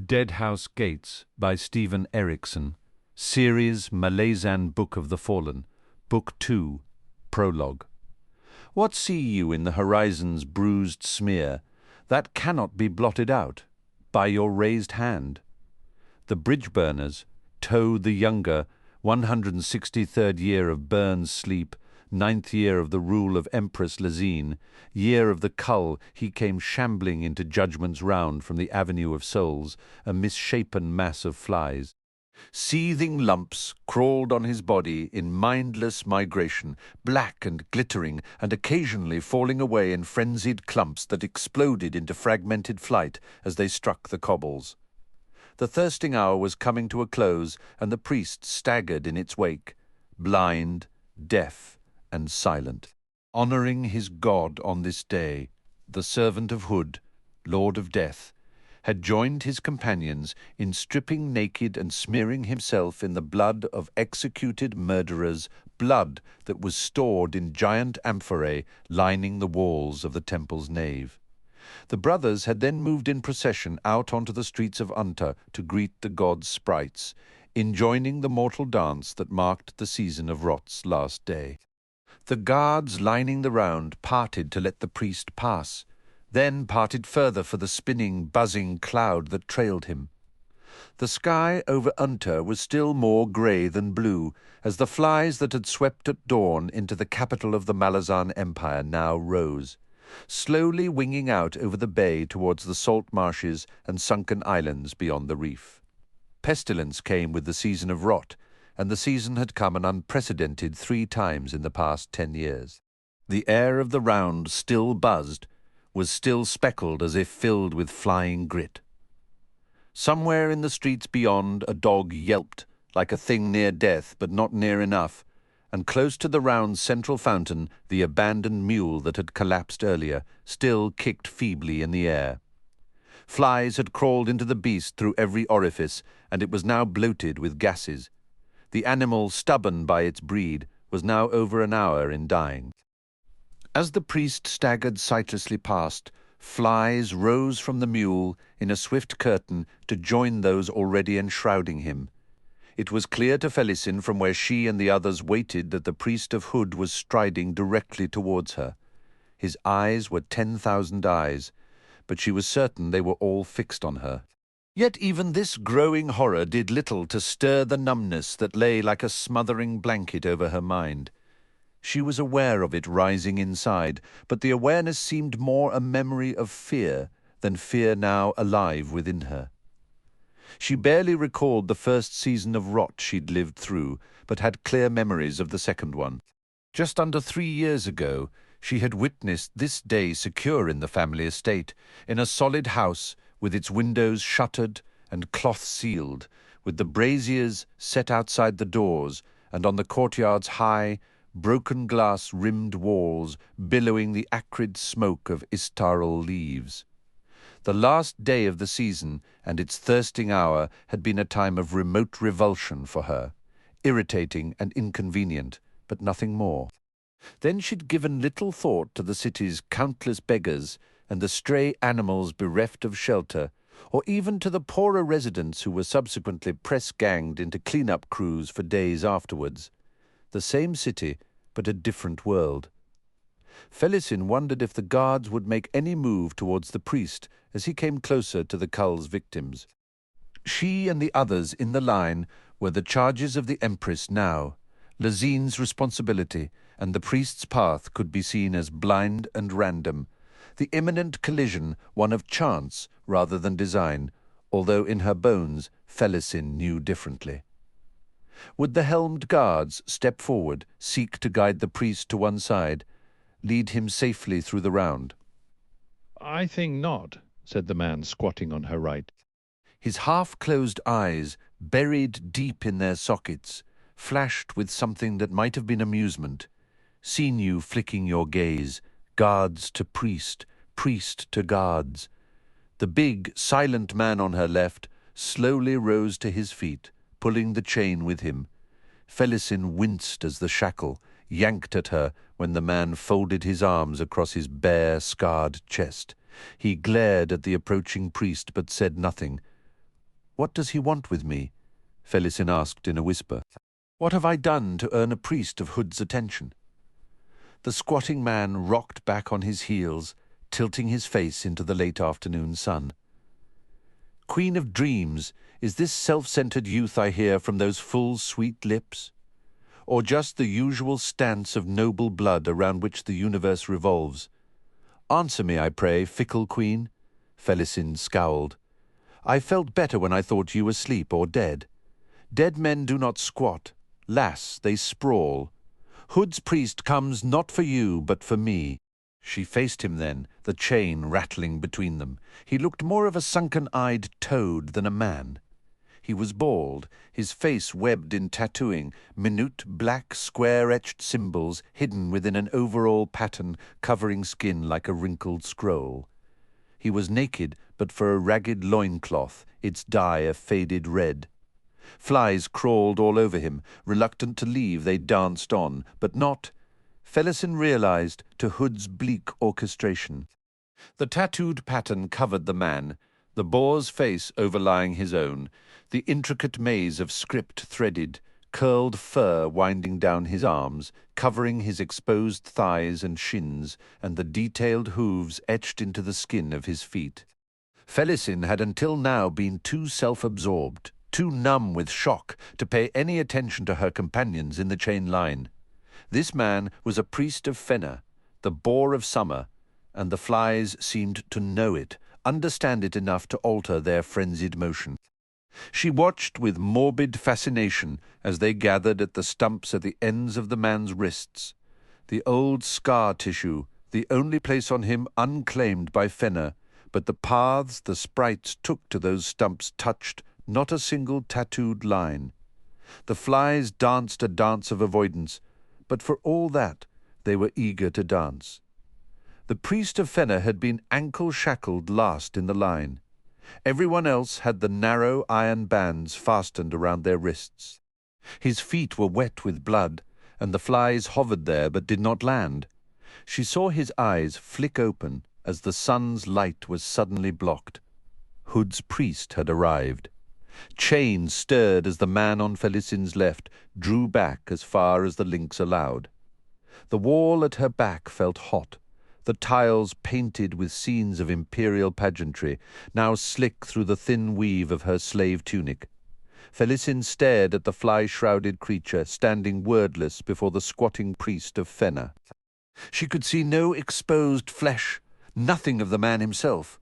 Deadhouse Gates by Stephen Erickson. Series Malazan Book of the Fallen. Book 2. Prologue. What see you in the horizon's bruised smear that cannot be blotted out by your raised hand? The Bridgeburners, Tow the Younger, 163rd year of Burn's sleep, 9th year of the rule of Empress Lezine, year of the cull, he came shambling into Judgment's Round from the Avenue of Souls, a misshapen mass of flies. Seething lumps crawled on his body in mindless migration, black and glittering, and occasionally falling away in frenzied clumps that exploded into fragmented flight as they struck the cobbles. The thirsting hour was coming to a close, and the priest staggered in its wake, blind, deaf, and silent, honouring his god on this day. The servant of Hood, Lord of Death, had joined his companions in stripping naked and smearing himself in the blood of executed murderers, blood that was stored in giant amphorae lining the walls of the temple's nave. The brothers had then moved in procession out onto the streets of Unta to greet the god's sprites, enjoining the mortal dance that marked the season of Rot's last day. The guards lining the round parted to let the priest pass, then parted further for the spinning, buzzing cloud that trailed him. The sky over Unta was still more grey than blue, as the flies that had swept at dawn into the capital of the Malazan Empire now rose, slowly winging out over the bay towards the salt marshes and sunken islands beyond the reef. Pestilence came with the season of rot, and the season had come an unprecedented 3 times in the past 10 years. The air of the round still buzzed, was still speckled as if filled with flying grit. Somewhere in the streets beyond a dog yelped, like a thing near death but not near enough, and close to the round's central fountain the abandoned mule that had collapsed earlier still kicked feebly in the air. Flies had crawled into the beast through every orifice, and it was now bloated with gases. The animal, stubborn by its breed, was now over an hour in dying. As the priest staggered sightlessly past, flies rose from the mule in a swift curtain to join those already enshrouding him. It was clear to Felisin from where she and the others waited that the priest of Hood was striding directly towards her. His eyes were 10,000 eyes, but she was certain they were all fixed on her. Yet even this growing horror did little to stir the numbness that lay like a smothering blanket over her mind. She was aware of it rising inside, but the awareness seemed more a memory of fear than fear now alive within her. She barely recalled the first season of rot she'd lived through, but had clear memories of the second one. Just under 3 years ago, she had witnessed this day secure in the family estate, in a solid house, with its windows shuttered and cloth sealed, with the braziers set outside the doors, and on the courtyard's high, broken glass-rimmed walls billowing the acrid smoke of Otataral leaves. The last day of the season and its thirsting hour had been a time of remote revulsion for her, irritating and inconvenient, but nothing more. Then she'd given little thought to the city's countless beggars and the stray animals bereft of shelter, or even to the poorer residents who were subsequently press-ganged into clean-up crews for days afterwards. The same city, but a different world. Felisin wondered if the guards would make any move towards the priest as he came closer to the cull's victims. She and the others in the line were the charges of the Empress now. Lezine's responsibility and the priest's path could be seen as blind and random, the imminent collision one of chance rather than design, although in her bones Felisin knew differently. Would the helmed guards step forward, seek to guide the priest to one side, lead him safely through the round? "I think not," said the man squatting on her right. His half-closed eyes, buried deep in their sockets, flashed with something that might have been amusement. Seen you flicking your gaze, guards to priest, priest to guards. The big, silent man on her left slowly rose to his feet, pulling the chain with him. Felisin winced as the shackle yanked at her when the man folded his arms across his bare, scarred chest. He glared at the approaching priest but said nothing, What does he want with me? Felisin asked in a whisper. What have I done to earn a priest of Hood's attention? The squatting man rocked back on his heels, tilting his face into the late afternoon sun. Queen of dreams, is this self-centered youth I hear from those full, sweet lips? Or just the usual stance of noble blood around which the universe revolves? Answer me, I pray, fickle queen. Felisin scowled. I felt better when I thought you asleep or dead. Dead men do not squat. Lass, they sprawl. Hood's priest comes not for you, but for me. She faced him then, the chain rattling between them. He looked more of a sunken-eyed toad than a man. He was bald, his face webbed in tattooing, minute black square-etched symbols hidden within an overall pattern covering skin like a wrinkled scroll. He was naked, but for a ragged loincloth, its dye a faded red. Flies crawled all over him. Reluctant to leave, they danced on, but not, Felisin realized, to Hood's bleak orchestration. The tattooed pattern covered the man, the boar's face overlying his own, the intricate maze of script threaded, curled fur winding down his arms, covering his exposed thighs and shins, and the detailed hooves etched into the skin of his feet. Felisin had until now been too self-absorbed, too numb with shock to pay any attention to her companions in the chain line. This man was a priest of Fenna, the boar of summer, and the flies seemed to know it, understand it enough to alter their frenzied motion. She watched with morbid fascination as they gathered at the stumps at the ends of the man's wrists. The old scar tissue, the only place on him unclaimed by Fenna, but the paths the sprites took to those stumps touched not a single tattooed line. The flies danced a dance of avoidance, but for all that they were eager to dance. The priest of Fenna had been ankle-shackled last in the line. Everyone else had the narrow iron bands fastened around their wrists. His feet were wet with blood, and the flies hovered there but did not land. She saw his eyes flick open as the sun's light was suddenly blocked. Hood's priest had arrived. Chains stirred as the man on Felisin's left drew back as far as the links allowed. The wall at her back felt hot, the tiles painted with scenes of imperial pageantry, now slick through the thin weave of her slave tunic. Felisin stared at the fly-shrouded creature standing wordless before the squatting priest of Fenna. She could see no exposed flesh, nothing of the man himself.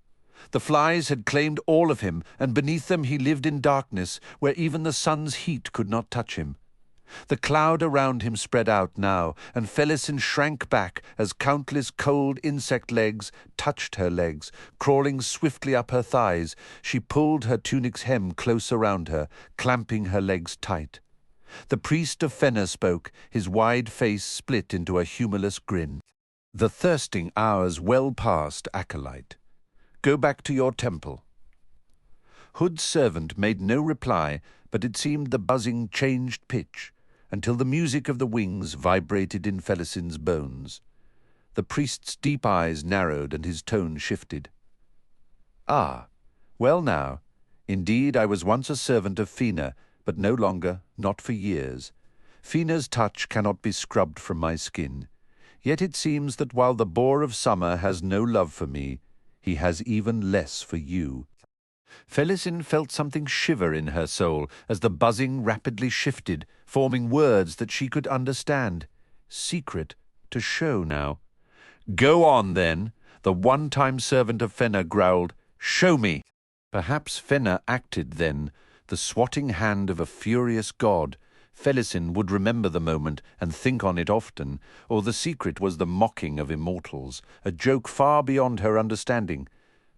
The flies had claimed all of him, and beneath them he lived in darkness, where even the sun's heat could not touch him. The cloud around him spread out now, and Felisin shrank back as countless cold insect legs touched her legs, crawling swiftly up her thighs. She pulled her tunic's hem close around her, clamping her legs tight. The priest of Fenna spoke, his wide face split into a humorless grin. The thirsting hours well past, acolyte. Go back to your temple. Hood's servant made no reply, but it seemed the buzzing changed pitch, until the music of the wings vibrated in Felisin's bones. The priest's deep eyes narrowed and his tone shifted. Ah, well now, indeed I was once a servant of Fina, but no longer, not for years. Fina's touch cannot be scrubbed from my skin. Yet it seems that while the boar of summer has no love for me, he has even less for you. Felisin felt something shiver in her soul as the buzzing rapidly shifted, forming words that she could understand. Secret to show now. Go on, then, the one-time servant of Fenna growled. Show me. Perhaps Fenna acted then, the swatting hand of a furious god. Felisin would remember the moment and think on it often, or the secret was the mocking of immortals, a joke far beyond her understanding.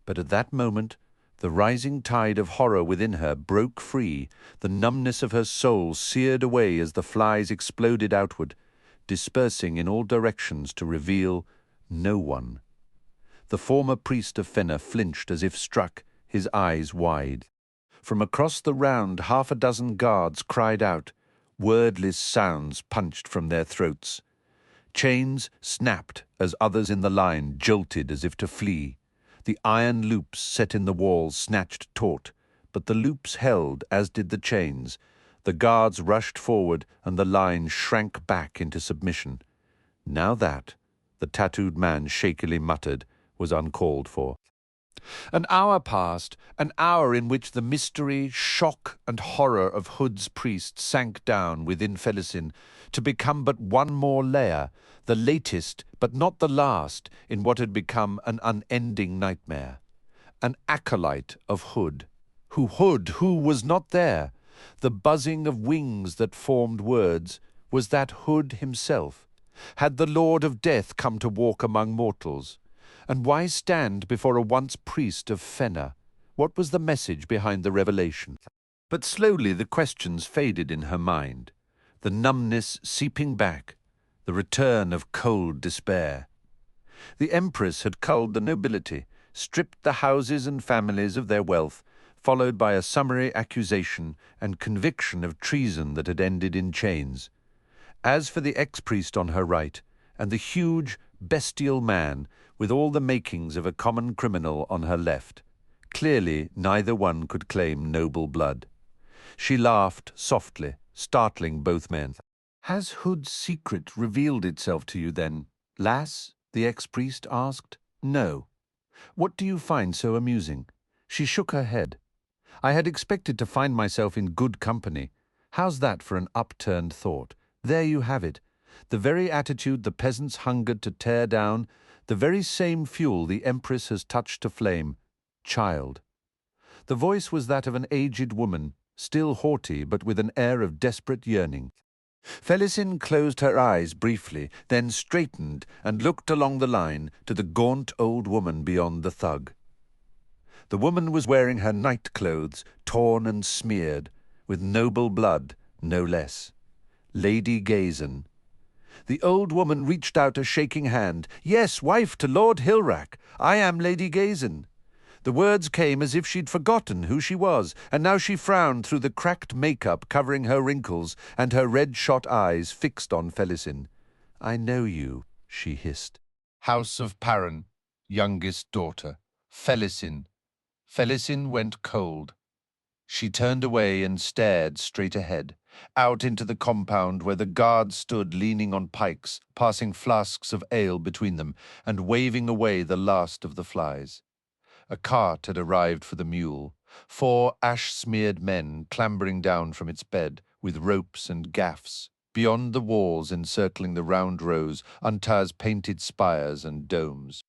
But at that moment, the rising tide of horror within her broke free, the numbness of her soul seared away as the flies exploded outward, dispersing in all directions to reveal no one. The former priest of Fenna flinched as if struck, his eyes wide. From across the round 6 guards cried out, wordless sounds punched from their throats. Chains snapped as others in the line jolted as if to flee. The iron loops set in the walls snatched taut, but the loops held, as did the chains. The guards rushed forward, and the line shrank back into submission. Now that, the tattooed man shakily muttered, was uncalled for. An hour passed, an hour in which the mystery, shock, and horror of Hood's priest sank down within Felisin to become but one more layer, the latest but not the last in what had become an unending nightmare. An acolyte of Hood. Who was not there? The buzzing of wings that formed words, was that Hood himself? Had the Lord of Death come to walk among mortals? And why stand before a once priest of Fenna? What was the message behind the revelation? But slowly the questions faded in her mind, the numbness seeping back, the return of cold despair. The Empress had culled the nobility, stripped the houses and families of their wealth, followed by a summary accusation and conviction of treason that had ended in chains. As for the ex-priest on her right, and the huge, bestial man, with all the makings of a common criminal on her left, clearly neither one could claim noble blood. She laughed softly, startling both men. "Has Hood's secret revealed itself to you then, lass?" the ex-priest asked. "No. What do you find so amusing?" She shook her head. "I had expected to find myself in good company. How's that for an upturned thought? There you have it. The very attitude the peasants hungered to tear down, the very same fuel the Empress has touched to flame. Child." The voice was that of an aged woman, still haughty but with an air of desperate yearning. Felisin closed her eyes briefly, then straightened and looked along the line to the gaunt old woman beyond the thug. The woman was wearing her night clothes, torn and smeared, with noble blood, no less. Lady Gazan. The old woman reached out a shaking hand. "Yes, wife to Lord Hilrac. I am Lady Gazan." The words came as if she'd forgotten who she was, and now she frowned through the cracked makeup covering her wrinkles and her red-shot eyes fixed on Felisin. "I know you," she hissed. "House of Paran, youngest daughter. Felisin." Felisin went cold. She turned away and stared straight ahead, out into the compound where the guards stood leaning on pikes, passing flasks of ale between them and waving away the last of the flies. A cart had arrived for the mule, 4 ash-smeared men clambering down from its bed with ropes and gaffs, beyond the walls encircling the round rows, Untar's painted spires and domes.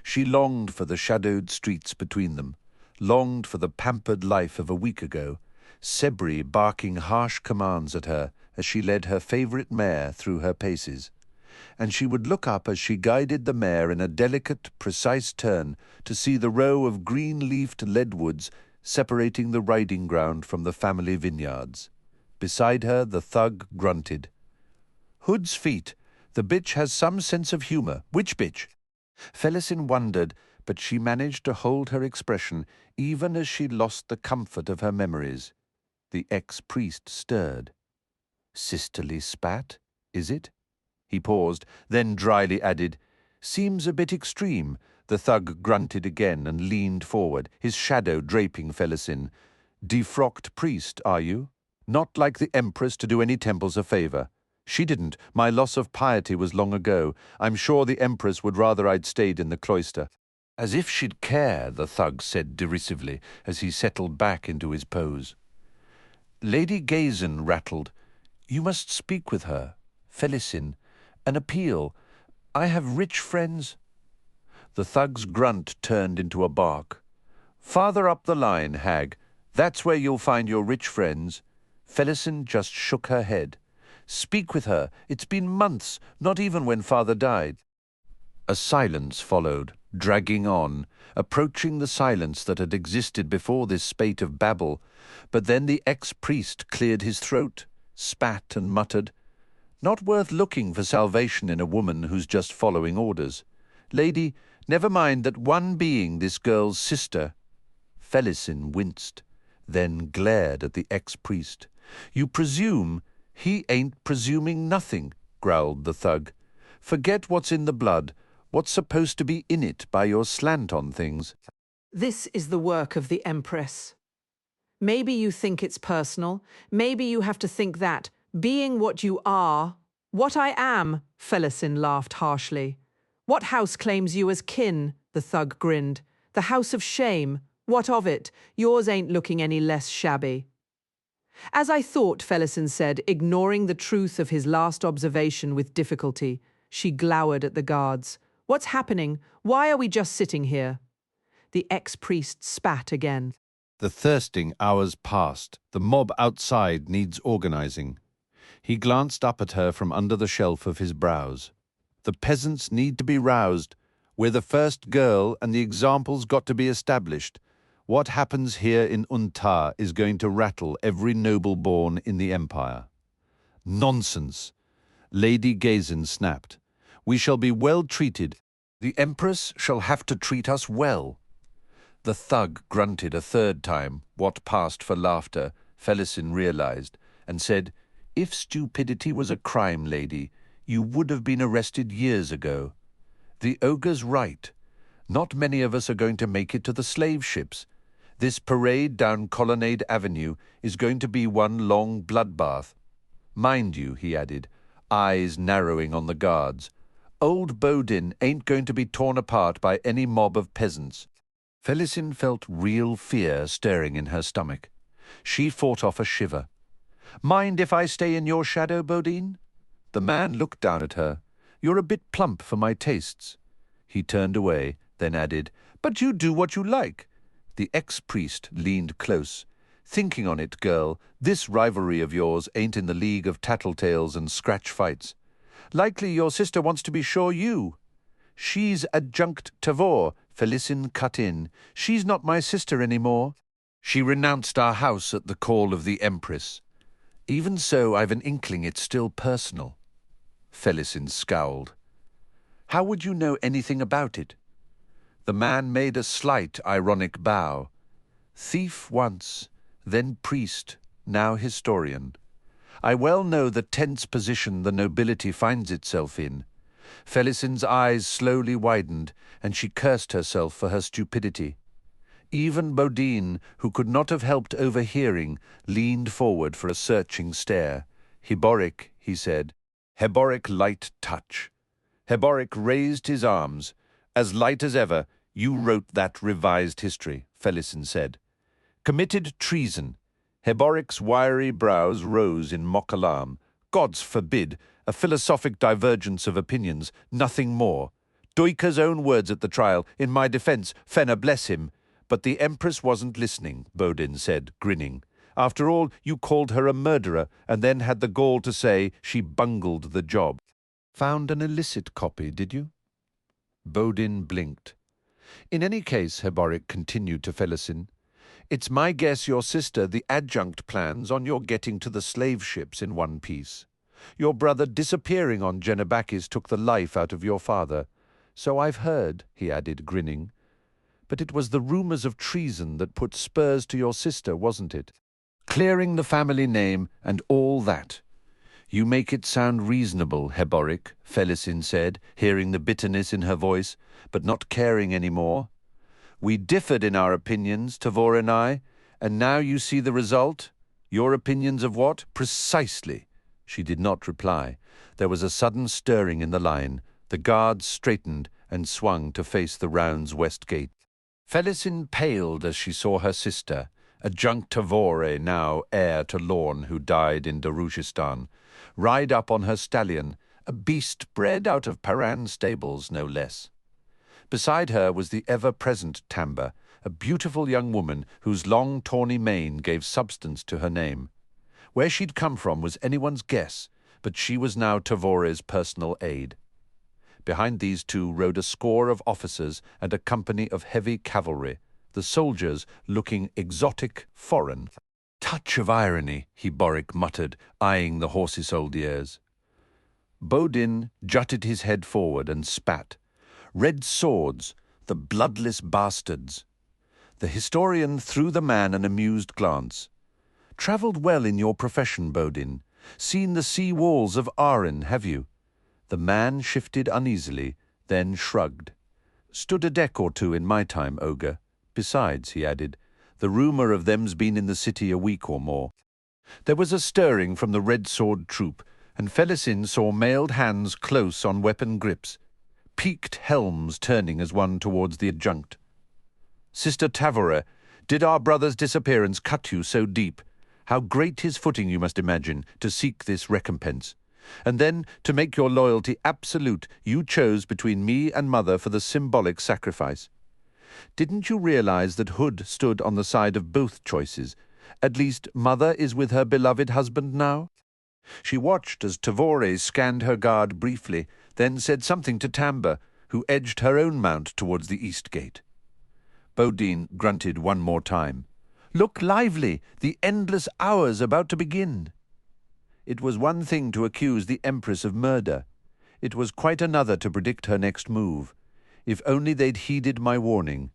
She longed for the shadowed streets between them, longed for the pampered life of a week ago, Sebri barking harsh commands at her as she led her favourite mare through her paces. And she would look up as she guided the mare in a delicate, precise turn to see the row of green-leafed leadwoods separating the riding ground from the family vineyards. Beside her the thug grunted. "Hood's feet. The bitch has some sense of humour. Which bitch?" Felisin wondered, but she managed to hold her expression even as she lost the comfort of her memories. The ex-priest stirred. "Sisterly spat, is it?" He paused, then dryly added, "Seems a bit extreme." The thug grunted again and leaned forward, his shadow draping Felisin. "Defrocked priest, are you? Not like the Empress to do any temples a favour. She didn't. My loss of piety was long ago. I'm sure the Empress would rather I'd stayed in the cloister." "As if she'd care," the thug said derisively as he settled back into his pose. Lady Gazan rattled. "You must speak with her. Felisin. An appeal. I have rich friends." The thug's grunt turned into a bark. "Farther up the line, hag. That's where you'll find your rich friends." Felisin just shook her head. "Speak with her. It's been months, not even when father died." A silence followed, dragging on, approaching the silence that had existed before this spate of babble. But then the ex-priest cleared his throat, spat and muttered, "Not worth looking for salvation in a woman who's just following orders. Lady, never mind that one being this girl's sister." Felisin winced, then glared at the ex-priest. "You presume? He ain't presuming nothing," growled the thug. "Forget what's in the blood, what's supposed to be in it by your slant on things." "This is the work of the Empress," Maybe you think it's personal. Maybe you have to think that, being what you are, what I am, Felisin laughed harshly. What house claims you as kin? The thug grinned. The house of shame. What of it? Yours ain't looking any less shabby. As I thought, Felisin said, ignoring the truth of his last observation with difficulty. She glowered at the guards. What's happening? Why are we just sitting here? The ex-priest spat again. The thirsting hours passed. The mob outside needs organizing. He glanced up at her from under the shelf of his brows. The peasants need to be roused. We're the first girl, and the example's got to be established. What happens here in Untar is going to rattle every noble born in the empire. Nonsense! Lady Gazin snapped. We shall be well treated. The Empress shall have to treat us well. The thug grunted a third time, what passed for laughter, Felisin realized, and said, If stupidity was a crime, lady, you would have been arrested years ago. The ogre's right. Not many of us are going to make it to the slave ships. This parade down Colonnade Avenue is going to be one long bloodbath. Mind you, he added, eyes narrowing on the guards, old Baudin ain't going to be torn apart by any mob of peasants. Felisin felt real fear stirring in her stomach. She fought off a shiver. Mind if I stay in your shadow, Baudin? The man looked down at her. You're a bit plump for my tastes. He turned away, then added, But you do what you like. The ex-priest leaned close. Thinking on it, girl, this rivalry of yours ain't in the league of tattletales and scratch fights. Likely your sister wants to be sure you. She's adjunct Tavor, Felisin cut in. She's not my sister anymore. She renounced our house at the call of the Empress. Even so, I've an inkling it's still personal. Felisin scowled. How would you know anything about it? The man made a slight, ironic bow. Thief once, then priest, now historian. I well know the tense position the nobility finds itself in. Felisin's eyes slowly widened, and she cursed herself for her stupidity. Even Baudin, who could not have helped overhearing, leaned forward for a searching stare. Heboric, he said. Heboric Light Touch. Heboric raised his arms. As light as ever, you wrote that revised history, Felisin said. Committed treason. Heboric's wiry brows rose in mock alarm. Gods forbid, a philosophic divergence of opinions, nothing more. Duiker's own words at the trial, in my defence, Fenna bless him. But the Empress wasn't listening, Baudin said, grinning. After all, you called her a murderer, and then had the gall to say she bungled the job. Found an illicit copy, did you? Baudin blinked. In any case, Heboric continued to Felisin, it's my guess your sister the adjunct plans on your getting to the slave ships in one piece. Your brother disappearing on Genebakis took the life out of your father. So I've heard, he added, grinning. But it was the rumours of treason that put spurs to your sister, wasn't it? Clearing the family name and all that. You make it sound reasonable, Heboric, Felisin said, hearing the bitterness in her voice, but not caring any more. We differed in our opinions, Tavor and I, and now you see the result? Your opinions of what? Precisely. She did not reply. There was a sudden stirring in the line. The guards straightened and swung to face the round's west gate. Felisin paled as she saw her sister, adjunct Tavore, now heir to Lorne, who died in Darushistan, ride up on her stallion, a beast bred out of Paran stables, no less. Beside her was the ever-present Tamba, a beautiful young woman whose long tawny mane gave substance to her name. Where she'd come from was anyone's guess, but she was now Tavore's personal aide. Behind these two rode a score of officers and a company of heavy cavalry, the soldiers looking exotic, foreign. Touch of irony, Heboric muttered, eyeing the horsey soldiers. Baudin jutted his head forward and spat. Red swords, the bloodless bastards. The historian threw the man an amused glance. Travelled well in your profession, Baudin. Seen the sea walls of Aren, have you? The man shifted uneasily, then shrugged. Stood a deck or two in my time, ogre. Besides, he added, The rumour of them's been in the city a week or more. There was a stirring from the red sword troop, and Felisin saw mailed hands close on weapon grips, peaked helms turning as one towards the adjunct. Sister Tavore, did our brother's disappearance cut you so deep? How great his footing you must imagine, to seek this recompense. And then, to make your loyalty absolute, you chose between me and mother for the symbolic sacrifice. Didn't you realize that Hood stood on the side of both choices? At least, mother is with her beloved husband now? She watched as Tavore scanned her guard briefly, then said something to Tamba, who edged her own mount towards the east gate. Baudin grunted one more time. Look lively, the endless hours about to begin. It was one thing to accuse the Empress of murder. It was quite another to predict her next move. If only they'd heeded my warning.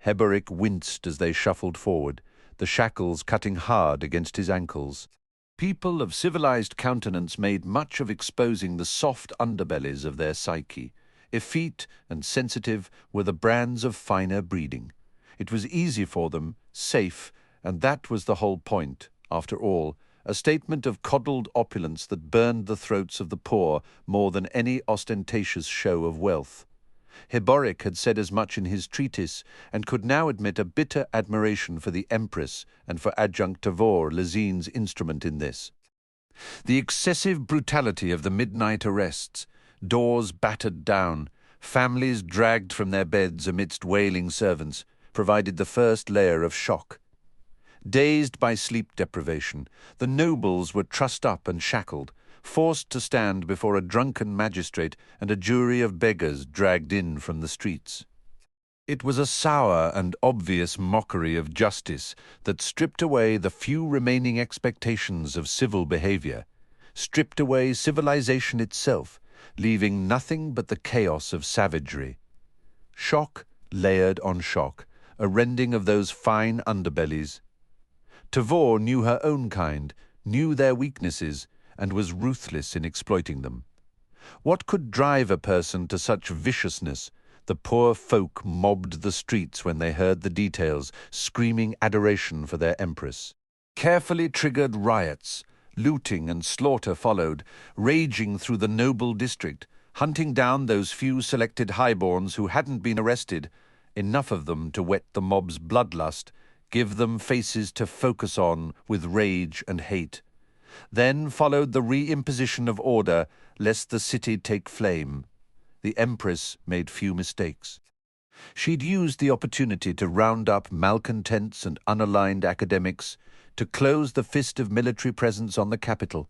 Heboric winced as they shuffled forward, the shackles cutting hard against his ankles. People of civilized countenance made much of exposing the soft underbellies of their psyche. Effete and sensitive were the brands of finer breeding. It was easy for them, safe, and that was the whole point, after all, a statement of coddled opulence that burned the throats of the poor more than any ostentatious show of wealth. Heboric had said as much in his treatise, and could now admit a bitter admiration for the Empress and for Adjunct Tavor, Lezine's instrument in this. The excessive brutality of the midnight arrests, doors battered down, families dragged from their beds amidst wailing servants, provided the first layer of shock. Dazed by sleep deprivation, the nobles were trussed up and shackled, forced to stand before a drunken magistrate and a jury of beggars dragged in from the streets. It was a sour and obvious mockery of justice that stripped away the few remaining expectations of civil behavior, stripped away civilization itself, leaving nothing but the chaos of savagery. Shock layered on shock, a rending of those fine underbellies. Tavor knew her own kind, knew their weaknesses, and was ruthless in exploiting them. What could drive a person to such viciousness? The poor folk mobbed the streets when they heard the details, screaming adoration for their Empress. Carefully triggered riots, looting and slaughter followed, raging through the noble district, hunting down those few selected highborns who hadn't been arrested, enough of them to whet the mob's bloodlust, give them faces to focus on with rage and hate. Then followed the reimposition of order, lest the city take flame. The Empress made few mistakes. She'd used the opportunity to round up malcontents and unaligned academics, to close the fist of military presence on the capital,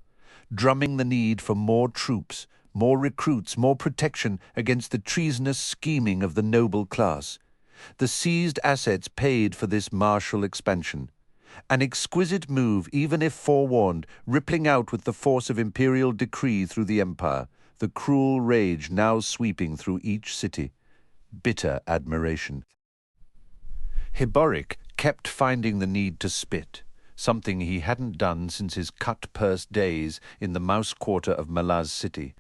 drumming the need for more troops, more recruits, more protection against the treasonous scheming of the noble class. The seized assets paid for this martial expansion. An exquisite move, even if forewarned, rippling out with the force of imperial decree through the empire, the cruel rage now sweeping through each city. Bitter admiration. Heboric kept finding the need to spit, something he hadn't done since his cut-purse days in the mouse quarter of Malaz city.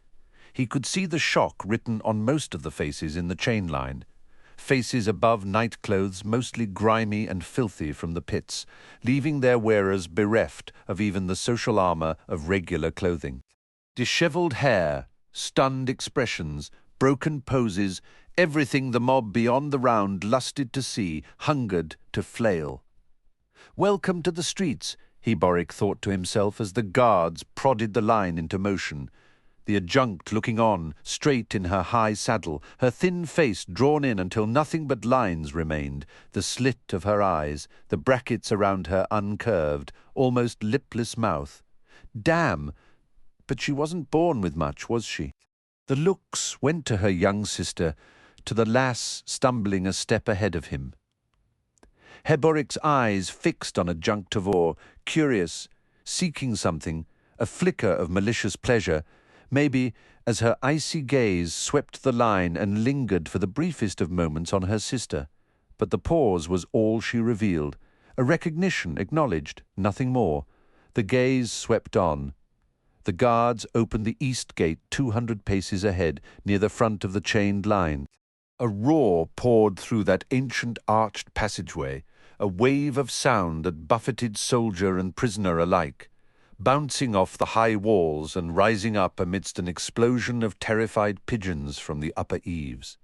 He could see the shock written on most of the faces in the chain line. Faces above nightclothes mostly grimy and filthy from the pits, leaving their wearers bereft of even the social armor of regular clothing. Dishevelled hair, stunned expressions, broken poses, everything the mob beyond the round lusted to see, hungered to flail. Welcome to the streets, Heboric thought to himself as the guards prodded the line into motion. The adjunct looking on, straight in her high saddle, her thin face drawn in until nothing but lines remained, the slit of her eyes, the brackets around her uncurved, almost lipless mouth. Damn! But she wasn't born with much, was she? The looks went to her young sister, to the lass stumbling a step ahead of him. Heboric's eyes fixed on Adjunct Tavor, curious, seeking something, a flicker of malicious pleasure, maybe as her icy gaze swept the line and lingered for the briefest of moments on her sister. But the pause was all she revealed, a recognition acknowledged, nothing more. The gaze swept on. The guards opened the east gate 200 paces ahead, near the front of the chained line. A roar poured through that ancient arched passageway, a wave of sound that buffeted soldier and prisoner alike, bouncing off the high walls and rising up amidst an explosion of terrified pigeons from the upper eaves.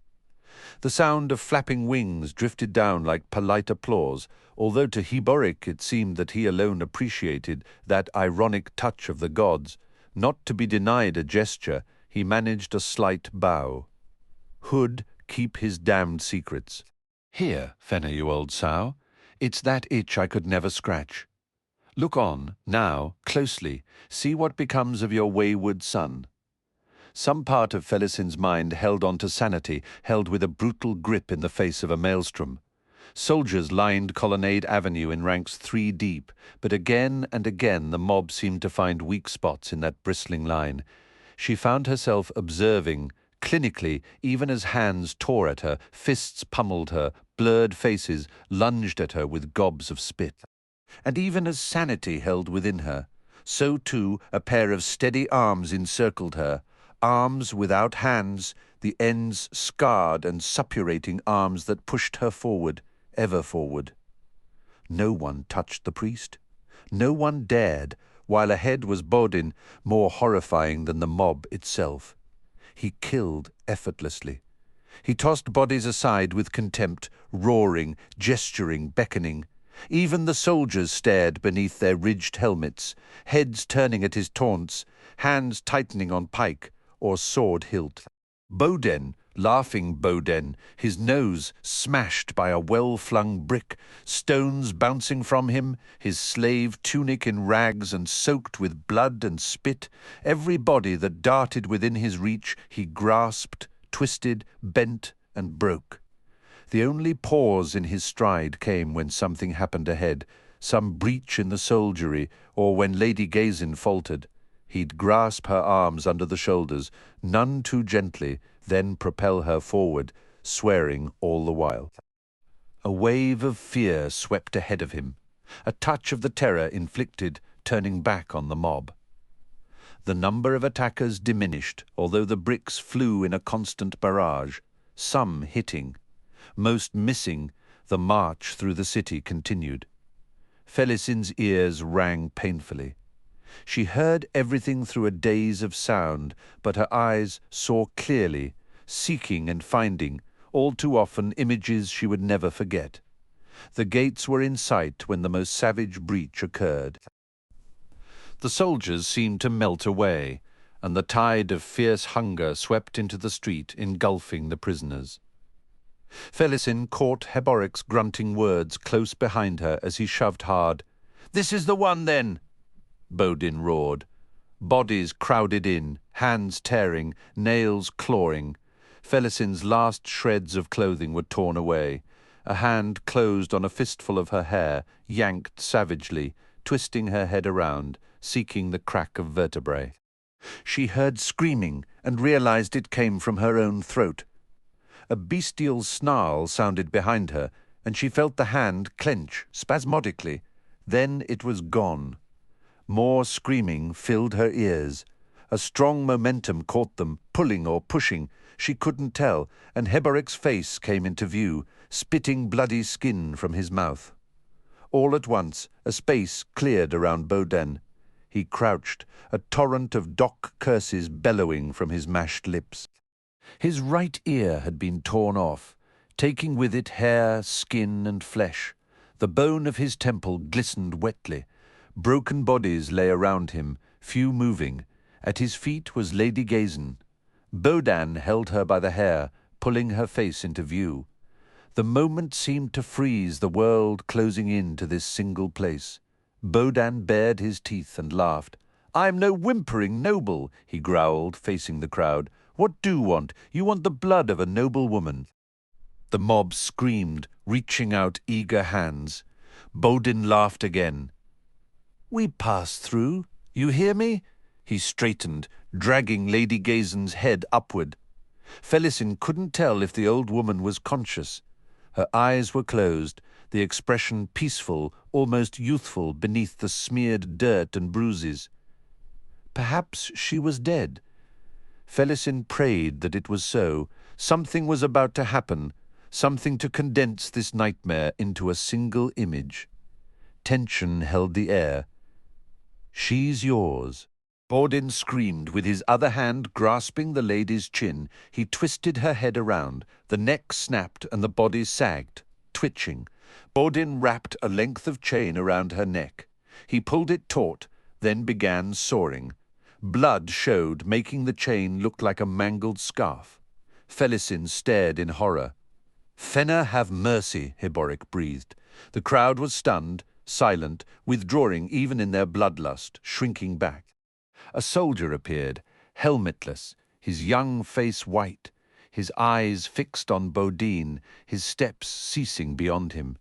The sound of flapping wings drifted down like polite applause, although to Heboric it seemed that he alone appreciated that ironic touch of the gods. Not to be denied a gesture, he managed a slight bow. Hood keep his damned secrets. Here, Fenner, you old sow, it's that itch I could never scratch. Look on, now, closely, see what becomes of your wayward son. Some part of Felisin's mind held on to sanity, held with a brutal grip in the face of a maelstrom. Soldiers lined Colonnade Avenue in ranks 3 deep, but again and again the mob seemed to find weak spots in that bristling line. She found herself observing, clinically, even as hands tore at her, fists pummeled her, blurred faces lunged at her with gobs of spit. And even as sanity held within her, so too a pair of steady arms encircled her, arms without hands, the ends scarred and suppurating arms that pushed her forward, ever forward. No one touched the priest. No one dared, while ahead was Baudin, more horrifying than the mob itself. He killed effortlessly. He tossed bodies aside with contempt, roaring, gesturing, beckoning. Even the soldiers stared beneath their ridged helmets, heads turning at his taunts, hands tightening on pike or sword hilt. Baudin, laughing Baudin, his nose smashed by a well-flung brick, stones bouncing from him, his slave tunic in rags and soaked with blood and spit, every body that darted within his reach he grasped, twisted, bent, and broke. The only pause in his stride came when something happened ahead, some breach in the soldiery, or when Lady Gazin faltered. He'd grasp her arms under the shoulders, none too gently, then propel her forward, swearing all the while. A wave of fear swept ahead of him, a touch of the terror inflicted, turning back on the mob. The number of attackers diminished, although the bricks flew in a constant barrage, some hitting. Most missing, the march through the city continued. Felisin's ears rang painfully. She heard everything through a daze of sound, but her eyes saw clearly, seeking and finding, all too often images she would never forget. The gates were in sight when the most savage breach occurred. The soldiers seemed to melt away, and the tide of fierce hunger swept into the street, engulfing the prisoners. Felisin caught Heboric's grunting words close behind her as he shoved hard. "This is the one, then!" Baudin roared. Bodies crowded in, hands tearing, nails clawing. Felisin's last shreds of clothing were torn away. A hand closed on a fistful of her hair, yanked savagely, twisting her head around, seeking the crack of vertebrae. She heard screaming and realized it came from her own throat. A bestial snarl sounded behind her, and she felt the hand clench spasmodically. Then it was gone. More screaming filled her ears. A strong momentum caught them, pulling or pushing, she couldn't tell, and Heboric's face came into view, spitting bloody skin from his mouth. All at once, a space cleared around Baudin. He crouched, a torrent of dock curses bellowing from his mashed lips. His right ear had been torn off, taking with it hair, skin, and flesh. The bone of his temple glistened wetly. Broken bodies lay around him, few moving. At his feet was Lady Gazin. Baudin held her by the hair, pulling her face into view. The moment seemed to freeze the world closing in to this single place. Baudin bared his teeth and laughed. "I'm no whimpering noble," he growled, facing the crowd. "What do you want? You want the blood of a noble woman." The mob screamed, reaching out eager hands. Baudin laughed again. "We passed through. You hear me?" He straightened, dragging Lady Gazin's head upward. Felisin couldn't tell if the old woman was conscious. Her eyes were closed, the expression peaceful, almost youthful beneath the smeared dirt and bruises. Perhaps she was dead. Felisin prayed that it was so. Something was about to happen, something to condense this nightmare into a single image. Tension held the air. "She's yours." Baudin screamed, with his other hand grasping the lady's chin. He twisted her head around. The neck snapped and the body sagged, twitching. Baudin wrapped a length of chain around her neck. He pulled it taut, then began sawing. Blood showed, making the chain look like a mangled scarf. Felisin stared in horror. "Fenna have mercy," Heboric breathed. The crowd was stunned, silent, withdrawing even in their bloodlust, shrinking back. A soldier appeared, helmetless, his young face white, his eyes fixed on Baudin, his steps ceasing beyond him.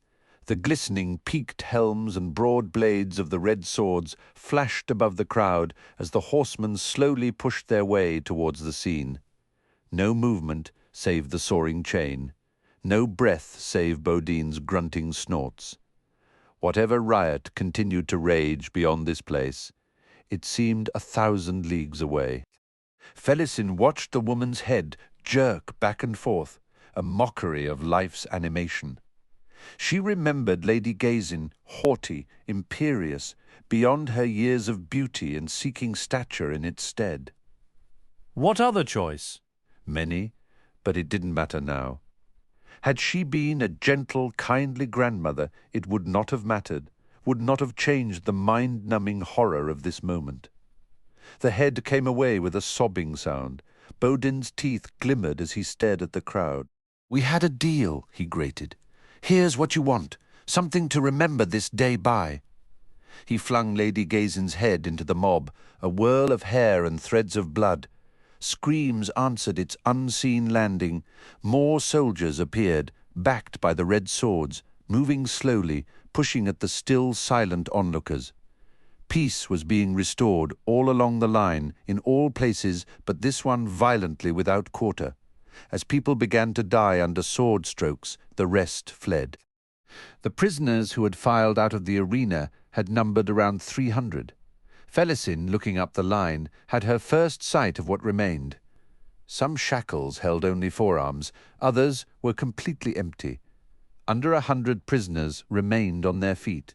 The glistening peaked helms and broad blades of the red swords flashed above the crowd as the horsemen slowly pushed their way towards the scene. No movement save the soaring chain. No breath save Baudin's grunting snorts. Whatever riot continued to rage beyond this place, it seemed 1,000 leagues away. Felisin watched the woman's head jerk back and forth, a mockery of life's animation. She remembered Lady Gazin, haughty, imperious, beyond her years of beauty and seeking stature in its stead. What other choice? Many, but it didn't matter now. Had she been a gentle, kindly grandmother, it would not have mattered, would not have changed the mind-numbing horror of this moment. The head came away with a sobbing sound. Baudin's teeth glimmered as he stared at the crowd. "We had a deal," he grated. "Here's what you want, something to remember this day by." He flung Lady Gazin's head into the mob, a whirl of hair and threads of blood. Screams answered its unseen landing. More soldiers appeared, backed by the red swords, moving slowly, pushing at the still silent onlookers. Peace was being restored all along the line, in all places, but this one violently without quarter. As people began to die under sword strokes, the rest fled. The prisoners who had filed out of the arena had numbered around 300. Felisin, looking up the line, had her first sight of what remained. Some shackles held only forearms, others were completely empty. Under 100 prisoners remained on their feet.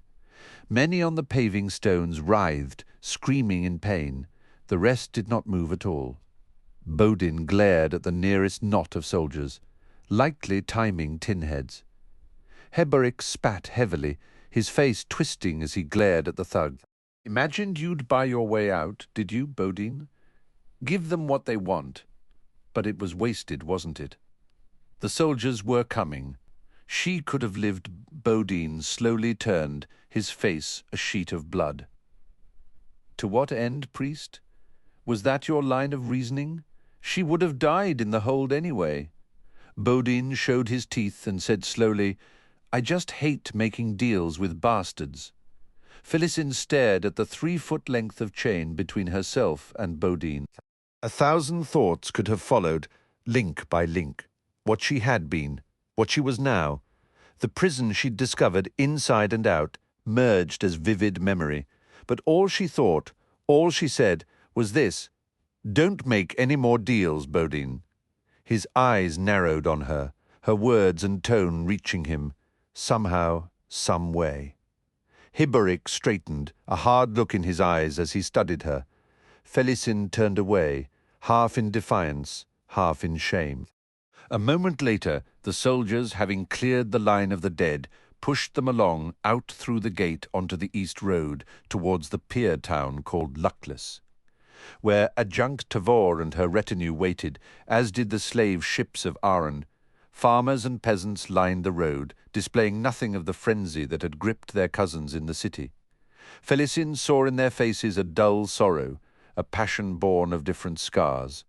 Many on the paving stones writhed, screaming in pain. The rest did not move at all. Baudin glared at the nearest knot of soldiers, lightly timing tin heads. Heboric spat heavily, his face twisting as he glared at the thug. "Imagined you'd buy your way out, did you, Baudin? Give them what they want." But it was wasted, wasn't it? The soldiers were coming. She could have lived. Baudin slowly turned, his face a sheet of blood. "To what end, priest? Was that your line of reasoning? She would have died in the hold anyway." Baudin showed his teeth and said slowly, "I just hate making deals with bastards." Felisin stared at the 3-foot length of chain between herself and Baudin. 1,000 thoughts could have followed, link by link. What she had been, what she was now. The prison she'd discovered inside and out, merged as vivid memory. But all she thought, all she said, was this: "Don't make any more deals, Baudin." His eyes narrowed on her, her words and tone reaching him, somehow, some way. Heboric straightened, a hard look in his eyes as he studied her. Felisin turned away, half in defiance, half in shame. A moment later, the soldiers, having cleared the line of the dead, pushed them along out through the gate onto the east road towards the pier town called Luckless, where Adjunct Tavor and her retinue waited, as did the slave ships of Aren. Farmers and peasants lined the road, displaying nothing of the frenzy that had gripped their cousins in the city. Felisin saw in their faces a dull sorrow, a passion born of different scars.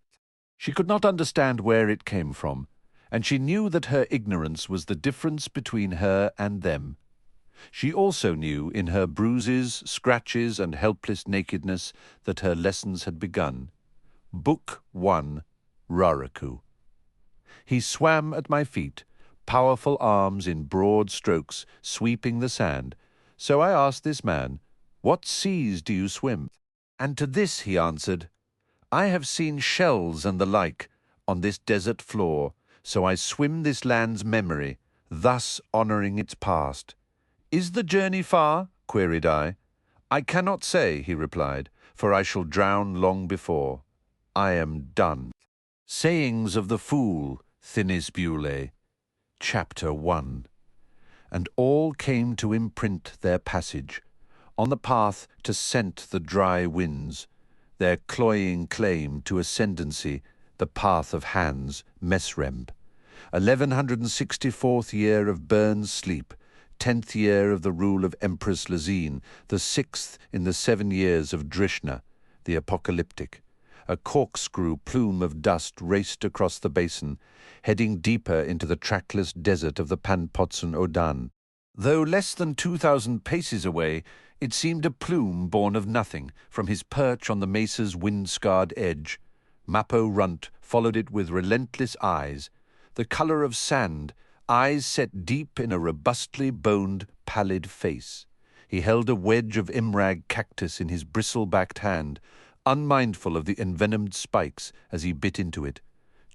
She could not understand where it came from, and she knew that her ignorance was the difference between her and them. She also knew, in her bruises, scratches, and helpless nakedness, that her lessons had begun. Book 1, Raraku. He swam at my feet, powerful arms in broad strokes sweeping the sand. So I asked this man, "What seas do you swim?" And to this he answered, "I have seen shells and the like on this desert floor, so I swim this land's memory, thus honouring its past. Is the journey far? Queried I. I cannot say, he replied, for I shall drown long before. I am done. Sayings of the Fool, Thinisbule, Chapter 1. And all came to imprint their passage, on the path to scent the dry winds, their cloying claim to ascendancy, the path of Hans, Mesremb. 1164th year of Bern's sleep, 10th year of the rule of Empress Lazine, the 6th in the 7 years of Drishna, the apocalyptic. A corkscrew plume of dust raced across the basin, heading deeper into the trackless desert of the Panpotson Odan. Though less than 2,000 paces away, it seemed a plume born of nothing from his perch on the mesa's wind-scarred edge. Mappo Runt followed it with relentless eyes, the colour of sand, eyes set deep in a robustly boned, pallid face. He held a wedge of imrag cactus in his bristle-backed hand, unmindful of the envenomed spikes as he bit into it.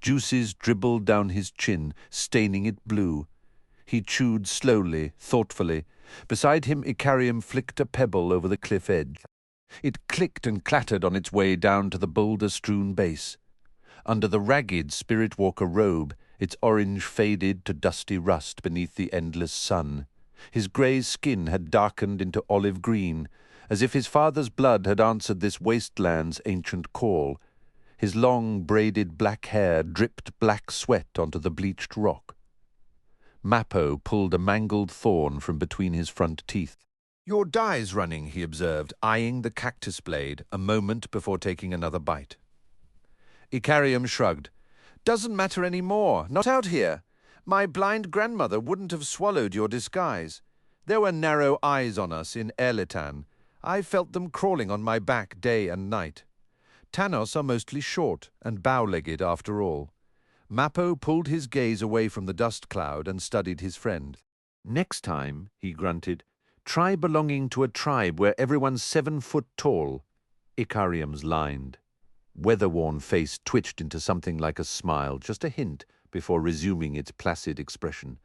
Juices dribbled down his chin, staining it blue. He chewed slowly, thoughtfully. Beside him, Icarium flicked a pebble over the cliff edge. It clicked and clattered on its way down to the boulder-strewn base. Under the ragged spirit-walker robe, its orange faded to dusty rust beneath the endless sun. His grey skin had darkened into olive green, as if his father's blood had answered this wasteland's ancient call. His long, braided black hair dripped black sweat onto the bleached rock. Mappo pulled a mangled thorn from between his front teeth. "Your dye's running," he observed, eyeing the cactus blade a moment before taking another bite. Icarium shrugged. "Doesn't matter any more. Not out here. My blind grandmother wouldn't have swallowed your disguise. There were narrow eyes on us in Ehrlitan. I felt them crawling on my back day and night. Tanos are mostly short and bow-legged after all." Mappo pulled his gaze away from the dust cloud and studied his friend. "Next time," he grunted, "try belonging to a tribe where everyone's 7 foot tall." Icarium's lined. Weather-worn face twitched into something like a smile, just a hint, before resuming its placid expression.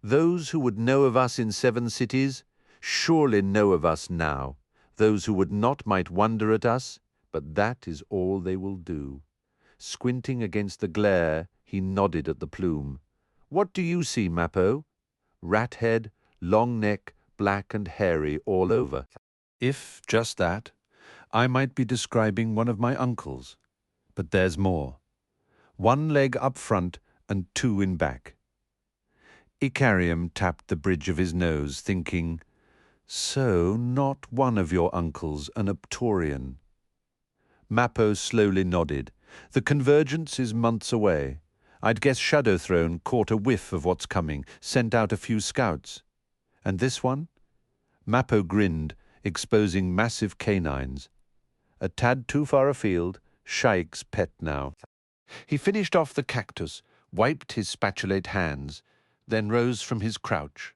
"Those who would know of us in 7 cities surely know of us now. Those who would not might wonder at us, but that is all they will do." Squinting against the glare, he nodded at the plume. "What do you see, Mappo?" "Rat head, long neck, black and hairy all over." If just that, I might be describing one of my uncles. But there's more. 1 leg up front and 2 in back. Icarium tapped the bridge of his nose, thinking, "So not one of your uncles an Aptorian." Mappo slowly nodded. "The convergence is months away. I'd guess Shadowthrone caught a whiff of what's coming, sent out a few scouts. And this one?" Mappo grinned, exposing massive canines. A tad too far afield, Sha'ik's pet now. He finished off the cactus, wiped his spatulate hands, then rose from his crouch.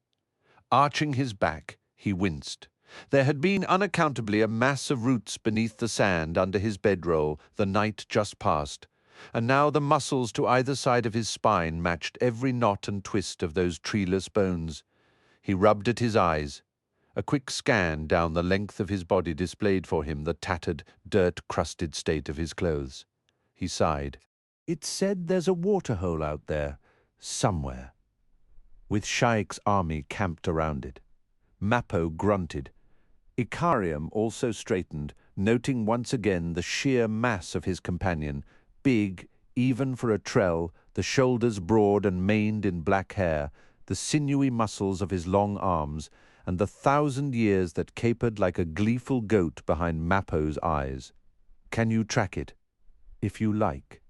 Arching his back, he winced. There had been unaccountably a mass of roots beneath the sand under his bedroll the night just past, and now the muscles to either side of his spine matched every knot and twist of those treeless bones. He rubbed at his eyes. A quick scan down the length of his body displayed for him the tattered, dirt-crusted state of his clothes. He sighed. "It's said there's a waterhole out there, somewhere, with Sha'ik's army camped around it." Mappo grunted. Icarium also straightened, noting once again the sheer mass of his companion, big, even for a Trell, the shoulders broad and maned in black hair, the sinewy muscles of his long arms, and the 1,000 years that capered like a gleeful goat behind Mappo's eyes. "Can you track it?" "If you like."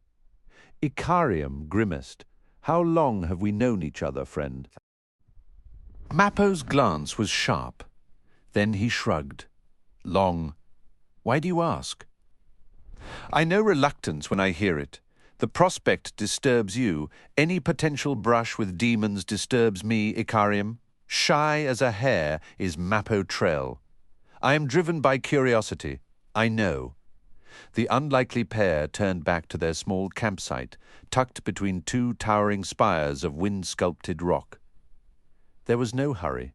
Icarium grimaced. "How long have we known each other, friend?" Mappo's glance was sharp. Then he shrugged. "Long. Why do you ask?" "I know reluctance when I hear it. The prospect disturbs you. Any potential brush with demons disturbs me, Icarium. Shy as a hare is Mappo Trell. I am driven by curiosity, I know. The unlikely pair turned back to their small campsite, tucked between two towering spires of wind-sculpted rock. There was no hurry.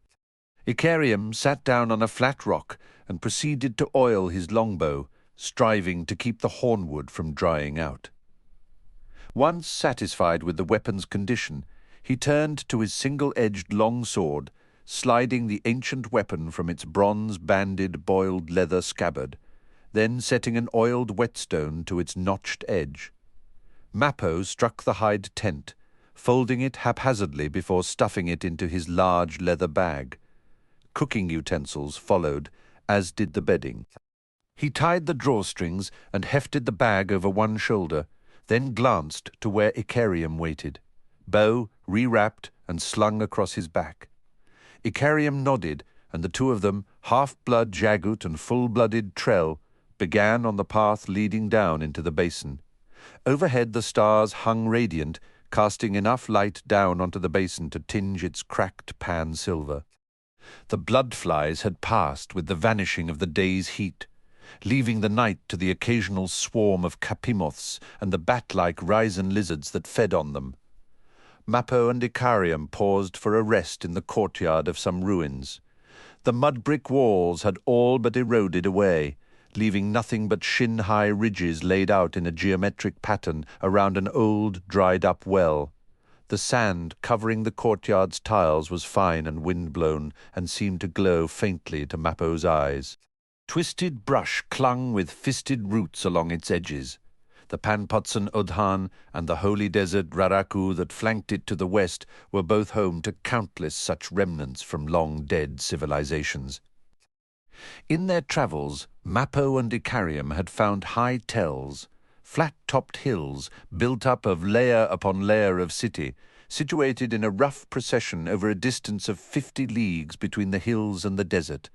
Icarium sat down on a flat rock and proceeded to oil his longbow, striving to keep the hornwood from drying out. Once satisfied with the weapon's condition, he turned to his single-edged long sword, sliding the ancient weapon from its bronze-banded boiled leather scabbard, then setting an oiled whetstone to its notched edge. Mappo struck the hide tent, folding it haphazardly before stuffing it into his large leather bag. Cooking utensils followed, as did the bedding. He tied the drawstrings and hefted the bag over one shoulder, then glanced to where Icarium waited, bow rewrapped and slung across his back. Icarium nodded, and the two of them, half-blood Jaghut and full-blooded Trell, began on the path leading down into the basin. Overhead the stars hung radiant, casting enough light down onto the basin to tinge its cracked pan silver. The bloodflies had passed with the vanishing of the day's heat, leaving the night to the occasional swarm of capimoths and the bat-like rhizon lizards that fed on them. Mappo and Icarium paused for a rest in the courtyard of some ruins. The mud-brick walls had all but eroded away, leaving nothing but shin-high ridges laid out in a geometric pattern around an old, dried-up well. The sand covering the courtyard's tiles was fine and wind-blown and seemed to glow faintly to Mappo's eyes. Twisted brush clung with fisted roots along its edges. The Panpotson Udhan and the holy desert Raraku that flanked it to the west were both home to countless such remnants from long-dead civilizations. In their travels, Mappo and Icarium had found high tells, flat-topped hills built up of layer upon layer of city, situated in a rough procession over a distance of 50 leagues between the hills and the desert,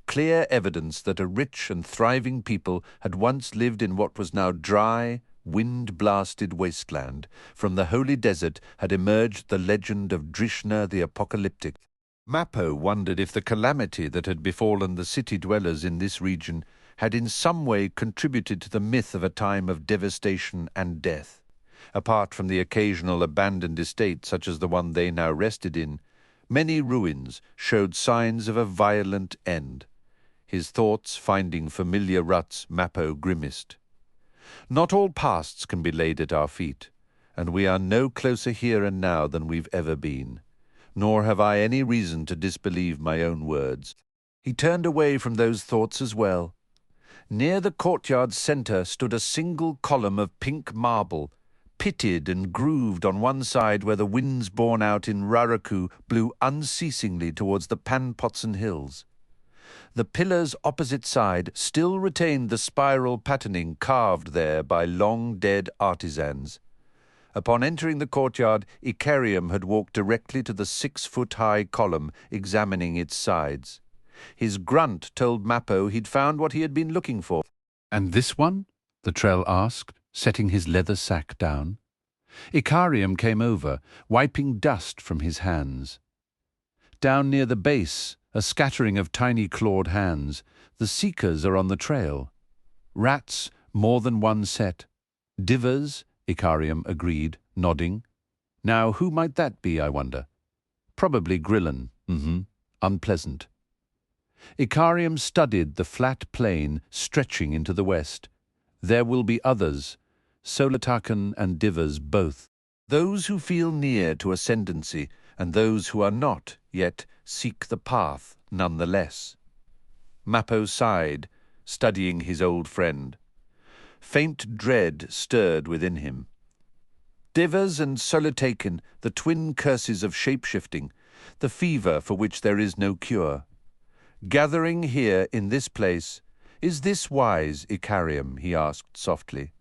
clear evidence that a rich and thriving people had once lived in what was now dry, wind-blasted wasteland. From the holy desert had emerged the legend of Drishna the Apocalyptic. Mappo wondered if the calamity that had befallen the city dwellers in this region had in some way contributed to the myth of a time of devastation and death. Apart from the occasional abandoned estate such as the one they now rested in, many ruins showed signs of a violent end. His thoughts finding familiar ruts, Mappo grimaced. Not all pasts can be laid at our feet, and we are no closer here and now than we've ever been. Nor have I any reason to disbelieve my own words. He turned away from those thoughts as well. Near the courtyard's centre stood a single column of pink marble, pitted and grooved on one side where the winds borne out in Raraku blew unceasingly towards the Panpotson hills. The pillar's opposite side still retained the spiral patterning carved there by long-dead artisans. Upon entering the courtyard, Icarium had walked directly to the 6-foot-high column, examining its sides. His grunt told Mappo he'd found what he had been looking for. "And this one?" the Trell asked, setting his leather sack down. Icarium came over, wiping dust from his hands. Down near the base, a scattering of tiny clawed hands. The seekers are on the trail. Rats, more than one set. Divers, Icarium agreed, nodding. Now, who might that be, I wonder? Probably Grillen. Unpleasant. Icarium studied the flat plain stretching into the west. There will be others, Solatakan and Divers both. Those who feel near to ascendancy, and those who are not, yet seek the path none the less. Mappo sighed, studying his old friend. Faint dread stirred within him. Divers and Solatakan, the twin curses of shape-shifting, the fever for which there is no cure. Gathering here in this place, is this wise, Icarium? He asked softly.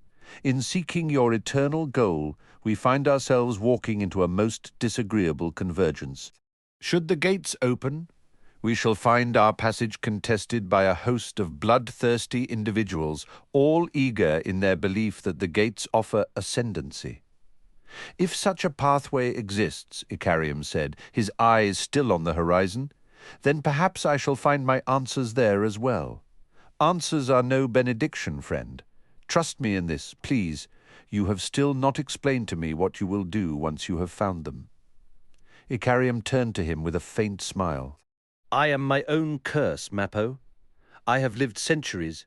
In seeking your eternal goal, we find ourselves walking into a most disagreeable convergence. Should the gates open, we shall find our passage contested by a host of bloodthirsty individuals, all eager in their belief that the gates offer ascendancy. If such a pathway exists, Icarium said, his eyes still on the horizon, then perhaps I shall find my answers there as well. Answers are no benediction, friend. Trust me in this, please. You have still not explained to me what you will do once you have found them." Icarium turned to him with a faint smile. "I am my own curse, Mappo. I have lived centuries,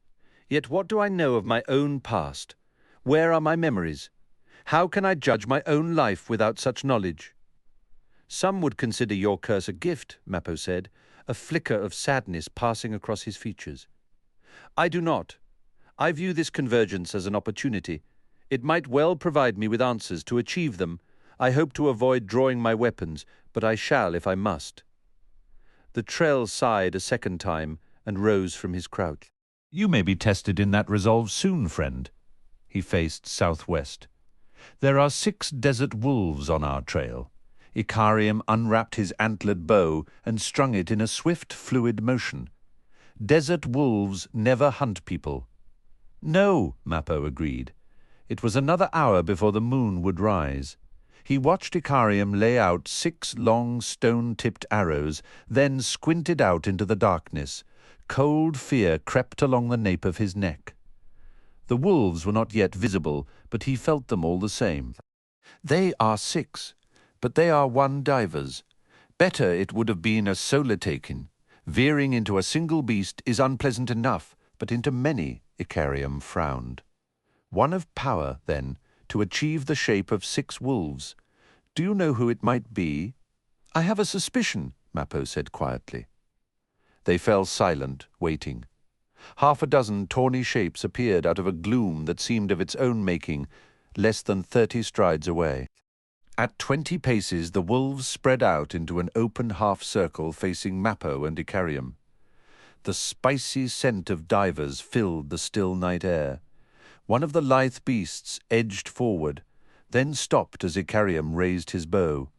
yet what do I know of my own past? Where are my memories? How can I judge my own life without such knowledge?" "Some would consider your curse a gift," Mappo said, a flicker of sadness passing across his features. "I do not. I view this convergence as an opportunity. It might well provide me with answers. To achieve them, I hope to avoid drawing my weapons, but I shall if I must." The Trell sighed a second time and rose from his crouch. "You may be tested in that resolve soon, friend." He faced southwest. "There are 6 desert wolves on our trail." Icarium unwrapped his antlered bow and strung it in a swift, fluid motion. "Desert wolves never hunt people." "No," Mappo agreed. It was another hour before the moon would rise. He watched Icarium lay out 6 long stone-tipped arrows, then squinted out into the darkness. Cold fear crept along the nape of his neck. The wolves were not yet visible, but he felt them all the same. "They are 6, but they are 1 divers. Better it would have been a solar taking. Veering into a single beast is unpleasant enough, but into many," Icarium frowned. "One of power, then, to achieve the shape of 6 wolves. Do you know who it might be?" "I have a suspicion," Mappo said quietly. They fell silent, waiting. Half a dozen tawny shapes appeared out of a gloom that seemed of its own making, less than 30 strides away. At 20 paces the wolves spread out into an open half-circle facing Mappo and Icarium. The spicy scent of divers filled the still night air. One of the lithe beasts edged forward, then stopped as Icarium raised his bow.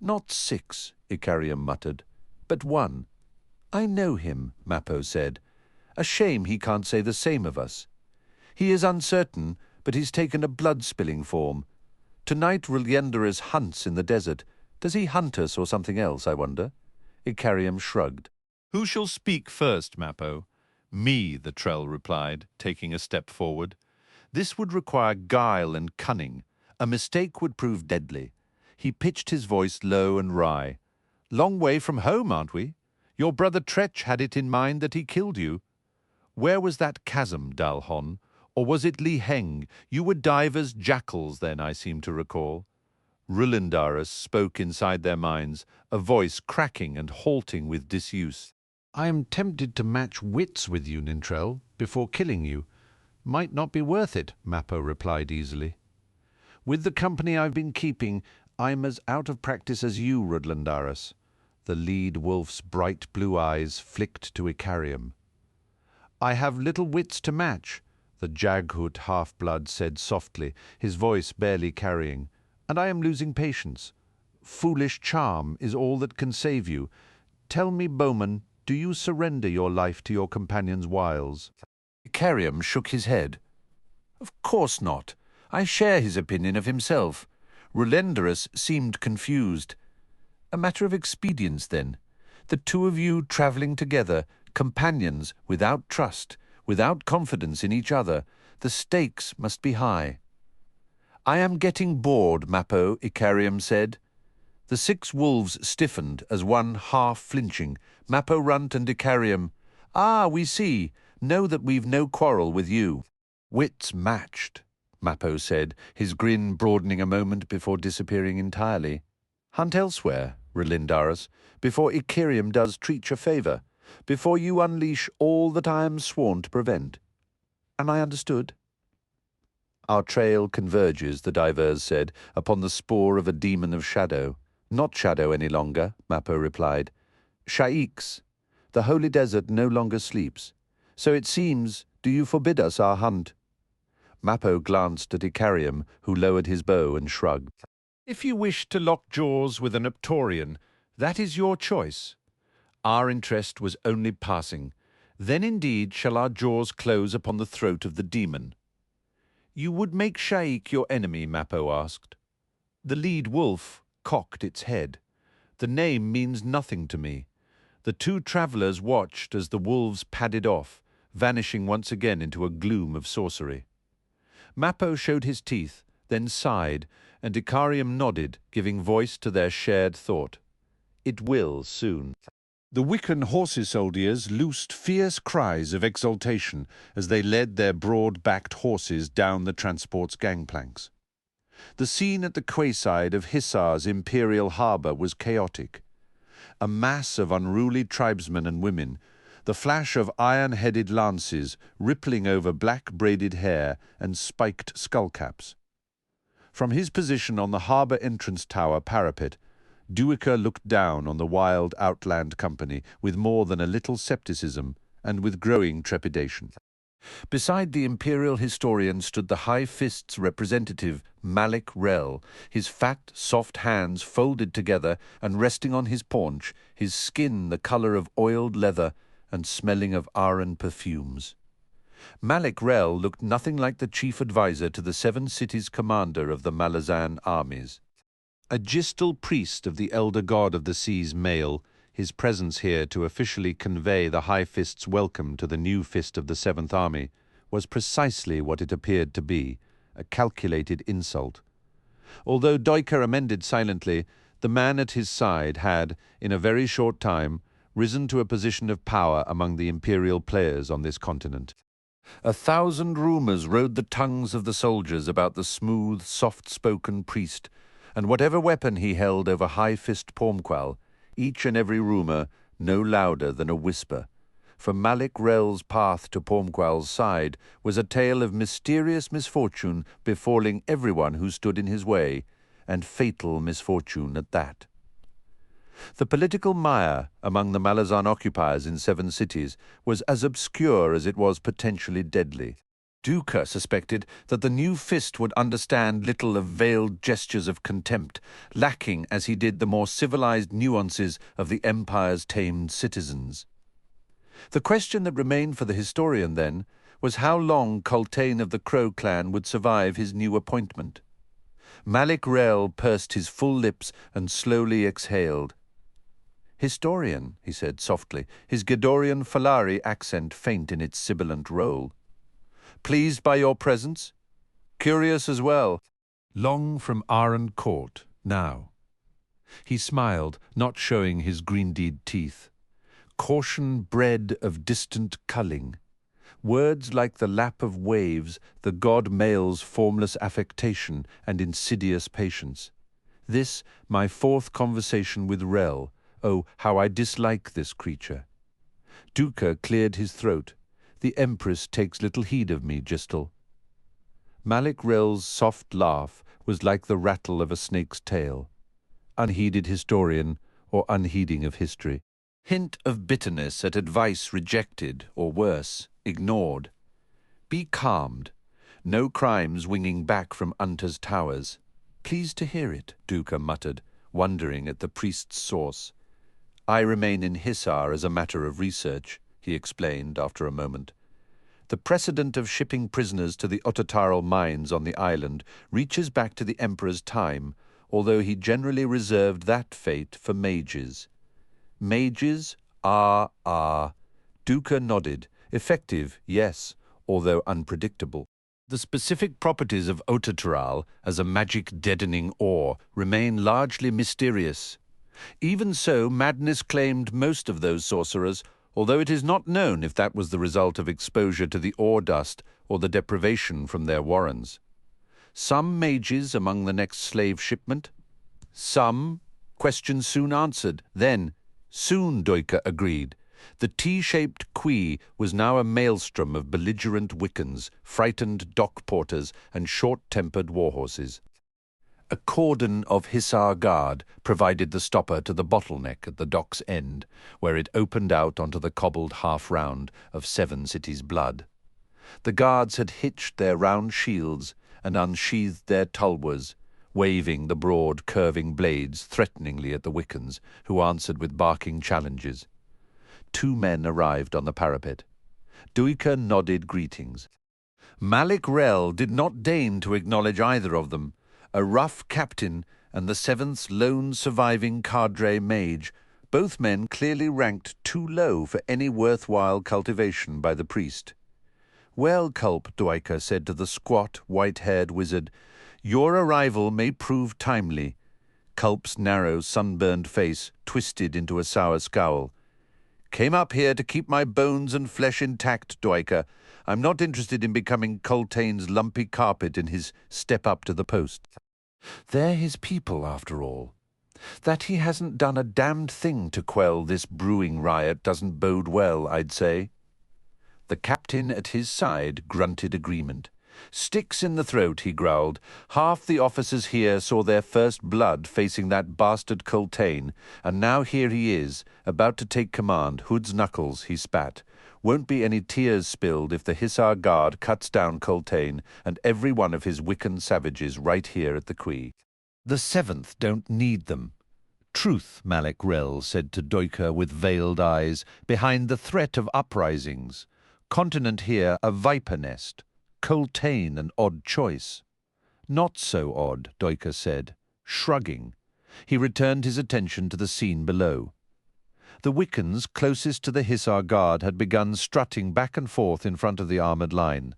"Not 6, Icarium muttered, "but 1. "I know him," Mappo said. "A shame he can't say the same of us. He is uncertain, but he's taken a blood-spilling form. Tonight Rulyenderus hunts in the desert. Does he hunt us or something else, I wonder?" Icarium shrugged. "Who shall speak first, Mappo?" "Me," the Trell replied, taking a step forward. "This would require guile and cunning. A mistake would prove deadly." He pitched his voice low and wry. "Long way from home, aren't we? Your brother Tretch had it in mind that he killed you. Where was that chasm, Dalhon? Or was it Li Heng? You were divers jackals then, I seem to recall." Rulyenderus spoke inside their minds, a voice cracking and halting with disuse. "I am tempted to match wits with you, Nintrell, before killing you. Might not be worth it," Mappo replied easily. "With the company I've been keeping, I'm as out of practice as you, Rulyenderus." The lead wolf's bright blue eyes flicked to Icarium. "I have little wits to match," the Jaghut half-blood said softly, his voice barely carrying, "and I am losing patience. Foolish charm is all that can save you. Tell me, bowman, do you surrender your life to your companion's wiles?" Icarium shook his head. "Of course not. I share his opinion of himself." Rulyenderus seemed confused. "A matter of expedience, then. The 2 of you travelling together, companions without trust, without confidence in each other. The stakes must be high." "I am getting bored, Mappo," Icarium said. The 6 wolves stiffened as one half flinching. Mappo Runt and Icarium. "Ah, we see. Know that we've no quarrel with you." "Wits matched," Mappo said, his grin broadening a moment before disappearing entirely. "Hunt elsewhere, Rulyenderus, before Icarium does Treach a favour, before you unleash all that I am sworn to prevent. Am I understood?" "Our trail converges," the divers said, "upon the spoor of a demon of shadow." "Not shadow any longer," Mappo replied. "Sha'ik's. The holy desert no longer sleeps. So it seems, do you forbid us our hunt?" Mappo glanced at Icarium, who lowered his bow and shrugged. "If you wish to lock jaws with an Uptorian, that is your choice. Our interest was only passing. Then indeed shall our jaws close upon the throat of the demon." "You would make Sha'ik your enemy?" Mappo asked. The lead wolf cocked its head. "The name means nothing to me." The 2 travellers watched as the wolves padded off, vanishing once again into a gloom of sorcery. Mappo showed his teeth, then sighed, and Icarium nodded, giving voice to their shared thought. It will soon. The Wickan horses soldiers loosed fierce cries of exultation as they led their broad-backed horses down the transport's gangplanks. The scene at the quayside of Hisar's imperial harbour was chaotic. A mass of unruly tribesmen and women, the flash of iron-headed lances rippling over black braided hair and spiked skullcaps. From his position on the harbour entrance tower parapet, Duiker looked down on the wild outland company with more than a little scepticism and with growing trepidation. Beside the imperial historian stood the High Fist's representative, Malik Rel, his fat, soft hands folded together and resting on his paunch, his skin the colour of oiled leather and smelling of Aren perfumes. Malik Rel looked nothing like the chief adviser to the 7 cities commander of the Malazan armies. A gistal priest of the elder god of the sea's male, his presence here to officially convey the High Fist's welcome to the new fist of the 7th Army, was precisely what it appeared to be, a calculated insult. Although Duiker amended silently, the man at his side had, in a very short time, risen to a position of power among the imperial players on this continent. 1,000 rumours rode the tongues of the soldiers about the smooth, soft-spoken priest, and whatever weapon he held over High Fist Pormqual, each and every rumour no louder than a whisper. For Malik Rel's path to Pormqual's side was a tale of mysterious misfortune befalling everyone who stood in his way, and fatal misfortune at that. The political mire among the Malazan occupiers in 7 cities was as obscure as it was potentially deadly. Duiker suspected that the new fist would understand little of veiled gestures of contempt, lacking as he did the more civilized nuances of the empire's tamed citizens. The question that remained for the historian, then, was how long Coltaine of the Crow clan would survive his new appointment. Malik Rel pursed his full lips and slowly exhaled. "Historian," he said softly, his Gedorian Falari accent faint in its sibilant roll. "Pleased by your presence? Curious as well. Long from Aren court, now." He smiled, not showing his green-deed teeth. Caution bred of distant culling. Words like the lap of waves, the god male's formless affectation and insidious patience. This, my 4th conversation with Rel. Oh, how I dislike this creature. Duiker cleared his throat. The Empress takes little heed of me, Gistal. Malik Rel's soft laugh was like the rattle of a snake's tail. Unheeded historian, or unheeding of history. Hint of bitterness at advice rejected, or worse, ignored. Be calmed. No crimes winging back from Unta's towers. Pleased to hear it, Duiker muttered, wondering at the priest's source. I remain in Hisar as a matter of research, he explained after a moment. The precedent of shipping prisoners to the Otataral mines on the island reaches back to the Emperor's time, although he generally reserved that fate for mages. Mages? Duiker nodded. Effective, yes, although unpredictable. The specific properties of Otataral as a magic deadening ore remain largely mysterious. Even so, madness claimed most of those sorcerers, although it is not known if that was the result of exposure to the ore dust or the deprivation from their warrens. Some mages among the next slave shipment? Some? Question soon answered. Then, soon, Duiker agreed. The T-shaped quay was now a maelstrom of belligerent Wiccans, frightened dock porters, and short-tempered warhorses. A cordon of Hisar guard provided the stopper to the bottleneck at the dock's end, where it opened out onto the cobbled half-round of 7 cities' blood. The guards had hitched their round shields and unsheathed their tulwars, waving the broad, curving blades threateningly at the Wiccans, who answered with barking challenges. 2 men arrived on the parapet. Duiker nodded greetings. Malik Rel did not deign to acknowledge either of them. A rough captain and the 7th's lone surviving cadre mage, both men clearly ranked too low for any worthwhile cultivation by the priest. "Well, Culp," Duiker said to the squat, white-haired wizard, "your arrival may prove timely." Culp's narrow, sunburned face twisted into a sour scowl. "Came up here to keep my bones and flesh intact, Duiker. I'm not interested in becoming Coltaine's lumpy carpet in his step up to the post. They're his people, after all. That he hasn't done a damned thing to quell this brewing riot doesn't bode well, I'd say." The captain at his side grunted agreement. "Sticks in the throat," he growled. "Half the officers here saw their first blood facing that bastard Coltaine, and now here he is, about to take command. Hood's knuckles," he spat. "Won't be any tears spilled if the Hussar Guard cuts down Coltaine and every one of his Wiccan savages right here at the quay. The 7th don't need them." "Truth," Malek Rel said to Duiker with veiled eyes, "behind the threat of uprisings. Continent here a viper nest. Coltaine an odd choice." "Not so odd," Duiker said, shrugging. He returned his attention to the scene below. The Wiccans closest to the Hussar Guard had begun strutting back and forth in front of the armoured line.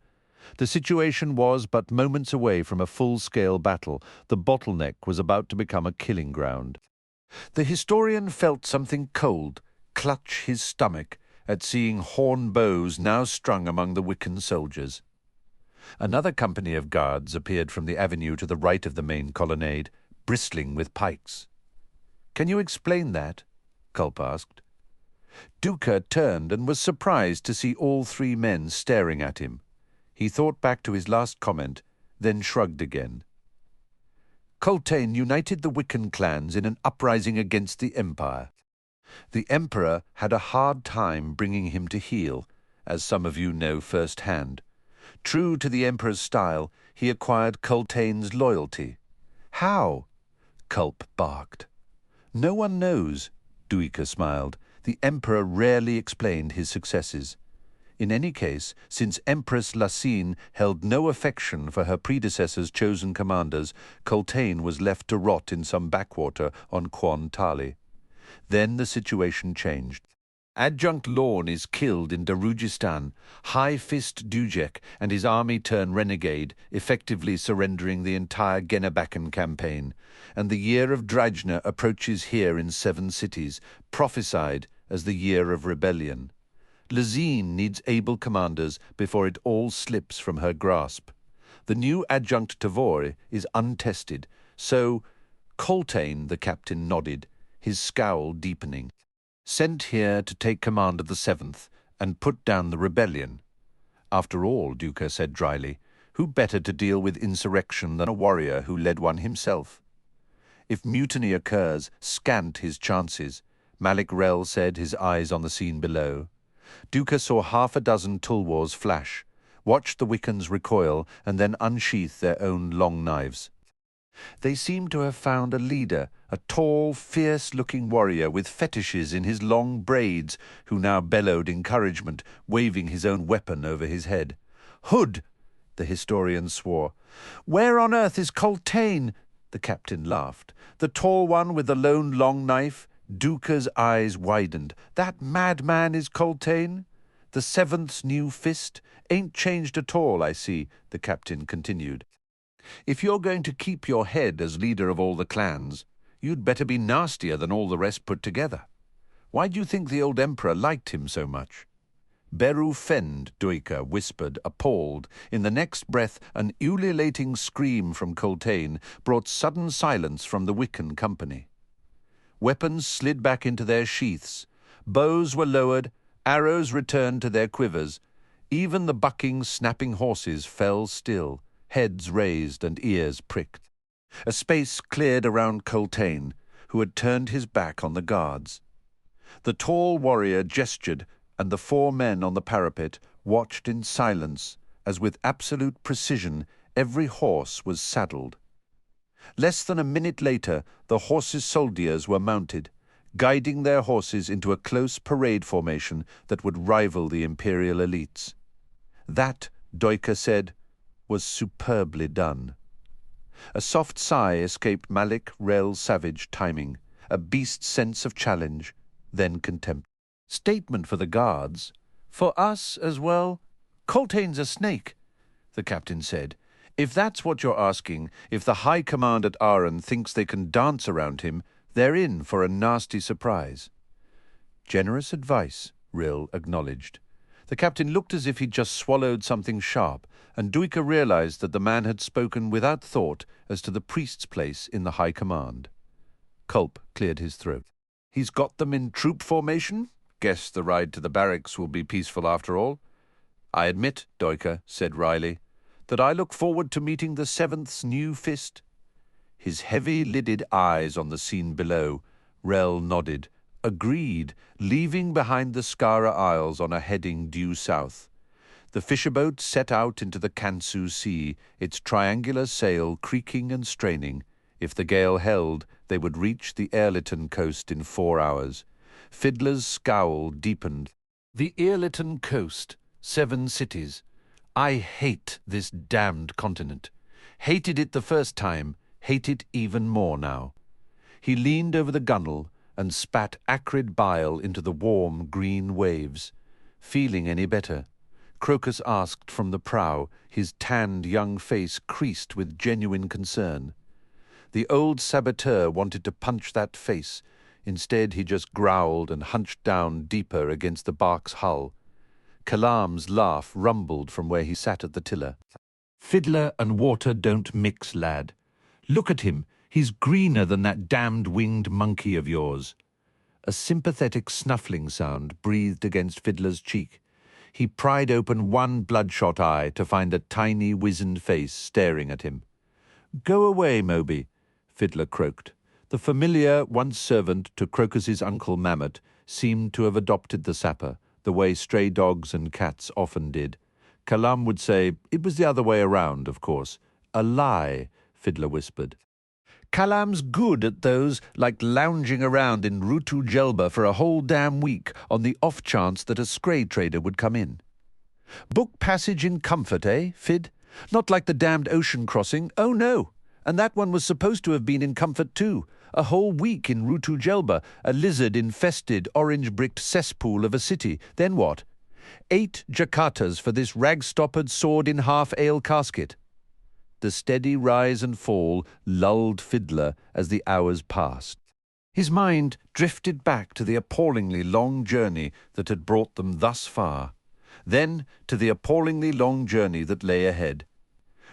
The situation was but moments away from a full-scale battle. The bottleneck was about to become a killing ground. The historian felt something cold clutch his stomach at seeing horn bows now strung among the Wiccan soldiers. Another company of guards appeared from the avenue to the right of the main colonnade, bristling with pikes. "Can you explain that?" Culp asked. Duiker turned and was surprised to see all three men staring at him. He thought back to his last comment, then shrugged again. "Coltaine united the Wiccan clans in an uprising against the Empire. The Emperor had a hard time bringing him to heel, as some of you know firsthand. True to the Emperor's style, he acquired Coltaine's loyalty." "How?" Culp barked. "No one knows," Duiker smiled. "The Emperor rarely explained his successes. In any case, since Empress Lasine held no affection for her predecessor's chosen commanders, Coltaine was left to rot in some backwater on Quan Tali. Then the situation changed. Adjunct Lorne is killed in Darujistan. High Fist Dujek and his army turn renegade, effectively surrendering the entire Genebakan campaign. And the year of Drajna approaches here in 7 cities, prophesied as the year of rebellion. Lasine needs able commanders before it all slips from her grasp. The new adjunct Tavor is untested, so Coltaine, the captain nodded, his scowl deepening. Sent here to take command of the 7th and put down the rebellion. After all, Duiker said dryly, who better to deal with insurrection than a warrior who led one himself? If mutiny occurs, scant his chances, Malek Rel said, his eyes on the scene below. Duiker saw 6 tulwars flash, watched the Wiccans recoil, and then unsheath their own long knives. They seemed to have found a leader, a tall, fierce-looking warrior with fetishes in his long braids, who now bellowed encouragement, waving his own weapon over his head. "Hood!" the historian swore. "Where on earth is Coltaine?" The captain laughed. "The tall one with the lone long knife?" Duiker's eyes widened. "That madman is Coltaine? The 7th's new fist? Ain't changed at all, I see," the captain continued. "If you're going to keep your head as leader of all the clans, you'd better be nastier than all the rest put together. Why do you think the old emperor liked him so much?" "Beru Fend," Duiker whispered, appalled. In the next breath, an ululating scream from Coltaine brought sudden silence from the Wiccan company. Weapons slid back into their sheaths. Bows were lowered, arrows returned to their quivers. Even the bucking, snapping horses fell still, heads raised and ears pricked. A space cleared around Coltaine, who had turned his back on the guards. The tall warrior gestured, and the 4 men on the parapet watched in silence as with absolute precision every horse was saddled. Less than a minute later, the horses' soldiers were mounted, guiding their horses into a close parade formation that would rival the Imperial elites. That, Duiker said, was superbly done. A soft sigh escaped Malek Rel's savage timing, a beast's sense of challenge, then contempt. "Statement for the guards. For us as well?" Coltaine's a snake, the captain said. If that's what you're asking, if the high command at Aren thinks they can dance around him, they're in for a nasty surprise. Generous advice, Rill acknowledged. The captain looked as if he'd just swallowed something sharp, and Duiker realized that the man had spoken without thought as to the priest's place in the high command. Culp cleared his throat. He's got them in troop formation? Guess the ride to the barracks will be peaceful after all. I admit, Duiker said wryly, that I look forward to meeting the Seventh's new fist. His heavy-lidded eyes on the scene below, Rel nodded, agreed, leaving behind the Skara Isles on a heading due south. The fisherboat set out into the Kansu Sea, its triangular sail creaking and straining. If the gale held, they would reach the Ehrlitan coast in 4 hours. Fiddler's scowl deepened. The Ehrlitan coast, 7 cities. I hate this damned continent. Hated it the first time, hate it even more now. He leaned over the gunwale and spat acrid bile into the warm green waves. Feeling any better? Crokus asked from the prow, his tanned young face creased with genuine concern. The old saboteur wanted to punch that face. Instead, he just growled and hunched down deeper against the bark's hull. Kalam's laugh rumbled from where he sat at the tiller. Fiddler and water don't mix, lad. Look at him. He's greener than that damned winged monkey of yours. A sympathetic snuffling sound breathed against Fiddler's cheek. He pried open one bloodshot eye to find a tiny, wizened face staring at him. Go away, Moby, Fiddler croaked. The familiar, once servant to Crokus's uncle Mammoth, seemed to have adopted the sapper, the way stray dogs and cats often did. Kalam would say, it was the other way around, of course. A lie, Fiddler whispered. Kalam's good at those, like lounging around in Rutu Jelba for a whole damn week on the off chance that a scray trader would come in. Book passage in comfort, eh, Fid? Not like the damned ocean crossing, oh no. And that one was supposed to have been in comfort too. A whole week in Rutu Jelba, a lizard-infested, orange-bricked cesspool of a city. Then what? 8 Jakatas for this rag-stoppered sword-in-half ale casket. The steady rise and fall lulled Fiddler as the hours passed. His mind drifted back to the appallingly long journey that had brought them thus far, then to the appallingly long journey that lay ahead.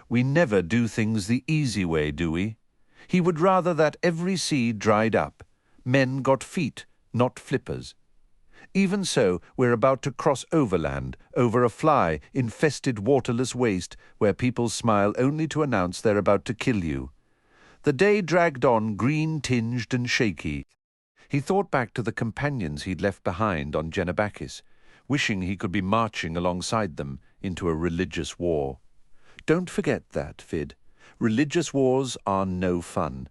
We never do things the easy way, do we? He would rather that every sea dried up. Men got feet, not flippers. Even so, we're about to cross overland, over a fly-infested waterless waste where people smile only to announce they're about to kill you. The day dragged on green-tinged and shaky. He thought back to the companions he'd left behind on Genebakis, wishing he could be marching alongside them into a religious war. Don't forget that, Fid. Religious wars are no fun.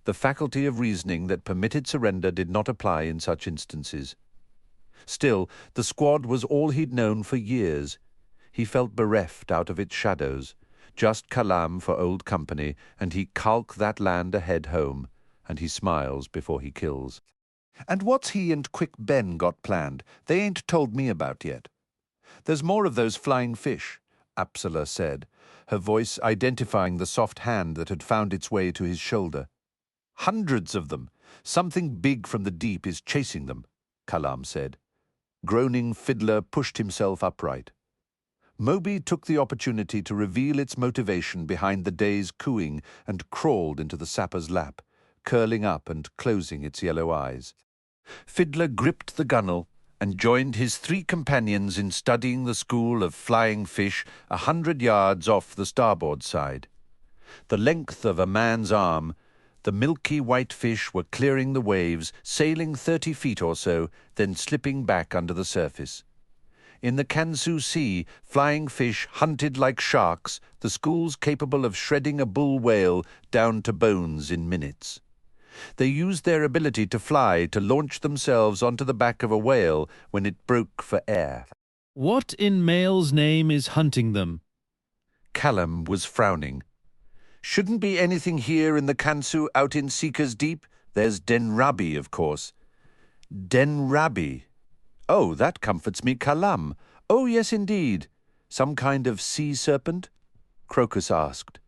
The faculty of reasoning that permitted surrender did not apply in such instances. Still, the squad was all he'd known for years. He felt bereft out of its shadows. Just Kalam for old company, and he calk that land ahead home, and he smiles before he kills. And what's he and Quick Ben got planned? They ain't told me about yet. There's more of those flying fish, Apsalar said, her voice identifying the soft hand that had found its way to his shoulder. Hundreds of them. Something big from the deep is chasing them, Kalam said. Groaning Fiddler pushed himself upright. Moby took the opportunity to reveal its motivation behind the day's cooing and crawled into the sapper's lap, curling up and closing its yellow eyes. Fiddler gripped the gunwale and joined his 3 companions in studying the school of flying fish 100 yards off the starboard side. The length of a man's arm, the milky white fish were clearing the waves, sailing 30 feet or so, then slipping back under the surface. In the Kansu Sea, flying fish hunted like sharks, the schools capable of shredding a bull whale down to bones in minutes. They used their ability to fly to launch themselves onto the back of a whale when it broke for air. What in Mael's name is hunting them? Kalam was frowning. Shouldn't be anything here in the Kansu out in Seeker's Deep. There's Denrabi, of course. Denrabi. Oh, that comforts me, Kalam. Oh, yes, indeed. Some kind of sea serpent? Crokus asked.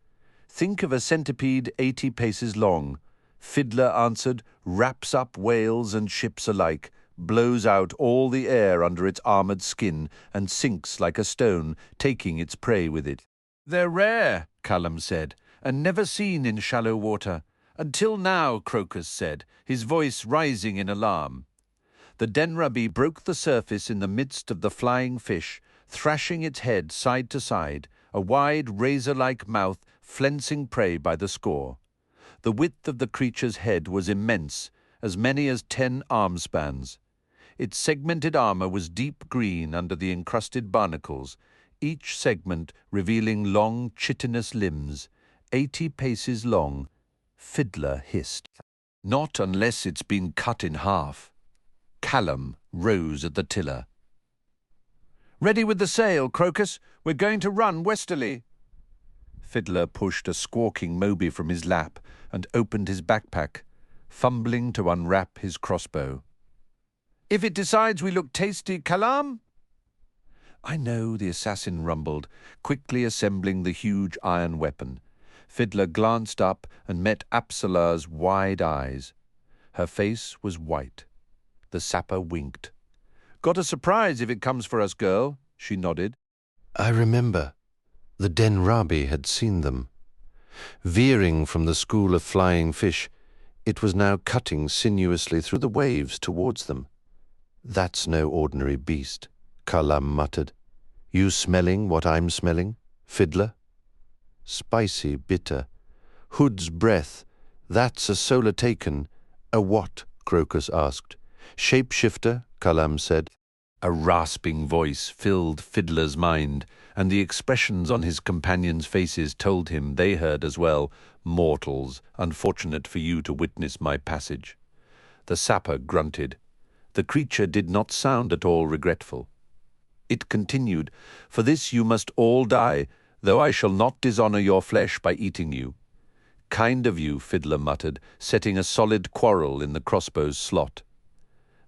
Think of a centipede 80 paces long. Fiddler answered, wraps up whales and ships alike, blows out all the air under its armoured skin, and sinks like a stone, taking its prey with it. They're rare, Kalam said, and never seen in shallow water. Until now, Crokus said, his voice rising in alarm. The denrabi broke the surface in the midst of the flying fish, thrashing its head side to side, a wide razor-like mouth flensing prey by the score. The width of the creature's head was immense, as many as 10 arm spans. Its segmented armour was deep green under the encrusted barnacles, each segment revealing long chitinous limbs, 80 paces long. Fiddler hissed. Not unless it's been cut in half. Kalam rose at the tiller. Ready with the sail, Crokus. We're going to run westerly. Fiddler pushed a squawking Moby from his lap and opened his backpack, fumbling to unwrap his crossbow. If it decides we look tasty, Kalam? I know, the assassin rumbled, quickly assembling the huge iron weapon. Fiddler glanced up and met Apsalar's wide eyes. Her face was white. The sapper winked. Got a surprise if it comes for us, girl, she nodded. I remember. The denrabi had seen them. Veering from the school of flying fish, it was now cutting sinuously through the waves towards them. That's no ordinary beast, Kalam muttered. You smelling what I'm smelling, Fiddler? Spicy, bitter. Hood's breath. That's a solar taken. A what? Crokus asked. Shapeshifter, Kalam said. A rasping voice filled Fiddler's mind, and the expressions on his companions' faces told him they heard as well. Mortals, unfortunate for you to witness my passage. The sapper grunted. The creature did not sound at all regretful. It continued, For this you must all die, though I shall not dishonour your flesh by eating you. Kind of you, Fiddler muttered, setting a solid quarrel in the crossbow's slot.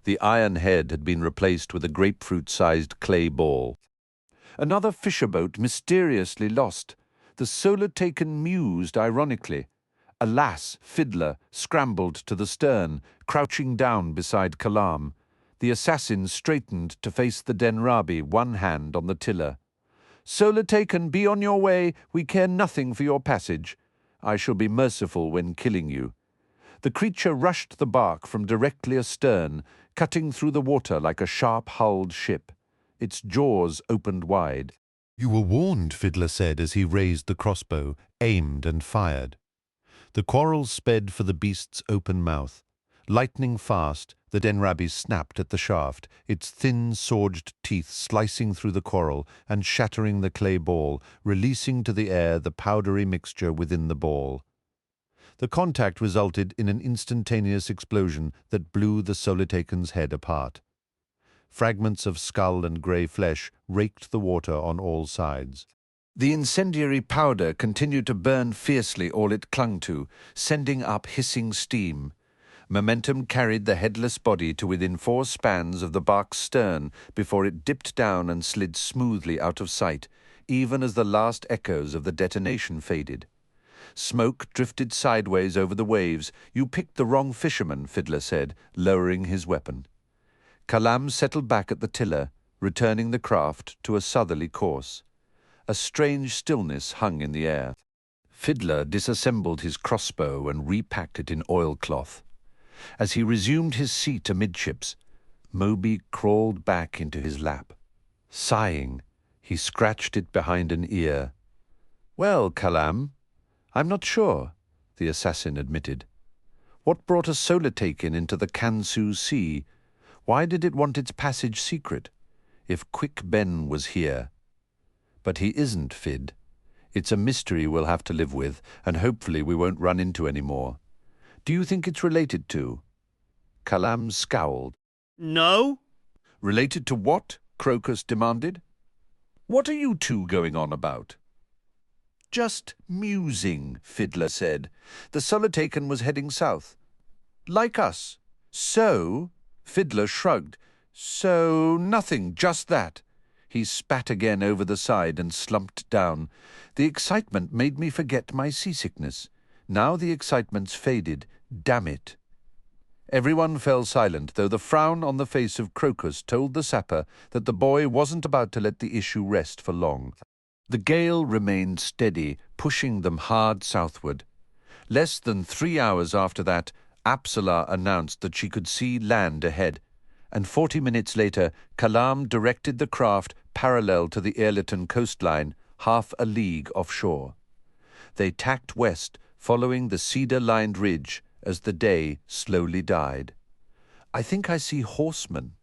The iron head had been replaced with a grapefruit-sized clay ball. Another fisher boat mysteriously lost. The solar taken mused ironically. Alas, Fiddler scrambled to the stern, crouching down beside Kalam. The assassin straightened to face the denrabi, one hand on the tiller. Solar taken, be on your way. We care nothing for your passage. I shall be merciful when killing you. The creature rushed the bark from directly astern, cutting through the water like a sharp-hulled ship. Its jaws opened wide. You were warned, Fiddler said as he raised the crossbow, aimed and fired. The quarrel sped for the beast's open mouth. Lightning fast, the denrabi snapped at the shaft, its thin, swordged teeth slicing through the coral and shattering the clay ball, releasing to the air the powdery mixture within the ball. The contact resulted in an instantaneous explosion that blew the Solitaken's head apart. Fragments of skull and grey flesh raked the water on all sides. The incendiary powder continued to burn fiercely all it clung to, sending up hissing steam. Momentum carried the headless body to within 4 spans of the bark's stern before it dipped down and slid smoothly out of sight, even as the last echoes of the detonation faded. Smoke drifted sideways over the waves. You picked the wrong fisherman, Fiddler said, lowering his weapon. Kalam settled back at the tiller, returning the craft to a southerly course. A strange stillness hung in the air. Fiddler disassembled his crossbow and repacked it in oilcloth. As he resumed his seat amidships, Moby crawled back into his lap. Sighing, he scratched it behind an ear. Well, Kalam, I'm not sure, the assassin admitted. What brought a Solitaken into the Kansu Sea? Why did it want its passage secret? If Quick Ben was here. But he isn't, Fid. It's a mystery we'll have to live with, and hopefully we won't run into any more. Do you think it's related to? Kalam scowled. No. Related to what? Crokus demanded. What are you two going on about? Just musing, Fiddler said. The Solitaken was heading south. Like us. So? Fiddler shrugged. So, nothing, just that. He spat again over the side and slumped down. The excitement made me forget my seasickness. Now the excitement's faded. Damn it. Everyone fell silent, though the frown on the face of Crokus told the sapper that the boy wasn't about to let the issue rest for long. The gale remained steady, pushing them hard southward. Less than 3 hours after that, Apsalar announced that she could see land ahead, and 40 minutes later, Kalam directed the craft parallel to the Ehrlitan coastline, half a league offshore. They tacked west, following the cedar-lined ridge as the day slowly died. "I think I see horsemen,"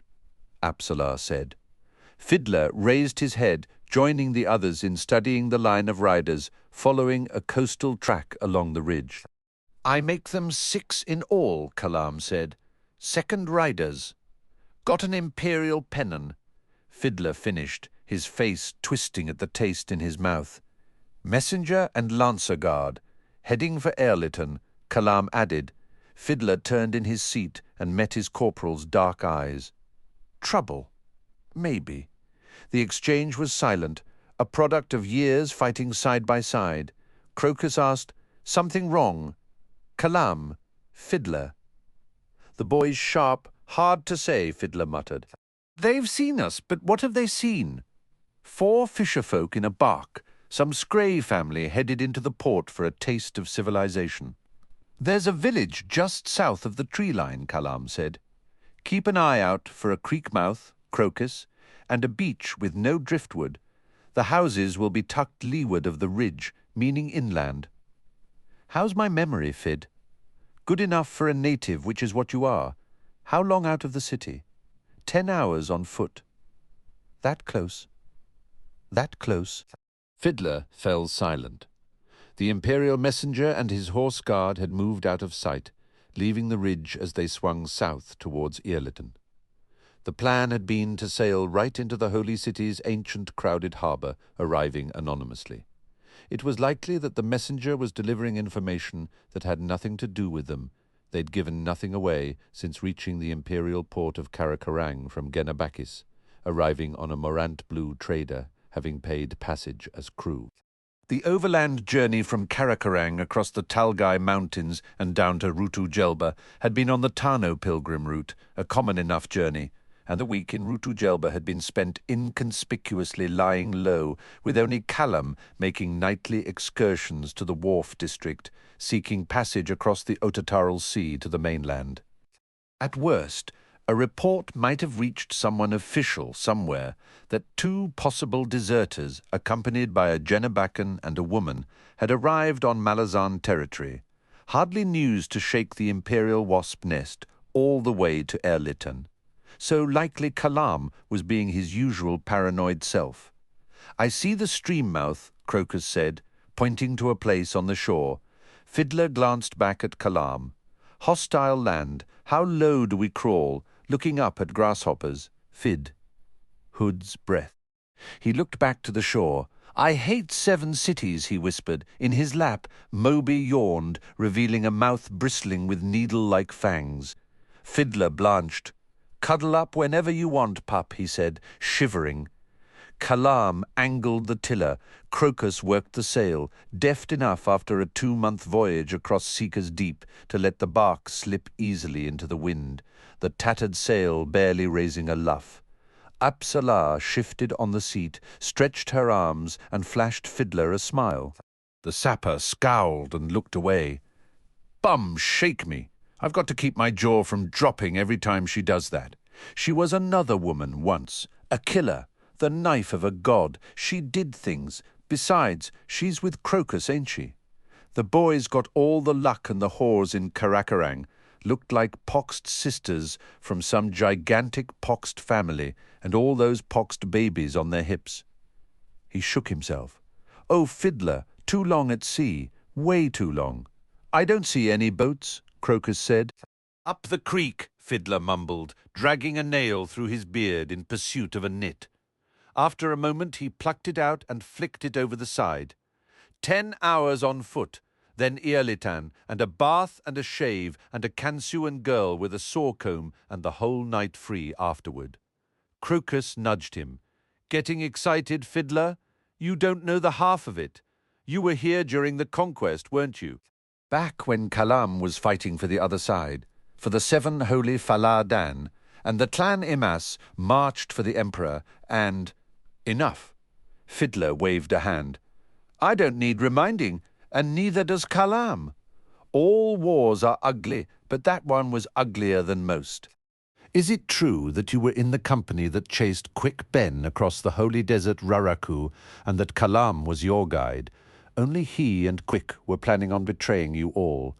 Apsalar said. Fiddler raised his head, joining the others in studying the line of riders, following a coastal track along the ridge. "I make them 6 in all," Kalam said. "Second riders. Got an Imperial pennon." Fiddler finished, his face twisting at the taste in his mouth. "Messenger and Lancer Guard. Heading for Ehrlitan," Kalam added. Fiddler turned in his seat and met his corporal's dark eyes. "Trouble? Maybe." The exchange was silent, a product of years fighting side by side. Crokus asked, "Something wrong?" "Kalam, Fiddler." The boy's sharp, "Hard to say," Fiddler muttered. "They've seen us, but what have they seen?" 4 fisherfolk in a bark, some Scray family headed into the port for a taste of civilization. "There's a village just south of the tree line," Kalam said. "Keep an eye out for a creek mouth, Crokus, and a beach with no driftwood. The houses will be tucked leeward of the ridge, meaning inland." "How's my memory, Fid?" "Good enough for a native, which is what you are. How long out of the city?" 10 hours on foot." "That close? That close?" Fiddler fell silent. The Imperial messenger and his horse guard had moved out of sight, leaving the ridge as they swung south towards Ehrlitan. The plan had been to sail right into the Holy City's ancient crowded harbour, arriving anonymously. It was likely that the messenger was delivering information that had nothing to do with them. They'd given nothing away since reaching the imperial port of Karakarang from Genabakis, arriving on a Morant Blue trader, having paid passage as crew. The overland journey from Karakarang across the Talgai Mountains and down to Rutu Jelba had been on the Tano pilgrim route, a common enough journey, and the week in Rutu Jelba had been spent inconspicuously lying low, with only Kalam making nightly excursions to the wharf district, seeking passage across the Otataral Sea to the mainland. At worst, a report might have reached someone official somewhere that 2 possible deserters, accompanied by a Genebakan and a woman, had arrived on Malazan territory. Hardly news to shake the imperial wasp nest all the way to Ehrlitan. So likely Kalam was being his usual paranoid self. "I see the stream mouth," Crokus said, pointing to a place on the shore. Fiddler glanced back at Kalam. "Hostile land. How low do we crawl, looking up at grasshoppers?" "Fid." Hood's breath. He looked back to the shore. "I hate 7 cities," he whispered. In his lap, Moby yawned, revealing a mouth bristling with needle-like fangs. Fiddler blanched. "Cuddle up whenever you want, pup," he said, shivering. Kalam angled the tiller. Crokus worked the sail, deft enough after a 2-month voyage across Seeker's Deep to let the bark slip easily into the wind, the tattered sail barely raising a luff. Apsalar shifted on the seat, stretched her arms, and flashed Fiddler a smile. The sapper scowled and looked away. "Bum, shake me. I've got to keep my jaw from dropping every time she does that. She was another woman once, a killer, the knife of a god. She did things. Besides, she's with Crokus, ain't she? The boys got all the luck and the whores in Karakarang, looked like poxed sisters from some gigantic poxed family, and all those poxed babies on their hips." He shook himself. "Oh, Fiddler, too long at sea, way too long." "I don't see any boats," Crokus said. "Up the creek," Fiddler mumbled, dragging a nail through his beard in pursuit of a nit. After a moment he plucked it out and flicked it over the side. 10 hours on foot, then Ehrlitan, and a bath and a shave, and a Kansuan girl with a saw comb, and the whole night free afterward. Crokus nudged him. Getting excited, Fiddler? You don't know the half of it. You were here during the conquest, weren't you? Back when Kalam was fighting for the other side, for the 7 holy Falar Dan, and the clan Imas marched for the Emperor, and... Enough. Fiddler waved a hand. I don't need reminding, and neither does Kalam. All wars are ugly, but that one was uglier than most. Is it true that you were in the company that chased Quick Ben across the holy desert Raraku, and that Kalam was your guide? Only he and Quick were planning on betraying you all.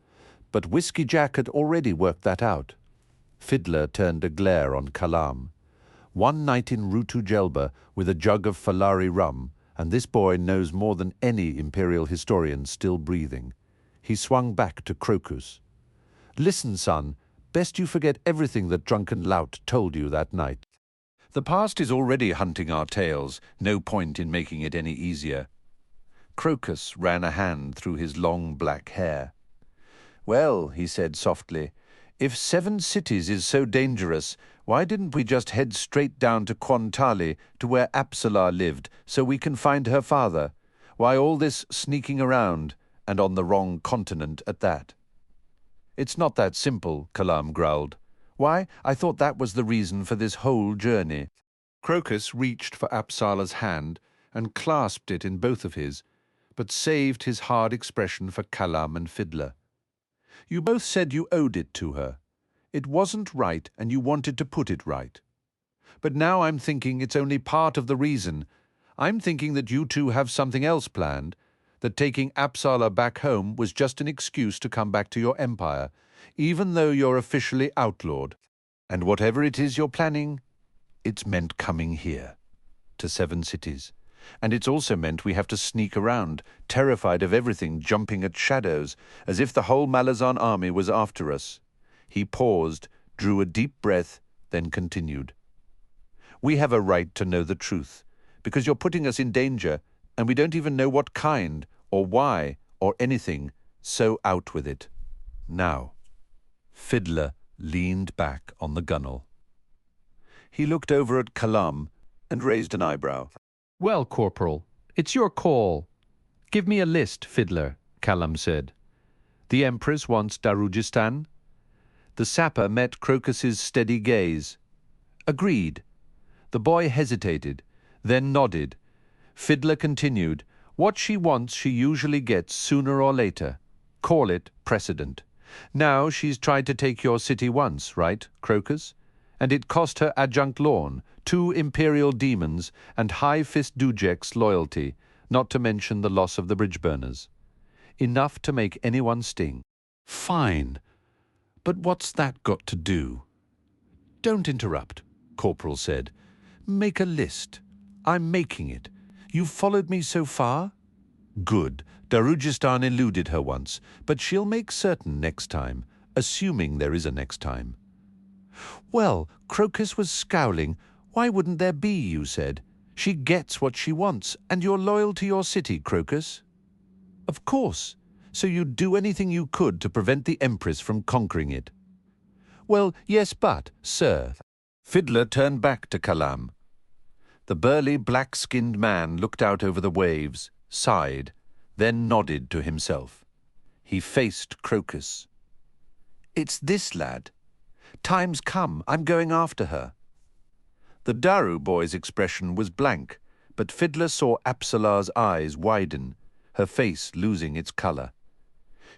But Whiskey Jack had already worked that out. Fiddler turned a glare on Kalam. One night in Rutu Jelba with a jug of Falari rum, and this boy knows more than any Imperial historian still breathing. He swung back to Crokus. Listen, son, best you forget everything that drunken lout told you that night. The past is already hunting our tails, no point in making it any easier. Crokus ran a hand through his long black hair. Well, he said softly, if 7 cities is so dangerous, why didn't we just head straight down to Quantali, to where Apsalar lived, so we can find her father? Why all this sneaking around, and on the wrong continent at that? It's not that simple, Kalam growled. Why, I thought that was the reason for this whole journey. Crokus reached for Apsalar's hand and clasped it in both of his, but saved his hard expression for Kalam and Fiddler. You both said you owed it to her. It wasn't right, and you wanted to put it right. But now I'm thinking it's only part of the reason. I'm thinking that you two have something else planned, that taking Apsalar back home was just an excuse to come back to your empire, even though you're officially outlawed. And whatever it is you're planning, it's meant coming here, to 7 cities. And it's also meant we have to sneak around, terrified of everything jumping at shadows, as if the whole Malazan army was after us. He paused, drew a deep breath, then continued. We have a right to know the truth, because you're putting us in danger, and we don't even know what kind, or why, or anything, so out with it. Now. Fiddler leaned back on the gunwale. He looked over at Kalam and raised an eyebrow. Well, Corporal, it's your call. Give me a list, Fiddler, Kalam said. The Empress wants Darujistan. The sapper met Crokus's steady gaze. Agreed. The boy hesitated, then nodded. Fiddler continued. What she wants she usually gets sooner or later. Call it precedent. Now she's tried to take your city once, right, Crokus? And it cost her adjunct Lorne, 2 Imperial demons, and High Fist Dujek's loyalty, not to mention the loss of the Bridgeburners. Enough to make anyone sting. Fine. But what's that got to do? Don't interrupt, Corporal said. Make a list. I'm making it. You've followed me so far? Good. Darujistan eluded her once, but she'll make certain next time, assuming there is a next time. Well, Crokus was scowling. Why wouldn't there be, you said? She gets what she wants, and you're loyal to your city, Crokus. Of course. So you'd do anything you could to prevent the Empress from conquering it. Well, yes, but, sir. Fiddler turned back to Kalam. The burly, black-skinned man looked out over the waves, sighed, then nodded to himself. He faced Crokus. It's this lad. Time's come. I'm going after her. The Daru boy's expression was blank, but Fiddler saw Apsalar's eyes widen, her face losing its colour.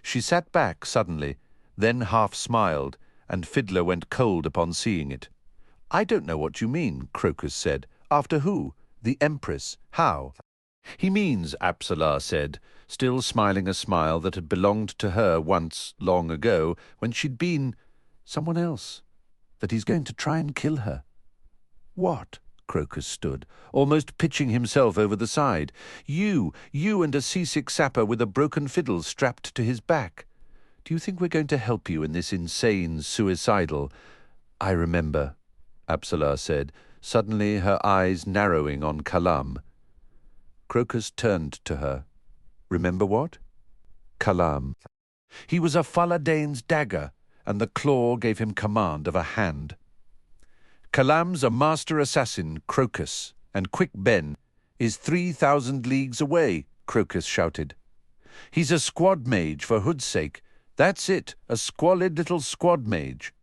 She sat back suddenly, then half smiled, and Fiddler went cold upon seeing it. I don't know what you mean, Crokus said. After who? The Empress. How? He means, Apsalar said, still smiling a smile that had belonged to her once, long ago, when she'd been someone else, that he's going to try and kill her. What? Crokus stood, almost pitching himself over the side. You and a seasick sapper with a broken fiddle strapped to his back. Do you think we're going to help you in this insane, suicidal... I remember, Apsalar said, suddenly her eyes narrowing on Kalam. Crokus turned to her. Remember what? Kalam. He was a Faladane's dagger, and the claw gave him command of a hand. Kalam's a master assassin, Crokus, and Quick Ben is 3,000 leagues away, Crokus shouted. He's a squad mage, for hood's sake. That's it, a squalid little squad mage.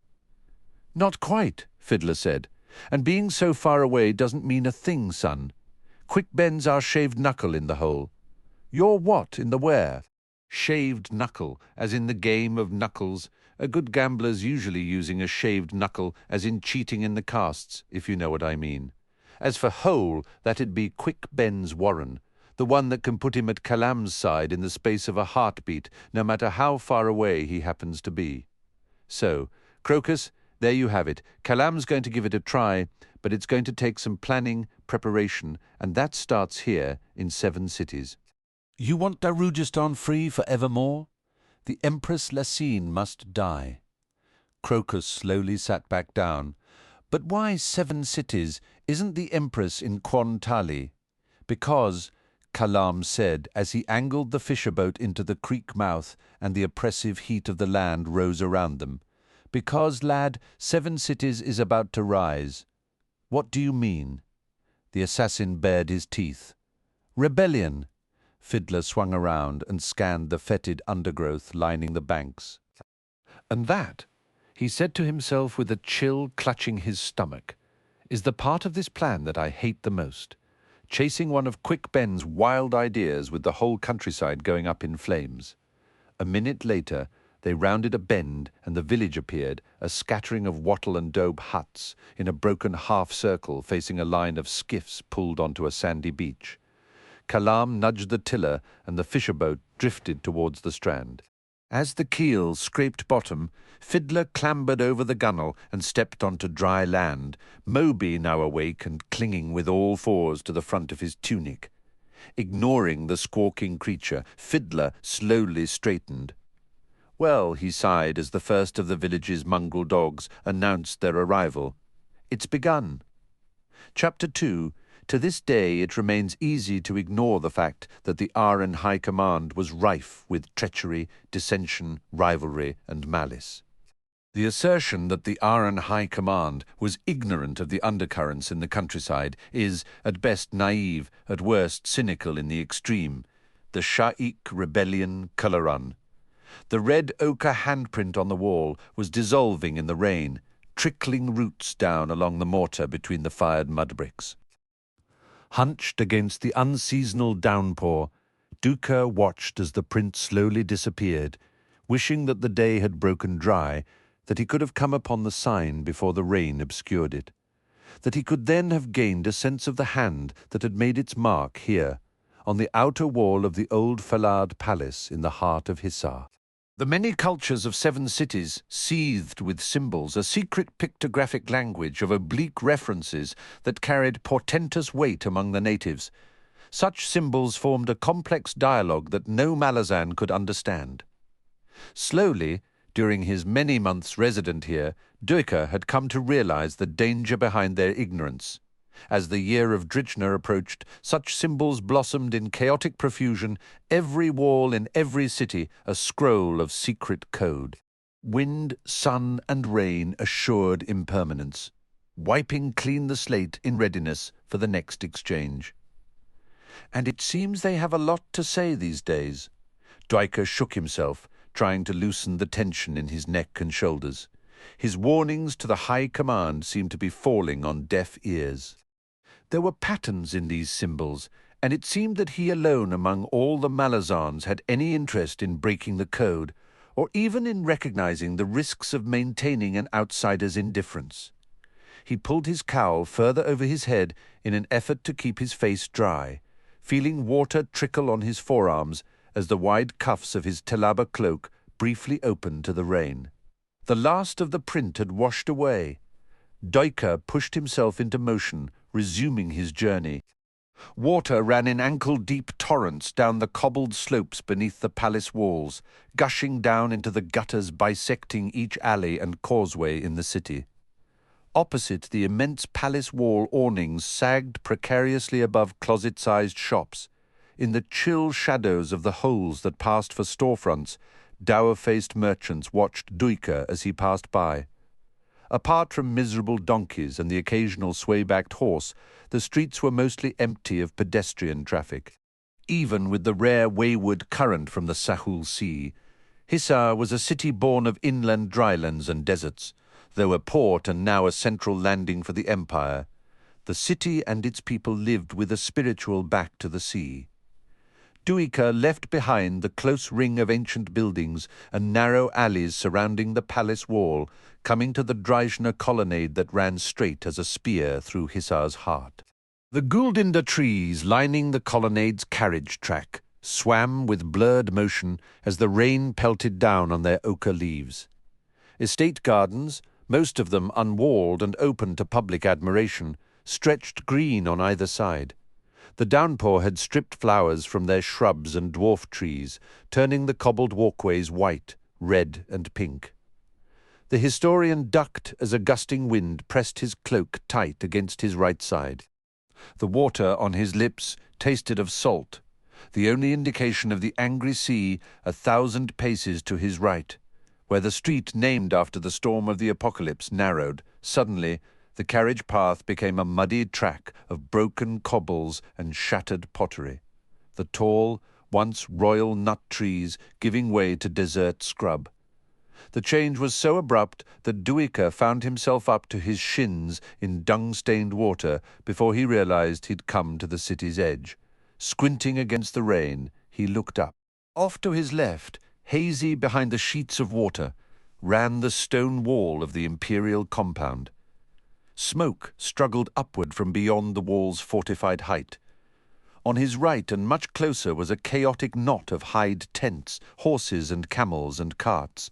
Not quite, Fiddler said, and being so far away doesn't mean a thing, son. Quick Ben's our shaved knuckle in the hole. You're what in the where? Shaved knuckle, as in the game of knuckles. A good gambler's usually using a shaved knuckle, as in cheating in the casts, if you know what I mean. As for hole, that'd be Quick Ben's warren, the one that can put him at Kalam's side in the space of a heartbeat, no matter how far away he happens to be. So, Crokus, there you have it. Kalam's going to give it a try, but it's going to take some planning, preparation, and that starts here in 7 cities. You want Darujhistan free for evermore? The Empress Lasine must die. Crokus slowly sat back down. But why 7 cities? Isn't the Empress in Quantali? Because, Kalam said as he angled the fisher boat into the creek mouth and the oppressive heat of the land rose around them. Because, lad, 7 cities is about to rise. What do you mean? The assassin bared his teeth. Rebellion. Fiddler swung around and scanned the fetid undergrowth lining the banks. And that, he said to himself with a chill clutching his stomach, is the part of this plan that I hate the most. Chasing one of Quick Ben's wild ideas with the whole countryside going up in flames. A minute later, they rounded a bend and the village appeared, a scattering of wattle and daub huts in a broken half-circle facing a line of skiffs pulled onto a sandy beach. Kalam nudged the tiller and the fisher boat drifted towards the strand. As the keel scraped bottom, Fiddler clambered over the gunwale and stepped onto dry land, Moby now awake and clinging with all fours to the front of his tunic. Ignoring the squawking creature, Fiddler slowly straightened. Well, he sighed as the first of the village's mongrel dogs announced their arrival. It's begun. Chapter 2. To this day it remains easy to ignore the fact that the Aren High Command was rife with treachery, dissension, rivalry, and malice. The assertion that the Aren High Command was ignorant of the undercurrents in the countryside is, at best, naive, at worst, cynical in the extreme. The Sha'ik rebellion Coloran. The red ochre handprint on the wall was dissolving in the rain, trickling roots down along the mortar between the fired mud bricks. Hunched against the unseasonal downpour, Duiker watched as the print slowly disappeared, wishing that the day had broken dry, that he could have come upon the sign before the rain obscured it, that he could then have gained a sense of the hand that had made its mark here, on the outer wall of the old Falad palace in the heart of Hisar. The many cultures of 7 cities seethed with symbols, a secret pictographic language of oblique references that carried portentous weight among the natives. Such symbols formed a complex dialogue that no Malazan could understand. Slowly, during his many months resident here, Duiker had come to realize the danger behind their ignorance. As the year of Dritchner approached, such symbols blossomed in chaotic profusion, every wall in every city a scroll of secret code. Wind, sun, and rain assured impermanence, wiping clean the slate in readiness for the next exchange. And it seems they have a lot to say these days. Duiker shook himself, trying to loosen the tension in his neck and shoulders. His warnings to the High Command seemed to be falling on deaf ears. There were patterns in these symbols, and it seemed that he alone among all the Malazans had any interest in breaking the code, or even in recognizing the risks of maintaining an outsider's indifference. He pulled his cowl further over his head in an effort to keep his face dry, feeling water trickle on his forearms as the wide cuffs of his Telaba cloak briefly opened to the rain. The last of the print had washed away. Duiker pushed himself into motion, resuming his journey. Water ran in ankle-deep torrents down the cobbled slopes beneath the palace walls, gushing down into the gutters bisecting each alley and causeway in the city. Opposite, the immense palace wall awnings sagged precariously above closet-sized shops. In the chill shadows of the holes that passed for storefronts, dour-faced merchants watched Duiker as he passed by. Apart from miserable donkeys and the occasional sway-backed horse, the streets were mostly empty of pedestrian traffic. Even with the rare wayward current from the Sahul Sea, Hisar was a city born of inland drylands and deserts. Though a port and now a central landing for the empire, the city and its people lived with a spiritual back to the sea. Duiker left behind the close ring of ancient buildings and narrow alleys surrounding the palace wall, coming to the Dreizhner colonnade that ran straight as a spear through Hisar's heart. The Guldinder trees lining the colonnade's carriage track swam with blurred motion as the rain pelted down on their ochre leaves. Estate gardens, most of them unwalled and open to public admiration, stretched green on either side. The downpour had stripped flowers from their shrubs and dwarf trees, turning the cobbled walkways white, red and pink. The historian ducked as a gusting wind pressed his cloak tight against his right side. The water on his lips tasted of salt, the only indication of the angry sea 1,000 paces to his right. Where the street named after the storm of the apocalypse narrowed, suddenly the carriage path became a muddy track of broken cobbles and shattered pottery, the tall, once royal nut trees giving way to desert scrub. The change was so abrupt that Duiker found himself up to his shins in dung-stained water before he realized he'd come to the city's edge. Squinting against the rain, he looked up. Off to his left, hazy behind the sheets of water, ran the stone wall of the Imperial compound. Smoke struggled upward from beyond the wall's fortified height. On his right and much closer was a chaotic knot of hide tents, horses and camels and carts.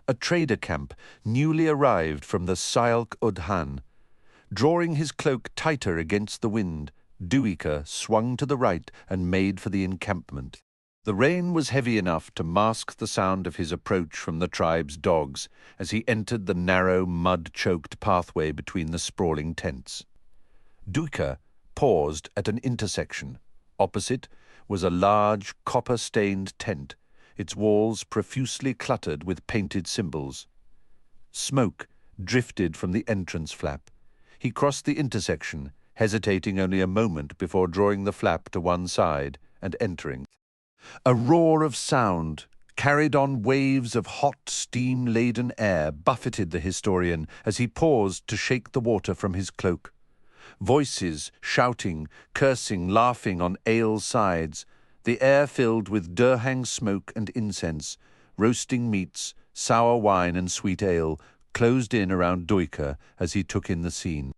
A trader camp, newly arrived from the Sha'ik Udhan. Drawing his cloak tighter against the wind, Duiker swung to the right and made for the encampment. The rain was heavy enough to mask the sound of his approach from the tribe's dogs as he entered the narrow, mud-choked pathway between the sprawling tents. Duiker paused at an intersection. Opposite was a large, copper-stained tent, its walls profusely cluttered with painted symbols. Smoke drifted from the entrance flap. He crossed the intersection, hesitating only a moment before drawing the flap to one side and entering. A roar of sound, carried on waves of hot, steam-laden air, buffeted the historian as he paused to shake the water from his cloak. Voices, shouting, cursing, laughing on ale sides, the air filled with durhang smoke and incense, roasting meats, sour wine and sweet ale, closed in around Duiker as he took in the scene.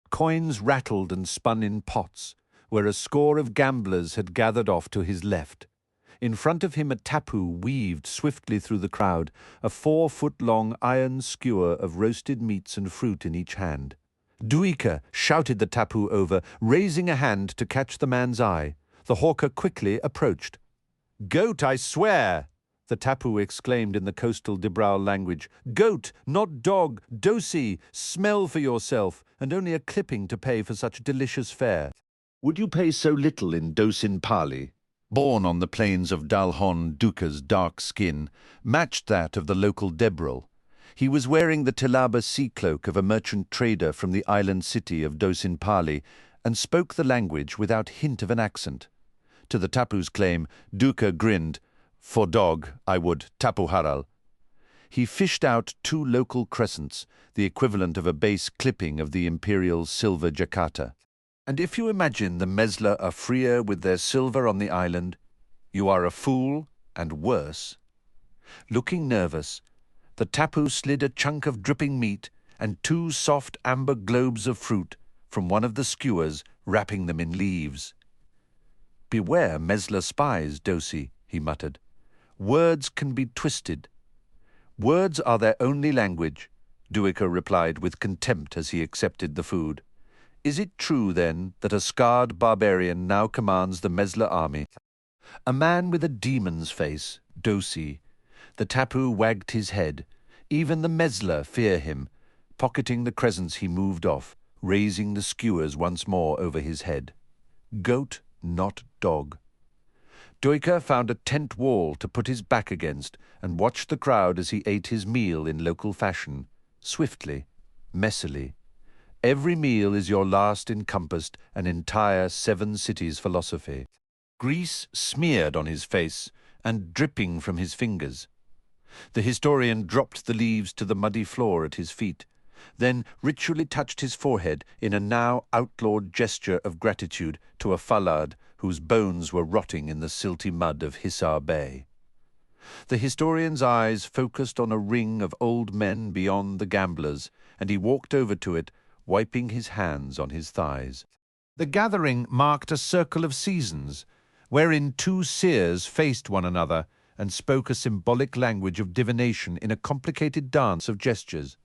Coins rattled and spun in pots, where a score of gamblers had gathered off to his left. In front of him a tapu weaved swiftly through the crowd, a 4-foot-long iron skewer of roasted meats and fruit in each hand. Duiker shouted the tapu over, raising a hand to catch the man's eye. The hawker quickly approached. "Goat, I swear!" the tapu exclaimed in the coastal Dibral language. "Goat, not dog, dosi, smell for yourself, and only a clipping to pay for such delicious fare. Would you pay so little in Dosin Pali?" Born on the plains of Dalhon, Duiker's dark skin matched that of the local Debral. He was wearing the Tilaba sea cloak of a merchant trader from the island city of Dosin Pali and spoke the language without hint of an accent. To the tapu's claim, Duiker grinned. "For dog, I would, tapu haral." He fished out 2 local crescents, the equivalent of a base clipping of the Imperial silver Jakarta. "And if you imagine the Mesler are freer with their silver on the island, you are a fool and worse." Looking nervous, the tapu slid a chunk of dripping meat and 2 soft amber globes of fruit from one of the skewers, wrapping them in leaves. "Beware Mesler spies, Dosi," he muttered. "Words can be twisted." "Words are their only language," Duiker replied with contempt as he accepted the food. "Is it true, then, that a scarred barbarian now commands the Mesler army?" A man with a demon's face, Dosi. The tapu wagged his head. Even the Mesler fear him. Pocketing the crescents, he moved off, raising the skewers once more over his head. Goat, not dog. Duiker found a tent wall to put his back against and watched the crowd as he ate his meal in local fashion, swiftly, messily. Every meal is your last encompassed an entire 7 cities philosophy. Grease smeared on his face and dripping from his fingers. The historian dropped the leaves to the muddy floor at his feet, then ritually touched his forehead in a now outlawed gesture of gratitude to a falad whose bones were rotting in the silty mud of Hisar Bay. The historian's eyes focused on a ring of old men beyond the gamblers, and he walked over to it, wiping his hands on his thighs. The gathering marked a circle of seasons, wherein 2 seers faced one another and spoke a symbolic language of divination in a complicated dance of gestures.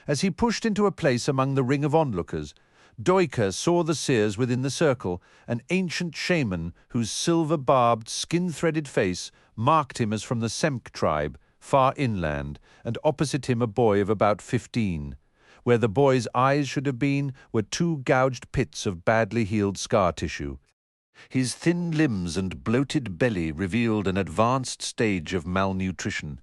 As he pushed into a place among the ring of onlookers, Duiker saw the seers within the circle, an ancient shaman whose silver-barbed, skin-threaded face marked him as from the Semk tribe, far inland, and opposite him a boy of about 15. Where the boy's eyes should have been were 2 gouged pits of badly healed scar tissue. His thin limbs and bloated belly revealed an advanced stage of malnutrition.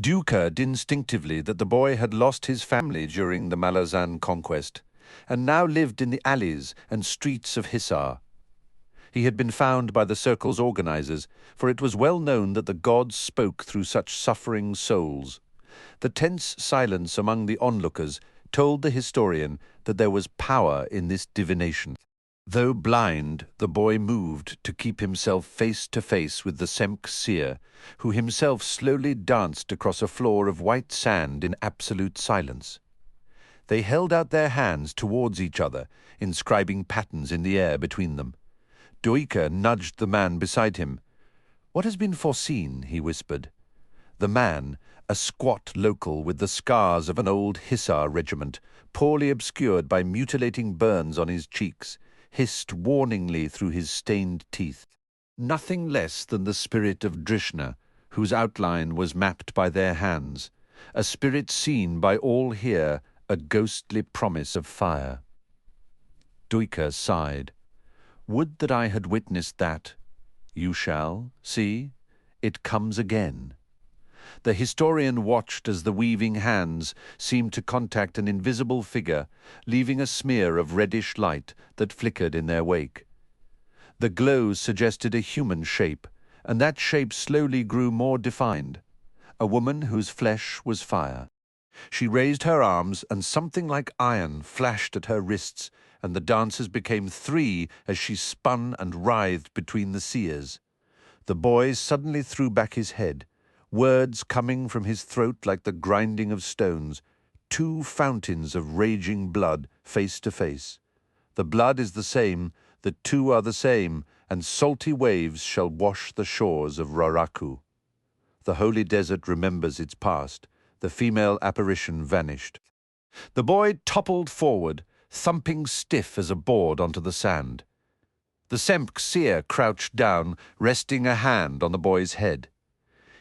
Duiker knew instinctively that the boy had lost his family during the Malazan conquest, and now lived in the alleys and streets of Hisar. He had been found by the circle's organizers, for it was well known that the gods spoke through such suffering souls. The tense silence among the onlookers told the historian that there was power in this divination. Though blind, the boy moved to keep himself face to face with the Semk seer, who himself slowly danced across a floor of white sand in absolute silence. They held out their hands towards each other, inscribing patterns in the air between them. Duiker nudged the man beside him. "What has been foreseen?" he whispered. The man, a squat local with the scars of an old Hisar regiment, poorly obscured by mutilating burns on his cheeks, hissed warningly through his stained teeth. Nothing less than the spirit of Drishna, whose outline was mapped by their hands, a spirit seen by all here, a ghostly promise of fire. Duiker sighed. "Would that I had witnessed that. You shall, see, it comes again." The historian watched as the weaving hands seemed to contact an invisible figure, leaving a smear of reddish light that flickered in their wake. The glow suggested a human shape, and that shape slowly grew more defined, a woman whose flesh was fire. She raised her arms, and something like iron flashed at her wrists, and the dancers became 3 as she spun and writhed between the seers. The boy suddenly threw back his head, words coming from his throat like the grinding of stones, 2 fountains of raging blood face to face. The blood is the same, the 2 are the same, and salty waves shall wash the shores of Raraku. The holy desert remembers its past. The female apparition vanished. The boy toppled forward, thumping stiff as a board onto the sand. The Semk seer crouched down, resting a hand on the boy's head.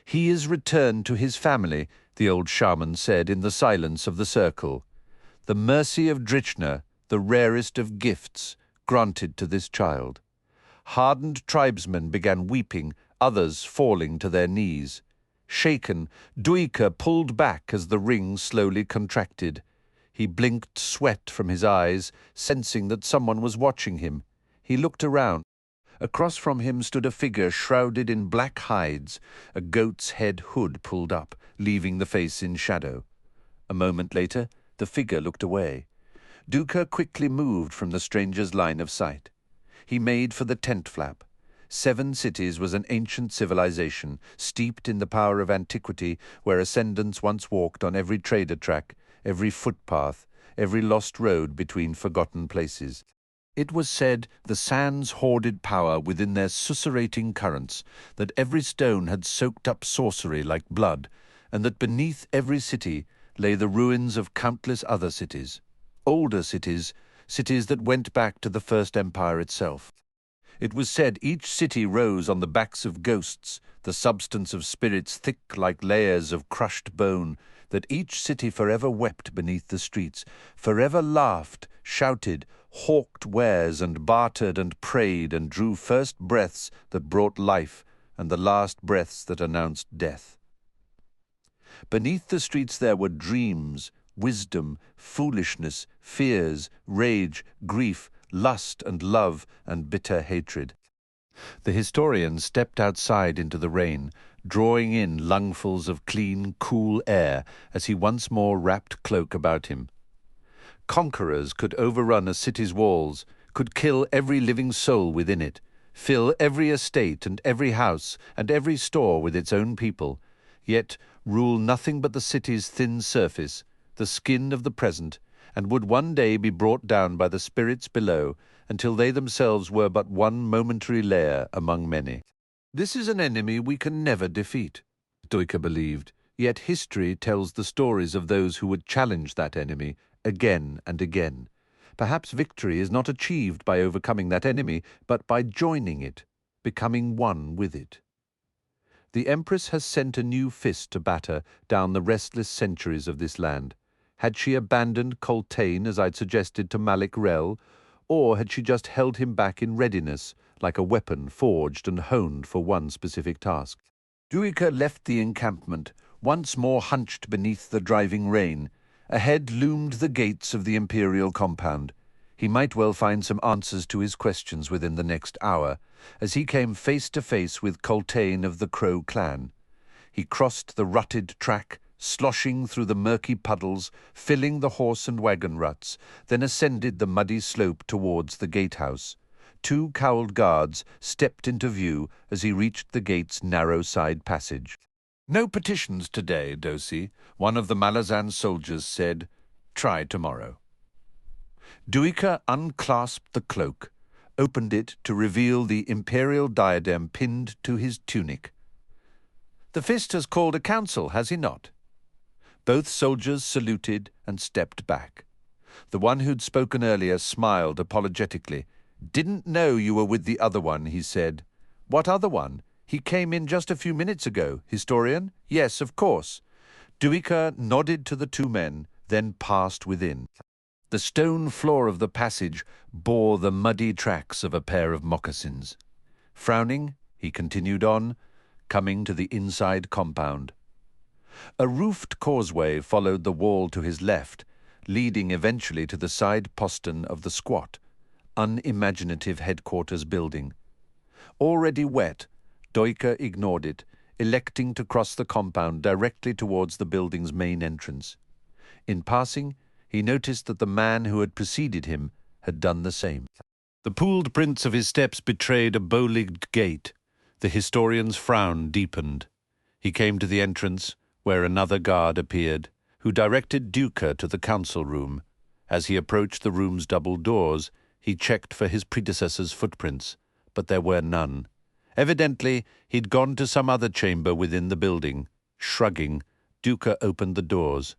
"He is returned to his family," the old shaman said in the silence of the circle. "The mercy of Drishna, the rarest of gifts, granted to this child." Hardened tribesmen began weeping, others falling to their knees. Shaken, Duiker pulled back as the ring slowly contracted. He blinked sweat from his eyes, sensing that someone was watching him. He looked around. Across from him stood a figure shrouded in black hides, a goat's head hood pulled up, leaving the face in shadow. A moment later, the figure looked away. Duiker quickly moved from the stranger's line of sight. He made for the tent flap. 7 cities was an ancient civilization, steeped in the power of antiquity, where ascendants once walked on every trader track, every footpath, every lost road between forgotten places. It was said the sands hoarded power within their susurrating currents, that every stone had soaked up sorcery like blood, and that beneath every city lay the ruins of countless other cities. Older cities, cities that went back to the First Empire itself. It was said each city rose on the backs of ghosts, the substance of spirits thick like layers of crushed bone, that each city forever wept beneath the streets, forever laughed, shouted, hawked wares and bartered and prayed and drew first breaths that brought life and the last breaths that announced death. Beneath the streets there were dreams, wisdom, foolishness, fears, rage, grief, lust and love, and bitter hatred. The historian stepped outside into the rain, drawing in lungfuls of clean, cool air as he once more wrapped cloak about him. Conquerors could overrun a city's walls, could kill every living soul within it, fill every estate and every house and every store with its own people, yet rule nothing but the city's thin surface, the skin of the present, and would one day be brought down by the spirits below until they themselves were but one momentary layer among many. This is an enemy we can never defeat, Duiker believed, yet history tells the stories of those who would challenge that enemy again and again. Perhaps victory is not achieved by overcoming that enemy, but by joining it, becoming one with it. The Empress has sent a new fist to batter down the restless centuries of this land. Had she abandoned Coltaine, as I'd suggested to Malik Rel, or had she just held him back in readiness, like a weapon forged and honed for one specific task? Duiker left the encampment, once more hunched beneath the driving rain. Ahead loomed the gates of the Imperial compound. He might well find some answers to his questions within the next hour, as he came face to face with Coltaine of the Crow clan. He crossed the rutted track, sloshing through the murky puddles, filling the horse and wagon ruts, then ascended the muddy slope towards the gatehouse. Two cowled guards stepped into view as he reached the gate's narrow side passage. "No petitions today, Dosi," one of the Malazan soldiers said. "Try tomorrow." Duiker unclasped the cloak, opened it to reveal the imperial diadem pinned to his tunic. "The Fist has called a council, has he not?" Both soldiers saluted and stepped back. The one who'd spoken earlier smiled apologetically. "Didn't know you were with the other one," he said. "What other one? He came in just a few minutes ago. Historian? Yes, of course." Duiker nodded to the two men, then passed within. The stone floor of the passage bore the muddy tracks of a pair of moccasins. Frowning, he continued on, coming to the inside compound. A roofed causeway followed the wall to his left, leading eventually to the side postern of the squat, unimaginative headquarters building. Already wet, Duiker ignored it, electing to cross the compound directly towards the building's main entrance. In passing, he noticed that the man who had preceded him had done the same. The pooled prints of his steps betrayed a bow-legged gait. The historian's frown deepened. He came to the entrance, where another guard appeared, who directed Duiker to the council room. As he approached the room's double doors, he checked for his predecessor's footprints, but there were none. Evidently, he'd gone to some other chamber within the building. Shrugging, Duiker opened the doors.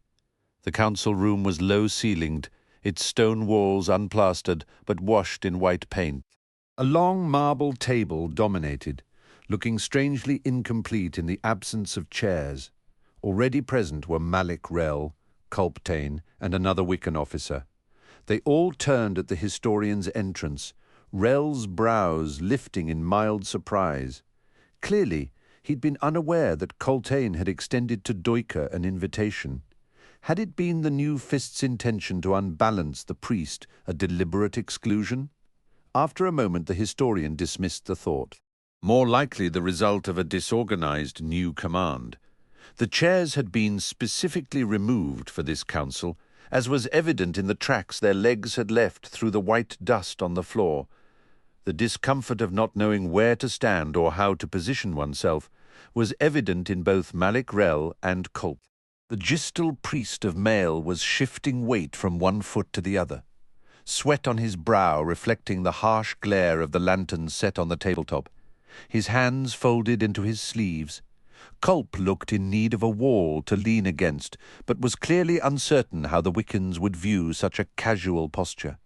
The council room was low-ceilinged, its stone walls unplastered but washed in white paint. A long marble table dominated, looking strangely incomplete in the absence of chairs. Already present were Malik Rel, Coltaine, and another Wickan officer. They all turned at the historian's entrance, Rel's brows lifting in mild surprise. Clearly, he'd been unaware that Coltaine had extended to Duiker an invitation. Had it been the new fist's intention to unbalance the priest, a deliberate exclusion? After a moment, the historian dismissed the thought. More likely the result of a disorganized new command. The chairs had been specifically removed for this council, as was evident in the tracks their legs had left through the white dust on the floor. The discomfort of not knowing where to stand or how to position oneself was evident in both Malik Rel and Culp. The gistal priest of Mail was shifting weight from one foot to the other, sweat on his brow reflecting the harsh glare of the lanterns set on the tabletop, his hands folded into his sleeves. Culp looked in need of a wall to lean against, but was clearly uncertain how the Wiccans would view such a casual posture.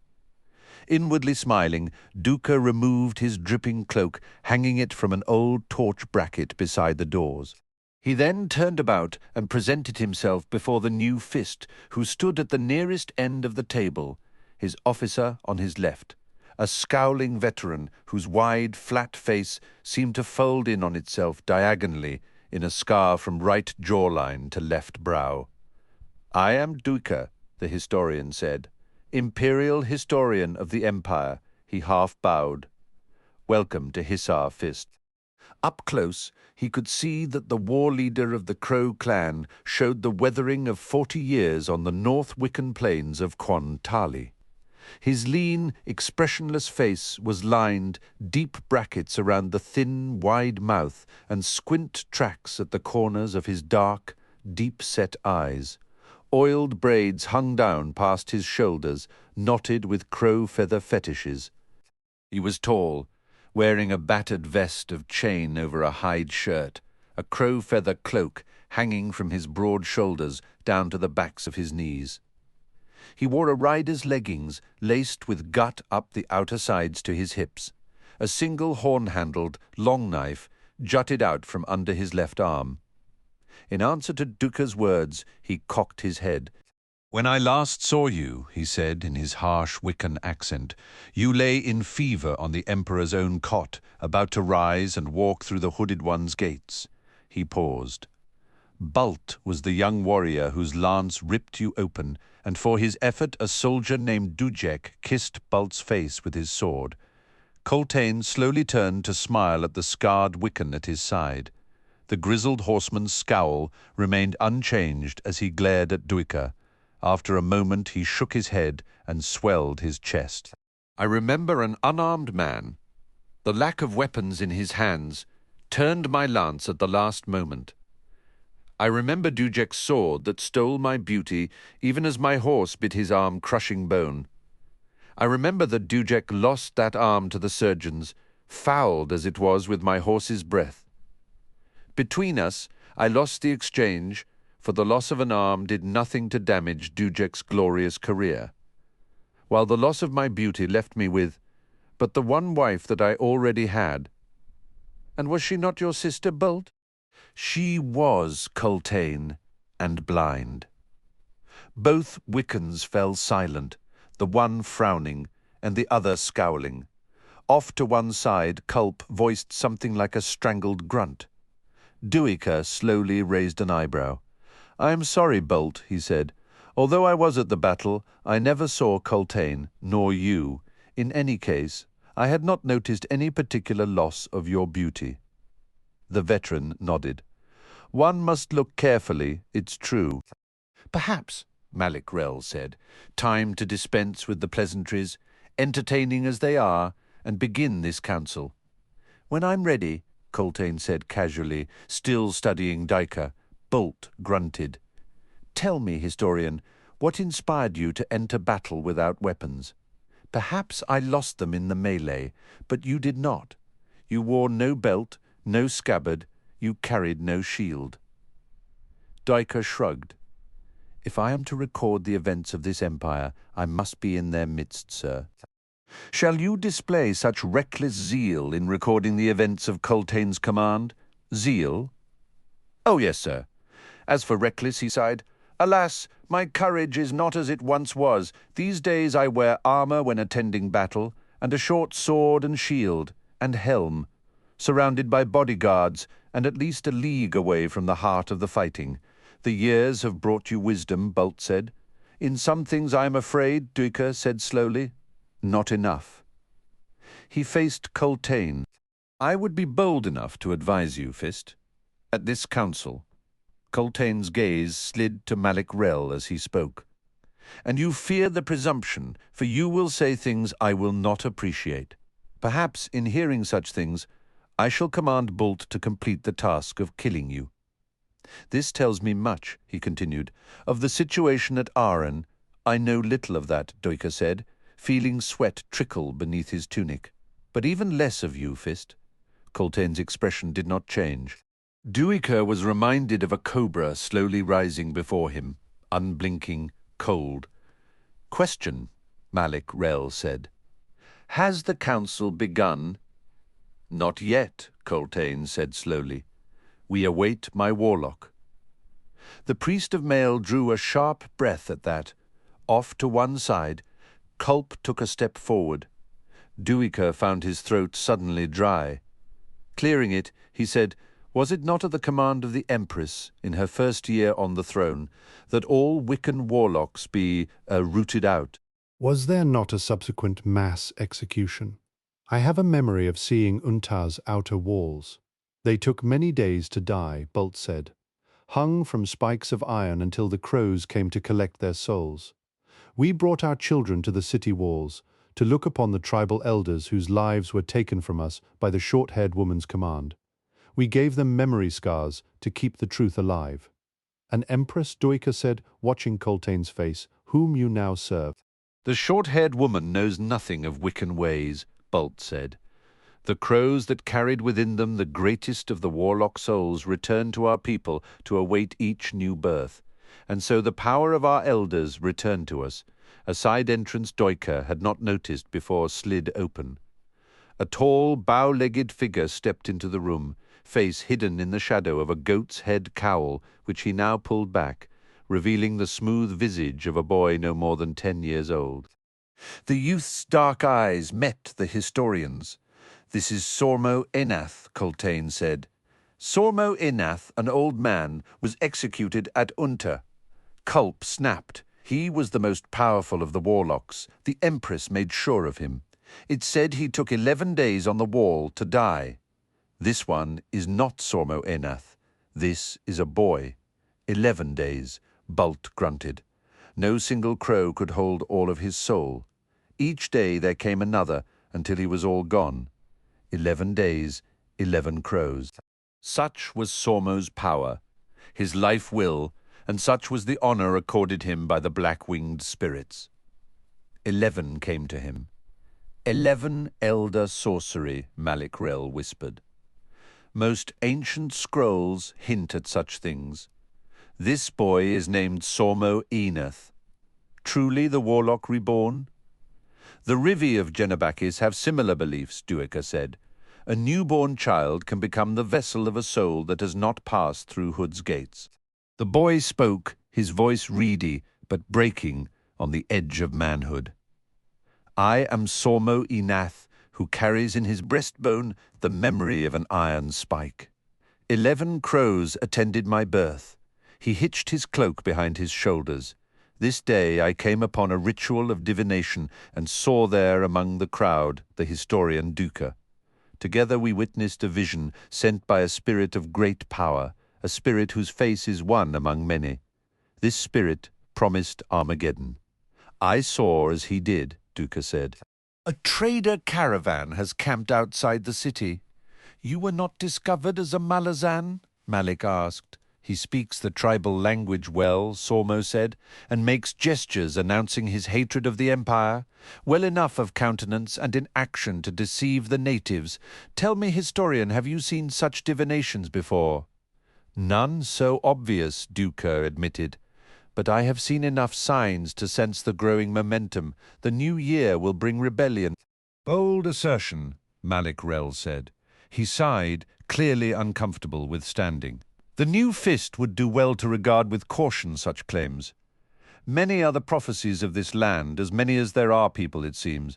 Inwardly smiling, Duiker removed his dripping cloak, hanging it from an old torch bracket beside the doors. He then turned about and presented himself before the new fist, who stood at the nearest end of the table, his officer on his left, a scowling veteran whose wide, flat face seemed to fold in on itself diagonally in a scar from right jawline to left brow. I am Duiker, the historian said. Imperial historian of the Empire, he half bowed. Welcome to Hissar Fist. Up close, he could see that the war leader of the Crow clan showed the weathering of 40 years on the North Wickan plains of Quan Tali. His lean, expressionless face was lined, deep brackets around the thin, wide mouth and squint tracks at the corners of his dark, deep-set eyes. Oiled braids hung down past his shoulders, knotted with crow feather fetishes. He was tall, wearing a battered vest of chain over a hide shirt, a crow feather cloak hanging from his broad shoulders down to the backs of his knees. He wore a rider's leggings laced with gut up the outer sides to his hips. A single horn-handled long knife jutted out from under his left arm. In answer to Duiker's words, he cocked his head. "When I last saw you," he said in his harsh Wiccan accent, "you lay in fever on the Emperor's own cot, about to rise and walk through the Hooded One's gates." He paused. Bult was the young warrior whose lance ripped you open, and for his effort a soldier named Duiker kissed Bult's face with his sword. Coltaine slowly turned to smile at the scarred Wiccan at his side. The grizzled horseman's scowl remained unchanged as he glared at Duiker. After a moment he shook his head and swelled his chest. "I remember an unarmed man. The lack of weapons in his hands turned my lance at the last moment. I remember Duiker's sword that stole my beauty even as my horse bit his arm crushing bone. I remember that Duiker lost that arm to the surgeons, fouled as it was with my horse's breath. Between us, I lost the exchange, for the loss of an arm did nothing to damage Duiker's glorious career, while the loss of my beauty left me with but the one wife that I already had. And was she not your sister, Bult?" "She was Coltaine, and blind." Both Wiccans fell silent, the one frowning and the other scowling. Off to one side, Culp voiced something like a strangled grunt. Duiker slowly raised an eyebrow. "I am sorry, Bult," he said. "Although I was at the battle, I never saw Coltaine, nor you. In any case, I had not noticed any particular loss of your beauty." The veteran nodded. "One must look carefully, it's true." "Perhaps," Malik Rel said, "time to dispense with the pleasantries, entertaining as they are, and begin this council." "When I'm ready," Coltaine said casually, still studying Duiker. Bult grunted. "Tell me, historian, what inspired you to enter battle without weapons? Perhaps I lost them in the melee, but you did not. You wore no belt, no scabbard, you carried no shield." Duiker shrugged. "If I am to record the events of this empire, I must be in their midst, sir." "Shall you display such reckless zeal in recording the events of Coltaine's command? Zeal?" "Oh, yes, sir. As for reckless," he sighed, "alas, my courage is not as it once was. These days I wear armour when attending battle, and a short sword and shield, and helm, surrounded by bodyguards, and at least a league away from the heart of the fighting. The years have brought you wisdom," Bult said. "In some things I am afraid," Duiker said slowly. "Not enough." He faced Coltaine. "I would be bold enough to advise you, Fist. At this council." Coltaine's gaze slid to Malik Rel as he spoke. "And you fear the presumption, for you will say things I will not appreciate. Perhaps in hearing such things, I shall command Bult to complete the task of killing you. This tells me much," he continued. "Of the situation at Aren, I know little of that," Duiker said, feeling sweat trickle beneath his tunic. "But even less of you, Fist." Coltaine's expression did not change. Duiker was reminded of a cobra slowly rising before him, unblinking, cold. "Question," Malik Rel said. "Has the council begun?" "Not yet," Coltaine said slowly. "We await my warlock." The priest of Mail drew a sharp breath at that. Off to one side, Culp took a step forward. Duiker found his throat suddenly dry. Clearing it, he said, Was it not at the command of the Empress, in her first year on the throne, that all Wiccan warlocks be rooted out? Was there not a subsequent mass execution? I have a memory of seeing Untar's outer walls. They took many days to die, Bolt said, hung from spikes of iron until the crows came to collect their souls. We brought our children to the city walls to look upon the tribal elders whose lives were taken from us by the short-haired woman's command. We gave them memory scars to keep the truth alive. An Empress, Duiker said, watching Coltaine's face, whom you now serve. The short-haired woman knows nothing of Wiccan ways, Bolt said. The crows that carried within them the greatest of the warlock souls returned to our people to await each new birth, and so the power of our elders returned to us. A side entrance Duiker had not noticed before slid open. A tall, bow-legged figure stepped into the room, face hidden in the shadow of a goat's head cowl, which he now pulled back, revealing the smooth visage of a boy no more than 10 years old. The youth's dark eyes met the historian's. "This is Sormo Enath," Coltaine said. "Sormo Enath, an old man, was executed at Unter." Culp snapped. He was the most powerful of the warlocks. The Empress made sure of him. It said he took 11 days on the wall to die. "This one is not Sormo Enath. This is a boy. 11 days, Bolt grunted. No single crow could hold all of his soul. Each day there came another until he was all gone. 11 days, 11 crows. Such was Sormo's power, his life will, and such was the honor accorded him by the black-winged spirits. 11 came to him. 11 elder sorcery, Malik Rel whispered. Most ancient scrolls hint at such things. This boy is named Sormo Enath. Truly the warlock reborn? The Rivi of Genebakis have similar beliefs, Duiker said. A newborn child can become the vessel of a soul that has not passed through Hood's gates. The boy spoke, his voice reedy, but breaking on the edge of manhood. I am Sormo Enath, who carries in his breastbone the memory of an iron spike. 11 crows attended my birth. He hitched his cloak behind his shoulders. This day I came upon a ritual of divination and saw there among the crowd the historian Duiker. Together we witnessed a vision sent by a spirit of great power, a spirit whose face is one among many. This spirit promised Armageddon. I saw as he did, Duiker said. A trader caravan has camped outside the city. You were not discovered as a Malazan? Malik asked. He speaks the tribal language well, Sormo said, and makes gestures announcing his hatred of the Empire. Well enough of countenance and in action to deceive the natives. Tell me, historian, have you seen such divinations before? None so obvious, Duiker admitted. But I have seen enough signs to sense the growing momentum. The new year will bring rebellion. Bold assertion, Malik Rel said. He sighed, clearly uncomfortable with standing. The new fist would do well to regard with caution such claims. Many are the prophecies of this land, as many as there are people, it seems.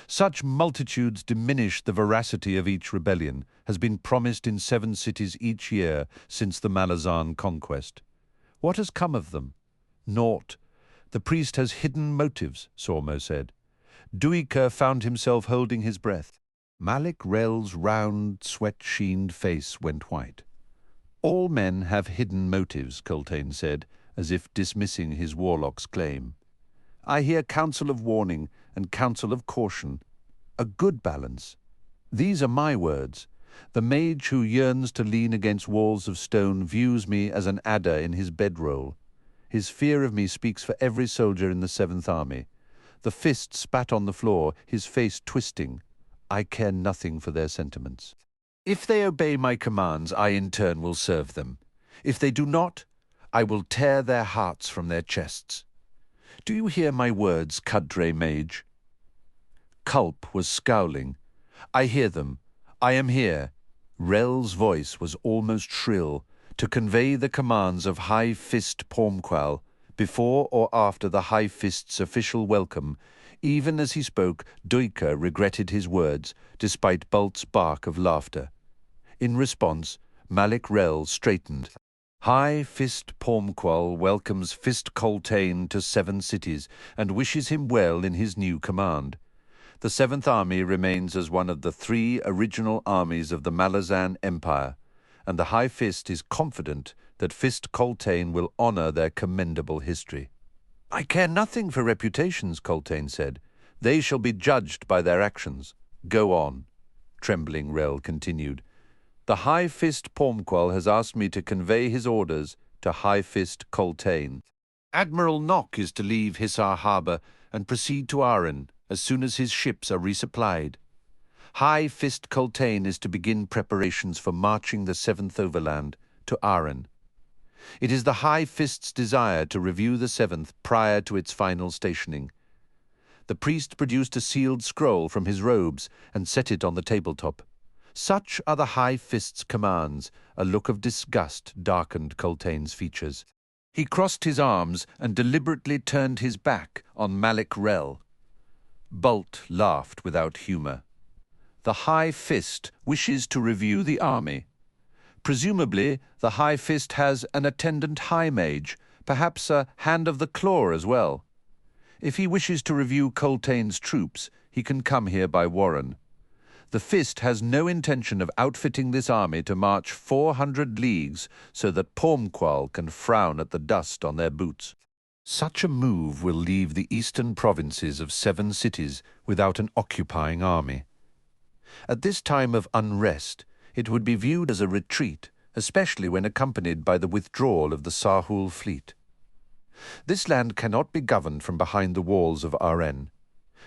Such multitudes diminish the veracity of each rebellion, has been promised in 7 cities each year since the Malazan conquest. What has come of them? Naught. The priest has hidden motives, Sormo said. Duiker found himself holding his breath. Malik Rel's round, sweat-sheened face went white. All men have hidden motives, Coltaine said, as if dismissing his warlock's claim. I hear counsel of warning and counsel of caution. A good balance. These are my words. The mage who yearns to lean against walls of stone views me as an adder in his bedroll. His fear of me speaks for every soldier in the 7th Army. The fist spat on the floor, his face twisting. I care nothing for their sentiments. If they obey my commands, I in turn will serve them. If they do not, I will tear their hearts from their chests. Do you hear my words, Cadre Mage? Culp was scowling. I hear them. I am here. Rel's voice was almost shrill, to convey the commands of High Fist Pormqual, before or after the High Fist's official welcome. Even as he spoke, Duiker regretted his words, despite Bolt's bark of laughter. In response, Malik Rel straightened. High Fist Pormqual welcomes Fist Coltaine to 7 cities and wishes him well in his new command. The 7th Army remains as one of the 3 original armies of the Malazan Empire, and the High Fist is confident that Fist Coltaine will honor their commendable history. I care nothing for reputations, Coltaine said. They shall be judged by their actions. Go on, trembling Rel continued. The High Fist Pormqual has asked me to convey his orders to High Fist Coltaine. Admiral Nock is to leave Hissar Harbour and proceed to Aren as soon as his ships are resupplied. High Fist Coltaine is to begin preparations for marching the 7th Overland to Aren. It is the High Fist's desire to review the 7th prior to its final stationing. The priest produced a sealed scroll from his robes and set it on the tabletop. Such are the High Fist's commands. A look of disgust darkened Coltaine's features. He crossed his arms and deliberately turned his back on Malik Rel. Bult laughed without humour. The High Fist wishes to review the army. Presumably, the High Fist has an attendant High Mage, perhaps a Hand of the Claw as well. If he wishes to review Coltaine's troops, he can come here by Warren. The Fist has no intention of outfitting this army to march 400 leagues so that Pormqual can frown at the dust on their boots. Such a move will leave the eastern provinces of 7 cities without an occupying army. At this time of unrest, it would be viewed as a retreat, especially when accompanied by the withdrawal of the Sahul fleet. This land cannot be governed from behind the walls of Aren.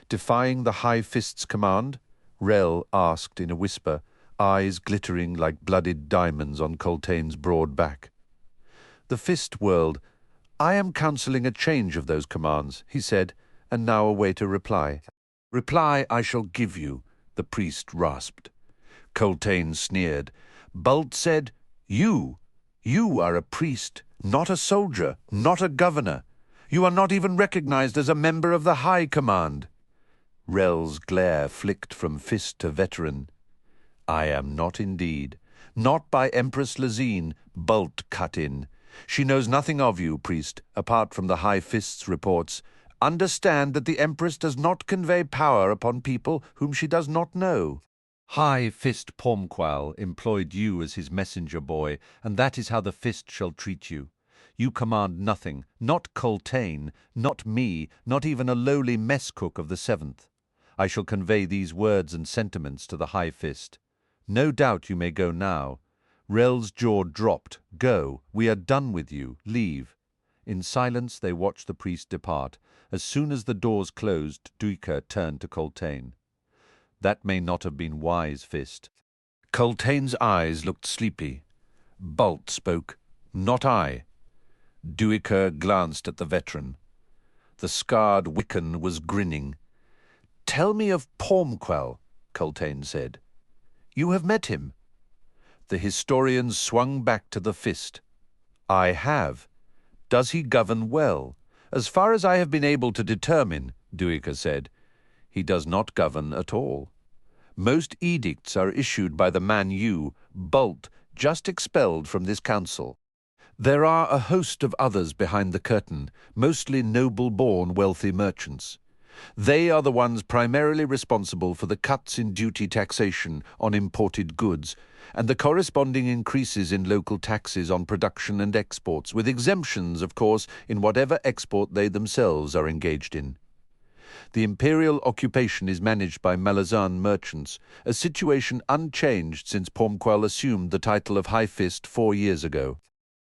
Defying the High Fist's command, Rel asked in a whisper, eyes glittering like blooded diamonds on Coltaine's broad back. The Fist whirled. I am counselling a change of those commands, he said, and now await a reply. Reply I shall give you, the priest rasped. Coltaine sneered. Bult said, You are a priest, not a soldier, not a governor. You are not even recognized as a member of the High Command. Rel's glare flicked from Fist to veteran. I am not indeed. Not by Empress Lazine, Bult cut in. She knows nothing of you, priest, apart from the High Fist's reports. Understand that the Empress does not convey power upon people whom she does not know. High Fist Pormqual employed you as his messenger boy, and that is how the Fist shall treat you. You command nothing, not Coltaine, not me, not even a lowly mess cook of the 7th. I shall convey these words and sentiments to the High Fist. No doubt you may go now. Rel's jaw dropped. Go. We are done with you. Leave. In silence they watched the priest depart. As soon as the doors closed, Duiker turned to Coltaine. That may not have been wise, Fist. Coltaine's eyes looked sleepy. Bult spoke. Not I. Duiker glanced at the veteran. The scarred Wickan was grinning. Tell me of Pormqual, Coltaine said. You have met him. The historian swung back to the Fist. I have. Does he govern well? As far as I have been able to determine, Duiker said, he does not govern at all. Most edicts are issued by the man you, Bult, just expelled from this council. There are a host of others behind the curtain, mostly noble-born wealthy merchants. They are the ones primarily responsible for the cuts in duty taxation on imported goods and the corresponding increases in local taxes on production and exports, with exemptions, of course, in whatever export they themselves are engaged in. The imperial occupation is managed by Malazan merchants, a situation unchanged since Pormqual assumed the title of High Fist 4 years ago.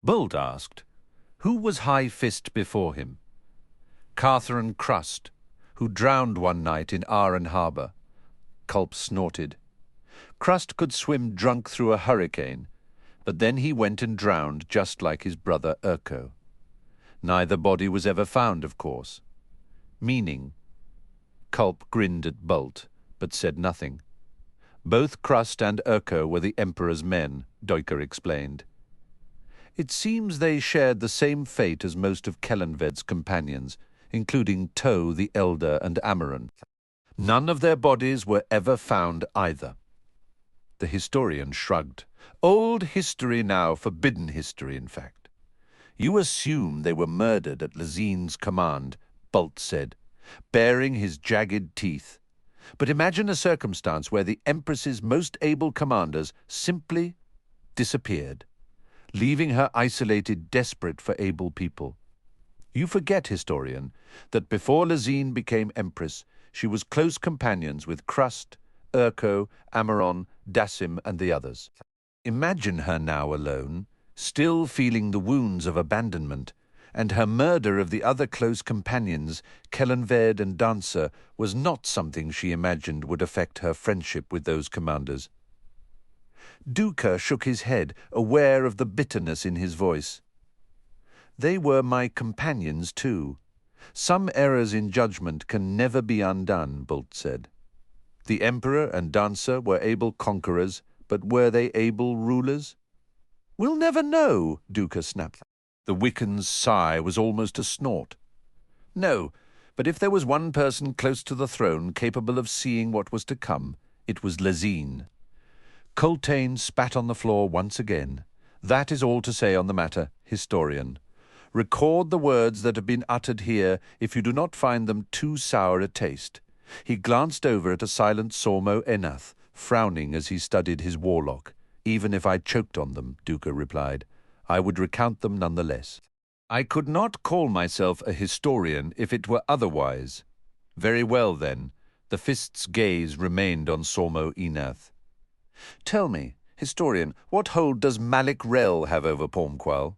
Bult asked, who was High Fist before him? Catherine Crust, who drowned one night in Aren Harbour. Culp snorted. Crust could swim drunk through a hurricane, but then he went and drowned just like his brother Urko. Neither body was ever found, of course. Meaning? Culp grinned at Bult, but said nothing. Both Crust and Urko were the Emperor's men, Duiker explained. It seems they shared the same fate as most of Kellanved's companions, including Toh the Elder and Amaran. None of their bodies were ever found either. The historian shrugged. Old history now, forbidden history, in fact. You assume they were murdered at Lazine's command, Bult said, baring his jagged teeth. But imagine a circumstance where the Empress's most able commanders simply disappeared, leaving her isolated, desperate for able people. You forget, historian, that before Lazine became Empress, she was close companions with Crust, Urko, Amaron, Dasim, and the others. Imagine her now alone, still feeling the wounds of abandonment, and her murder of the other close companions, Kellenved and Dancer, was not something she imagined would affect her friendship with those commanders. Duiker shook his head, aware of the bitterness in his voice. They were my companions too. Some errors in judgment can never be undone, Bult said. The Emperor and Dancer were able conquerors, but were they able rulers? We'll never know, Duiker snapped. The Wiccan's sigh was almost a snort. No, but if there was one person close to the throne capable of seeing what was to come, it was Lazine. Coltaine spat on the floor once again. That is all to say on the matter, historian. Record the words that have been uttered here if you do not find them too sour a taste. He glanced over at a silent Sormo Enath, frowning as he studied his warlock. Even if I choked on them, Duiker replied, I would recount them nonetheless. I could not call myself a historian if it were otherwise. Very well, then. The fist's gaze remained on Sormo Enath. Tell me, historian, what hold does Malik Rel have over Pormqual?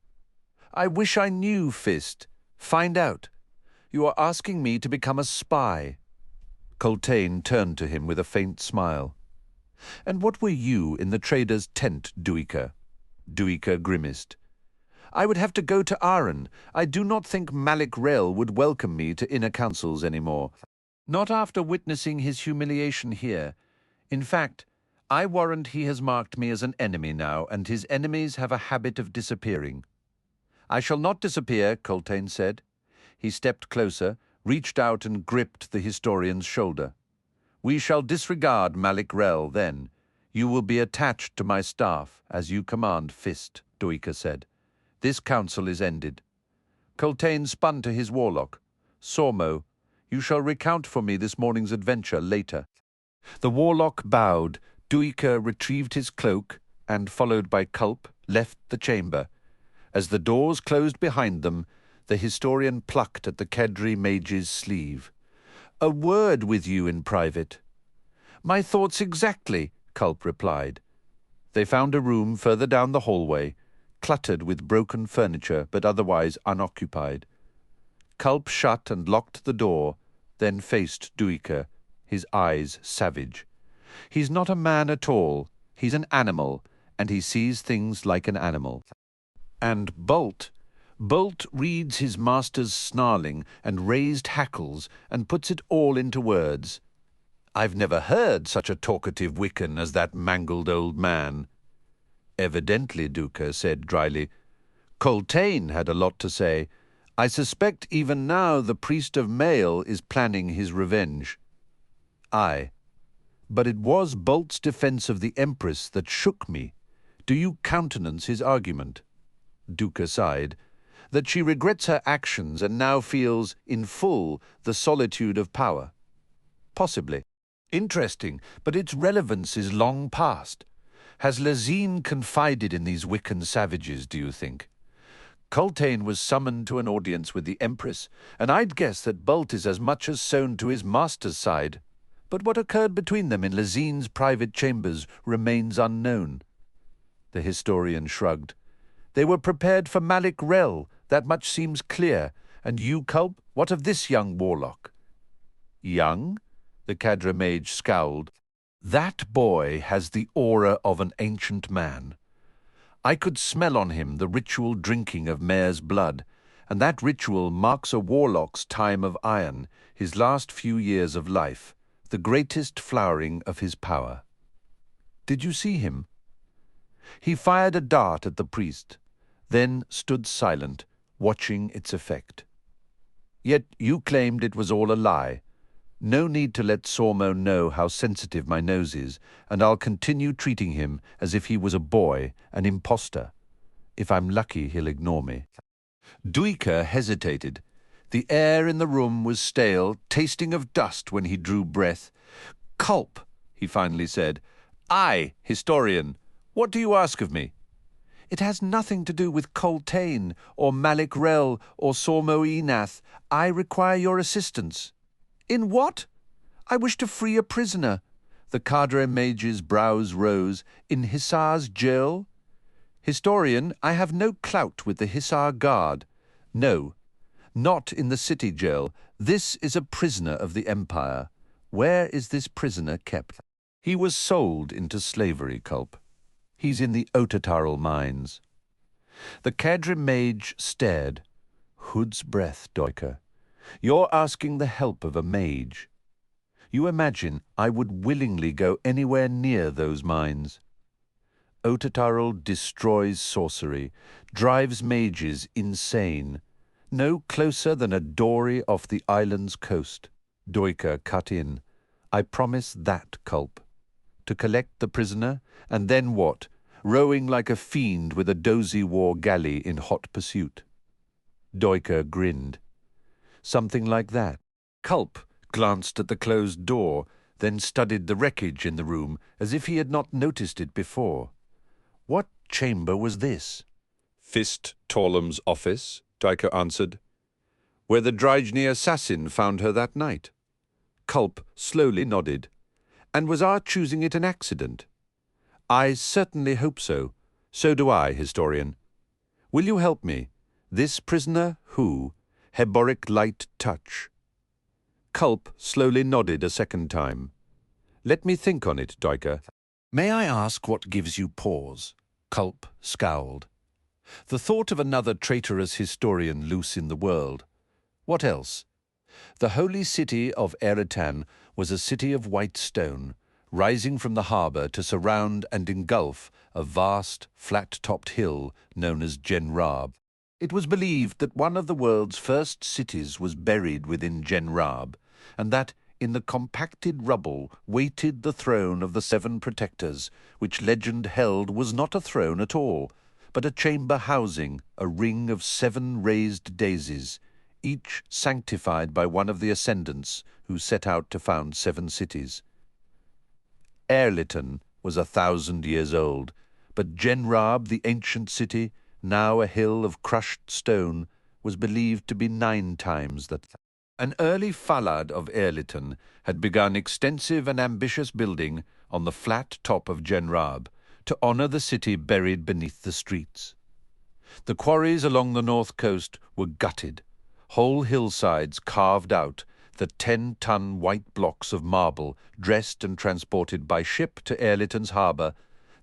I wish I knew, Fist. Find out. You are asking me to become a spy. Coltaine turned to him with a faint smile. And what were you in the trader's tent, Duiker? Duiker grimaced. I would have to go to Aren. I do not think Malik Rel would welcome me to inner councils any more. Not after witnessing his humiliation here. In fact, I warrant he has marked me as an enemy now, and his enemies have a habit of disappearing. I shall not disappear, Coltaine said. He stepped closer, reached out and gripped the historian's shoulder. We shall disregard Malik Rel then. You will be attached to my staff, as you command, Fist, Duiker said. This council is ended. Coltaine spun to his warlock. Sormo, you shall recount for me this morning's adventure later. The warlock bowed. Duiker retrieved his cloak and, followed by Culp, left the chamber. As the doors closed behind them, the historian plucked at the Kedri mage's sleeve. A word with you in private. My thoughts exactly, Culp replied. They found a room further down the hallway, cluttered with broken furniture but otherwise unoccupied. Culp shut and locked the door, then faced Duiker, his eyes savage. He's not a man at all. He's an animal, and he sees things like an animal. And Bult reads his master's snarling and raised hackles and puts it all into words. I've never heard such a talkative Wiccan as that mangled old man. Evidently, Duiker said dryly. Coltaine had a lot to say. I suspect even now the priest of Mail is planning his revenge. Aye. But it was Bult's defence of the Empress that shook me. Do you countenance his argument? Duiker sighed. That she regrets her actions and now feels, in full, the solitude of power. Possibly. Interesting, but its relevance is long past. Has Lazine confided in these Wiccan savages, do you think? Coltaine was summoned to an audience with the Empress, and I'd guess that Bult is as much as sewn to his master's side. But what occurred between them in Lazine's private chambers remains unknown. The historian shrugged. They were prepared for Malik Rel, that much seems clear. And you, Culp, what of this young warlock? Young? The Cadre mage scowled. That boy has the aura of an ancient man. I could smell on him the ritual drinking of mare's blood, and that ritual marks a warlock's time of iron, his last few years of life, the greatest flowering of his power. Did you see him? He fired a dart at the priest, then stood silent, watching its effect. Yet you claimed it was all a lie. No need to let Sormo know how sensitive my nose is, and I'll continue treating him as if he was a boy, an imposter. If I'm lucky, he'll ignore me. Duiker hesitated. The air in the room was stale, tasting of dust when he drew breath. "Culp," he finally said. "I, historian. What do you ask of me?" "It has nothing to do with Coltaine, or Malik Rel, or Sormo Enath. I require your assistance." "In what?" "I wish to free a prisoner." The cadre mage's brows rose. "In Hissar's jail?" "Historian, I have no clout with the Hissar guard." "No, not in the city jail. This is a prisoner of the Empire. Where is this prisoner kept?" "He was sold into slavery, Culp. He's in the Otataral mines." The cadre mage stared. "Hood's breath, Duiker. You're asking the help of a mage. You imagine I would willingly go anywhere near those mines. Otataral destroys sorcery, drives mages insane. No closer than a dory off the island's coast." Duiker cut in. "I promise that, Culp. To collect the prisoner, and then what? Rowing like a fiend with a dozy war galley in hot pursuit." Duiker grinned. "Something like that." Culp glanced at the closed door, then studied the wreckage in the room as if he had not noticed it before. What chamber was this? "Fist Torlem's office," Duiker answered. "Where the Dryjni assassin found her that night." Culp slowly nodded. "And was our choosing it an accident?" "I certainly hope so. So do I, historian. Will you help me? This prisoner, who? Heboric Light Touch." Culp slowly nodded a second time. "Let me think on it, Duiker." "May I ask what gives you pause?" Culp scowled. "The thought of another traitorous historian loose in the world. What else?" The holy city of Ehrlitan was a city of white stone, rising from the harbour to surround and engulf a vast, flat-topped hill known as Genrab. It was believed that one of the world's first cities was buried within Genrab, and that in the compacted rubble waited the throne of the seven protectors, which legend held was not a throne at all, but a chamber housing a ring of 7 raised daisies, each sanctified by one of the ascendants who set out to found 7 cities. Ehrlitan was 1,000 years old, but Genrab, the ancient city, now a hill of crushed stone, was believed to be 9 times that. An early Falad of Ehrlitan had begun extensive and ambitious building on the flat top of Genrab to honor the city buried beneath the streets. The quarries along the north coast were gutted, whole hillsides carved out, the 10-ton white blocks of marble dressed and transported by ship to Ehrlitan's harbour,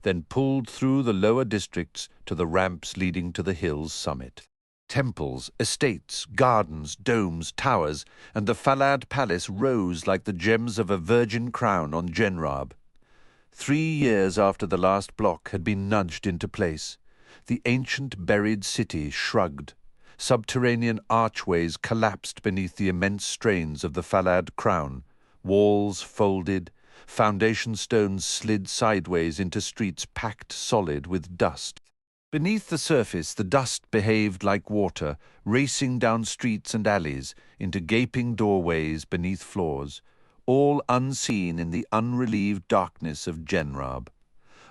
then pulled through the lower districts to the ramps leading to the hill's summit. Temples, estates, gardens, domes, towers, and the Falad palace rose like the gems of a virgin crown on Genrab. 3 years after the last block had been nudged into place, the ancient buried city shrugged. Subterranean archways collapsed beneath the immense strains of the Falad crown. Walls folded, foundation stones slid sideways into streets packed solid with dust. Beneath the surface, the dust behaved like water, racing down streets and alleys, into gaping doorways beneath floors, all unseen in the unrelieved darkness of Genrab.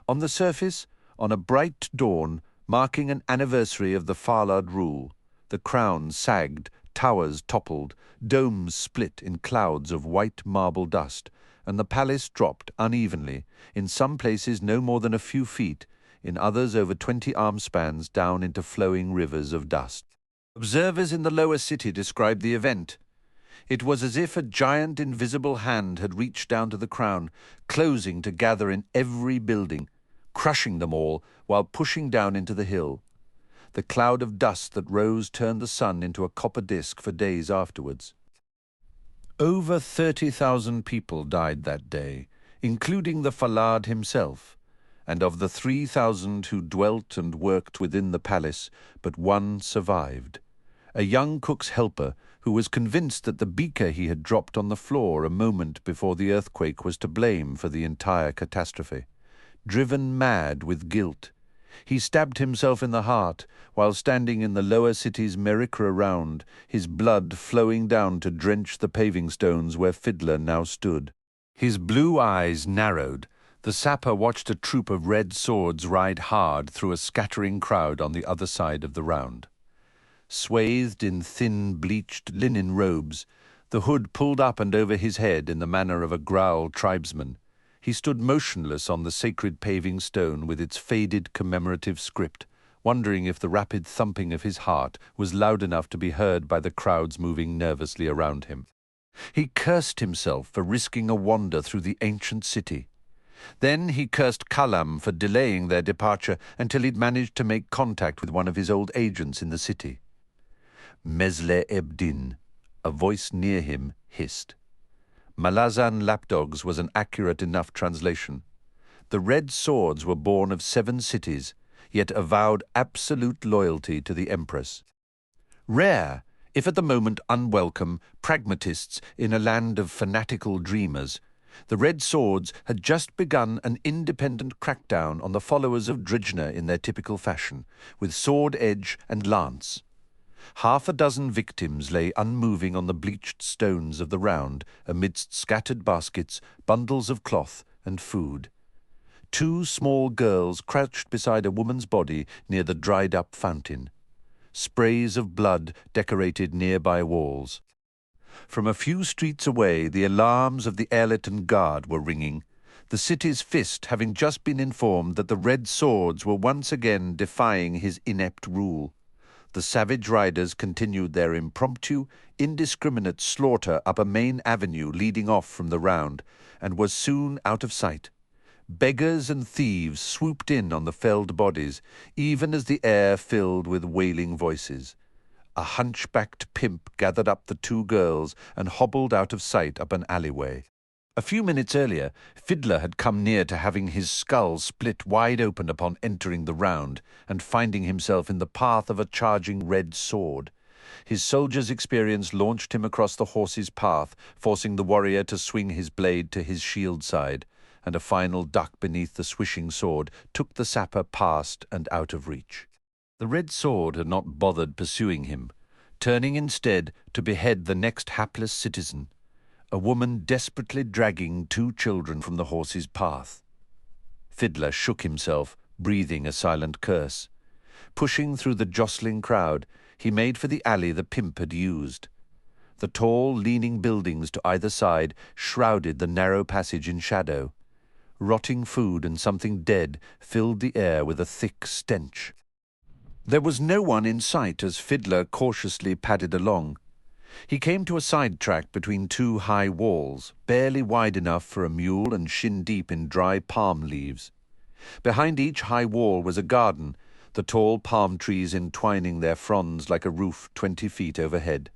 On the surface, on a bright dawn, marking an anniversary of the Falad rule, the crown sagged, towers toppled, domes split in clouds of white marble dust, and the palace dropped unevenly, in some places no more than a few feet, in others over 20 armspans down into flowing rivers of dust. Observers in the lower city described the event. It was as if a giant invisible hand had reached down to the crown, closing to gather in every building, crushing them all while pushing down into the hill. The cloud of dust that rose turned the sun into a copper disk for days afterwards. Over 30,000 people died that day, including the Falad himself, and of the 3,000 who dwelt and worked within the palace, but one survived, a young cook's helper who was convinced that the beaker he had dropped on the floor a moment before the earthquake was to blame for the entire catastrophe. Driven mad with guilt, he stabbed himself in the heart while standing in the lower city's Merikra round, his blood flowing down to drench the paving stones where Fiddler now stood. His blue eyes narrowed. The sapper watched a troop of red swords ride hard through a scattering crowd on the other side of the round. Swathed in thin, bleached linen robes, the hood pulled up and over his head in the manner of a growl tribesman, he stood motionless on the sacred paving stone with its faded commemorative script, wondering if the rapid thumping of his heart was loud enough to be heard by the crowds moving nervously around him. He cursed himself for risking a wander through the ancient city. Then he cursed Kalam for delaying their departure until he'd managed to make contact with one of his old agents in the city. Mesle Ebdin, a voice near him, hissed. Malazan lapdogs was an accurate enough translation. The red swords were born of 7 cities, yet avowed absolute loyalty to the Empress. Rare, if at the moment unwelcome, pragmatists in a land of fanatical dreamers, the red swords had just begun an independent crackdown on the followers of Drijna in their typical fashion, with sword edge and lance. 6 victims lay unmoving on the bleached stones of the round amidst scattered baskets, bundles of cloth and food. 2 small girls crouched beside a woman's body near the dried-up fountain. Sprays of blood decorated nearby walls. From a few streets away, the alarms of the Ehrlitan guard were ringing, the city's fist having just been informed that the red swords were once again defying his inept rule. The savage riders continued their impromptu, indiscriminate slaughter up a main avenue leading off from the round, and was soon out of sight. Beggars and thieves swooped in on the felled bodies, even as the air filled with wailing voices. A hunchbacked pimp gathered up the 2 girls and hobbled out of sight up an alleyway. A few minutes earlier, Fiddler had come near to having his skull split wide open upon entering the round and finding himself in the path of a charging red sword. His soldier's experience launched him across the horse's path, forcing the warrior to swing his blade to his shield side, and a final duck beneath the swishing sword took the sapper past and out of reach. The red sword had not bothered pursuing him, turning instead to behead the next hapless citizen, a woman desperately dragging 2 children from the horse's path. Fiddler shook himself, breathing a silent curse. Pushing through the jostling crowd, he made for the alley the pimp had used. The tall, leaning buildings to either side shrouded the narrow passage in shadow. Rotting food and something dead filled the air with a thick stench. There was no one in sight as Fiddler cautiously padded along. He came to a side track between 2 high walls, barely wide enough for a mule and shin-deep in dry palm leaves. Behind each high wall was a garden, the tall palm trees entwining their fronds like a roof 20 feet overhead.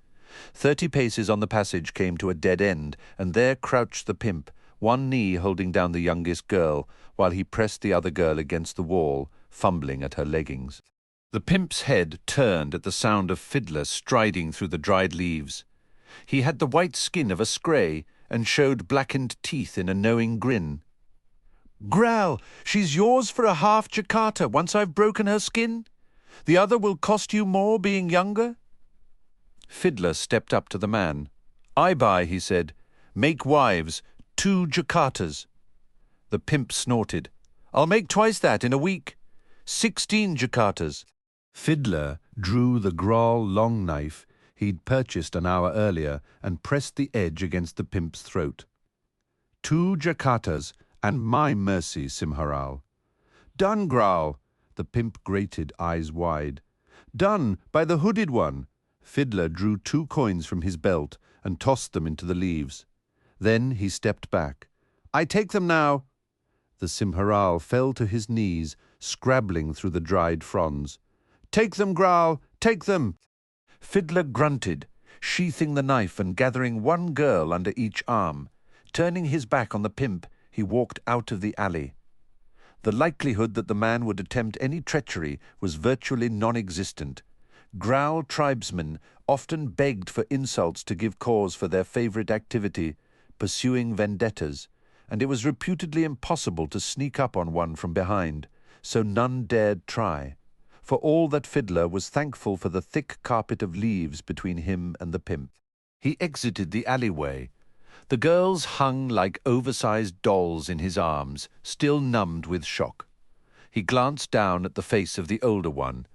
30 paces on the passage came to a dead end, and there crouched the pimp, one knee holding down the youngest girl, while he pressed the other girl against the wall, fumbling at her leggings. The pimp's head turned at the sound of Fiddler striding through the dried leaves. He had the white skin of a scray and showed blackened teeth in a knowing grin. "Growl, she's yours for a half Jakarta once I've broken her skin? The other will cost you more being younger?" Fiddler stepped up to the man. "I buy," he said. "Make wives, 2 Jakartas." The pimp snorted. "I'll make twice that in a week. 16 Jakartas." Fiddler drew the Grawl long knife he'd purchased an hour earlier and pressed the edge against the pimp's throat. 2 Jakartas, and my mercy, Simharal. "Done, Growl." The pimp grated, eyes wide. "Done, by the hooded one." Fiddler drew 2 coins from his belt and tossed them into the leaves. Then he stepped back. "I take them now." The Simharal fell to his knees, scrabbling through the dried fronds. "Take them, Growl, take them." Fiddler grunted, sheathing the knife and gathering 1 girl under each arm. Turning his back on the pimp, he walked out of the alley. The likelihood that the man would attempt any treachery was virtually non-existent. Growl tribesmen often begged for insults to give cause for their favorite activity, pursuing vendettas, and it was reputedly impossible to sneak up on one from behind, so none dared try. For all that Fiddler was thankful for the thick carpet of leaves between him and the pimp. He exited the alleyway. The girls hung like oversized dolls in his arms, still numbed with shock. He glanced down at the face of the older one.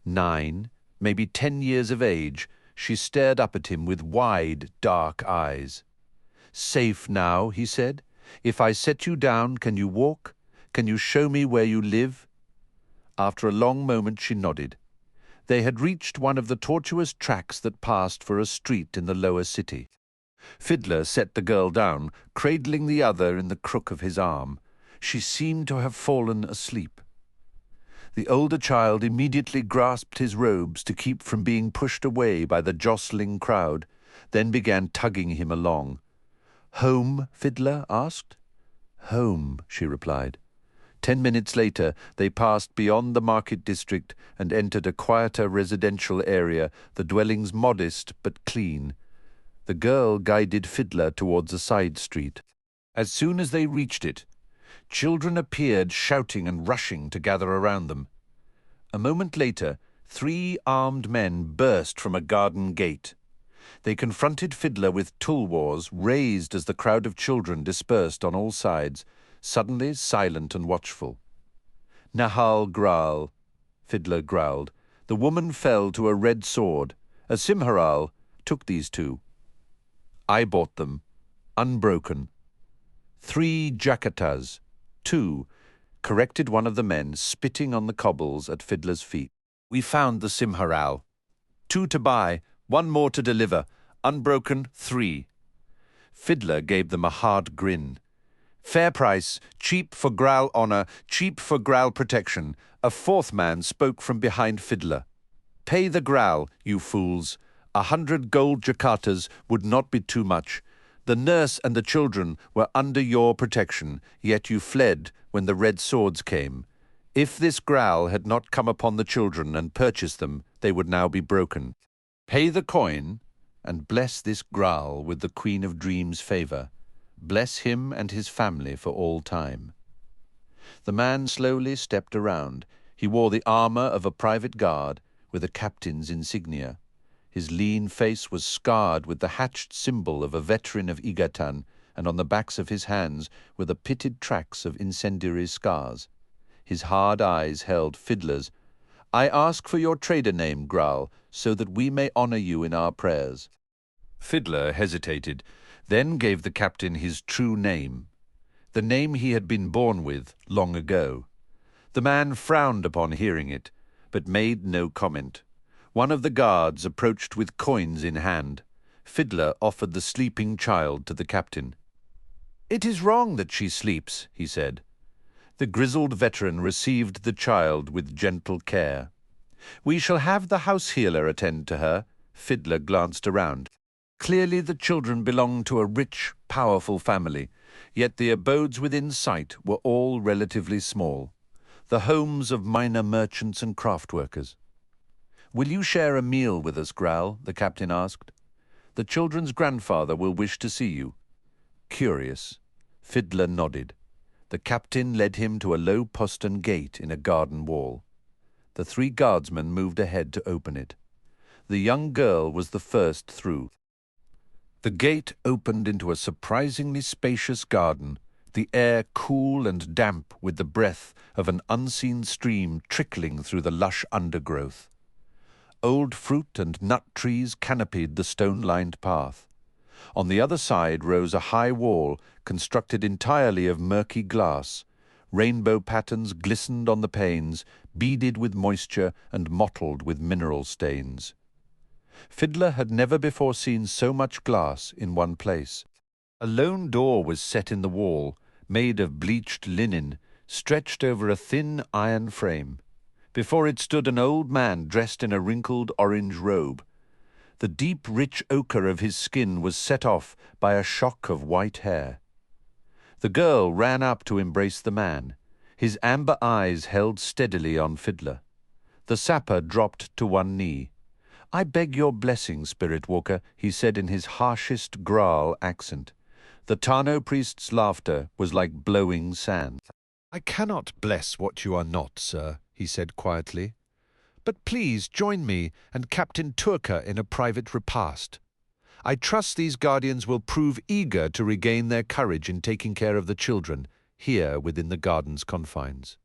9, maybe 10 years of age, she stared up at him with wide, dark eyes. "Safe now," he said. "If I set you down, can you walk? Can you show me where you live?" After a long moment she nodded. They had reached one of the tortuous tracks that passed for a street in the lower city. Fiddler set the girl down, cradling the other in the crook of his arm. She seemed to have fallen asleep. The older child immediately grasped his robes to keep from being pushed away by the jostling crowd, then began tugging him along. "Home?" Fiddler asked. "Home," she replied. 10 minutes later, they passed beyond the market district and entered a quieter residential area, the dwellings modest but clean. The girl guided Fiddler towards a side street. As soon as they reached it, children appeared shouting and rushing to gather around them. A moment later, 3 armed men burst from a garden gate. They confronted Fiddler with tulwars raised as the crowd of children dispersed on all sides, suddenly silent and watchful. "Nahal Graal," Fiddler growled. "The woman fell to a red sword. A Simharal took these 2. I bought them, unbroken." 3 Jakatas, 2, corrected one of the men, spitting on the cobbles at Fiddler's feet. "We found the Simharal. 2 to buy, 1 more to deliver. Unbroken, 3. Fiddler gave them a hard grin. "Fair price, cheap for Graal honor, cheap for Graal protection." A 4th man spoke from behind Fiddler. "Pay the Graal, you fools. 100 gold Jakatas would not be too much. The nurse and the children were under your protection, yet you fled when the red swords came. If this Graal had not come upon the children and purchased them, they would now be broken. Pay the coin and bless this Graal with the Queen of Dreams' favor. Bless him and his family for all time." The man slowly stepped around. He wore the armor of a private guard with a captain's insignia. His lean face was scarred with the hatched symbol of a veteran of Ehrlitan, and on the backs of his hands were the pitted tracks of incendiary scars. His hard eyes held Fiddler's. "I ask for your trader name, Graal, so that we may honor you in our prayers." Fiddler hesitated, then gave the captain his true name, the name he had been born with long ago. The man frowned upon hearing it, but made no comment. One of the guards approached with coins in hand. Fiddler offered the sleeping child to the captain. "It is wrong that she sleeps," he said. The grizzled veteran received the child with gentle care. "We shall have the house healer attend to her." Fiddler glanced around. Clearly the children belonged to a rich, powerful family, yet the abodes within sight were all relatively small, the homes of minor merchants and craft workers. "Will you share a meal with us, Graal?" the captain asked. "The children's grandfather will wish to see you." Curious, Fiddler nodded. The captain led him to a low postern gate in a garden wall. The 3 guardsmen moved ahead to open it. The young girl was the first through. The gate opened into a surprisingly spacious garden, the air cool and damp with the breath of an unseen stream trickling through the lush undergrowth. Old fruit and nut trees canopied the stone-lined path. On the other side rose a high wall constructed entirely of murky glass. Rainbow patterns glistened on the panes, beaded with moisture and mottled with mineral stains. Fiddler had never before seen so much glass in one place. A lone door was set in the wall, made of bleached linen, stretched over a thin iron frame. Before it stood an old man dressed in a wrinkled orange robe. The deep, rich ochre of his skin was set off by a shock of white hair. The girl ran up to embrace the man. His amber eyes held steadily on Fiddler. The sapper dropped to one knee. "I beg your blessing, Spirit Walker," he said in his harshest growl accent. The Tano priest's laughter was like blowing sand. "I cannot bless what you are not, sir," he said quietly. "But please join me and Captain Duiker in a private repast. I trust these guardians will prove eager to regain their courage in taking care of the children, here within the garden's confines."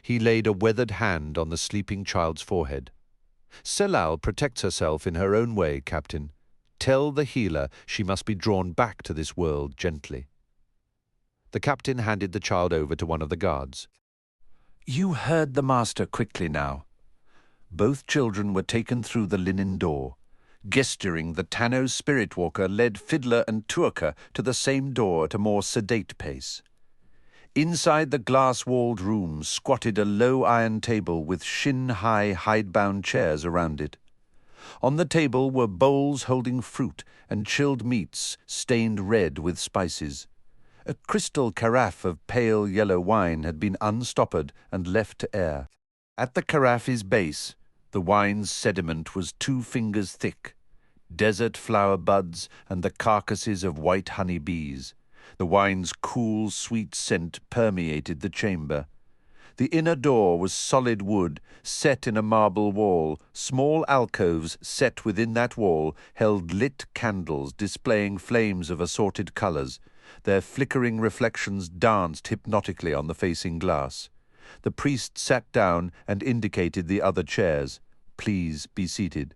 He laid a weathered hand on the sleeping child's forehead. "Selal protects herself in her own way, Captain. Tell the healer she must be drawn back to this world gently." The captain handed the child over to one of the guards. "You heard the master quickly now." Both children were taken through the linen door. Gesturing, the Tano's spirit walker led Fiddler and Duiker to the same door at a more sedate pace. Inside the glass-walled room squatted a low iron table with shin-high hide-bound chairs around it. On the table were bowls holding fruit and chilled meats stained red with spices. A crystal carafe of pale yellow wine had been unstoppered and left to air. At the carafe's base, the wine's sediment was 2 fingers thick, desert flower buds and the carcasses of white honey bees. The wine's cool, sweet scent permeated the chamber. The inner door was solid wood, set in a marble wall. Small alcoves set within that wall held lit candles displaying flames of assorted colours. Their flickering reflections danced hypnotically on the facing glass. The priest sat down and indicated the other chairs. "Please be seated."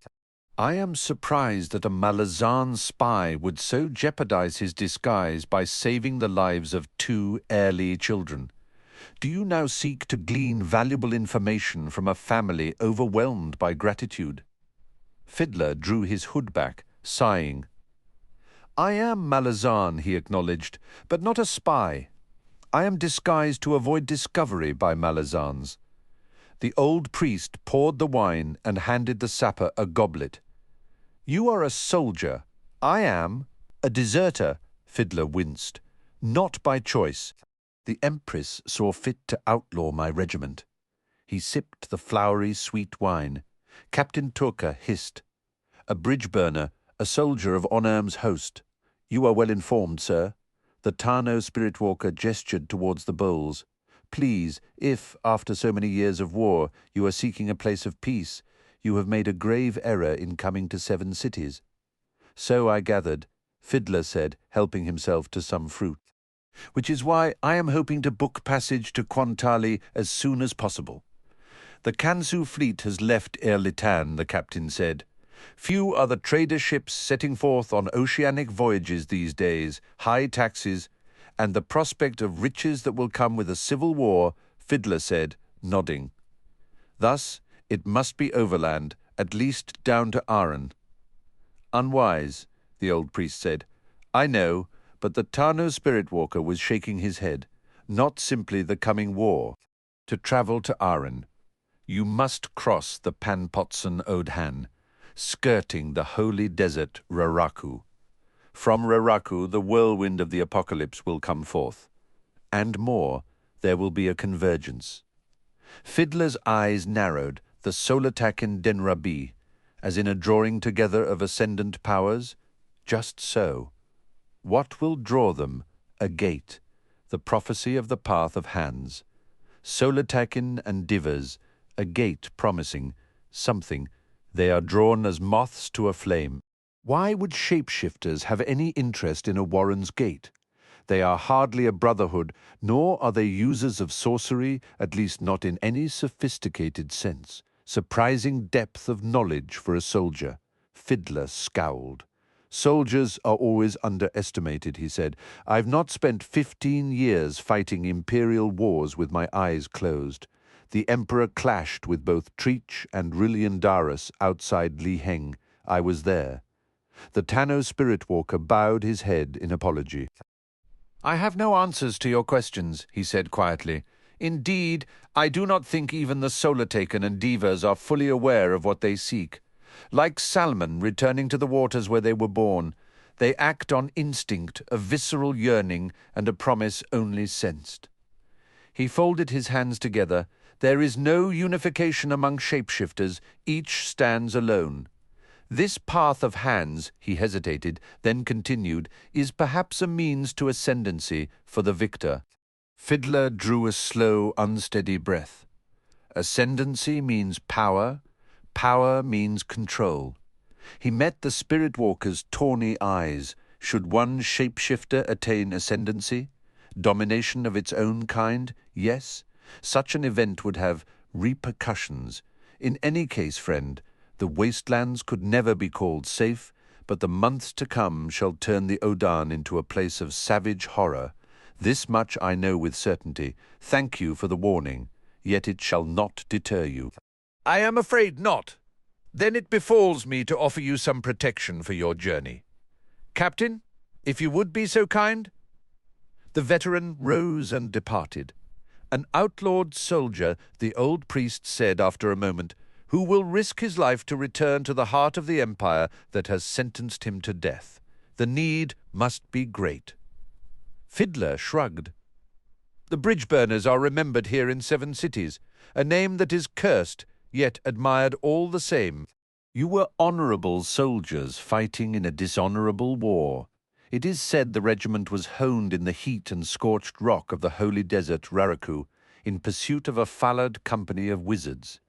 "I am surprised that a Malazan spy would so jeopardize his disguise by saving the lives of 2 Ehrli children. Do you now seek to glean valuable information from a family overwhelmed by gratitude?" Fiddler drew his hood back, sighing. "I am Malazan," he acknowledged, "but not a spy. I am disguised to avoid discovery by Malazans." The old priest poured the wine and handed the sapper a goblet. "You are a soldier. I am a deserter," Fiddler winced. "Not by choice. The Empress saw fit to outlaw my regiment." He sipped the flowery, sweet wine. Captain Duiker hissed. "A Bridgeburner, a soldier of Onurm's host. You are well informed, sir." The Tano spirit walker gestured towards the bowls. "Please, if, after so many years of war, you are seeking a place of peace, you have made a grave error in coming to 7 cities." "So I gathered," Fiddler said, helping himself to some fruit. "Which is why I am hoping to book passage to Quantali as soon as possible." "The Kansu fleet has left Ehrlitan," the captain said. "Few are the trader ships setting forth on oceanic voyages these days, high taxes, and the prospect of riches that will come with a civil war," Fiddler said, nodding. "Thus, it must be overland, at least down to Aren." "Unwise," the old priest said. "I know, but the Tano spirit walker was shaking his head. Not simply the coming war. To travel to Aren, you must cross the Panpotson Odhan, skirting the holy desert Raraku. From Raraku, the whirlwind of the apocalypse will come forth. And more, there will be a convergence." Fiddler's eyes narrowed, the Solatakin Denrabi, as in a drawing together of ascendant powers. Just so. What will draw them? A gate, the prophecy of the path of hands. Solatakin and Divas, a gate promising something. They are drawn as moths to a flame. Why would shapeshifters have any interest in a Warren's gate? They are hardly a brotherhood, nor are they users of sorcery, at least not in any sophisticated sense. Surprising depth of knowledge for a soldier. Fiddler scowled. "Soldiers are always underestimated," he said. "I've not spent 15 years fighting imperial wars with my eyes closed. The Emperor clashed with both Treach and Rilliandarus outside Liheng. I was there." The Tano spirit walker bowed his head in apology. "I have no answers to your questions," he said quietly. "Indeed, I do not think even the Solataken and Divas are fully aware of what they seek. Like salmon returning to the waters where they were born, they act on instinct, a visceral yearning, and a promise only sensed." He folded his hands together. "There is no unification among shapeshifters. Each stands alone. This path of hands, he hesitated, then continued, is perhaps a means to ascendancy for the victor. Fiddler drew a slow, unsteady breath. Ascendancy means power, power means control. He met the spirit walker's tawny eyes. Should one shapeshifter attain ascendancy? Domination of its own kind? Yes. Such an event would have repercussions. In any case, friend, the wastelands could never be called safe, but the months to come shall turn the Odan into a place of savage horror. This much I know with certainty. Thank you for the warning, yet it shall not deter you. I am afraid not. Then it befalls me to offer you some protection for your journey. Captain, if you would be so kind. The veteran rose and departed. An outlawed soldier, the old priest said after a moment, who will risk his life to return to the heart of the empire that has sentenced him to death. The need must be great. Fiddler shrugged. The Bridgeburners are remembered here in 7 cities, a name that is cursed, yet admired all the same. You were honourable soldiers fighting in a dishonourable war. It is said the regiment was honed in the heat and scorched rock of the holy desert Raraku in pursuit of a fallored company of wizards.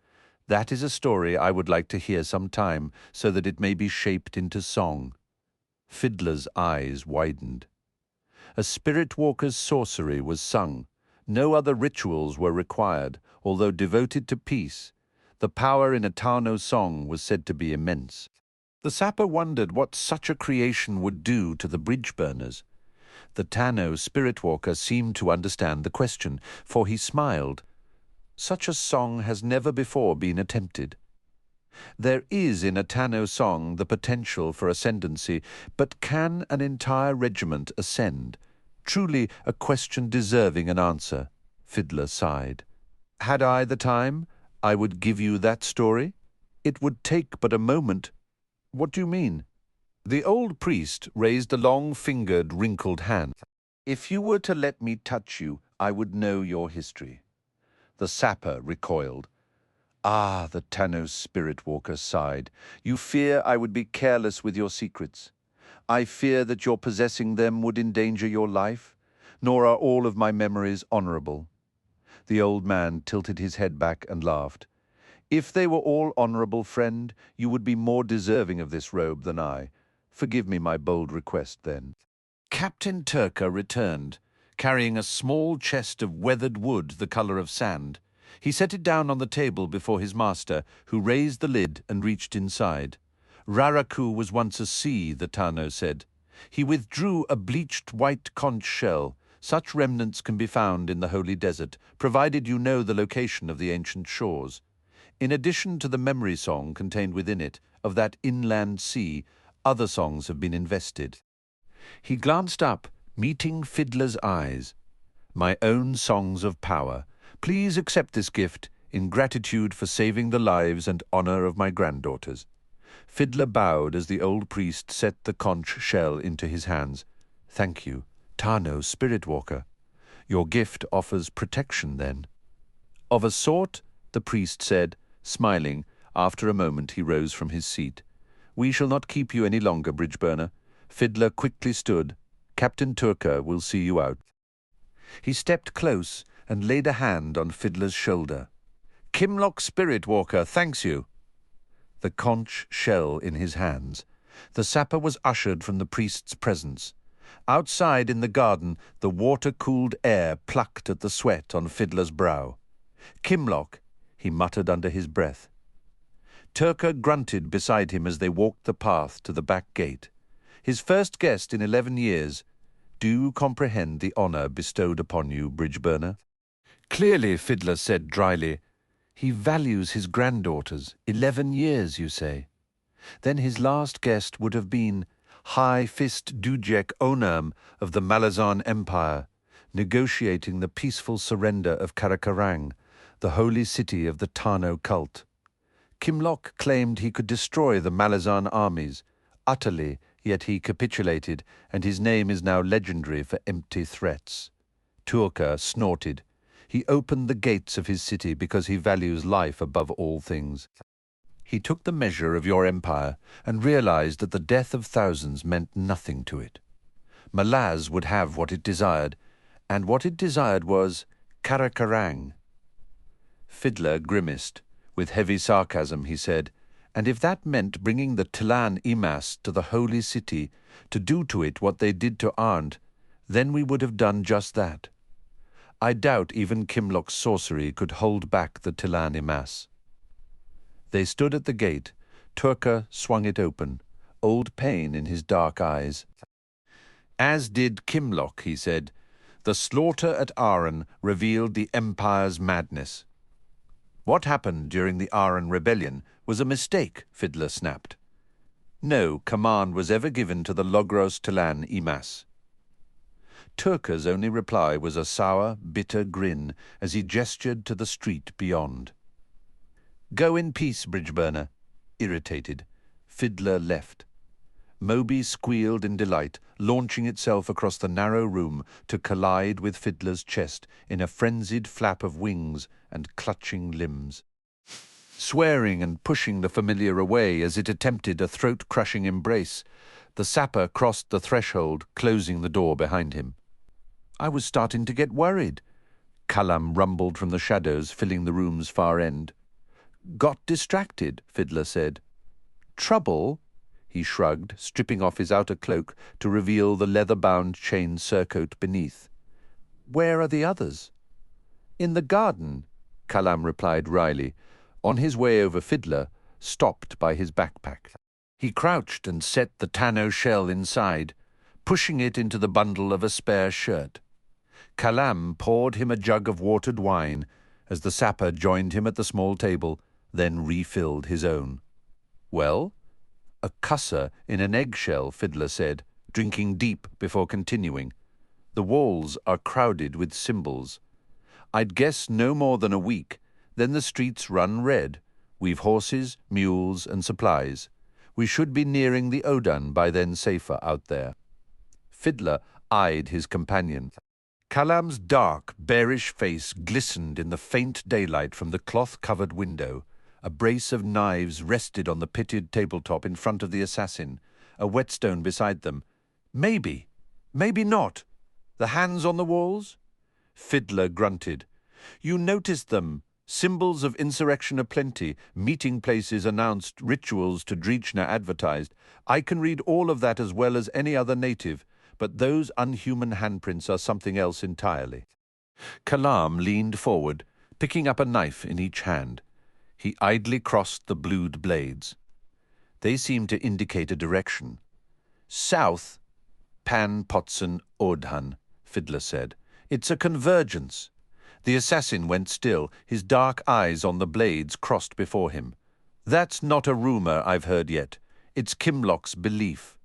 That is a story I would like to hear some time, so that it may be shaped into song. Fiddler's eyes widened. A spirit walker's sorcery was sung. No other rituals were required, although devoted to peace. The power in a Tano song was said to be immense. The sapper wondered what such a creation would do to the Bridgeburners. The Tano spirit walker seemed to understand the question, for he smiled. Such a song has never before been attempted. There is in a Tano song the potential for ascendancy, but can an entire regiment ascend? Truly a question deserving an answer. Fiddler sighed. Had I the time, I would give you that story. It would take but a moment. What do you mean? The old priest raised a long-fingered, wrinkled hand. If you were to let me touch you, I would know your history. The sapper recoiled. Ah, the Tano spirit walker sighed. You fear I would be careless with your secrets. I fear that your possessing them would endanger your life, nor are all of my memories honourable. The old man tilted his head back and laughed. If they were all honourable, friend, you would be more deserving of this robe than I. Forgive me my bold request, then. Captain Turka returned, carrying a small chest of weathered wood the colour of sand. He set it down on the table before his master, who raised the lid and reached inside. Raraku was once a sea, the Tano said. He withdrew a bleached white conch shell. Such remnants can be found in the holy desert, provided you know the location of the ancient shores. In addition to the memory song contained within it of that inland sea, other songs have been invested. He glanced up, meeting Fiddler's eyes. My own songs of power. Please accept this gift in gratitude for saving the lives and honour of my granddaughters. Fiddler bowed as the old priest set the conch shell into his hands. Thank you, Tano Spirit Walker. Your gift offers protection, then. Of a sort, the priest said, smiling. After a moment he rose from his seat. We shall not keep you any longer, Bridgeburner. Fiddler quickly stood. Captain Turka will see you out. He stepped close and laid a hand on Fiddler's shoulder. Kimlock Spirit Walker thanks you. The conch shell in his hands. The sapper was ushered from the priest's presence. Outside in the garden, the water-cooled air plucked at the sweat on Fiddler's brow. Kimlock, he muttered under his breath. Turka grunted beside him as they walked the path to the back gate. His first guest in 11 years. Do you comprehend the honour bestowed upon you, Bridgeburner? Clearly, Fiddler said dryly. He values his granddaughters. 11 years, you say? Then his last guest would have been High Fist Dujek Onam of the Malazan Empire, negotiating the peaceful surrender of Karakarang, the holy city of the Tano cult. Kimlock claimed he could destroy the Malazan armies, utterly, yet he capitulated, and his name is now legendary for empty threats. Turka snorted. He opened the gates of his city because he values life above all things. He took the measure of your empire and realized that the death of thousands meant nothing to it. Malaz would have what it desired, and what it desired was Karakarang. Fiddler grimaced. With heavy sarcasm he said, "And if that meant bringing the Tilan Imas to the holy city to do to it what they did to Arndt, then we would have done just that. I doubt even Kimlock's sorcery could hold back the Tilan Imas." They stood at the gate. Duiker swung it open, old pain in his dark eyes. "As did Kimlock," he said. "The slaughter at Aren revealed the Empire's madness." "What happened during the Aren rebellion was a mistake," Fiddler snapped. "No command was ever given to the Logros Tilan Imas." Duiker's only reply was a sour, bitter grin as he gestured to the street beyond. "Go in peace, Bridgeburner." Irritated, Fiddler left. Moby squealed in delight, launching itself across the narrow room to collide with Fiddler's chest in a frenzied flap of wings and clutching limbs. Swearing and pushing the familiar away as it attempted a throat-crushing embrace, the sapper crossed the threshold, closing the door behind him. "I was starting to get worried," Kalam rumbled from the shadows filling the room's far end. "Got distracted," Fiddler said. "Trouble?" He shrugged, stripping off his outer cloak to reveal the leather-bound chain surcoat beneath. "Where are the others?" "In the garden," Kalam replied wryly, on his way over Fiddler, stopped by his backpack. He crouched and set the Tanno shell inside, pushing it into the bundle of a spare shirt. Kalam poured him a jug of watered wine as the sapper joined him at the small table, then refilled his own. "Well?" "A cusser in an eggshell," Fiddler said, drinking deep before continuing. "The walls are crowded with symbols. I'd guess no more than a week, then the streets run red. We've horses, mules, and supplies. We should be nearing the Odan by then, safer out there." Fiddler eyed his companion. Kalam's dark, bearish face glistened in the faint daylight from the cloth-covered window. A brace of knives rested on the pitted tabletop in front of the assassin, a whetstone beside them. "Maybe. Maybe not. The hands on the walls?" Fiddler grunted. "You noticed them. Symbols of insurrection aplenty, meeting places announced, rituals to Dreechna advertised. I can read all of that as well as any other native, but those unhuman handprints are something else entirely." Kalam leaned forward, picking up a knife in each hand. He idly crossed the blued blades. They seemed to indicate a direction. "South, Pan Potson Odhan," Fiddler said. "It's a convergence." The assassin went still, his dark eyes on the blades crossed before him. "That's not a rumor I've heard yet. It's Kimlock's belief."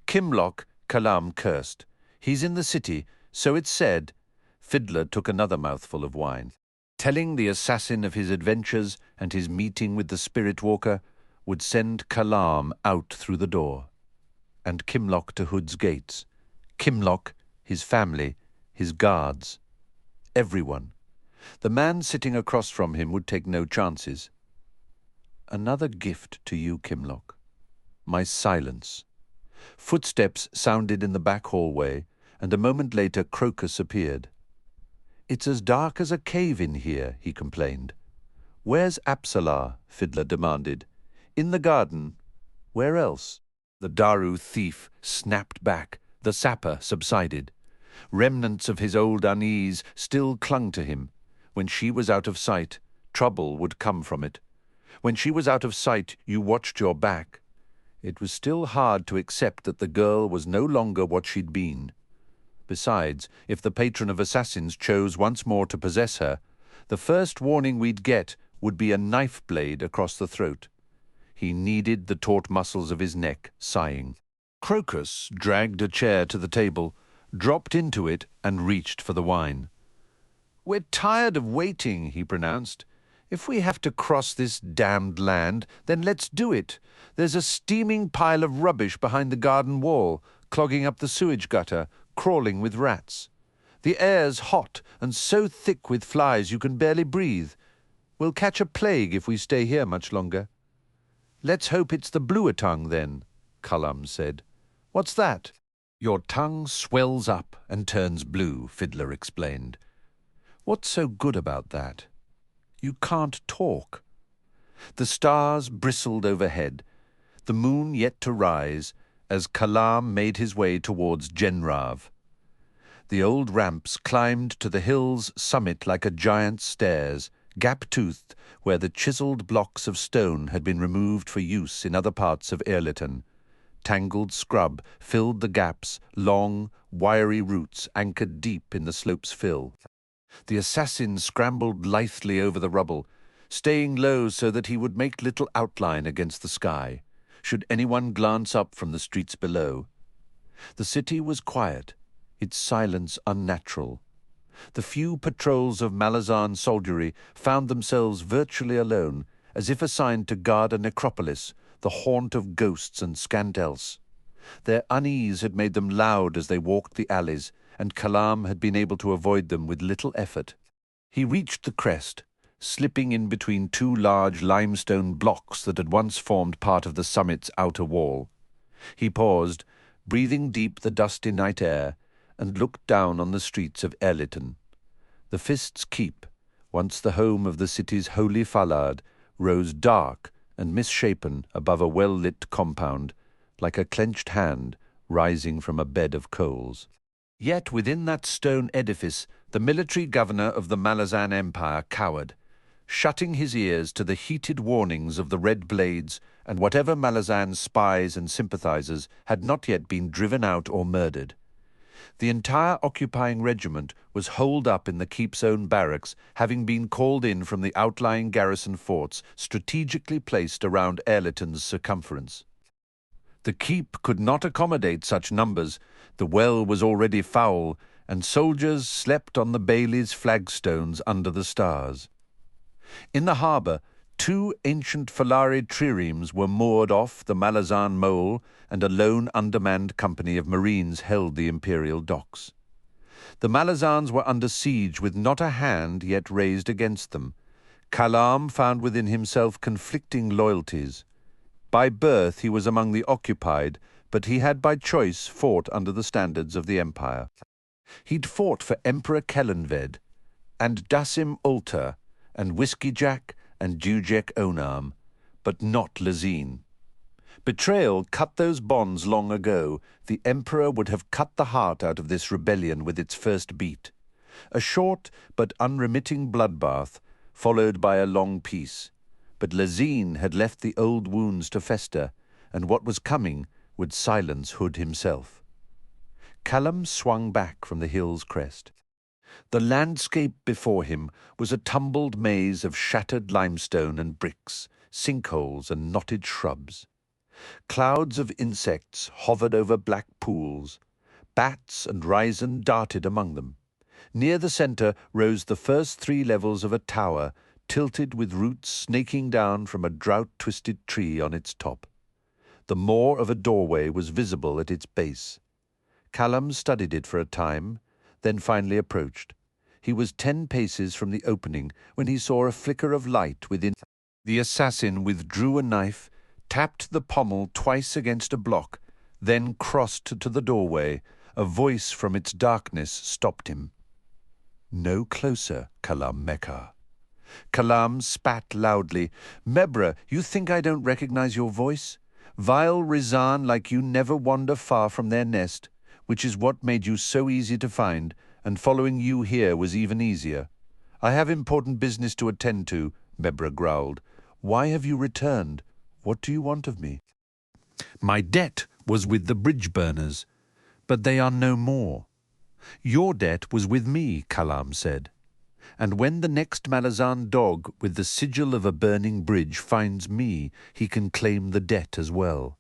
"Kimlock," Kalam cursed. "He's in the city, so it's said." Fiddler took another mouthful of wine. Telling the assassin of his adventures and his meeting with the Spirit Walker would send Kalam out through the door. And Kimlock to Hood's gates. Kimlock, his family, his guards. Everyone. The man sitting across from him would take no chances. "Another gift to you, Kimlock. My silence." Footsteps sounded in the back hallway, and a moment later Crokus appeared. "It's as dark as a cave in here," he complained. "Where's Apsalar?" Fiddler demanded. "In the garden. Where else?" The Daru thief snapped back. The sapper subsided. Remnants of his old unease still clung to him. When she was out of sight, trouble would come from it. When she was out of sight, you watched your back. It was still hard to accept that the girl was no longer what she'd been. Besides, if the patron of assassins chose once more to possess her, the first warning we'd get would be a knife blade across the throat. He kneaded the taut muscles of his neck, sighing. Crokus dragged a chair to the table, dropped into it, and reached for the wine. "We're tired of waiting," he pronounced. "If we have to cross this damned land, then let's do it. There's a steaming pile of rubbish behind the garden wall, clogging up the sewage gutter, crawling with rats. The air's hot and so thick with flies you can barely breathe. We'll catch a plague if we stay here much longer." Let's hope it's the bluer tongue, then, Kalam said. What's that? Your tongue swells up and turns blue, Fiddler explained. What's so good about that? You can't talk. The stars bristled overhead, the moon yet to rise, as Kalam made his way towards Genrav. The old ramps climbed to the hill's summit like a giant's stairs, gap-toothed where the chiselled blocks of stone had been removed for use in other parts of Ehrlitan. Tangled scrub filled the gaps, long, wiry roots anchored deep in the slope's fill. The assassin scrambled lithely over the rubble, staying low so that he would make little outline against the sky, should anyone glance up from the streets below. The city was quiet, its silence unnatural. The few patrols of Malazan soldiery found themselves virtually alone, as if assigned to guard a necropolis, the haunt of ghosts and scant else. Their unease had made them loud as they walked the alleys, and Kalam had been able to avoid them with little effort. He reached the crest, slipping in between two large limestone blocks that had once formed part of the summit's outer wall. He paused, breathing deep the dusty night air, and looked down on the streets of Ehrlitan. The Fist's Keep, once the home of the city's holy Fallard, rose dark and misshapen above a well-lit compound, like a clenched hand rising from a bed of coals. Yet within that stone edifice the military governor of the Malazan Empire cowered, shutting his ears to the heated warnings of the Red Blades and whatever Malazan spies and sympathizers had not yet been driven out or murdered. The entire occupying regiment was holed up in the keep's own barracks, having been called in from the outlying garrison forts strategically placed around Ehrlitan's circumference. The keep could not accommodate such numbers, the well was already foul, and soldiers slept on the bailey's flagstones under the stars. In the harbour, 2 ancient Falari triremes were moored off the Malazan mole, and a lone undermanned company of marines held the imperial docks. The Malazans were under siege with not a hand yet raised against them. Kalam found within himself conflicting loyalties. By birth he was among the occupied, but he had by choice fought under the standards of the empire. He'd fought for Emperor Kellenved, and Dasim Ulta, and Whiskey Jack, and Dujek Onam, but not Lazine. Betrayal cut those bonds long ago. The Emperor would have cut the heart out of this rebellion with its first beat. A short but unremitting bloodbath, followed by a long peace. But Lazine had left the old wounds to fester, and what was coming would silence Hood himself. Kalam swung back from the hill's crest. The landscape before him was a tumbled maze of shattered limestone and bricks, sinkholes and knotted shrubs. Clouds of insects hovered over black pools. Bats and risen darted among them. Near the centre rose the first 3 levels of a tower, tilted with roots snaking down from a drought-twisted tree on its top. The maw of a doorway was visible at its base. Kalam studied it for a time, then finally approached. He was 10 paces from the opening when he saw a flicker of light within. The assassin withdrew a knife, tapped the pommel twice against a block, then crossed to the doorway. A voice from its darkness stopped him. "No closer, Kalam Mekhar." Kalam spat loudly. "Mebra, you think I don't recognize your voice? Vile Rizan like you never wander far from their nest, which is what made you so easy to find, and following you here was even easier. I have important business to attend to," Mebra growled. "Why have you returned? What do you want of me?" "My debt was with the Bridgeburners, but they are no more. Your debt was with me," Kalam said. "And when the next Malazan dog with the sigil of a burning bridge finds me, he can claim the debt as well.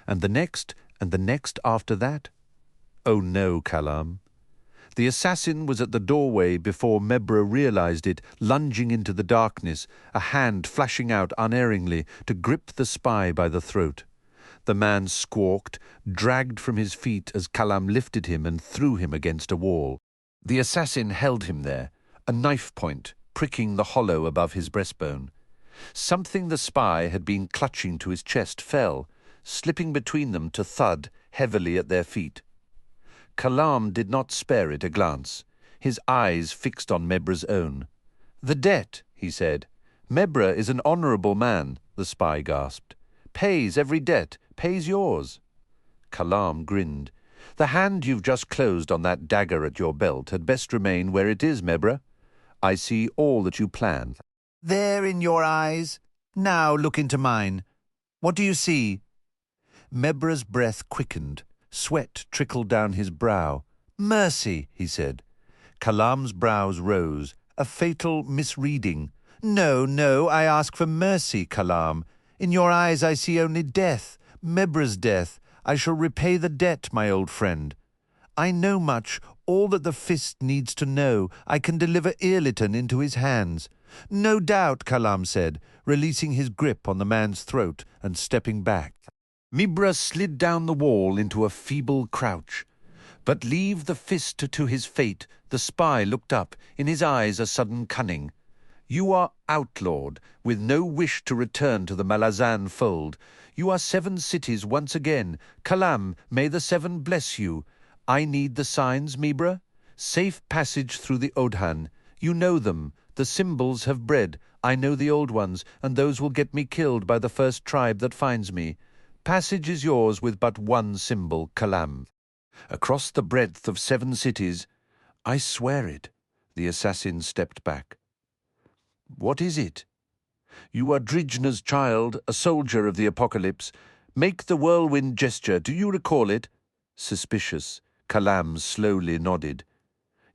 And the next after that? Oh no, Kalam." The assassin was at the doorway before Mebra realized it, lunging into the darkness, a hand flashing out unerringly to grip the spy by the throat. The man squawked, dragged from his feet as Kalam lifted him and threw him against a wall. The assassin held him there, a knife point pricking the hollow above his breastbone. Something the spy had been clutching to his chest fell, slipping between them to thud heavily at their feet. Kalam did not spare it a glance, his eyes fixed on Mebra's own. "The debt," he said. "Mebra is an honourable man," the spy gasped. "Pays every debt, pays yours." Kalam grinned. "The hand you've just closed on that dagger at your belt had best remain where it is, Mebra. I see all that you plan." "There in your eyes. Now look into mine. What do you see?" Mebra's breath quickened. Sweat trickled down his brow. "Mercy," he said. Kalam's brows rose. "A fatal misreading." "No, no, I ask for mercy, Kalam. In your eyes I see only death, Mebra's death. I shall repay the debt, my old friend. I know much, all that the fist needs to know. I can deliver Ehrlitan into his hands." "No doubt," Kalam said, releasing his grip on the man's throat and stepping back. Mebra slid down the wall into a feeble crouch. But leave the fist to his fate. The spy looked up, in his eyes a sudden cunning. "You are outlawed, with no wish to return to the Malazan fold. You are 7 cities once again. Kalam, may the 7 bless you. I need the signs, Mebra. Safe passage through the Odhan. You know them. The symbols have bred. I know the old ones, and those will get me killed by the first tribe that finds me. Passage is yours with but one symbol, Kalam. Across the breadth of 7 cities, I swear it." The assassin stepped back. "What is it?" "You are Drijna's child, a soldier of the apocalypse. Make the whirlwind gesture. Do you recall it?" Suspicious, Kalam slowly nodded.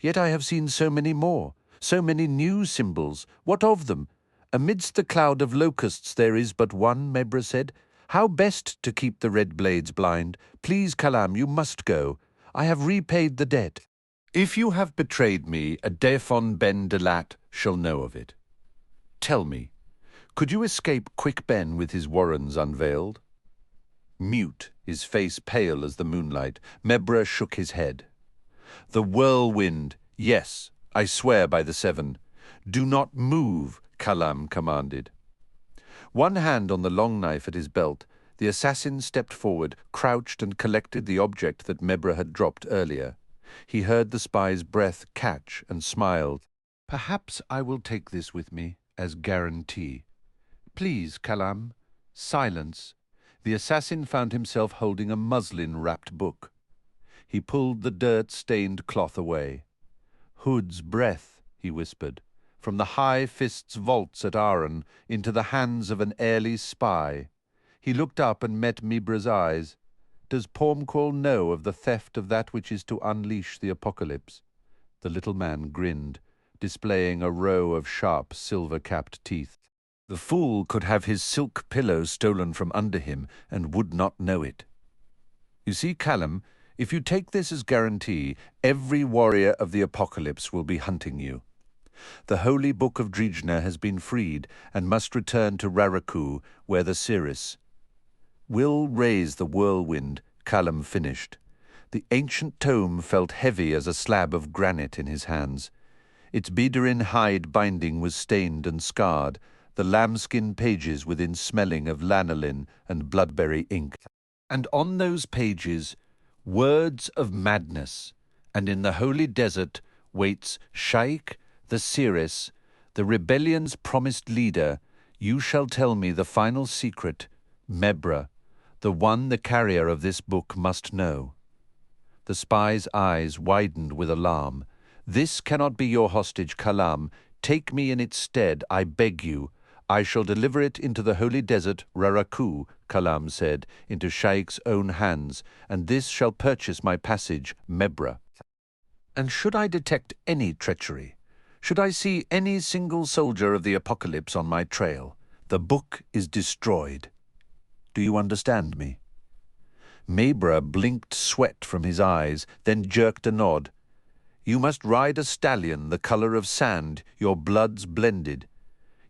"Yet I have seen so many more, so many new symbols. What of them? Amidst the cloud of locusts there is but one," Mebra said. "How best to keep the red blades blind? Please, Kalam, you must go. I have repaid the debt. If you have betrayed me, a Defon Ben Delat shall know of it. Tell me, could you escape Quick Ben with his warrens unveiled?" Mute, his face pale as the moonlight, Mebra shook his head. "The whirlwind, yes, I swear by the 7. Do not move," Kalam commanded. One hand on the long knife at his belt, the assassin stepped forward, crouched and collected the object that Mebra had dropped earlier. He heard the spy's breath catch and smiled. "Perhaps I will take this with me as guarantee. Please, Kalam, silence." The assassin found himself holding a muslin-wrapped book. He pulled the dirt-stained cloth away. "Hood's breath," he whispered, "from the high fist's vaults at Aren into the hands of an Ehrli spy." He looked up and met Mebra's eyes. "Does Pormqual know of the theft of that which is to unleash the apocalypse?" The little man grinned, displaying a row of sharp silver-capped teeth. "The fool could have his silk pillow stolen from under him and would not know it. You see, Kalam, if you take this as guarantee, every warrior of the apocalypse will be hunting you. The holy book of Drijna has been freed and must return to Raraku, where the Cirrus. Will raise the whirlwind," Kalam finished. The ancient tome felt heavy as a slab of granite in his hands. Its Bidarin hide binding was stained and scarred, the lambskin pages within smelling of lanolin and bloodberry ink. And on those pages, words of madness, and in the holy desert waits Sha'ik, the Cirrus, the rebellion's promised leader. You shall tell me the final secret, Mebra, the one the carrier of this book must know." The spy's eyes widened with alarm. "This cannot be your hostage, Kalam. Take me in its stead, I beg you. I shall deliver it into the holy desert, Raraku," Kalam said, "into Sha'ik's own hands, and this shall purchase my passage, Mebra. And should I detect any treachery, should I see any single soldier of the apocalypse on my trail, the book is destroyed. Do you understand me?" Mebra blinked sweat from his eyes, then jerked a nod. "You must ride a stallion the color of sand, your bloods blended.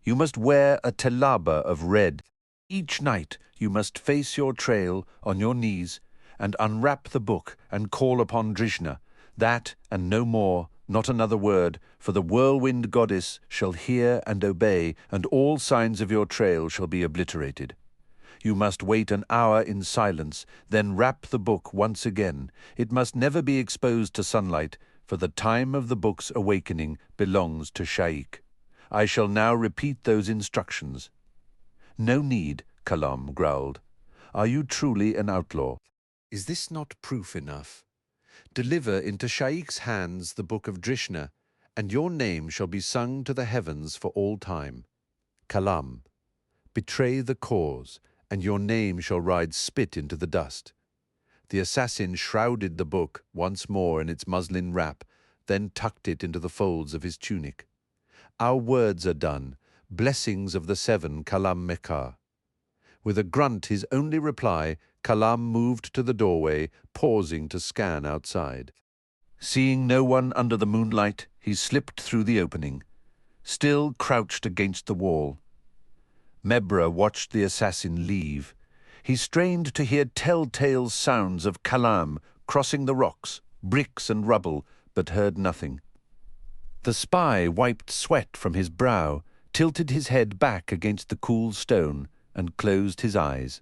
You must wear a telaba of red. Each night you must face your trail on your knees and unwrap the book and call upon Drijna. That and no more Not another word, for the Whirlwind goddess shall hear and obey, and all signs of your trail shall be obliterated. You must wait an hour in silence, then wrap the book once again. It must never be exposed to sunlight, for the time of the book's awakening belongs to Sha'ik. I shall now repeat those instructions." "No need," Kalam growled. "Are you truly an outlaw?" "Is this not proof enough? Deliver into Sha'ik's hands the book of Drishna, and your name shall be sung to the heavens for all time. Kalam, betray the cause, and your name shall ride spit into the dust." The assassin shrouded the book once more in its muslin wrap, then tucked it into the folds of his tunic. "Our words are done, blessings of the seven Kalam Mekhar." With a grunt, his only reply, Kalam moved to the doorway, pausing to scan outside. Seeing no one under the moonlight, he slipped through the opening, still crouched against the wall. Mebra watched the assassin leave. He strained to hear telltale sounds of Kalam crossing the rocks, bricks and rubble, but heard nothing. The spy wiped sweat from his brow, tilted his head back against the cool stone, and closed his eyes.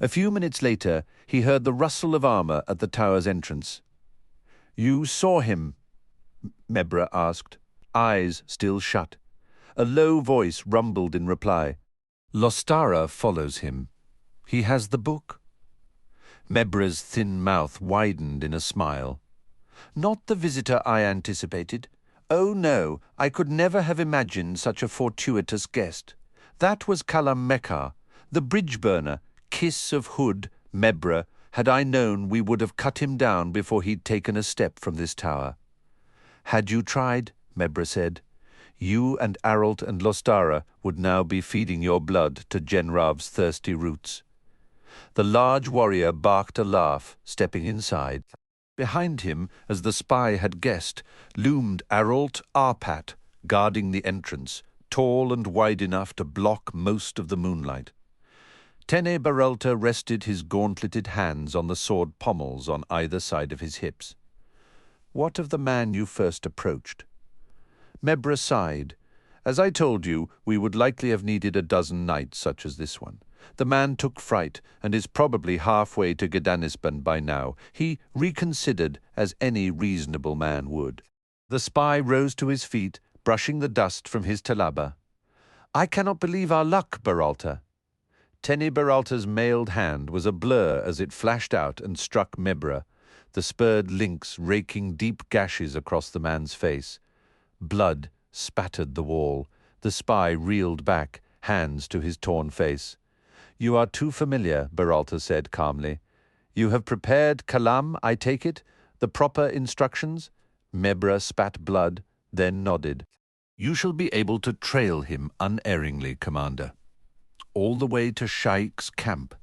A few minutes later, he heard the rustle of armor at the tower's entrance. "You saw him?" Mebra asked, eyes still shut. A low voice rumbled in reply. "Lostara follows him. He has the book." Mebra's thin mouth widened in a smile. "Not the visitor I anticipated. Oh no, I could never have imagined such a fortuitous guest. That was Kalam Mekhar, the Bridgeburner, kiss of Hood, Mebra. Had I known, we would have cut him down before he'd taken a step from this tower." "Had you tried," Mebra said, "you and Aralt and Lostara would now be feeding your blood to Genrav's thirsty roots." The large warrior barked a laugh, stepping inside. Behind him, as the spy had guessed, loomed Aralt Arpat, guarding the entrance, tall and wide enough to block most of the moonlight. Tene Baralta rested his gauntleted hands on the sword pommels on either side of his hips. "What of the man you first approached?" Mebra sighed. "As I told you, we would likely have needed a dozen nights such as this one. The man took fright and is probably halfway to Gdanisban by now. He reconsidered, as any reasonable man would." The spy rose to his feet, brushing the dust from his talaba. "I cannot believe our luck, Baralta." Tene Baralta's mailed hand was a blur as it flashed out and struck Mebra, the spurred lynx raking deep gashes across the man's face. Blood spattered the wall. The spy reeled back, hands to his torn face. "You are too familiar," Baralta said calmly. "You have prepared Kalam, I take it? The proper instructions?" Mebra spat blood, then nodded. "You shall be able to trail him unerringly, Commander. All the way to Sha'ik's camp."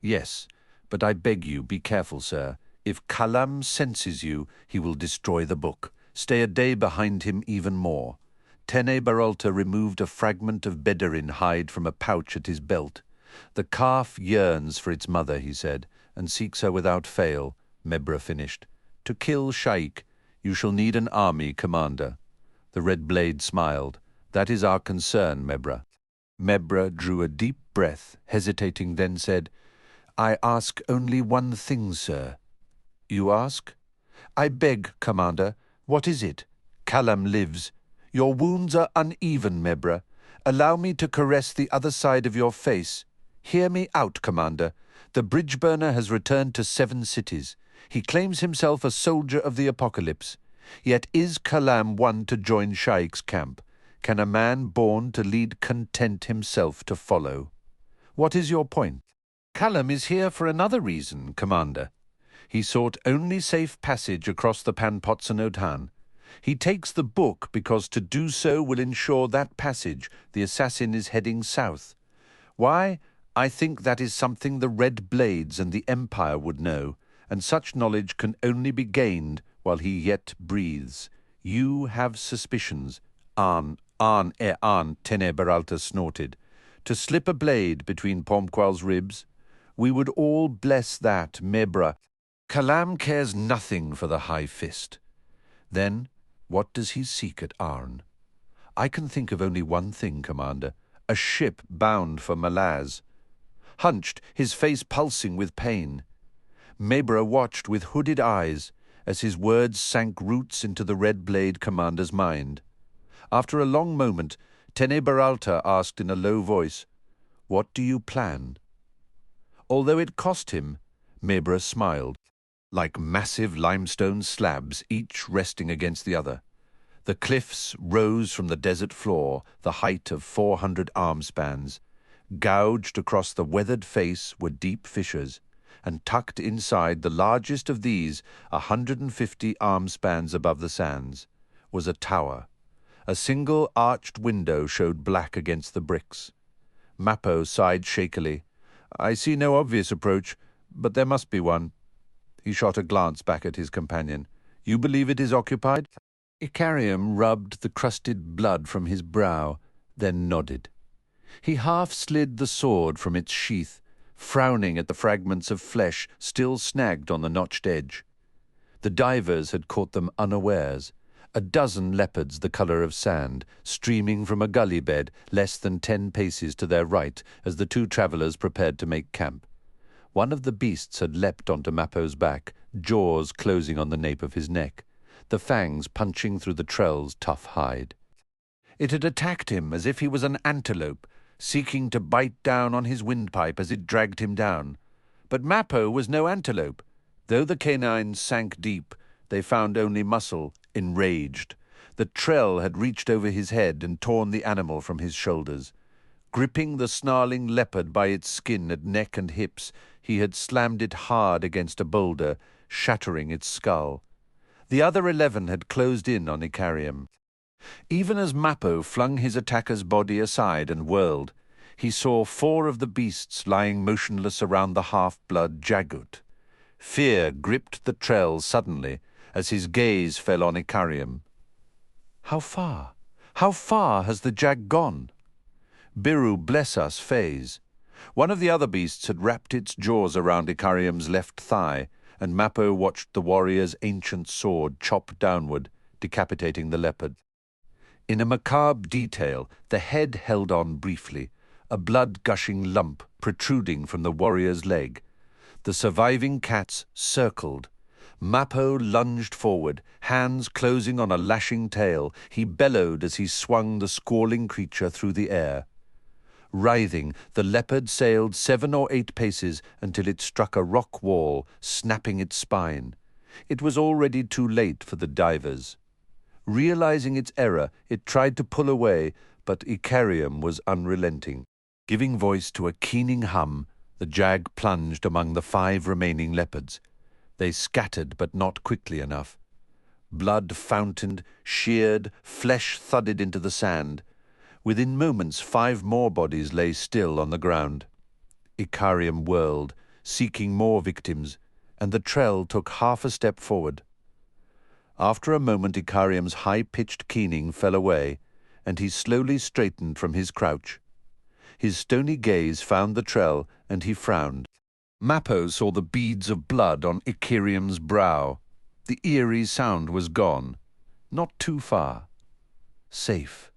"Yes, but I beg you, be careful, sir. If Kalam senses you, he will destroy the book. Stay a day behind him even more." Tene Baralta removed a fragment of Bedarin hide from a pouch at his belt. "The calf yearns for its mother," he said, "and seeks her without fail," Mebra finished. "To kill Sha'ik, you shall need an army, Commander." The Red Blade smiled. "That is our concern, Mebra." Mebra drew a deep breath, hesitating, then said, "I ask only one thing, sir." "You ask?" "I beg, Commander. What is it?" "Kalam lives. Your wounds are uneven, Mebra. Allow me to caress the other side of your face. Hear me out, Commander. The Bridgeburner has returned to 7 cities. He claims himself a soldier of the apocalypse. Yet is Kalam one to join Sha'ik's camp? Can a man born to lead content himself to follow? What is your point?" "Kalam is here for another reason, Commander. He sought only safe passage across the Panpotsanodan. He takes the book because to do so will ensure that passage the assassin is heading south. Why? I think that is something the Red Blades and the Empire would know, and such knowledge can only be gained while he yet breathes. You have suspicions." Tene Baralta snorted. "To slip a blade between Pomqual's ribs? We would all bless that, Mebra. Kalam cares nothing for the High Fist." Then, What does he seek at Aren? I can think of only one thing, Commander. A ship bound for Malaz. Hunched, his face pulsing with pain, Mabra watched with hooded eyes as his words sank roots into the Red Blade commander's mind. After a long moment, Tenebaralta asked in a low voice, "What do you plan?" Although it cost him, Mabra smiled, like massive limestone slabs, each resting against the other. The cliffs rose from the desert floor, the height of 400 arm spans. Gouged across the weathered face were deep fissures, and tucked inside the largest of these, 150 arm spans above the sands, was a tower. A single arched window showed black against the bricks. Mappo sighed shakily. "I see no obvious approach, but there must be one." He shot a glance back at his companion. "You believe it is occupied?" Icarium rubbed the crusted blood from his brow, then nodded. He half slid the sword from its sheath, frowning at the fragments of flesh still snagged on the notched edge. The divers had caught them unawares. A dozen leopards the colour of sand, streaming from a gully bed less than 10 paces to their right as the two travellers prepared to make camp. One of the beasts had leapt onto Mappo's back, jaws closing on the nape of his neck, the fangs punching through the Trell's tough hide. It had attacked him as if he was an antelope, seeking to bite down on his windpipe as it dragged him down. But Mappo was no antelope. Though the canines sank deep, they found only muscle, enraged. The Trell had reached over his head and torn the animal from his shoulders. Gripping the snarling leopard by its skin at neck and hips, he had slammed it hard against a boulder, shattering its skull. The other 11 had closed in on Icarium. Even as Mappo flung his attacker's body aside and whirled, he saw 4 of the beasts lying motionless around the half-blood Jaghut. Fear gripped the Trell suddenly as his gaze fell on Icarium. How far? How far has the Jag gone? Biru bless us, Faze. One of the other beasts had wrapped its jaws around Icarium's left thigh, and Mappo watched the warrior's ancient sword chop downward, decapitating the leopard. In a macabre detail, the head held on briefly, a blood-gushing lump protruding from the warrior's leg. The surviving cats circled. Mappo lunged forward, hands closing on a lashing tail. He bellowed as he swung the squalling creature through the air. Writhing, the leopard sailed 7 or 8 paces until it struck a rock wall, snapping its spine. It was already too late for the divers. Realizing its error, it tried to pull away, but Icarium was unrelenting. Giving voice to a keening hum, the Jag plunged among the 5 remaining leopards. They scattered, but not quickly enough. Blood fountained, sheared, flesh thudded into the sand. Within moments, 5 more bodies lay still on the ground. Icarium whirled, seeking more victims, and the Trell took half a step forward. After a moment, Icarium's high-pitched keening fell away, and he slowly straightened from his crouch. His stony gaze found the Trell, and he frowned. Mappo saw the beads of blood on Icarium's brow. The eerie sound was gone. Not too far. Safe.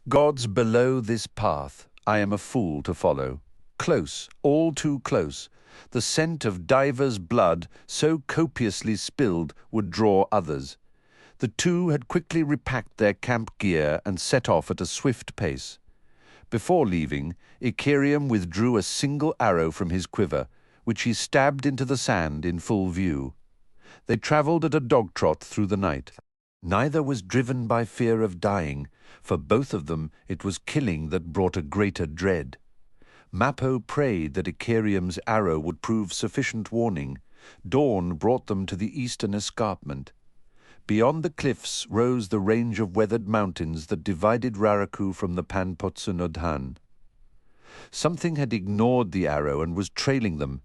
Gods below this path, I am a fool to follow. Close, all too close. The scent of divers' blood, so copiously spilled, would draw others. The 2 had quickly repacked their camp gear and set off at a swift pace. Before leaving, Icarium withdrew a single arrow from his quiver, which he stabbed into the sand in full view. They travelled at a dog-trot through the night. Neither was driven by fear of dying. For both of them it was killing that brought a greater dread. Mappo prayed that Icarium's arrow would prove sufficient warning. Dawn brought them to the eastern escarpment. Beyond the cliffs rose the range of weathered mountains that divided Raraku from the Panpotsunodhan. Something had ignored the arrow and was trailing them,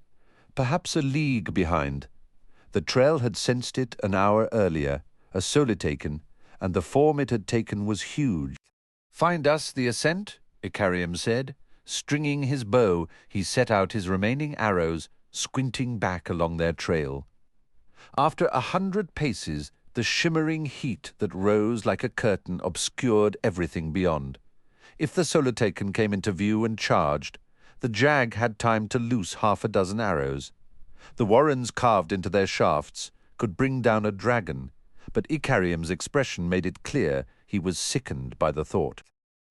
perhaps a league behind. The Trell had sensed it an hour earlier, a solitaken, and the form it had taken was huge. "Find us the ascent," Icarium said. Stringing his bow, he set out his remaining arrows, squinting back along their trail. After 100 paces, The shimmering heat that rose like a curtain obscured everything beyond. If the Solitaken came into view and charged, the Jag had time to loose 6 arrows. The warrens carved into their shafts could bring down a dragon, but Icarium's expression made it clear he was sickened by the thought.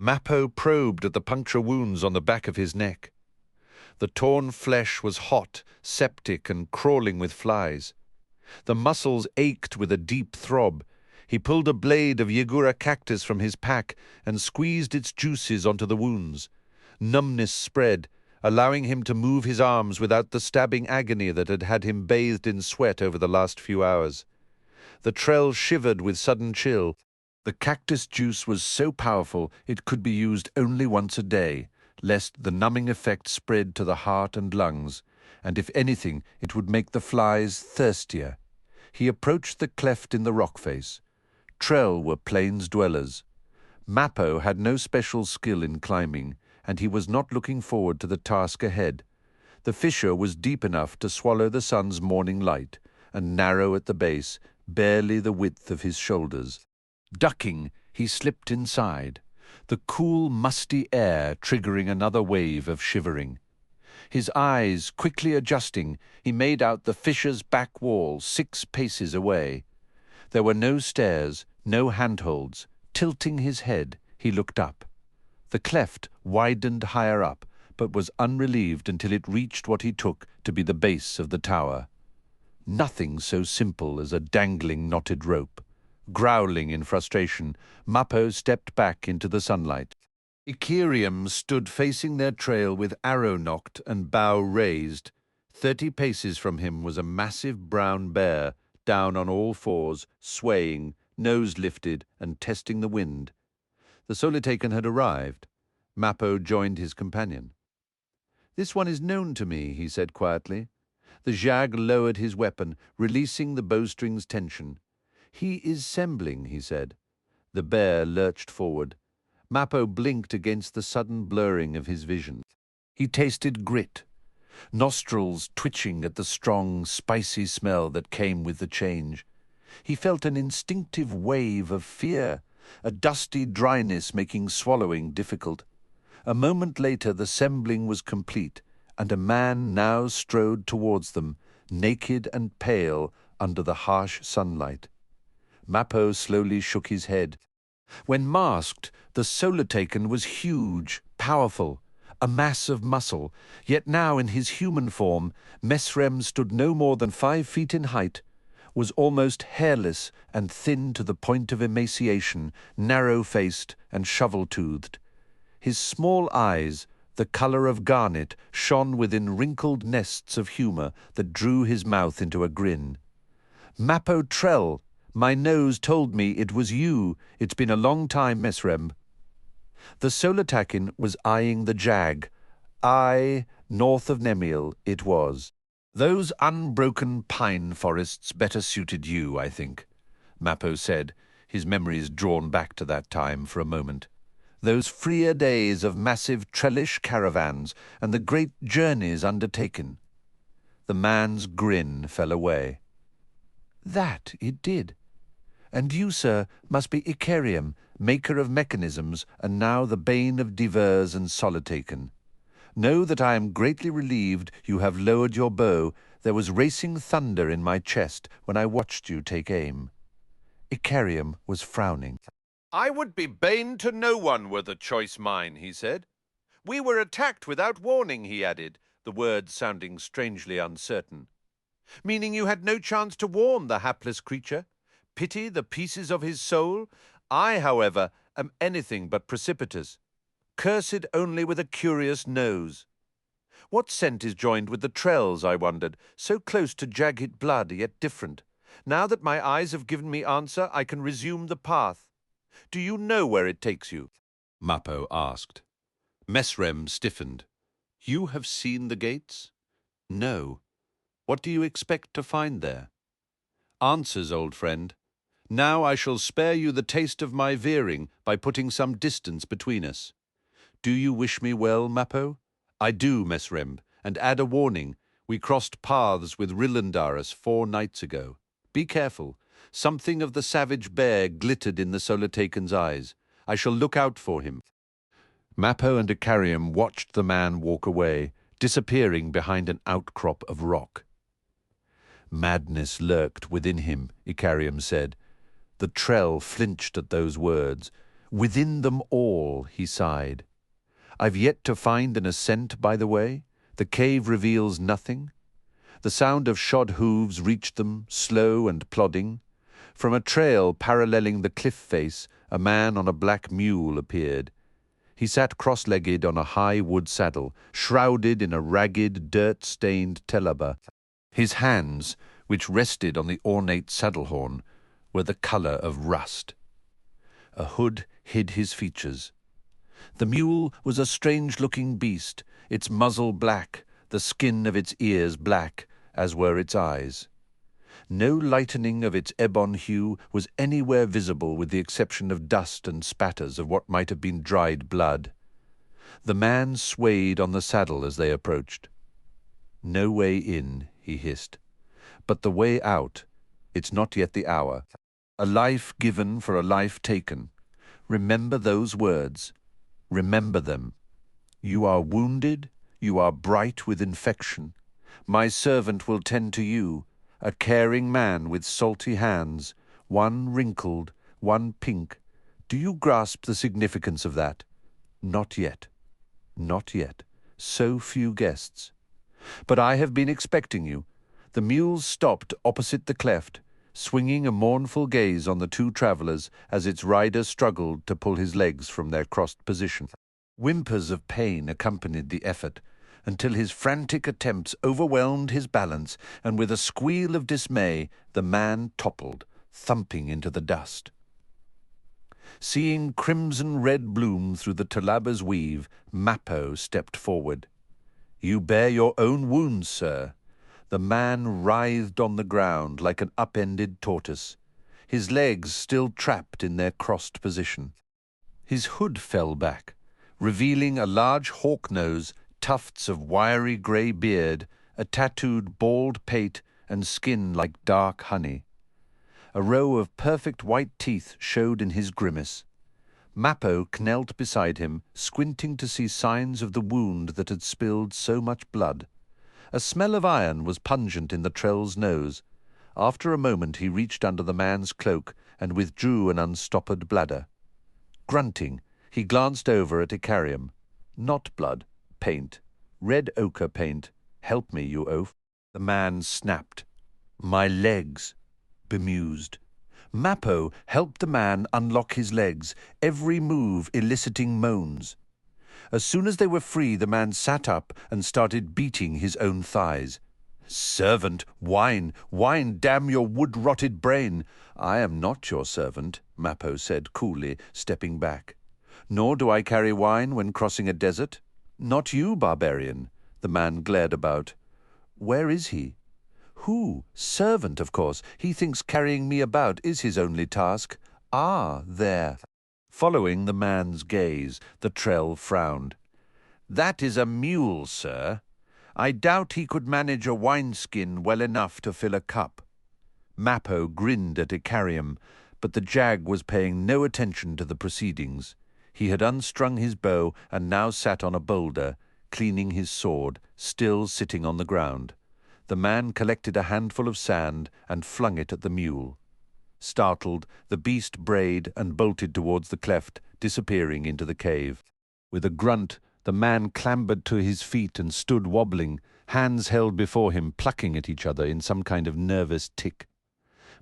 Mappo probed at the puncture wounds on the back of his neck. The torn flesh was hot, septic, and crawling with flies. The muscles ached with a deep throb. He pulled a blade of Yagura cactus from his pack and squeezed its juices onto the wounds. Numbness spread, allowing him to move his arms without the stabbing agony that had had him bathed in sweat over the last few hours. The Trell shivered with sudden chill. The cactus juice was so powerful it could be used only once a day, lest the numbing effect spread to the heart and lungs, and if anything, it would make the flies thirstier. He approached the cleft in the rock face. Trell were plains dwellers. Mappo had no special skill in climbing, and he was not looking forward to the task ahead. The fissure was deep enough to swallow the sun's morning light, and narrow at the base, barely the width of his shoulders. Ducking, he slipped inside, the cool, musty air triggering another wave of shivering. His eyes quickly adjusting, he made out the fissure's back wall 6 paces away. There were no stairs, no handholds. Tilting his head, he looked up. The cleft widened higher up, but was unrelieved until it reached what he took to be the base of the tower. Nothing so simple as a dangling knotted rope. Growling in frustration, Mappo stepped back into the sunlight. Icarium stood facing their trail with arrow nocked and bow raised. 30 paces from him was a massive brown bear, down on all fours, swaying, nose lifted and testing the wind. The Solitaken had arrived. Mappo joined his companion. "This one is known to me," he said quietly. The Jag lowered his weapon, releasing the bowstring's tension. "He is Sembling," he said. The bear lurched forward. Mappo blinked against the sudden blurring of his vision. He tasted grit, nostrils twitching at the strong, spicy smell that came with the change. He felt an instinctive wave of fear, a dusty dryness making swallowing difficult. A moment later the Sembling was complete, and a man now strode towards them, naked and pale under the harsh sunlight. Mappo slowly shook his head. When masked, the Solitaken was huge, powerful, a mass of muscle, yet now in his human form, Mesrem stood no more than 5 feet in height, was almost hairless and thin to the point of emaciation, narrow-faced and shovel-toothed. His small eyes, the colour of garnet, shone within wrinkled nests of humour that drew his mouth into a grin. "Mappo Trell, my nose told me it was you. It's been a long time, Mesrem." The Solitaken was eyeing the Jag. Aye, north of Nemiel it was. "Those unbroken pine forests better suited you, I think," Mappo said, his memories drawn back to that time for a moment. Those freer days of massive trellish caravans and the great journeys undertaken. The man's grin fell away. "That it did. And you, sir, must be Icarium, maker of mechanisms, and now the bane of divers and Solitaken. Know that I am greatly relieved you have lowered your bow. There was racing thunder in my chest when I watched you take aim." Icarium was frowning. "I would be bane to no one were the choice mine," he said. "We were attacked without warning," he added, the words sounding strangely uncertain. "Meaning you had no chance to warn the hapless creature? Pity the pieces of his soul? I, however, am anything but precipitous. Cursed only with a curious nose. What scent is joined with the Trells, I wondered, so close to Jaghut blood, yet different? Now that my eyes have given me answer, I can resume the path. Do you know where it takes you?" Mappo asked. Mesrem stiffened. "You have seen the gates?" "No. What do you expect to find there?" "Answers, old friend. Now I shall spare you the taste of my veering by putting some distance between us. Do you wish me well, Mappo?" "I do, Mesrem, and add a warning. We crossed paths with Rillandaris 4 nights ago. Be careful. Something of the savage bear glittered in the Solitaken's eyes. I shall look out for him. Mappo and Icarium watched the man walk away, disappearing behind an outcrop of rock. Madness lurked within him, Icarium said. The Trell flinched at those words. Within them all, he sighed. I've yet to find an ascent by the way. The cave reveals nothing. The sound of shod hooves reached them, slow and plodding. From a trail paralleling the cliff face, a man on a black mule appeared. He sat cross-legged on a high wood saddle, shrouded in a ragged, dirt-stained telaba. His hands, which rested on the ornate saddle-horn, were the colour of rust. A hood hid his features. The mule was a strange-looking beast, its muzzle black, the skin of its ears black, as were its eyes. No lightening of its ebon hue was anywhere visible with the exception of dust and spatters of what might have been dried blood. The man swayed on the saddle as they approached. No way in, he hissed. But the way out, it's not yet the hour. A life given for a life taken. Remember those words. Remember them. You are wounded, you are bright with infection. My servant will tend to you, a caring man with salty hands, one wrinkled, one pink. Do you grasp the significance of that? Not yet. Not yet. So few guests. But I have been expecting you. The mule stopped opposite the cleft, swinging a mournful gaze on the two travellers as its rider struggled to pull his legs from their crossed position. Whimpers of pain accompanied the effort, until his frantic attempts overwhelmed his balance, and with a squeal of dismay the man toppled, thumping into the dust. Seeing crimson-red bloom through the Talaba's weave, Mappo stepped forward. You bear your own wounds, sir. The man writhed on the ground like an upended tortoise, his legs still trapped in their crossed position. His hood fell back, revealing a large hawk nose, tufts of wiry grey beard, a tattooed bald pate, and skin like dark honey. A row of perfect white teeth showed in his grimace. Mappo knelt beside him, squinting to see signs of the wound that had spilled so much blood. A smell of iron was pungent in the Trell's nose. After a moment he reached under the man's cloak and withdrew an unstoppered bladder. Grunting, he glanced over at Icarium. Not blood. Paint. Red ochre paint. Help me, you oaf. The man snapped. My legs. Bemused. Mappo helped the man unlock his legs, every move eliciting moans. As soon as they were free, the man sat up and started beating his own thighs. Servant, wine, wine, damn your wood-rotted brain. I am not your servant, Mappo said coolly, stepping back. Nor do I carry wine when crossing a desert. Not you, barbarian. The man glared about. Where is he? Who? Servant, of course. He thinks carrying me about is his only task. Ah, there. Following the man's gaze, the Trell frowned. That is a mule, sir. I doubt he could manage a wineskin well enough to fill a cup. Mappo grinned at Icarium, but the Jag was paying no attention to the proceedings. He had unstrung his bow and now sat on a boulder, cleaning his sword, still sitting on the ground. The man collected a handful of sand and flung it at the mule. Startled, the beast brayed and bolted towards the cleft, disappearing into the cave. With a grunt, the man clambered to his feet and stood wobbling, hands held before him, plucking at each other in some kind of nervous tick.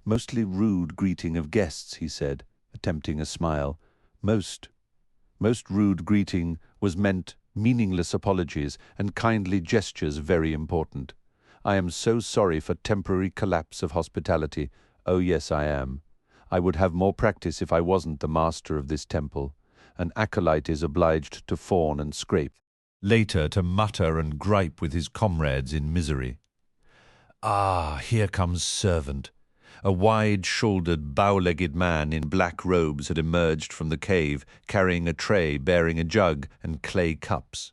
Mostly rude greeting of guests, he said, attempting a smile. Most rude greeting was meant meaningless apologies and kindly gestures very important. I am so sorry for temporary collapse of hospitality. Oh yes, I am. I would have more practice if I wasn't the master of this temple. An acolyte is obliged to fawn and scrape, later to mutter and gripe with his comrades in misery. Ah, here comes servant. A wide-shouldered, bow-legged man in black robes had emerged from the cave, carrying a tray bearing a jug and clay cups.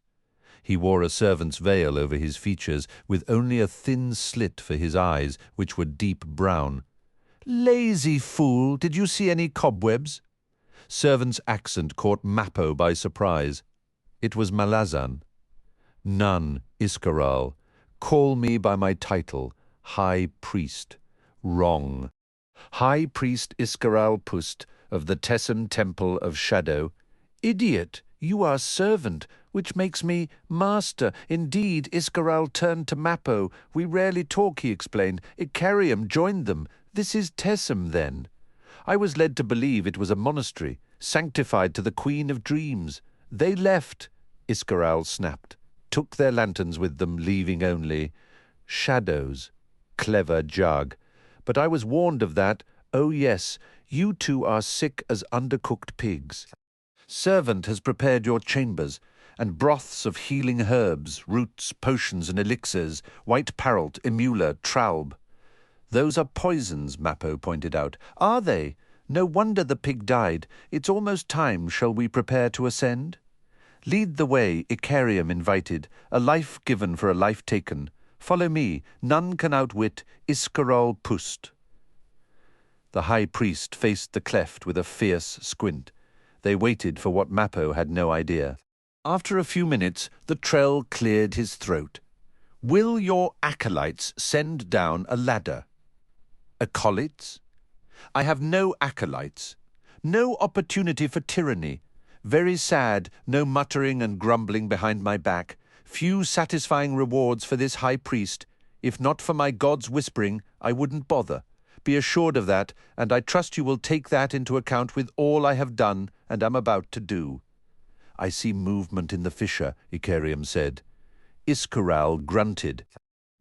He wore a servant's veil over his features, with only a thin slit for his eyes, which were deep brown. Lazy fool, did you see any cobwebs? Servant's accent caught Mappo by surprise. It was Malazan. None, Iskaral. Call me by my title, High Priest. Wrong. High Priest Iskaral Pust of the Tessin Temple of Shadow. Idiot, you are servant, which makes me master. Indeed, Iskaral turned to Mappo. We rarely talk, he explained. Icarium joined them. This is Tessim, then. I was led to believe it was a monastery, sanctified to the Queen of Dreams. They left, Iskaral snapped, took their lanterns with them, leaving only shadows. Clever jug. But I was warned of that. Oh yes, you two are sick as undercooked pigs. Servant has prepared your chambers, and broths of healing herbs, roots, potions and elixirs, white parrot, emula, traub. Those are poisons, Mappo pointed out. Are they? No wonder the pig died. It's almost time. Shall we prepare to ascend? Lead the way, Icarium invited. A life given for a life taken. Follow me. None can outwit Iskaral Pust. The high priest faced the cleft with a fierce squint. They waited for what Mappo had no idea. After a few minutes, the Trell cleared his throat. Will your acolytes send down a ladder? Acolytes? I have no acolytes. No opportunity for tyranny. Very sad, no muttering and grumbling behind my back. Few satisfying rewards for this high priest. If not for my god's whispering, I wouldn't bother. Be assured of that, and I trust you will take that into account with all I have done and am about to do. I see movement in the fissure, Icarium said. Iskaral grunted.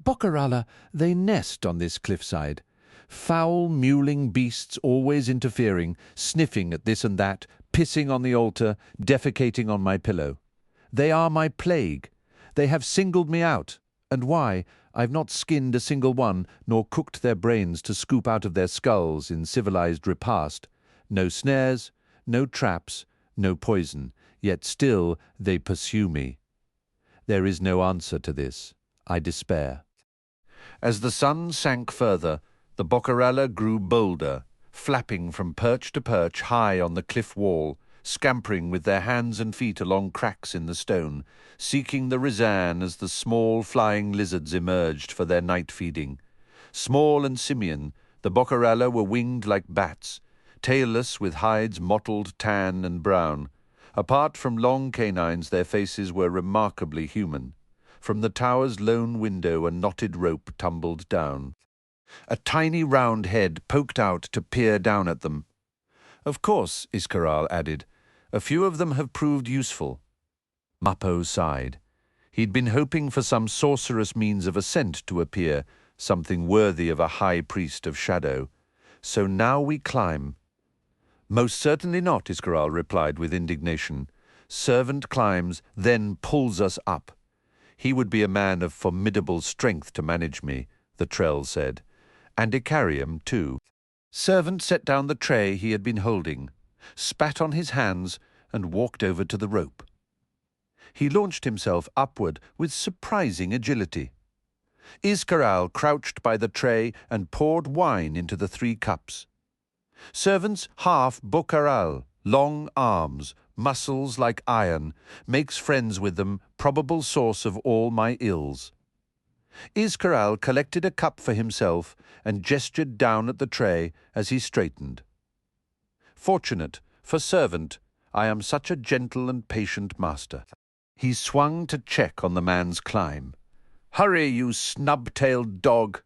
Bokarala, they nest on this cliffside. Foul, mewling beasts always interfering, sniffing at this and that, pissing on the altar, defecating on my pillow. They are my plague. They have singled me out. And why? I've not skinned a single one, nor cooked their brains to scoop out of their skulls in civilized repast. No snares, no traps, no poison, yet still they pursue me. There is no answer to this. I despair. As the sun sank further, the Bokarala grew bolder, flapping from perch to perch high on the cliff wall, scampering with their hands and feet along cracks in the stone, seeking the Rizan as the small flying lizards emerged for their night feeding. Small and simian, the Bokarala were winged like bats, tailless with hides mottled tan and brown. Apart from long canines, their faces were remarkably human. From the tower's lone window a knotted rope tumbled down. A tiny round head poked out to peer down at them. Of course, Iskaral added, a few of them have proved useful. Mappo sighed. He'd been hoping for some sorcerous means of ascent to appear, something worthy of a high priest of shadow. So now we climb. Most certainly not, Iskaral replied with indignation. Servant climbs, then pulls us up. He would be a man of formidable strength to manage me, the Trell said. And Icarium, too. Servant set down the tray he had been holding, spat on his hands, and walked over to the rope. He launched himself upward with surprising agility. Iskaral crouched by the tray and poured wine into the 3 cups. Servant's half Bokaral, long arms, muscles like iron, makes friends with them, probable source of all my ills. Iskaral collected a cup for himself and gestured down at the tray as he straightened. Fortunate, for servant, I am such a gentle and patient master. He swung to check on the man's climb. Hurry, you snub-tailed dog!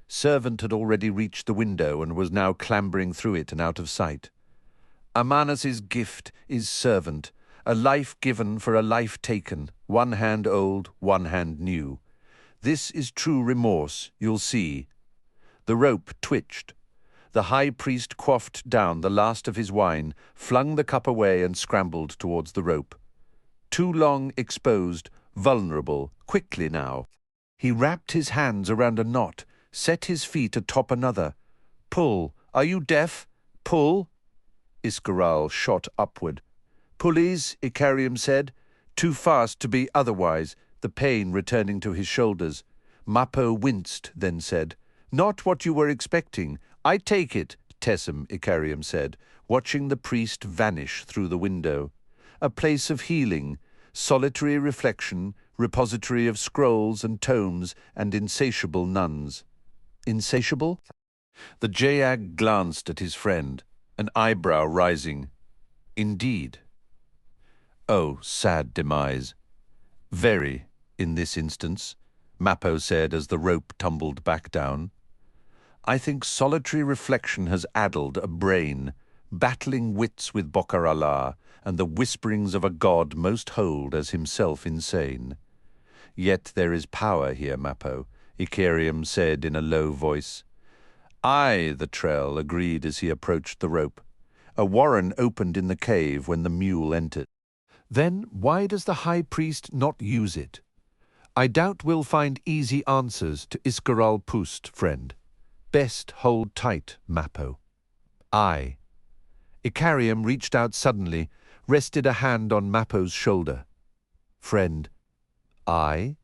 Servant had already reached the window and was now clambering through it and out of sight. Amanas's gift is servant, a life given for a life taken, one hand old, one hand new. This is true remorse, you'll see. The rope twitched. The high priest quaffed down the last of his wine, flung the cup away and scrambled towards the rope. Too long exposed, vulnerable, quickly now. He wrapped his hands around a knot, set his feet atop another. Pull. Are you deaf? Pull. Iskaral shot upward. Pulleys, Icarium said. Too fast to be otherwise, the pain returning to his shoulders. Mappo winced, then said, Not what you were expecting. I take it, Tessum, Icarium said, watching the priest vanish through the window. A place of healing, solitary reflection, repository of scrolls and tomes, and insatiable nuns. Insatiable? The Jayag glanced at his friend, an eyebrow rising. Indeed. Oh, sad demise. Very, in this instance, Mappo said as the rope tumbled back down. I think solitary reflection has addled a brain, battling wits with Bokaralar, and the whisperings of a god most hold as himself insane. Yet there is power here, Mappo, Icarium said in a low voice. Aye, the Trell agreed as he approached the rope. A warren opened in the cave when the mule entered. Then why does the high priest not use it? I doubt we'll find easy answers to Iscaral Pust, friend. Best hold tight, Mappo. Aye. Icarium reached out suddenly, rested a hand on Mappo's shoulder. Friend. I?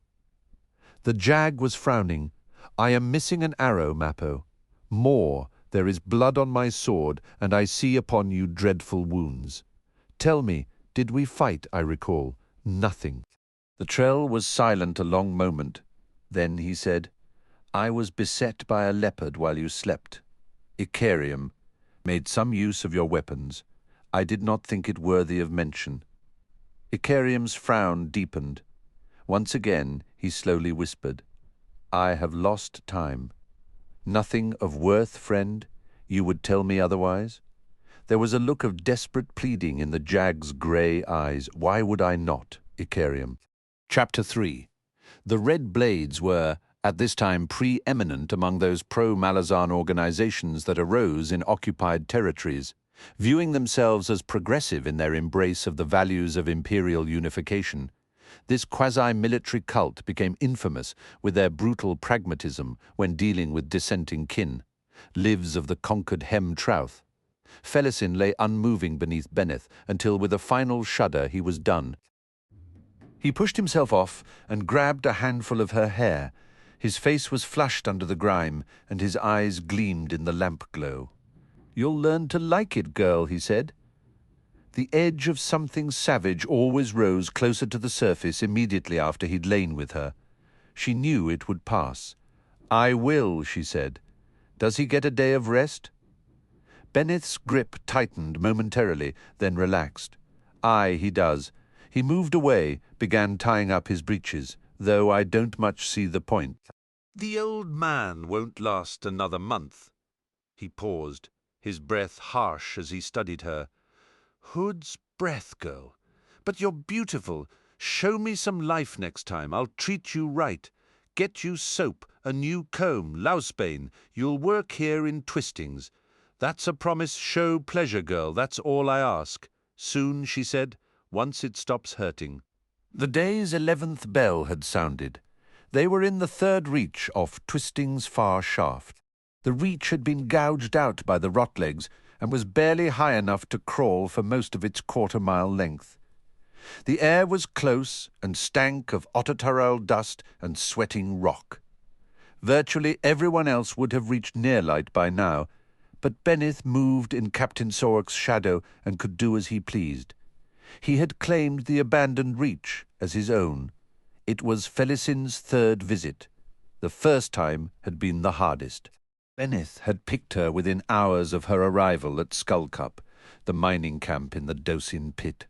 The Jag was frowning. I am missing an arrow, Mappo. More, there is blood on my sword, and I see upon you dreadful wounds. Tell me, did we fight, I recall? Nothing. The Trell was silent a long moment. Then he said, I was beset by a leopard while you slept. Icarium made some use of your weapons. I did not think it worthy of mention. Icarium's frown deepened. Once again he slowly whispered, I have lost time. Nothing of worth, friend? You would tell me otherwise? There was a look of desperate pleading in the Jag's grey eyes. Why would I not, Icarium? Chapter 3. The Red Blades were, at this time, preeminent among those pro-Malazan organizations that arose in occupied territories, viewing themselves as progressive in their embrace of the values of imperial unification. This quasi-military cult became infamous with their brutal pragmatism when dealing with dissenting kin. Lives of the conquered Hem-Trouth. Felisin lay unmoving beneath Benneth until with a final shudder he was done. He pushed himself off and grabbed a handful of her hair. His face was flushed under the grime, and his eyes gleamed in the lamp glow. You'll learn to like it, girl, he said. The edge of something savage always rose closer to the surface immediately after he'd lain with her. She knew it would pass. I will, she said. Does he get a day of rest? Benneth's grip tightened momentarily, then relaxed. Aye, he does. He moved away, began tying up his breeches, though I don't much see the point. The old man won't last another month. He paused, his breath harsh as he studied her. Hood's breath, girl. But you're beautiful. Show me some life next time. I'll treat you right. Get you soap, a new comb, lousebane. You'll work here in twistings. That's a promise. Show pleasure, girl. That's all I ask. Soon, she said, once it stops hurting. The day's 11th bell had sounded. They were in the third reach off Twisting's far shaft. The reach had been gouged out by the rotlegs and was barely high enough to crawl for most of its quarter-mile length. The air was close and stank of Otataral dust and sweating rock. Virtually everyone else would have reached Nearlight by now, but Benneth moved in Captain Sorok's shadow and could do as he pleased. He had claimed the abandoned reach as his own. It was Felisin's third visit. The first time had been the hardest. Benneth had picked her within hours of her arrival at Skullcup, the mining camp in the Dosin pit.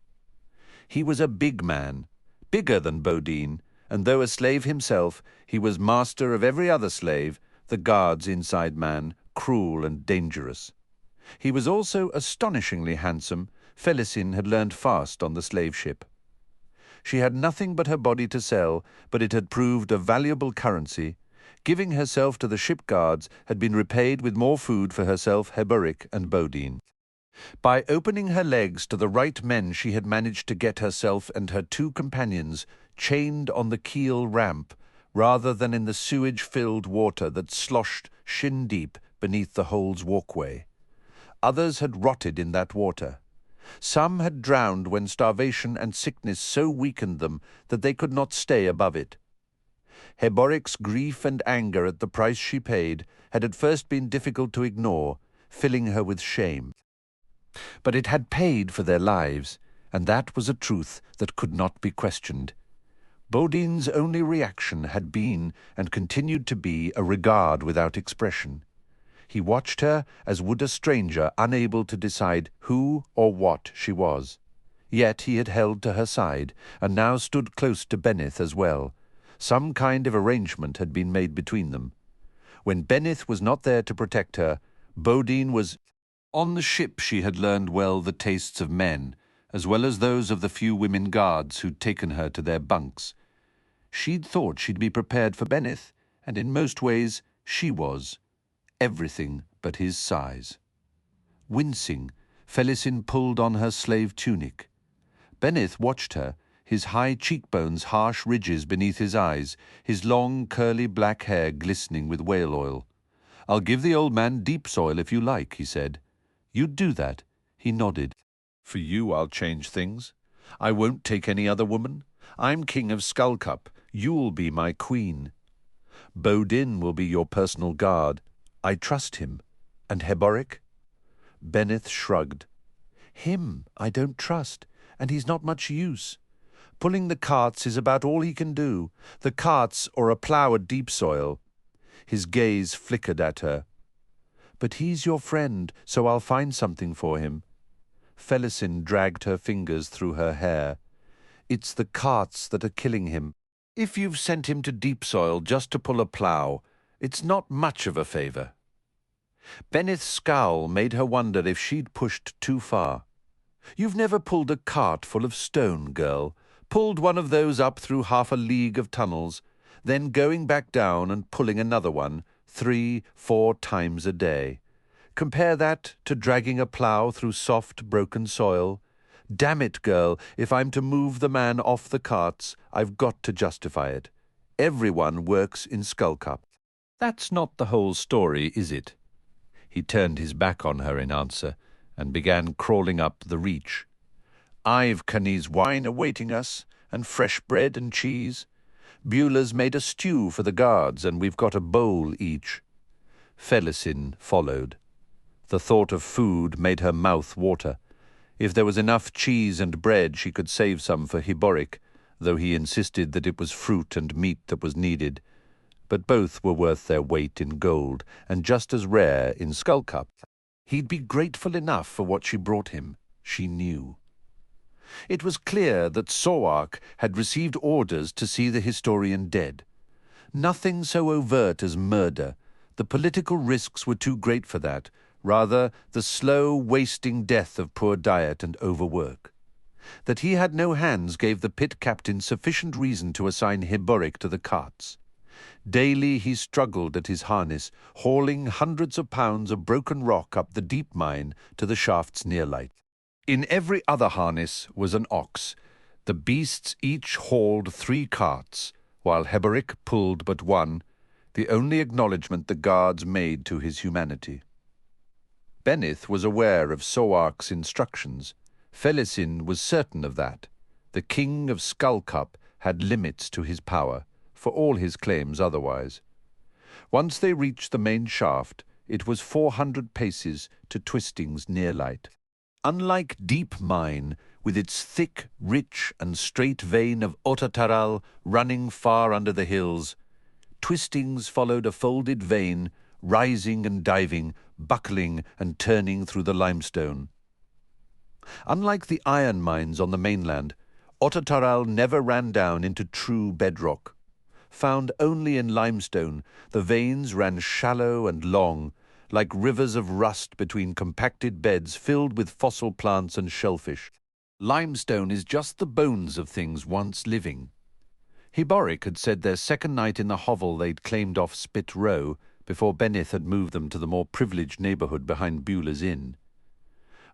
He was a big man, bigger than Baudin, and though a slave himself, he was master of every other slave, the guard's inside man, cruel and dangerous. He was also astonishingly handsome. Felisin had learned fast on the slave ship. She had nothing but her body to sell, but it had proved a valuable currency. Giving herself to the ship guards had been repaid with more food for herself, Heboric, and Baudin. By opening her legs to the right men she had managed to get herself and her two companions chained on the keel ramp, rather than in the sewage-filled water that sloshed shin-deep beneath the hole's walkway. Others had rotted in that water. Some had drowned when starvation and sickness so weakened them that they could not stay above it. Heboric's grief and anger at the price she paid had at first been difficult to ignore, filling her with shame. But it had paid for their lives, and that was a truth that could not be questioned. Baudin's only reaction had been, and continued to be, a regard without expression. He watched her as would a stranger unable to decide who or what she was. Yet he had held to her side, and now stood close to Benith as well. Some kind of arrangement had been made between them. When Benith was not there to protect her, Baudin was... On the ship she had learned well the tastes of men, as well as those of the few women guards who'd taken her to their bunks. She'd thought she'd be prepared for Benith, and in most ways she was. Everything but his size. Wincing, Felisin pulled on her slave tunic. Benith watched her, his high cheekbones harsh ridges beneath his eyes, his long curly black hair glistening with whale oil. "I'll give the old man deep soil if you like," he said. "You'd do that?" He nodded. "For you I'll change things. I won't take any other woman. I'm king of Skullcup. You'll be my queen. Baudin will be your personal guard. I trust him. And Heboric?" Benith shrugged. "Him I don't trust, and he's not much use. Pulling the carts is about all he can do. The carts or a plough at deep soil." His gaze flickered at her. "But he's your friend, so I'll find something for him." Felisin dragged her fingers through her hair. "It's the carts that are killing him. If you've sent him to deep soil just to pull a plough, it's not much of a favour." Benith's scowl made her wonder if she'd pushed too far. "You've never pulled a cart full of stone, girl. Pulled one of those up through half a league of tunnels, then going back down and pulling another one 3-4 times a day. Compare that to dragging a plough through soft, broken soil. Damn it, girl, if I'm to move the man off the carts, I've got to justify it. Everyone works in Skullcup. That's not the whole story, is it?" He turned his back on her in answer, and began crawling up the reach. "I've Canese wine awaiting us, and fresh bread and cheese. Beulah's made a stew for the guards, and we've got a bowl each." Felisin followed. The thought of food made her mouth water. If there was enough cheese and bread, she could save some for Heboric, though he insisted that it was fruit and meat that was needed. But both were worth their weight in gold, and just as rare in Skullcup. He'd be grateful enough for what she brought him, she knew. It was clear that Sha'ik had received orders to see the historian dead. Nothing so overt as murder. The political risks were too great for that. Rather, the slow, wasting death of poor diet and overwork. That he had no hands gave the pit captain sufficient reason to assign Heboric to the carts. Daily he struggled at his harness, hauling hundreds of pounds of broken rock up the deep mine to the shaft's near light. In every other harness was an ox. The beasts each hauled 3 carts, while Heboric pulled but one, the only acknowledgment the guards made to his humanity. Benith was aware of Sha'ik's instructions. Felisin was certain of that. The king of Skullcup had limits to his power, for all his claims otherwise. Once they reached the main shaft, it was 400 paces to Twisting's near light. Unlike deep mine, with its thick, rich and straight vein of Otataral running far under the hills, Twisting's followed a folded vein, rising and diving, buckling and turning through the limestone. Unlike the iron mines on the mainland, Otataral never ran down into true bedrock. Found only in limestone, the veins ran shallow and long, like rivers of rust between compacted beds filled with fossil plants and shellfish. Limestone is just the bones of things once living. Heboric had said their second night in the hovel they'd claimed off Spit Row before Benith had moved them to the more privileged neighbourhood behind Beulah's Inn.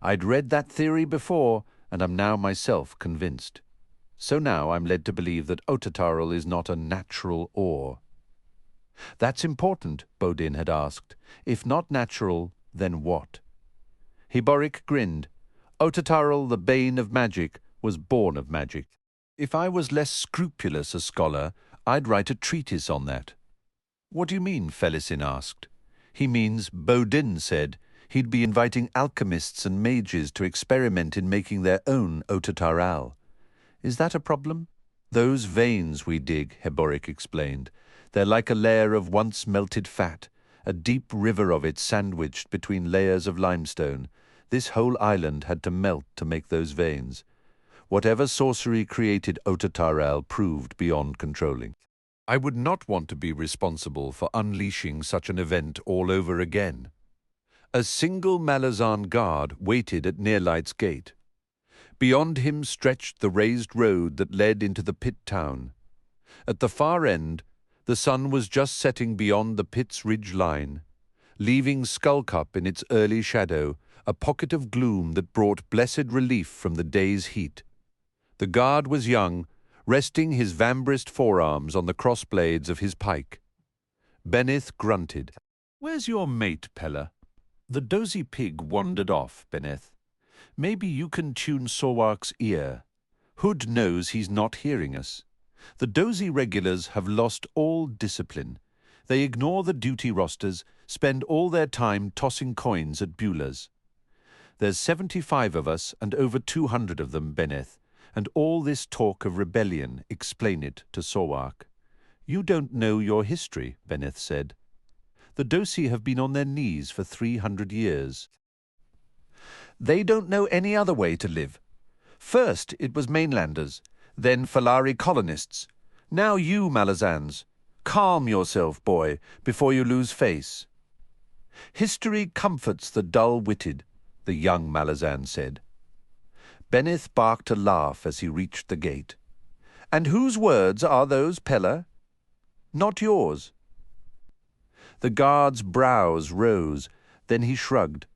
I'd read that theory before, and am now myself convinced. So now I'm led to believe that Otataral is not a natural ore. That's important, Baudin had asked. If not natural, then what? Heboric grinned. Otataral, the bane of magic, was born of magic. If I was less scrupulous a scholar, I'd write a treatise on that." "What do you mean?" Felisin asked. "He means," Baudin said, "he'd be inviting alchemists and mages to experiment in making their own Otataral. Is that a problem?" "Those veins we dig," Heboric explained. "They're like a layer of once melted fat, a deep river of it sandwiched between layers of limestone. This whole island had to melt to make those veins. Whatever sorcery created Otataral proved beyond controlling. I would not want to be responsible for unleashing such an event all over again." A single Malazan guard waited at Deadhouse Gate. Beyond him stretched the raised road that led into the pit town. At the far end, the sun was just setting beyond the pit's ridge line, leaving Skullcup in its early shadow, a pocket of gloom that brought blessed relief from the day's heat. The guard was young, resting his vambrist forearms on the crossblades of his pike. Beneth grunted. "Where's your mate, Pella?" "The dozy pig wandered off, Beneth. Maybe you can tune Sorwark's ear. Hood knows he's not hearing us. The dozy regulars have lost all discipline. They ignore the duty rosters, spend all their time tossing coins at Beulah's. There's 75 of us and over 200 of them, Beneth, and all this talk of rebellion, explain it to Sorwark." "You don't know your history," Beneth said. "The Dosi have been on their knees for 300 years. They don't know any other way to live. First it was mainlanders, then Falari colonists. Now you, Malazans. Calm yourself, boy, before you lose face." "History comforts the dull-witted," the young Malazan said. Beneth barked a laugh as he reached the gate. "And whose words are those, Pella?" "Not yours." The guard's brows rose, then he shrugged.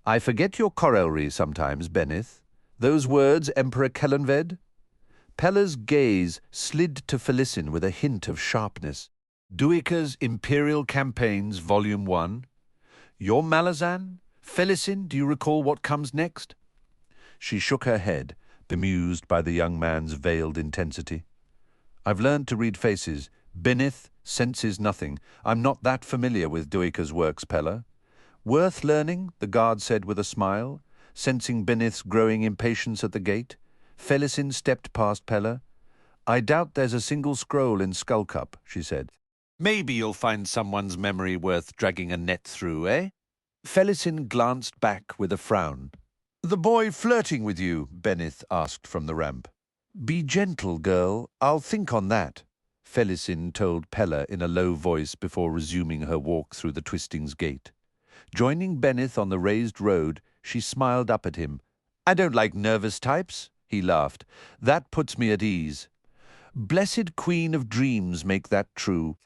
"I forget your chorelry sometimes, Beneth. Those words, Emperor Kellanved?" Pella's gaze slid to Felisin with a hint of sharpness. "Duiker's Imperial Campaigns, Volume 1. Your Malazan? Felisin, do you recall what comes next?" She shook her head, bemused by the young man's veiled intensity. "I've learned to read faces. Beneth senses nothing. I'm not that familiar with Duiker's works, Pella." "Worth learning," the guard said with a smile, sensing Beneth's growing impatience at the gate. Felisin stepped past Pella. "I doubt there's a single scroll in Skullcup," she said. "Maybe you'll find someone's memory worth dragging a net through, eh?" Felisin glanced back with a frown. "The boy flirting with you?" Beneth asked from the ramp. "Be gentle, girl. I'll think on that," Felisin told Pella in a low voice before resuming her walk through the Twisting's Gate. Joining Beneth on the raised road, she smiled up at him. "I don't like nervous types," he laughed. "That puts me at ease." "Blessed Queen of Dreams make that true."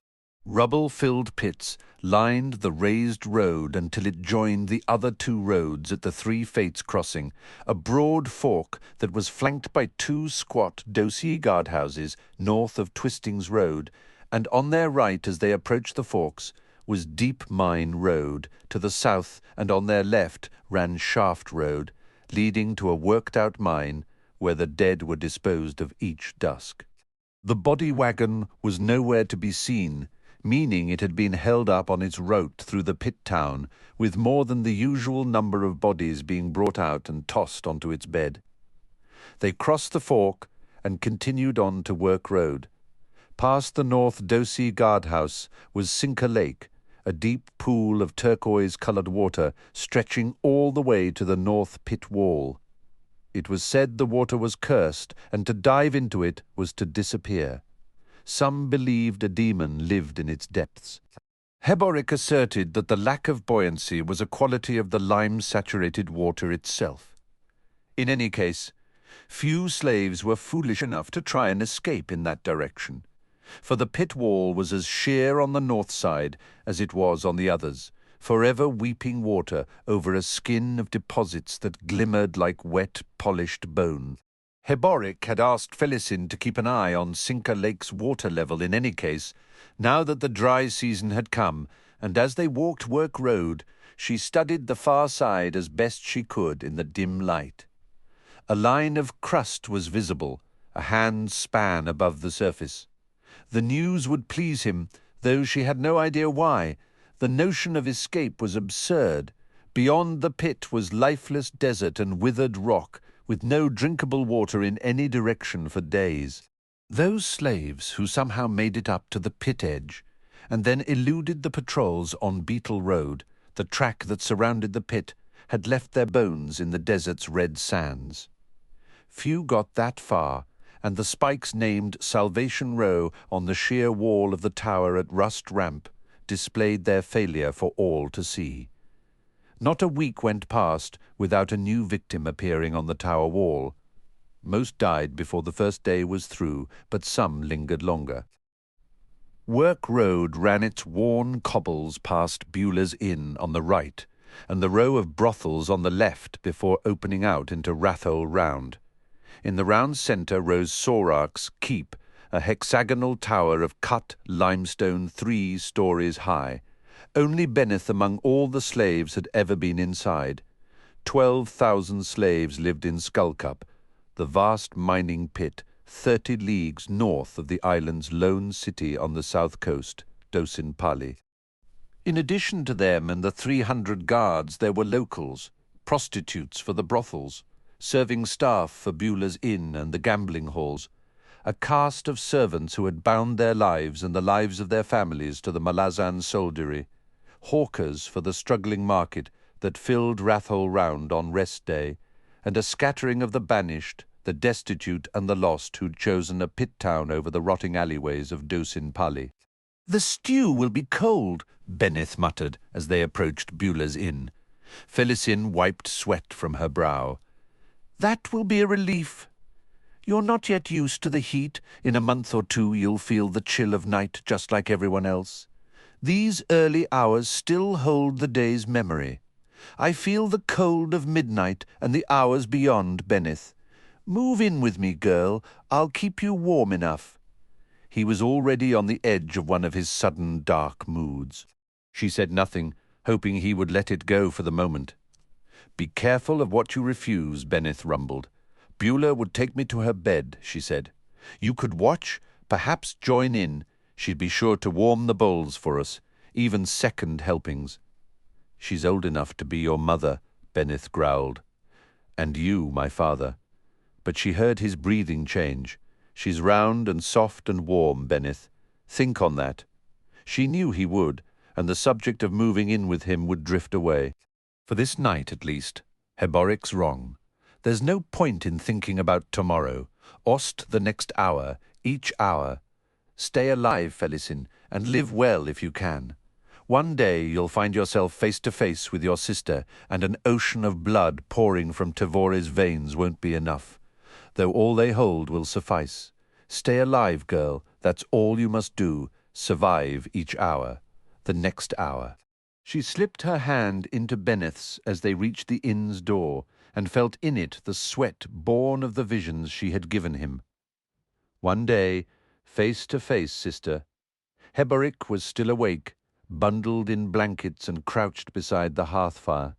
Rubble-filled pits lined the raised road until it joined the other two roads at the Three Fates crossing, a broad fork that was flanked by two squat Dosi guardhouses north of Twisting's Road, and on their right as they approached the forks was Deep Mine Road. To the south and on their left ran Shaft Road, leading to a worked-out mine where the dead were disposed of each dusk. The body wagon was nowhere to be seen, meaning it had been held up on its route through the pit town, with more than the usual number of bodies being brought out and tossed onto its bed. They crossed the fork and continued on to Work Road. Past the North Dosi guardhouse was Sinker Lake, a deep pool of turquoise-coloured water stretching all the way to the north pit wall. It was said the water was cursed, and to dive into it was to disappear. Some believed a demon lived in its depths. Heboric asserted that the lack of buoyancy was a quality of the lime-saturated water itself. In any case, few slaves were foolish enough to try and escape in that direction, for the pit wall was as sheer on the north side as it was on the others, forever weeping water over a skin of deposits that glimmered like wet, polished bone. Heboric had asked Felisin to keep an eye on Sinker Lake's water level in any case, now that the dry season had come, and as they walked Work Road, she studied the far side as best she could in the dim light. A line of crust was visible, a hand's span above the surface. The news would please him, though she had no idea why. The notion of escape was absurd. Beyond the pit was lifeless desert and withered rock, with no drinkable water in any direction for days. Those slaves who somehow made it up to the pit edge, and then eluded the patrols on Beetle Road, the track that surrounded the pit, had left their bones in the desert's red sands. Few got that far, and the spikes named Salvation Row on the sheer wall of the tower at Rust Ramp displayed their failure for all to see. Not a week went past without a new victim appearing on the tower wall. Most died before the first day was through, but some lingered longer. Work Road ran its worn cobbles past Beulah's Inn on the right, and the row of brothels on the left before opening out into Rathole Round. In the round centre rose Sorark's Keep, a hexagonal tower of cut limestone 3 stories high. Only Benneth among all the slaves had ever been inside. 12,000 slaves lived in Skullcup, the vast mining pit 30 leagues north of the island's lone city on the south coast, Dosin Pali. In addition to them and the 300 guards, there were locals, prostitutes for the brothels, serving staff for Beulah's Inn and the gambling halls, a caste of servants who had bound their lives and the lives of their families to the Malazan soldiery, hawkers for the struggling market that filled Rathole Round on rest day, and a scattering of the banished, the destitute and the lost who'd chosen a pit town over the rotting alleyways of Dosin Pali. "The stew will be cold," Benneth muttered as they approached Beulah's Inn. Felisin wiped sweat from her brow. "That will be a relief. You're not yet used to the heat. In a month or two you'll feel the chill of night just like everyone else. These early hours still hold the day's memory. I feel the cold of midnight and the hours beyond, Benneth. Move in with me, girl. I'll keep you warm enough." He was already on the edge of one of his sudden dark moods. She said nothing, hoping he would let it go for the moment. "Be careful of what you refuse," Benneth rumbled. "Beulah would take me to her bed," she said. "You could watch, perhaps join in. She'd be sure to warm the bowls for us, even second helpings." "She's old enough to be your mother," Benneth growled. "And you, my father." But she heard his breathing change. "She's round and soft and warm, Benneth. Think on that." She knew he would, and the subject of moving in with him would drift away. For this night, at least, Heboric's wrong. There's no point in thinking about tomorrow. Ost the next hour, each hour. Stay alive, Felisin, and live well if you can. One day you'll find yourself face to face with your sister, and an ocean of blood pouring from Tevore's veins won't be enough, though all they hold will suffice. Stay alive, girl, that's all you must do. Survive each hour, the next hour. She slipped her hand into Benneth's as they reached the inn's door, and felt in it the sweat born of the visions she had given him. One day, face to face, sister. Heboric was still awake, bundled in blankets and crouched beside the hearth fire.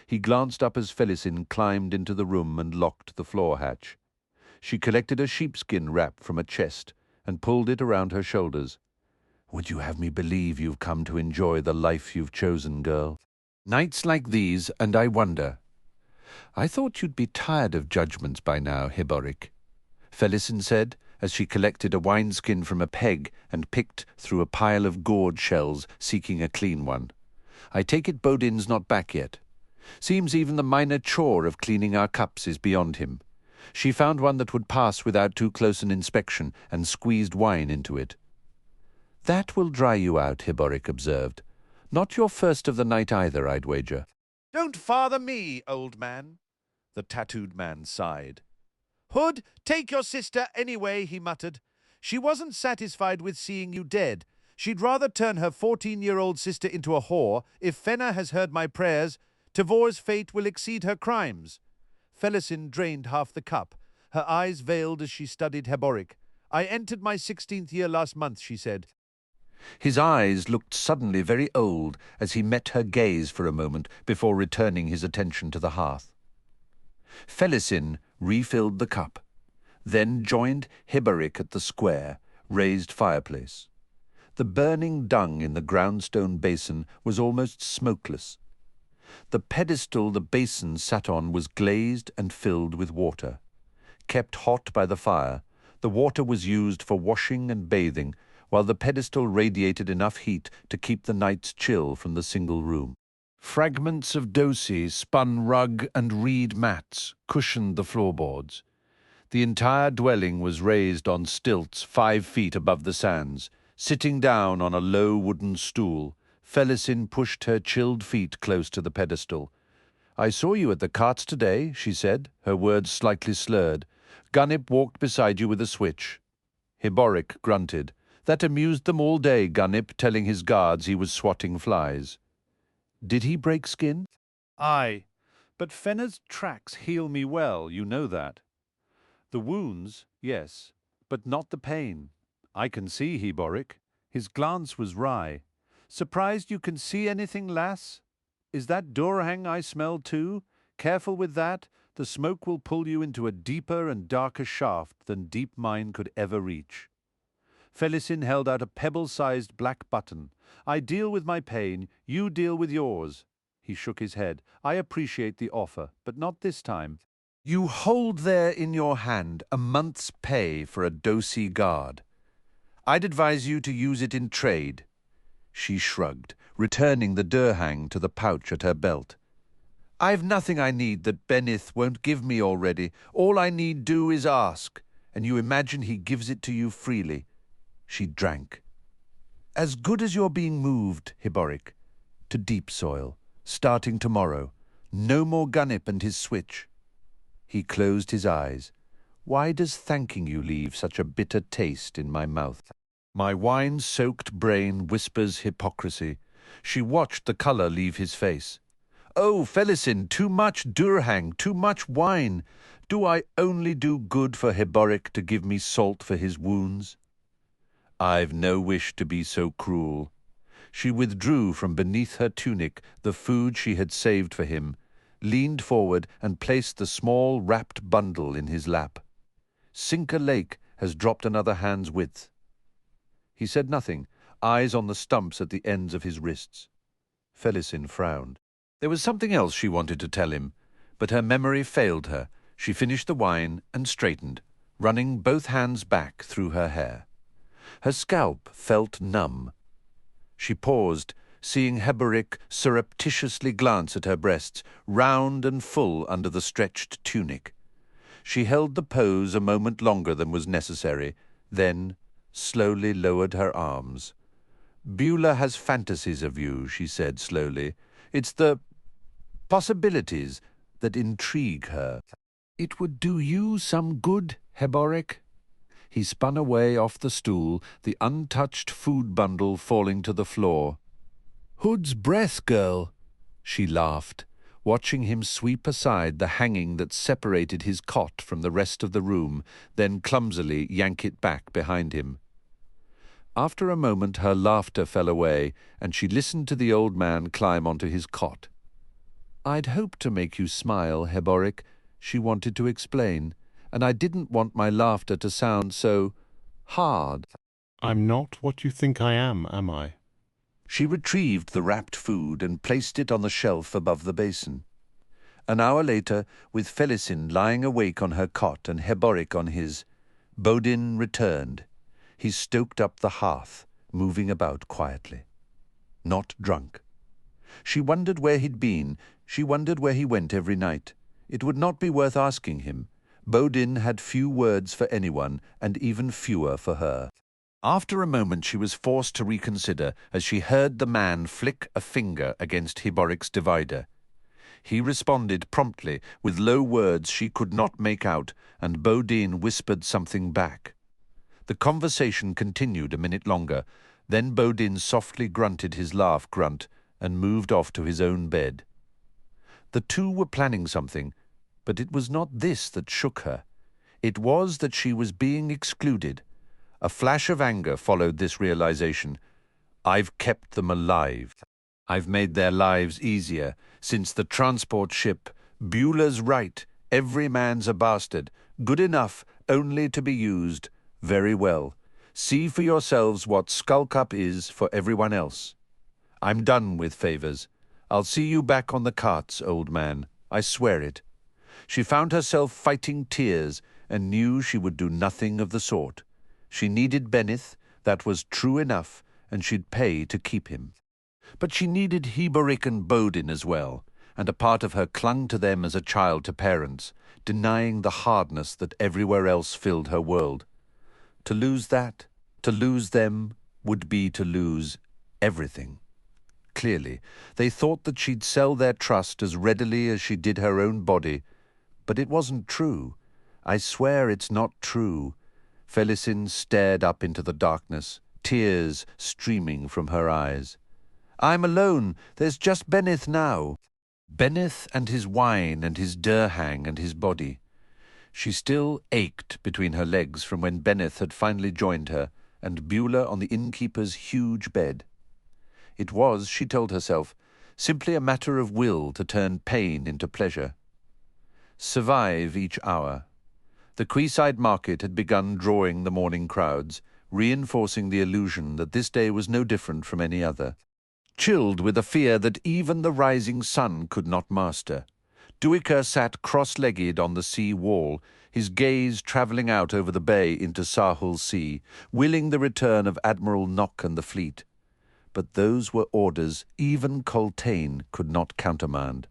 He glanced up as Felisin climbed into the room and locked the floor hatch. She collected a sheepskin wrap from a chest and pulled it around her shoulders. "Would you have me believe you've come to enjoy the life you've chosen, girl? Nights like these, and I wonder." "I thought you'd be tired of judgments by now, Heboric," Felisin said, as she collected a wineskin from a peg and picked through a pile of gourd shells, seeking a clean one. "I take it Baudin's not back yet. Seems even the minor chore of cleaning our cups is beyond him. She found one that would pass without too close an inspection and squeezed wine into it." "That will dry you out," Heboric observed. "Not your first of the night either, I'd wager." "Don't father me, old man," the tattooed man sighed. "Hood, take your sister anyway," he muttered. "She wasn't satisfied with seeing you dead. She'd rather turn her 14-year-old sister into a whore. If Fenna has heard my prayers, Tevor's fate will exceed her crimes." Felisin drained half the cup, her eyes veiled as she studied Heboric. "I entered my 16th year last month," she said. His eyes looked suddenly very old as he met her gaze for a moment before returning his attention to the hearth. Felisin refilled the cup, then joined Heboric at the square, raised fireplace. The burning dung in the groundstone basin was almost smokeless. The pedestal the basin sat on was glazed and filled with water. Kept hot by the fire, the water was used for washing and bathing, while the pedestal radiated enough heat to keep the night's chill from the single room. Fragments of dosi, spun rug and reed mats cushioned the floorboards. The entire dwelling was raised on stilts 5 feet above the sands. Sitting down on a low wooden stool, Felisin pushed her chilled feet close to the pedestal. "I saw you at the carts today," she said, her words slightly slurred. "Gunnip walked beside you with a switch." Heboric grunted. That amused them all day, Gunnip telling his guards he was swatting flies. "Did he break skin?" "Aye, but Fenner's tracks heal me well, you know that. The wounds, yes, but not the pain. I can see, Heboric." His glance was wry. "Surprised you can see anything, lass? Is that Durhang I smell too? Careful with that. The smoke will pull you into a deeper and darker shaft than deep mine could ever reach." Felisin held out a pebble-sized black button. "I deal with my pain, you deal with yours." He shook his head. "I appreciate the offer, but not this time." "You hold there in your hand a month's pay for a dosi guard. I'd advise you to use it in trade." She shrugged, returning the Durhang to the pouch at her belt. "I've nothing I need that Benith won't give me already. All I need do is ask, and you imagine he gives it to you freely." She drank. "As good as you're being moved, Heboric, to deep soil, starting tomorrow. No more Gunnip and his switch." He closed his eyes. "Why does thanking you leave such a bitter taste in my mouth?" My wine-soaked brain whispers hypocrisy. She watched the colour leave his face. "Oh, Felisin, too much Durhang, too much wine. Do I only do good for Heboric to give me salt for his wounds?" "I've no wish to be so cruel." She withdrew from beneath her tunic the food she had saved for him, leaned forward and placed the small wrapped bundle in his lap. "Sinker Lake has dropped another hand's width." He said nothing, eyes on the stumps at the ends of his wrists. Felisin frowned. There was something else she wanted to tell him, but her memory failed her. She finished the wine and straightened, running both hands back through her hair. Her scalp felt numb. She paused, seeing Heboric surreptitiously glance at her breasts, round and full under the stretched tunic. She held the pose a moment longer than was necessary, then slowly lowered her arms. "Beulah has fantasies of you," she said slowly. "It's the possibilities that intrigue her." "It would do you some good, Heboric." He spun away off the stool, the untouched food bundle falling to the floor. "Hood's breath, girl," she laughed, watching him sweep aside the hanging that separated his cot from the rest of the room, then clumsily yank it back behind him. After a moment her laughter fell away, and she listened to the old man climb onto his cot. "I'd hoped to make you smile, Heboric," she wanted to explain, "and I didn't want my laughter to sound so hard." "I'm not what you think I am I?" She retrieved the wrapped food and placed it on the shelf above the basin. An hour later, with Felisin lying awake on her cot and Heboric on his, Baudin returned. He stoked up the hearth, moving about quietly. Not drunk. She wondered where he'd been. She wondered where he went every night. It would not be worth asking him. Baudin had few words for anyone, and even fewer for her. After a moment she was forced to reconsider as she heard the man flick a finger against Heboric's divider. He responded promptly with low words she could not make out, and Baudin whispered something back. The conversation continued a minute longer. Then Baudin softly grunted his laugh grunt and moved off to his own bed. The two were planning something, but it was not this that shook her. It was that she was being excluded. A flash of anger followed this realization. "I've kept them alive. I've made their lives easier. Since the transport ship, Beulah's right, every man's a bastard. Good enough, only to be used. Very well. See for yourselves what Skullcup is for everyone else. I'm done with favours. I'll see you back on the carts, old man. I swear it. She found herself fighting tears and knew she would do nothing of the sort. She needed Benith, that was true enough, and she'd pay to keep him. But she needed Heboric and Baudin as well, and a part of her clung to them as a child to parents, denying the hardness that everywhere else filled her world. To lose that, to lose them, would be to lose everything. Clearly, they thought that she'd sell their trust as readily as she did her own body, but it wasn't true. I swear it's not true. Felisin stared up into the darkness, tears streaming from her eyes. I'm alone. There's just Benith now. Benith and his wine and his durhang and his body. She still ached between her legs from when Benith had finally joined her, and Beulah on the innkeeper's huge bed. It was, she told herself, simply a matter of will to turn pain into pleasure. Survive each hour. The quayside market had begun drawing the morning crowds, reinforcing the illusion that this day was no different from any other. Chilled with a fear that even the rising sun could not master, Duiker sat cross-legged on the sea wall, his gaze travelling out over the bay into Sahul Sea, willing the return of Admiral Nock and the fleet. But those were orders even Coltaine could not countermand.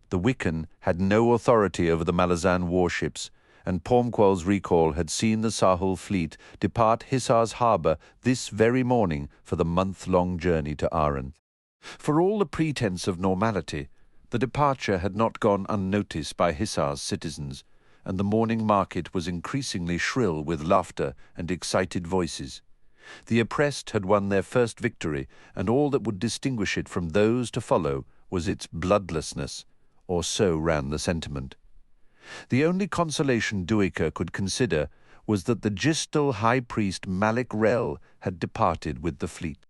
The Wickan had no authority over the Malazan warships, and Pormqual's recall had seen the Sahul fleet depart Hissar's harbour this very morning for the month-long journey to Aren. For all the pretense of normality, the departure had not gone unnoticed by Hissar's citizens, and the morning market was increasingly shrill with laughter and excited voices. The oppressed had won their first victory, and all that would distinguish it from those to follow was its bloodlessness, or so ran the sentiment. The only consolation Duiker could consider was that the Gistal high priest Malik Rel had departed with the fleet.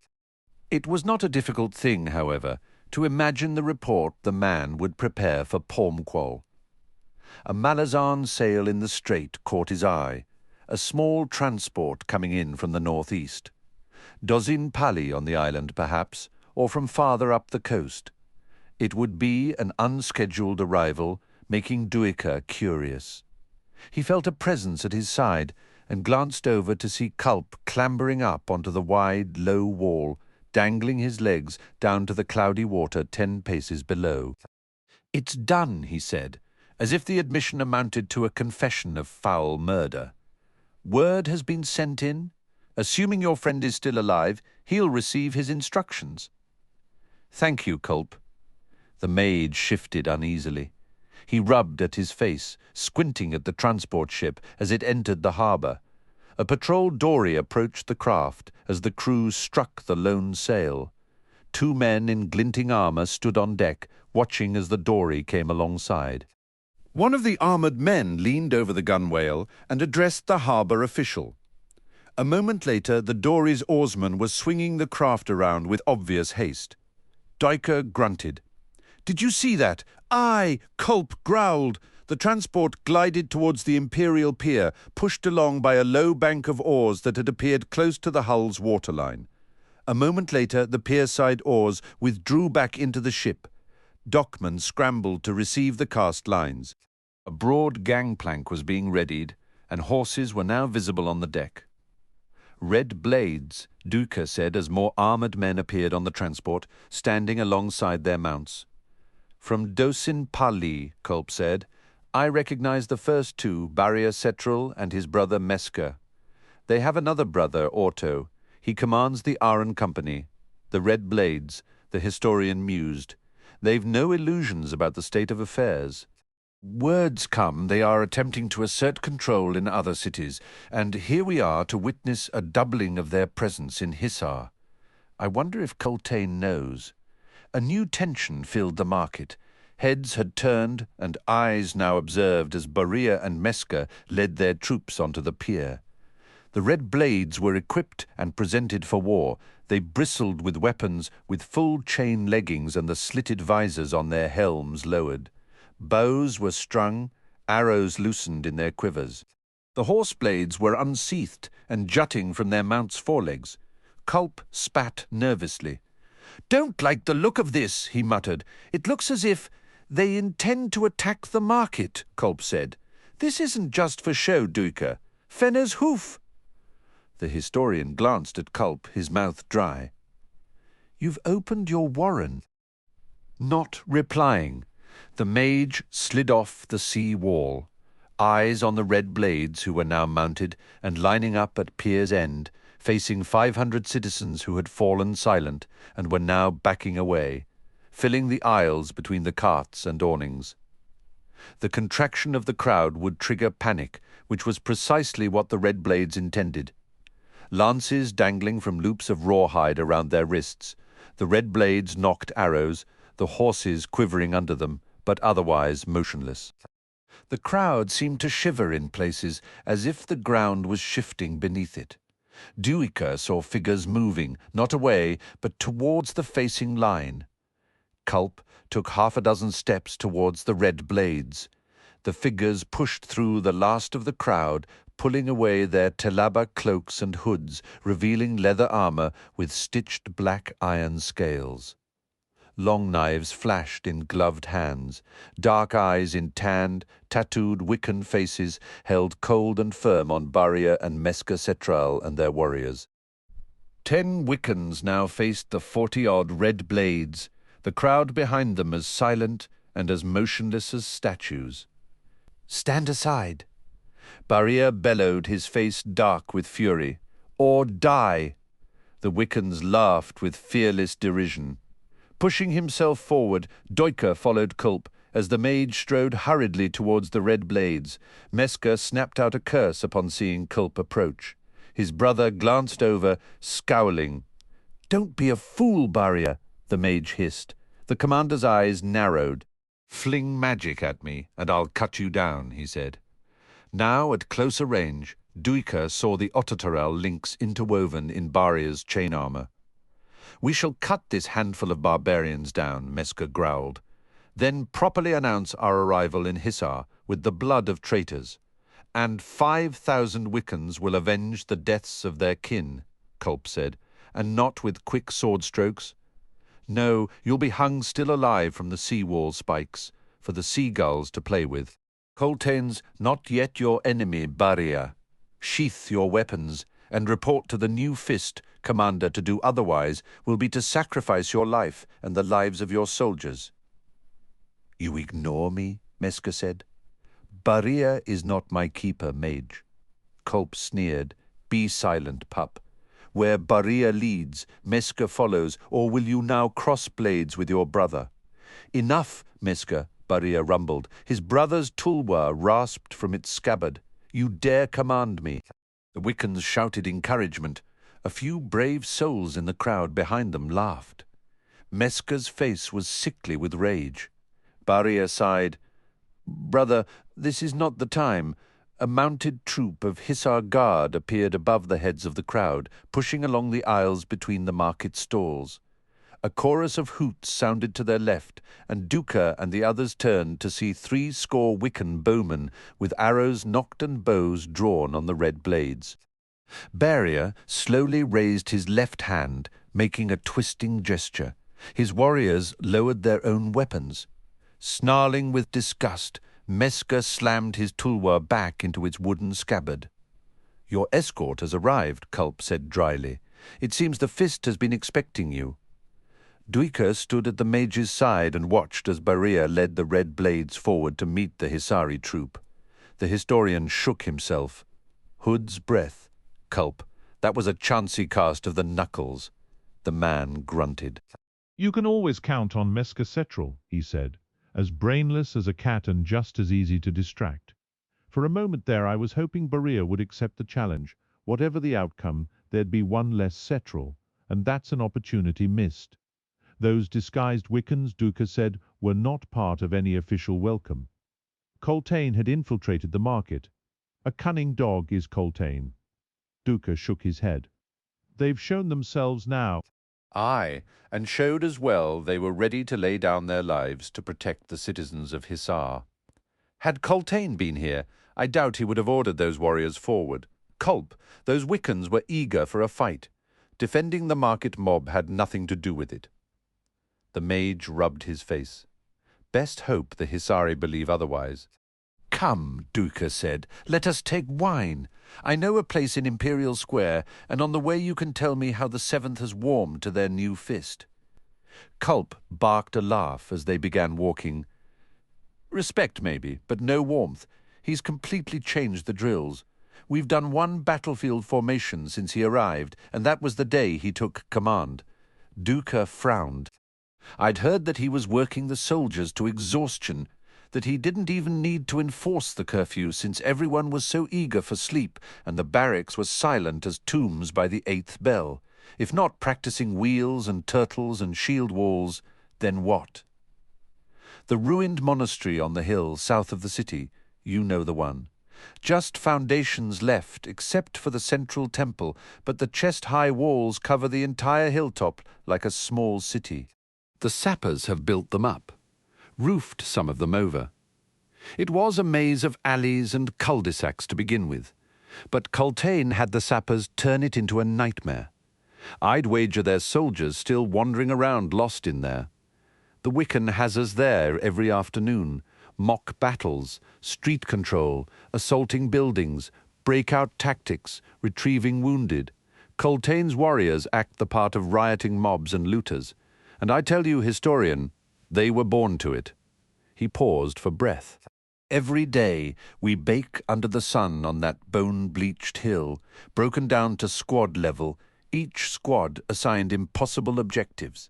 It was not a difficult thing, however, to imagine the report the man would prepare for Pormqual. A Malazan sail in the strait caught his eye, a small transport coming in from the northeast. Dozin Pali on the island, perhaps, or from farther up the coast. It would be an unscheduled arrival, making Duiker curious. He felt a presence at his side and glanced over to see Culp clambering up onto the wide, low wall, dangling his legs down to the cloudy water 10 paces below. "It's done," he said, as if the admission amounted to a confession of foul murder. "Word has been sent in. Assuming your friend is still alive, he'll receive his instructions." "Thank you, Culp." The maid shifted uneasily. He rubbed at his face, squinting at the transport ship as it entered the harbour. A patrol dory approached the craft as the crew struck the lone sail. 2 men in glinting armour stood on deck, watching as the dory came alongside. One of the armoured men leaned over the gunwale and addressed the harbour official. A moment later, the dory's oarsman was swinging the craft around with obvious haste. Duiker grunted. "Did you see that?" "Aye," Culp growled. The transport glided towards the Imperial pier, pushed along by a low bank of oars that had appeared close to the hull's waterline. A moment later, the pier-side oars withdrew back into the ship. Dockmen scrambled to receive the cast lines. A broad gangplank was being readied, and horses were now visible on the deck. "Red blades," Duiker said as more armoured men appeared on the transport, standing alongside their mounts. "From Dosin Pali," Culp said. "I recognize the first 2, Barrier Setral and his brother Mesker. They have another brother, Orto. He commands the Aren Company. The Red Blades," the historian mused. "They've no illusions about the state of affairs. Words come they are attempting to assert control in other cities, and here we are to witness a doubling of their presence in Hissar. I wonder if Coltaine knows." A new tension filled the market. Heads had turned, and eyes now observed as Barrier and Mesker led their troops onto the pier. The Red Blades were equipped and presented for war. They bristled with weapons, with full chain leggings and the slitted visors on their helms lowered. Bows were strung, arrows loosened in their quivers. The horse blades were unsheathed and jutting from their mounts' forelegs. Culp spat nervously. "Don't like the look of this," he muttered. "It looks as if they intend to attack the market," Culp said. "This isn't just for show, Duiker. Fenner's hoof." The historian glanced at Culp, his mouth dry. "You've opened your warren." Not replying, the mage slid off the sea wall, eyes on the red blades who were now mounted and lining up at pier's end, facing 500 citizens who had fallen silent and were now backing away, filling the aisles between the carts and awnings. The contraction of the crowd would trigger panic, which was precisely what the red blades intended. Lances dangling from loops of rawhide around their wrists, the red blades knocked arrows, the horses quivering under them, but otherwise motionless. The crowd seemed to shiver in places, as if the ground was shifting beneath it. Duiker saw figures moving, not away, but towards the facing line. Culp took 6 steps towards the red blades. The figures pushed through the last of the crowd, pulling away their telaba cloaks and hoods, revealing leather armor with stitched black iron scales. Long knives flashed in gloved hands. Dark eyes in tanned, tattooed Wickan faces held cold and firm on Baria and Meska and their warriors. 10 Wiccans now faced the 40-odd red blades, the crowd behind them as silent and as motionless as statues. "Stand aside." Baria bellowed, his face dark with fury. "Or die." The Wiccans laughed with fearless derision. Pushing himself forward, Duiker followed Culp as the mage strode hurriedly towards the red blades. Meska snapped out a curse upon seeing Culp approach. His brother glanced over, scowling. "Don't be a fool, Baria," the mage hissed. The commander's eyes narrowed. "Fling magic at me, and I'll cut you down," he said. Now, at closer range, Duiker saw the Otataral links interwoven in Baria's chain armor. "We shall cut this handful of barbarians down," Meska growled. "Then properly announce our arrival in Hisar with the blood of traitors. And 5,000 Wiccans will avenge the deaths of their kin," Culp said, "and not with quick sword strokes. No, you'll be hung still alive from the seawall spikes, for the seagulls to play with. Coltaine's not yet your enemy, Baria. Sheath your weapons, and report to the new fist. Commander, to do otherwise will be to sacrifice your life and the lives of your soldiers." "You ignore me?" Meska said. "Baria is not my keeper, mage." Culp sneered. "Be silent, pup. Where Baria leads, Meska follows, or will you now cross blades with your brother?" "Enough, Meska," Baria rumbled. His brother's tulwar rasped from its scabbard. "You dare command me?" The Wiccans shouted encouragement. A few brave souls in the crowd behind them laughed. Meska's face was sickly with rage. Baria sighed. "Brother, this is not the time." A mounted troop of Hisar Guard appeared above the heads of the crowd, pushing along the aisles between the market stalls. A chorus of hoots sounded to their left, and Duiker and the others turned to see 70 Wiccan bowmen with arrows nocked and bows drawn on the red blades. Baria slowly raised his left hand, making a twisting gesture. His warriors lowered their own weapons. Snarling with disgust, Meska slammed his tulwar back into its wooden scabbard. "Your escort has arrived," Culp said dryly. "It seems the fist has been expecting you." Duiker stood at the mage's side and watched as Baria led the red blades forward to meet the Hisari troop. The historian shook himself. Hood's breath. Culp. That was a chancy cast of the knuckles. The man grunted. "You can always count on Meska," he said, as brainless as a cat and just as easy to distract. For a moment there I was hoping Baria would accept the challenge. Whatever the outcome, there'd be one less Setral, and that's an opportunity missed. Those disguised Wiccans, Duiker said, were not part of any official welcome. Coltaine had infiltrated the market. A cunning dog is Coltaine. Duiker shook his head. "They've shown themselves now." "Aye, and showed as well they were ready to lay down their lives to protect the citizens of Hisar. Had Coltaine been here, I doubt he would have ordered those warriors forward. Culp, those Wiccans were eager for a fight. Defending the market mob had nothing to do with it. The mage rubbed his face. Best hope the Hisari believe otherwise. "Come," Duiker said, "let us take wine. I know a place in Imperial Square, and on the way you can tell me how the Seventh has warmed to their new fist." Culp barked a laugh as they began walking. "Respect, maybe, but no warmth. He's completely changed the drills. We've done one battlefield formation since he arrived, and that was the day he took command." Duiker frowned. "I'd heard that he was working the soldiers to exhaustion, that he didn't even need to enforce the curfew since everyone was so eager for sleep and the barracks were silent as tombs by the 8th bell. If not practicing wheels and turtles and shield walls, then what? The ruined monastery on the hill south of the city, you know the one. Just foundations left except for the central temple, but the chest-high walls cover the entire hilltop like a small city. The sappers have built them up, roofed some of them over. It was a maze of alleys and cul-de-sacs to begin with, but Coltaine had the sappers turn it into a nightmare. I'd wager there's soldiers still wandering around lost in there. The Wickan has us there every afternoon. Mock battles, street control, assaulting buildings, breakout tactics, retrieving wounded. Coltaine's warriors act the part of rioting mobs and looters. And I tell you, historian, they were born to it. He paused for breath. Every day we bake under the sun on that bone-bleached hill, broken down to squad level, each squad assigned impossible objectives.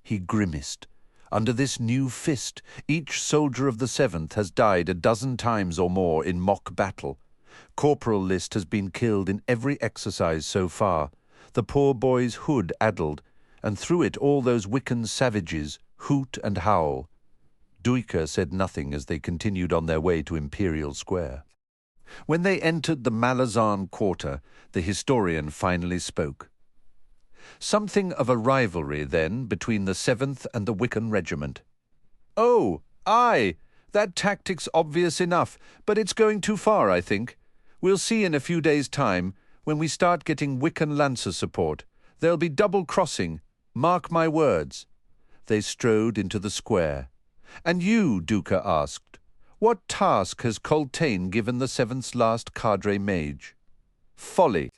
He grimaced. Under this new fist, each soldier of the 7th has died a dozen times or more in mock battle. Corporal list has been killed in every exercise so far. The poor boy's hood addled, and through it all those Wiccan savages hoot and howl. Duiker said nothing as they continued on their way to Imperial Square. When they entered the Malazan quarter, the historian finally spoke. Something of a rivalry, then, between the 7th and the Wiccan regiment. "Oh, aye, that tactic's obvious enough, but it's going too far, I think. We'll see in a few days' time, when we start getting Wiccan Lancer support. There'll be double-crossing, mark my words." They strode into the square. "And you," Duiker asked, "what task has Coltaine given the 7th's last cadre mage?" "Folly.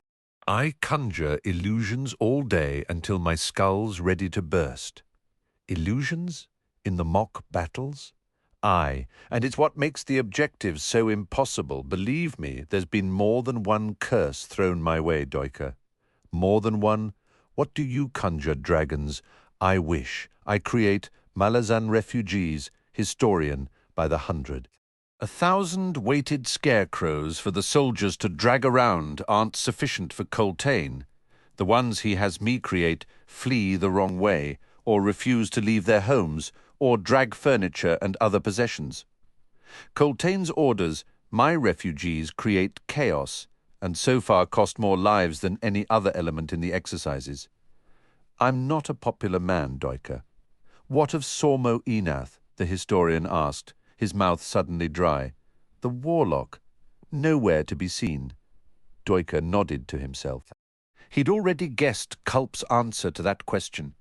I conjure illusions all day until my skull's ready to burst." "Illusions? In the mock battles?" "Aye, and it's what makes the objectives so impossible. Believe me, there's been more than one curse thrown my way, Duiker. More than one. What do you conjure, dragons? I wish. I create Malazan refugees, historian, by the 100. 1,000 weighted scarecrows for the soldiers to drag around aren't sufficient for Coltaine. The ones he has me create flee the wrong way, or refuse to leave their homes, or drag furniture and other possessions. Coltaine's orders, my refugees create chaos, and so far cost more lives than any other element in the exercises. I'm not a popular man, Duiker. What of Sormo Enath? The historian asked, his mouth suddenly dry. The warlock, nowhere to be seen. Duiker nodded to himself. He'd already guessed Culp's answer to that question.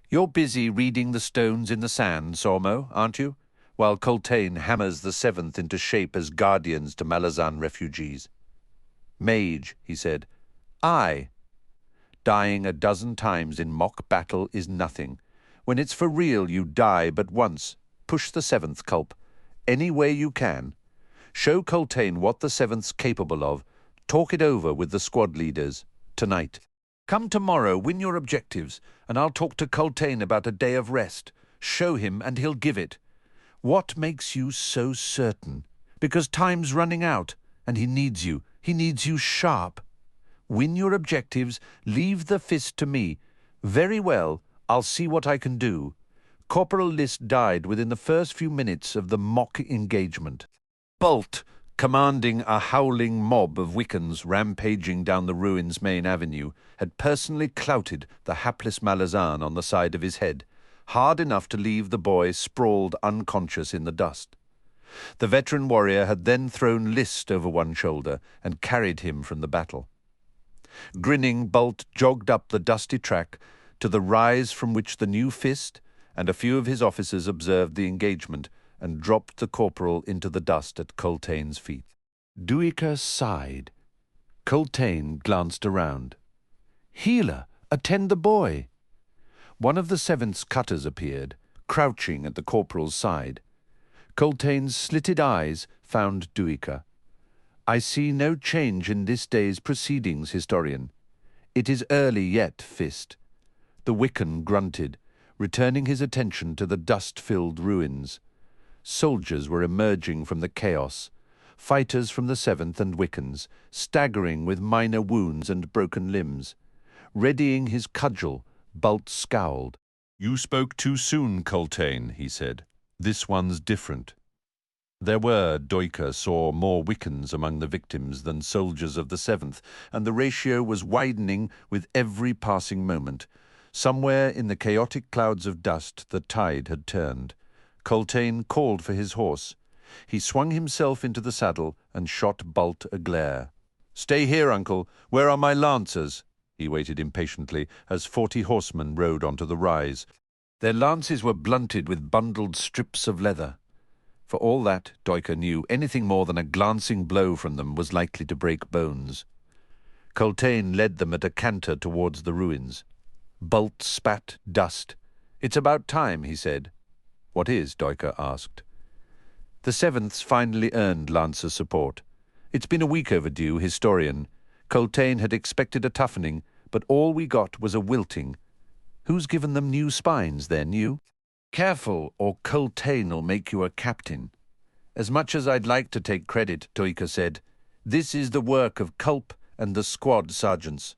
"You're busy reading the stones in the sand, Sormo, aren't you? While Coltaine hammers the 7th into shape as guardians to Malazan refugees." "Mage," he said. "Aye. Dying a dozen times in mock battle is nothing. When it's for real, you die but once. Push the 7th, Culp. Any way you can. Show Coltaine what the 7th's capable of. Talk it over with the squad leaders. Tonight. Come tomorrow, win your objectives, and I'll talk to Coltaine about a day of rest. Show him, and he'll give it. What makes you so certain? Because time's running out, and he needs you. He needs you sharp. Win your objectives, leave the fist to me. Very well, I'll see what I can do. Corporal List died within the first few minutes of the mock engagement. Bolt, commanding a howling mob of Wiccans rampaging down the ruins' main avenue, had personally clouted the hapless Malazan on the side of his head, hard enough to leave the boy sprawled unconscious in the dust. The veteran warrior had then thrown List over one shoulder and carried him from the battle. Grinning, Bult jogged up the dusty track to the rise from which the new fist and a few of his officers observed the engagement and dropped the corporal into the dust at Coltaine's feet. Duiker sighed. Coltaine glanced around. "Healer, attend the boy!" One of the Seventh's cutters appeared, crouching at the corporal's side. Coltaine's slitted eyes found Duiker. "I see no change in this day's proceedings, historian. It is early yet, Fist." The Wickan grunted, returning his attention to the dust-filled ruins. Soldiers were emerging from the chaos, fighters from the Seventh and Wiccans, staggering with minor wounds and broken limbs. Readying his cudgel, Bult scowled. "You spoke too soon, Coltaine," he said. "This one's different." There were, Duiker saw, more Wiccans among the victims than soldiers of the Seventh, and the ratio was widening with every passing moment. Somewhere in the chaotic clouds of dust the tide had turned. Coltaine called for his horse. He swung himself into the saddle and shot Bult a glare. "Stay here, uncle. Where are my lancers?" He waited impatiently as 40 horsemen rode onto the rise. Their lances were blunted with bundled strips of leather. For all that, Duiker knew anything more than a glancing blow from them was likely to break bones. Coltaine led them at a canter towards the ruins. Bult spat dust. "It's about time," he said. "What is?" Duiker asked. The Sevenths finally earned Lancer support. "It's been a week overdue, historian. Coltaine had expected a toughening, but all we got was a wilting. Who's given them new spines, then, you? Careful, or Coltaine'll make you a captain." "As much as I'd like to take credit," Duiker said, "this is the work of Culp and the squad sergeants."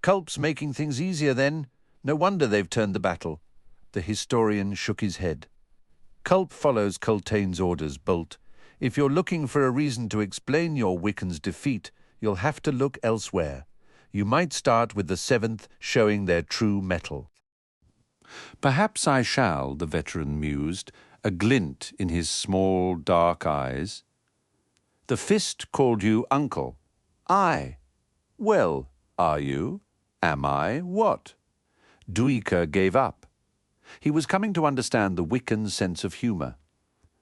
"Culp's making things easier, then. No wonder they've turned the battle." The historian shook his head. "Culp follows Coltaine's orders, Bult. If you're looking for a reason to explain your Wiccan's defeat, you'll have to look elsewhere. You might start with the Seventh showing their true mettle." "Perhaps I shall," the veteran mused, a glint in his small, dark eyes. "The Fist called you uncle." "Aye. Well, are you? Am I? What?" Duiker gave up. He was coming to understand the Wiccan's sense of humour.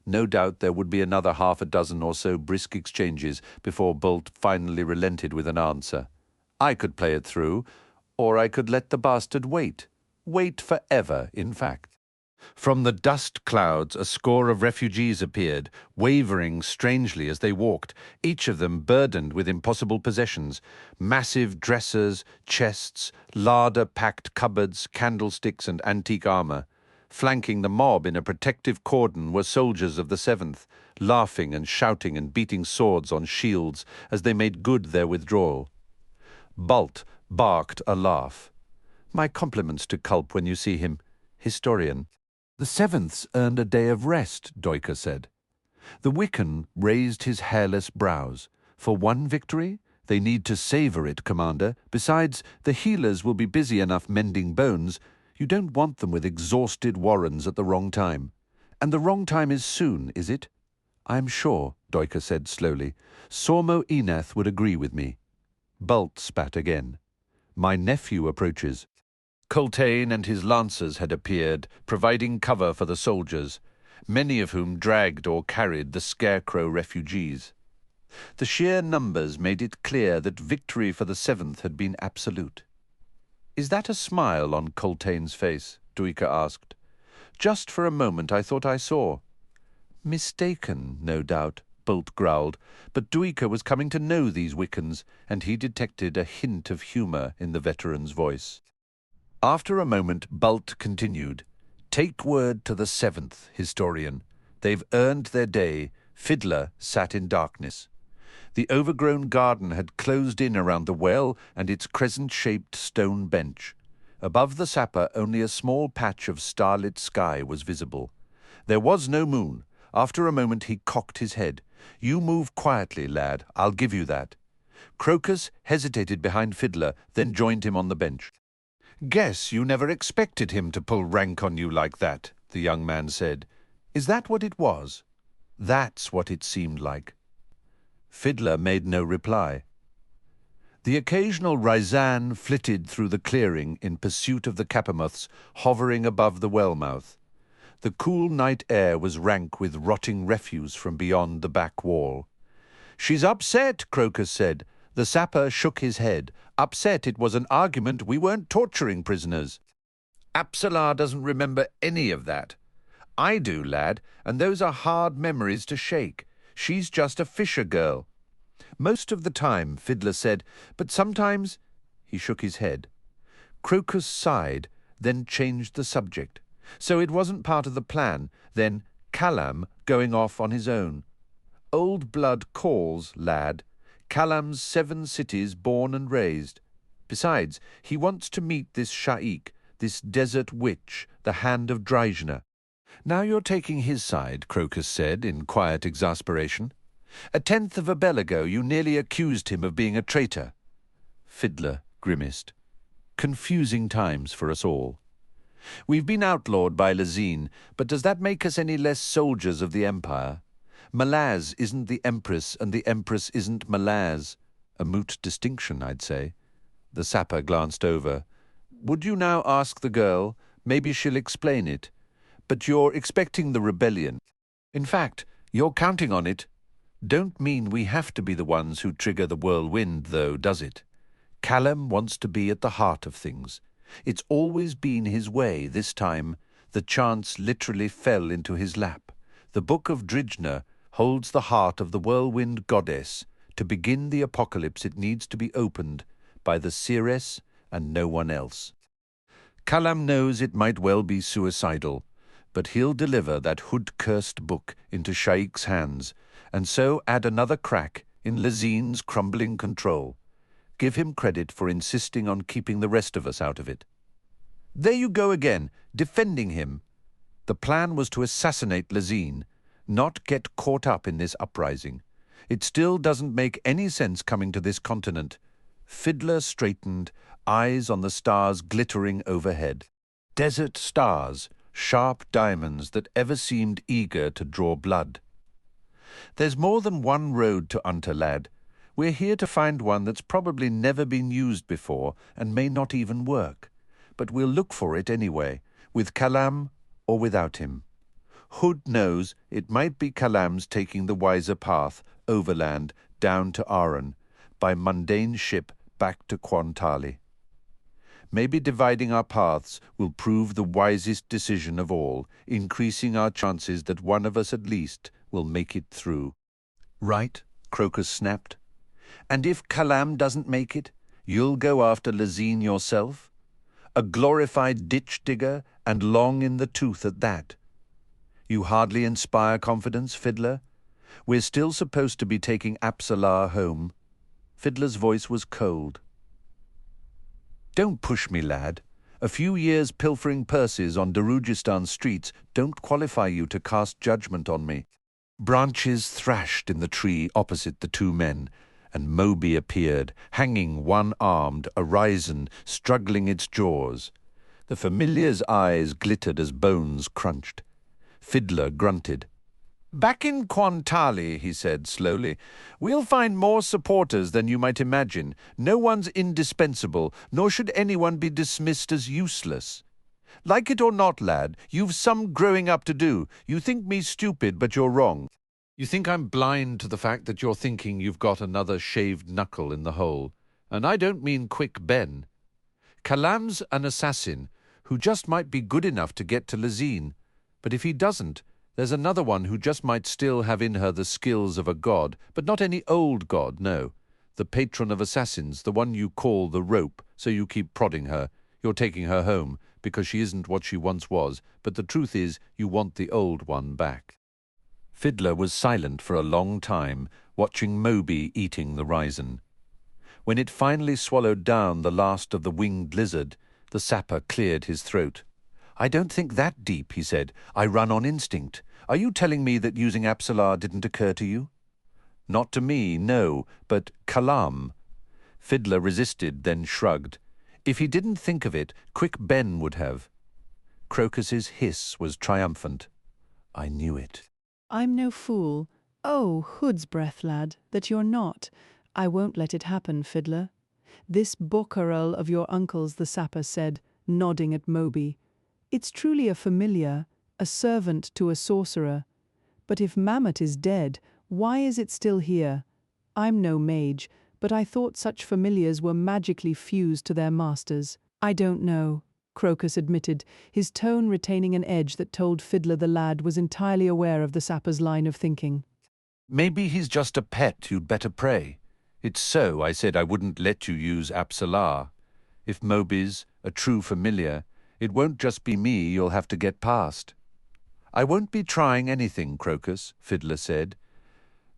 No doubt there would be another half a dozen or so brisk exchanges before Bult finally relented with an answer. "I could play it through, or I could let the bastard wait. Wait forever, in fact." From the dust clouds a score of refugees appeared, wavering strangely as they walked, each of them burdened with impossible possessions: massive dressers, chests, larder-packed cupboards, candlesticks and antique armour. Flanking the mob in a protective cordon were soldiers of the Seventh, laughing and shouting and beating swords on shields as they made good their withdrawal. Bult barked a laugh. "My compliments to Culp when you see him, historian." "The Sevenths earned a day of rest," Duiker said. The Wiccan raised his hairless brows. "For one victory? They need to savour it, Commander. Besides, the healers will be busy enough mending bones. You don't want them with exhausted warrens at the wrong time. And the wrong time is soon, is it?" "I'm sure," Duiker said slowly. "Sormo Enath would agree with me." Bult spat again. "My nephew approaches." Coltaine and his lancers had appeared, providing cover for the soldiers, many of whom dragged or carried the scarecrow refugees. The sheer numbers made it clear that victory for the Seventh had been absolute. "Is that a smile on Coltaine's face?" Duiker asked. "Just for a moment I thought I saw." "Mistaken, no doubt," Bult growled, but Duiker was coming to know these Wiccans, and he detected a hint of humour in the veteran's voice. After a moment, Bult continued, "Take word to the Seventh, historian. They've earned their day." Fiddler sat in darkness. The overgrown garden had closed in around the well and its crescent-shaped stone bench. Above the sapper only a small patch of starlit sky was visible. There was no moon. After a moment he cocked his head. "You move quietly, lad, I'll give you that." Crokus hesitated behind Fiddler, then joined him on the bench. "Guess you never expected him to pull rank on you like that," the young man said. "Is that what it was?" That's what it seemed like. Fiddler made no reply. The occasional Ryzan flitted through the clearing in pursuit of the Capamoths hovering above the well-mouth. The cool night air was rank with rotting refuse from beyond the back wall. "She's upset," Crokus said. The sapper shook his head. "Upset, it was an argument, we weren't torturing prisoners." "Apsalar doesn't remember any of that." "I do, lad, and those are hard memories to shake. She's just a fisher girl." "Most of the time," Fiddler said, "but sometimes—" He shook his head. Crokus sighed, then changed the subject. "So it wasn't part of the plan, then Kalam going off on his own. Old blood calls, lad. Kalam's 7 cities born and raised. Besides, he wants to meet this Sha'ik, this desert witch, the hand of Dryjna." "Now you're taking his side," Crokus said in quiet exasperation. "A tenth of a bell ago you nearly accused him of being a traitor." Fiddler grimaced. "Confusing times for us all. We've been outlawed by Lezine, but does that make us any less soldiers of the Empire? Malaz isn't the Empress, and the Empress isn't Malaz. A moot distinction, I'd say." The sapper glanced over. "Would you now ask the girl? Maybe she'll explain it. But you're expecting the rebellion. In fact, you're counting on it. Don't mean we have to be the ones who trigger the whirlwind, though, does it? Kalam wants to be at the heart of things. It's always been his way this time. The chance literally fell into his lap. The Book of Dryjna holds the heart of the whirlwind goddess. To begin the apocalypse it needs to be opened by the seeress and no one else. Kalam knows it might well be suicidal, but he'll deliver that hood-cursed book into Sha'ik's hands, and so add another crack in Lezine's crumbling control. Give him credit for insisting on keeping the rest of us out of it. There you go again, defending him. The plan was to assassinate Lezine, not get caught up in this uprising. It still doesn't make any sense coming to this continent." Fiddler straightened, eyes on the stars glittering overhead. Desert stars, sharp diamonds that ever seemed eager to draw blood. "There's more than one road to Unter, lad. We're here to find one that's probably never been used before and may not even work. But we'll look for it anyway, with Kalam or without him. Hood knows it might be Kalam's taking the wiser path, overland, down to Aren, by mundane ship back to Quantali. Maybe dividing our paths will prove the wisest decision of all, increasing our chances that one of us at least will make it through." "Right," Crokus snapped. "And if Kalam doesn't make it, you'll go after Lezine yourself? A glorified ditch digger, and long in the tooth at that. You hardly inspire confidence, Fiddler. We're still supposed to be taking Apsalar home." Fiddler's voice was cold. "Don't push me, lad. A few years pilfering purses on Darujistan streets don't qualify you to cast judgment on me." Branches thrashed in the tree opposite the two men, and Moby appeared, hanging one-armed, a Ryzan, struggling its jaws. The familiar's eyes glittered as bones crunched. Fiddler grunted. "Back in Quantali," he said slowly, "we'll find more supporters than you might imagine. No one's indispensable, nor should anyone be dismissed as useless. Like it or not, lad, you've some growing up to do. You think me stupid, but you're wrong. You think I'm blind to the fact that you're thinking you've got another shaved knuckle in the hole. And I don't mean Quick Ben. Kalam's an assassin who just might be good enough to get to Lezine. But if he doesn't, there's another one who just might still have in her the skills of a god, but not any old god, no. The patron of assassins, the one you call the rope, so you keep prodding her. You're taking her home, because she isn't what she once was, but the truth is you want the old one back." Fiddler was silent for a long time, watching Moby eating the Ryzan. When it finally swallowed down the last of the winged lizard, the sapper cleared his throat. "I don't think that deep," he said. "I run on instinct. Are you telling me that using Apsalar didn't occur to you?" "Not to me, no, but Kalam." Fiddler resisted, then shrugged. If he didn't think of it, Quick Ben would have. Crokus's hiss was triumphant. "I knew it." I'm no fool. Oh, hood's breath, lad, that you're not. I won't let it happen, Fiddler. This Bocarel of your uncle's, the sapper said, nodding at Moby. It's truly a familiar, a servant to a sorcerer. But if Mammoth is dead, why is it still here? I'm no mage, but I thought such familiars were magically fused to their masters. I don't know, Crokus admitted, his tone retaining an edge that told Fiddler the lad was entirely aware of the sapper's line of thinking. Maybe he's just a pet you'd better pray. It's so I said I wouldn't let you use Apsalar. If Moby's a true familiar, it won't just be me you'll have to get past. I won't be trying anything, Crokus, Fiddler said.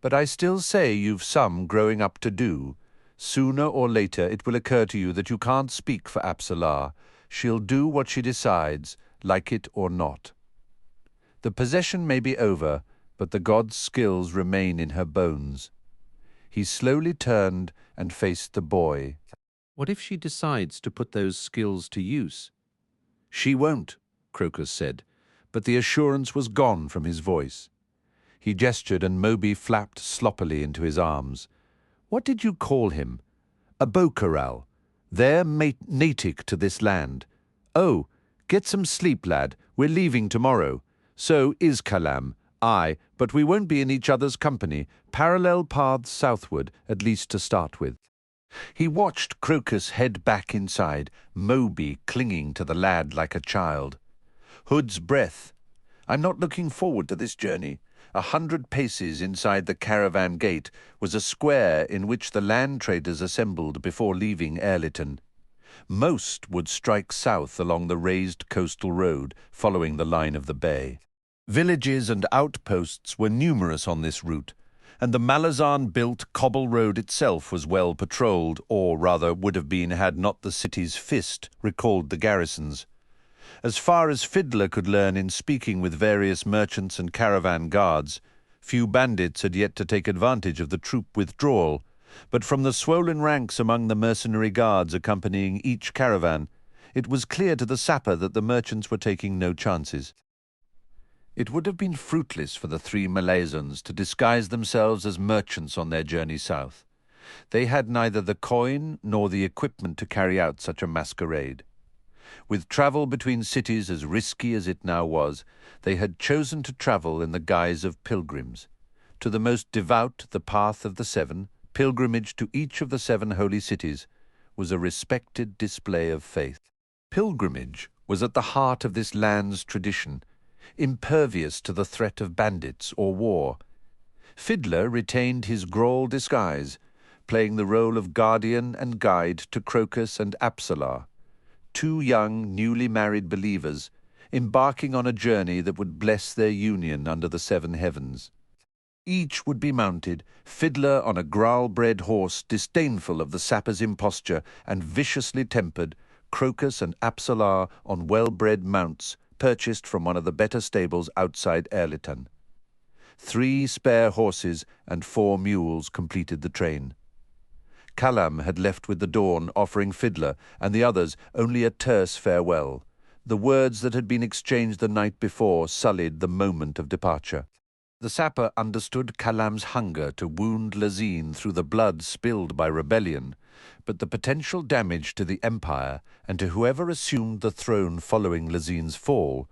But I still say you've some growing up to do. Sooner or later it will occur to you that you can't speak for Apsalar. She'll do what she decides, like it or not. The possession may be over, but the god's skills remain in her bones. He slowly turned and faced the boy. What if she decides to put those skills to use? She won't, Crokus said, but the assurance was gone from his voice. He gestured and Moby flapped sloppily into his arms. What did you call him? A Bocarel. They're native to this land. Oh, get some sleep, lad. We're leaving tomorrow. So is Kalam. Aye, but we won't be in each other's company. Parallel paths southward, at least to start with. He watched Crokus head back inside, Moby clinging to the lad like a child. Hood's breath. I'm not looking forward to this journey. 100 paces inside the caravan gate was a square in which the land traders assembled before leaving Ehrlitan. Most would strike south along the raised coastal road, following the line of the bay. Villages and outposts were numerous on this route, and the Malazan-built cobble road itself was well patrolled, or rather would have been had not the city's fist recalled the garrisons. As far as Fiddler could learn in speaking with various merchants and caravan guards, few bandits had yet to take advantage of the troop withdrawal, but from the swollen ranks among the mercenary guards accompanying each caravan, it was clear to the sapper that the merchants were taking no chances. It would have been fruitless for the 3 Malazans to disguise themselves as merchants on their journey south. They had neither the coin nor the equipment to carry out such a masquerade. With travel between cities as risky as it now was, they had chosen to travel in the guise of pilgrims. To the most devout, the path of the 7, pilgrimage to each of the 7 holy cities, was a respected display of faith. Pilgrimage was at the heart of this land's tradition, impervious to the threat of bandits or war. Fiddler retained his Grawl disguise, playing the role of guardian and guide to Crokus and Apsalar, 2 young, newly married believers, embarking on a journey that would bless their union under the 7 heavens. Each would be mounted, Fiddler on a Grawl-bred horse disdainful of the sapper's imposture and viciously tempered, Crokus and Apsalar on well-bred mounts purchased from one of the better stables outside Ehrlitan. 3 spare horses and 4 mules completed the train. Kalam had left with the dawn, offering Fiddler and the others only a terse farewell. The words that had been exchanged the night before sullied the moment of departure. The sapper understood Kalam's hunger to wound Lazine through the blood spilled by rebellion, but the potential damage to the Empire and to whoever assumed the throne following Lazine's fall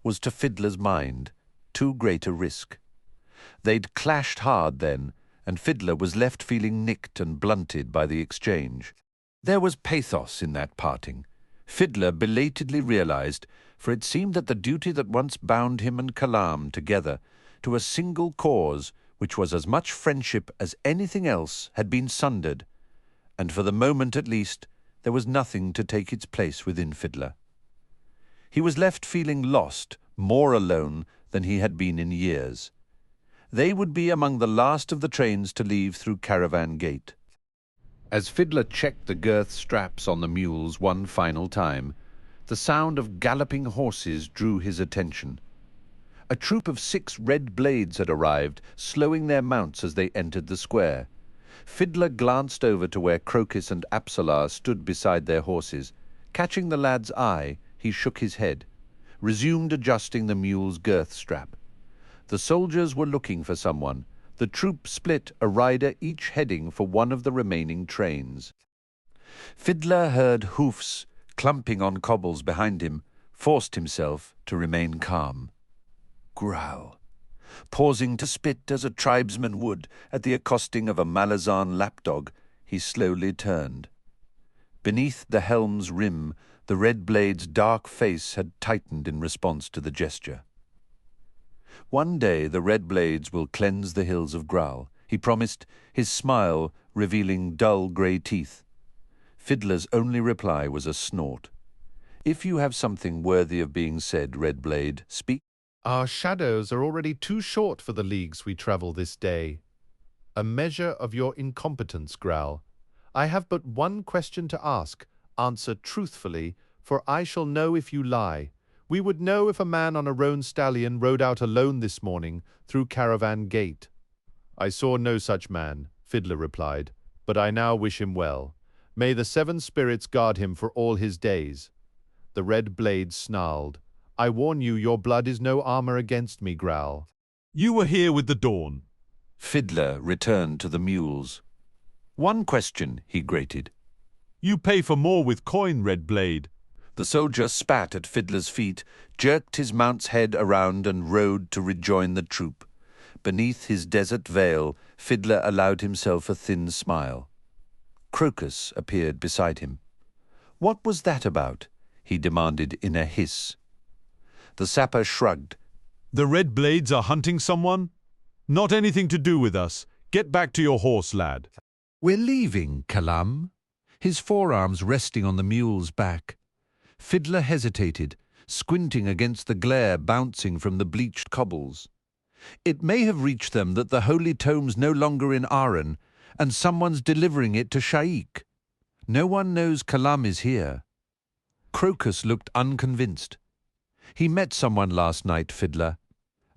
was to Fiddler's mind too great a risk. They'd clashed hard then, and Fiddler was left feeling nicked and blunted by the exchange. There was pathos in that parting. Fiddler belatedly realized, for it seemed that the duty that once bound him and Kalam together to a single cause, which was as much friendship as anything else, had been sundered, and for the moment at least there was nothing to take its place within Fiddler. He was left feeling lost, more alone than he had been in years. They would be among the last of the trains to leave through Caravan Gate. As Fiddler checked the girth straps on the mules one final time, the sound of galloping horses drew his attention. A troop of 6 red blades had arrived, slowing their mounts as they entered the square. Fiddler glanced over to where Crokus and Apsalar stood beside their horses. Catching the lad's eye, he shook his head, resumed adjusting the mule's girth strap. The soldiers were looking for someone. The troop split, a rider each heading for one of the remaining trains. Fiddler heard hoofs clumping on cobbles behind him, forced himself to remain calm. Growl. Pausing to spit as a tribesman would at the accosting of a Malazan lapdog, he slowly turned. Beneath the helm's rim, the red blade's dark face had tightened in response to the gesture. One day the red blades will cleanse the hills of Growl, he promised, his smile revealing dull grey teeth. Fiddler's only reply was a snort. If you have something worthy of being said, Red Blade, speak. Our shadows are already too short for the leagues we travel this day. A measure of your incompetence, Growl. I have but one question to ask. Answer truthfully, for I shall know if you lie. We would know if a man on a roan stallion rode out alone this morning through Caravan Gate. I saw no such man, Fiddler replied, but I now wish him well. May the seven spirits guard him for all his days. The red blade snarled. I warn you, your blood is no armor against me, Growl. You were here with the dawn. Fiddler returned to the mules. One question, he grated. You pay for more with coin, Red Blade. The soldier spat at Fiddler's feet, jerked his mount's head around and rode to rejoin the troop. Beneath his desert veil, Fiddler allowed himself a thin smile. Crokus appeared beside him. What was that about? He demanded in a hiss. The sapper shrugged. The Red Blades are hunting someone? Not anything to do with us. Get back to your horse, lad. We're leaving, Kalam. His forearms resting on the mule's back. Fiddler hesitated, squinting against the glare bouncing from the bleached cobbles. It may have reached them that the holy tome's no longer in Aren, and someone's delivering it to Sha'ik. No one knows Kalam is here. Crokus looked unconvinced. He met someone last night, Fiddler.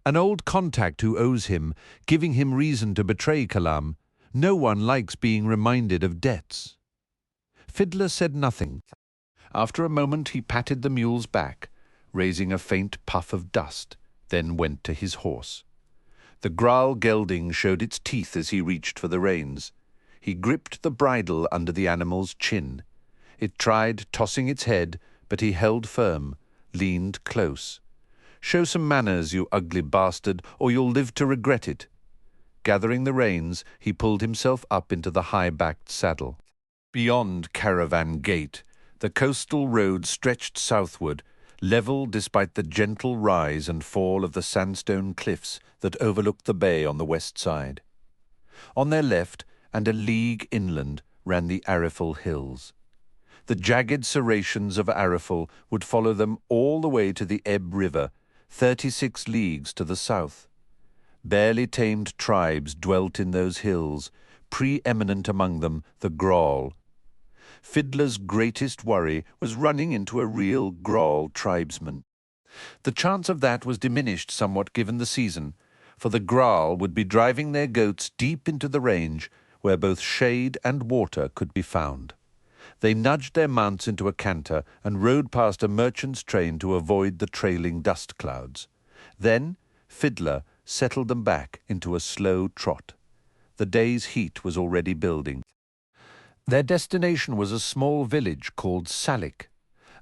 An old contact who owes him, giving him reason to betray Kalam. No one likes being reminded of debts. Fiddler said nothing. After a moment he patted the mule's back, raising a faint puff of dust, then went to his horse. The Growl gelding showed its teeth as he reached for the reins. He gripped the bridle under the animal's chin. It tried tossing its head, but he held firm, leaned close. Show some manners, you ugly bastard, or you'll live to regret it. Gathering the reins, he pulled himself up into the high-backed saddle. Beyond Caravan Gate, the coastal road stretched southward, level despite the gentle rise and fall of the sandstone cliffs that overlooked the bay on the west side. On their left, and a league inland, ran the Arifel Hills. The jagged serrations of Arifel would follow them all the way to the Ebb River, 36 leagues to the south. Barely tamed tribes dwelt in those hills, preeminent among them the Grawl. Fiddler's greatest worry was running into a real Grawl tribesman. The chance of that was diminished somewhat given the season, for the Grawl would be driving their goats deep into the range, where both shade and water could be found. They nudged their mounts into a canter and rode past a merchant's train to avoid the trailing dust clouds. Then Fiddler settled them back into a slow trot. The day's heat was already building. Their destination was a small village called Sha'ik,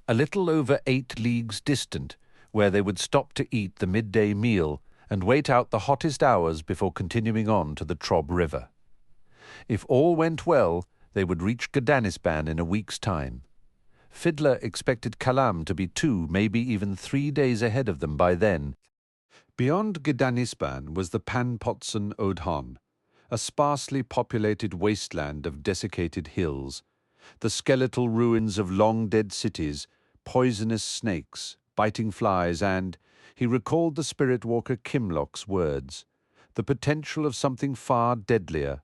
a little over 8 leagues distant, where they would stop to eat the midday meal and wait out the hottest hours before continuing on to the Trob River. If all went well, they would reach Gdanisban in a week's time. Fiddler expected Kalam to be 2, maybe even 3 days ahead of them by then. Beyond Gdanisban was the Panpotson Odhon, a sparsely populated wasteland of desiccated hills, the skeletal ruins of long-dead cities, poisonous snakes, biting flies, and, he recalled the spirit walker Kimlock's words, the potential of something far deadlier.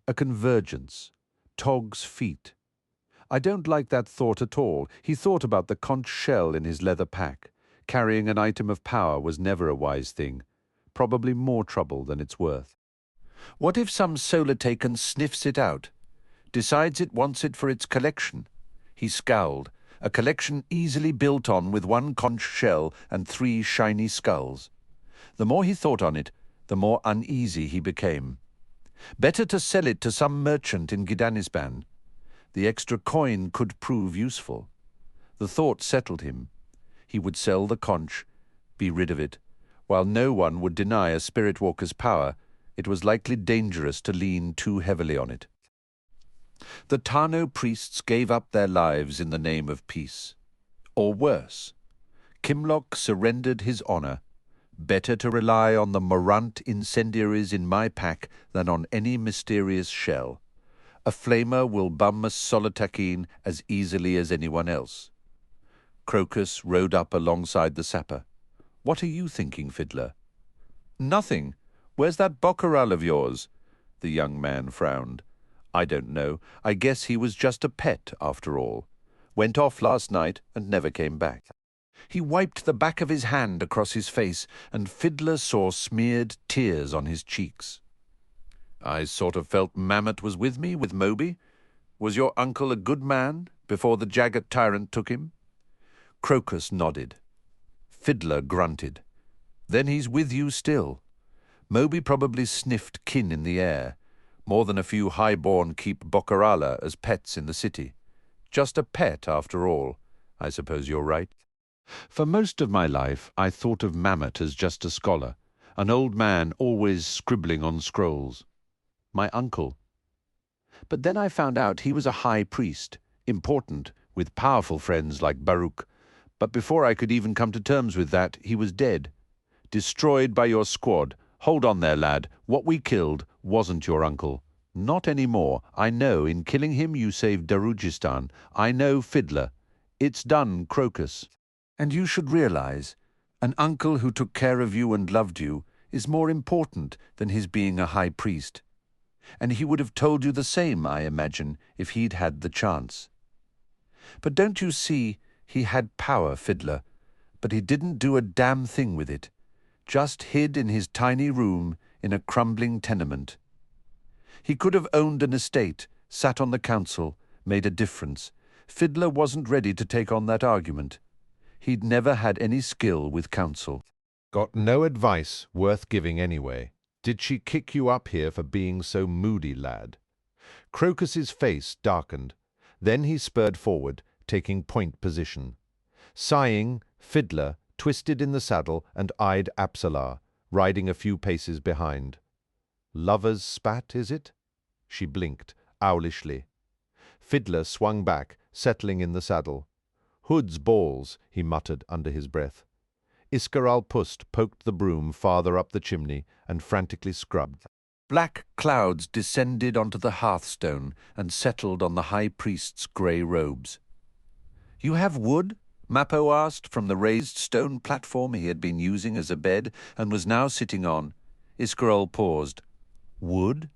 A convergence. Tog's feet. I don't like that thought at all. He thought about the conch shell in his leather pack. Carrying an item of power was never a wise thing. Probably more trouble than it's worth. What if some Solitaken sniffs it out? Decides it wants it for its collection? He scowled. A collection easily built on with 1 conch shell and 3 shiny skulls. The more he thought on it, the more uneasy he became. Better to sell it to some merchant in Gidanisban. The extra coin could prove useful. The thought settled him. He would sell the conch, be rid of it. While no one would deny a spirit walker's power, it was likely dangerous to lean too heavily on it. The Tano priests gave up their lives in the name of peace. Or worse, Kimlock surrendered his honor. Better to rely on the Morant incendiaries in my pack than on any mysterious shell. A flamer will bum a Solitakin as easily as anyone else. Crokus rode up alongside the sapper. "What are you thinking, Fiddler?" "Nothing. Where's that Boccaral of yours?" The young man frowned. "I don't know. I guess he was just a pet, after all. Went off last night and never came back." He wiped the back of his hand across his face, and Fiddler saw smeared tears on his cheeks. "I sort of felt Mammoth was with me, with Moby. Was your uncle a good man, before the Jaghut tyrant took him?" Crokus nodded. Fiddler grunted. "Then he's with you still. Moby probably sniffed kin in the air. More than a few high-born keep Boccarala as pets in the city. Just a pet, after all. I suppose you're right. For most of my life, I thought of Mammoth as just a scholar, an old man always scribbling on scrolls. My uncle. But then I found out he was a high priest, important, with powerful friends like Baruch. But before I could even come to terms with that, he was dead. Destroyed by your squad. Hold on there, lad. What we killed wasn't your uncle. Not any more. I know, in killing him you saved Darujistan. I know, Fiddler. It's done, Crokus. And you should realize, an uncle who took care of you and loved you is more important than his being a high priest. And he would have told you the same, I imagine, if he'd had the chance. But don't you see, he had power, Fiddler, but he didn't do a damn thing with it. Just hid in his tiny room in a crumbling tenement. He could have owned an estate, sat on the council, made a difference. Fiddler wasn't ready to take on that argument. He'd never had any skill with counsel. Got no advice worth giving anyway. Did she kick you up here for being so moody, lad? Crokus's face darkened. Then he spurred forward, taking point position. Sighing, Fiddler twisted in the saddle and eyed Apsalar, riding a few paces behind. "Lover's spat, is it?" She blinked, owlishly. Fiddler swung back, settling in the saddle. "Hood's balls," he muttered under his breath. Iskaral Pust poked the broom farther up the chimney and frantically scrubbed. Black clouds descended onto the hearthstone and settled on the high priest's grey robes. "You have wood?" Mappo asked from the raised stone platform he had been using as a bed and was now sitting on. Iskaral paused. "Wood?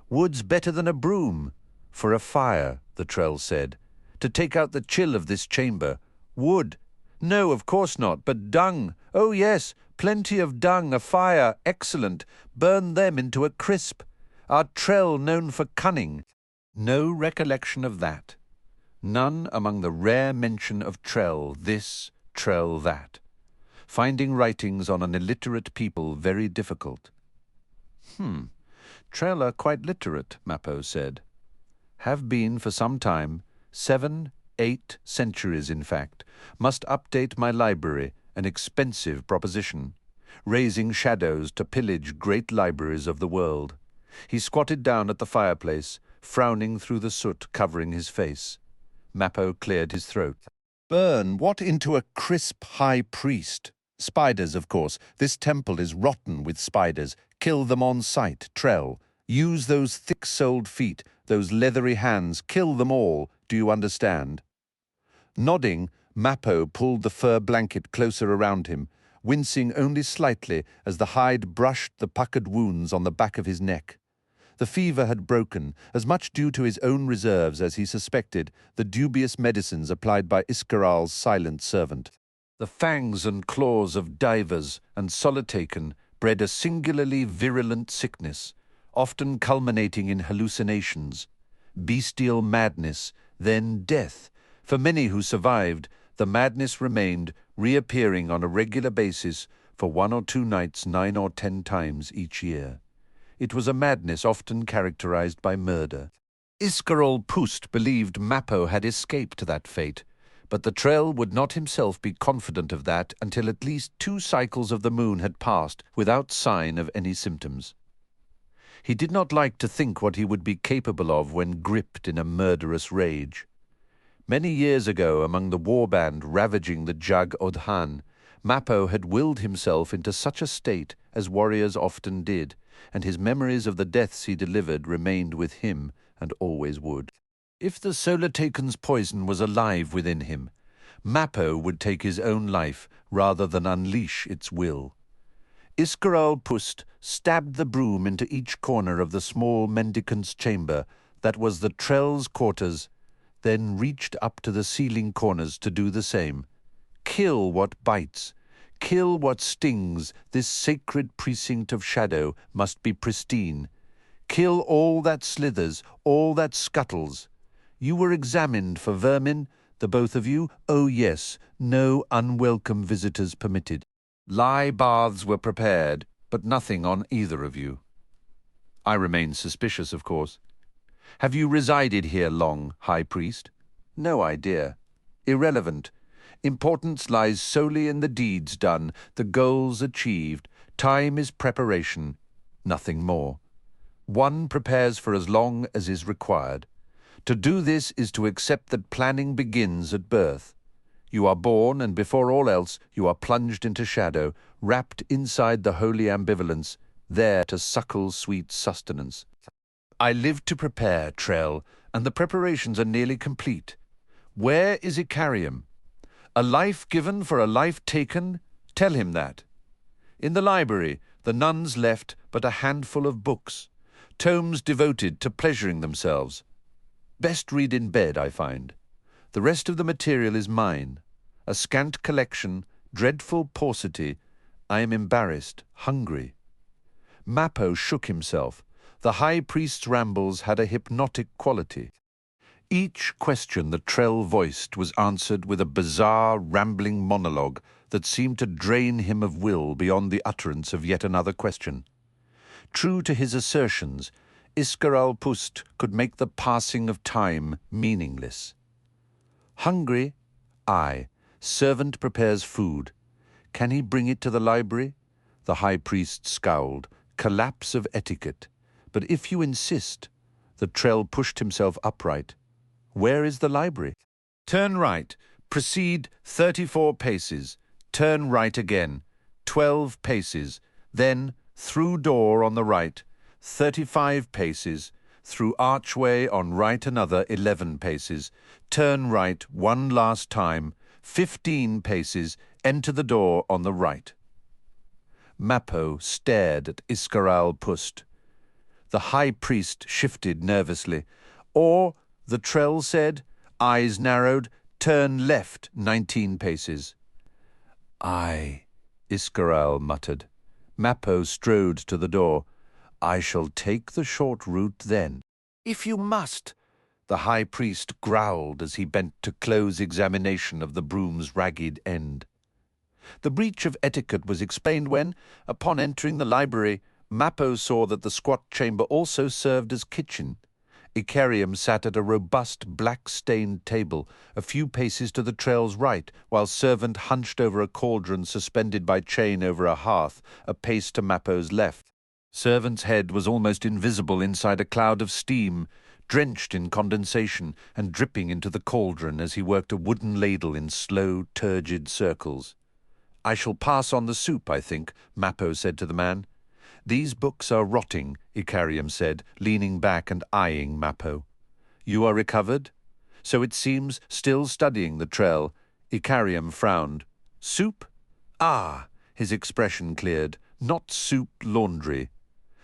Wood's better than a broom. For a fire," the Trell said. "To take out the chill of this chamber. Wood. No, of course not, but dung. Oh, yes, plenty of dung, a fire, excellent. Burn them into a crisp. Our Trell known for cunning. No recollection of that. None among the rare mention of Trell this, Trell that. Finding writings on an illiterate people very difficult." Trell are quite literate, Mappo said. "Have been for some time, 7, 8 centuries in fact. Must update my library, an expensive proposition. Raising shadows to pillage great libraries of the world." He squatted down at the fireplace, frowning through the soot covering his face. Mappo cleared his throat. "Burn what into a crisp high priest? Spiders, of course. This temple is rotten with spiders. Kill them on sight, Trell. Use those thick-soled feet, those leathery hands. Kill them all. Do you understand?" Nodding, Mappo pulled the fur blanket closer around him, wincing only slightly as the hide brushed the puckered wounds on the back of his neck. The fever had broken, as much due to his own reserves as he suspected, the dubious medicines applied by Iskaral's silent servant. The fangs and claws of divers and Solitaken bred a singularly virulent sickness, often culminating in hallucinations, bestial madness, then death. For many who survived, the madness remained, reappearing on a regular basis for 1 or 2 nights 9 or 10 times each year. It was a madness often characterized by murder. Iscarol Pust believed Mappo had escaped that fate, but the Trell would not himself be confident of that until at least 2 cycles of the moon had passed without sign of any symptoms. He did not like to think what he would be capable of when gripped in a murderous rage. Many years ago, among the warband ravaging the Jaghut, Mappo had willed himself into such a state as warriors often did, and his memories of the deaths he delivered remained with him and always would. If the Solartaken's poison was alive within him, Mappo would take his own life rather than unleash its will. Iscarol Pust stabbed the broom into each corner of the small mendicant's chamber that was the Trell's quarters, then reached up to the ceiling corners to do the same. Kill what bites, kill what stings. This sacred precinct of shadow must be pristine. Kill all that slithers, all that scuttles. You were examined for vermin, the both of you? Oh yes, no unwelcome visitors permitted. Lye baths were prepared, but nothing on either of you. I remain suspicious, of course. Have you resided here long, High Priest? No idea. Irrelevant. Importance lies solely in the deeds done, the goals achieved. Time is preparation, nothing more. One prepares for as long as is required. To do this is to accept that planning begins at birth. You are born, and before all else, you are plunged into shadow, wrapped inside the holy ambivalence, there to suckle sweet sustenance. I live to prepare, Trell, and the preparations are nearly complete. Where is Icarium? A life given for a life taken? Tell him that. In the library, the nuns left but a handful of books, tomes devoted to pleasuring themselves. Best read in bed, I find. The rest of the material is mine. A scant collection, dreadful paucity. I am embarrassed, hungry. Mappo shook himself. The High Priest's rambles had a hypnotic quality. Each question the Trell voiced was answered with a bizarre, rambling monologue that seemed to drain him of will beyond the utterance of yet another question. True to his assertions, Iscarol Pust could make the passing of time meaningless. Hungry? Aye. Servant prepares food. Can he bring it to the library? The High Priest scowled. Collapse of etiquette. But if you insist, the Trell pushed himself upright. Where is the library? Turn right. Proceed 34 paces. Turn right again. 12 paces. Then through door on the right. 35 paces. Through archway on right another 11 paces. Turn right one last time. 15 paces. Enter the door on the right. Mappo stared at Iscarol Pust. The High Priest shifted nervously. Or, the Trell said, eyes narrowed, turn left 19 paces. Aye, Iscarol muttered. Mappo strode to the door. I shall take the short route then. If you must, the High Priest growled as he bent to close examination of the broom's ragged end. The breach of etiquette was explained when, upon entering the library, Mappo saw that the squat chamber also served as kitchen. Icarium sat at a robust black-stained table, a few paces to the Trell's right, while servant hunched over a cauldron suspended by chain over a hearth, a pace to Mappo's left. Servant's head was almost invisible inside a cloud of steam, drenched in condensation and dripping into the cauldron as he worked a wooden ladle in slow, turgid circles. I shall pass on the soup, I think, Mappo said to the man. These books are rotting, Icarium said, leaning back and eyeing Mappo. You are recovered? So it seems, still studying the Trell. Icarium frowned. Soup? Ah, his expression cleared. Not soup, laundry.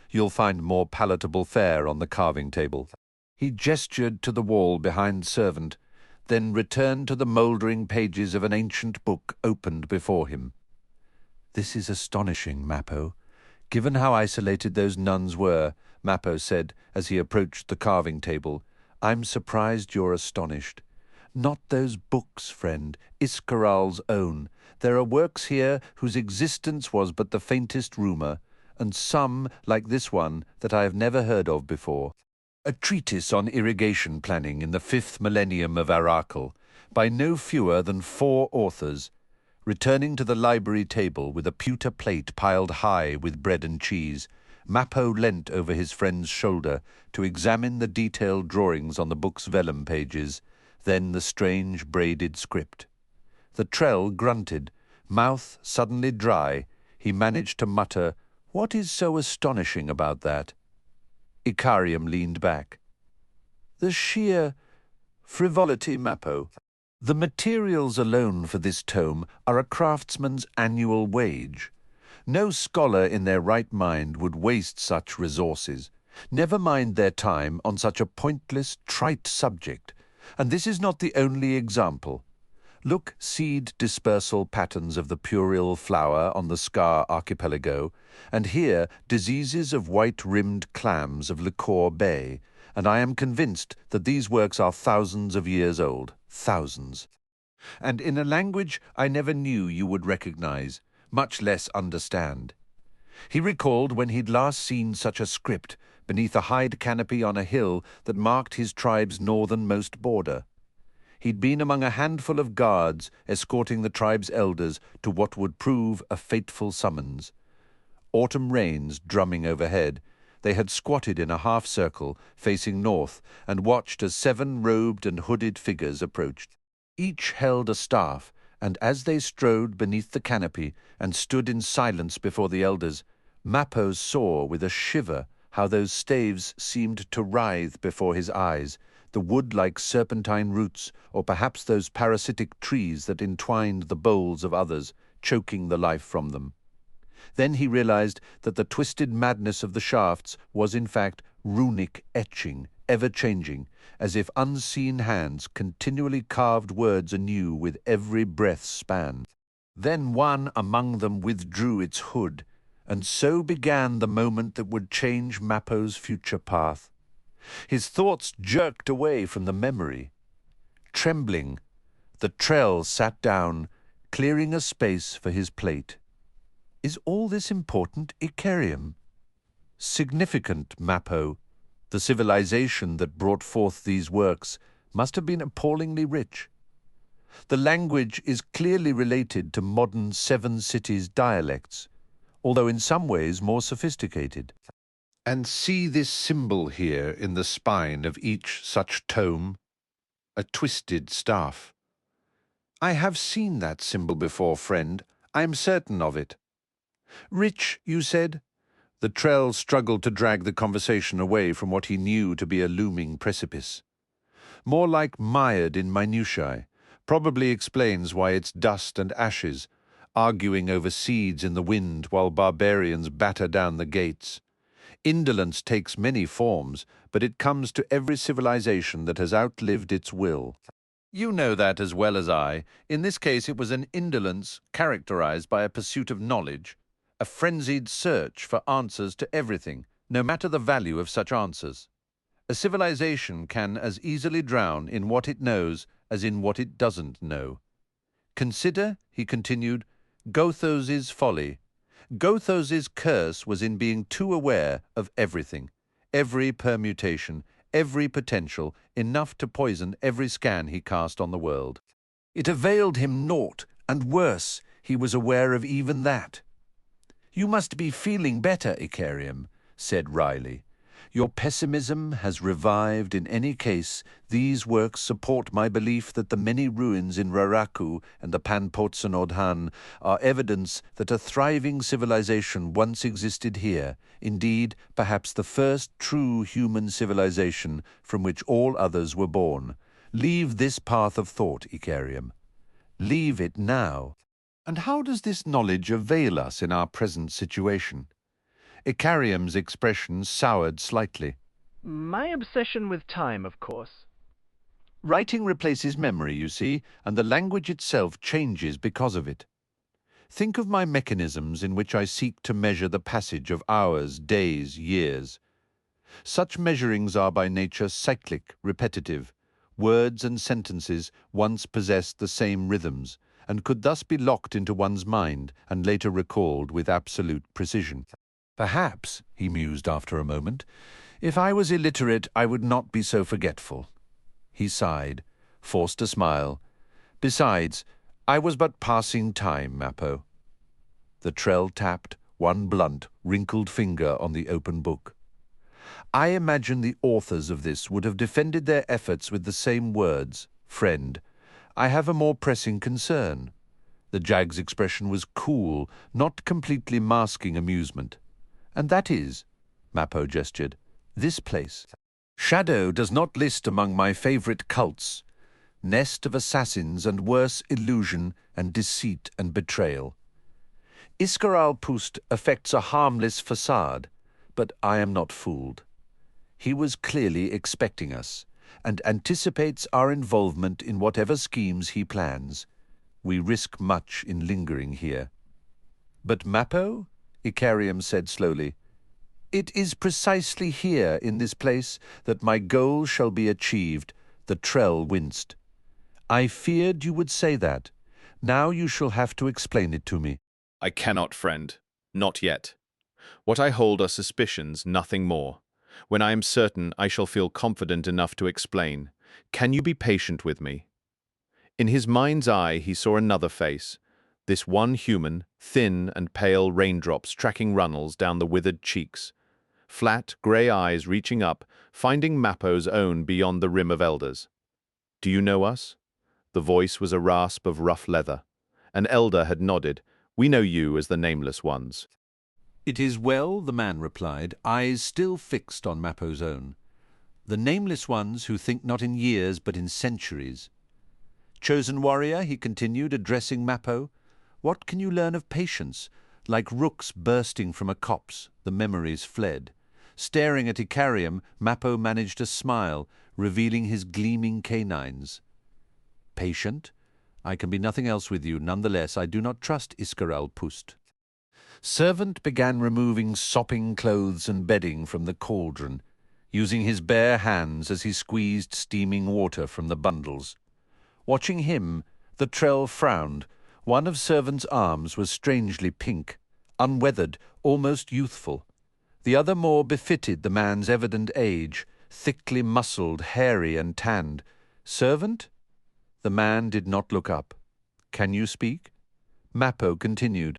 You'll find more palatable fare on the carving table. He gestured to the wall behind servant, then returned to the mouldering pages of an ancient book opened before him. This is astonishing, Mappo. Given how isolated those nuns were, Mappo said as he approached the carving table, I'm surprised you're astonished. Not those books, friend, Iskaral's own. There are works here whose existence was but the faintest rumour, and some, like this one, that I have never heard of before. A treatise on irrigation planning in the 5th millennium of Arakel, by no fewer than 4 authors. Returning to the library table with a pewter plate piled high with bread and cheese, Mappo leant over his friend's shoulder to examine the detailed drawings on the book's vellum pages, then the strange braided script. The Trell grunted, mouth suddenly dry. He managed to mutter, "What is so astonishing about that?" Icarium leaned back. "The sheer frivolity, Mappo. The materials alone for this tome are a craftsman's annual wage. No scholar in their right mind would waste such resources, never mind their time on such a pointless, trite subject. And this is not the only example. Look, seed dispersal patterns of the puerile flower on the Scar archipelago, and here diseases of white-rimmed clams of Liquor Bay, and I am convinced that these works are thousands of years old. Thousands. And in a language I never knew you would recognize, much less understand." He recalled when he'd last seen such a script beneath a hide canopy on a hill that marked his tribe's northernmost border. He'd been among a handful of guards escorting the tribe's elders to what would prove a fateful summons. Autumn rains drumming overhead, they had squatted in a half-circle facing north and watched as 7 robed and hooded figures approached. Each held a staff, and as they strode beneath the canopy and stood in silence before the elders, Mappo saw with a shiver how those staves seemed to writhe before his eyes, the wood-like serpentine roots, or perhaps those parasitic trees that entwined the boles of others, choking the life from them. Then he realized that the twisted madness of the shafts was in fact runic etching, ever-changing, as if unseen hands continually carved words anew with every breath's span. Then one among them withdrew its hood, and so began the moment that would change Mappo's future path. His thoughts jerked away from the memory. Trembling, the Trell sat down, clearing a space for his plate. "Is all this important, Icarium?" "Significant, Mappo. The civilization that brought forth these works must have been appallingly rich. The language is clearly related to modern 7 cities' dialects, although in some ways more sophisticated. And see this symbol here in the spine of each such tome, a twisted staff. I have seen that symbol before, friend. I am certain of it. Rich, you said?" The Trell struggled to drag the conversation away from what he knew to be a looming precipice. "More like mired in minutiae. Probably explains why it's dust and ashes, arguing over seeds in the wind while barbarians batter down the gates. Indolence takes many forms, but it comes to every civilization that has outlived its will. You know that as well as I. In this case it was an indolence characterized by a pursuit of knowledge, a frenzied search for answers to everything, no matter the value of such answers. A civilization can as easily drown in what it knows as in what it doesn't know. Consider," he continued, "Gothos's folly. Gothos's curse was in being too aware of everything, every permutation, every potential, enough to poison every scan he cast on the world. It availed him naught, and worse, he was aware of even that." "You must be feeling better, Icarium," said Riley. "Your pessimism has revived. In any case, these works support my belief that the many ruins in Raraku and the Panpotsanodhan are evidence that a thriving civilization once existed here, indeed, perhaps the first true human civilization from which all others were born. Leave this path of thought, Icarium. Leave it now. And how does this knowledge avail us in our present situation?" Icarium's expression soured slightly. "My obsession with time, of course." "Writing replaces memory, you see, and the language itself changes because of it. Think of my mechanisms in which I seek to measure the passage of hours, days, years. Such measurings are by nature cyclic, repetitive. Words and sentences once possessed the same rhythms, and could thus be locked into one's mind and later recalled with absolute precision. Perhaps, he mused after a moment, if I was illiterate I would not be so forgetful. He sighed, forced a smile. Besides, I was but passing time, Mappo. The Trell tapped one blunt, wrinkled finger on the open book. I imagine the authors of this would have defended their efforts with the same words. Friend, I have a more pressing concern. The Jag's expression was cool, not completely masking amusement. And that is, Mappo gestured, this place. Shadow does not list among my favorite cults. Nest of assassins and worse illusion and deceit and betrayal. Iscaral Pust affects a harmless facade, but I am not fooled. He was clearly expecting us, and anticipates our involvement in whatever schemes he plans. We risk much in lingering here. But Mappo, Icarium said slowly, it is precisely here in this place that my goal shall be achieved. The Trell winced. I feared you would say that. Now you shall have to explain it to me. I cannot, friend. Not yet. What I hold are suspicions, nothing more. When I am certain, I shall feel confident enough to explain. Can you be patient with me? In his mind's eye, he saw another face. This one human, thin and pale raindrops tracking runnels down the withered cheeks. Flat, grey eyes reaching up, finding Mappo's own beyond the rim of elders. Do you know us? The voice was a rasp of rough leather. An elder had nodded. We know you as the Nameless Ones. It is well, the man replied, eyes still fixed on Mappo's own. The Nameless Ones who think not in years but in centuries. Chosen warrior, he continued, addressing Mappo, what can you learn of patience? Like rooks bursting from a copse, the memories fled. Staring at Icarium, Mappo managed a smile, revealing his gleaming canines. Patient? I can be nothing else with you. Nonetheless, I do not trust Iscaral Pust. Servant began removing sopping clothes and bedding from the cauldron, using his bare hands as he squeezed steaming water from the bundles. Watching him, the Trell frowned. One of Servant's arms was strangely pink, unweathered, almost youthful. The other more befitted the man's evident age, thickly muscled, hairy and tanned. Servant? The man did not look up. Can you speak? Mappo continued.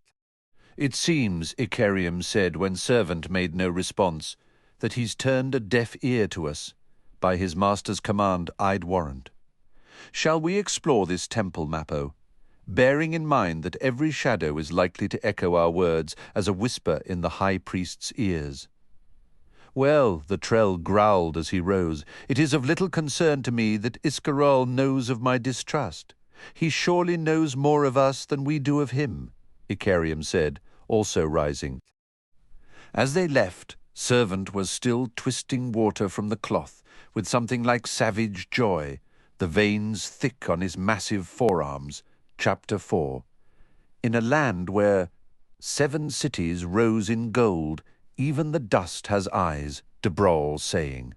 It seems, Icarium said when Servant made no response, that he's turned a deaf ear to us. By his master's command, I'd warrant. Shall we explore this temple, Mappo, bearing in mind that every shadow is likely to echo our words as a whisper in the high priest's ears? Well, the Trell growled as he rose, it is of little concern to me that Iscaral knows of my distrust. He surely knows more of us than we do of him, Icarium said, also rising. As they left, Servant was still twisting water from the cloth with something like savage joy, the veins thick on his massive forearms. Chapter 4. In a land where 7 cities rose in gold, even the dust has eyes, de Broglie saying.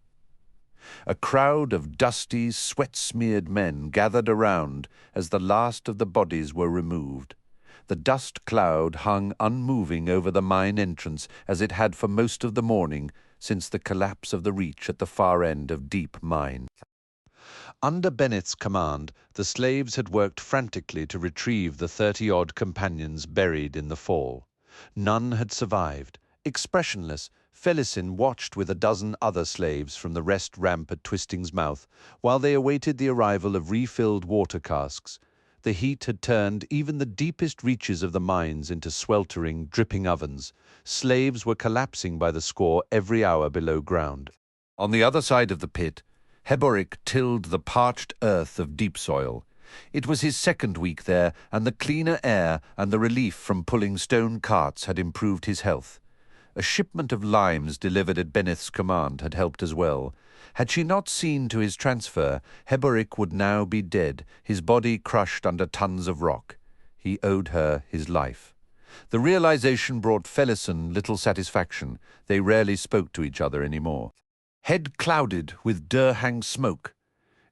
A crowd of dusty, sweat-smeared men gathered around as the last of the bodies were removed. The dust cloud hung unmoving over the mine entrance as it had for most of the morning since the collapse of the reach at the far end of Deep Mine. Under Benneth's command, the slaves had worked frantically to retrieve the 30-odd companions buried in the fall. None had survived. Expressionless, Felisin watched with a dozen other slaves from the rest ramp at Twisting's mouth while they awaited the arrival of refilled water casks. The heat had turned even the deepest reaches of the mines into sweltering, dripping ovens. Slaves were collapsing by the score every hour below ground. On the other side of the pit, Heboric tilled the parched earth of deep soil. It was his second week there, and the cleaner air and the relief from pulling stone carts had improved his health. A shipment of limes delivered at Benneth's command had helped as well. Had she not seen to his transfer, Heboric would now be dead, his body crushed under tons of rock. He owed her his life. The realization brought Felisin little satisfaction. They rarely spoke to each other anymore. Head clouded with Durhang smoke.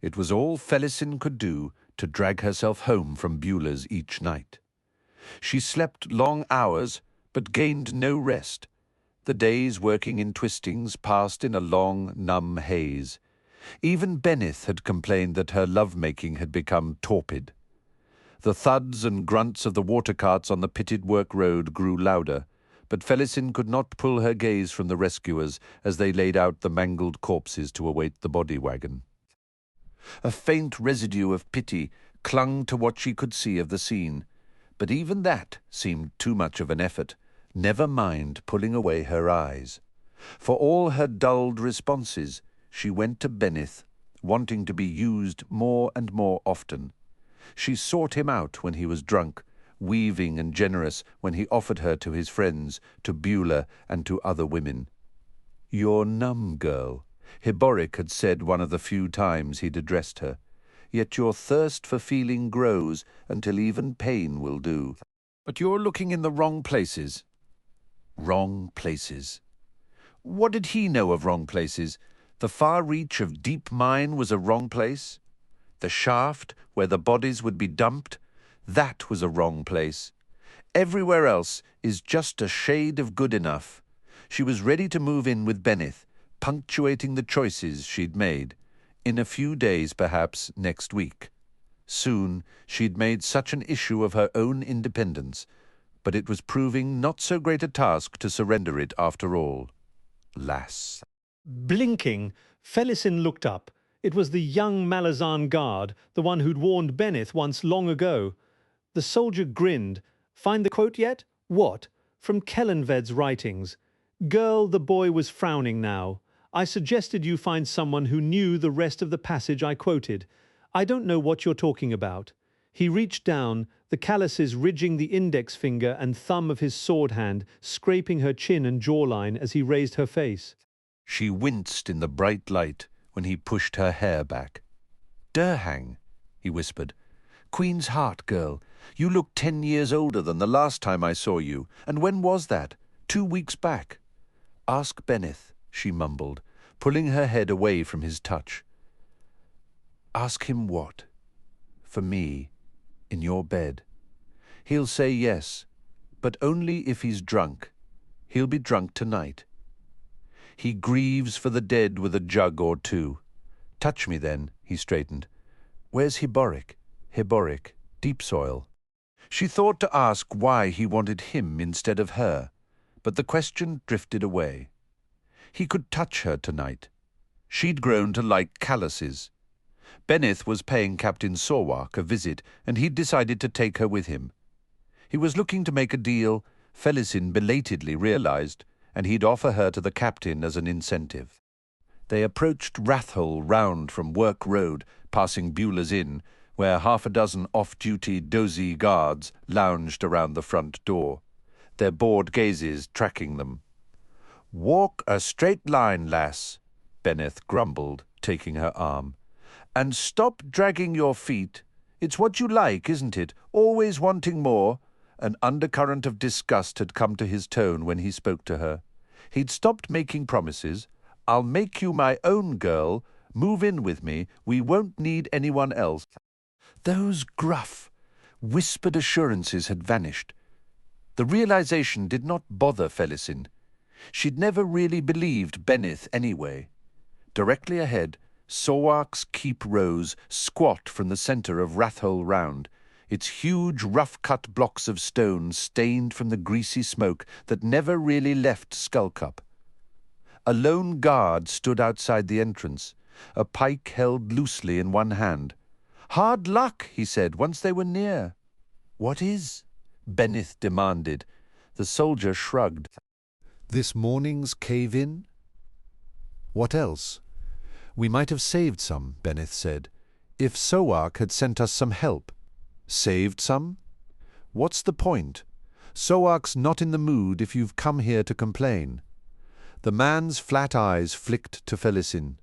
It was all Felisin could do to drag herself home from Beulah's each night. She slept long hours, but gained no rest. The days working in twistings passed in a long, numb haze. Even Benith had complained that her love-making had become torpid. The thuds and grunts of the water carts on the pitted work road grew louder, but Felisin could not pull her gaze from the rescuers as they laid out the mangled corpses to await the body wagon. A faint residue of pity clung to what she could see of the scene, but even that seemed too much of an effort, never mind pulling away her eyes. For all her dulled responses, she went to Benith, wanting to be used more and more often. She sought him out when he was drunk, weaving and generous when he offered her to his friends, to Beulah and to other women. "You're numb, girl," Heboric had said one of the few times he'd addressed her, "yet your thirst for feeling grows until even pain will do. But you're looking in the wrong places." Wrong places. What did he know of wrong places? The far reach of deep mine was a wrong place. The shaft, where the bodies would be dumped, that was a wrong place. Everywhere else is just a shade of good enough. She was ready to move in with Benith, punctuating the choices she'd made. In a few days, perhaps next week. Soon she'd made such an issue of her own independence, but it was proving not so great a task to surrender it after all. Lass. Blinking, Felisin looked up. It was the young Malazan guard, the one who'd warned Benith once long ago. The soldier grinned. "Find the quote yet?" "What?" "From Kellenved's writings." "Girl," the boy was frowning now. "I suggested you find someone who knew the rest of the passage I quoted. I don't know what you're talking about." He reached down, the calluses ridging the index finger and thumb of his sword hand, scraping her chin and jawline as he raised her face. She winced in the bright light when he pushed her hair back. "Durhang," he whispered. "Queen's Heart, girl. You look 10 years older than the last time I saw you. And when was that? 2 weeks back." "Ask Benith," she mumbled, pulling her head away from his touch. "Ask him what?" "For me, in your bed. He'll say yes, but only if he's drunk. He'll be drunk tonight. He grieves for the dead with a jug or two. Touch me then," he straightened. "Where's Heboric?" "Heboric, deep soil." She thought to ask why he wanted him instead of her, but the question drifted away. He could touch her tonight. She'd grown to like calluses. Benith was paying Captain Sorwak a visit, and he'd decided to take her with him. He was looking to make a deal Felisin belatedly realized, and he'd offer her to the captain as an incentive. They approached Rathhole round from Work Road, passing Beulah's Inn, where 6 off-duty dozy guards lounged around the front door, their bored gazes tracking them. "Walk a straight line, lass," Benith grumbled, taking her arm. "And stop dragging your feet. It's what you like, isn't it? Always wanting more." An undercurrent of disgust had come to his tone when he spoke to her. He'd stopped making promises. "I'll make you my own girl. Move in with me. We won't need anyone else." Those gruff, whispered assurances had vanished. The realization did not bother Felisin. She'd never really believed Benith anyway. Directly ahead, Sorwak's keep rose, squat from the centre of Rathhole Round, its huge rough-cut blocks of stone stained from the greasy smoke that never really left Skullcup. A lone guard stood outside the entrance, a pike held loosely in one hand. "Hard luck," he said, once they were near. "What is?" Benith demanded. The soldier shrugged. "This morning's cave-in?" "What else?" "We might have saved some," Benith said, "if Sorwak had sent us some help." "Saved some? What's the point? Sorwak's not in the mood if you've come here to complain." The man's flat eyes flicked to Felisin.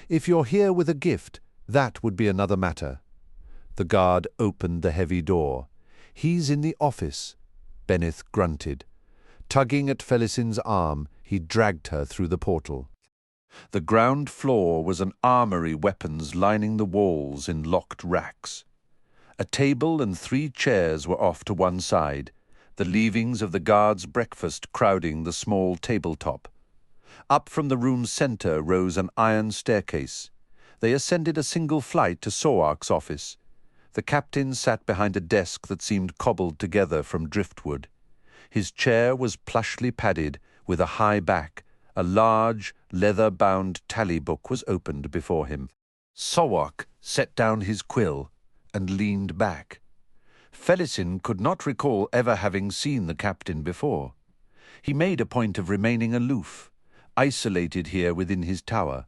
"If you're here with a gift, that would be another matter." The guard opened the heavy door. "He's in the office," Benith grunted. Tugging at Felisin's arm, he dragged her through the portal. The ground floor was an armory, weapons lining the walls in locked racks. A table and 3 chairs were off to one side, the leavings of the guards' breakfast crowding the small tabletop. Up from the room's centre rose an iron staircase. They ascended a single flight to Soark's office. The captain sat behind a desk that seemed cobbled together from driftwood. His chair was plushly padded with a high back. A large, leather-bound tally book was opened before him. Soark set down his quill and leaned back. Felisin could not recall ever having seen the captain before. He made a point of remaining aloof, isolated here within his tower.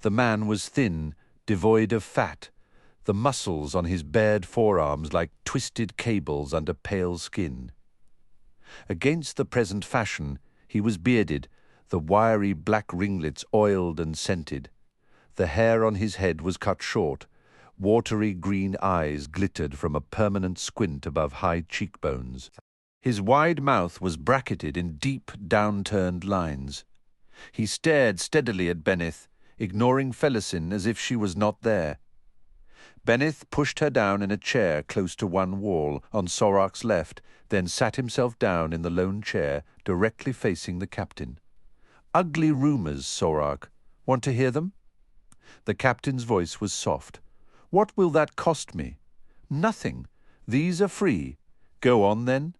The man was thin, devoid of fat, the muscles on his bared forearms like twisted cables under pale skin. Against the present fashion, he was bearded, the wiry black ringlets oiled and scented. The hair on his head was cut short. Watery green eyes glittered from a permanent squint above high cheekbones. His wide mouth was bracketed in deep, downturned lines. He stared steadily at Beneth, ignoring Felisin as if she was not there. Beneth pushed her down in a chair close to one wall, on Soark's left, then sat himself down in the lone chair, directly facing the captain. "Ugly rumours, Soark. Want to hear them?" The captain's voice was soft. "What will that cost me?" "Nothing. These are free. Go on, then."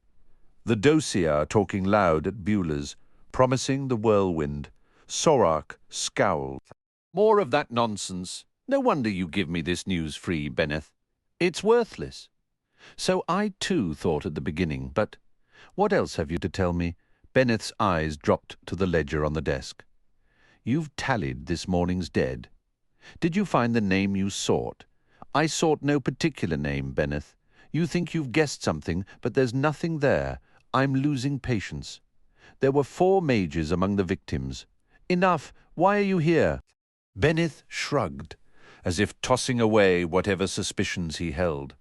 The dossier are talking loud at Beulah's, promising the Whirlwind. Soark scowled. "More of that nonsense. No wonder you give me this news free, Beneth. It's worthless." So I too thought at the beginning, but what else have you to tell me? Beneth's eyes dropped to the ledger on the desk. "You've tallied this morning's dead. Did you find the name you sought?" "I sought no particular name, Beneth. You think you've guessed something, but there's nothing there. I'm losing patience. There were 4 mages among the victims. Enough. Why are you here?" Beneth shrugged, as if tossing away whatever suspicions he held.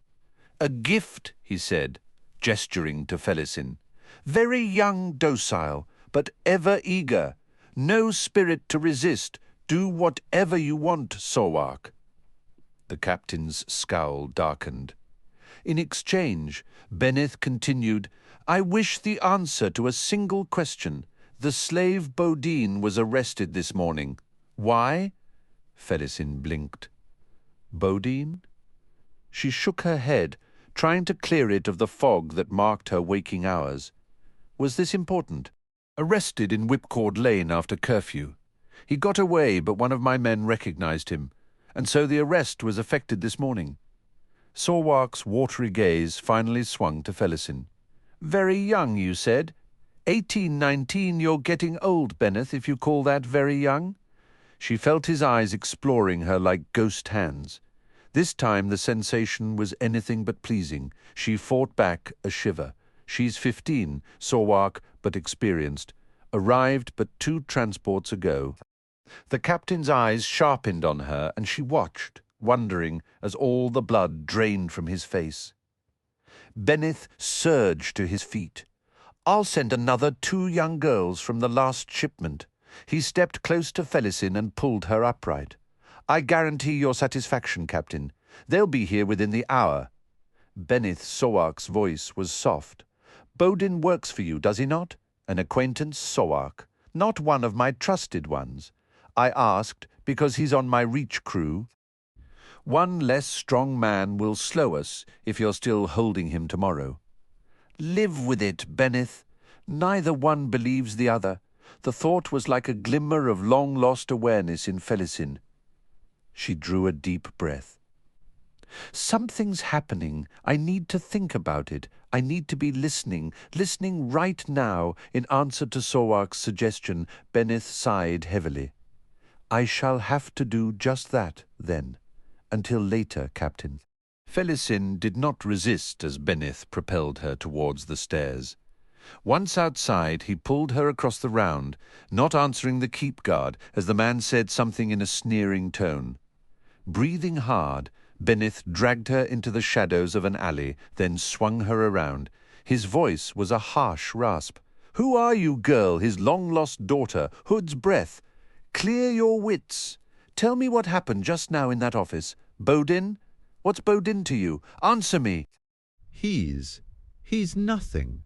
"A gift," he said, gesturing to Felisin. "Very young, docile, but ever eager. No spirit to resist. Do whatever you want, Soark." The captain's scowl darkened. In exchange, Beneth continued, "I wish the answer to a single question. The slave Baudin was arrested this morning. Why?" Felisin blinked. "Baudin?" She shook her head, trying to clear it of the fog that marked her waking hours. Was this important? "Arrested in Whipcord Lane after curfew. He got away, but one of my men recognized him, and so the arrest was effected this morning." Soark's watery gaze finally swung to Felisin. "Very young, you said? 18, 19, you're getting old, Beneth, if you call that very young." She felt his eyes exploring her like ghost hands. This time the sensation was anything but pleasing. She fought back a shiver. "She's 15, Soark, but experienced. Arrived but 2 transports ago." The captain's eyes sharpened on her, and she watched, wondering, as all the blood drained from his face. Beneth surged to his feet. "I'll send another 2 young girls from the last shipment." He stepped close to Felisin and pulled her upright. "I guarantee your satisfaction, Captain. They'll be here within the hour." Beneth Soark's voice was soft. "Baudin works for you, does he not? An acquaintance, Soark. Not one of my trusted ones. I asked because he's on my reach crew. One less strong man will slow us if you're still holding him tomorrow." "Live with it, Beneth. Neither one believes the other." The thought was like a glimmer of long-lost awareness in Felisin. She drew a deep breath. "Something's happening. I need to think about it. I need to be listening right now." In answer to Soark's suggestion, Beneth sighed heavily. "I shall have to do just that, then. Until later, Captain." Felisin did not resist as Beneth propelled her towards the stairs. Once outside, he pulled her across the round, not answering the keep guard as the man said something in a sneering tone. Breathing hard, Beneth dragged her into the shadows of an alley, then swung her around. His voice was a harsh rasp. "Who are you, girl, his long-lost daughter, Hood's breath? Clear your wits. Tell me what happened just now in that office. Baudin? What's Baudin to you? Answer me. He's nothing.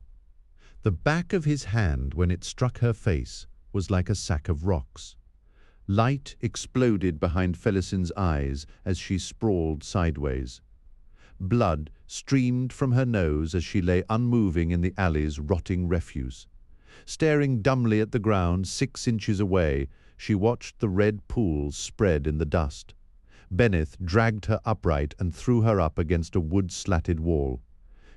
The back of his hand, when it struck her face, was like a sack of rocks. Light exploded behind Felisin's eyes as she sprawled sideways. Blood streamed from her nose as she lay unmoving in the alley's rotting refuse. Staring dumbly at the ground 6 inches away, she watched the red pools spread in the dust. Benneth dragged her upright and threw her up against a wood-slatted wall.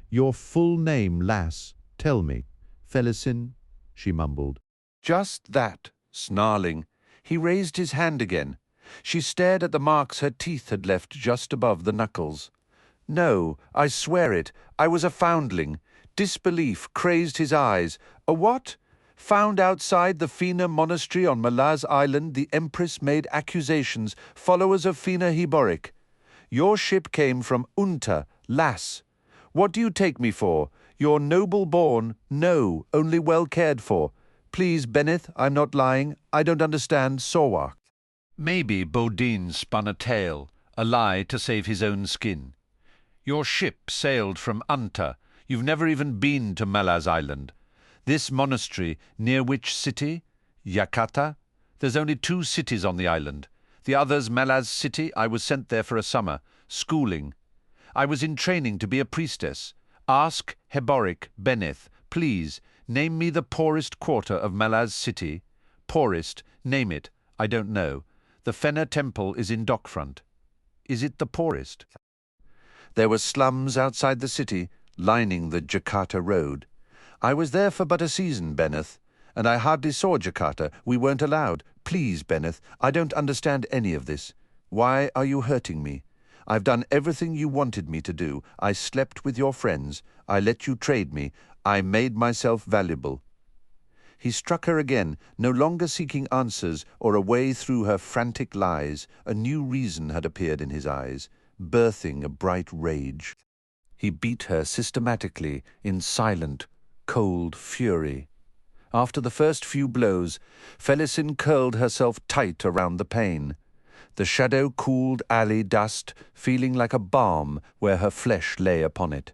"Your full name, lass, tell me." "Felisin," she mumbled. Just that, snarling. He raised his hand again. She stared at the marks her teeth had left just above the knuckles. "No, I swear it. I was a foundling. Disbelief crazed his eyes. A what? Found outside the Fina monastery on Malaz Island, the Empress made accusations, followers of Fina Heboric. Your ship came from Unta, lass. What do you take me for? You're noble born? No, only well cared for. Please, Benneth, I'm not lying. I don't understand Sawak." Maybe Baudin spun a tale, a lie to save his own skin. "Your ship sailed from Anta. You've never even been to Malaz Island. This monastery, near which city? Yakata? There's only 2 cities on the island. The other's Malaz City. I was sent there for a summer. Schooling. I was in training to be a priestess. Ask Heboric, Benneth, please, name me the poorest quarter of Malaz City. Poorest, name it. I don't know. The Fenner Temple is in Dockfront. Is it the poorest? There were slums outside the city, lining the Jakarta road. I was there for but a season, Benneth, and I hardly saw Jakarta. We weren't allowed. Please, Benneth, I don't understand any of this. Why are you hurting me? I've done everything you wanted me to do. I slept with your friends. I let you trade me. I made myself valuable." He struck her again, no longer seeking answers or a way through her frantic lies. A new reason had appeared in his eyes, birthing a bright rage. He beat her systematically, in silent, cold fury. After the first few blows, Felisin curled herself tight around the pane. The shadow-cooled alley dust feeling like a balm where her flesh lay upon it.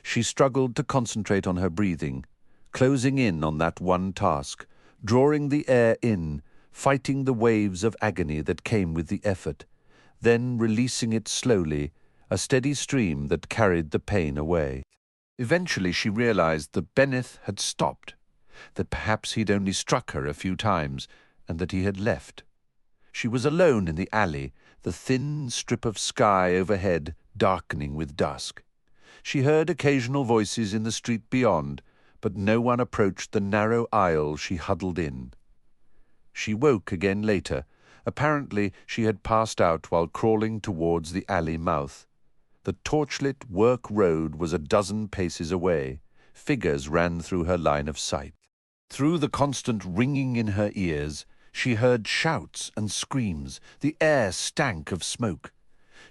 She struggled to concentrate on her breathing, closing in on that one task, drawing the air in, fighting the waves of agony that came with the effort, then releasing it slowly, a steady stream that carried the pain away. Eventually she realized that Benneth had stopped, that perhaps he'd only struck her a few times, and that he had left. She was alone in the alley, the thin strip of sky overhead darkening with dusk. She heard occasional voices in the street beyond, but no one approached the narrow aisle she huddled in. She woke again later. Apparently she had passed out while crawling towards the alley mouth. The torchlit work road was a dozen paces away. Figures ran through her line of sight. Through the constant ringing in her ears, she heard shouts and screams. The air stank of smoke.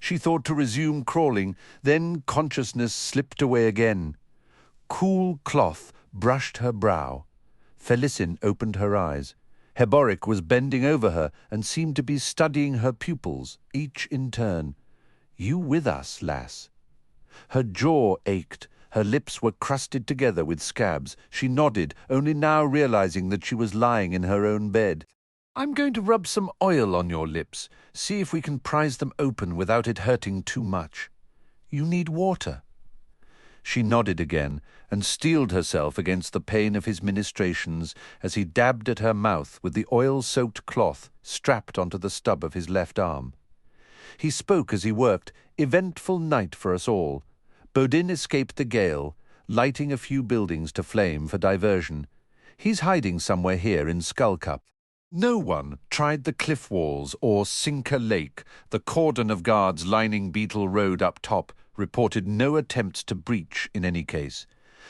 She thought to resume crawling, then consciousness slipped away again. Cool cloth brushed her brow. Felisin opened her eyes. Heboric was bending over her and seemed to be studying her pupils, each in turn. "You with us, lass?" Her jaw ached. Her lips were crusted together with scabs. She nodded, only now realizing that she was lying in her own bed. "I'm going to rub some oil on your lips. See if we can prise them open without it hurting too much. You need water." She nodded again and steeled herself against the pain of his ministrations as he dabbed at her mouth with the oil-soaked cloth strapped onto the stub of his left arm. He spoke as he worked. Eventful night for us all. Baudin escaped the gale, lighting a few buildings to flame for diversion. He's hiding somewhere here in Skullcup. No one tried the cliff walls or Sinker Lake. The cordon of guards lining Beetle Road up top reported no attempts to breach in any case.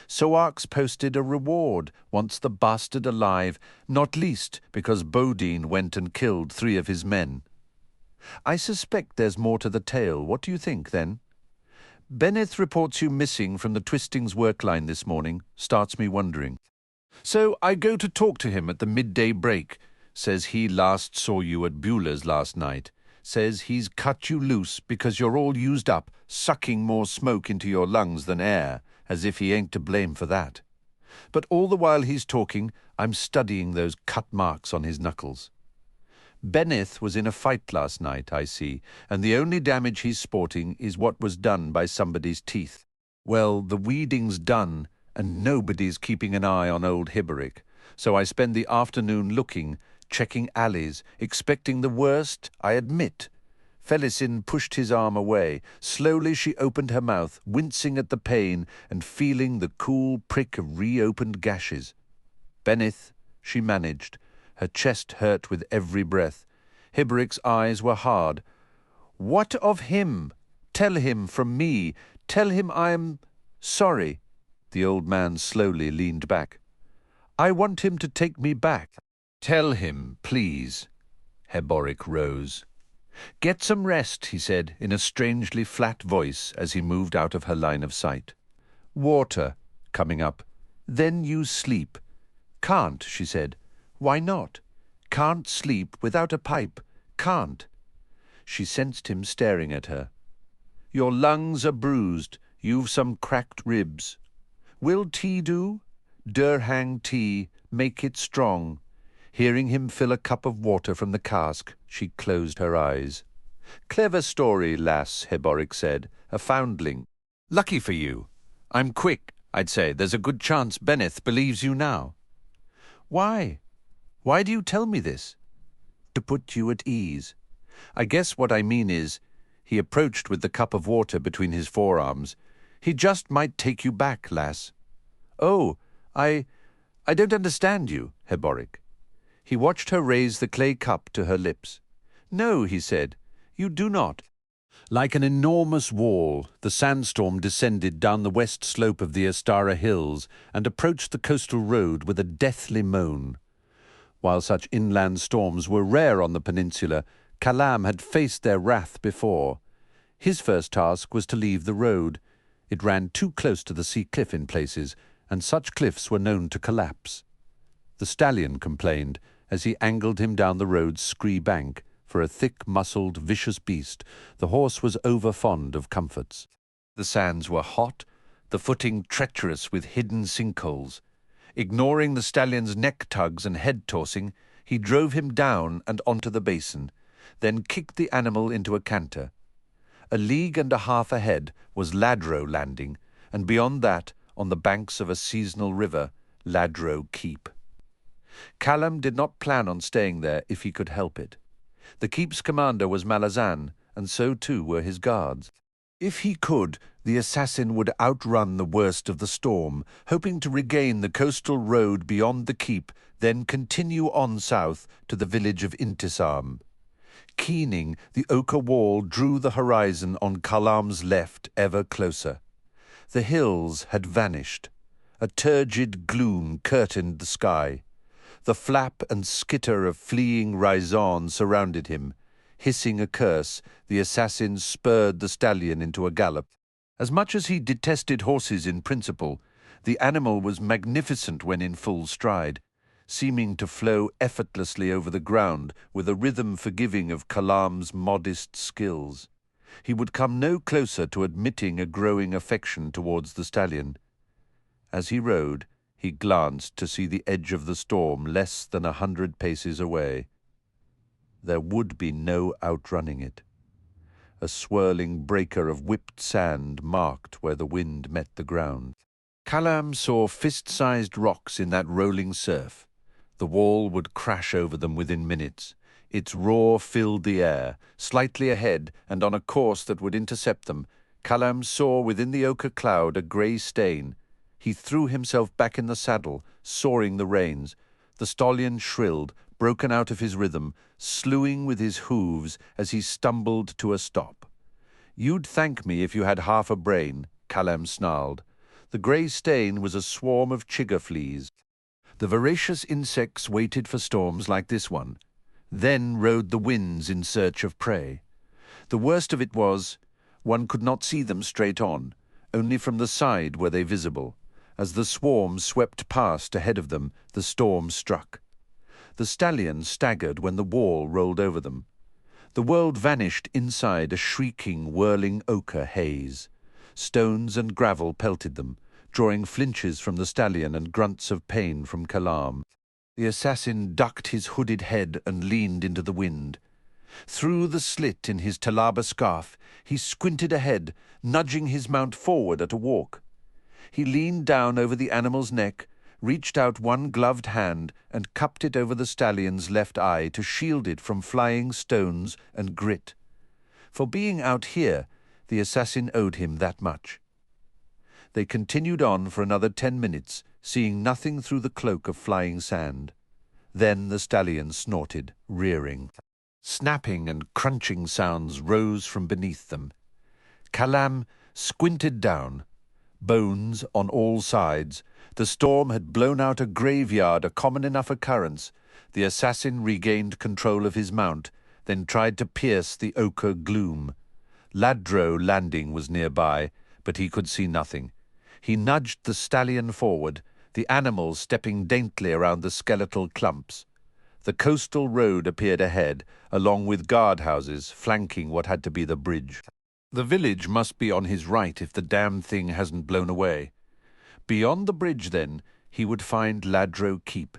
Sawak's posted a reward once the bastard alive, not least because Baudin went and killed 3 of his men. I suspect there's more to the tale. What do you think, then? Benneth reports you missing from the Twistings work line this morning. Starts me wondering. So I go to talk to him at the midday break. Says he last saw you at Beulah's last night. Says he's cut you loose because you're all used up, sucking more smoke into your lungs than air, as if he ain't to blame for that. But all the while he's talking, I'm studying those cut marks on his knuckles. Benneth was in a fight last night, I see, and the only damage he's sporting is what was done by somebody's teeth. Well, the weeding's done, and nobody's keeping an eye on old Heboric, so I spend the afternoon looking, checking alleys, expecting the worst, I admit. Felisin pushed his arm away. Slowly she opened her mouth, wincing at the pain and feeling the cool prick of reopened gashes. Benneth, she managed. Her chest hurt with every breath. Heboric's eyes were hard. "What of him? Tell him from me. Tell him I am sorry." The old man slowly leaned back. "I want him to take me back." "Tell him, please." Heboric rose. "Get some rest," he said, in a strangely flat voice as he moved out of her line of sight. "Water," coming up. "Then you sleep." "Can't," she said. "Why not?" "Can't sleep without a pipe. Can't." She sensed him staring at her. "Your lungs are bruised. You've some cracked ribs. Will tea do? Durhang tea. Make it strong." Hearing him fill a cup of water from the cask, she closed her eyes. "Clever story, lass," Heboric said. "A foundling. Lucky for you. I'm quick, I'd say. There's a good chance Benneth believes you now." "Why? Why do you tell me this?" "To put you at ease. I guess what I mean is," he approached with the cup of water between his forearms, "he just might take you back, lass." "Oh, I don't understand you, Heboric." He watched her raise the clay cup to her lips. "No," he said, "you do not." Like an enormous wall, the sandstorm descended down the west slope of the Astara hills and approached the coastal road with a deathly moan. While such inland storms were rare on the peninsula, Kalam had faced their wrath before. His first task was to leave the road. It ran too close to the sea cliff in places, and such cliffs were known to collapse. The stallion complained as he angled him down the road's scree bank. For a thick-muscled, vicious beast, the horse was over-fond of comforts. The sands were hot, the footing treacherous with hidden sinkholes. Ignoring the stallion's neck tugs and head tossing, he drove him down and onto the basin, then kicked the animal into a canter. A league and a half ahead was Ladro Landing, and beyond that, on the banks of a seasonal river, Ladro Keep. Kalam did not plan on staying there if he could help it. The keep's commander was Malazan, and so too were his guards. If he could, the assassin would outrun the worst of the storm, hoping to regain the coastal road beyond the keep, then continue on south to the village of Intisarm. Keening, the ochre wall drew the horizon on Kalam's left ever closer. The hills had vanished. A turgid gloom curtained the sky. The flap and skitter of fleeing Rizon surrounded him. Hissing a curse, the assassin spurred the stallion into a gallop. As much as he detested horses in principle, the animal was magnificent when in full stride, seeming to flow effortlessly over the ground with a rhythm forgiving of Kalam's modest skills. He would come no closer to admitting a growing affection towards the stallion. As he rode, he glanced to see the edge of the storm less than 100 paces away. There would be no outrunning it. A swirling breaker of whipped sand marked where the wind met the ground. Kalam saw fist-sized rocks in that rolling surf. The wall would crash over them within minutes. Its roar filled the air. Slightly ahead, and on a course that would intercept them, Kalam saw within the ochre cloud a grey stain. He threw himself back in the saddle, sawing the reins. The stallion shrilled, broken out of his rhythm, slewing with his hooves as he stumbled to a stop. "You'd thank me if you had half a brain," Kalam snarled. The grey stain was a swarm of chigger fleas. The voracious insects waited for storms like this one. Then rode the winds in search of prey. The worst of it was, one could not see them straight on. Only from the side were they visible. As the swarm swept past ahead of them, the storm struck. The stallion staggered when the wall rolled over them. The world vanished inside a shrieking, whirling ochre haze. Stones and gravel pelted them, drawing flinches from the stallion and grunts of pain from Kalam. The assassin ducked his hooded head and leaned into the wind. Through the slit in his talaba scarf, he squinted ahead, nudging his mount forward at a walk. He leaned down over the animal's neck, reached out one gloved hand and cupped it over the stallion's left eye to shield it from flying stones and grit. For being out here, the assassin owed him that much. They continued on for another 10 minutes, seeing nothing through the cloak of flying sand. Then the stallion snorted, rearing. Snapping and crunching sounds rose from beneath them. Kalam squinted down. Bones on all sides. The storm had blown out a graveyard, a common enough occurrence. The assassin regained control of his mount, then tried to pierce the ochre gloom. Ladro landing was nearby, but he could see nothing. He nudged the stallion forward, the animal stepping daintily around the skeletal clumps. The coastal road appeared ahead, along with guardhouses flanking what had to be the bridge. The village must be on his right if the damn thing hasn't blown away. Beyond the bridge, then, he would find Ladro Keep.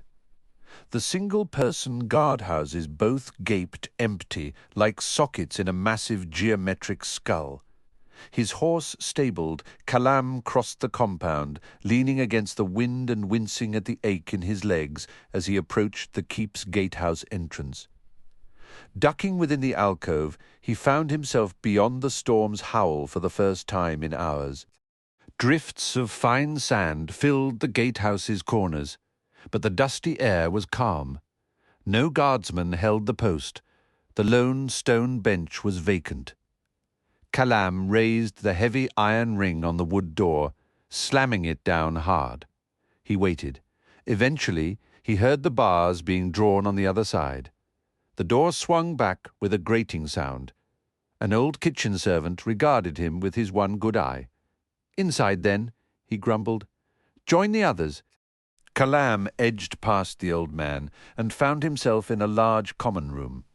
The single-person guardhouses both gaped empty, like sockets in a massive geometric skull. His horse stabled, Kalam crossed the compound, leaning against the wind and wincing at the ache in his legs as he approached the keep's gatehouse entrance. Ducking within the alcove, he found himself beyond the storm's howl for the first time in hours. Drifts of fine sand filled the gatehouse's corners, but the dusty air was calm. No guardsman held the post. The lone stone bench was vacant. Kalam raised the heavy iron ring on the wood door, slamming it down hard. He waited. Eventually, he heard the bars being drawn on the other side. The door swung back with a grating sound. An old kitchen servant regarded him with his one good eye. "Inside, then," he grumbled. "Join the others." Kalam edged past the old man and found himself in a large common room.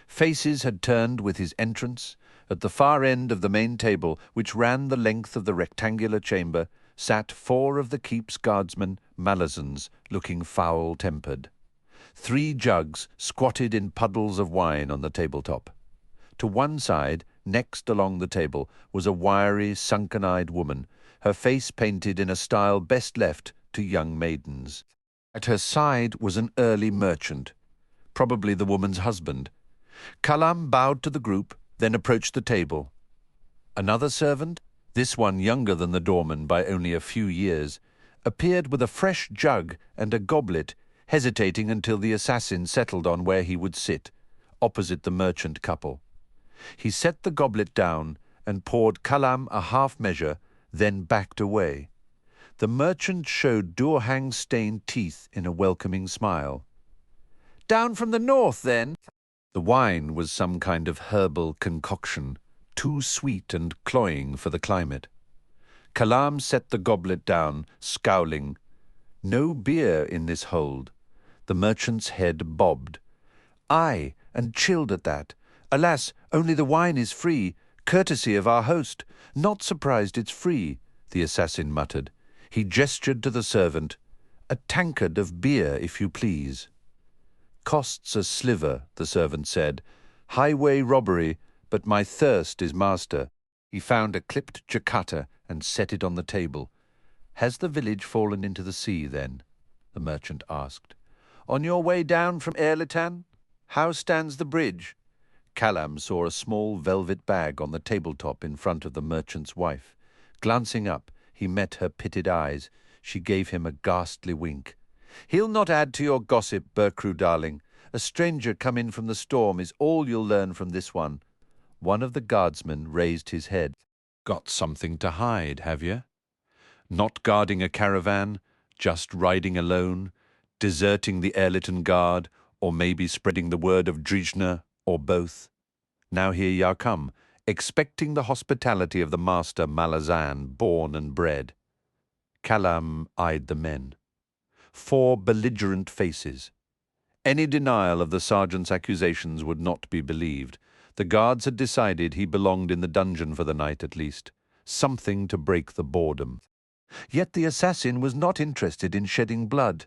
Faces had turned with his entrance. At the far end of the main table, which ran the length of the rectangular chamber, sat 4 of the keep's guardsmen, Malazans, looking foul-tempered. 3 jugs squatted in puddles of wine on the tabletop. To one side, next along the table, was a wiry, sunken-eyed woman, her face painted in a style best left to young maidens. At her side was an early merchant, probably the woman's husband. Kalam bowed to the group, then approached the table. Another servant, this one younger than the doorman by only a few years, appeared with a fresh jug and a goblet, hesitating until the assassin settled on where he would sit, opposite the merchant couple. He set the goblet down and poured Kalam a half measure, then backed away. The merchant showed Durhang-stained teeth in a welcoming smile. "Down from the north, then?" The wine was some kind of herbal concoction, too sweet and cloying for the climate. Kalam set the goblet down, scowling. No beer in this hold. The merchant's head bobbed. "Aye, and chilled at that. Alas, only the wine is free, courtesy of our host. Not surprised it's free," the assassin muttered. He gestured to the servant. "A tankard of beer, if you please." "Costs a sliver," the servant said. "Highway robbery, but my thirst is master." He found a clipped jacata and set it on the table. "Has the village fallen into the sea, then?" the merchant asked. "On your way down from Ehrlitan? How stands the bridge?" Kalam saw a small velvet bag on the tabletop in front of the merchant's wife. Glancing up, he met her pitted eyes. She gave him a ghastly wink. "He'll not add to your gossip, Berkrew darling. A stranger come in from the storm is all you'll learn from this one." One of the guardsmen raised his head. "Got something to hide, have you? Not guarding a caravan, just riding alone, deserting the Ehrlitan guard, or maybe spreading the word of Drijna, or both. Now here you come, expecting the hospitality of the master Malazan, born and bred." Kalam eyed the men. 4 belligerent faces. Any denial of the sergeant's accusations would not be believed. The guards had decided he belonged in the dungeon for the night at least. Something to break the boredom. Yet the assassin was not interested in shedding blood.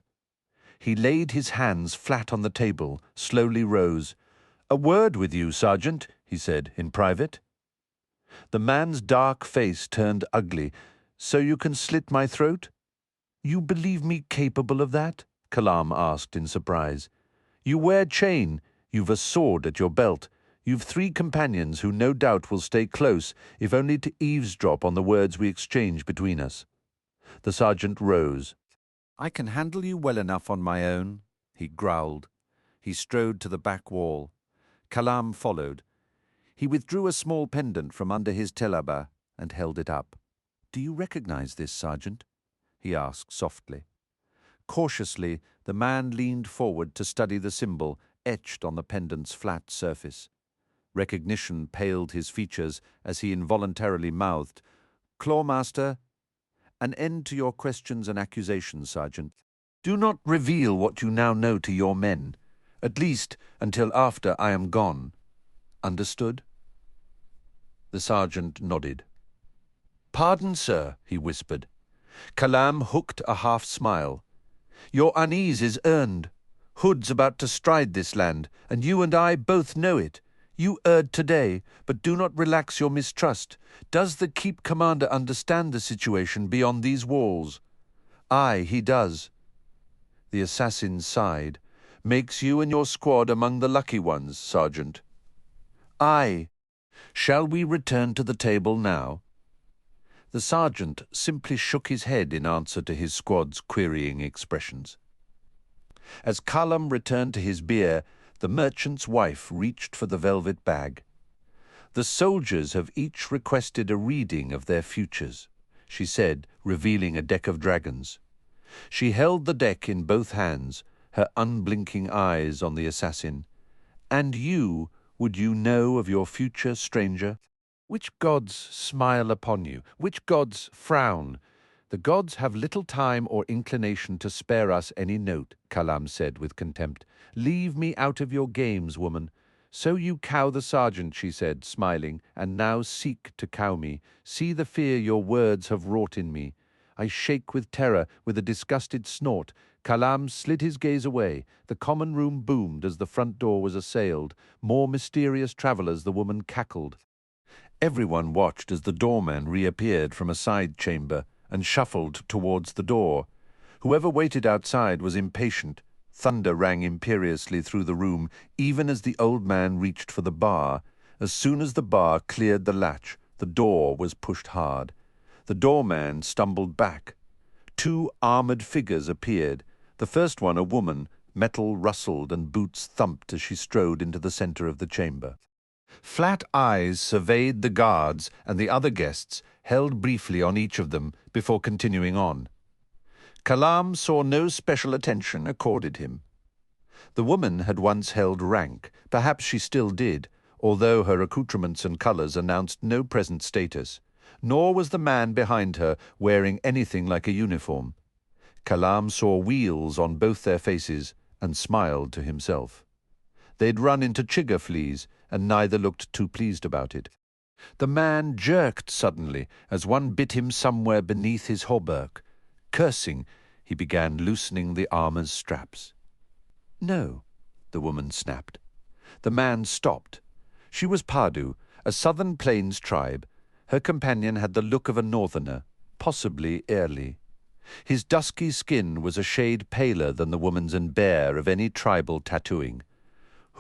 He laid his hands flat on the table, slowly rose. "A word with you, Sergeant," he said, in private. The man's dark face turned ugly. "So you can slit my throat?" "You believe me capable of that?" Kalam asked in surprise. "You wear chain. You've a sword at your belt. You've 3 companions who no doubt will stay close, if only to eavesdrop on the words we exchange between us." The sergeant rose. "I can handle you well enough on my own," he growled. He strode to the back wall. Kalam followed. He withdrew a small pendant from under his telaba and held it up. "Do you recognize this, Sergeant?" he asked softly. Cautiously, the man leaned forward to study the symbol etched on the pendant's flat surface. Recognition paled his features as he involuntarily mouthed, "Clawmaster, an end to your questions and accusations, Sergeant. Do not reveal what you now know to your men, at least until after I am gone. Understood?" The sergeant nodded. "Pardon, sir," he whispered. Kalam hooked a half-smile. "Your unease is earned. Hood's about to stride this land, and you and I both know it. You erred today, but do not relax your mistrust. Does the Keep commander understand the situation beyond these walls?" "Aye, he does." The assassin sighed. "Makes you and your squad among the lucky ones, Sergeant." "Aye. Shall we return to the table now?" The sergeant simply shook his head in answer to his squad's querying expressions. As Kalam returned to his beer, the merchant's wife reached for the velvet bag. "The soldiers have each requested a reading of their futures," she said, revealing a deck of dragons. She held the deck in both hands, her unblinking eyes on the assassin. "And you, would you know of your future, stranger? Which gods smile upon you? Which gods frown? The gods have little time or inclination to spare us any note," Kalam said with contempt. "Leave me out of your games, woman. So you cow the sergeant," she said, smiling, "and now seek to cow me. See the fear your words have wrought in me." I shake with terror. With a disgusted snort, Kalam slid his gaze away. The common room boomed as the front door was assailed. More mysterious travellers, the woman cackled. Everyone watched as the doorman reappeared from a side chamber and shuffled towards the door. Whoever waited outside was impatient. Thunder rang imperiously through the room, even as the old man reached for the bar. As soon as the bar cleared the latch, the door was pushed hard. The doorman stumbled back. 2 armoured figures appeared. The first one a woman. Metal rustled and boots thumped as she strode into the centre of the chamber. Flat eyes surveyed the guards and the other guests, held briefly on each of them before continuing on. Kalam saw no special attention accorded him. The woman had once held rank, perhaps she still did, although her accoutrements and colours announced no present status, nor was the man behind her wearing anything like a uniform. Kalam saw wheals on both their faces and smiled to himself. They'd run into chigger fleas, and neither looked too pleased about it. The man jerked suddenly as one bit him somewhere beneath his hauberk. Cursing, he began loosening the armour's straps. "No," the woman snapped. The man stopped. She was Padu, a southern plains tribe. Her companion had the look of a northerner, possibly Ehrli. His dusky skin was a shade paler than the woman's and bare of any tribal tattooing.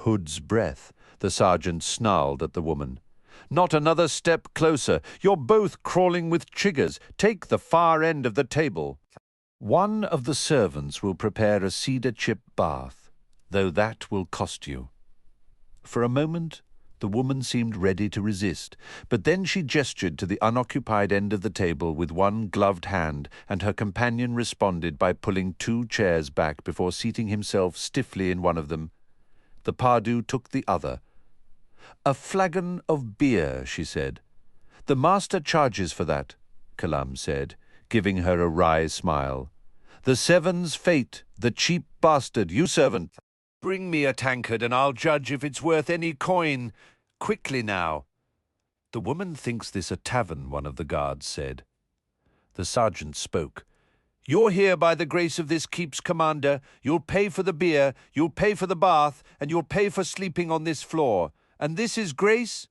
"Hood's breath," the sergeant snarled at the woman. "Not another step closer. You're both crawling with chiggers. Take the far end of the table." "One of the servants will prepare a cedar chip bath, though that will cost you." For a moment, the woman seemed ready to resist, but then she gestured to the unoccupied end of the table with one gloved hand, and her companion responded by pulling 2 chairs back before seating himself stiffly in one of them. The Padu took the other. "A flagon of beer," she said. "The master charges for that," Kalam said, giving her a wry smile. "The Seven's fate, the cheap bastard, you servant." Bring me a tankard and I'll judge if it's worth any coin. Quickly now. The woman thinks this a tavern, one of the guards said. The sergeant spoke. You're here by the grace of this keep's commander. You'll pay for the beer, you'll pay for the bath, and you'll pay for sleeping on this floor. And this is grace?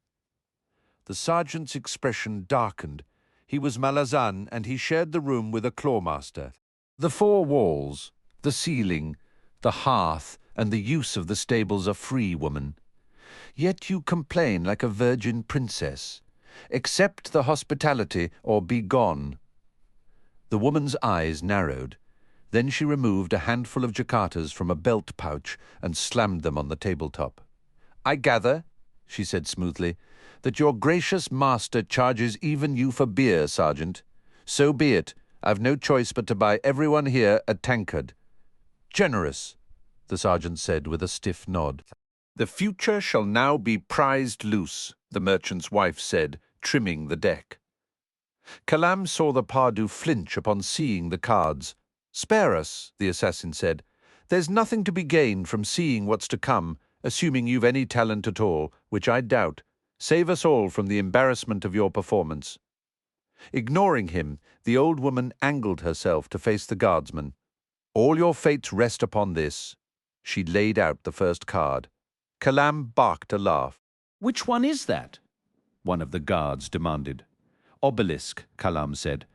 The sergeant's expression darkened. He was Malazan, and he shared the room with a clawmaster. The four walls, the ceiling, the hearth, and the use of the stables are free, woman. Yet you complain like a virgin princess. Accept the hospitality, or be gone. The woman's eyes narrowed. Then she removed a handful of jacatas from a belt pouch and slammed them on the tabletop. I gather, she said smoothly, that your gracious master charges even you for beer, Sergeant. So be it. I've no choice but to buy everyone here a tankard. Generous, the sergeant said with a stiff nod. The future shall now be prized loose, the merchant's wife said, trimming the deck. Kalam saw the Pardu flinch upon seeing the cards. Spare us, the assassin said. There's nothing to be gained from seeing what's to come, assuming you've any talent at all, which I doubt. Save us all from the embarrassment of your performance. Ignoring him, the old woman angled herself to face the guardsman. All your fates rest upon this. She laid out the first card. Kalam barked a laugh. Which one is that? One of the guards demanded. Obelisk, Kalam said.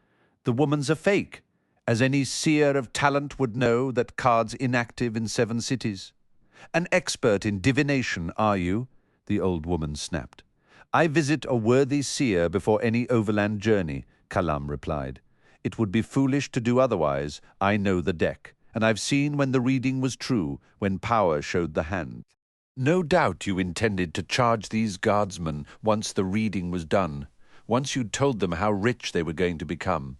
The woman's a fake, as any seer of talent would know that card's inactive in 7 cities. An expert in divination, are you? The old woman snapped. I visit a worthy seer before any overland journey, Kalam replied. It would be foolish to do otherwise. I know the deck, and I've seen when the reading was true, when power showed the hand. No doubt you intended to charge these guardsmen once the reading was done, once you'd told them how rich they were going to become,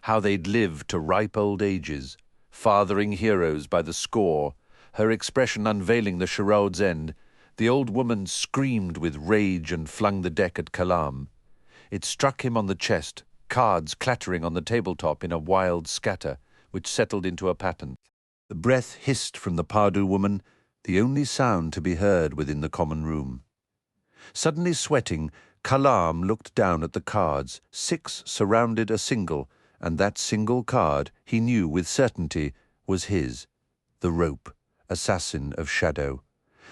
how they'd live to ripe old ages, fathering heroes by the score, her expression unveiling the charade's end. The old woman screamed with rage and flung the deck at Kalam. It struck him on the chest, cards clattering on the tabletop in a wild scatter, which settled into a pattern. The breath hissed from the Pardu woman, the only sound to be heard within the common room. Suddenly sweating, Kalam looked down at the cards. 6 surrounded a single, and that single card, he knew with certainty, was his. The rope, assassin of shadow.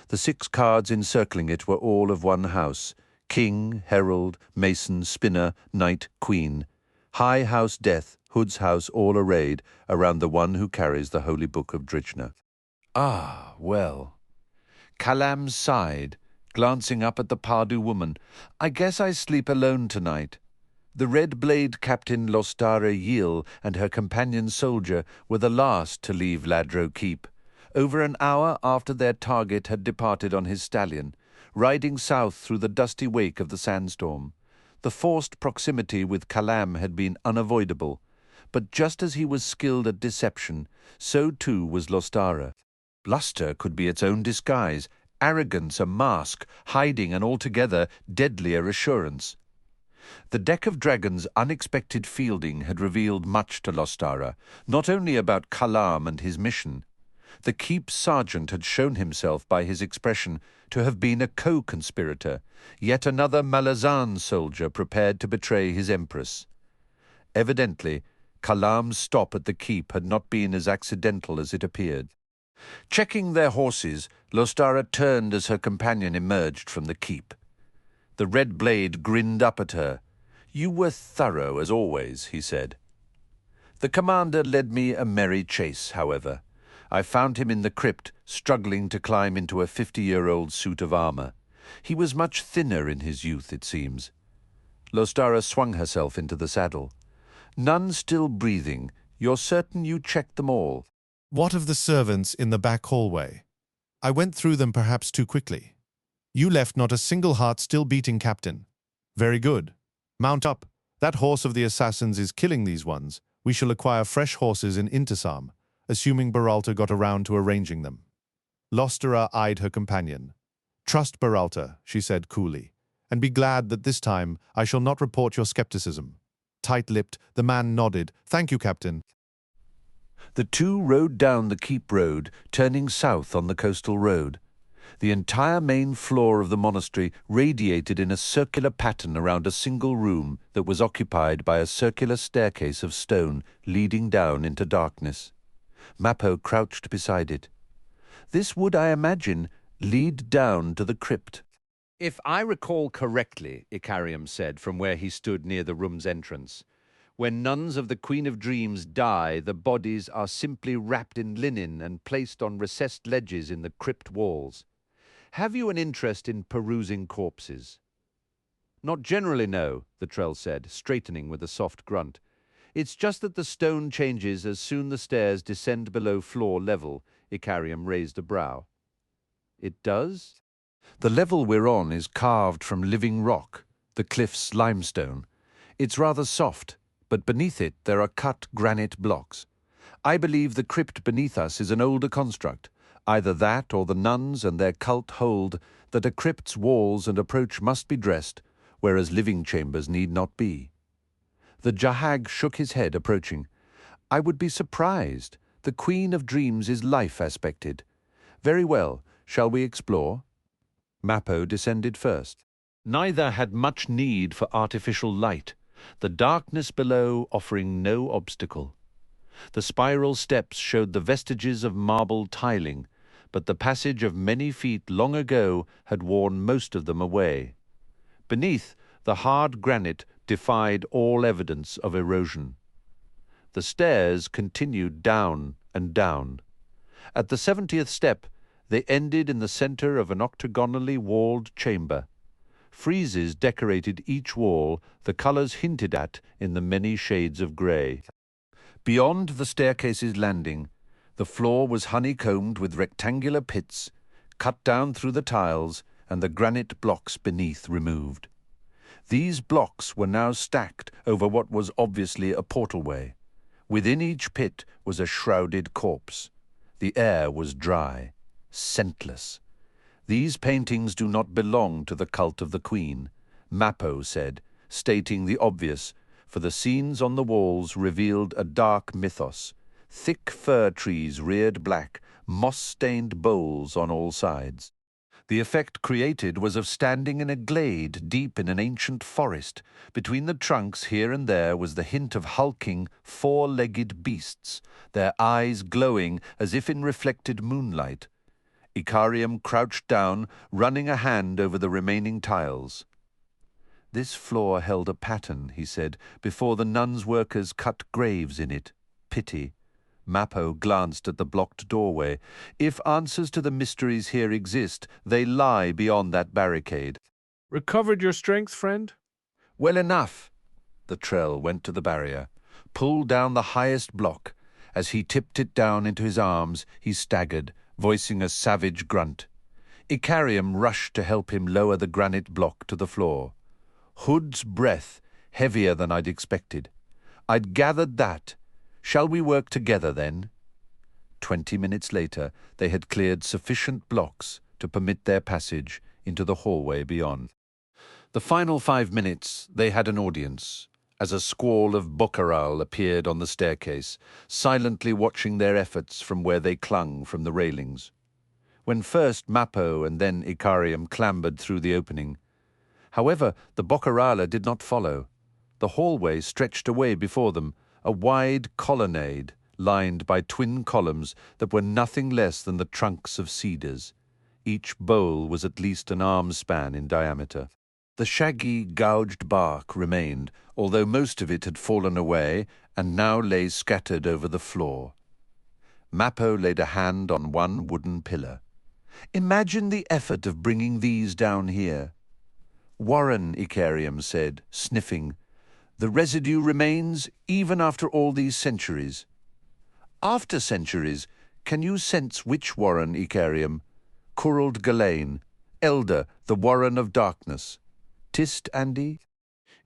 The 6 cards encircling it were all of one house. King, herald, mason, spinner, knight, queen. High house death, Hood's house all arrayed around the one who carries the holy book of Drijna. Ah, well. Kalam sighed, glancing up at the Pardu woman. I guess I sleep alone tonight. The Red Blade Captain Lostara Yil and her companion soldier were the last to leave Ladro Keep, over an hour after their target had departed on his stallion, riding south through the dusty wake of the sandstorm. The forced proximity with Kalam had been unavoidable, but just as he was skilled at deception, so too was Lostara. Bluster could be its own disguise, arrogance a mask, hiding an altogether deadlier assurance. The deck of dragons' unexpected fielding had revealed much to Lostara, not only about Kalam and his mission. The keep sergeant had shown himself by his expression to have been a co-conspirator, yet another Malazan soldier prepared to betray his Empress. Evidently, Kalam's stop at the keep had not been as accidental as it appeared. Checking their horses, Lostara turned as her companion emerged from the keep. The Red Blade grinned up at her. You were thorough as always, he said. The commander led me a merry chase, however. I found him in the crypt, struggling to climb into a 50-year-old suit of armor. He was much thinner in his youth, it seems. Lostara swung herself into the saddle. None still breathing. You're certain you checked them all? What of the servants in the back hallway? I went through them perhaps too quickly. You left not a single heart still beating, Captain. Very good. Mount up. That horse of the assassins is killing these ones. We shall acquire fresh horses in Intisam, assuming Beralta got around to arranging them. Lostara eyed her companion. Trust Beralta, she said coolly, and be glad that this time I shall not report your skepticism. Tight-lipped, the man nodded. Thank you, Captain. The two rode down the keep road, turning south on the coastal road. The entire main floor of the monastery radiated in a circular pattern around a single room that was occupied by a circular staircase of stone leading down into darkness. Mappo crouched beside it. This would, I imagine, lead down to the crypt. If I recall correctly, Icarium said from where he stood near the room's entrance, when nuns of the Queen of Dreams die, the bodies are simply wrapped in linen and placed on recessed ledges in the crypt walls. Have you an interest in perusing corpses? Not generally, no, the Trell said, straightening with a soft grunt. It's just that the stone changes as soon the stairs descend below floor level. Icarium raised a brow. It does? The level we're on is carved from living rock, the cliff's limestone. It's rather soft, but beneath it there are cut granite blocks. I believe the crypt beneath us is an older construct. Either that or the nuns and their cult hold that a crypt's walls and approach must be dressed, whereas living chambers need not be. The Jaghut shook his head, approaching. I would be surprised. The Queen of Dreams is life-aspected. Very well, shall we explore? Mappo descended first. Neither had much need for artificial light, the darkness below offering no obstacle. The spiral steps showed the vestiges of marble tiling, but the passage of many feet long ago had worn most of them away. Beneath, the hard granite defied all evidence of erosion. The stairs continued down and down. At the 70th step, they ended in the center of an octagonally walled chamber. Friezes decorated each wall, the colors hinted at in the many shades of grey. Beyond the staircase's landing, the floor was honeycombed with rectangular pits, cut down through the tiles and the granite blocks beneath removed. These blocks were now stacked over what was obviously a portalway. Within each pit was a shrouded corpse. The air was dry, scentless. These paintings do not belong to the cult of the Queen, Mappo said, stating the obvious, for the scenes on the walls revealed a dark mythos. Thick fir trees reared black, moss-stained boles on all sides. The effect created was of standing in a glade deep in an ancient forest. Between the trunks here and there was the hint of hulking, four-legged beasts, their eyes glowing as if in reflected moonlight. Icarium crouched down, running a hand over the remaining tiles. This floor held a pattern, he said, before the nuns' workers cut graves in it. Pity. Mappo glanced at the blocked doorway. If answers to the mysteries here exist, they lie beyond that barricade. Recovered your strength, friend? Well enough. The Trell went to the barrier, pulled down the highest block. As he tipped it down into his arms, he staggered, voicing a savage grunt. Icarium rushed to help him lower the granite block to the floor. Hood's breath, heavier than I'd expected. I'd gathered that. Shall we work together, then? 20 minutes later, they had cleared sufficient blocks to permit their passage into the hallway beyond. The final 5 minutes, they had an audience, as a squall of Otataral appeared on the staircase, silently watching their efforts from where they clung from the railings. When first Mappo and then Icarium clambered through the opening. However, the Otataral did not follow. The hallway stretched away before them, a wide colonnade lined by twin columns that were nothing less than the trunks of cedars. Each bole was at least an arm's span in diameter. The shaggy, gouged bark remained, although most of it had fallen away and now lay scattered over the floor. Mappo laid a hand on one wooden pillar. Imagine the effort of bringing these down here. Warren, Icarium said, sniffing. The residue remains even after all these centuries. After centuries, can you sense which Warren, Icarium? Curald Galain, elder, the Warren of Darkness. Tist Andi?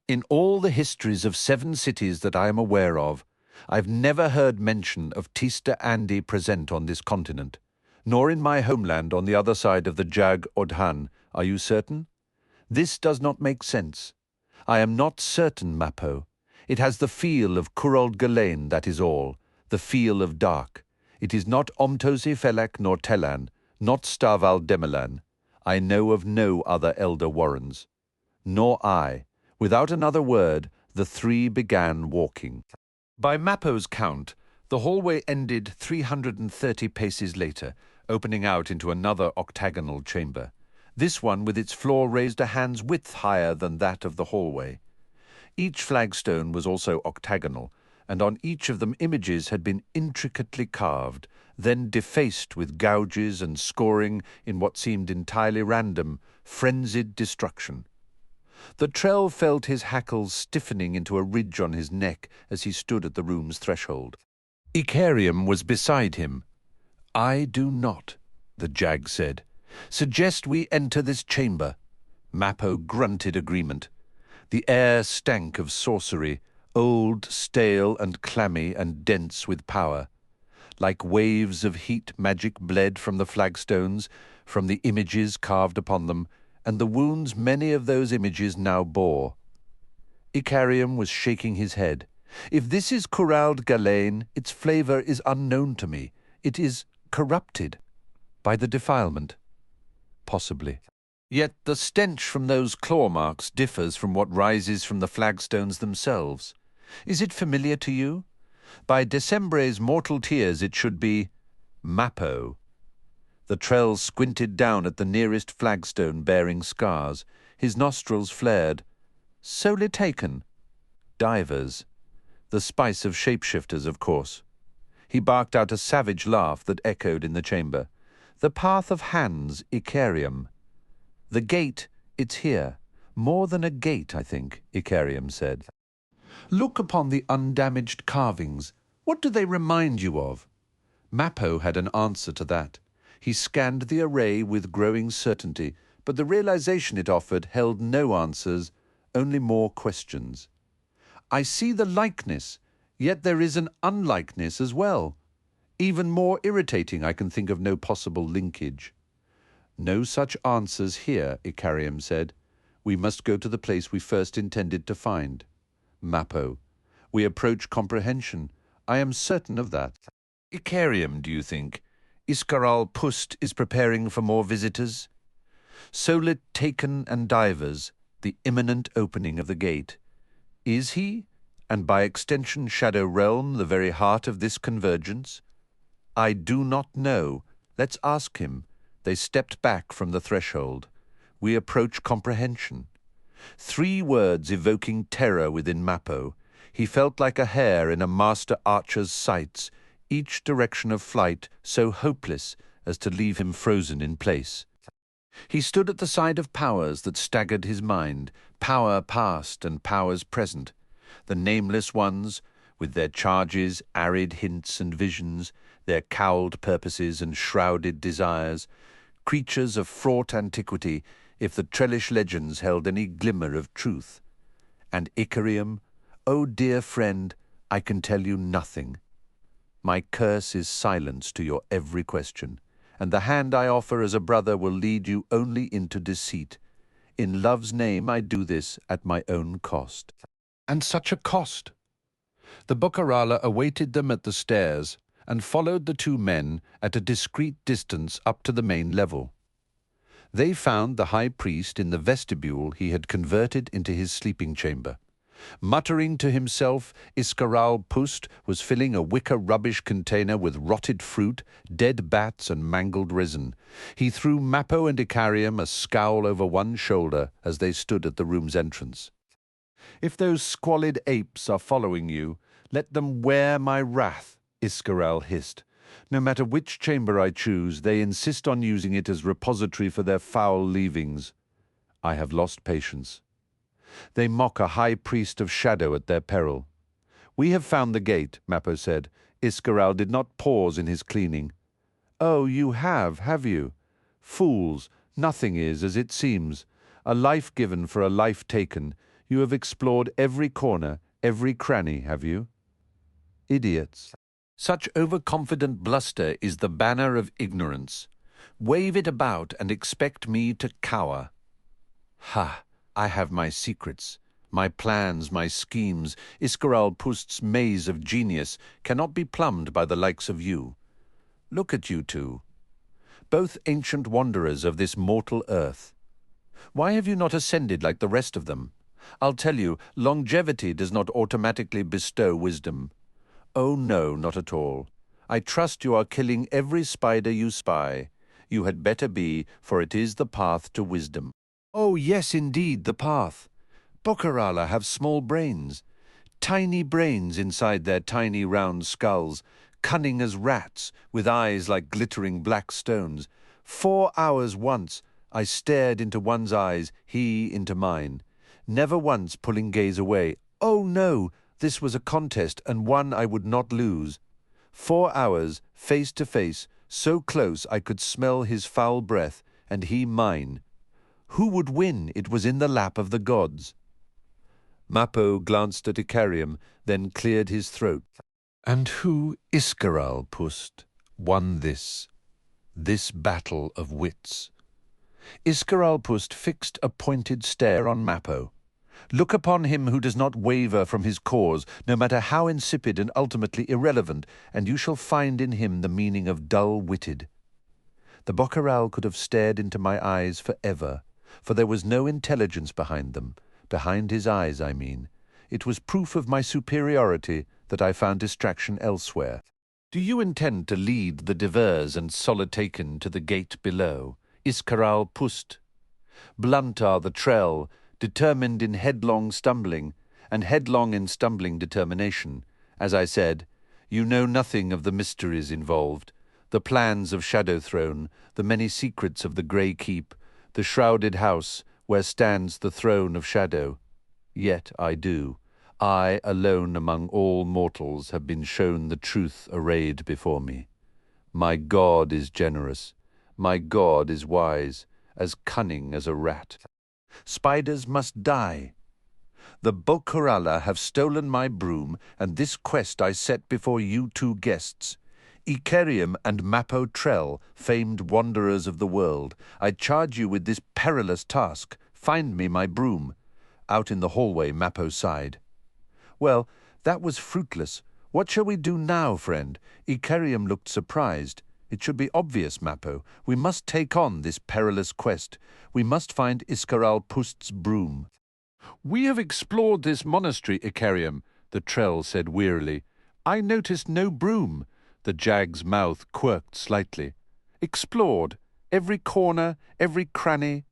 In all the histories of 7 cities that I am aware of, I've never heard mention of Tista Andi present on this continent, nor in my homeland on the other side of the Jaghut. Are you certain? This does not make sense. I am not certain, Mappo. It has the feel of Curald Galain, that is all. the feel of dark. It is not Omtosi Felak nor Telan, not Starval Demelan. I know of no other elder warrens. Nor I. Without another word, the three began walking. By Mappo's count, the hallway ended 330 paces later, opening out into another octagonal chamber. This one with its floor raised a hand's width higher than that of the hallway. Each flagstone was also octagonal, and on each of them images had been intricately carved, then defaced with gouges and scoring in what seemed entirely random, frenzied destruction. The Trell felt his hackles stiffening into a ridge on his neck as he stood at the room's threshold. Icarium was beside him. "I do not," the Jag said. "Suggest we enter this chamber." Mappo grunted agreement. The air stank of sorcery, old, stale, and clammy, and dense with power. Like waves of heat, magic bled from the flagstones, from the images carved upon them, and the wounds many of those images now bore. Icarium was shaking his head. "If this is corralled Galain, its flavor is unknown to me. It is corrupted by the defilement." Possibly. Yet the stench from those claw marks differs from what rises from the flagstones themselves. Is it familiar to you? By Decembre's mortal tears it should be Mappo. The Trell squinted down at the nearest flagstone bearing scars. His nostrils flared. "Solely taken. Divers. The spice of shapeshifters, of course." He barked out a savage laugh that echoed in the chamber. "The path of hands, Icarium. The gate, it's here. More than a gate, I think," Icarium said. "Look upon the undamaged carvings. What do they remind you of?" Mappo had an answer to that. He scanned the array with growing certainty, but the realization it offered held no answers, only more questions. "I see the likeness, yet there is an unlikeness as well. Even more irritating, I can think of no possible linkage." "No such answers here," Icarium said. "We must go to the place we first intended to find." Mappo. "We approach comprehension. I am certain of that." "Icarium, do you think? Iscaral Pust is preparing for more visitors?" "Solit taken and divers, the imminent opening of the gate. Is he, and by extension Shadow Realm, the very heart of this convergence?" "I do not know. Let's ask him." They stepped back from the threshold. We approach comprehension. 3 words evoking terror within Mappo. He felt like a hare in a master archer's sights, each direction of flight so hopeless as to leave him frozen in place. He stood at the side of powers that staggered his mind, power past and powers present, the nameless ones, with their charges, arid hints and visions, their cowled purposes and shrouded desires, creatures of fraught antiquity, if the Trellish legends held any glimmer of truth. And Icarium, oh dear friend, I can tell you nothing. My curse is silence to your every question, and the hand I offer as a brother will lead you only into deceit. In love's name I do this at my own cost. And such a cost! The Bucarala awaited them at the stairs and followed the 2 men at a discreet distance up to the main level. They found the high priest in the vestibule he had converted into his sleeping chamber. Muttering to himself, Iscaral Pust was filling a wicker rubbish container with rotted fruit, dead bats, and mangled resin. He threw Mappo and Icarium a scowl over one shoulder as they stood at the room's entrance. "If those squalid apes are following you, let them wear my wrath," Iscaral hissed. "No matter which chamber I choose, they insist on using it as repository for their foul leavings. I have lost patience. They mock a high priest of shadow at their peril." "We have found the gate," Mappo said. Iscaral did not pause in his cleaning. "Oh, you have you? Fools, nothing is as it seems. A life given for a life taken. You have explored every corner, every cranny, have you? Idiots. Such overconfident bluster is the banner of ignorance. Wave it about and expect me to cower. Ha! I have my secrets. My plans, my schemes, Iskaral Pust's maze of genius cannot be plumbed by the likes of you. Look at you two, both ancient wanderers of this mortal earth. Why have you not ascended like the rest of them? I'll tell you, longevity does not automatically bestow wisdom. Oh no, not at all. I trust you are killing every spider you spy. You had better be, for it is the path to wisdom. Oh yes, indeed, the path. Bokarala have small brains. Tiny brains inside their tiny round skulls, cunning as rats, with eyes like glittering black stones. 4 hours once I stared into one's eyes, he into mine, never once pulling gaze away. Oh no, this was a contest, and one I would not lose. 4 hours, face to face, so close I could smell his foul breath, and he mine. Who would win? It was in the lap of the gods. Mappo glanced at Icarium, then cleared his throat. And who, Iskaral Pust, won this battle of wits? Iskaral Pust fixed a pointed stare on Mappo. Look upon him who does not waver from his cause, no matter how insipid and ultimately irrelevant, and you shall find in him the meaning of dull-witted. The Bokaral could have stared into my eyes forever, for there was no intelligence behind them. Behind his eyes, I mean. It was proof of my superiority that I found distraction elsewhere. Do you intend to lead the Divers and Solitaken to the gate below? Iskaral Pust. Blunt are the Trell, determined in headlong stumbling, and headlong in stumbling determination. As I said, you know nothing of the mysteries involved, the plans of Shadow Throne, the many secrets of the Grey Keep, the shrouded house where stands the throne of Shadow. Yet I do. I, alone among all mortals, have been shown the truth arrayed before me. My God is generous. My God is wise, as cunning as a rat. Spiders must die. The Bokarala have stolen my broom, and this quest I set before you two guests. Icarium and Mappo Trell, famed wanderers of the world, I charge you with this perilous task. Find me my broom. Out in the hallway, Mappo sighed. Well, that was fruitless. What shall we do now, friend? Icarium looked surprised. It should be obvious, Mappo. We must take on this perilous quest. We must find Iskaral Pust's broom. We have explored this monastery, Icarium, the Trell said wearily. I noticed no broom. The Jag's mouth quirked slightly. Explored. Every corner, every cranny.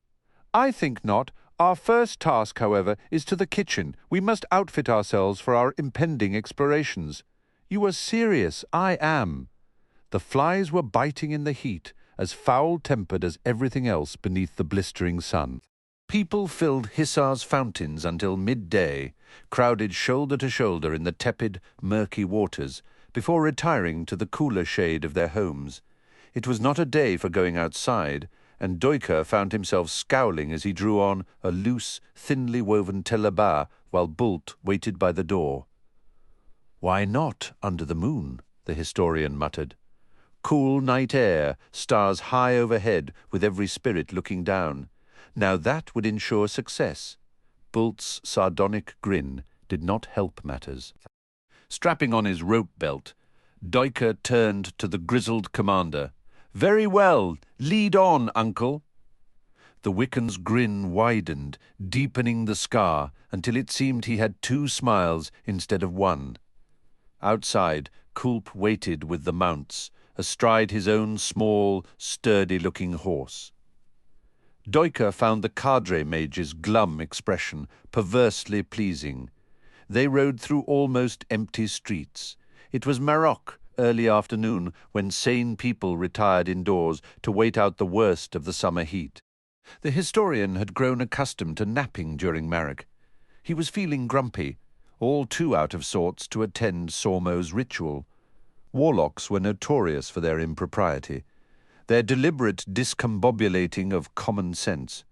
I think not. Our first task, however, is to the kitchen. We must outfit ourselves for our impending explorations. You are serious. I am. The flies were biting in the heat, as foul-tempered as everything else beneath the blistering sun. People filled Hissar's fountains until midday, crowded shoulder to shoulder in the tepid, murky waters, before retiring to the cooler shade of their homes. It was not a day for going outside, and Duiker found himself scowling as he drew on a loose, thinly woven telaba while Bult waited by the door. "Why not under the moon?" the historian muttered. "Cool night air, stars high overhead, with every spirit looking down. Now that would ensure success." Bult's sardonic grin did not help matters. Strapping on his rope belt, Duiker turned to the grizzled commander. "Very well, lead on, uncle." The Wiccan's grin widened, deepening the scar until it seemed he had 2 smiles instead of 1. Outside, Kulp waited with the mounts, astride his own small, sturdy-looking horse. Duiker found the cadre mage's glum expression perversely pleasing. They rode through almost empty streets. It was Maroc, early afternoon, when sane people retired indoors to wait out the worst of the summer heat. The historian had grown accustomed to napping during Marek. He was feeling grumpy, all too out of sorts to attend Sormo's ritual. Warlocks were notorious for their impropriety, their deliberate discombobulating of common sense.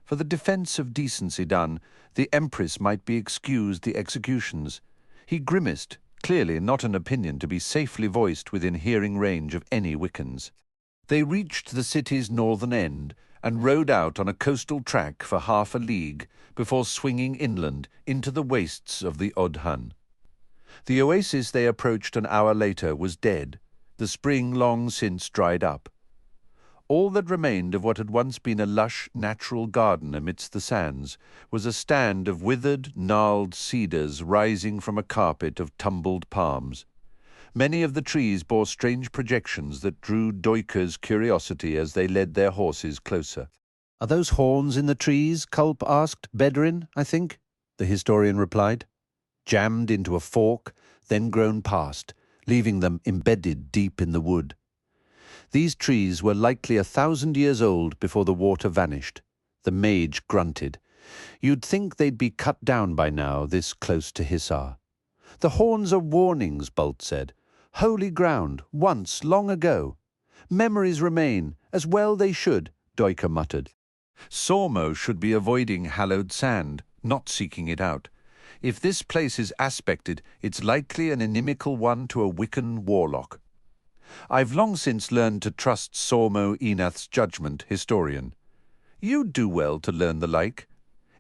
For the defence of decency done, the Empress might be excused the executions. He grimaced, clearly not an opinion to be safely voiced within hearing range of any Wiccans. They reached the city's northern end, and rode out on a coastal track for half a league before swinging inland into the wastes of the Odhan. The oasis they approached an hour later was dead, the spring long since dried up. All that remained of what had once been a lush, natural garden amidst the sands was a stand of withered, gnarled cedars rising from a carpet of tumbled palms. Many of the trees bore strange projections that drew Duiker's curiosity as they led their horses closer. "Are those horns in the trees?" Culp asked. "Bedouin, I think," the historian replied. "Jammed into a fork, then grown past, leaving them embedded deep in the wood. These trees were likely 1,000 years old before the water vanished." The mage grunted. "You'd think they'd be cut down by now, this close to Hissar." "The horns are warnings," Bult said. "Holy ground, once, long ago. Memories remain, as well they should," Duiker muttered. "Sormo should be avoiding hallowed sand, not seeking it out. If this place is aspected, it's likely an inimical one to a Wickan warlock. I've long since learned to trust Sormo Enath's judgment, historian. You'd do well to learn the like.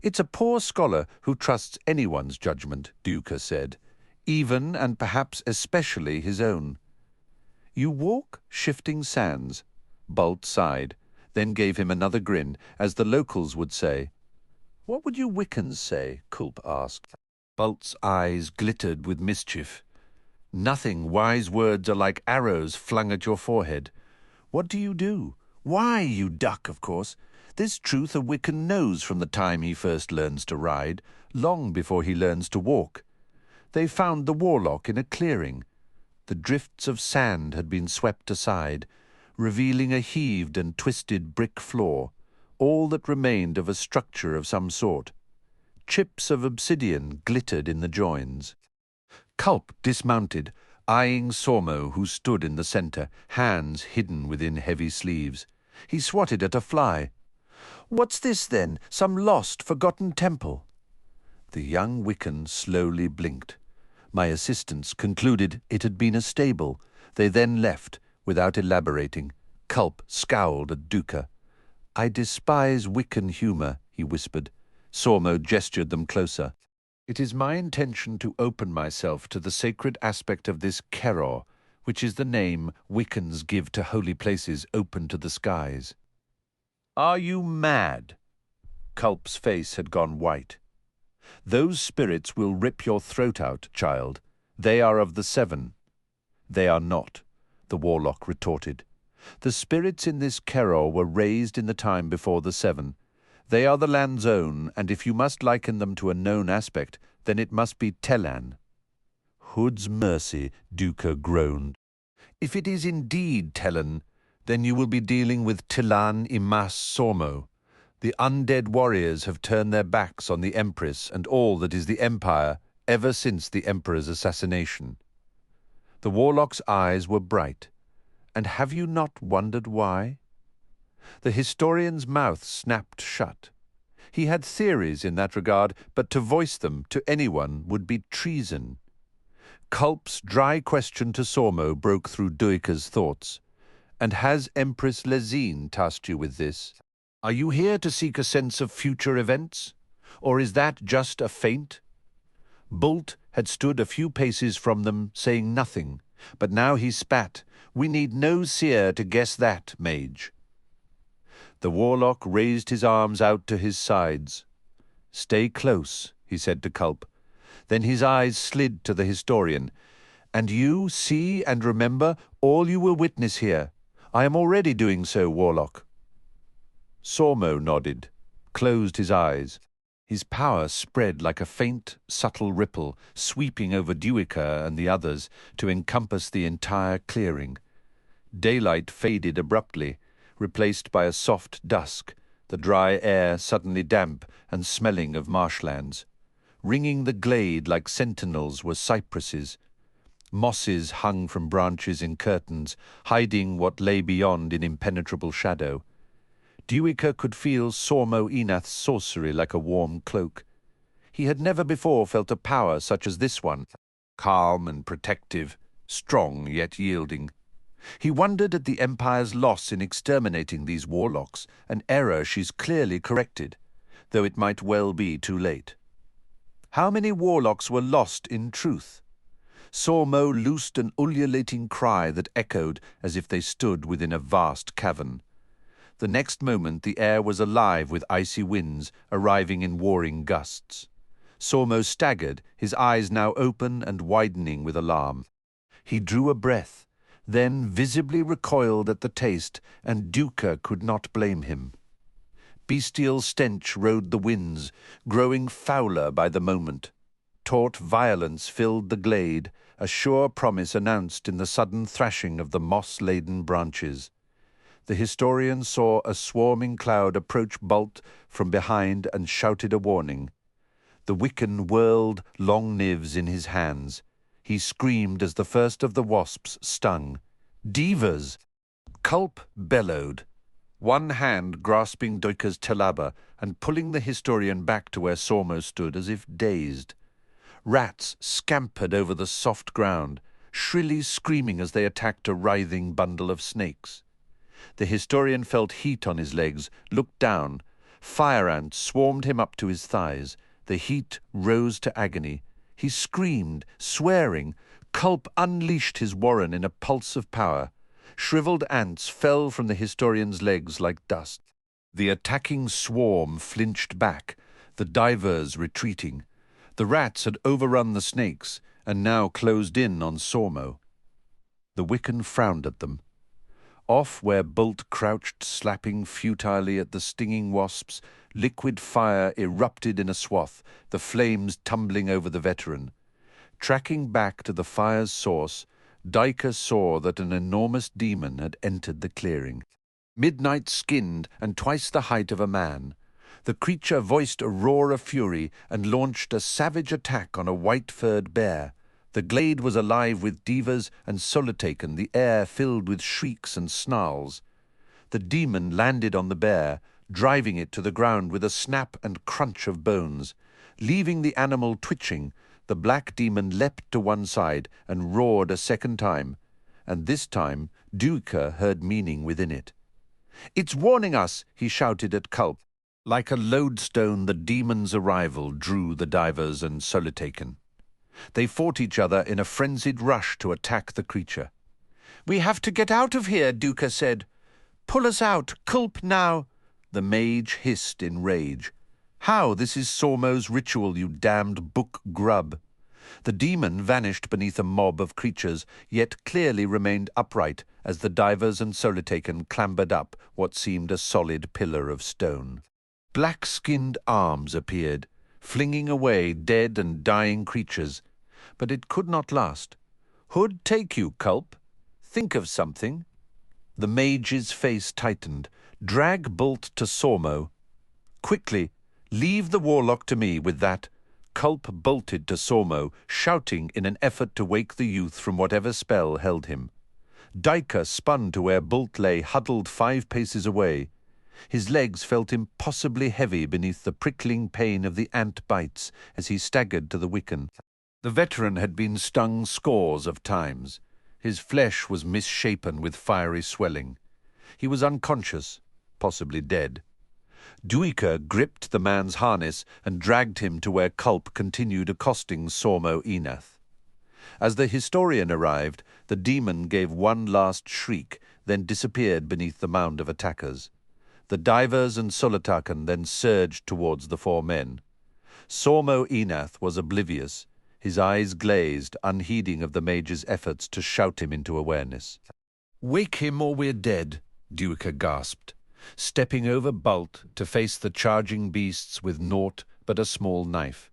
It's a poor scholar who trusts anyone's judgment," Duiker said, "even and perhaps especially his own." "You walk shifting sands," Bult sighed, then gave him another grin, as the locals would say. "What would you Wiccans say?" Culp asked. Bult's eyes glittered with mischief. "Nothing. Wise words are like arrows flung at your forehead. What do you do? Why, you duck, of course. This truth a Wiccan knows from the time he first learns to ride, long before he learns to walk. They found the warlock in a clearing. The drifts of sand had been swept aside, revealing a heaved and twisted brick floor, all that remained of a structure of some sort. Chips of obsidian glittered in the joins. Culp dismounted, eyeing Sormo, who stood in the centre, hands hidden within heavy sleeves. He swatted at a fly. "What's this, then? Some lost, forgotten temple?" The young Wiccan slowly blinked. My assistants concluded it had been a stable. They then left, without elaborating. Culp scowled at Duiker. "I despise Wiccan humour," he whispered. Sormo gestured them closer. "It is my intention to open myself to the sacred aspect of this Keror, which is the name Wiccans give to holy places open to the skies." "Are you mad?" Culp's face had gone white. "Those spirits will rip your throat out, child. They are of the Seven." "They are not," the warlock retorted. "The spirits in this Keror were raised in the time before the Seven. They are the land's own, and if you must liken them to a known aspect, then it must be Telan." "Hood's mercy," Duiker groaned. "If it is indeed Telan, then you will be dealing with Tilan Imas Sormo. The undead warriors have turned their backs on the Empress and all that is the Empire ever since the Emperor's assassination." The warlock's eyes were bright. "And have you not wondered why?" The historian's mouth snapped shut. He had theories in that regard, but to voice them to anyone would be treason. Culp's dry question to Sormo broke through Duiker's thoughts. "And has Empress Lezine tasked you with this? Are you here to seek a sense of future events? Or is that just a feint?" Bult had stood a few paces from them, saying nothing, but now he spat. "We need no seer to guess that, mage." The warlock raised his arms out to his sides. "Stay close," he said to Culp. Then his eyes slid to the historian. "And you see and remember all you will witness here. I am already doing so, warlock." Sormo nodded, closed his eyes. His power spread like a faint, subtle ripple, sweeping over Duiker and the others to encompass the entire clearing. Daylight faded abruptly, replaced by a soft dusk, the dry air suddenly damp and smelling of marshlands. Ringing the glade like sentinels were cypresses. Mosses hung from branches in curtains, hiding what lay beyond in impenetrable shadow. Duiker could feel Sormo Enath's sorcery like a warm cloak. He had never before felt a power such as this one, calm and protective, strong yet yielding. He wondered at the Empire's loss in exterminating these warlocks, an error she's clearly corrected, though it might well be too late. How many warlocks were lost in truth? Sormo loosed an ululating cry that echoed as if they stood within a vast cavern. The next moment the air was alive with icy winds arriving in warring gusts. Sormo staggered, his eyes now open and widening with alarm. He drew a breath, then visibly recoiled at the taste, and Duiker could not blame him. Bestial stench rode the winds, growing fouler by the moment. Taut violence filled the glade, a sure promise announced in the sudden thrashing of the moss-laden branches. The historian saw a swarming cloud approach Bult from behind and shouted a warning. The Wickan whirled long knives in his hands. He screamed as the first of the wasps stung. "Divas!" Culp bellowed, one hand grasping Duiker's telaba and pulling the historian back to where Sormo stood as if dazed. Rats scampered over the soft ground, shrilly screaming as they attacked a writhing bundle of snakes. The historian felt heat on his legs, looked down. Fire ants swarmed him up to his thighs. The heat rose to agony. He screamed, swearing. Culp unleashed his warren in a pulse of power. Shriveled ants fell from the historian's legs like dust. The attacking swarm flinched back, the divers retreating. The rats had overrun the snakes and now closed in on Sormo. The Wickan frowned at them. Off where Bult crouched slapping futilely at the stinging wasps, liquid fire erupted in a swath, the flames tumbling over the veteran. Tracking back to the fire's source, Duiker saw that an enormous demon had entered the clearing. Midnight-skinned and twice the height of a man, the creature voiced a roar of fury and launched a savage attack on a white-furred bear. The glade was alive with divas and solitaken, the air filled with shrieks and snarls. The demon landed on the bear, driving it to the ground with a snap and crunch of bones. Leaving the animal twitching, the black demon leapt to one side and roared a second time, and this time Duiker heard meaning within it. "It's warning us," he shouted at Culp. Like a lodestone, the demon's arrival drew the divers and solitaken. They fought each other in a frenzied rush to attack the creature. "We have to get out of here," Duiker said. "Pull us out, Culp now." The mage hissed in rage. "How? This is Sormo's ritual, you damned book grub." The demon vanished beneath a mob of creatures, yet clearly remained upright as the divers and solitaken clambered up what seemed a solid pillar of stone. Black-skinned arms appeared, flinging away dead and dying creatures, but it could not last. "Hood take you, Culp. Think of something." The mage's face tightened. "Drag Bult to Sormo. Quickly, leave the warlock to me with that." Culp bolted to Sormo, shouting in an effort to wake the youth from whatever spell held him. Duiker spun to where Bult lay huddled 5 paces away. His legs felt impossibly heavy beneath the prickling pain of the ant bites as he staggered to the Wickan. The veteran had been stung scores of times. His flesh was misshapen with fiery swelling. He was unconscious, possibly dead. Duiker gripped the man's harness and dragged him to where Culp continued accosting Sormo Enath. As the historian arrived, the demon gave one last shriek, then disappeared beneath the mound of attackers. The divers and solitaken then surged towards the 4 men. Sormo Enath was oblivious, his eyes glazed, unheeding of the mage's efforts to shout him into awareness. "Wake him or we're dead," Duiker gasped, stepping over Bult to face the charging beasts with naught but a small knife.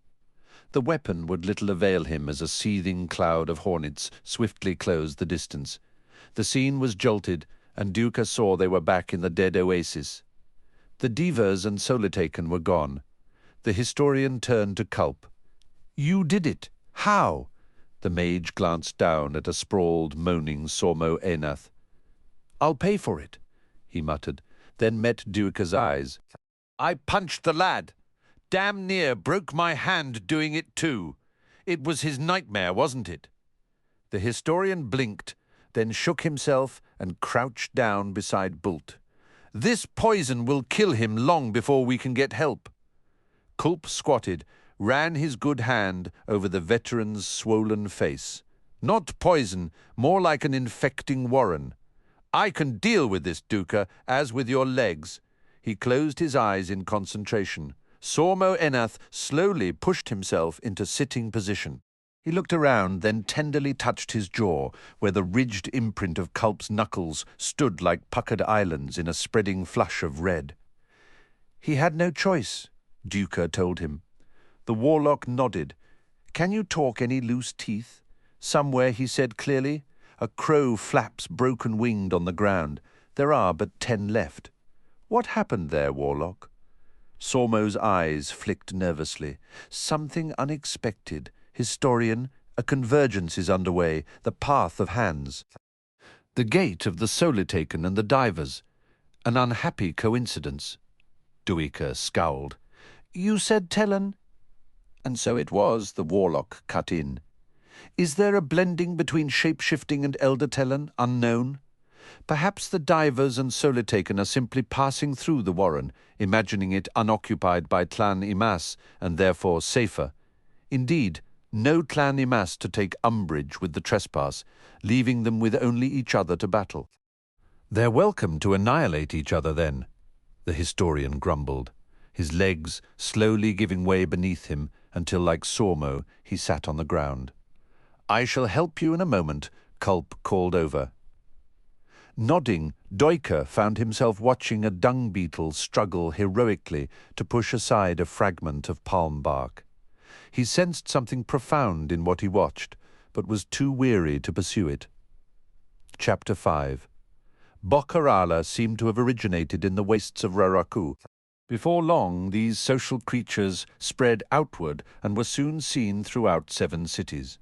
The weapon would little avail him as a seething cloud of hornets swiftly closed the distance. The scene was jolted, and Duiker saw they were back in the dead oasis. The divers and solitaken were gone. The historian turned to Culp. "You did it. How?" The mage glanced down at a sprawled, moaning Sormo Enath. "I'll pay for it," he muttered, then met Duiker's eyes. "I punched the lad. Damn near broke my hand doing it too. It was his nightmare, wasn't it?" The historian blinked, then shook himself and crouched down beside Bult. "This poison will kill him long before we can get help." Culp squatted, ran his good hand over the veteran's swollen face. "Not poison, more like an infecting warren. I can deal with this, Duiker, as with your legs." He closed his eyes in concentration. Sormo Enath slowly pushed himself into sitting position. He looked around, then tenderly touched his jaw, where the ridged imprint of Culp's knuckles stood like puckered islands in a spreading flush of red. "He had no choice," Duiker told him. The warlock nodded. "Can you talk any loose teeth?" "Somewhere," he said clearly. "A crow flaps broken-winged on the ground. There are but 10 left." "What happened there, warlock?" Sormo's eyes flicked nervously. "Something unexpected. Historian, a convergence is underway, the path of hands. The gate of the Solitaken and the divers. An unhappy coincidence." Duiker scowled. "You said Tellan?" "And so it was," the warlock cut in. "Is there a blending between shape-shifting and Elder Tellan, unknown? Perhaps the divers and Solitaken are simply passing through the warren, imagining it unoccupied by Clan Imas and therefore safer. Indeed, no Clan Imas to take umbrage with the trespass, leaving them with only each other to battle." "They're welcome to annihilate each other then," the historian grumbled, his legs slowly giving way beneath him until, like Sormo, he sat on the ground. "I shall help you in a moment," Culp called over. Nodding, Duiker found himself watching a dung beetle struggle heroically to push aside a fragment of palm bark. He sensed something profound in what he watched, but was too weary to pursue it. Chapter 5. Bokarala seemed to have originated in the wastes of Raraku. Before long, these social creatures spread outward and were soon seen throughout 7 cities.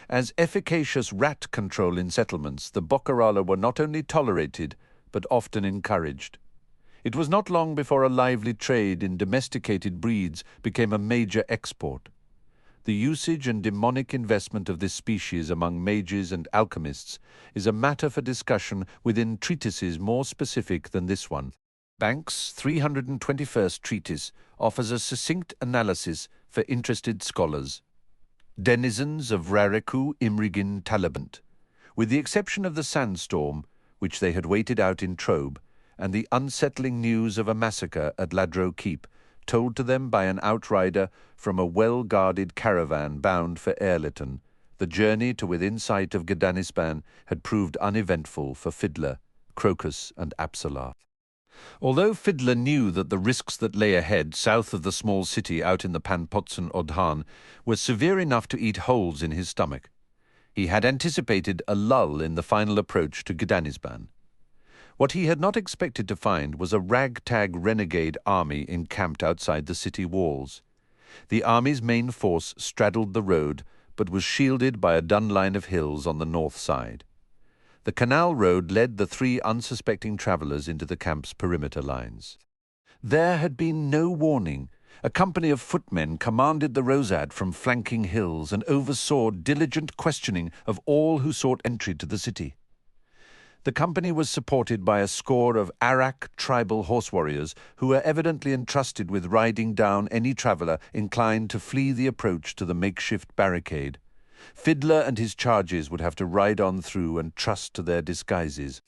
As efficacious rat control in settlements, the Bokarala were not only tolerated, but often encouraged. It was not long before a lively trade in domesticated breeds became a major export. The usage and demonic investment of this species among mages and alchemists is a matter for discussion within treatises more specific than this one. Banks' 321st treatise offers a succinct analysis for interested scholars. Denizens of Raraku Imrigin Talabant, with the exception of the sandstorm, which they had waited out in Trobe, and the unsettling news of a massacre at Ladro Keep, told to them by an outrider from a well-guarded caravan bound for Ehrlitan, the journey to within sight of Gdanisban had proved uneventful for Fiddler, Crokus and Apsalar. Although Fiddler knew that the risks that lay ahead south of the small city out in the Panpotson Odhan were severe enough to eat holes in his stomach, he had anticipated a lull in the final approach to Gdanisban. What he had not expected to find was a ragtag renegade army encamped outside the city walls. The army's main force straddled the road, but was shielded by a dun line of hills on the north side. The canal road led the 3 unsuspecting travellers into the camp's perimeter lines. There had been no warning. A company of footmen commanded the Rosad from flanking hills and oversaw diligent questioning of all who sought entry to the city. The company was supported by a score of Arak tribal horse warriors who were evidently entrusted with riding down any traveller inclined to flee the approach to the makeshift barricade. Fiddler and his charges would have to ride on through and trust to their disguises.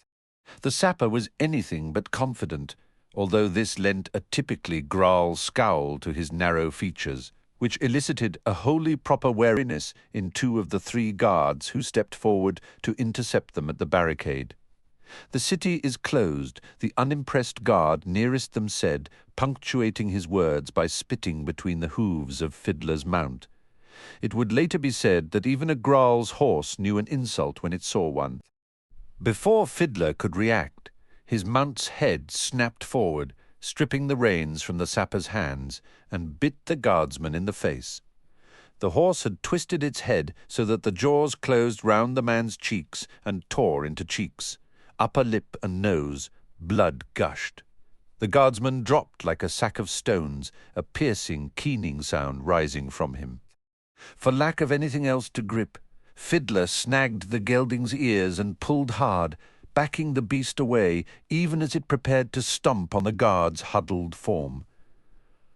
The sapper was anything but confident, although this lent a typically Graal scowl to his narrow features, which elicited a wholly proper wariness in 2 of the 3 guards who stepped forward to intercept them at the barricade. "The city is closed," the unimpressed guard nearest them said, punctuating his words by spitting between the hooves of Fiddler's mount. It would later be said that even a Graal's horse knew an insult when it saw one. Before Fiddler could react, his mount's head snapped forward, stripping the reins from the sapper's hands, and bit the guardsman in the face. The horse had twisted its head so that the jaws closed round the man's cheeks and tore into cheeks. Upper lip and nose, blood gushed. The guardsman dropped like a sack of stones, a piercing, keening sound rising from him. For lack of anything else to grip, Fiddler snagged the gelding's ears and pulled hard, backing the beast away even as it prepared to stomp on the guard's huddled form.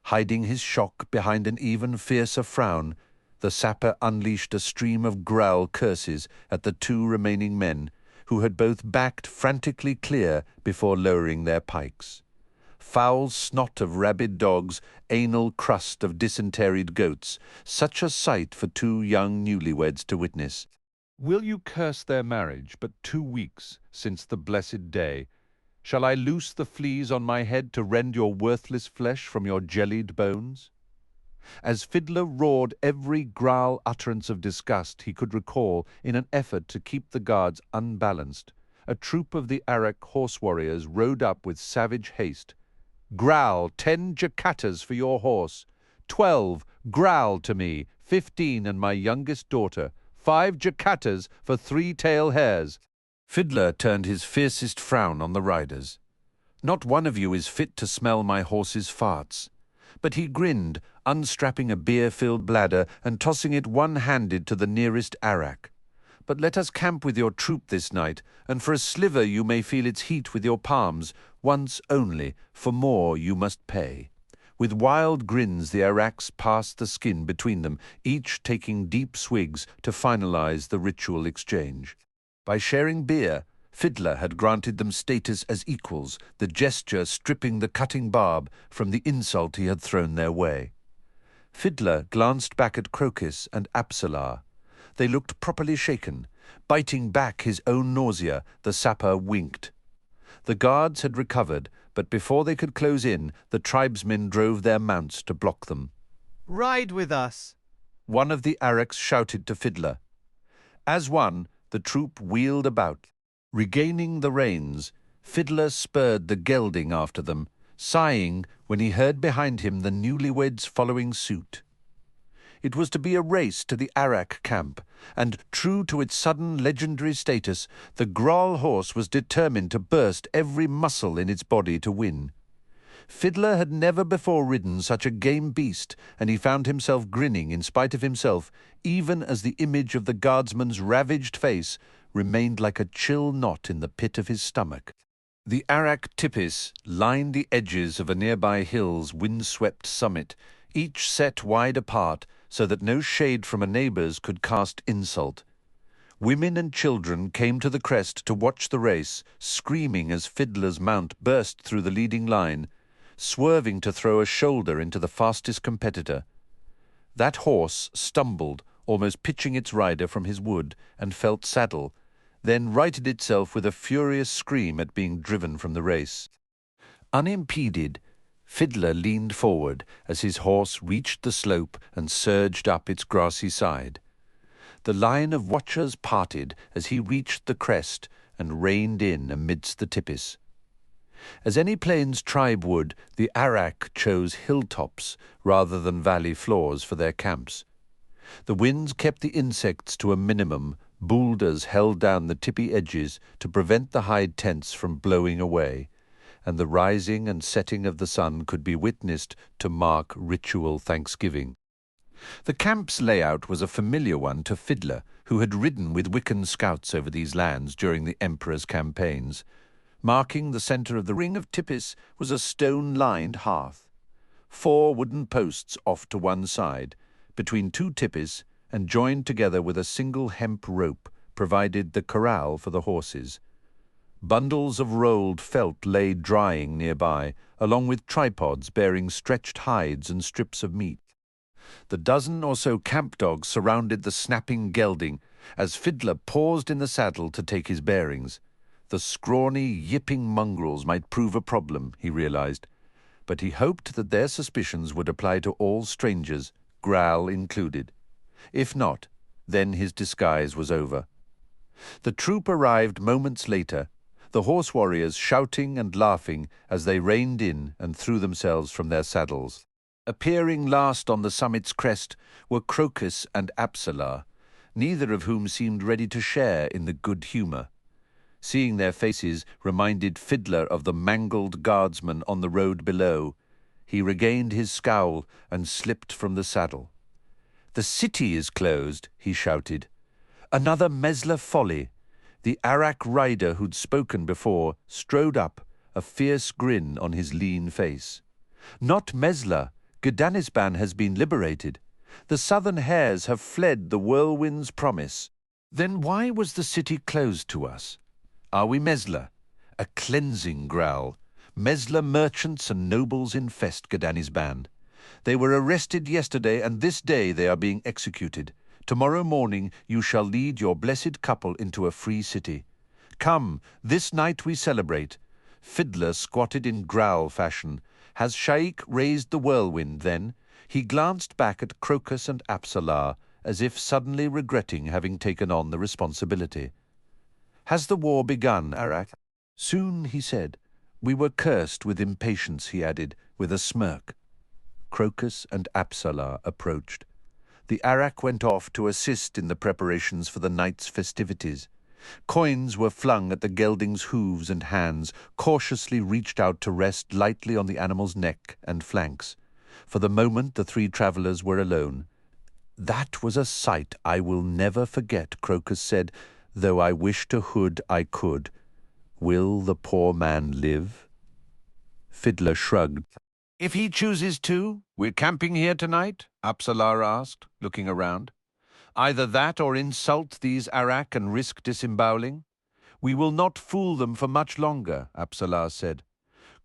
Hiding his shock behind an even fiercer frown, the sapper unleashed a stream of growl curses at the two remaining men, who had both backed frantically clear before lowering their pikes. Foul snot of rabid dogs, anal crust of dysenteried goats, such a sight for two young newlyweds to witness. Will you curse their marriage, but 2 weeks since the blessed day? Shall I loose the fleas on my head to rend your worthless flesh from your jellied bones? As Fiddler roared every growl utterance of disgust he could recall in an effort to keep the guards unbalanced, a troop of the Arak horse warriors rode up with savage haste. "Growl 10 jacatas for your horse. 12, growl to me, 15 and my youngest daughter. 5 jacatas for 3 tail hares." Fiddler turned his fiercest frown on the riders. "Not one of you is fit to smell my horse's farts." But he grinned, unstrapping a beer-filled bladder and tossing it one-handed to the nearest Arak. "But let us camp with your troop this night, and for a sliver you may feel its heat with your palms, once only, for more you must pay." With wild grins the Araks passed the skin between them, each taking deep swigs to finalize the ritual exchange. By sharing beer, Fiddler had granted them status as equals, the gesture stripping the cutting barb from the insult he had thrown their way. Fiddler glanced back at Crokus and Apsalar. They looked properly shaken. Biting back his own nausea, the sapper winked. The guards had recovered, but before they could close in, the tribesmen drove their mounts to block them. "Ride with us!" One of the Araks shouted to Fiddler. As one, the troop wheeled about. Regaining the reins, Fiddler spurred the gelding after them, sighing when he heard behind him the newlyweds following suit. It was to be a race to the Arak camp, and, true to its sudden legendary status, the Groll horse was determined to burst every muscle in its body to win. Fiddler had never before ridden such a game beast, and he found himself grinning in spite of himself, even as the image of the guardsman's ravaged face remained like a chill knot in the pit of his stomach. The Arak tipis lined the edges of a nearby hill's wind-swept summit, each set wide apart so that no shade from a neighbour's could cast insult. Women and children came to the crest to watch the race, screaming as Fiddler's mount burst through the leading line, swerving to throw a shoulder into the fastest competitor. That horse stumbled, almost pitching its rider from his wood, and felt saddle, then righted itself with a furious scream at being driven from the race. Unimpeded, Fiddler leaned forward as his horse reached the slope and surged up its grassy side. The line of watchers parted as he reached the crest and reined in amidst the tipis. As any plains tribe would, the Arak chose hilltops rather than valley floors for their camps. The winds kept the insects to a minimum, boulders held down the tippy edges to prevent the hide tents from blowing away, and the rising and setting of the sun could be witnessed to mark ritual thanksgiving. The camp's layout was a familiar one to Fiddler, who had ridden with Wickan scouts over these lands during the Emperor's campaigns. Marking the centre of the ring of tipis was a stone-lined hearth. 4 wooden posts off to one side, between 2 tipis, and joined together with a single hemp rope, provided the corral for the horses. Bundles of rolled felt lay drying nearby, along with tripods bearing stretched hides and strips of meat. The dozen or so camp dogs surrounded the snapping gelding as Fiddler paused in the saddle to take his bearings. The scrawny, yipping mongrels might prove a problem, he realized, but he hoped that their suspicions would apply to all strangers, Growl included. If not, then his disguise was over. The troop arrived moments later, the horse warriors shouting and laughing as they reined in and threw themselves from their saddles. Appearing last on the summit's crest were Crokus and Apsalar, neither of whom seemed ready to share in the good humour. Seeing their faces reminded Fiddler of the mangled guardsman on the road below. He regained his scowl and slipped from the saddle. "The city is closed," he shouted. Another Mesla folly. The Arak rider who'd spoken before strode up, a fierce grin on his lean face. Not Mesla. Gdanisban has been liberated. The southern hares have fled the Whirlwind's promise. Then why was the city closed to us? Are we Mesla? A cleansing growl. Mesla merchants and nobles infest Gdanisban. They were arrested yesterday, and this day they are being executed. Tomorrow morning you shall lead your blessed couple into a free city. Come, this night we celebrate. Fiddler squatted in growl fashion. Has Sha'ik raised the whirlwind then? He glanced back at Crokus and Apsalar, as if suddenly regretting having taken on the responsibility. Has the war begun, Arak? Soon, he said. We were cursed with impatience, he added, with a smirk. Crokus and Apsalar approached. The Arak went off to assist in the preparations for the night's festivities. Coins were flung at the gelding's hooves and hands, cautiously reached out to rest lightly on the animal's neck and flanks. For the moment the three travellers were alone. That was a sight I will never forget, Crokus said, though I wish to hood I could. Will the poor man live? Fiddler shrugged. If he chooses to, we're camping here tonight? Apsalar asked, looking around. Either that or insult these Arak and risk disemboweling. We will not fool them for much longer, Apsalar said.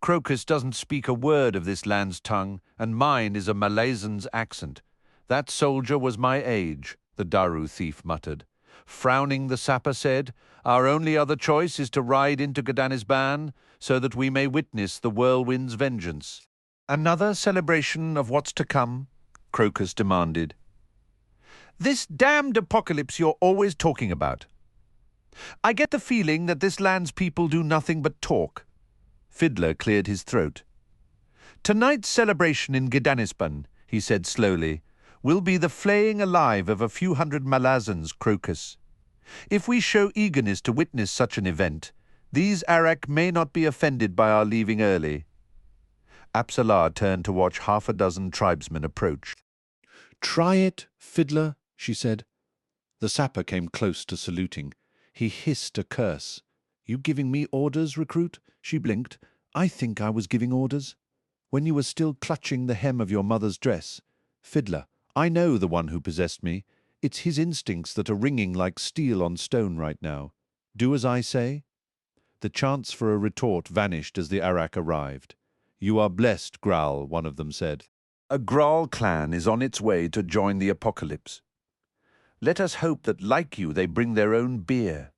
Crokus doesn't speak a word of this land's tongue, and mine is a Malaysian's accent. That soldier was my age, the Daru thief muttered. Frowning, the sapper said, Our only other choice is to ride into Gdanisban, so that we may witness the whirlwind's vengeance. Another celebration of what's to come? Crokus demanded. This damned apocalypse you're always talking about. I get the feeling that this land's people do nothing but talk. Fiddler cleared his throat. Tonight's celebration in Gdanisban, he said slowly, will be the flaying alive of a few hundred Malazans, Crokus. If we show eagerness to witness such an event, these Arak may not be offended by our leaving early. Apsalar turned to watch half a dozen tribesmen approach. Try it, Fiddler, she said. The sapper came close to saluting. He hissed a curse. You giving me orders, recruit? She blinked. I think I was giving orders. When you were still clutching the hem of your mother's dress. Fiddler, I know the one who possessed me. It's his instincts that are ringing like steel on stone right now. Do as I say? The chance for a retort vanished as the Arak arrived. You are blessed, Growl, one of them said. A Growl clan is on its way to join the apocalypse. Let us hope that, like you, they bring their own beer.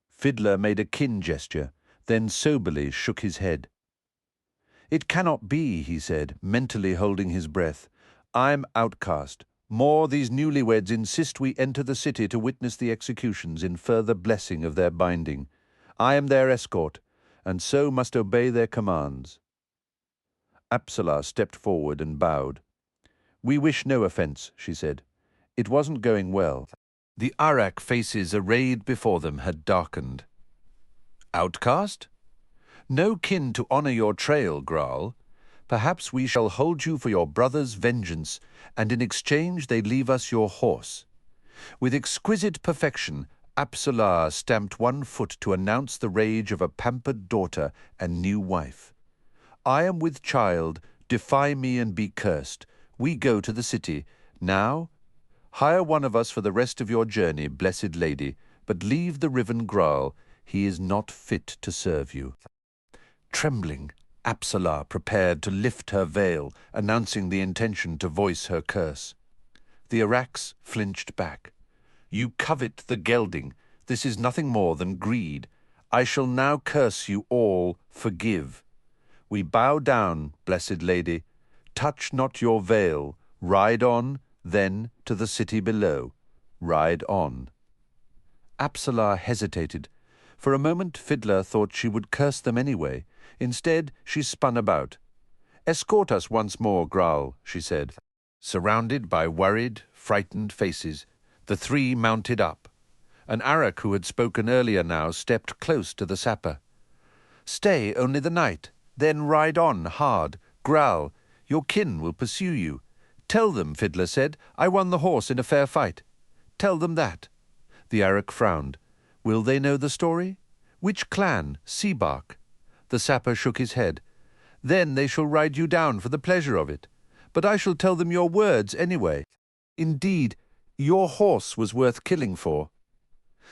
Fiddler made a kin gesture, then soberly shook his head. It cannot be, he said, mentally holding his breath. I'm outcast. More, these newlyweds insist we enter the city to witness the executions in further blessing of their binding. I am their escort, and so must obey their commands. Apsalar stepped forward and bowed. We wish no offence, she said. It wasn't going well. The Arak faces arrayed before them had darkened. Outcast? No kin to honour your trail, Graal. Perhaps we shall hold you for your brother's vengeance, and in exchange they leave us your horse. With exquisite perfection, Apsalar stamped one foot to announce the rage of a pampered daughter and new wife. I am with child, defy me and be cursed. We go to the city. Now, hire one of us for the rest of your journey, blessed lady, but leave the Riven Graal. He is not fit to serve you. Trembling, Apsalar prepared to lift her veil, announcing the intention to voice her curse. The Araks flinched back. You covet the gelding. This is nothing more than greed. I shall now curse you all, forgive. We bow down, blessed lady. Touch not your veil. Ride on, then, to the city below. Ride on. Apsalar hesitated. For a moment, Fiddler thought she would curse them anyway. Instead, she spun about. Escort us once more, Graal, she said. Surrounded by worried, frightened faces, the three mounted up. An Arak who had spoken earlier now stepped close to the sapper. Stay only the night. Then ride on hard. Growl. Your kin will pursue you. Tell them, Fiddler said, I won the horse in a fair fight. Tell them that. The Arak frowned. Will they know the story? Which clan? Seabark? The sapper shook his head. Then they shall ride you down for the pleasure of it. But I shall tell them your words anyway. Indeed, your horse was worth killing for.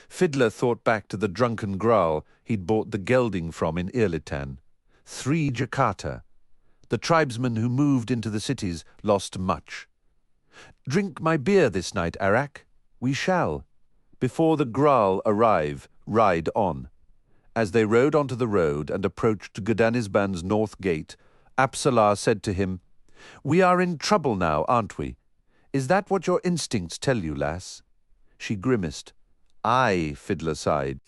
Fiddler thought back to the drunken Graal he'd bought the gelding from in Ehrlitan. 3 Jakarta. The tribesmen who moved into the cities lost much. Drink my beer this night, Arak. We shall. Before the Graal arrive, ride on. As they rode onto the road and approached Gdanisban's north gate, Apsalar said to him, We are in trouble now, aren't we? Is that what your instincts tell you, lass? She grimaced. Aye, Fiddler sighed.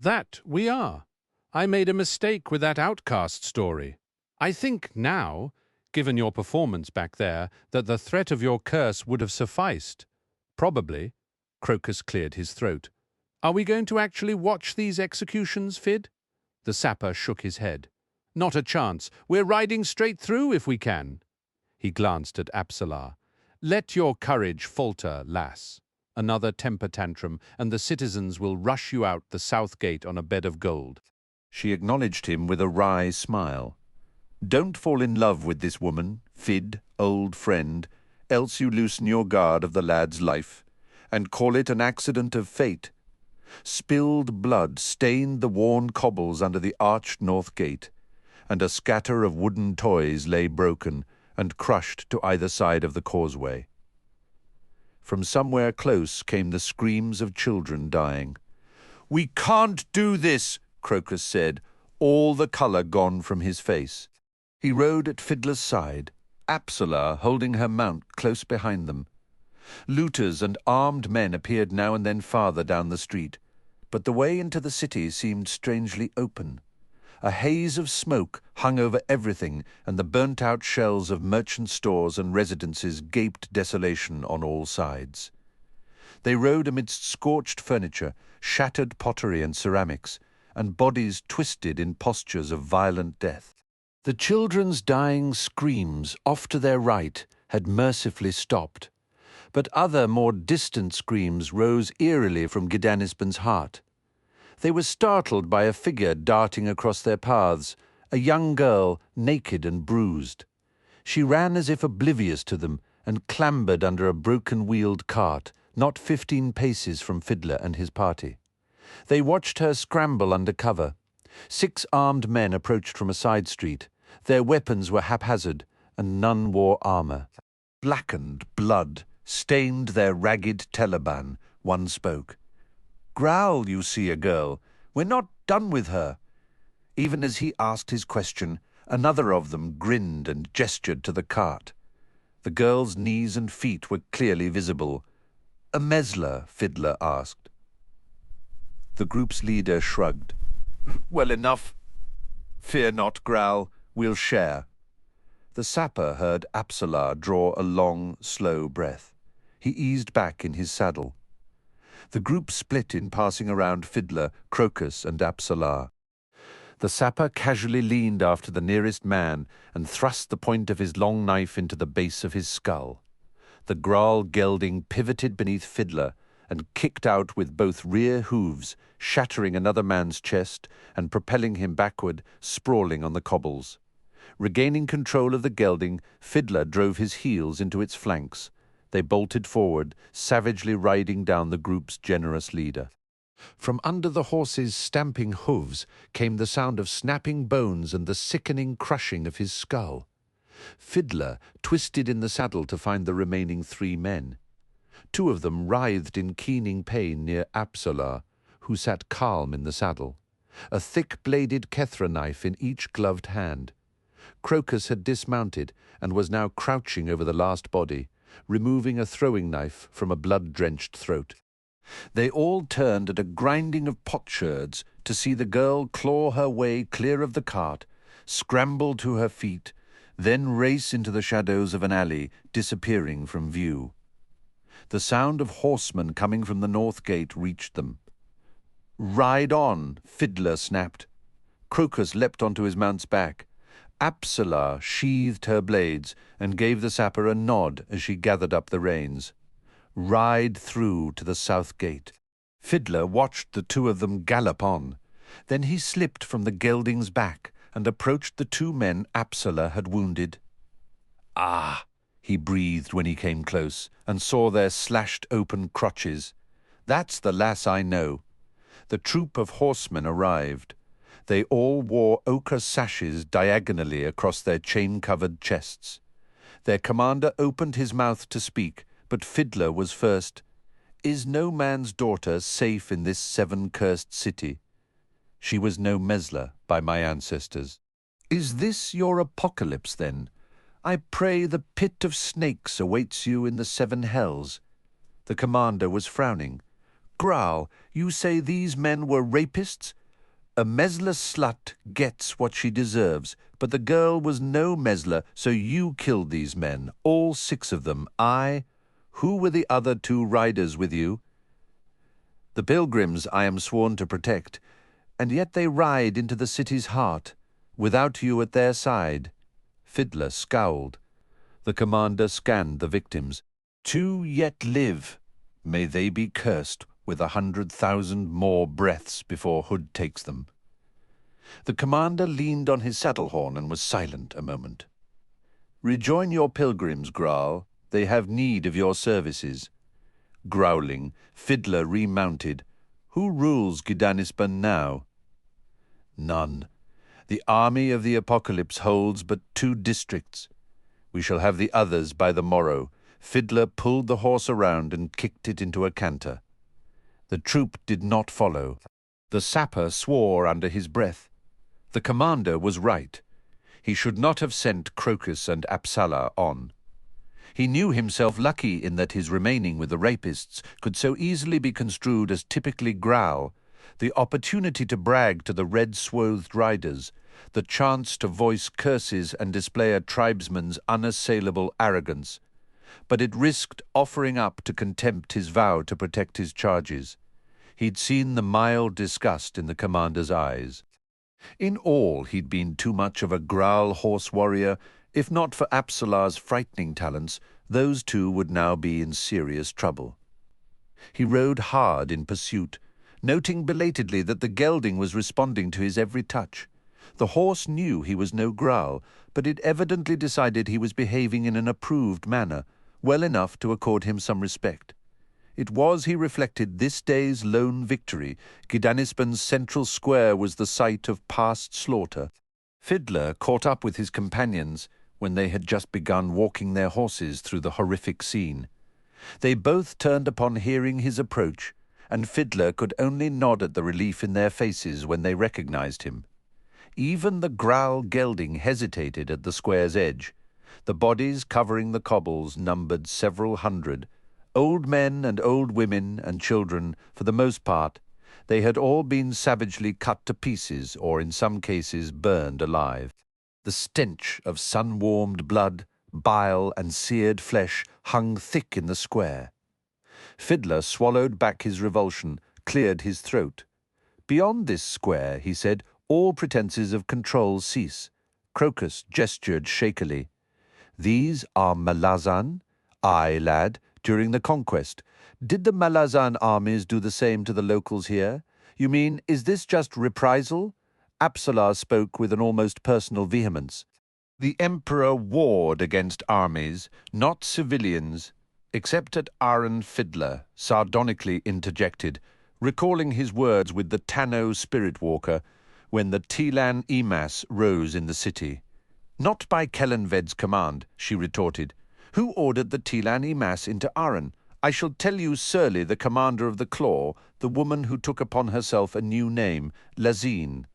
That we are. I made a mistake with that outcast story. I think now, given your performance back there, that the threat of your curse would have sufficed. Probably. Crokus cleared his throat. Are we going to actually watch these executions, Fid? The sapper shook his head. Not a chance. We're riding straight through if we can. He glanced at Apsalar. Let your courage falter, lass. Another temper tantrum, and the citizens will rush you out the south gate on a bed of gold. She acknowledged him with a wry smile. Don't fall in love with this woman, Fid, old friend, else you loosen your guard of the lad's life, and call it an accident of fate. Spilled blood stained the worn cobbles under the arched north gate, and a scatter of wooden toys lay broken and crushed to either side of the causeway. From somewhere close came the screams of children dying. We can't do this, Crokus said, all the colour gone from his face. He rode at Fiddler's side, Apsalar holding her mount close behind them. Looters and armed men appeared now and then farther down the street, but the way into the city seemed strangely open. A haze of smoke hung over everything, and the burnt-out shells of merchant stores and residences gaped desolation on all sides. They rode amidst scorched furniture, shattered pottery and ceramics, and bodies twisted in postures of violent death. The children's dying screams off to their right had mercifully stopped, but other, more distant screams rose eerily from Gdanisban's heart. They were startled by a figure darting across their paths, a young girl, naked and bruised. She ran as if oblivious to them and clambered under a broken-wheeled cart, not 15 paces from Fiddler and his party. They watched her scramble under cover. 6 armed men approached from a side street. Their weapons were haphazard, and none wore armour. Blackened blood stained their ragged teleban, one spoke. Growl, you see a girl. We're not done with her. Even as he asked his question, another of them grinned and gestured to the cart. The girl's knees and feet were clearly visible. A Mesler, Fiddler asked. The group's leader shrugged. Well enough. Fear not, Growl. We'll share. The sapper heard Apsalar draw a long, slow breath. He eased back in his saddle. The group split in passing around Fiddler, Crokus, and Apsalar. The sapper casually leaned after the nearest man and thrust the point of his long knife into the base of his skull. The Graal gelding pivoted beneath Fiddler and kicked out with both rear hooves, shattering another man's chest and propelling him backward, sprawling on the cobbles. Regaining control of the gelding, Fiddler drove his heels into its flanks. They bolted forward, savagely riding down the group's generous leader. From under the horse's stamping hooves came the sound of snapping bones and the sickening crushing of his skull. Fiddler twisted in the saddle to find the remaining 3 men. 2 of them writhed in keening pain near Apsalar, who sat calm in the saddle, a thick-bladed Kethra knife in each gloved hand. Crokus had dismounted and was now crouching over the last body, removing a throwing knife from a blood-drenched throat. They all turned at a grinding of potsherds to see the girl claw her way clear of the cart, scramble to her feet, then race into the shadows of an alley, disappearing from view. The sound of horsemen coming from the north gate reached them. Ride on, Fiddler snapped. Crokus leapt onto his mount's back. Apsalar sheathed her blades and gave the sapper a nod as she gathered up the reins. Ride through to the south gate. Fiddler watched the two of them gallop on. Then he slipped from the gelding's back and approached the two men Apsalar had wounded. "Ah," he breathed when he came close and saw their slashed open crotches. "That's the lass I know." The troop of horsemen arrived. They all wore ochre sashes diagonally across their chain-covered chests. Their commander opened his mouth to speak, but Fiddler was first. "Is no man's daughter safe in this seven-cursed city? She was no Mesla by my ancestors. Is this your apocalypse, then? I pray the pit of snakes awaits you in the seven hells." The commander was frowning. "Graal, you say these men were rapists? A Mesla slut gets what she deserves, but the girl was no Mesla, so you killed these men, all 6 of them. Who were the other 2 riders with you?" "The pilgrims I am sworn to protect, and yet they ride into the city's heart, without you at their side." Fiddler scowled. The commander scanned the victims. 2 yet live. May they be cursed with 100,000 more breaths before Hood takes them. The commander leaned on his saddle horn and was silent a moment. "Rejoin your pilgrims, Graal. They have need of your services." Growling, Fiddler remounted. "Who rules Gidanisban now?" "None. The army of the apocalypse holds but 2 districts. We shall have the others by the morrow." Fiddler pulled the horse around and kicked it into a canter. The troop did not follow. The sapper swore under his breath. The commander was right. He should not have sent Crokus and Apsalar on. He knew himself lucky in that his remaining with the rapists could so easily be construed as typically Graal, the opportunity to brag to the red-swathed riders, the chance to voice curses and display a tribesman's unassailable arrogance. But it risked offering up to contempt his vow to protect his charges. He'd seen the mild disgust in the commander's eyes. In all, he'd been too much of a Graal horse warrior. If not for Apsalar's frightening talents, those 2 would now be in serious trouble. He rode hard in pursuit, noting belatedly that the gelding was responding to his every touch. The horse knew he was no Graal, but it evidently decided he was behaving in an approved manner, well enough to accord him some respect. It was, he reflected, this day's lone victory. Gidanisban's central square was the site of past slaughter. Fiddler caught up with his companions when they had just begun walking their horses through the horrific scene. They both turned upon hearing his approach, and Fiddler could only nod at the relief in their faces when they recognized him. Even the Graal gelding hesitated at the square's edge. The bodies covering the cobbles numbered several hundred. Old men and old women and children, for the most part. They had all been savagely cut to pieces or in some cases burned alive. The stench of sun-warmed blood, bile and seared flesh hung thick in the square. Fiddler swallowed back his revulsion, cleared his throat. "Beyond this square," he said, "all pretenses of control cease." Crokus gestured shakily. "These are Malazan? Aye, lad, during the conquest. Did the Malazan armies do the same to the locals here? You mean, is this just reprisal?" Apsalar spoke with an almost personal vehemence. "The Emperor warred against armies, not civilians, except at Aren." Fiddler sardonically interjected, recalling his words with the Tanno spirit walker when the Tilan Emas rose in the city. "Not by Kellanved's command," she retorted. "Who ordered the Tilan Emas into Aren? I shall tell you Surly, the commander of the Claw, the woman who took upon herself a new name, Lazine."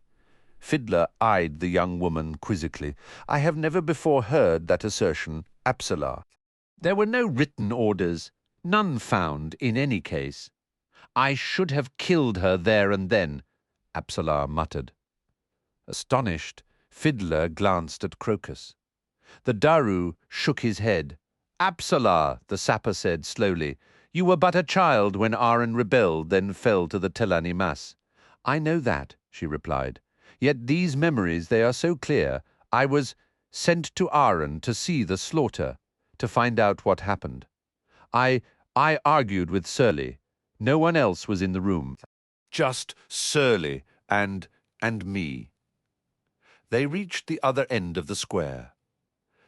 Fiddler eyed the young woman quizzically. "I have never before heard that assertion, Apsalar." "There were no written orders, none found in any case. I should have killed her there and then," Apsalar muttered. Astonished, Fiddler glanced at Crokus. The Daru shook his head. "Apsalar," the sapper said slowly, "you were but a child when Aren rebelled, then fell to the Tilan Emas." "I know that," she replied. "Yet these memories, they are so clear. I was sent to Aren to see the slaughter, to find out what happened. I argued with Surly. No one else was in the room. Just Surly and me. They reached the other end of the square.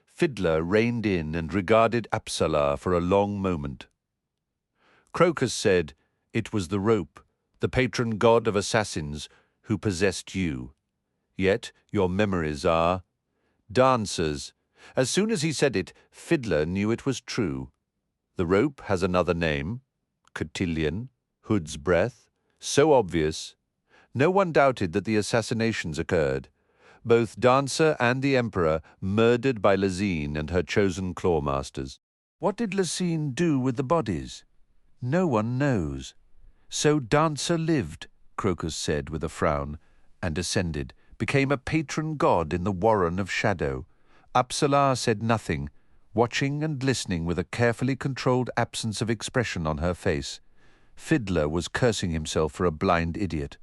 Fiddler reined in and regarded Apsalar for a long moment. Crokus said it was the rope, the patron god of assassins, who possessed you. Yet your memories are dancers. As soon as he said it, Fiddler knew it was true. The rope has another name, cotillion, hood's breath, so obvious. No one doubted that the assassinations occurred. Both Dancer and the Emperor murdered by Lezine and her chosen clawmasters. What did Lezine do with the bodies? No one knows. So Dancer lived, Crokus said with a frown, and ascended, became a patron god in the Warren of Shadow. Apsalar said nothing, watching and listening with a carefully controlled absence of expression on her face. Fiddler was cursing himself for a blind idiot.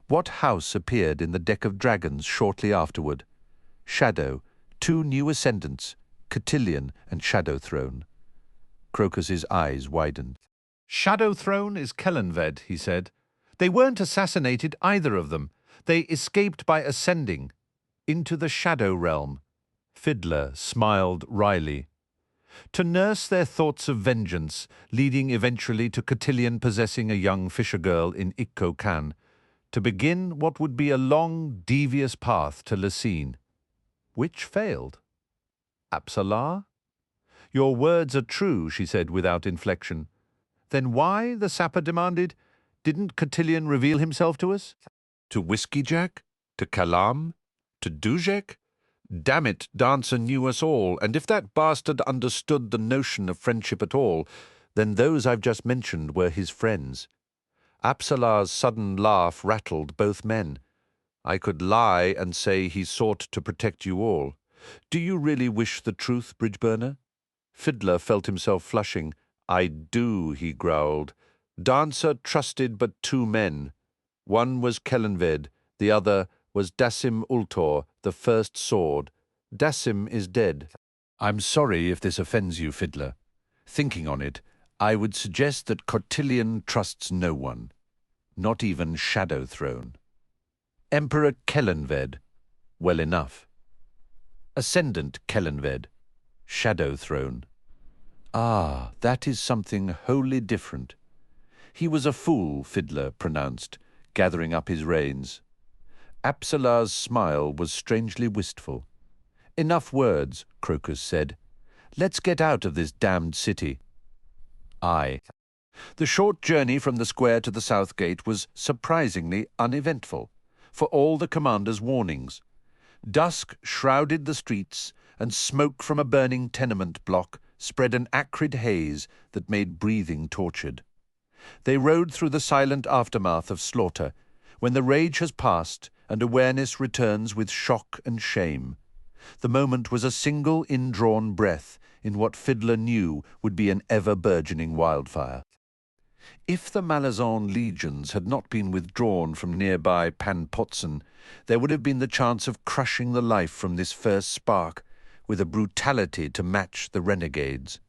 What house appeared in the deck of dragons shortly afterward? Shadow, 2 new ascendants, Cotillion and Shadow Throne. Crokus's eyes widened. Shadow Throne is Kellanved, he said. They weren't assassinated, either of them. They escaped by ascending into the Shadow Realm. Fiddler smiled wryly. To nurse their thoughts of vengeance, leading eventually to Cotillion possessing a young fisher girl in Ikko Khan, to begin what would be a long, devious path to Lezine. Which failed? Apsalar? Your words are true, she said without inflection. Then why, the sapper demanded, didn't Cotillion reveal himself to us? To Whiskey Jack? To Kalam? To Dujek? Damn it, Dancer knew us all, and if that bastard understood the notion of friendship at all, then those I've just mentioned were his friends. Apsalar's sudden laugh rattled both men. I could lie and say he sought to protect you all. Do you really wish the truth, Bridgeburner? Fiddler felt himself flushing. I do, he growled. Dancer trusted but 2 men. One was Kellanved, the other was Dasim Ultor, the first sword. Dasim is dead. I'm sorry if this offends you, Fiddler. Thinking on it, I would suggest that Cotillion trusts no one, not even Shadow Throne. Emperor Kellanved, well enough. Ascendant Kellanved, Shadow Throne. Ah, that is something wholly different. He was a fool, Fiddler pronounced, gathering up his reins. Apsalar's smile was strangely wistful. Enough words, Crokus said. Let's get out of this damned city. Aye. The short journey from the square to the south gate was surprisingly uneventful, for all the commander's warnings. Dusk shrouded the streets, and smoke from a burning tenement block spread an acrid haze that made breathing tortured. They rode through the silent aftermath of slaughter, when the rage has passed and awareness returns with shock and shame. The moment was a single indrawn breath in what Fiddler knew would be an ever-burgeoning wildfire. If the Malazan legions had not been withdrawn from nearby Panpotson, there would have been the chance of crushing the life from this first spark with a brutality to match the renegades.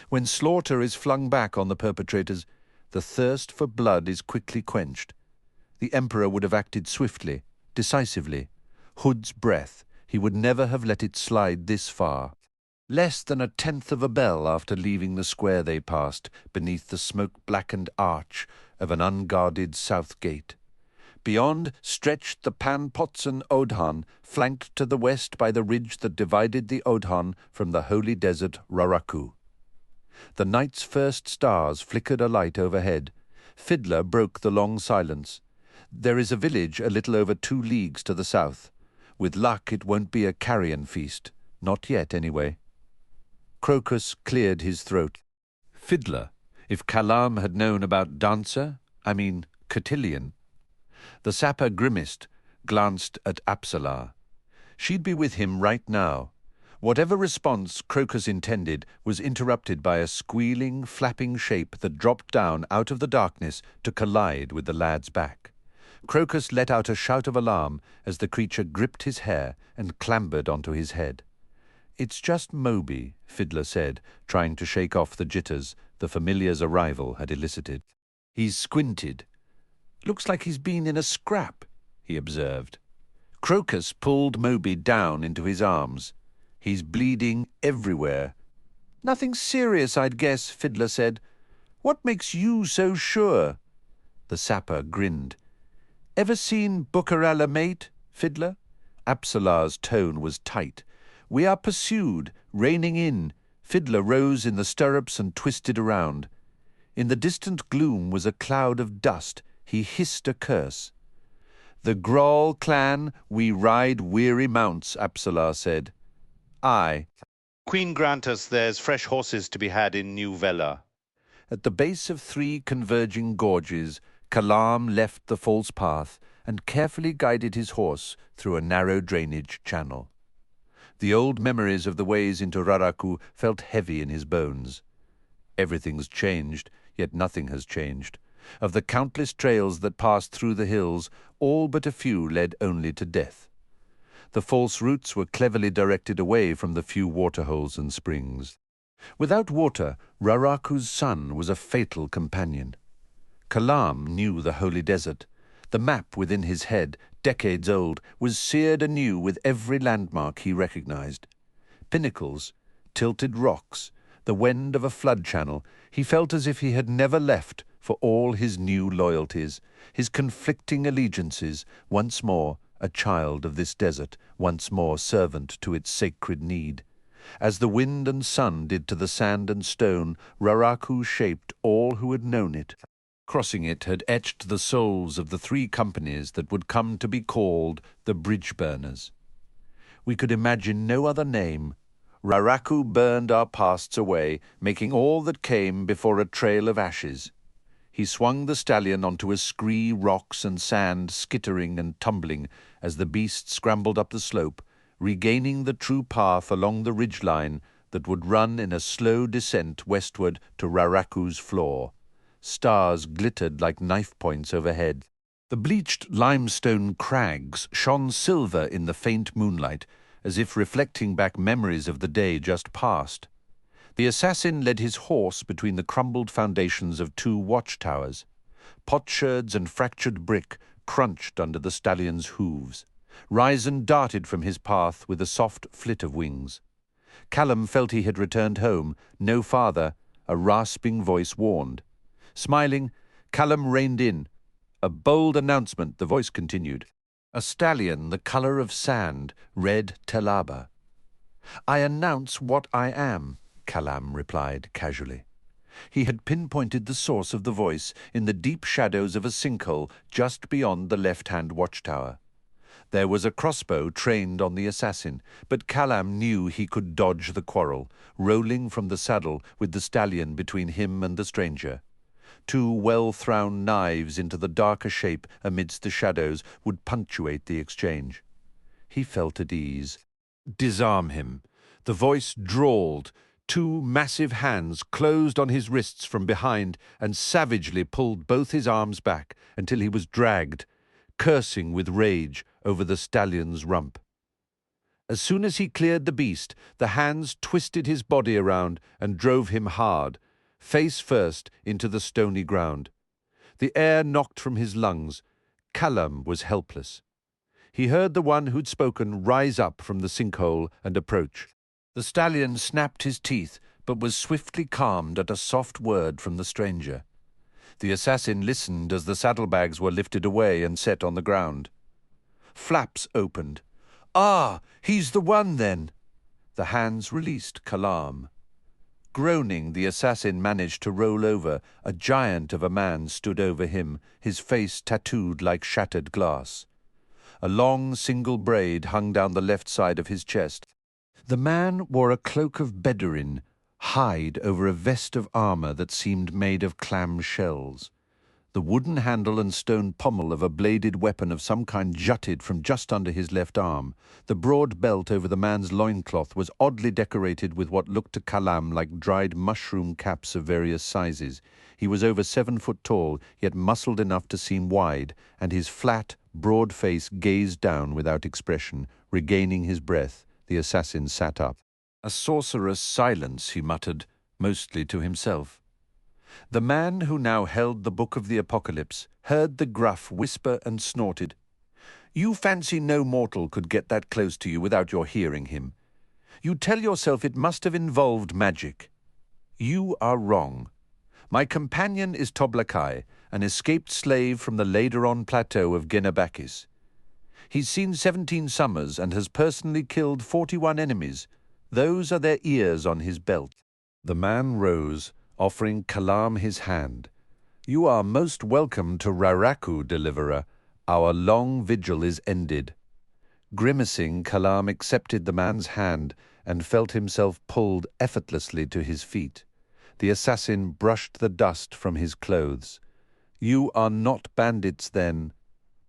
When slaughter is flung back on the perpetrators, the thirst for blood is quickly quenched. The Emperor would have acted swiftly, decisively. Hood's breath, he would never have let it slide this far. Less than 1/10 of a bell after leaving the square they passed, beneath the smoke-blackened arch of an unguarded south gate. Beyond stretched the Panpotson Odhan, flanked to the west by the ridge that divided the Odhan from the holy desert Raraku. The night's first stars flickered alight overhead. Fiddler broke the long silence. There is a village a little over 2 leagues to the south. With luck it won't be a carrion feast. Not yet, anyway. Crokus cleared his throat. Fiddler, if Kalam had known about Cotillion. The sapper grimaced, glanced at Apsalar. She'd be with him right now. Whatever response Crokus intended was interrupted by a squealing, flapping shape that dropped down out of the darkness to collide with the lad's back. Crokus let out a shout of alarm as the creature gripped his hair and clambered onto his head. It's just Moby, Fiddler said, trying to shake off the jitters the familiar's arrival had elicited. He's squinted. Looks like he's been in a scrap, he observed. Crokus pulled Moby down into his arms. He's bleeding everywhere. Nothing serious, I'd guess, Fiddler said. What makes you so sure? The sapper grinned. Ever seen Bucarella, mate, Fiddler? Apsalar's tone was tight. We are pursued, reining in. Fiddler rose in the stirrups and twisted around. In the distant gloom was a cloud of dust. He hissed a curse. The Grawl clan, we ride weary mounts, Apsalar said. Aye. Queen grant us there's fresh horses to be had in New Vela. At the base of 3 converging gorges, Kalam left the false path and carefully guided his horse through a narrow drainage channel. The old memories of the ways into Raraku felt heavy in his bones. Everything's changed, yet nothing has changed. Of the countless trails that passed through the hills, all but a few led only to death. The false routes were cleverly directed away from the few waterholes and springs. Without water, Raraku's sun was a fatal companion. Kalam knew the holy desert. The map within his head, decades old, was seared anew with every landmark he recognized. Pinnacles, tilted rocks, the wend of a flood channel, he felt as if he had never left for all his new loyalties, his conflicting allegiances, once more a child of this desert, once more servant to its sacred need. As the wind and sun did to the sand and stone, Raraku shaped all who had known it. Crossing it had etched the souls of the 3 companies that would come to be called the Bridgeburners. We could imagine no other name. Raraku burned our pasts away, making all that came before a trail of ashes. He swung the stallion onto a scree, rocks and sand, skittering and tumbling as the beast scrambled up the slope, regaining the true path along the ridgeline that would run in a slow descent westward to Raraku's floor. Stars glittered like knife points overhead. The bleached limestone crags shone silver in the faint moonlight, as if reflecting back memories of the day just past. The assassin led his horse between the crumbled foundations of 2 watchtowers. Potsherds and fractured brick crunched under the stallion's hooves. Ryzen darted from his path with a soft flit of wings. Kalam felt he had returned home, no farther, a rasping voice warned. Smiling, Kalam reined in. A bold announcement, the voice continued. A stallion the colour of sand, red Telaba. I announce what I am, Kalam replied casually. He had pinpointed the source of the voice in the deep shadows of a sinkhole just beyond the left-hand watchtower. There was a crossbow trained on the assassin, but Kalam knew he could dodge the quarrel, rolling from the saddle with the stallion between him and the stranger. 2 well-thrown knives into the darker shape amidst the shadows would punctuate the exchange. He felt at ease. Disarm him. The voice drawled. 2 massive hands closed on his wrists from behind and savagely pulled both his arms back until he was dragged, cursing with rage over the stallion's rump. As soon as he cleared the beast, the hands twisted his body around and drove him hard, face first into the stony ground. The air knocked from his lungs. Kalam was helpless. He heard the one who'd spoken rise up from the sinkhole and approach. The stallion snapped his teeth, but was swiftly calmed at a soft word from the stranger. The assassin listened as the saddlebags were lifted away and set on the ground. Flaps opened. Ah, he's the one then! The hands released Kalam. Groaning, the assassin managed to roll over. A giant of a man stood over him, his face tattooed like shattered glass. A long single braid hung down the left side of his chest. The man wore a cloak of Bedouin, hide over a vest of armour that seemed made of clam shells. The wooden handle and stone pommel of a bladed weapon of some kind jutted from just under his left arm. The broad belt over the man's loincloth was oddly decorated with what looked to Kalam like dried mushroom caps of various sizes. He was over 7 foot tall, yet muscled enough to seem wide, and his flat, broad face gazed down without expression. Regaining his breath, the assassin sat up. A sorcerous silence, he muttered, mostly to himself. The man who now held the Book of the Apocalypse heard the gruff whisper and snorted. You fancy no mortal could get that close to you without your hearing him. You tell yourself it must have involved magic. You are wrong. My companion is Toblakai, an escaped slave from the Laderon plateau of Genabakis. He's seen 17 summers and has personally killed 41 enemies. Those are their ears on his belt. The man rose, offering Kalam his hand. You are most welcome to Raraku, Deliverer. Our long vigil is ended. Grimacing, Kalam accepted the man's hand and felt himself pulled effortlessly to his feet. The assassin brushed the dust from his clothes. You are not bandits, then?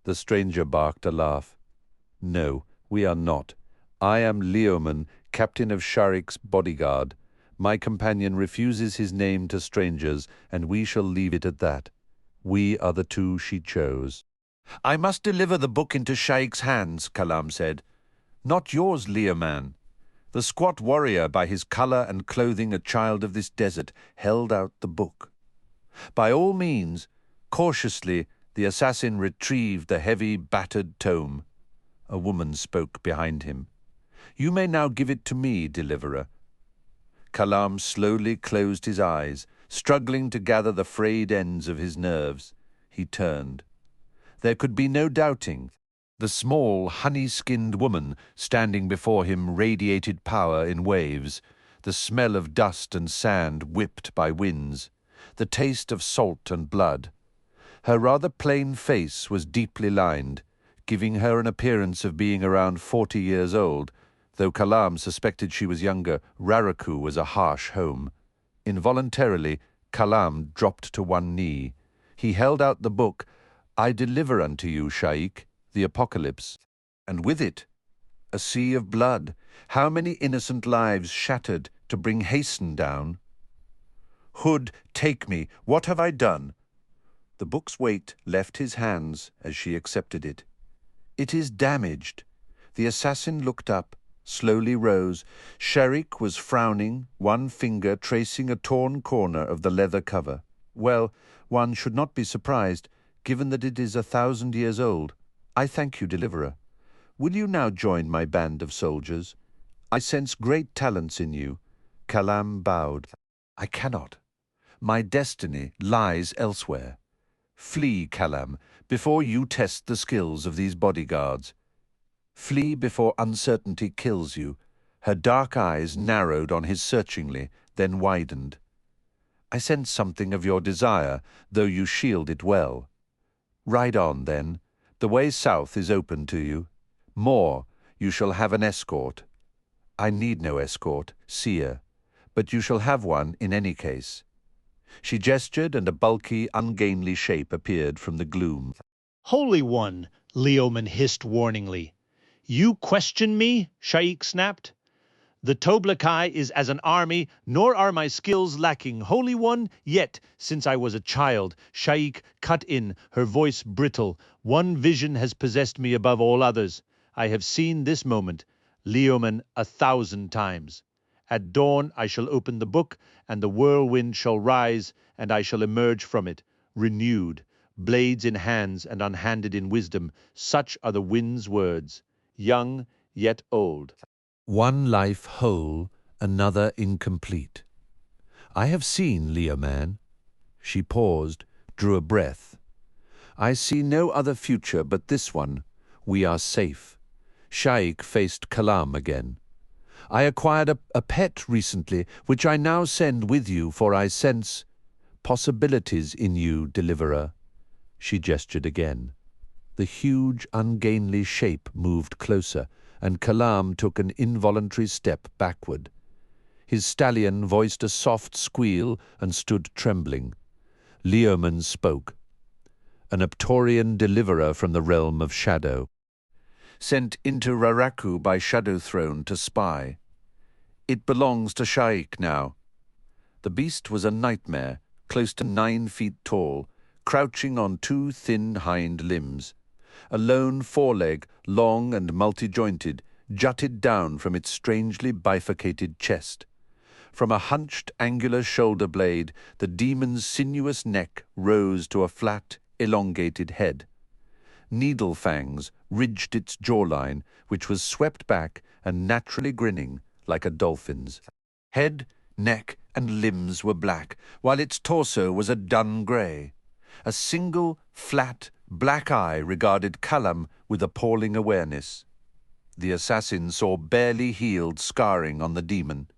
The stranger barked a laugh. No, we are not. I am Leoman, captain of Sha'ik's bodyguard. My companion refuses his name to strangers, and we shall leave it at that. We are the two she chose. I must deliver the book into Sha'ik's hands, Kalam said. Not yours, Leoman. The squat warrior, by his colour and clothing a child of this desert, held out the book. By all means, cautiously, the assassin retrieved the heavy, battered tome. A woman spoke behind him. You may now give it to me, Deliverer. Kalam slowly closed his eyes, struggling to gather the frayed ends of his nerves. He turned. There could be no doubting. The small, honey-skinned woman standing before him radiated power in waves, the smell of dust and sand whipped by winds, the taste of salt and blood. Her rather plain face was deeply lined, giving her an appearance of being around 40 years old. Though Kalam suspected she was younger, Raraku was a harsh home. Involuntarily, Kalam dropped to one knee. He held out the book. I deliver unto you, Sha'ik, the Apocalypse, and with it, a sea of blood. How many innocent lives shattered to bring hasten down? Hood, take me. What have I done? The book's weight left his hands as she accepted it. It is damaged. The assassin looked up, slowly rose. Sha'ik was frowning, one finger tracing a torn corner of the leather cover. Well, one should not be surprised, given that it is 1,000 years old. I thank you, Deliverer. Will you now join my band of soldiers? I sense great talents in you. Kalam bowed. I cannot. My destiny lies elsewhere. Flee, Kalam, before you test the skills of these bodyguards. Flee before uncertainty kills you. Her dark eyes narrowed on his searchingly, then widened. I sense something of your desire, though you shield it well. Ride on, then. The way south is open to you. More, you shall have an escort. I need no escort, seer, but you shall have one in any case. She gestured, and a bulky, ungainly shape appeared from the gloom. Holy One, Leoman hissed warningly. You question me? Sha'ik snapped. The Toblakai is as an army, nor are my skills lacking, Holy One, yet, since I was a child, Sha'ik cut in, her voice brittle. One vision has possessed me above all others. I have seen this moment, Leoman, 1,000 times. At dawn I shall open the book, and the whirlwind shall rise, and I shall emerge from it, renewed, blades in hands and unhanded in wisdom. Such are the wind's words, young yet old. One life whole, another incomplete. I have seen Leoman. She paused, drew a breath. I see no other future but this one. We are safe. Sha'ik faced Kalam again. I acquired a pet recently, which I now send with you, for I sense possibilities in you, Deliverer. She gestured again. The huge, ungainly shape moved closer, and Kalam took an involuntary step backward. His stallion voiced a soft squeal and stood trembling. Leoman spoke. An Aptorian deliverer from the realm of shadow, sent into Raraku by Shadow Throne to spy. It belongs to Sha'ik now. The beast was a nightmare, close to 9 feet tall, crouching on 2 thin hind limbs. A lone foreleg, long and multi-jointed, jutted down from its strangely bifurcated chest. From a hunched, angular shoulder blade, the demon's sinuous neck rose to a flat, elongated head. Needle fangs ridged its jawline, which was swept back and naturally grinning like a dolphin's. Head, neck, and limbs were black, while its torso was a dun grey. A single, flat, black eye regarded Kalam with appalling awareness. The assassin saw barely healed scarring on the demon.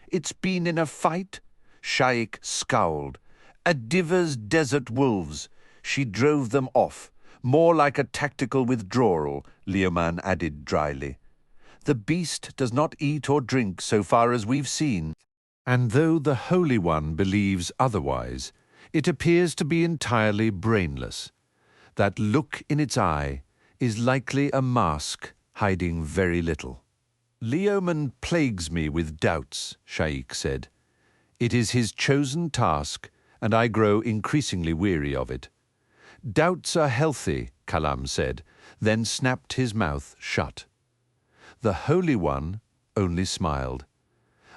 "It's been in a fight?" Sha'ik scowled. "A diver's desert wolves. She drove them off. More like a tactical withdrawal," Leoman added dryly. "The beast does not eat or drink so far as we've seen. And though the Holy One believes otherwise, it appears to be entirely brainless. That look in its eye is likely a mask hiding very little." "Leoman plagues me with doubts," Sha'ik said. "It is his chosen task, and I grow increasingly weary of it." "Doubts are healthy," Kalam said, then snapped his mouth shut. The Holy One only smiled.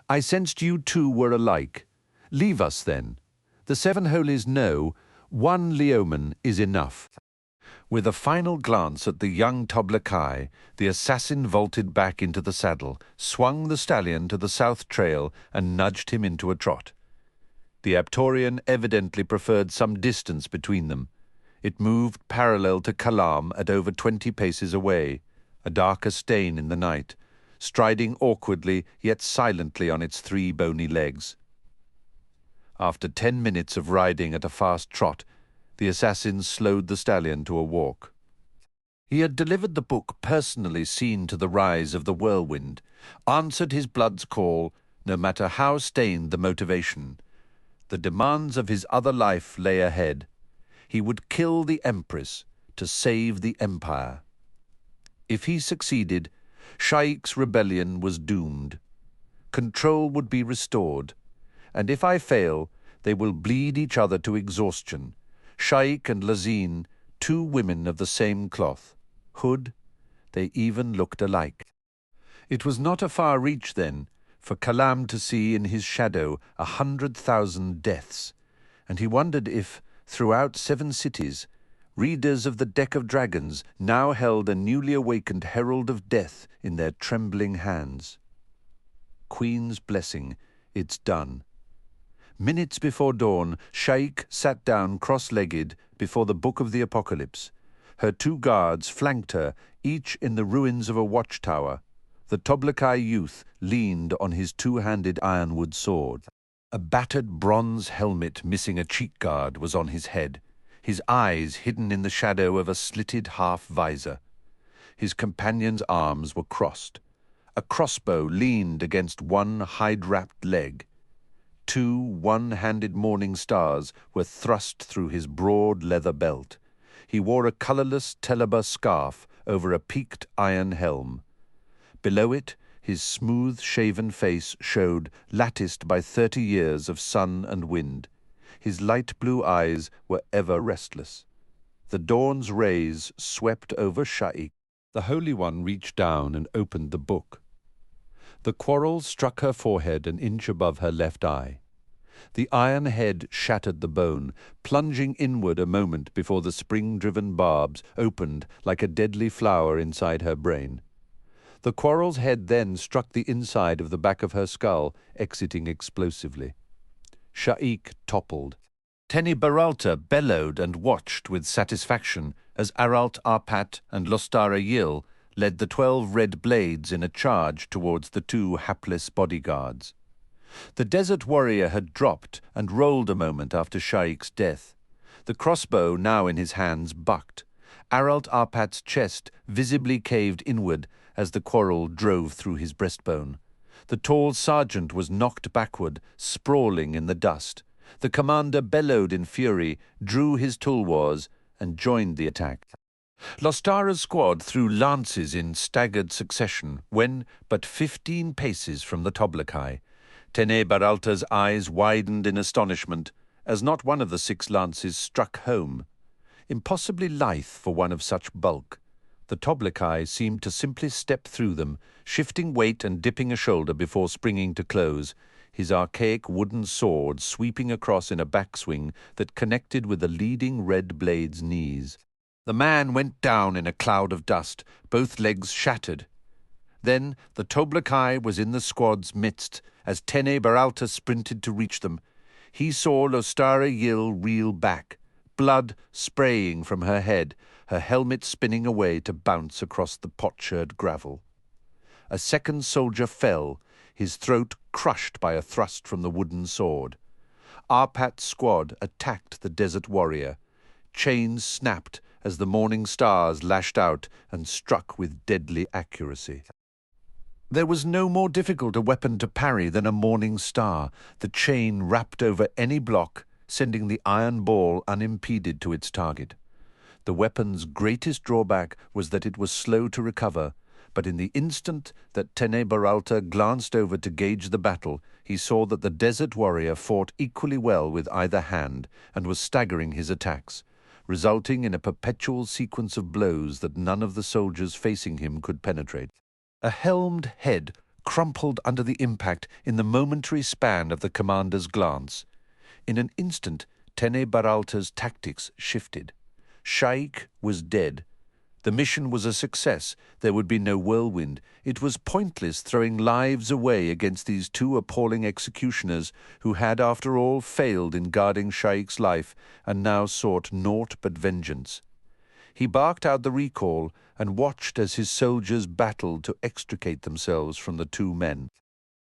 "I sensed you two were alike. Leave us then. The Seven Holies know one Leoman is enough." With a final glance at the young Toblakai, the assassin vaulted back into the saddle, swung the stallion to the south trail, and nudged him into a trot. The Aptorian evidently preferred some distance between them. It moved parallel to Kalam at over 20 paces away, a darker stain in the night, striding awkwardly yet silently on its 3 bony legs. After 10 minutes of riding at a fast trot, the assassin slowed the stallion to a walk. He had delivered the book personally seen to the rise of the Whirlwind, answered his blood's call, no matter how stained the motivation. The demands of his other life lay ahead. He would kill the Empress to save the Empire. If he succeeded, Sha'ik's rebellion was doomed. Control would be restored, and if I fail, they will bleed each other to exhaustion. Sha'ik and Lazine, 2 women of the same cloth. Hood, they even looked alike. It was not a far reach, then, for Kalam to see in his shadow 100,000 deaths, and he wondered if, throughout 7 cities, readers of the Deck of Dragons now held a newly awakened herald of death in their trembling hands. Queen's blessing, it's done. Minutes before dawn, Sha'ik sat down cross-legged before the Book of the Apocalypse. Her 2 guards flanked her, each in the ruins of a watchtower. The Toblakai youth leaned on his 2-handed ironwood sword. A battered bronze helmet missing a cheek guard was on his head, his eyes hidden in the shadow of a slitted half-visor. His companion's arms were crossed. A crossbow leaned against one hide-wrapped leg. 2 one-handed morning stars were thrust through his broad leather belt. He wore a colourless Teleba scarf over a peaked iron helm. Below it, his smooth-shaven face showed, latticed by 30 years of sun and wind. His light blue eyes were ever restless. The dawn's rays swept over Sha'ik. The Holy One reached down and opened the book. The quarrel struck her forehead an inch above her left eye. The iron head shattered the bone, plunging inward a moment before the spring-driven barbs opened like a deadly flower inside her brain. The quarrel's head then struck the inside of the back of her skull, exiting explosively. Sha'ik toppled. Teni Baralta bellowed and watched with satisfaction as Aralt Arpat and Lostara Yil led the 12 red blades in a charge towards the 2 hapless bodyguards. The desert warrior had dropped and rolled a moment after Sha'ik's death. The crossbow, now in his hands, bucked. Aralt Arpat's chest visibly caved inward as the quarrel drove through his breastbone. The tall sergeant was knocked backward, sprawling in the dust. The commander bellowed in fury, drew his tulwars, and joined the attack. Lostara's squad threw lances in staggered succession when but 15 paces from the Toblakai. Tene Baralta's eyes widened in astonishment as not one of the 6 lances struck home. Impossibly lithe for one of such bulk, the Toblakai seemed to simply step through them, shifting weight and dipping a shoulder before springing to close, his archaic wooden sword sweeping across in a backswing that connected with the leading red blade's knees. The man went down in a cloud of dust, both legs shattered. Then the Toblakai was in the squad's midst as Tene Baralta sprinted to reach them. He saw Lostara Yil reel back, blood spraying from her head, her helmet spinning away to bounce across the potsherd gravel. A second soldier fell, his throat crushed by a thrust from the wooden sword. Arpat's squad attacked the desert warrior. Chains snapped as the morning stars lashed out and struck with deadly accuracy. There was no more difficult a weapon to parry than a morning star. The chain wrapped over any block, sending the iron ball unimpeded to its target. The weapon's greatest drawback was that it was slow to recover, but in the instant that Tene Baralta glanced over to gauge the battle, he saw that the desert warrior fought equally well with either hand and was staggering his attacks, resulting in a perpetual sequence of blows that none of the soldiers facing him could penetrate. A helmed head crumpled under the impact in the momentary span of the commander's glance. In an instant, Tene Baralta's tactics shifted. Sha'ik was dead. The mission was a success. There would be no whirlwind. It was pointless throwing lives away against these two appalling executioners who had, after all, failed in guarding Sha'ik's life and now sought naught but vengeance. He barked out the recall and watched as his soldiers battled to extricate themselves from the two men.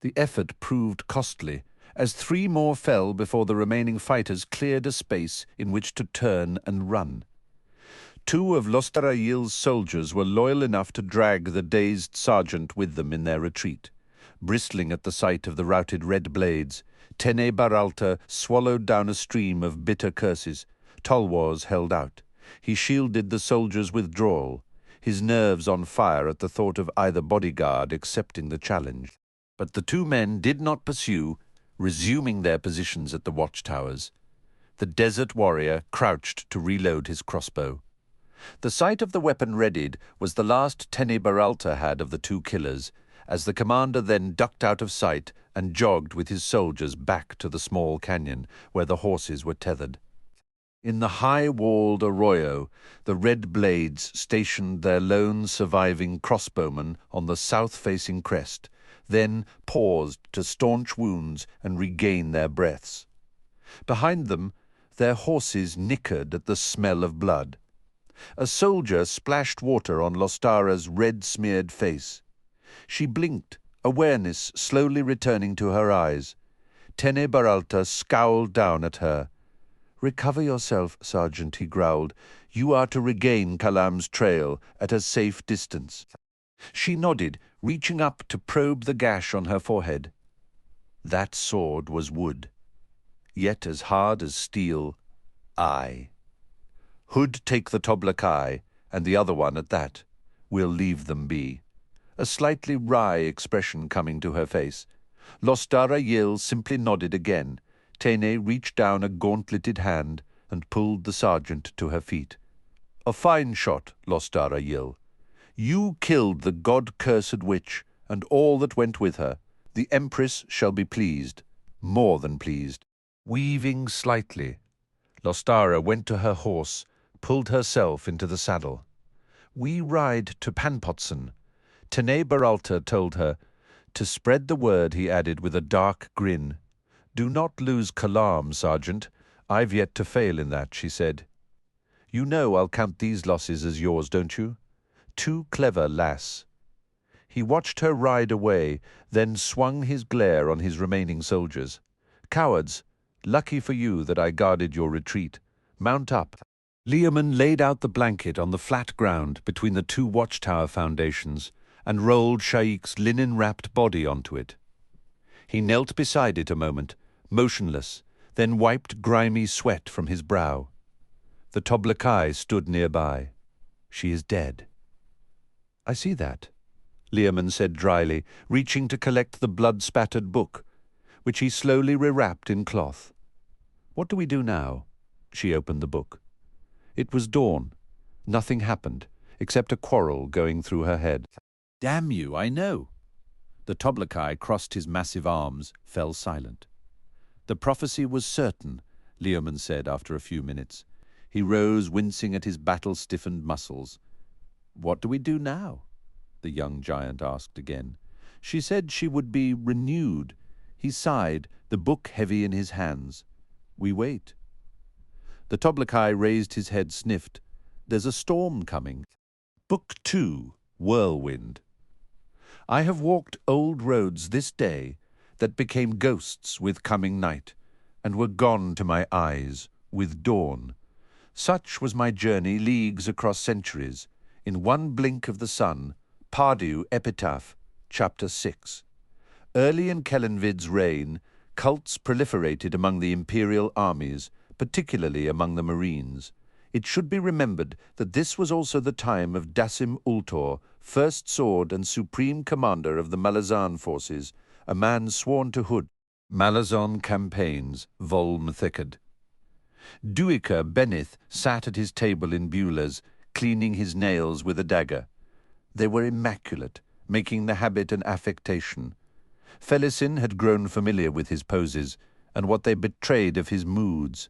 The effort proved costly, as 3 more fell before the remaining fighters cleared a space in which to turn and run. 2 of Lostara Yil's soldiers were loyal enough to drag the dazed sergeant with them in their retreat. Bristling at the sight of the routed red blades, Tene Baralta swallowed down a stream of bitter curses. Tolwars held out. He shielded the soldiers' withdrawal, his nerves on fire at the thought of either bodyguard accepting the challenge. But the 2 men did not pursue, resuming their positions at the watchtowers. The desert warrior crouched to reload his crossbow. The sight of the weapon readied was the last Tene Baralta had of the 2 killers, as the commander then ducked out of sight and jogged with his soldiers back to the small canyon where the horses were tethered. In the high-walled arroyo, the red blades stationed their lone surviving crossbowmen on the south-facing crest, then paused to staunch wounds and regain their breaths. Behind them, their horses nickered at the smell of blood. A soldier splashed water on Lostara's red-smeared face. She blinked, awareness slowly returning to her eyes. Tene Baralta scowled down at her. "Recover yourself, Sergeant," he growled. "You are to regain Kalam's trail at a safe distance." She nodded, reaching up to probe the gash on her forehead. That sword was wood, yet as hard as steel. Aye. "Hood take the Toblakai, and the other one at that. We'll leave them be." A slightly wry expression coming to her face. Lostara Yil simply nodded again. Tene reached down a gauntleted hand and pulled the sergeant to her feet. "A fine shot, Lostara Yil. You killed the god-cursed witch and all that went with her. The Empress shall be pleased, more than pleased." Weaving slightly, Lostara went to her horse, pulled herself into the saddle. "We ride to Panpotson," Tene Baralta told her. To spread the word, he added with a dark grin. "Do not lose Kalam, Sergeant. I've yet to fail in that," she said. "You know I'll count these losses as yours, don't you? Too clever, lass." He watched her ride away, then swung his glare on his remaining soldiers. "Cowards, lucky for you that I guarded your retreat. Mount up." Learman laid out the blanket on the flat ground between the 2 watchtower foundations and rolled Sha'ik's linen-wrapped body onto it. He knelt beside it a moment, motionless, then wiped grimy sweat from his brow. The Toblakai stood nearby. "She is dead." "I see that," Learman said dryly, reaching to collect the blood-spattered book, which he slowly rewrapped in cloth. "What do we do now?" She opened the book. It was dawn. Nothing happened, except a quarrel going through her head. "Damn you, I know." The Toblakai crossed his massive arms, fell silent. The prophecy was certain, Leoman said after a few minutes. He rose, wincing at his battle-stiffened muscles. "What do we do now?" the young giant asked again. She said she would be renewed. He sighed, the book heavy in his hands. "We wait." The Toblakai raised his head, sniffed. "There's a storm coming." Book 2, Whirlwind. I have walked old roads this day that became ghosts with coming night, and were gone to my eyes with dawn. Such was my journey leagues across centuries, in one blink of the sun. Pardew Epitaph, Chapter 6. Early in Kellanvid's reign, cults proliferated among the imperial armies, particularly among the marines. It should be remembered that this was also the time of Dasim Ultor, first sword and supreme commander of the Malazan forces, a man sworn to Hud. Malazan Campaigns, Vol. Methicad. Duiker Benith sat at his table in Beulah's, cleaning his nails with a dagger. They were immaculate, making the habit an affectation. Felisin had grown familiar with his poses, and what they betrayed of his moods.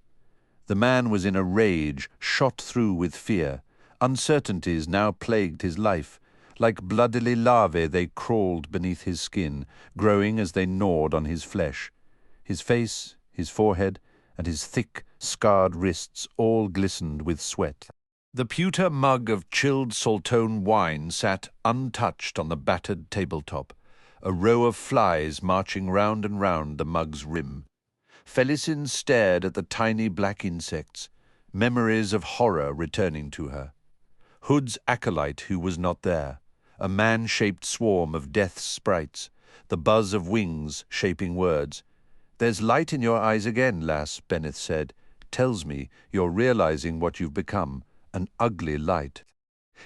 The man was in a rage, shot through with fear. Uncertainties now plagued his life. Like bloodily larvae they crawled beneath his skin, growing as they gnawed on his flesh. His face, his forehead, and his thick, scarred wrists all glistened with sweat. The pewter mug of chilled Saltone wine sat untouched on the battered tabletop, a row of flies marching round and round the mug's rim. Felisin stared at the tiny black insects, memories of horror returning to her. Hood's acolyte who was not there, a man-shaped swarm of death's sprites, the buzz of wings shaping words. "There's light in your eyes again, lass," Benith said. "Tells me you're realizing what you've become, an ugly light."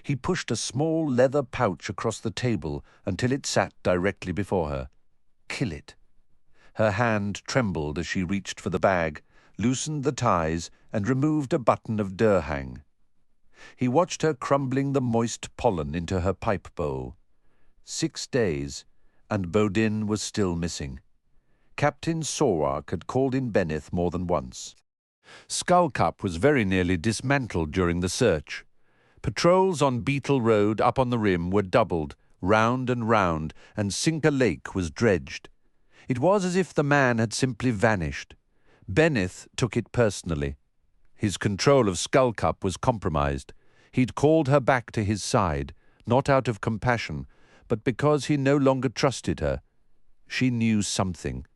He pushed a small leather pouch across the table until it sat directly before her. "Kill it." Her hand trembled as she reached for the bag, loosened the ties, and removed a button of durhang. He watched her crumbling the moist pollen into her pipe bowl. 6 days, and Baudin was still missing. Captain Sorark had called in Benith more than once. Skullcup was very nearly dismantled during the search. Patrols on Beetle Road up on the rim were doubled, round, and Sinker Lake was dredged. It was as if the man had simply vanished. Benith took it personally. His control of Skullcup was compromised. He'd called her back to his side, not out of compassion, but because he no longer trusted her. She knew something.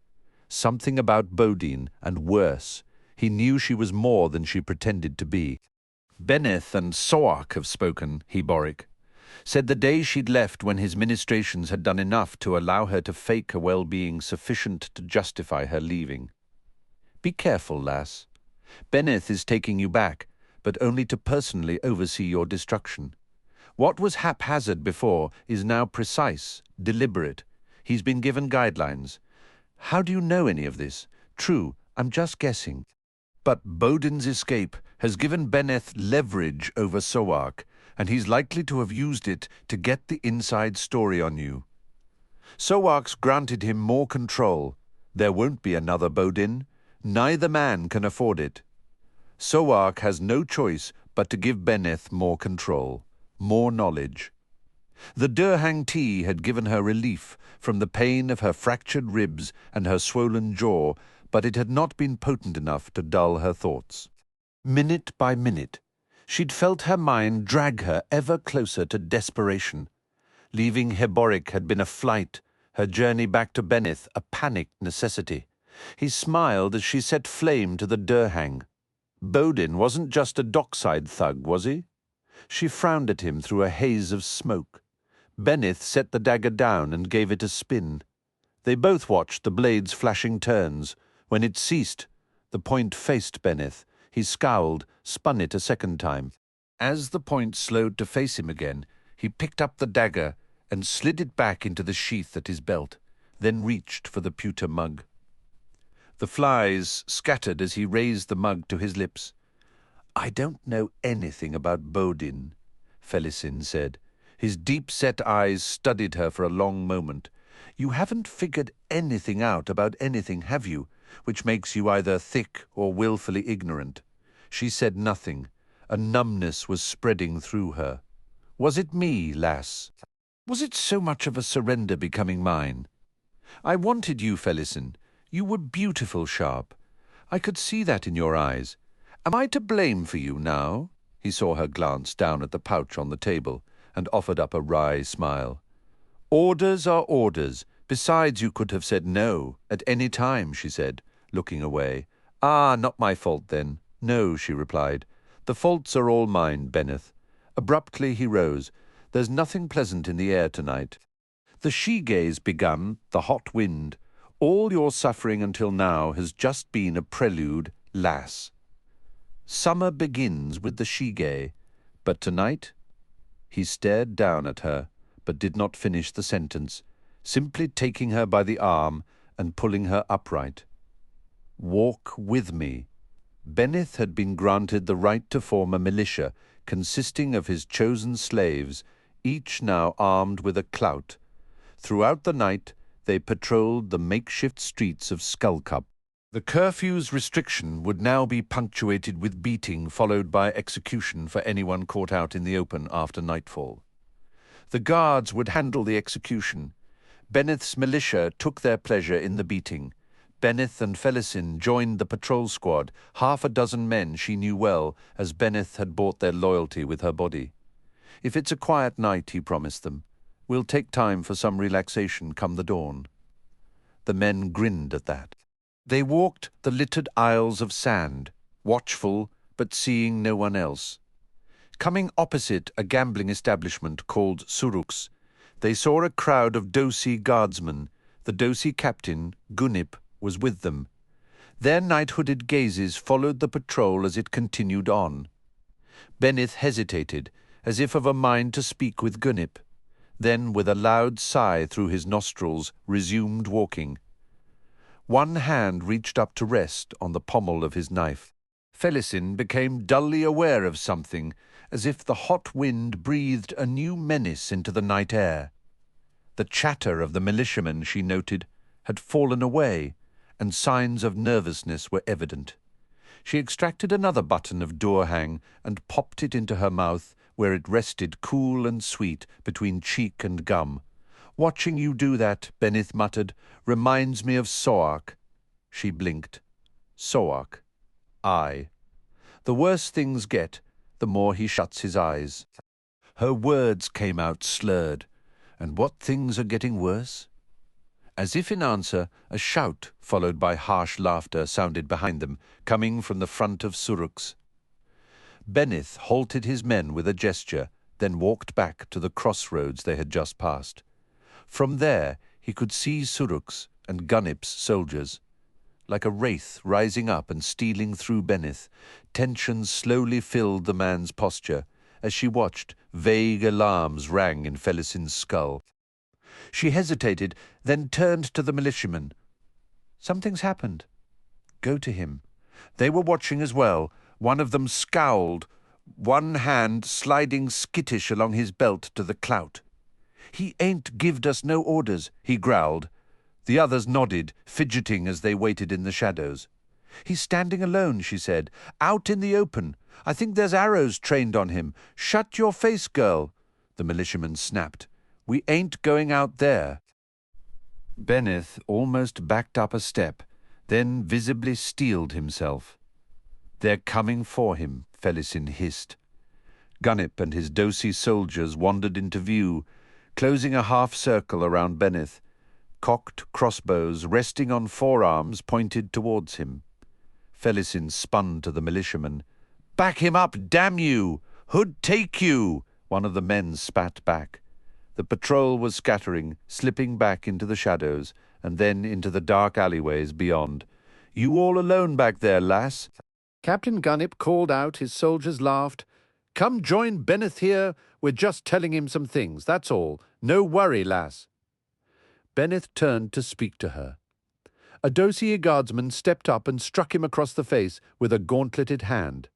Something about Baudin, and worse. He knew she was more than she pretended to be. Benith and Soark have spoken, Heboric. Said the day she'd left when his ministrations had done enough to allow her to fake a well-being sufficient to justify her leaving. Be careful, lass. Benith is taking you back, but only to personally oversee your destruction. What was haphazard before is now precise, deliberate. He's been given guidelines. How do you know any of this? True, I'm just guessing. But Baudin's escape has given Beneth leverage over Soark, and he's likely to have used it to get the inside story on you. Soark's granted him more control. There won't be another Baudin. Neither man can afford it. Soark has no choice but to give Beneth more control, more knowledge. The Durhang tea had given her relief from the pain of her fractured ribs and her swollen jaw, but it had not been potent enough to dull her thoughts. Minute by minute, she'd felt her mind drag her ever closer to desperation. Leaving Heboric had been a flight, her journey back to Benith a panicked necessity. He smiled as she set flame to the Durhang. Baudin wasn't just a dockside thug, was he? She frowned at him through a haze of smoke. Benith set the dagger down and gave it a spin. They both watched the blade's flashing turns. When it ceased, the point faced Benith. He scowled, spun it a second time. As the point slowed to face him again, he picked up the dagger and slid it back into the sheath at his belt, then reached for the pewter mug. The flies scattered as he raised the mug to his lips. "I don't know anything about Baudin," Felisin said. His deep-set eyes studied her for a long moment. You haven't figured anything out about anything, have you, which makes you either thick or willfully ignorant? She said nothing. A numbness was spreading through her. Was it me, lass? Was it so much of a surrender becoming mine? I wanted you, Felisin. You were beautiful, sharp. I could see that in your eyes. Am I to blame for you now? He saw her glance down at the pouch on the table and offered up a wry smile. Orders are orders. Besides, you could have said no at any time, she said, looking away. Ah, not my fault then. No, she replied. The faults are all mine, Benneth. Abruptly he rose. There's nothing pleasant in the air tonight. The she-gaze begun, the hot wind. All your suffering until now has just been a prelude, lass. Summer begins with the she-gay, but tonight... He stared down at her, but did not finish the sentence, simply taking her by the arm and pulling her upright. Walk with me. Benneth had been granted the right to form a militia consisting of his chosen slaves, each now armed with a clout. Throughout the night they patrolled the makeshift streets of Skullcup. The curfew's restriction would now be punctuated with beating followed by execution for anyone caught out in the open after nightfall. The guards would handle the execution. Benneth's militia took their pleasure in the beating. Benneth and Felisin joined the patrol squad, half a dozen men she knew well, as Benneth had bought their loyalty with her body. If it's a quiet night, he promised them, we'll take time for some relaxation come the dawn. The men grinned at that. They walked the littered aisles of sand, watchful but seeing no one else. Coming opposite a gambling establishment called Suruks, they saw a crowd of Dosi guardsmen. The Dosi captain, Gunip, was with them. Their night-hooded gazes followed the patrol as it continued on. Benneth hesitated, as if of a mind to speak with Gunip, then with a loud sigh through his nostrils resumed walking. One hand reached up to rest on the pommel of his knife. Felisin became dully aware of something, as if the hot wind breathed a new menace into the night air. The chatter of the militiamen, she noted, had fallen away, and signs of nervousness were evident. She extracted another button of doorhang and popped it into her mouth, where it rested cool and sweet between cheek and gum. Watching you do that, Benneth muttered, reminds me of Soak. She blinked. Soak. I. The worse things get, the more he shuts his eyes. Her words came out slurred. And what things are getting worse? As if in answer, a shout, followed by harsh laughter, sounded behind them, coming from the front of Suruks. Benneth halted his men with a gesture, then walked back to the crossroads they had just passed. From there he could see Suruks and Gunip's soldiers. Like a wraith rising up and stealing through Benneth, tension slowly filled the man's posture. As she watched, vague alarms rang in Felisin's skull. She hesitated, then turned to the militiamen. Something's happened. Go to him. They were watching as well. One of them scowled, one hand sliding skittish along his belt to the clout. He ain't gived us no orders, he growled. The others nodded, fidgeting as they waited in the shadows. He's standing alone, she said, out in the open. I think there's arrows trained on him. Shut your face, girl. The militiaman snapped. We ain't going out there. Benneth almost backed up a step, then visibly steeled himself. They're coming for him, Felisin hissed. Gunip and his Dosi soldiers wandered into view, closing a half-circle around Benneth. Cocked crossbows resting on forearms pointed towards him. Felisin spun to the militiaman. Back him up, damn you! Hood take you! One of the men spat back. The patrol was scattering, slipping back into the shadows, and then into the dark alleyways beyond. You all alone back there, lass? Captain Gunip called out, his soldiers laughed. Come join Benneth here, we're just telling him some things, that's all. No worry, lass. Benneth turned to speak to her. A Dosi guardsman stepped up and struck him across the face with a gauntleted hand.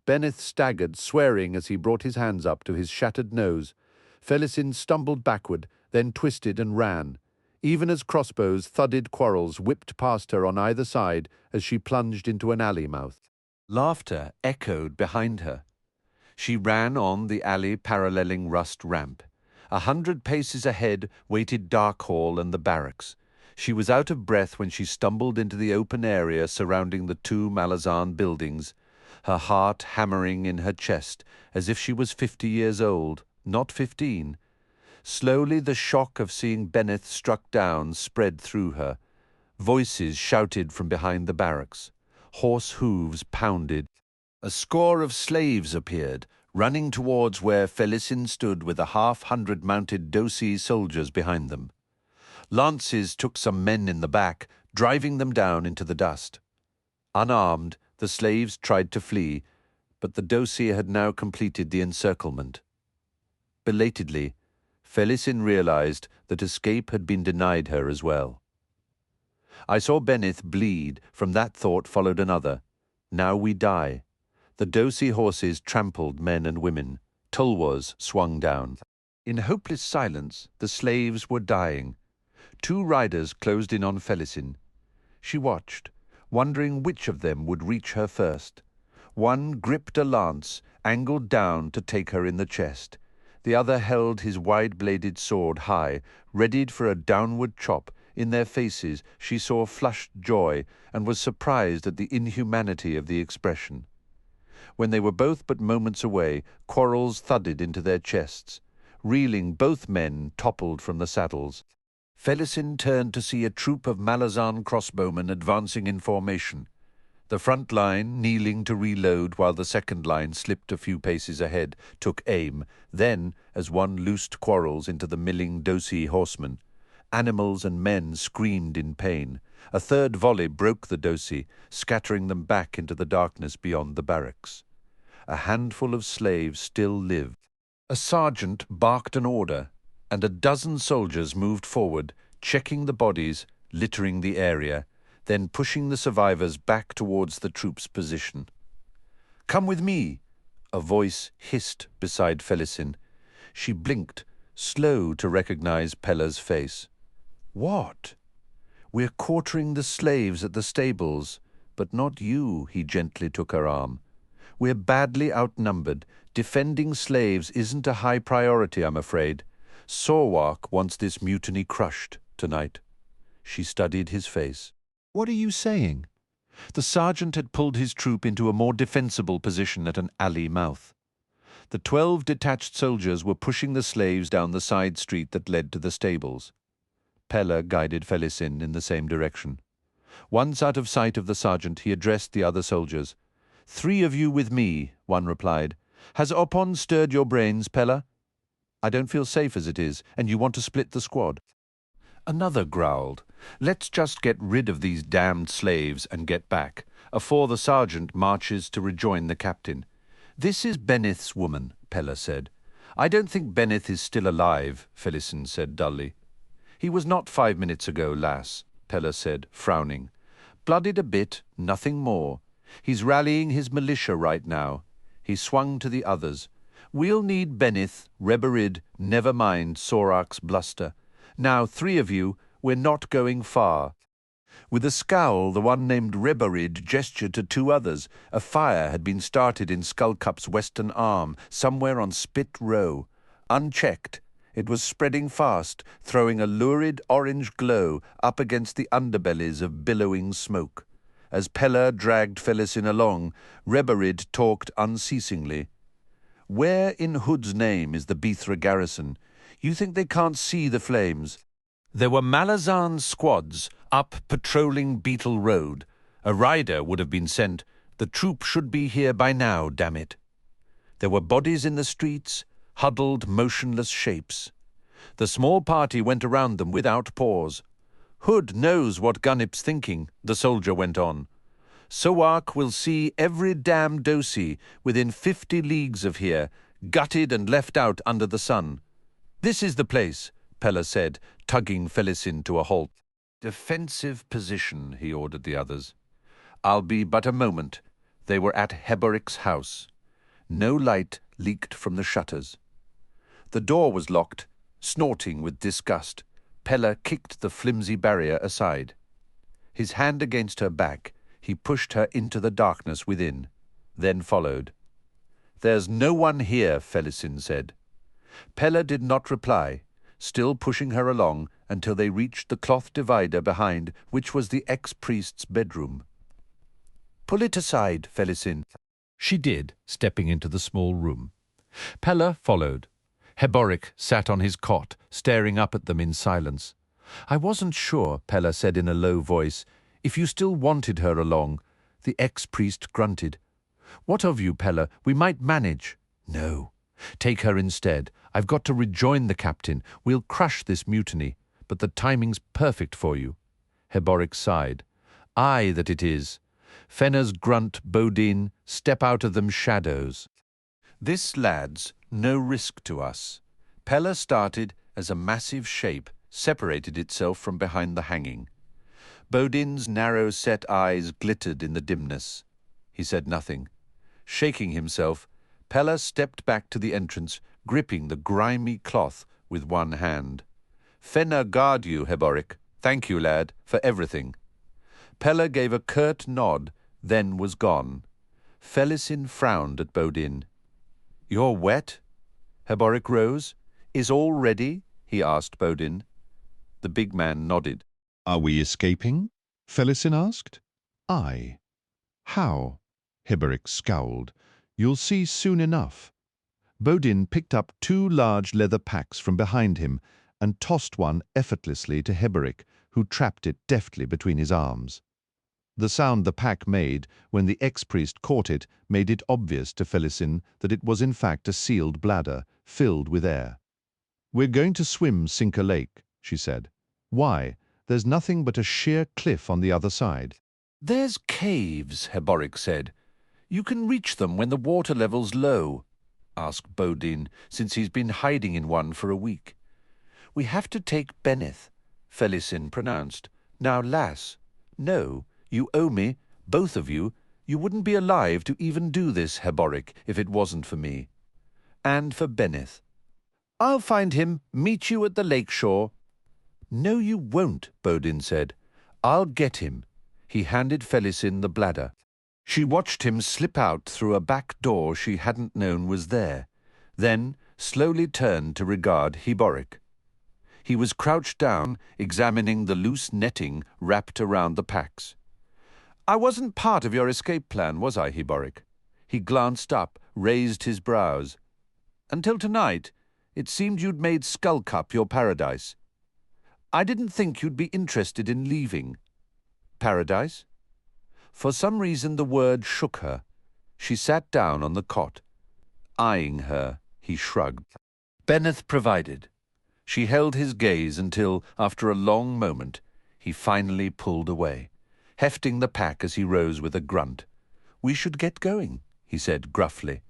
Benneth staggered, swearing as he brought his hands up to his shattered nose. Felisin stumbled backward, then twisted and ran. even as crossbows thudded quarrels whipped past her on either side as she plunged into an alley mouth. Laughter echoed behind her. She ran on the alley paralleling rust ramp. 100 paces ahead waited Dark Hall and the barracks. She was out of breath when she stumbled into the open area surrounding the 2 Malazan buildings, her heart hammering in her chest as if she was 50 years old, not 15. Slowly the shock of seeing Benneth struck down spread through her. Voices shouted from behind the barracks. Horse hooves pounded. A score of slaves appeared, running towards where Felisin stood with 100 mounted Dosi soldiers behind them. Lances took some men in the back, driving them down into the dust. Unarmed, the slaves tried to flee, but the Dosi had now completed the encirclement. Belatedly, Felisin realized that escape had been denied her as well. I saw Benneth bleed. From that thought followed another. Now we die. The Dosi horses trampled men and women. Tulwas swung down. In hopeless silence, the slaves were dying. 2 riders closed in on Felisin. She watched, wondering which of them would reach her first. One gripped a lance, angled down to take her in the chest. The other held his wide-bladed sword high, readied for a downward chop. In their faces she saw flushed joy and was surprised at the inhumanity of the expression. When they were both but moments away, quarrels thudded into their chests. Reeling, both men toppled from the saddles. Felisin turned to see a troop of Malazan crossbowmen advancing in formation. The front line, kneeling to reload while the second line slipped a few paces ahead, took aim. Then, as one loosed quarrels into the milling Dosi horsemen, animals and men screamed in pain. A third volley broke the Dosi, scattering them back into the darkness beyond the barracks. A handful of slaves still lived. A sergeant barked an order, and a dozen soldiers moved forward, checking the bodies, littering the area, then pushing the survivors back towards the troops' position. "Come with me," a voice hissed beside Felisin. She blinked, slow to recognize Pella's face. "What?" "We're quartering the slaves at the stables, but not you," he gently took her arm. "We're badly outnumbered. Defending slaves isn't a high priority, I'm afraid. Sorwak wants this mutiny crushed tonight." She studied his face. "What are you saying?" The sergeant had pulled his troop into a more defensible position at an alley mouth. The 12 detached soldiers were pushing the slaves down the side street that led to the stables. Pella guided Felisin in the same direction. Once out of sight of the sergeant, he addressed the other soldiers. "3 of you with me," one replied. "Has Opon stirred your brains, Pella? I don't feel safe as it is, and you want to split the squad." Another growled. "Let's just get rid of these damned slaves and get back, afore the sergeant marches to rejoin the captain." "This is Benneth's woman," Pella said. "I don't think Benneth is still alive," Felisin said dully. "He was not 5 minutes ago, lass," Pella said, frowning. "Blooded a bit, nothing more. He's rallying his militia right now." He swung to the others. "We'll need Benneth, Reberid, never mind Sorak's bluster. Now, 3 of you, we're not going far." With a scowl, the one named Reberid gestured to 2 others. A fire had been started in Skullcup's western arm, somewhere on Spit Row. Unchecked, it was spreading fast, throwing a lurid orange glow up against the underbellies of billowing smoke. As Pella dragged Felisin along, Reberid talked unceasingly. "Where in Hood's name is the Bithra garrison? You think they can't see the flames?" There were Malazan squads up patrolling Beetle Road. A rider would have been sent. The troop should be here by now, damn it. There were bodies in the streets, huddled, motionless shapes. The small party went around them without pause. "Hood knows what Gunnip's thinking," the soldier went on. "Sowak will see every damn Dosi within 50 leagues of here, gutted and left out under the sun. This is the place," Pella said, tugging Felisin to a halt. "Defensive position," he ordered the others. "I'll be but a moment." They were at Heboric's house. No light leaked from the shutters. The door was locked, snorting with disgust. Pella kicked the flimsy barrier aside. His hand against her back, he pushed her into the darkness within, then followed. "There's no one here," Felisin said. Pella did not reply, still pushing her along until they reached the cloth divider behind, which was the ex-priest's bedroom. "Pull it aside, Felisin." She did, stepping into the small room. Pella followed. Heboric sat on his cot, staring up at them in silence. "I wasn't sure," Pella said in a low voice, "if you still wanted her along." The ex-priest grunted. "What of you, Pella? We might manage." "No. Take her instead. I've got to rejoin the captain. We'll crush this mutiny, but the timing's perfect for you." Heboric sighed. "Aye, that it is. Fenner's grunt, Baudin, step out of them shadows. This, lads, no risk to us." Pella started as a massive shape separated itself from behind the hanging. Baudin's narrow-set eyes glittered in the dimness. He said nothing. Shaking himself, Pella stepped back to the entrance, gripping the grimy cloth with one hand. "Fenner guard you, Heboric. Thank you, lad, for everything." Pella gave a curt nod, then was gone. Felisin frowned at Baudin. "You're wet?" Heboric rose. "Is all ready?" he asked Baudin. The big man nodded. "Are we escaping?" Felisin asked. "Aye." "How?" Heboric scowled. "You'll see soon enough." Baudin picked up 2 large leather packs from behind him and tossed one effortlessly to Heboric, who trapped it deftly between his arms. The sound the pack made when the ex-priest caught it made it obvious to Felisin that it was in fact a sealed bladder, filled with air. "We're going to swim Sinker Lake," she said. "Why? There's nothing but a sheer cliff on the other side." "There's caves," Heboric said. "You can reach them when the water level's low," asked Baudin, since he's been hiding in one for a week. "We have to take Benneth," Felisin pronounced. "Now, lass, no, you owe me, both of you. You wouldn't be alive to even do this, Heboric, if it wasn't for me. And for Benneth. I'll find him, meet you at the lake shore." "No, you won't," Baudin said. "I'll get him." He handed Felisin the bladder. She watched him slip out through a back door she hadn't known was there, then slowly turned to regard Heboric. He was crouched down, examining the loose netting wrapped around the packs. "I wasn't part of your escape plan, was I, Heboric?" He glanced up, raised his brows. "Until tonight, it seemed you'd made Skullcup your paradise. I didn't think you'd be interested in leaving." "Paradise?" For some reason the word shook her. She sat down on the cot. Eyeing her, he shrugged. Benneth provided. She held his gaze until, after a long moment, he finally pulled away, hefting the pack as he rose with a grunt. "We should get going," he said gruffly.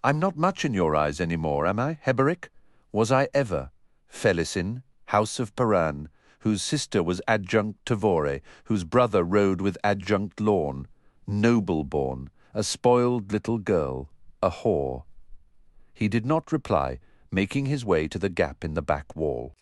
"I'm not much in your eyes any more, am I, Heboric? Was I ever? Felisin, House of Paran, whose sister was adjunct Tavore, whose brother rode with adjunct Lorne, noble-born, a spoiled little girl, a whore." He did not reply, making his way to the gap in the back wall.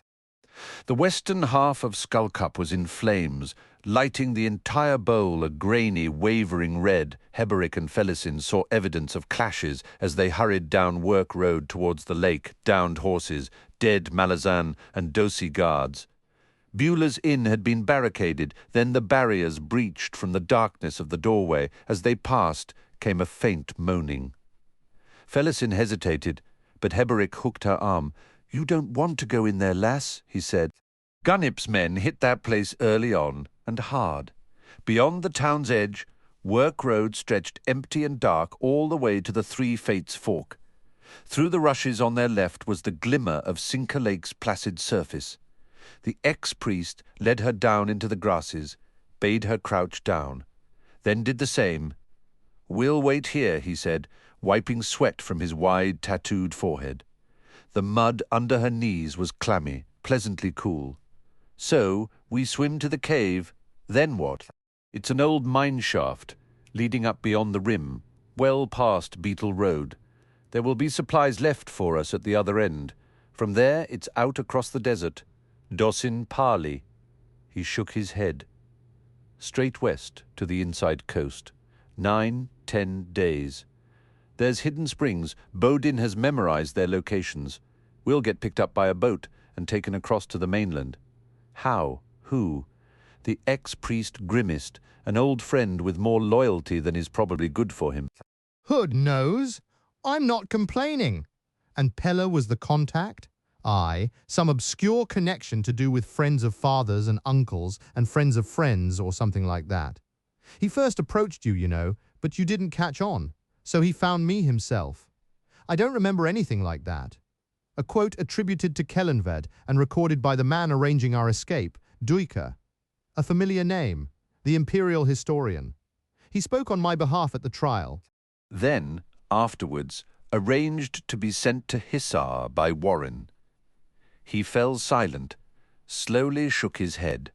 The western half of Skullcup was in flames, lighting the entire bowl a grainy, wavering red. Heboric and Felisin saw evidence of clashes as they hurried down Work Road towards the lake, downed horses, dead Malazan and Dosi guards. Beulah's Inn had been barricaded, then the barriers breached from the darkness of the doorway. As they passed, came a faint moaning. Felisin hesitated, but Heboric hooked her arm. "You don't want to go in there, lass," he said. Gunnip's men hit that place early on, and hard. Beyond the town's edge, Work Road stretched empty and dark all the way to the Three Fates Fork. Through the rushes on their left was the glimmer of Sinker Lake's placid surface. The ex-priest led her down into the grasses, bade her crouch down, then did the same. "We'll wait here," he said, wiping sweat from his wide, tattooed forehead. The mud under her knees was clammy, pleasantly cool. "So, we swim to the cave. Then what?" "It's an old mine shaft, leading up beyond the rim, well past Beetle Road. There will be supplies left for us at the other end. From there, it's out across the desert. Dosin Parley. He shook his head. Straight west to the inside coast. 9-10 days. There's hidden springs. Baudin has memorized their locations. We'll get picked up by a boat and taken across to the mainland. How? Who? The ex-priest Grimmist, an old friend with more loyalty than is probably good for him. Hood knows. I'm not complaining. And Pella was the contact? Aye, some obscure connection to do with friends of fathers and uncles and friends of friends or something like that. He first approached you, you know, but you didn't catch on, so he found me himself. I don't remember anything like that. A quote attributed to Kellenved and recorded by the man arranging our escape, Duiker. A familiar name, the Imperial historian. He spoke on my behalf at the trial. Then, afterwards, arranged to be sent to Hisar by Warren. He fell silent, slowly shook his head.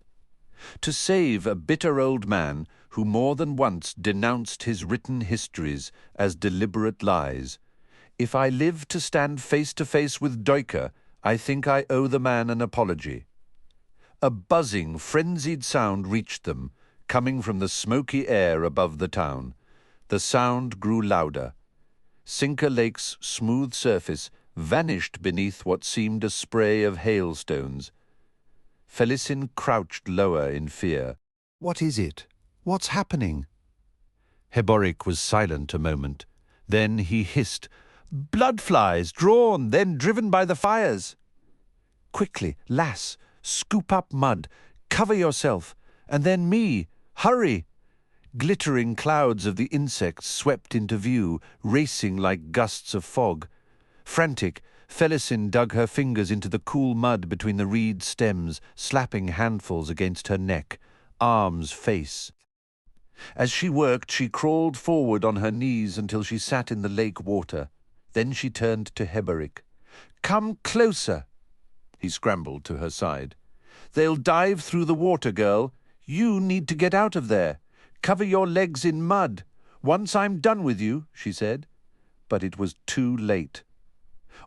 To save a bitter old man who more than once denounced his written histories as deliberate lies. If I live to stand face to face with Duiker, I think I owe the man an apology. A buzzing, frenzied sound reached them, coming from the smoky air above the town. The sound grew louder. Cinca Lake's smooth surface vanished beneath what seemed a spray of hailstones. Felisin crouched lower in fear. What is it? What's happening? Heboric was silent a moment. Then he hissed, "Bloodflies, drawn, then driven by the fires." "Quickly, lass, scoop up mud, cover yourself, and then me, hurry!" Glittering clouds of the insects swept into view, racing like gusts of fog. Frantic, Felisin dug her fingers into the cool mud between the reed stems, slapping handfuls against her neck, arms, face. As she worked, she crawled forward on her knees until she sat in the lake water. Then she turned to Heboric. "Come closer." He scrambled to her side. "They'll dive through the water, girl. You need to get out of there. Cover your legs in mud. Once I'm done with you," she said. But it was too late.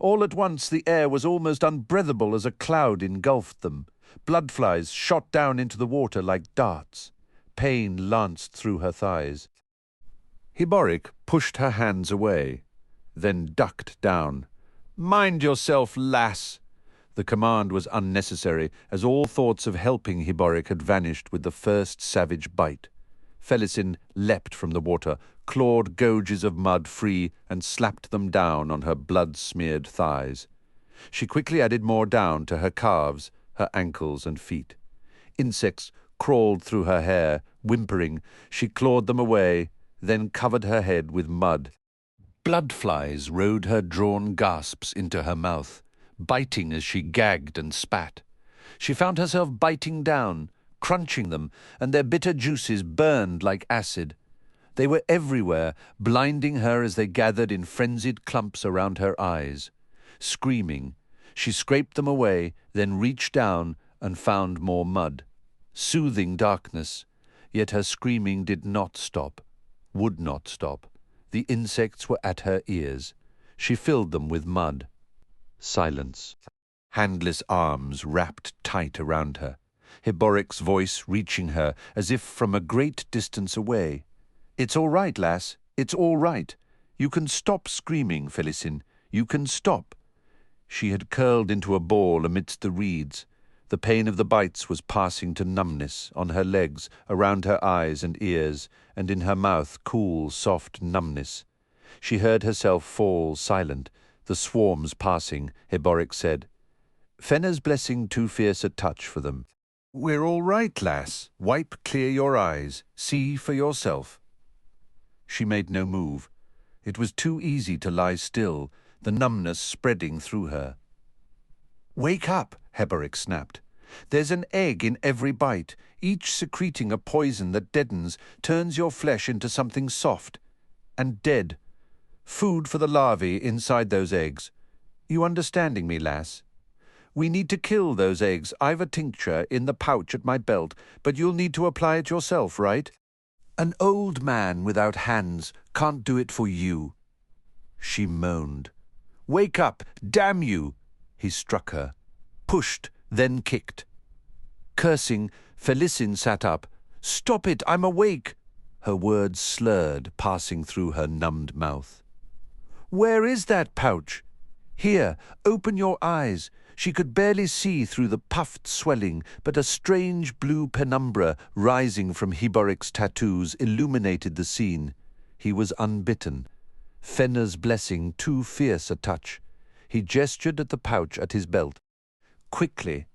All at once the air was almost unbreathable as a cloud engulfed them. Bloodflies shot down into the water like darts. Pain lanced through her thighs. Heboric pushed her hands away, then ducked down. "Mind yourself, lass!" The command was unnecessary, as all thoughts of helping Heboric had vanished with the first savage bite. Felisin leapt from the water, clawed gouges of mud free, and slapped them down on her blood-smeared thighs. She quickly added more down to her calves, her ankles and feet. Insects crawled through her hair. Whimpering, she clawed them away, then covered her head with mud. Bloodflies rode her drawn gasps into her mouth, biting as she gagged and spat. She found herself biting down, crunching them, and their bitter juices burned like acid. They were everywhere, blinding her as they gathered in frenzied clumps around her eyes. Screaming, she scraped them away, then reached down and found more mud. Soothing darkness, yet her screaming did not stop, would not stop. The insects were at her ears. She filled them with mud. Silence. Handless arms wrapped tight around her. Heboric's voice reaching her as if from a great distance away. "It's all right, lass. It's all right. You can stop screaming, Felisin. You can stop." She had curled into a ball amidst the reeds. The pain of the bites was passing to numbness on her legs, around her eyes and ears, and in her mouth cool, soft numbness. She heard herself fall silent, the swarms passing. Heboric said, "Fenna's blessing too fierce a touch for them." "We're all right, lass. Wipe clear your eyes. See for yourself." She made no move. It was too easy to lie still, the numbness spreading through her. "Wake up," Heboric snapped. "There's an egg in every bite, each secreting a poison that deadens, turns your flesh into something soft and dead. Food for the larvae inside those eggs. You understanding me, lass? We need to kill those eggs. I've a tincture in the pouch at my belt, but you'll need to apply it yourself, right? An old man without hands can't do it for you." She moaned. "Wake up, damn you!" He struck her, pushed, then kicked. Cursing, Felisin sat up. "Stop it, I'm awake!" Her words slurred, passing through her numbed mouth. "Where is that pouch? Here, open your eyes." She could barely see through the puffed swelling, but a strange blue penumbra rising from Heboric's tattoos illuminated the scene. He was unbitten. Fenner's blessing too fierce a touch. He gestured at the pouch at his belt. "Quickly.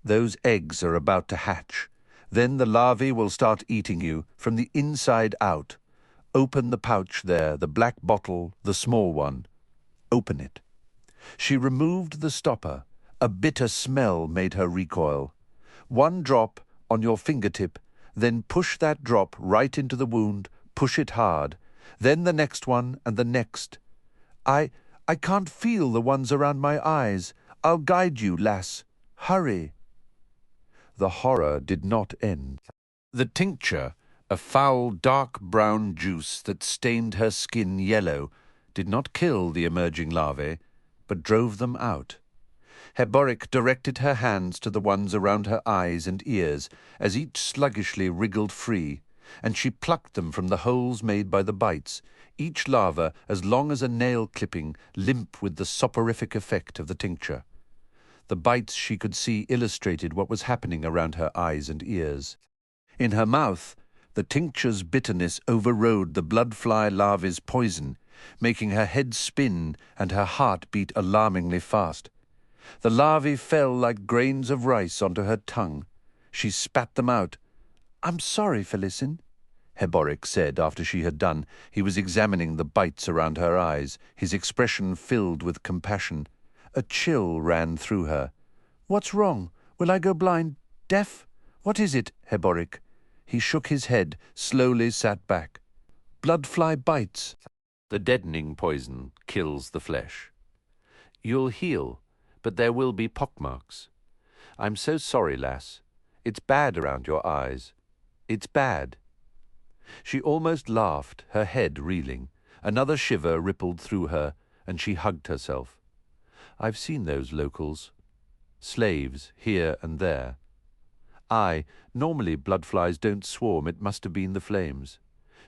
Those eggs are about to hatch. Then the larvae will start eating you, from the inside out. Open the pouch there, the black bottle, the small one. Open it." She removed the stopper. A bitter smell made her recoil. "One drop on your fingertip, then push that drop right into the wound, push it hard. Then the next one and the next. I can't feel the ones around my eyes. I'll guide you, lass. Hurry." The horror did not end. The tincture, a foul dark brown juice that stained her skin yellow, did not kill the emerging larvae, but drove them out. Heboric directed her hands to the ones around her eyes and ears, as each sluggishly wriggled free, and she plucked them from the holes made by the bites, each larva as long as a nail clipping, limp with the soporific effect of the tincture. The bites she could see illustrated what was happening around her eyes and ears. In her mouth, the tincture's bitterness overrode the blood-fly larvae's poison, making her head spin and her heart beat alarmingly fast. The larvae fell like grains of rice onto her tongue. She spat them out. "I'm sorry, Felisin," Heboric said after she had done. He was examining the bites around her eyes, his expression filled with compassion. A chill ran through her. "What's wrong? Will I go blind? Deaf? What is it, Heboric?" He shook his head, slowly sat back. "Bloodfly bites. The deadening poison kills the flesh. You'll heal, but there will be pockmarks. I'm so sorry, lass. It's bad around your eyes. It's bad." She almost laughed, her head reeling. Another shiver rippled through her, and she hugged herself. "I've seen those locals. Slaves, here and there. Normally bloodflies don't swarm. It must have been the flames.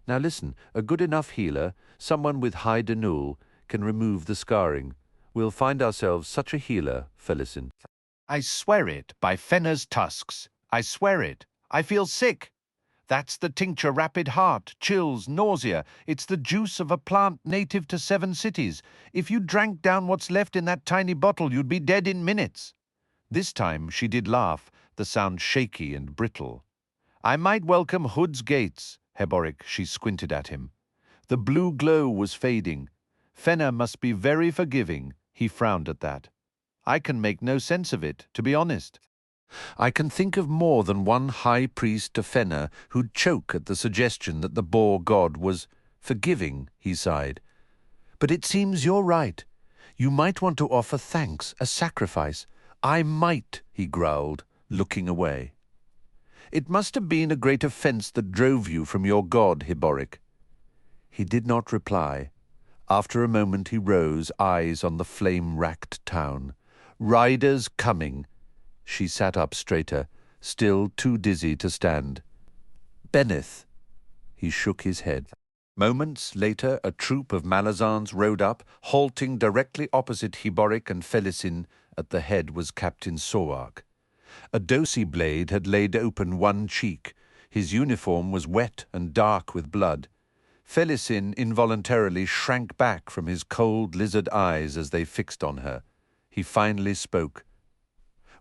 Now listen, a good enough healer, someone with high denul, can remove the scarring. We'll find ourselves such a healer, Felisin." "I swear it, by Fenner's tusks. I swear it. I feel sick. That's the tincture rapid heart, chills, nausea. It's the juice of a plant native to 7 cities. If you drank down what's left in that tiny bottle, you'd be dead in minutes." This time she did laugh, the sound shaky and brittle. "I might welcome Hood's Gates, Heboric." She squinted at him. The blue glow was fading. Fenner must be very forgiving. He frowned at that. "I can make no sense of it, to be honest." "I can think of more than one high priest to Fenner who'd choke at the suggestion that the boar god was forgiving," he sighed. "But it seems you're right. You might want to offer thanks, a sacrifice." "I might," he growled, looking away. "It must have been a great offence that drove you from your god, Heboric." He did not reply. After a moment he rose, eyes on the flame-racked town. "Riders coming." She sat up straighter, still too dizzy to stand. "Benneth." He shook his head. Moments later a troop of Malazans rode up, halting directly opposite Heboric and Felisin. At the head was Captain Sha'ik. A dosi blade had laid open one cheek. His uniform was wet and dark with blood. Felisin involuntarily shrank back from his cold lizard eyes as they fixed on her. He finally spoke.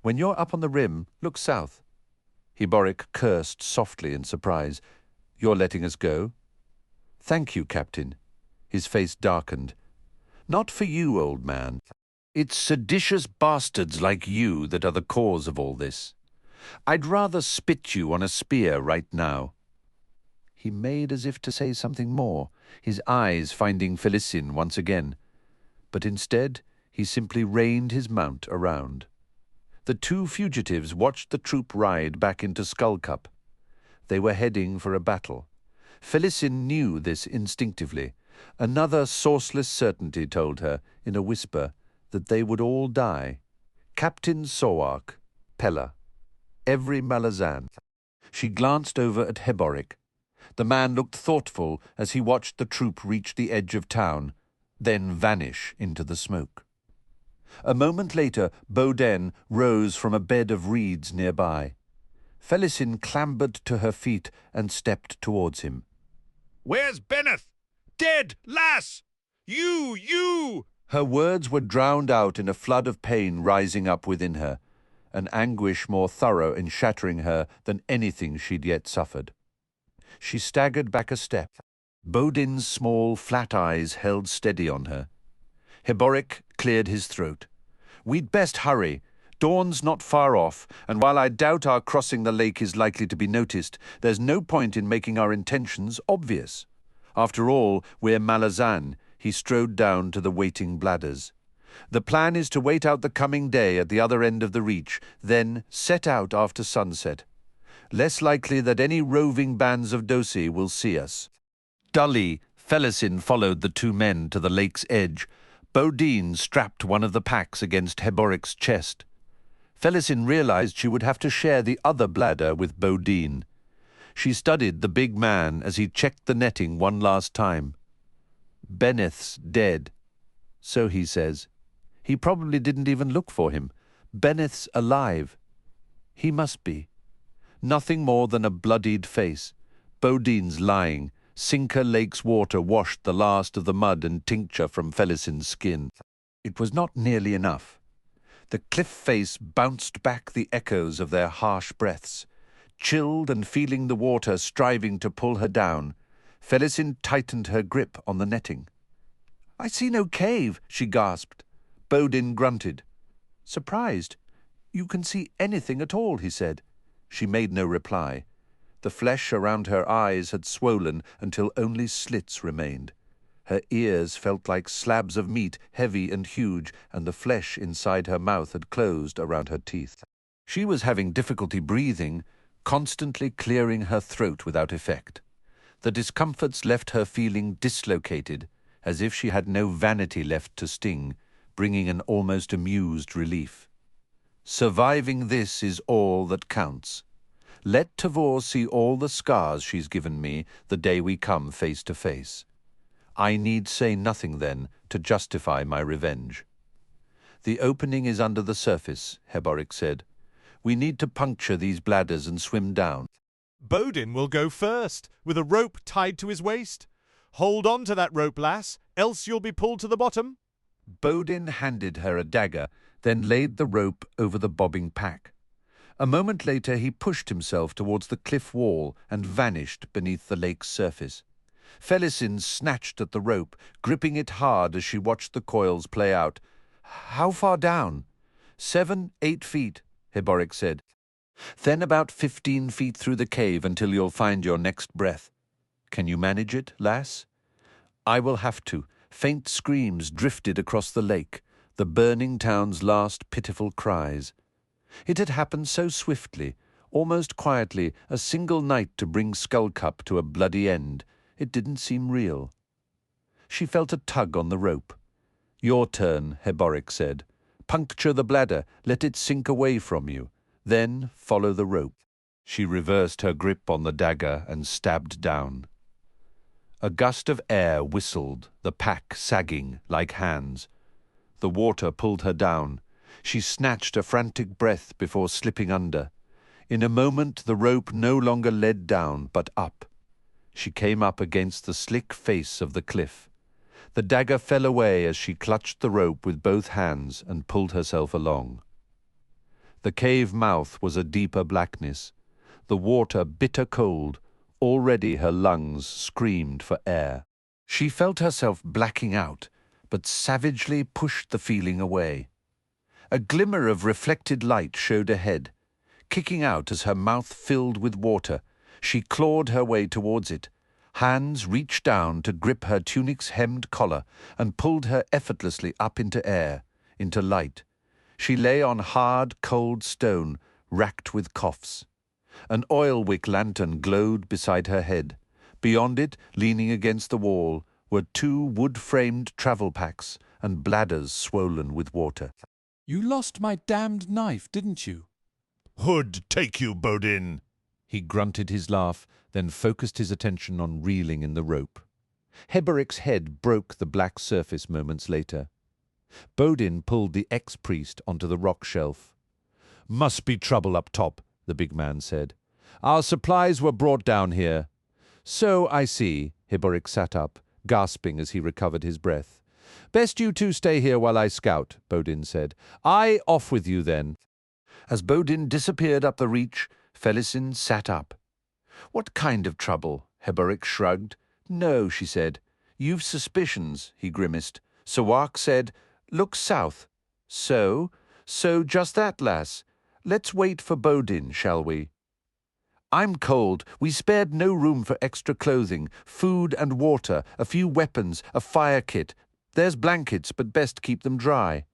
"When you're up on the rim, look south." Heboric cursed softly in surprise. "You're letting us go?" "Thank you, Captain." His face darkened. "Not for you, old man. It's seditious bastards like you that are the cause of all this. I'd rather spit you on a spear right now." He made as if to say something more, his eyes finding Felisin once again. But instead, he simply reined his mount around. The two fugitives watched the troop ride back into Skullcup. They were heading for a battle. Felisin knew this instinctively. Another sourceless certainty told her, in a whisper, that they would all die. Captain Sha'ik, Pella. Every Malazan. She glanced over at Heboric. The man looked thoughtful as he watched the troop reach the edge of town, then vanish into the smoke. A moment later, Baudin rose from a bed of reeds nearby. Felisin clambered to her feet and stepped towards him. "Where's Benneth? Dead, lass! You! Her words were drowned out in a flood of pain rising up within her, an anguish more thorough in shattering her than anything she'd yet suffered. She staggered back a step. Baudin's small, flat eyes held steady on her. Heboric cleared his throat. "We'd best hurry. Dawn's not far off, and while I doubt our crossing the lake is likely to be noticed, there's no point in making our intentions obvious. After all, we're Malazan." He strode down to the waiting bladders. "The plan is to wait out the coming day at the other end of the reach, then set out after sunset. Less likely that any roving bands of Dosi will see us." Dully, Felisin followed the two men to the lake's edge. Baudin strapped one of the packs against Heboric's chest. Felisin realized she would have to share the other bladder with Baudin. She studied the big man as he checked the netting one last time. "Benneth's dead. So he says. He probably didn't even look for him. Benneth's alive. He must be. Nothing more than a bloodied face. Baudin's lying. Sinker Lake's water washed the last of the mud and tincture from Felisin's skin. It was not nearly enough. The cliff face bounced back the echoes of their harsh breaths. Chilled and feeling the water striving to pull her down, Felisin tightened her grip on the netting. "I see no cave," she gasped. Baudin grunted. "Surprised? You can see anything at all," he said. She made no reply. The flesh around her eyes had swollen until only slits remained. Her ears felt like slabs of meat, heavy and huge, and the flesh inside her mouth had closed around her teeth. She was having difficulty breathing, constantly clearing her throat without effect. The discomforts left her feeling dislocated, as if she had no vanity left to sting, bringing an almost amused relief. Surviving this is all that counts. Let Tavor see all the scars she's given me the day we come face to face. I need say nothing then to justify my revenge. "The opening is under the surface," Heboric said. "We need to puncture these bladders and swim down." "Baudin will go first, with a rope tied to his waist. Hold on to that rope, lass, else you'll be pulled to the bottom." Baudin handed her a dagger, then laid the rope over the bobbing pack. A moment later he pushed himself towards the cliff wall and vanished beneath the lake's surface. Felisin snatched at the rope, gripping it hard as she watched the coils play out. "How far down?" 7, 8 feet, Heboric said. "Then about 15 feet through the cave until you'll find your next breath. Can you manage it, lass?" "I will have to." Faint screams drifted across the lake, the burning town's last pitiful cries. It had happened so swiftly, almost quietly, a single night to bring Skullcup to a bloody end. It didn't seem real. She felt a tug on the rope. "Your turn," Heboric said. "Puncture the bladder, let it sink away from you. Then follow the rope." She reversed her grip on the dagger and stabbed down. A gust of air whistled, the pack sagging like hands. The water pulled her down. She snatched a frantic breath before slipping under. In a moment the rope no longer led down, but up. She came up against the slick face of the cliff. The dagger fell away as she clutched the rope with both hands and pulled herself along. The cave mouth was a deeper blackness, the water bitter cold. Already her lungs screamed for air. She felt herself blacking out, but savagely pushed the feeling away. A glimmer of reflected light showed ahead. Kicking out as her mouth filled with water, she clawed her way towards it. Hands reached down to grip her tunic's hemmed collar and pulled her effortlessly up into air, into light. She lay on hard, cold stone, racked with coughs. An oil wick lantern glowed beside her head. Beyond it, leaning against the wall, were 2 wood-framed travel packs and bladders swollen with water. "You lost my damned knife, didn't you?" Hood take you, Baudin! He grunted his laugh, then focused his attention on reeling in the rope. Heboric's head broke the black surface moments later. Baudin pulled the ex-priest onto the rock shelf. "Must be trouble up top," the big man said. "Our supplies were brought down here." "So I see." Heboric sat up, gasping as he recovered his breath. "Best you two stay here while I scout," Baudin said. "I off with you then." As Baudin disappeared up the reach, Felisin sat up. "What kind of trouble?" Heboric shrugged. "No," she said. "You've suspicions," he grimaced. Sha'ik said, "Look south." So just that, lass. Let's wait for Baudin, shall we?" "I'm cold. We spared no room for extra clothing, food and water, a few weapons, a fire kit. There's blankets, but best keep them dry."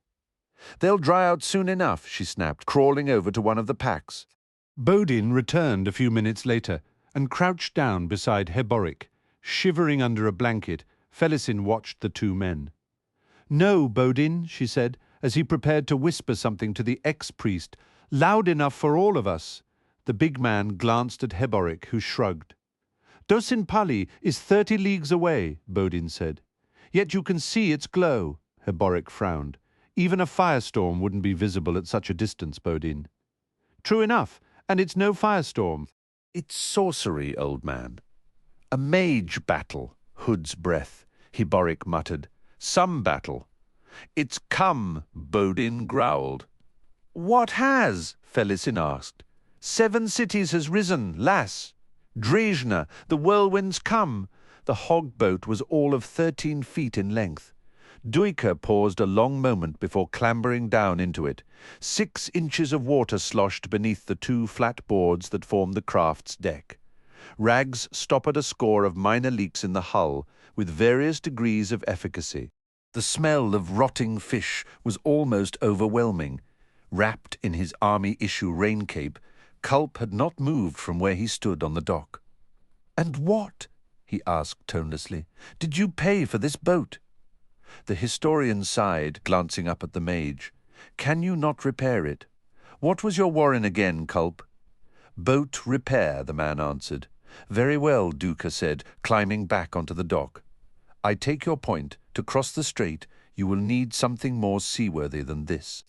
"They'll dry out soon enough," she snapped, crawling over to one of the packs. Baudin returned a few minutes later and crouched down beside Heboric. Shivering under a blanket, Felisin watched the two men. "No, Baudin," she said, as he prepared to whisper something to the ex-priest, "loud enough for all of us." The big man glanced at Heboric, who shrugged. "Dosin is 30 leagues away," Baudin said. "Yet you can see its glow." Heboric frowned. "Even a firestorm wouldn't be visible at such a distance, Baudin." "True enough, and it's no firestorm." "It's sorcery, old man." "A mage battle," Hood's breath, Heboric muttered. "Some battle." "It's come," Baudin growled. "What has?" Felisin asked. 7 cities has risen, lass. Drejna, the whirlwind's come." The hog boat was all of 13 feet in length. Duiker paused a long moment before clambering down into it. 6 inches of water sloshed beneath the 2 flat boards that formed the craft's deck. Rags stoppered a score of minor leaks in the hull, with various degrees of efficacy. The smell of rotting fish was almost overwhelming. Wrapped in his army-issue raincape, Culp had not moved from where he stood on the dock. "And what," he asked tonelessly, "did you pay for this boat?" The historian sighed, glancing up at the mage. "Can you not repair it? What was your warren again, Culp?" "Boat repair," the man answered. "Very well," Duiker said, climbing back onto the dock. "I take your point. To cross the strait, you will need something more seaworthy than this.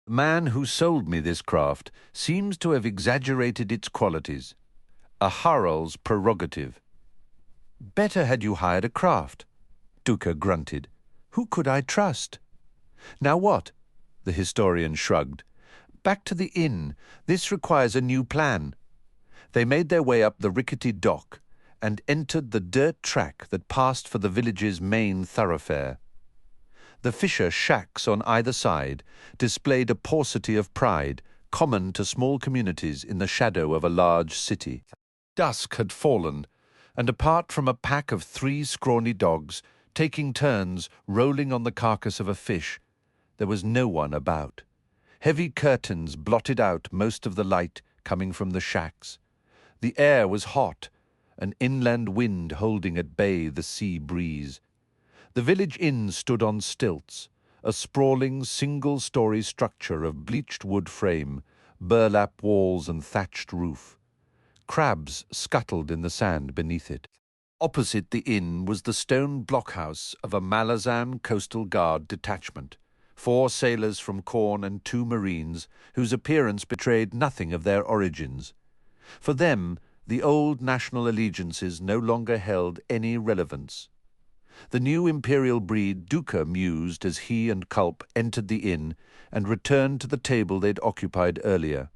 The man who sold me this craft seems to have exaggerated its qualities. A Harald's prerogative." "Better had you hired a craft." Duiker grunted. "Who could I trust?" "Now what?" The historian shrugged. "Back to the inn. This requires a new plan." They made their way up the rickety dock and entered the dirt track that passed for the village's main thoroughfare. The fisher shacks on either side displayed a paucity of pride common to small communities in the shadow of a large city. Dusk had fallen, and apart from a pack of 3 scrawny dogs, taking turns rolling on the carcass of a fish, there was no one about. Heavy curtains blotted out most of the light coming from the shacks. The air was hot, an inland wind holding at bay the sea breeze. The village inn stood on stilts, a sprawling single-story structure of bleached wood frame, burlap walls and thatched roof. Crabs scuttled in the sand beneath it. Opposite the inn was the stone blockhouse of a Malazan Coastal Guard detachment, 4 sailors from Corn and 2 Marines, whose appearance betrayed nothing of their origins. For them, the old national allegiances no longer held any relevance. The new imperial breed Duiker mused as he and Culp entered the inn and returned to the table they'd occupied earlier.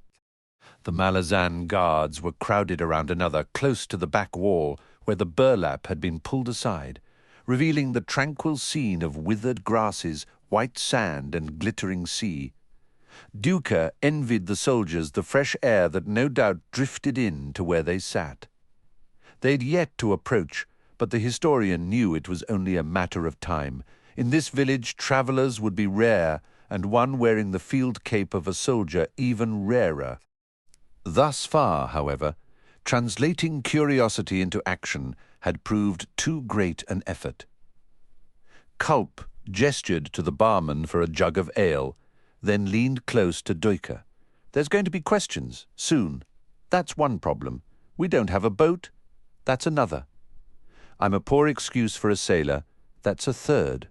The Malazan guards were crowded around another, close to the back wall, where the burlap had been pulled aside, revealing the tranquil scene of withered grasses, white sand, and glittering sea. Duiker envied the soldiers the fresh air that no doubt drifted in to where they sat. They'd yet to approach, but the historian knew it was only a matter of time. In this village, travellers would be rare, and one wearing the field cape of a soldier even rarer. Thus far, however, translating curiosity into action had proved too great an effort. Culp gestured to the barman for a jug of ale, then leaned close to Duiker. There's going to be questions, soon. That's one problem. We don't have a boat. That's another. I'm a poor excuse for a sailor. That's a third.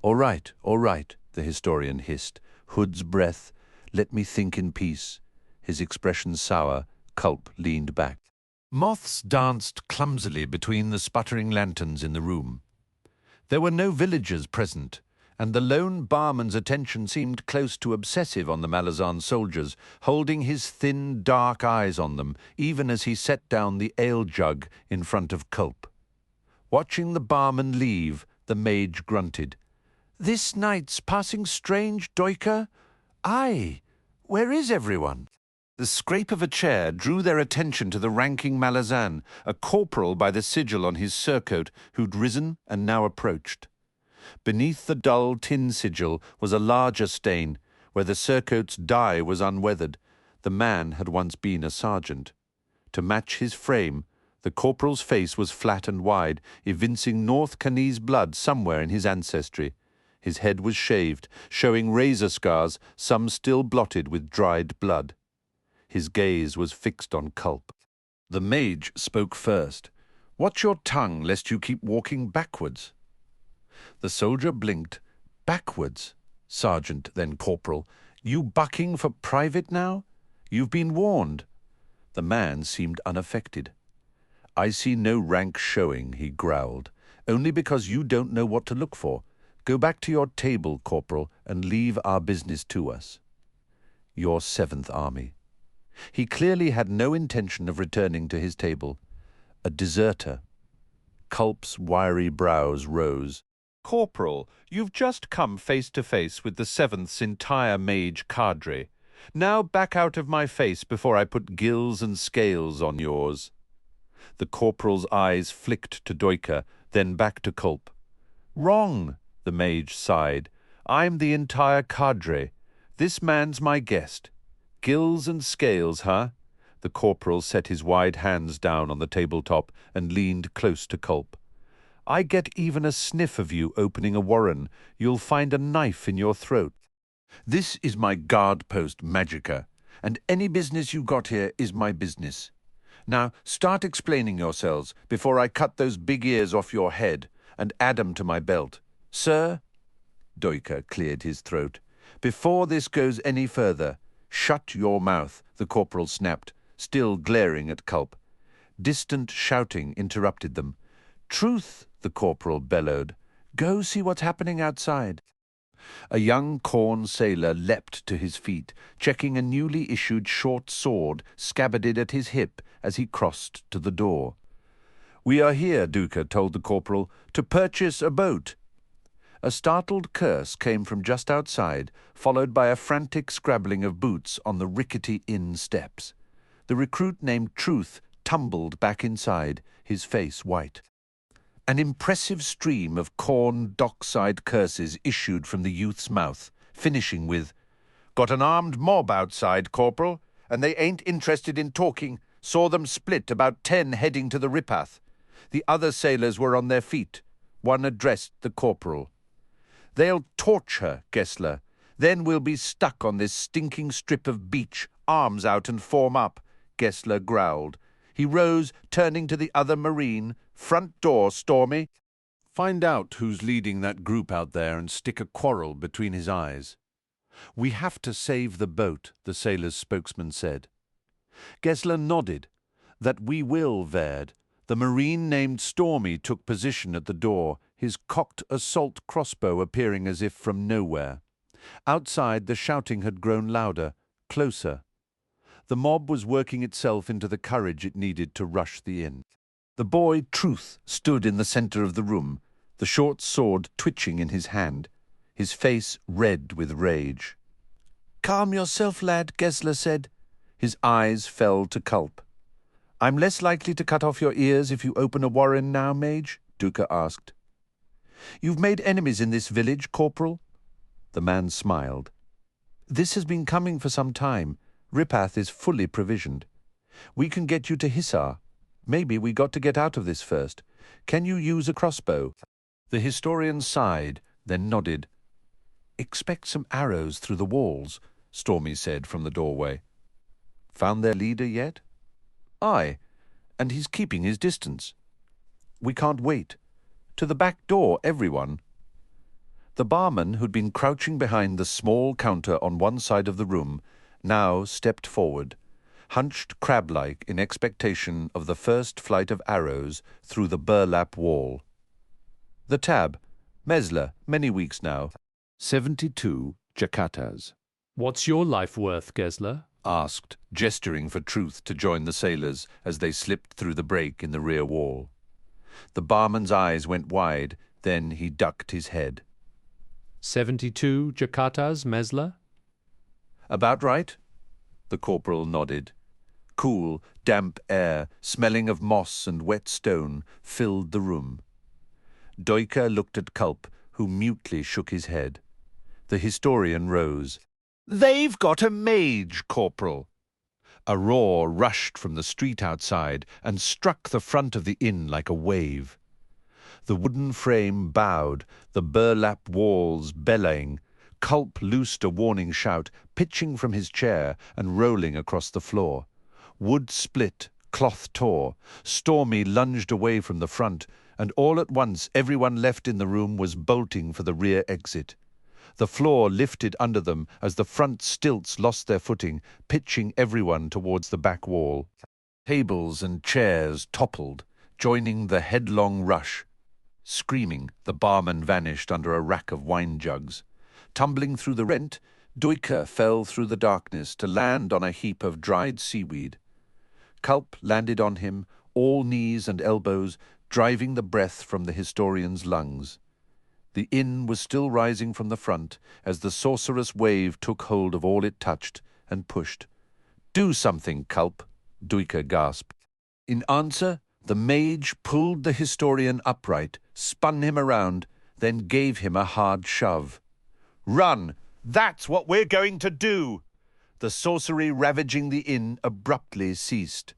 All right, the historian hissed. Hood's breath. Let me think in peace. His expression sour, Culp leaned back. Moths danced clumsily between the sputtering lanterns in the room. There were no villagers present, and the lone barman's attention seemed close to obsessive on the Malazan soldiers, holding his thin, dark eyes on them, even as he set down the ale jug in front of Culp. Watching the barman leave, the mage grunted. "This night's passing strange, Duiker? Aye, where is everyone?" The scrape of a chair drew their attention to the ranking Malazan, a corporal by the sigil on his surcoat, who'd risen and now approached. Beneath the dull tin sigil was a larger stain, where the surcoat's dye was unweathered. The man had once been a sergeant. To match his frame, the corporal's face was flat and wide, evincing North Canese blood somewhere in his ancestry. His head was shaved, showing razor scars, some still blotted with dried blood. His gaze was fixed on Culp. The mage spoke first. "Watch your tongue, lest you keep walking backwards." The soldier blinked. "Backwards? Sergeant, then corporal. You bucking for private now? You've been warned." The man seemed unaffected. "I see no rank showing," he growled. "Only because you don't know what to look for. Go back to your table, corporal, and leave our business to us." Your 7th Army. He clearly had no intention of returning to his table. A deserter. Culp's wiry brows rose. "Corporal, you've just come face to face with the 7th's entire mage cadre. Now back out of my face before I put gills and scales on yours." The corporal's eyes flicked to Duiker, then back to Culp. "Wrong," the mage sighed. "I'm the entire cadre. This man's my guest. Gills and scales, huh?" The corporal set his wide hands down on the tabletop and leaned close to Culp. "I get even a sniff of you opening a warren, you'll find a knife in your throat. This is my guard post, Magica, and any business you got here is my business. Now start explaining yourselves before I cut those big ears off your head and add 'em to my belt. Sir?" Duiker cleared his throat. "Before this goes any further, shut your mouth," the corporal snapped, still glaring at Culp. Distant shouting interrupted them. "Truth," the corporal bellowed. "Go see what's happening outside." A young corn sailor leapt to his feet, checking a newly issued short sword scabbarded at his hip as he crossed to the door. "We are here," Duiker told the corporal, "to purchase a boat." A startled curse came from just outside, followed by a frantic scrabbling of boots on the rickety inn steps. The recruit named Truth tumbled back inside, his face white. An impressive stream of corn dockside curses issued from the youth's mouth, finishing with, "Got an armed mob outside, corporal, and they ain't interested in talking. Saw them split, about 10 heading to the ripath. The other sailors were on their feet. One addressed the corporal. They'll torch her, Gessler. Then we'll be stuck on this stinking strip of beach, arms out and form up," Gessler growled. He rose, turning to the other marine. "Front door, Stormy." "Find out who's leading that group out there and stick a quarrel between his eyes." "We have to save the boat," the sailor's spokesman said. Gessler nodded. "That we will, Verd." The marine named Stormy took position at the door, his cocked assault crossbow appearing as if from nowhere. Outside, the shouting had grown louder, closer. The mob was working itself into the courage it needed to rush the inn. The boy, Truth, stood in the center of the room, the short sword twitching in his hand, his face red with rage. "Calm yourself, lad," Gessler said. His eyes fell to Culp. "I'm less likely to cut off your ears if you open a warren now, mage?" Duiker asked. "You've made enemies in this village, corporal?" The man smiled. "This has been coming for some time. Ripath is fully provisioned. We can get you to Hissar. Maybe we got to get out of this first. Can you use a crossbow?" The historian sighed, then nodded. "Expect some arrows through the walls. Stormy said from the doorway. Found their leader yet? Aye, and he's keeping his distance. We can't wait. To the back door, everyone. The barman, who'd been crouching behind the small counter on one side of the room, now stepped forward, hunched crab-like in expectation of the first flight of arrows through the burlap wall. The tab, Mesler, many weeks now. 72 Jakatas. What's your life worth, Gesler? Asked, gesturing for Truth to join the sailors as they slipped through the break in the rear wall. The barman's eyes went wide, then he ducked his head. 72 Jakatas, Mesler? About right. The corporal nodded. Cool, damp air, smelling of moss and wet stone, filled the room. Duiker looked at Culp, who mutely shook his head. The historian rose. They've got a mage, Corporal. A roar rushed from the street outside and struck the front of the inn like a wave. The wooden frame bowed, the burlap walls bellying. Culp loosed a warning shout, pitching from his chair and rolling across the floor. Wood split, cloth tore. Stormy lunged away from the front, and all at once everyone left in the room was bolting for the rear exit. The floor lifted under them as the front stilts lost their footing, pitching everyone towards the back wall. Tables and chairs toppled, joining the headlong rush. Screaming, the barman vanished under a rack of wine jugs. Tumbling through the rent, Duiker fell through the darkness to land on a heap of dried seaweed. Culp landed on him, all knees and elbows, driving the breath from the historian's lungs. The inn was still rising from the front as the sorcerous wave took hold of all it touched and pushed. Do something, Culp, Duiker gasped. In answer, the mage pulled the historian upright, spun him around, then gave him a hard shove. Run! That's what we're going to do! The sorcery ravaging the inn abruptly ceased.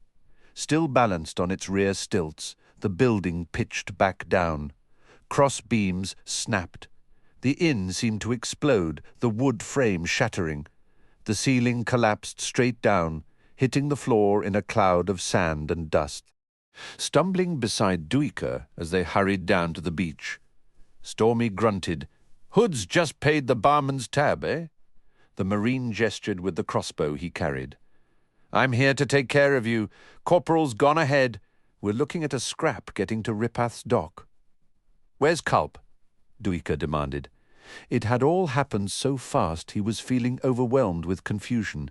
Still balanced on its rear stilts, the building pitched back down. Cross beams snapped. The inn seemed to explode, the wood frame shattering. The ceiling collapsed straight down, hitting the floor in a cloud of sand and dust. Stumbling beside Duiker as they hurried down to the beach, Stormy grunted, Hood's just paid the barman's tab, eh? The Marine gestured with the crossbow he carried. I'm here to take care of you. Corporal's gone ahead. We're looking at a scrap getting to Ripath's dock. Where's Culp? Duiker demanded. It had all happened so fast he was feeling overwhelmed with confusion.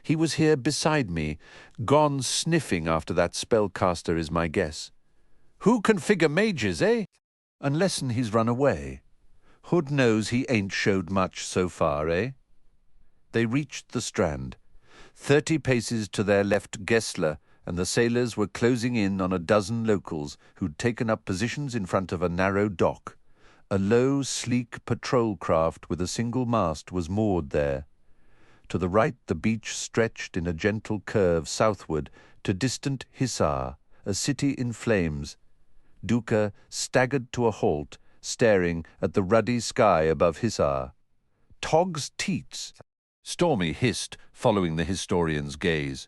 He was here beside me, gone sniffing after that spellcaster is my guess. Who can figure mages, eh? Unless'n he's run away. Hood knows he ain't showed much so far, eh? They reached the strand. 30 paces to their left Gessler, and the sailors were closing in on a dozen locals who'd taken up positions in front of a narrow dock. A low, sleek patrol craft with a single mast was moored there. To the right the beach stretched in a gentle curve southward to distant Hisar, a city in flames. Duiker staggered to a halt, staring at the ruddy sky above Hisar. Tog's teats! Stormy hissed, following the historian's gaze.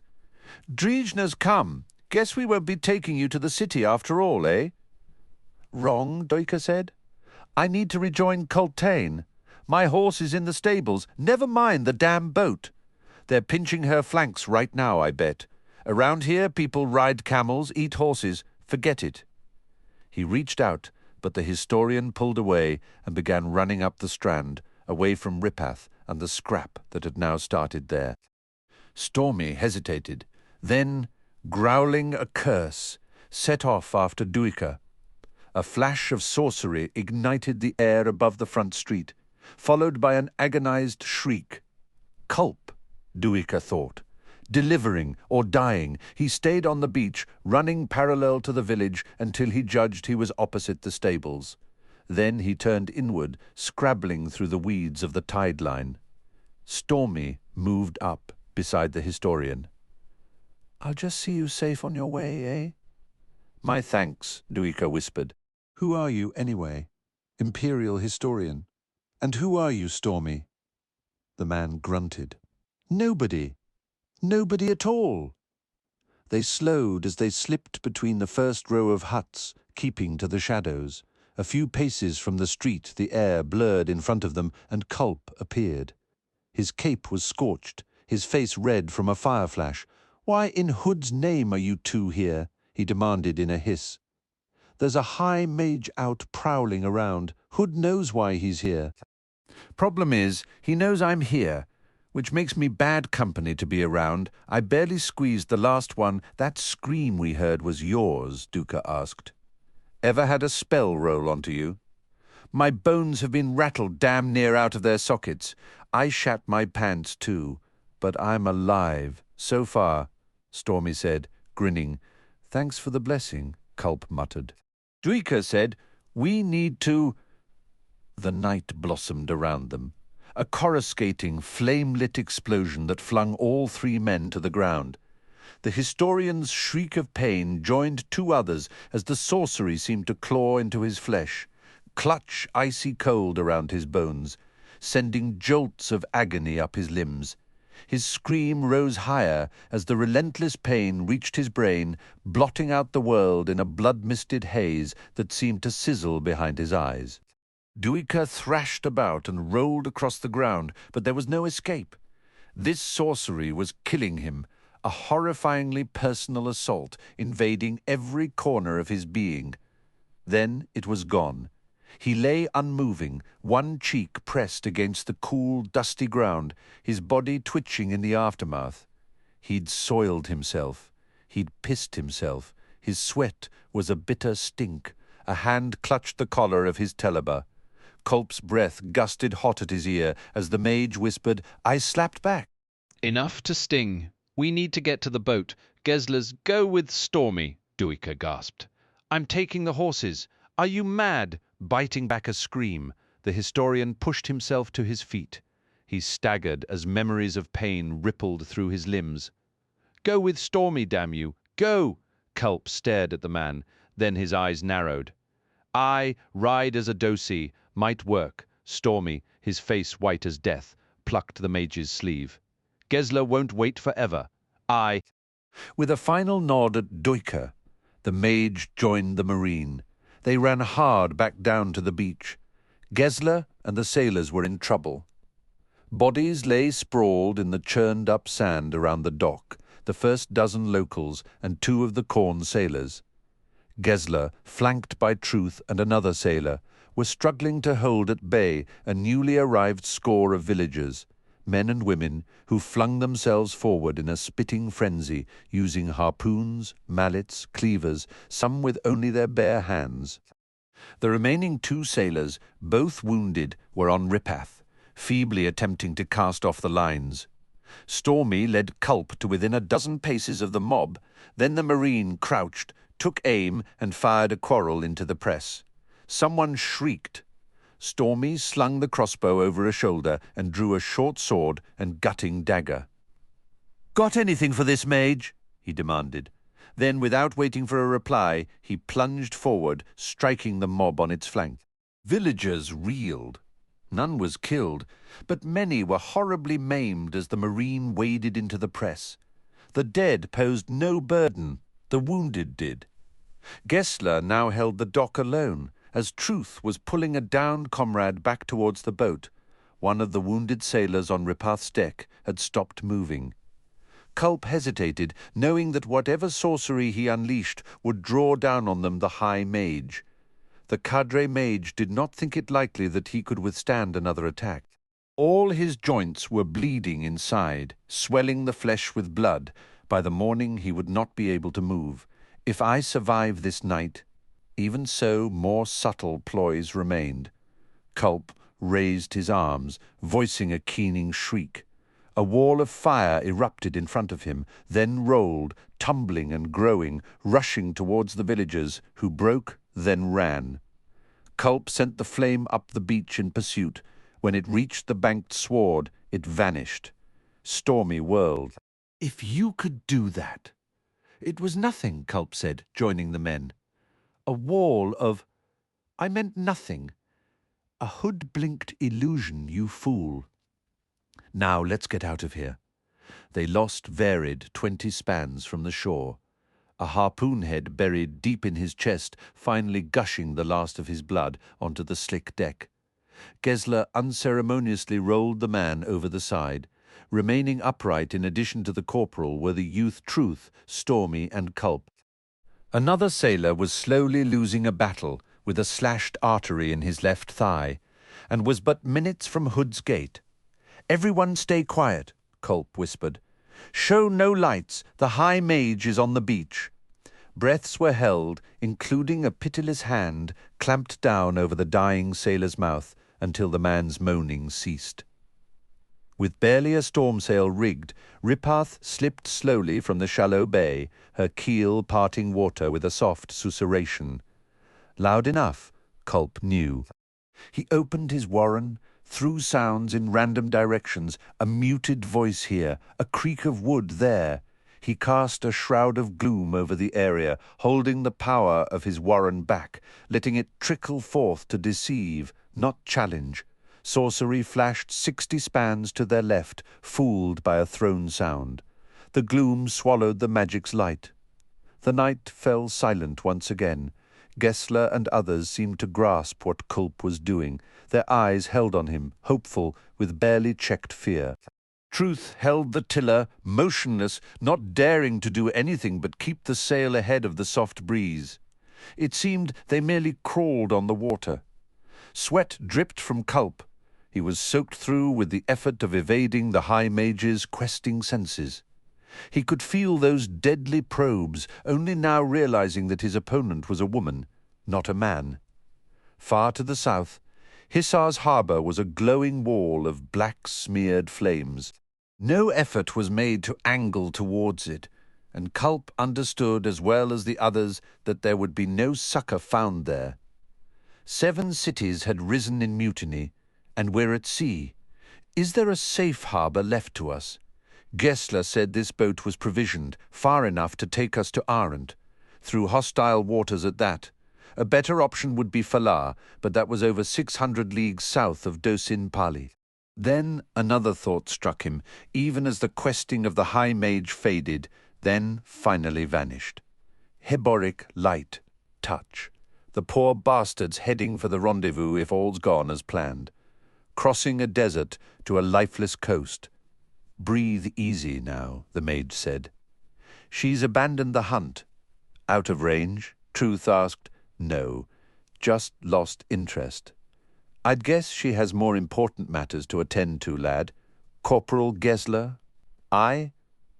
Drijna's come. Guess we won't be taking you to the city after all, eh? Wrong, Duiker said. I need to rejoin Coltaine. My horse is in the stables. Never mind the damn boat. They're pinching her flanks right now, I bet. Around here, people ride camels, eat horses. Forget it. He reached out, but the historian pulled away and began running up the strand, away from Ripath and the scrap that had now started there. Stormy hesitated, then, growling a curse, set off after Duiker. A flash of sorcery ignited the air above the front street, followed by an agonized shriek. Culp, Duiker thought. Delivering or dying, he stayed on the beach, running parallel to the village until he judged he was opposite the stables. Then he turned inward, scrabbling through the weeds of the tide line. Stormy moved up beside the historian. I'll just see you safe on your way, eh? My thanks, Duiker whispered. Who are you, anyway? Imperial historian. And who are you, Stormy? The man grunted. Nobody. Nobody at all. They slowed as they slipped between the first row of huts, keeping to the shadows. A few paces from the street, the air blurred in front of them, and Culp appeared. His cape was scorched, his face red from a fire flash. "Why in Hood's name are you two here?" he demanded in a hiss. "There's a high mage out prowling around. Hood knows why he's here." "Problem is, he knows I'm here, which makes me bad company to be around. I barely squeezed the last one. That scream we heard was yours," Duiker asked. "Ever had a spell roll onto you?" "My bones have been rattled damn near out of their sockets. I shat my pants too, but I'm alive, so far," Stormy said, grinning. "Thanks for the blessing," Culp muttered. Duiker said, "We need to—" The night blossomed around them, a coruscating, flame-lit explosion that flung all three men to the ground. The historian's shriek of pain joined two others as the sorcery seemed to claw into his flesh, clutch icy cold around his bones, sending jolts of agony up his limbs. His scream rose higher as the relentless pain reached his brain, blotting out the world in a blood-misted haze that seemed to sizzle behind his eyes. Duiker thrashed about and rolled across the ground, but there was no escape. This sorcery was killing him, a horrifyingly personal assault invading every corner of his being. Then it was gone. He lay unmoving, one cheek pressed against the cool, dusty ground, his body twitching in the aftermath. He'd soiled himself. He'd pissed himself. His sweat was a bitter stink. A hand clutched the collar of his teleba. Culp's breath gusted hot at his ear as the mage whispered, "I slapped back." "Enough to sting. We need to get to the boat. Gesler's go with Stormy," Duiker gasped. "I'm taking the horses. Are you mad?" Biting back a scream, the historian pushed himself to his feet. He staggered as memories of pain rippled through his limbs. "Go with Stormy, damn you! Go!" Culp stared at the man, then his eyes narrowed. "I, ride as a dosi, might work." Stormy, his face white as death, plucked the mage's sleeve. "Gesler won't wait forever. I—" With a final nod at Duiker, the mage joined the marine. They ran hard back down to the beach. Gesler and the sailors were in trouble. Bodies lay sprawled in the churned-up sand around the dock, the first dozen locals and two of the Khorne sailors. Gesler, flanked by Truth and another sailor, were struggling to hold at bay a newly arrived score of villagers, men and women who flung themselves forward in a spitting frenzy, using harpoons, mallets, cleavers, some with only their bare hands. The remaining two sailors, both wounded, were on Ripath, feebly attempting to cast off the lines. Stormy led Culp to within a dozen paces of the mob, then the marine crouched, took aim and fired a quarrel into the press. Someone shrieked. Stormy slung the crossbow over a shoulder and drew a short sword and gutting dagger. "Got anything for this, mage?" he demanded. Then, without waiting for a reply, he plunged forward, striking the mob on its flank. Villagers reeled. None was killed, but many were horribly maimed as the marine waded into the press. The dead posed no burden, the wounded did. Gesler now held the dock alone, as Truth was pulling a downed comrade back towards the boat. One of the wounded sailors on Ripath's deck had stopped moving. Culp hesitated, knowing that whatever sorcery he unleashed would draw down on them the High Mage. The cadre mage did not think it likely that he could withstand another attack. All his joints were bleeding inside, swelling the flesh with blood. By the morning he would not be able to move. If I survive this night, even so more subtle ploys remained. Culp raised his arms, voicing a keening shriek. A wall of fire erupted in front of him, then rolled, tumbling and growing, rushing towards the villagers, who broke, then ran. Culp sent the flame up the beach in pursuit. When it reached the banked sward, it vanished. Stormy whirled. "If you could do that!" "It was nothing," Culp said, joining the men. "A wall of—" "I meant nothing. A hood-blinked illusion, you fool. Now let's get out of here." They lost varied 20 spans from the shore, a harpoon head buried deep in his chest, finally gushing the last of his blood onto the slick deck. Gessler unceremoniously rolled the man over the side. Remaining upright in addition to the corporal were the youth Truth, Stormy, and Culp. Another sailor was slowly losing a battle with a slashed artery in his left thigh, and was but minutes from Hood's gate. "Everyone stay quiet," Culp whispered. "Show no lights, the High Mage is on the beach." Breaths were held, including a pitiless hand clamped down over the dying sailor's mouth until the man's moaning ceased. With barely a storm sail rigged, Ripath slipped slowly from the shallow bay, her keel parting water with a soft susurration. Loud enough, Culp knew. He opened his warren, threw sounds in random directions, a muted voice here, a creak of wood there. He cast a shroud of gloom over the area, holding the power of his warren back, letting it trickle forth to deceive, not challenge. Sorcery flashed 60 spans to their left, fooled by a thrown sound. The gloom swallowed the magic's light. The night fell silent once again. Gessler and others seemed to grasp what Culp was doing, their eyes held on him, hopeful, with barely checked fear. Truth held the tiller, motionless, not daring to do anything but keep the sail ahead of the soft breeze. It seemed they merely crawled on the water. Sweat dripped from Culp. He was soaked through with the effort of evading the High Mage's questing senses. He could feel those deadly probes, only now realizing that his opponent was a woman, not a man. Far to the south, Hissar's harbour was a glowing wall of black-smeared flames. No effort was made to angle towards it, and Culp understood as well as the others that there would be no succour found there. 7 cities had risen in mutiny, and we're at sea. Is there a safe harbour left to us? Gessler said this boat was provisioned, far enough to take us to Aren, through hostile waters at that. A better option would be Falar, but that was over 600 leagues south of Dosin Pali. Then another thought struck him, even as the questing of the High Mage faded, then finally vanished. Heboric Light Touch. The poor bastards heading for the rendezvous if all's gone as planned. Crossing a desert to a lifeless coast. "Breathe easy now," the mage said. "She's abandoned the hunt." "Out of range?" Truth asked. "No, just lost interest." "I'd guess she has more important matters to attend to, lad. Corporal Gessler?" "Aye,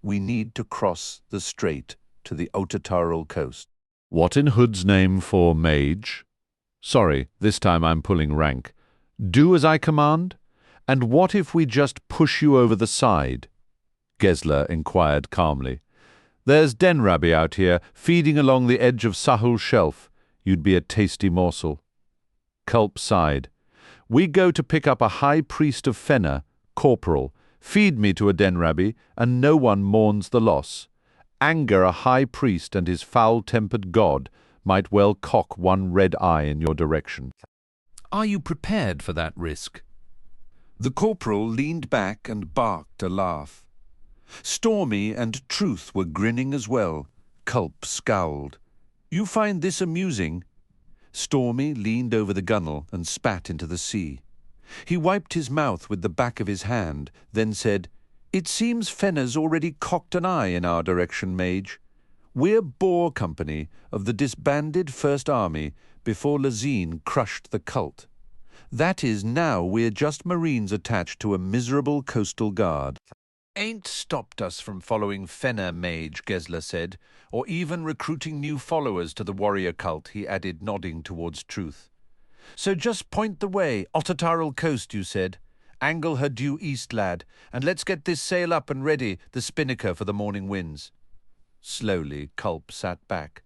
we need to cross the strait to the Otataral coast." "What in Hood's name for mage?" "Sorry, this time I'm pulling rank. Do as I command? And what if we just push you over the side?" Gessler inquired calmly. "There's Denrabi out here, feeding along the edge of Sahul Shelf. You'd be a tasty morsel." Culp sighed. "We go to pick up a high priest of Fenna, corporal. Feed me to a Denrabi, and no one mourns the loss. Anger a high priest and his foul-tempered god might well cock one red eye in your direction." "Are you prepared for that risk?" The corporal leaned back and barked a laugh. Stormy and Truth were grinning as well. Culp scowled. "You find this amusing?" Stormy leaned over the gunwale and spat into the sea. He wiped his mouth with the back of his hand, then said, "It seems Fenna's already cocked an eye in our direction, mage. We're Boar Company of the disbanded First Army before Lazine crushed the cult. That is, now we're just Marines attached to a miserable coastal guard." "Ain't stopped us from following Fenna, mage," Gessler said, "or even recruiting new followers to the warrior cult," he added, nodding towards Truth. "So just point the way, Otataral coast, you said. Angle her due east, lad, and let's get this sail up and ready, the spinnaker for the morning winds." Slowly, Culp sat back.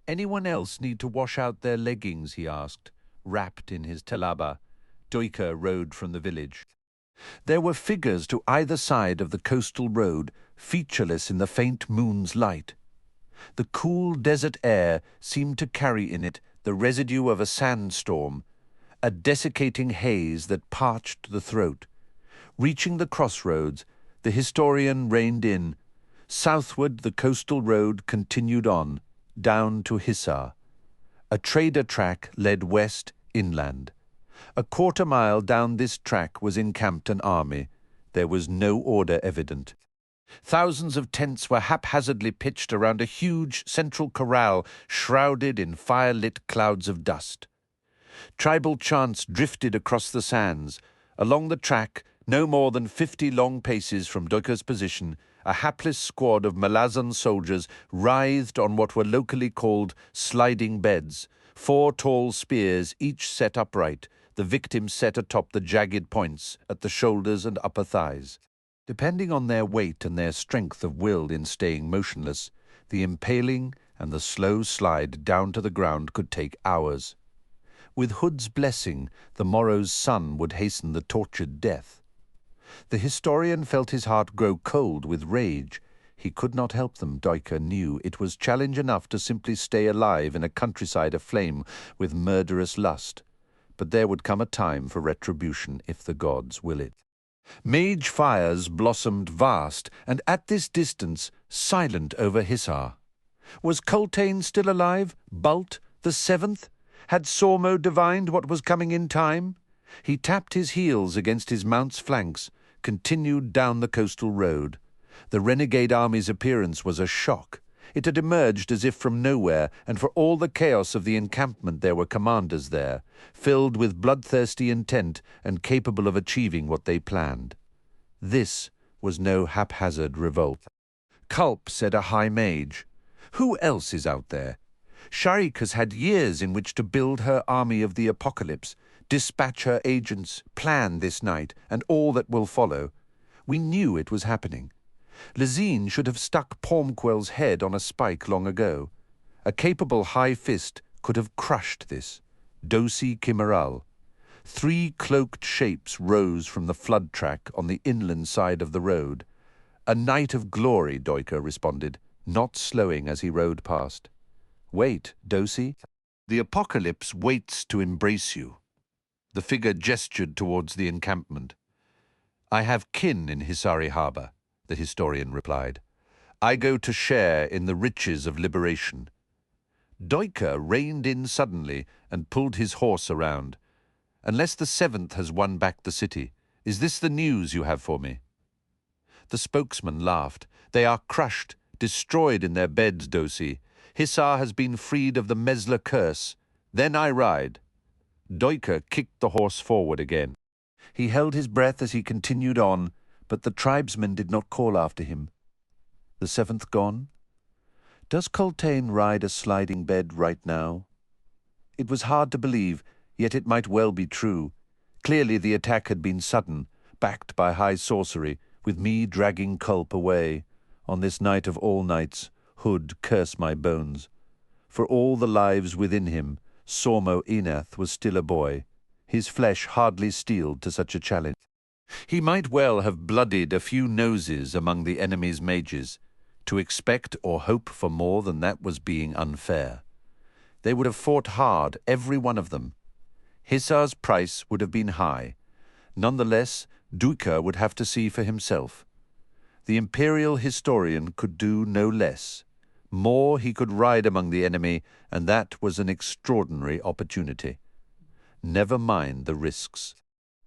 "Anyone else need to wash out their leggings?" he asked, wrapped in his telaba. Duiker rode from the village. There were figures to either side of the coastal road, featureless in the faint moon's light. The cool desert air seemed to carry in it the residue of a sandstorm, a desiccating haze that parched the throat. Reaching the crossroads, The historian reined in. Southward the coastal road continued on, down to Hisar. A trader track led west inland. A quarter-mile down this track was encamped an army. There was no order evident. Thousands of tents were haphazardly pitched around a huge central corral shrouded in fire-lit clouds of dust. Tribal chants drifted across the sands. Along the track, no more than 50 long paces from Duiker's position, a hapless squad of Malazan soldiers writhed on what were locally called sliding beds, 4 tall spears each set upright, the victim set atop the jagged points at the shoulders and upper thighs. Depending on their weight and their strength of will in staying motionless, the impaling and the slow slide down to the ground could take hours. With Hood's blessing, the morrow's sun would hasten the tortured death. The historian felt his heart grow cold with rage. He could not help them, Duiker knew. It was challenge enough to simply stay alive in a countryside aflame with murderous lust. But there would come a time for retribution if the gods will it. Mage fires blossomed vast, and at this distance, silent over Hisar. Was Coltaine still alive? Bult, the 7th? Had Sormo divined what was coming in time? He tapped his heels against his mount's flanks, continued down the coastal road. The renegade army's appearance was a shock. It had emerged as if from nowhere, and for all the chaos of the encampment there were commanders there, filled with bloodthirsty intent and capable of achieving what they planned. This was no haphazard revolt. Culp said a high mage. Who else is out there? Sha'ik has had years in which to build her army of the apocalypse, dispatch her agents, plan this night, and all that will follow. We knew it was happening. Lezine should have stuck Pormquel's head on a spike long ago. A capable high fist could have crushed this. Dosi Kimeral. 3 cloaked shapes rose from the flood track on the inland side of the road. A night of glory, Duiker responded, not slowing as he rode past. Wait, Dosi. The apocalypse waits to embrace you. The figure gestured towards the encampment. I have kin in Hisari harbour, the historian replied. I go to share in the riches of liberation. Duiker reined in suddenly and pulled his horse around. Unless the 7th has won back the city, is this the news you have for me? The spokesman laughed. They are crushed, destroyed in their beds, Dosi. Hisar has been freed of the Mesla curse. Then I ride. Duiker kicked the horse forward again. He held his breath as he continued on, but the tribesmen did not call after him. The 7th gone? Does Coltaine ride a sliding bed right now? It was hard to believe, yet it might well be true. Clearly the attack had been sudden, backed by high sorcery, with me dragging Culp away. On this night of all nights, Hood curse my bones. For all the lives within him, Sormo Enath was still a boy, his flesh hardly steeled to such a challenge. He might well have bloodied a few noses among the enemy's mages. To expect or hope for more than that was being unfair. They would have fought hard, every one of them. Hisar's price would have been high. Nonetheless, Duiker would have to see for himself. The Imperial historian could do no less. More he could ride among the enemy, and that was an extraordinary opportunity. Never mind the risks.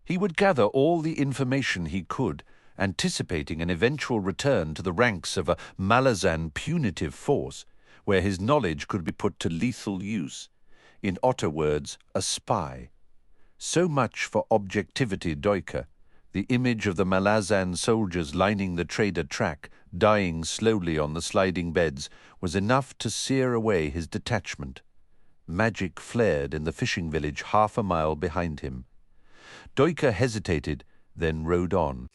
He would gather all the information he could, anticipating an eventual return to the ranks of a Malazan punitive force, where his knowledge could be put to lethal use. In Otter words, a spy. So much for objectivity, Duiker. The image of the Malazan soldiers lining the trader track, dying slowly on the sliding beds, was enough to sear away his detachment. Magic flared in the fishing village half a mile behind him. Duiker hesitated, then rode on.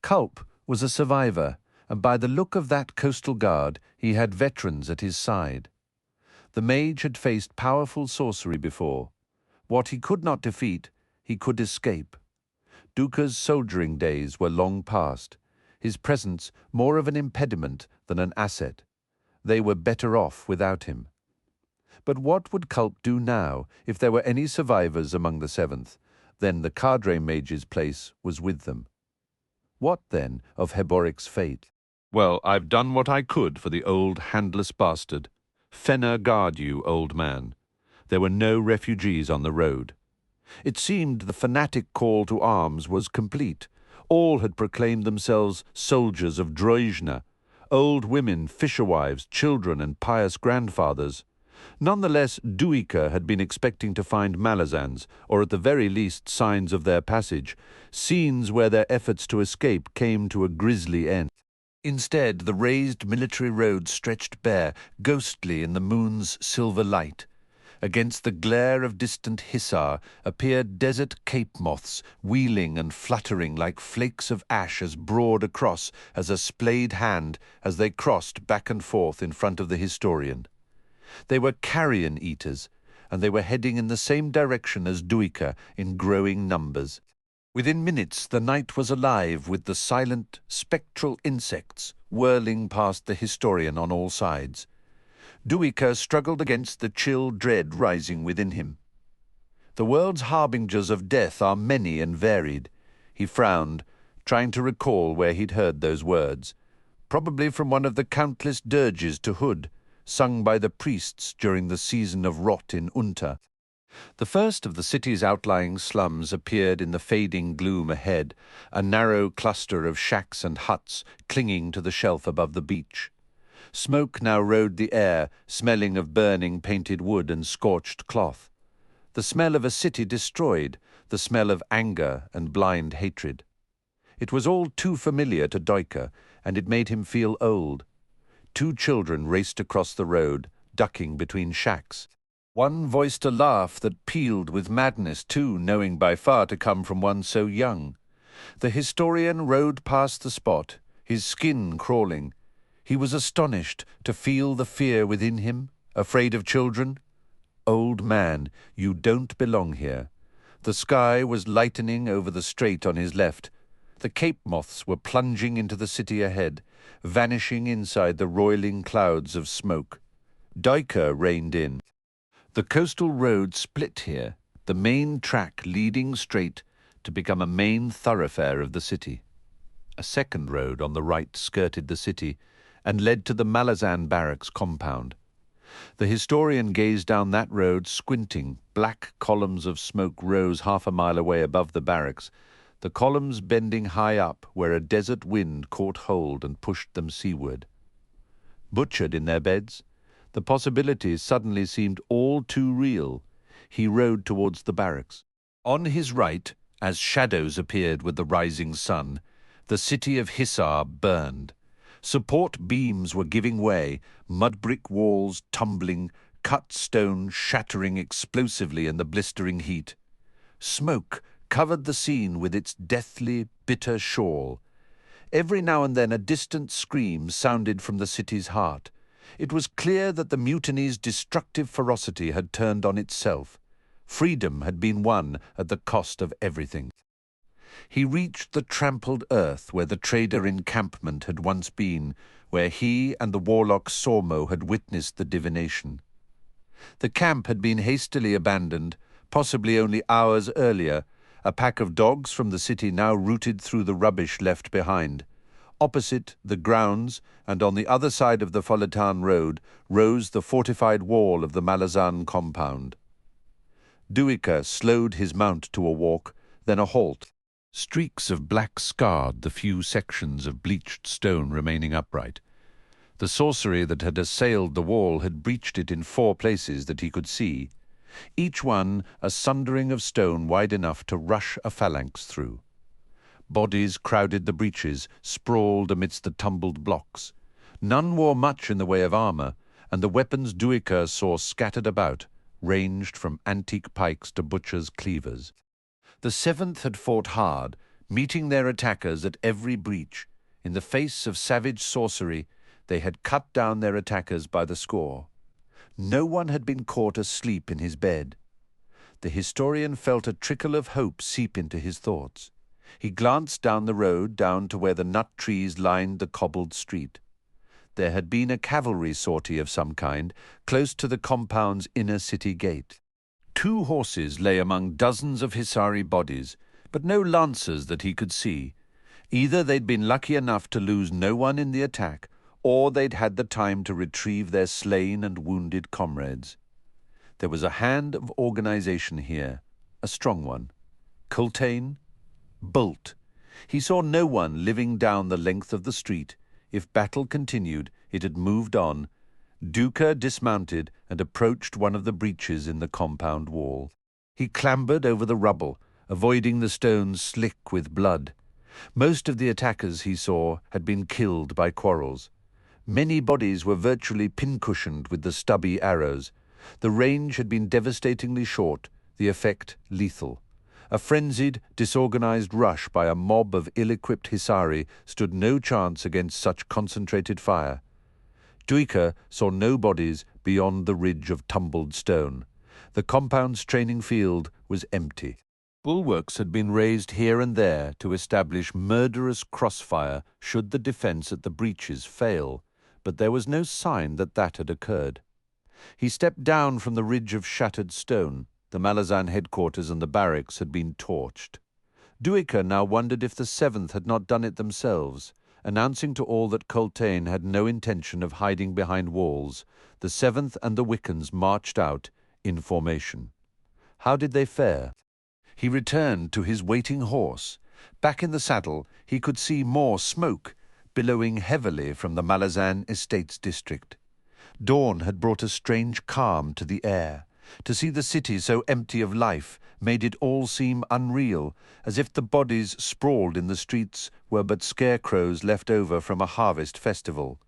Culp was a survivor, and by the look of that coastal guard, he had veterans at his side. The mage had faced powerful sorcery before. What he could not defeat, he could escape. Duiker's soldiering days were long past, his presence more of an impediment than an asset. They were better off without him. But what would Culp do now, if there were any survivors among the 7th? Then the cadre mage's place was with them. What, then, of Heboric's fate? Well, I've done what I could for the old handless bastard. Fenner guard you, old man. There were no refugees on the road. It seemed the fanatic call to arms was complete. All had proclaimed themselves soldiers of Droijna, old women, fisherwives, children, and pious grandfathers. Nonetheless, Duiker had been expecting to find Malazans, or at the very least signs of their passage, scenes where their efforts to escape came to a grisly end. Instead, the raised military road stretched bare, ghostly in the moon's silver light. Against the glare of distant Hissar appeared desert cape moths, wheeling and fluttering like flakes of ash as broad across as a splayed hand as they crossed back and forth in front of the historian. They were carrion eaters, and they were heading in the same direction as Duiker in growing numbers. Within minutes the night was alive with the silent, spectral insects whirling past the historian on all sides. Duiker struggled against the chill dread rising within him. The world's harbingers of death are many and varied. He frowned, trying to recall where he'd heard those words. Probably from one of the countless dirges to Hood, sung by the priests during the season of rot in Unta. The first of the city's outlying slums appeared in the fading gloom ahead, a narrow cluster of shacks and huts clinging to the shelf above the beach. Smoke now rode the air, smelling of burning painted wood and scorched cloth. The smell of a city destroyed, the smell of anger and blind hatred. It was all too familiar to Duiker, and it made him feel old. 2 children raced across the road, ducking between shacks. One voiced a laugh that pealed with madness too, knowing by far to come from one so young. The historian rode past the spot, his skin crawling. He was astonished to feel the fear within him, afraid of children. Old man, you don't belong here. The sky was lightening over the strait on his left. The cape moths were plunging into the city ahead, vanishing inside the roiling clouds of smoke. Duiker reined in. The coastal road split here, the main track leading straight to become a main thoroughfare of the city. A second road on the right skirted the city and led to the Malazan barracks compound. The historian gazed down that road, squinting. Black columns of smoke rose half a mile away above the barracks, the columns bending high up where a desert wind caught hold and pushed them seaward. Butchered in their beds, the possibilities suddenly seemed all too real. He rode towards the barracks. On his right, as shadows appeared with the rising sun, the city of Hissar burned. Support beams were giving way, mud-brick walls tumbling, cut stone shattering explosively in the blistering heat. Smoke covered the scene with its deathly, bitter shawl. Every now and then a distant scream sounded from the city's heart. It was clear that the mutiny's destructive ferocity had turned on itself. Freedom had been won at the cost of everything. He reached the trampled earth where the trader encampment had once been, where he and the warlock Sormo had witnessed the divination. The camp had been hastily abandoned, possibly only hours earlier, a pack of dogs from the city now rooted through the rubbish left behind. Opposite the grounds, and on the other side of the Folitan road, rose the fortified wall of the Malazan compound. Duiker slowed his mount to a walk, then a halt. Streaks of black scarred the few sections of bleached stone remaining upright. The sorcery that had assailed the wall had breached it in 4 places that he could see, each one a sundering of stone wide enough to rush a phalanx through. Bodies crowded the breaches, sprawled amidst the tumbled blocks. None wore much in the way of armour, and the weapons Duiker saw scattered about ranged from antique pikes to butchers' cleavers. The 7th had fought hard, meeting their attackers at every breach. In the face of savage sorcery, they had cut down their attackers by the score. No one had been caught asleep in his bed. The historian felt a trickle of hope seep into his thoughts. He glanced down the road, down to where the nut trees lined the cobbled street. There had been a cavalry sortie of some kind, close to the compound's inner city gate. 2 horses lay among dozens of Hissari bodies, but no lancers that he could see. Either they'd been lucky enough to lose no one in the attack, or they'd had the time to retrieve their slain and wounded comrades. There was a hand of organization here, a strong one. Coltaine? Bolt. He saw no one living down the length of the street. If battle continued, it had moved on. Duiker dismounted and approached one of the breaches in the compound wall. He clambered over the rubble, avoiding the stones slick with blood. Most of the attackers, he saw, had been killed by quarrels. Many bodies were virtually pincushioned with the stubby arrows. The range had been devastatingly short, the effect lethal. A frenzied, disorganized rush by a mob of ill-equipped Hisari stood no chance against such concentrated fire. Duiker saw no bodies beyond the ridge of tumbled stone. The compound's training field was empty. Bulwarks had been raised here and there to establish murderous crossfire should the defense at the breaches fail, but there was no sign that that had occurred. He stepped down from the ridge of shattered stone. The Malazan headquarters and the barracks had been torched. Duiker now wondered if the 7th had not done it themselves. Announcing to all that Coltaine had no intention of hiding behind walls, the 7th and the Wiccans marched out in formation. How did they fare? He returned to his waiting horse. Back in the saddle, he could see more smoke billowing heavily from the Malazan Estates district. Dawn had brought a strange calm to the air. To see the city so empty of life made it all seem unreal, as if the bodies sprawled in the streets were but scarecrows left over from a harvest festival.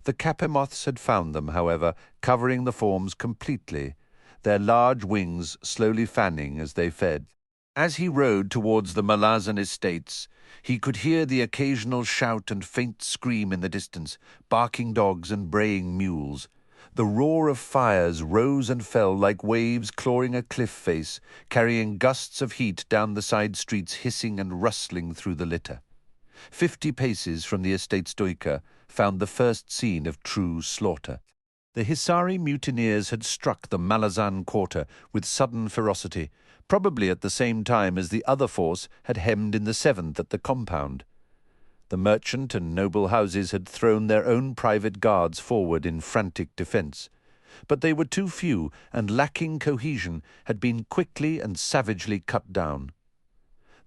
The Capemoths had found them, however, covering the forms completely, their large wings slowly fanning as they fed. As he rode towards the Malazan estates, he could hear the occasional shout and faint scream in the distance, barking dogs and braying mules. The roar of fires rose and fell like waves clawing a cliff face, carrying gusts of heat down the side streets, hissing and rustling through the litter. 50 paces from the estate's Duiker found the first scene of true slaughter. The Hisari mutineers had struck the Malazan quarter with sudden ferocity, probably at the same time as the other force had hemmed in the 7th at the compound. The merchant and noble houses had thrown their own private guards forward in frantic defence, but they were too few and, lacking cohesion, had been quickly and savagely cut down.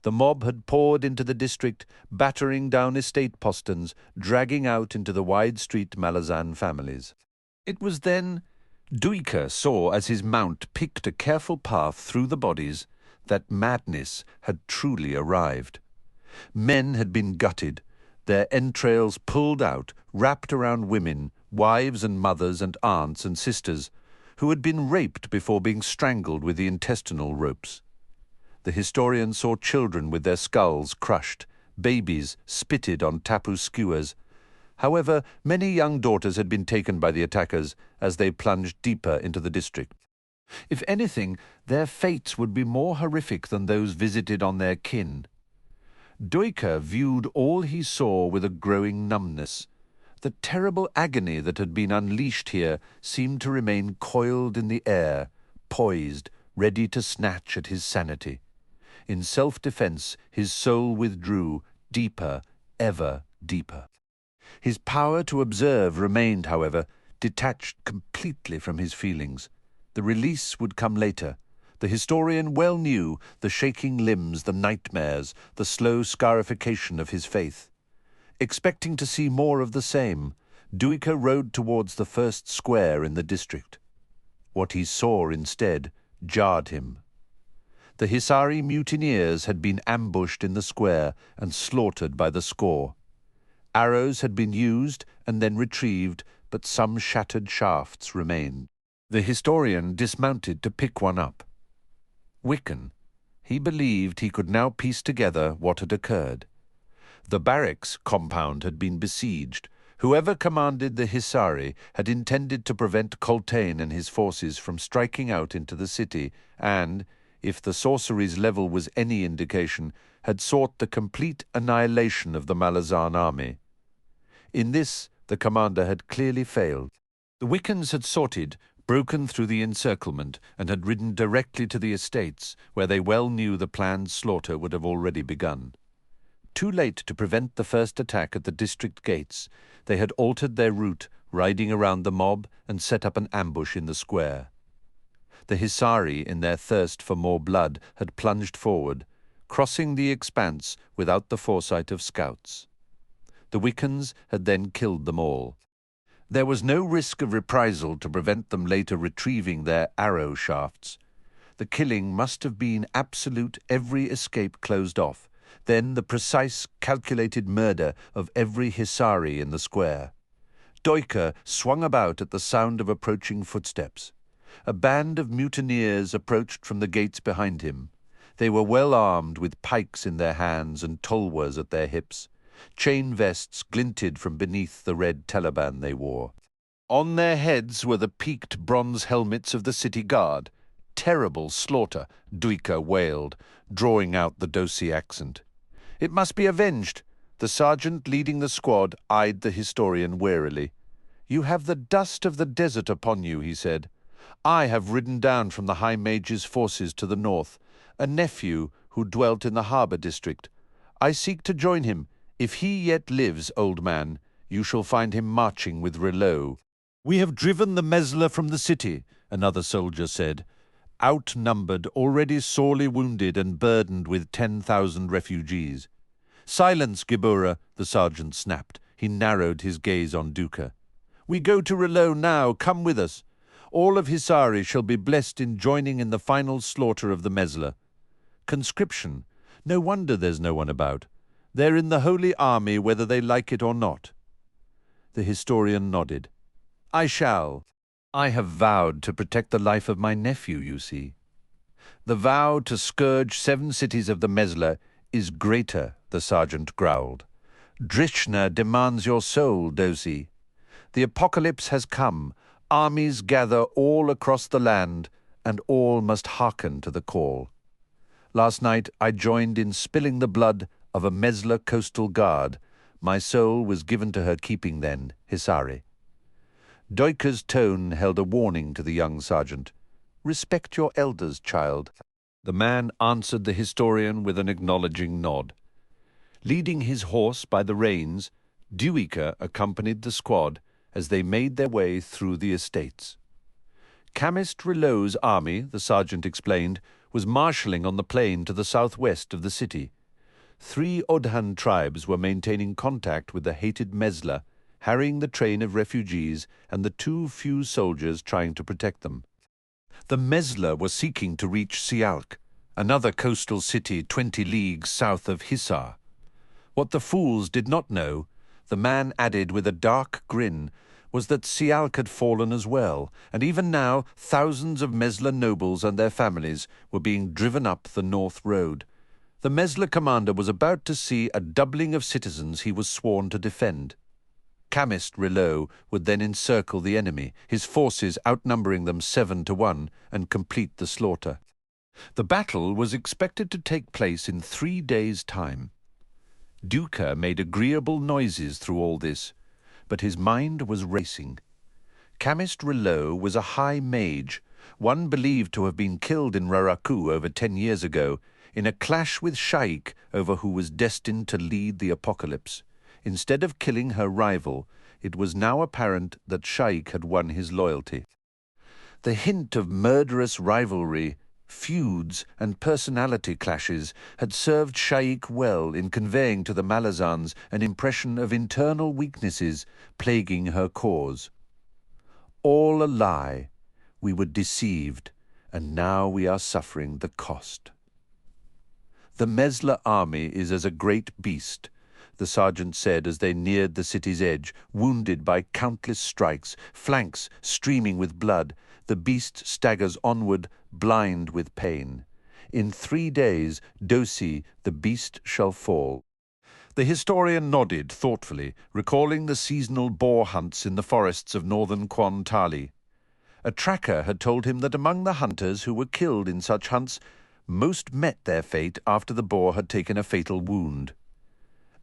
The mob had poured into the district, battering down estate posterns, dragging out into the wide street Malazan families. It was then Duiker saw, as his mount picked a careful path through the bodies, that madness had truly arrived. Men had been gutted, their entrails pulled out, wrapped around women, wives and mothers and aunts and sisters, who had been raped before being strangled with the intestinal ropes. The historian saw children with their skulls crushed, babies spitted on tapu skewers. However, many young daughters had been taken by the attackers as they plunged deeper into the district. If anything, their fates would be more horrific than those visited on their kin. Duiker viewed all he saw with a growing numbness. The terrible agony that had been unleashed here seemed to remain coiled in the air, poised, ready to snatch at his sanity. In self-defense, his soul withdrew, deeper, ever deeper. His power to observe remained, however, detached completely from his feelings. The release would come later. The historian well knew the shaking limbs, the nightmares, the slow scarification of his faith. Expecting to see more of the same, Duiker rode towards the first square in the district. What he saw instead jarred him. The Hisari mutineers had been ambushed in the square and slaughtered by the score. Arrows had been used and then retrieved, but some shattered shafts remained. The historian dismounted to pick one up. Wickan. He believed he could now piece together what had occurred. The barracks compound had been besieged. Whoever commanded the Hisari had intended to prevent Coltaine and his forces from striking out into the city and, if the sorcery's level was any indication, had sought the complete annihilation of the Malazan army. In this, the commander had clearly failed. The Wiccans had sorted, broken through the encirclement, and had ridden directly to the estates, where they well knew the planned slaughter would have already begun. Too late to prevent the first attack at the district gates, they had altered their route, riding around the mob and set up an ambush in the square. The Hisari, in their thirst for more blood, had plunged forward, crossing the expanse without the foresight of scouts. The Wiccans had then killed them all. There was no risk of reprisal to prevent them later retrieving their arrow shafts. The killing must have been absolute, every escape closed off, then the precise, calculated murder of every Hisari in the square. Duiker swung about at the sound of approaching footsteps. A band of mutineers approached from the gates behind him. They were well armed, with pikes in their hands and tulwars at their hips. Chain vests glinted from beneath the red teleban they wore. On their heads were the peaked bronze helmets of the city guard. Terrible slaughter, Duiker wailed, drawing out the Dosi accent. It must be avenged. The sergeant leading the squad eyed the historian warily. You have the dust of the desert upon you, he said. I have ridden down from the High Mage's forces to the north, a nephew who dwelt in the harbour district. I seek to join him. If he yet lives, old man, you shall find him marching with Rilot. We have driven the Mesla from the city, another soldier said. Outnumbered, already sorely wounded and burdened with 10,000 refugees. Silence, Gebura, the sergeant snapped. He narrowed his gaze on Duiker. We go to Rilot now, come with us. All of Hisari shall be blessed in joining in the final slaughter of the Mesla. Conscription. No wonder there's no one about. They're in the Holy Army whether they like it or not. The historian nodded. I shall. I have vowed to protect the life of my nephew, you see. The vow to scourge 7 cities of the Mesla is greater, the sergeant growled. Drishna demands your soul, Dosi. The apocalypse has come. Armies gather all across the land, and all must hearken to the call. Last night I joined in spilling the blood of a Mesla coastal guard. My soul was given to her keeping then, Hisari. Duiker's tone held a warning to the young sergeant. Respect your elders, child. The man answered the historian with an acknowledging nod. Leading his horse by the reins, Duiker accompanied the squad as they made their way through the estates. Chemist Rilot's army, the sergeant explained, was marshalling on the plain to the southwest of the city. 3 Odhan tribes were maintaining contact with the hated Mesla, harrying the train of refugees and the too few soldiers trying to protect them. The Mesla were seeking to reach Sha'ik, another coastal city 20 leagues south of Hisar. What the fools did not know, the man added with a dark grin, was that Sha'ik had fallen as well, and even now thousands of Mesla nobles and their families were being driven up the north road. The Mesla commander was about to see a doubling of citizens he was sworn to defend. Chemist Rilot would then encircle the enemy, his forces outnumbering them 7 to 1, and complete the slaughter. The battle was expected to take place in 3 days' time. Duiker made agreeable noises through all this, but his mind was racing. Chemist Rilot was a high mage, one believed to have been killed in Raraku over 10 years ago, in a clash with Sha'ik over who was destined to lead the apocalypse. Instead of killing her rival, it was now apparent that Sha'ik had won his loyalty. The hint of murderous rivalry, feuds and personality clashes had served Sha'ik well in conveying to the Malazans an impression of internal weaknesses plaguing her cause. All a lie. We were deceived, and now we are suffering the cost. The Mesla army is as a great beast, the sergeant said as they neared the city's edge, wounded by countless strikes, flanks streaming with blood. The beast staggers onward, blind with pain. In 3 days, Dosi, the beast shall fall. The historian nodded thoughtfully, recalling the seasonal boar hunts in the forests of northern Quan Tali. A tracker had told him that among the hunters who were killed in such hunts, most met their fate after the boar had taken a fatal wound.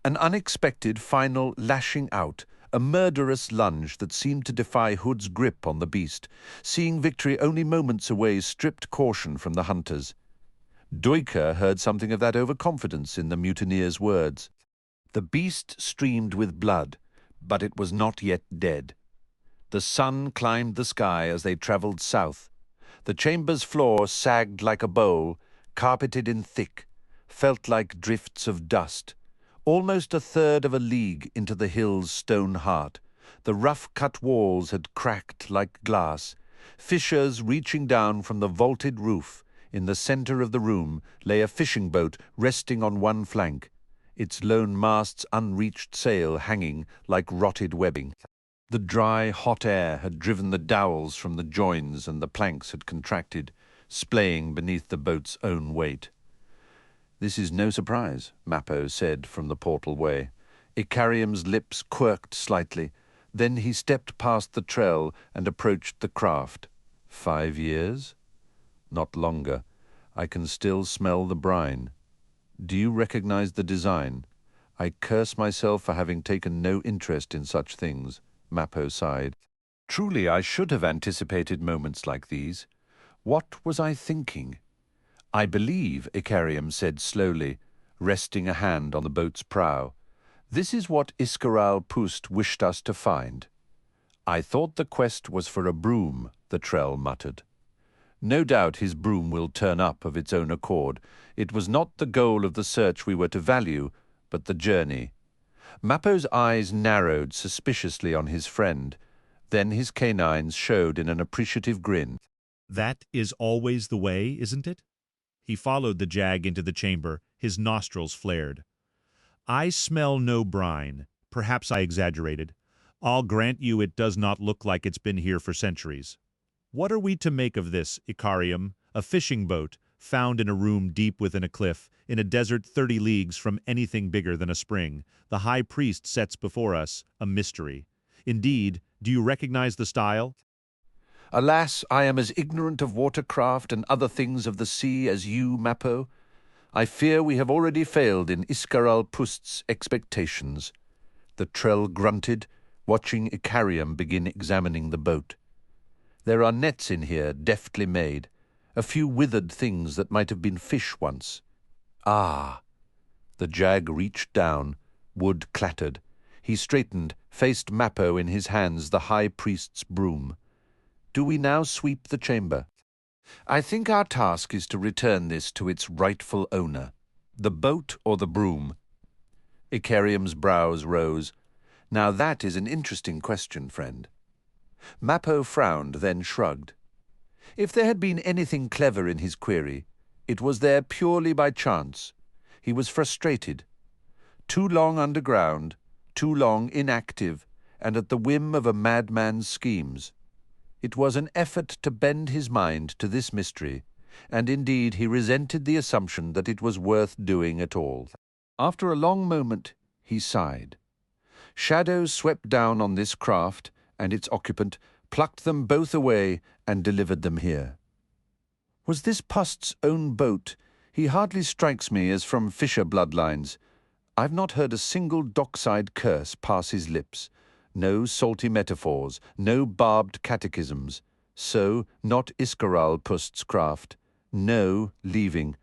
An unexpected final lashing out, a murderous lunge that seemed to defy Hood's grip on the beast, seeing victory only moments away stripped caution from the hunters. Duiker heard something of that overconfidence in the mutineer's words. The beast streamed with blood, but it was not yet dead. The sun climbed the sky as they travelled south. The chamber's floor sagged like a bowl, carpeted in thick, felt like drifts of dust. Almost a third of a league into the hill's stone heart, the rough-cut walls had cracked like glass. Fissures reaching down from the vaulted roof. In the centre of the room lay a fishing boat resting on one flank, its lone mast's unreached sail hanging like rotted webbing. The dry, hot air had driven the dowels from the joins and the planks had contracted, splaying beneath the boat's own weight. "This is no surprise," Mappo said from the portal way. Icarium's lips quirked slightly. Then he stepped past the trell and approached the craft. 5 years? Not longer. I can still smell the brine. Do you recognize the design? I curse myself for having taken no interest in such things. Mappo sighed. Truly, I should have anticipated moments like these. What was I thinking? I believe, Icarium said slowly, resting a hand on the boat's prow. This is what Iscaral Pust wished us to find. I thought the quest was for a broom, the Trell muttered. No doubt his broom will turn up of its own accord. It was not the goal of the search we were to value, but the journey. Mappo's eyes narrowed suspiciously on his friend. Then his canines showed in an appreciative grin. That is always the way, isn't it? He followed the jag into the chamber, his nostrils flared. I smell no brine. Perhaps I exaggerated. I'll grant you it does not look like it's been here for centuries. What are we to make of this, Icarium? A fishing boat, found in a room deep within a cliff, in a desert 30 leagues from anything bigger than a spring. The high priest sets before us a mystery. Indeed, do you recognize the style? Alas, I am as ignorant of watercraft and other things of the sea as you, Mappo. I fear we have already failed in Iscaral Pust's expectations. The Trell grunted, watching Icarium begin examining the boat. There are nets in here, deftly made, a few withered things that might have been fish once. Ah! The jag reached down, wood clattered. He straightened, faced Mappo in his hands the high priest's broom. Do we now sweep the chamber? I think our task is to return this to its rightful owner, the boat or the broom. Icarium's brows rose. Now that is an interesting question, friend. Mappo frowned, then shrugged. If there had been anything clever in his query, it was there purely by chance. He was frustrated. Too long underground, too long inactive, and at the whim of a madman's schemes. It was an effort to bend his mind to this mystery, and indeed he resented the assumption that it was worth doing at all. After a long moment, he sighed. Shadows swept down on this craft, and its occupant plucked them both away and delivered them here. Was this Pust's own boat? He hardly strikes me as from fisher bloodlines. I've not heard a single dockside curse pass his lips. No salty metaphors, no barbed catechisms. So, not Iscaral Pust's craft. No leaving.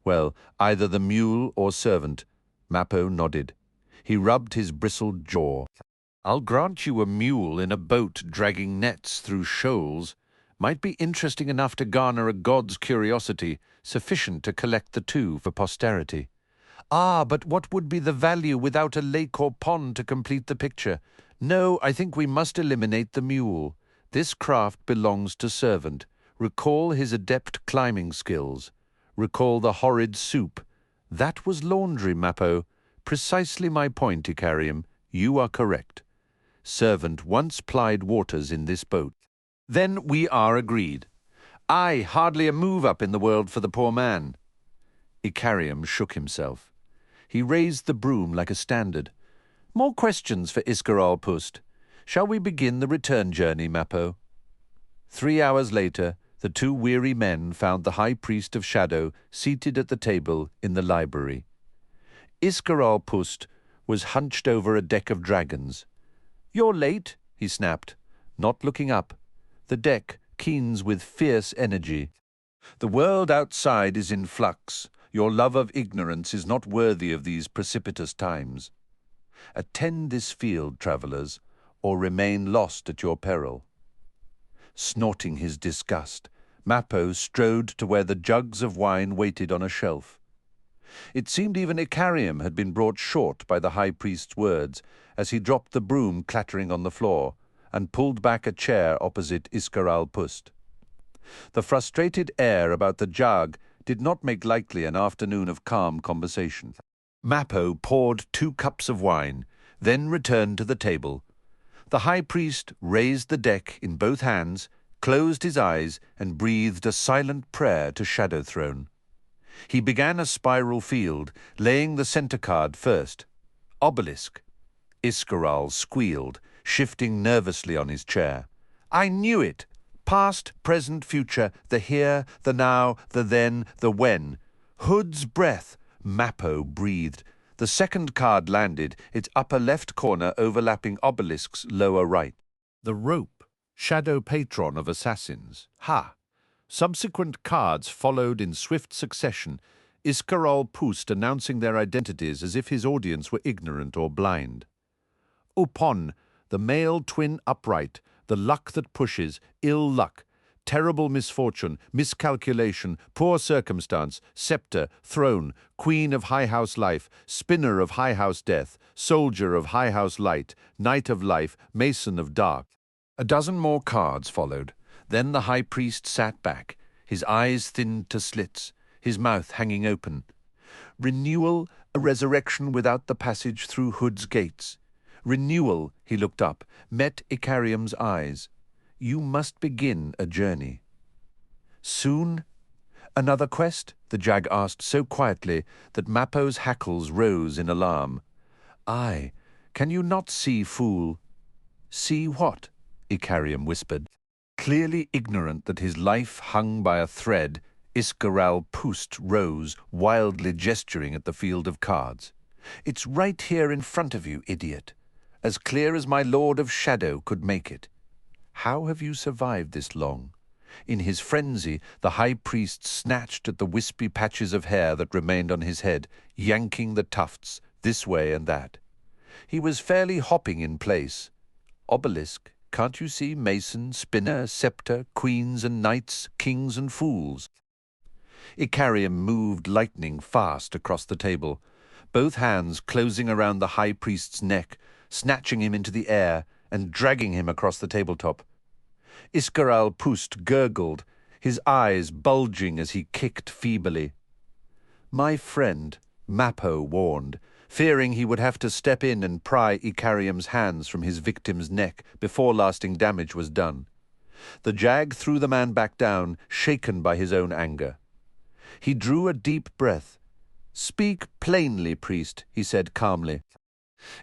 Well, either the mule or servant. Mappo nodded. He rubbed his bristled jaw. I'll grant you a mule in a boat dragging nets through shoals might be interesting enough to garner a god's curiosity, sufficient to collect the two for posterity. Ah, but what would be the value without a lake or pond to complete the picture? No, I think we must eliminate the mule. This craft belongs to servant. Recall his adept climbing skills. Recall the horrid soup. That was laundry, Mappo. Precisely my point, Icarium. You are correct. Servant once plied waters in this boat. Then we are agreed. Aye, hardly a move up in the world for the poor man. Icarium shook himself. He raised the broom like a standard. More questions for Iscaral Pust. Shall we begin the return journey, Mappo? 3 hours later, the two weary men found the High Priest of Shadow seated at the table in the library. Iscaral Pust was hunched over a deck of dragons. You're late, he snapped, not looking up. The deck keens with fierce energy. The world outside is in flux. Your love of ignorance is not worthy of these precipitous times. Attend this field, travellers, or remain lost at your peril. Snorting his disgust, Mappo strode to where the jugs of wine waited on a shelf. It seemed even Icarium had been brought short by the high priest's words as he dropped the broom clattering on the floor and pulled back a chair opposite Iskaral Pust. The frustrated air about the jug did not make likely an afternoon of calm conversation. Mappo poured 2 cups of wine, then returned to the table. The high priest raised the deck in both hands, closed his eyes, and breathed a silent prayer to Shadow Throne. He began a spiral field, laying the center card first. Obelisk. Iskaral squealed, shifting nervously on his chair. I knew it! Past, present, future, the here, the now, the then, the when. Hood's breath, Mappo breathed. The second card landed, its upper left corner overlapping Obelisk's lower right. The rope, shadow patron of assassins. Ha! Subsequent cards followed in swift succession, Iskaral Pust announcing their identities as if his audience were ignorant or blind. Upon, the male twin upright, the luck that pushes, ill luck, terrible misfortune, miscalculation, poor circumstance, scepter, throne, queen of high house life, spinner of high house death, soldier of high house light, knight of life, mason of dark. A dozen more cards followed. Then the high priest sat back, his eyes thinned to slits, his mouth hanging open. Renewal, a resurrection without the passage through Hood's gates. Renewal, he looked up, met Icarium's eyes. You must begin a journey. Soon? Another quest? The Jag asked so quietly that Mappo's hackles rose in alarm. Aye, can you not see, fool? See what? Icarium whispered. Clearly ignorant that his life hung by a thread, Iskaral Pust rose, wildly gesturing at the field of cards. It's right here in front of you, idiot. As clear as my Lord of Shadow could make it. How have you survived this long? In his frenzy, the high priest snatched at the wispy patches of hair that remained on his head, yanking the tufts this way and that. He was fairly hopping in place. Obelisk, can't you see mason, spinner, scepter, queens and knights, kings and fools? Icarium moved lightning fast across the table, both hands closing around the high priest's neck, snatching him into the air and dragging him across the tabletop. Iskaral Pust gurgled, his eyes bulging as he kicked feebly. My friend, Mappo warned, fearing he would have to step in and pry Icarium's hands from his victim's neck before lasting damage was done. The Jag threw the man back down, shaken by his own anger. He drew a deep breath. Speak plainly, priest, he said calmly.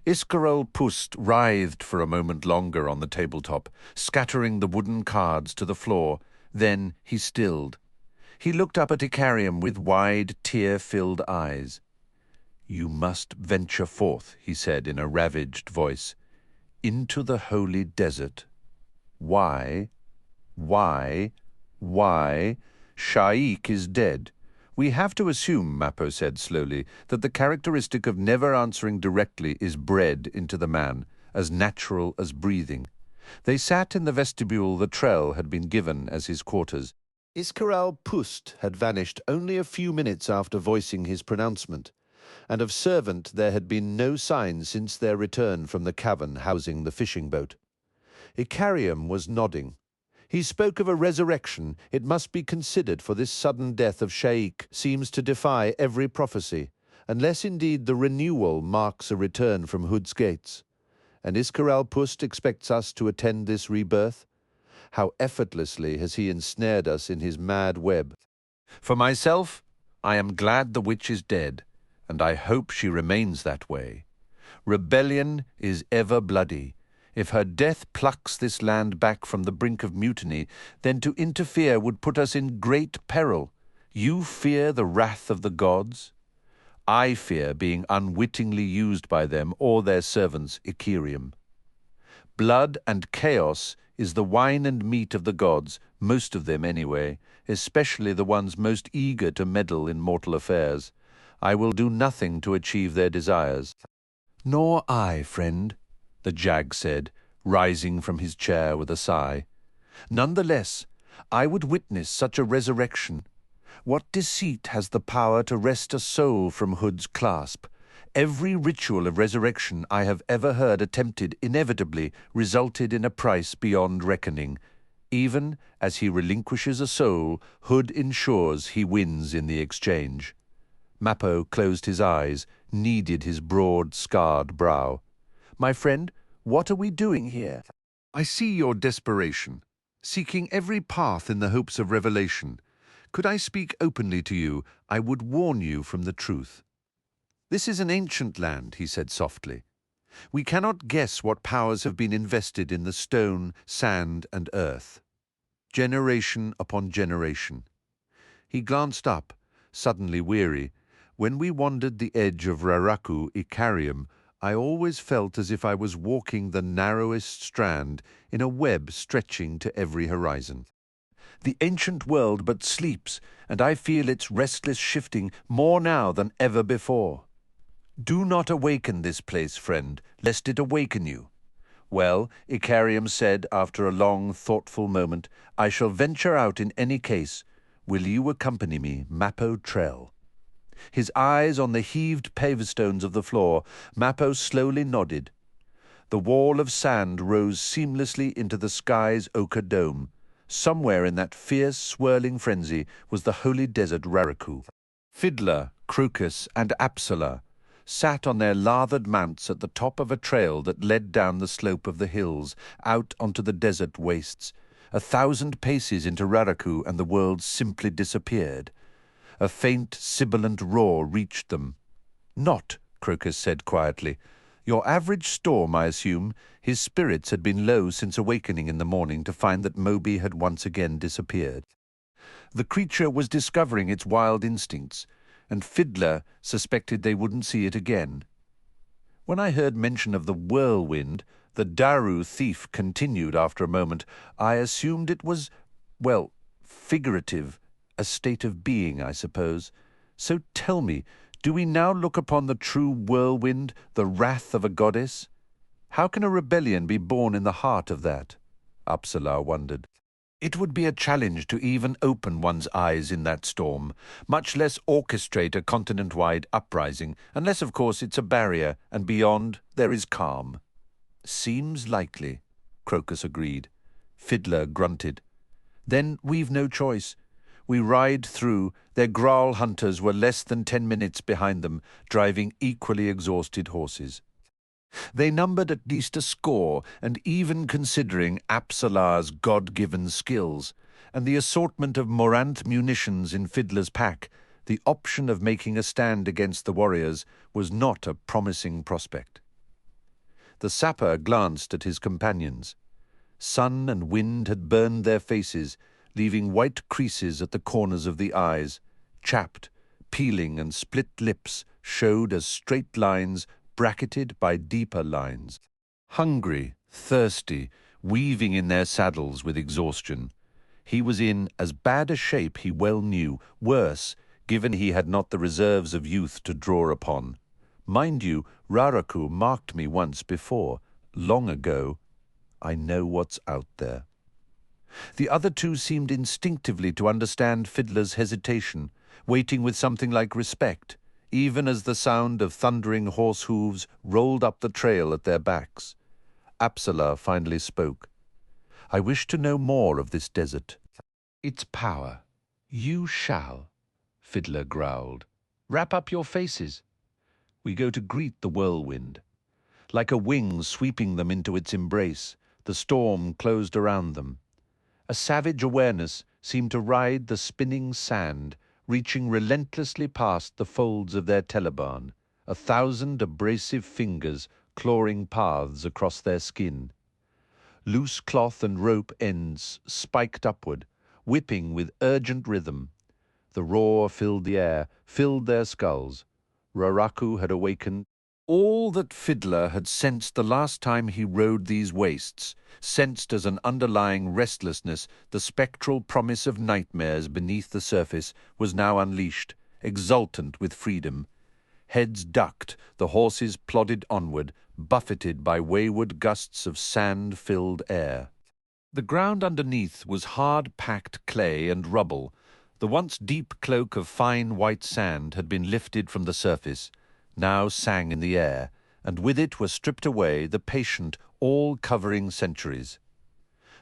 Iskaral Pust writhed for a moment longer on the tabletop, scattering the wooden cards to the floor. Then he stilled. He looked up at Icarium with wide, tear-filled eyes. You must venture forth, he said in a ravaged voice, into the holy desert. Why? Why? Why? Sha'ik is dead. We have to assume, Mappo said slowly, that the characteristic of never answering directly is bred into the man, as natural as breathing. They sat in the vestibule the Trell had been given as his quarters. Iskaral Pust had vanished only a few minutes after voicing his pronouncement, and of servant there had been no sign since their return from the cavern housing the fishing boat. Icarium was nodding. He spoke of a resurrection. It must be considered, for this sudden death of Sha'ik seems to defy every prophecy, unless indeed the renewal marks a return from Hood's gates. And Iskaral Pust expects us to attend this rebirth? How effortlessly has he ensnared us in his mad web. For myself, I am glad the witch is dead, and I hope she remains that way. Rebellion is ever bloody. If her death plucks this land back from the brink of mutiny, then to interfere would put us in great peril. You fear the wrath of the gods? I fear being unwittingly used by them or their servants, Icarium. Blood and chaos is the wine and meat of the gods, most of them anyway, especially the ones most eager to meddle in mortal affairs. I will do nothing to achieve their desires. Nor I, friend, the Jag said, rising from his chair with a sigh. Nonetheless, I would witness such a resurrection. What deceit has the power to wrest a soul from Hood's clasp? Every ritual of resurrection I have ever heard attempted inevitably resulted in a price beyond reckoning. Even as he relinquishes a soul, Hood ensures he wins in the exchange. Mappo closed his eyes, kneaded his broad, scarred brow. My friend, what are we doing here? I see your desperation, seeking every path in the hopes of revelation. Could I speak openly to you, I would warn you from the truth. This is an ancient land, he said softly. We cannot guess what powers have been invested in the stone, sand, and earth. Generation upon generation. He glanced up, suddenly weary. When we wandered the edge of Raraku, Icarium, I always felt as if I was walking the narrowest strand in a web stretching to every horizon. The ancient world but sleeps, and I feel its restless shifting more now than ever before. Do not awaken this place, friend, lest it awaken you. Well, Icarium said after a long, thoughtful moment, I shall venture out in any case. Will you accompany me, Mappo Trell? His eyes on the heaved pavestones of the floor, Mappo slowly nodded. The wall of sand rose seamlessly into the sky's ochre dome. Somewhere in that fierce, swirling frenzy was the holy desert Raraku. Fiddler, Crokus, and Apsalar sat on their lathered mounts at the top of a trail that led down the slope of the hills, out onto the desert wastes. 1,000 paces into Raraku, and the world simply disappeared. A faint, sibilant roar reached them. Not, Crokus said quietly. Your average storm, I assume. His spirits had been low since awakening in the morning to find that Moby had once again disappeared. The creature was discovering its wild instincts, and Fiddler suspected they wouldn't see it again. When I heard mention of the Whirlwind, the Daru thief continued after a moment, I assumed it was, well, figurative, a state of being, I suppose. So tell me, do we now look upon the true Whirlwind, the wrath of a goddess? How can a rebellion be born in the heart of that? Apsalar wondered. It would be a challenge to even open one's eyes in that storm, much less orchestrate a continent-wide uprising, unless, of course, it's a barrier, and beyond there is calm. Seems likely, Crokus agreed. Fiddler grunted. Then we've no choice. We ride through. Their Graal hunters were less than 10 minutes behind them, driving equally exhausted horses. They numbered at least a score, and even considering Apsalar's God-given skills, and the assortment of Morant munitions in Fiddler's pack, the option of making a stand against the warriors was not a promising prospect. The sapper glanced at his companions. Sun and wind had burned their faces, leaving white creases at the corners of the eyes. Chapped, peeling and split lips showed as straight lines bracketed by deeper lines. Hungry, thirsty, weaving in their saddles with exhaustion. He was in as bad a shape he well knew, worse, given he had not the reserves of youth to draw upon. Mind you, Raraku marked me once before, long ago. I know what's out there. The other two seemed instinctively to understand Fiddler's hesitation, waiting with something like respect, even as the sound of thundering horse hooves rolled up the trail at their backs. Apsalar finally spoke. I wish to know more of this desert. Its power. You shall, Fiddler growled. Wrap up your faces. We go to greet the Whirlwind. Like a wing sweeping them into its embrace, the storm closed around them. A savage awareness seemed to ride the spinning sand, reaching relentlessly past the folds of their telebarn, 1,000 abrasive fingers clawing paths across their skin. Loose cloth and rope ends spiked upward, whipping with urgent rhythm. The roar filled the air, filled their skulls. Raraku had awakened. All that Fiddler had sensed the last time he rode these wastes, sensed as an underlying restlessness the spectral promise of nightmares beneath the surface, was now unleashed, exultant with freedom. Heads ducked, the horses plodded onward, buffeted by wayward gusts of sand-filled air. The ground underneath was hard-packed clay and rubble. The once deep cloak of fine white sand had been lifted from the surface, now sang in the air, and with it were stripped away the patient, all-covering sentries.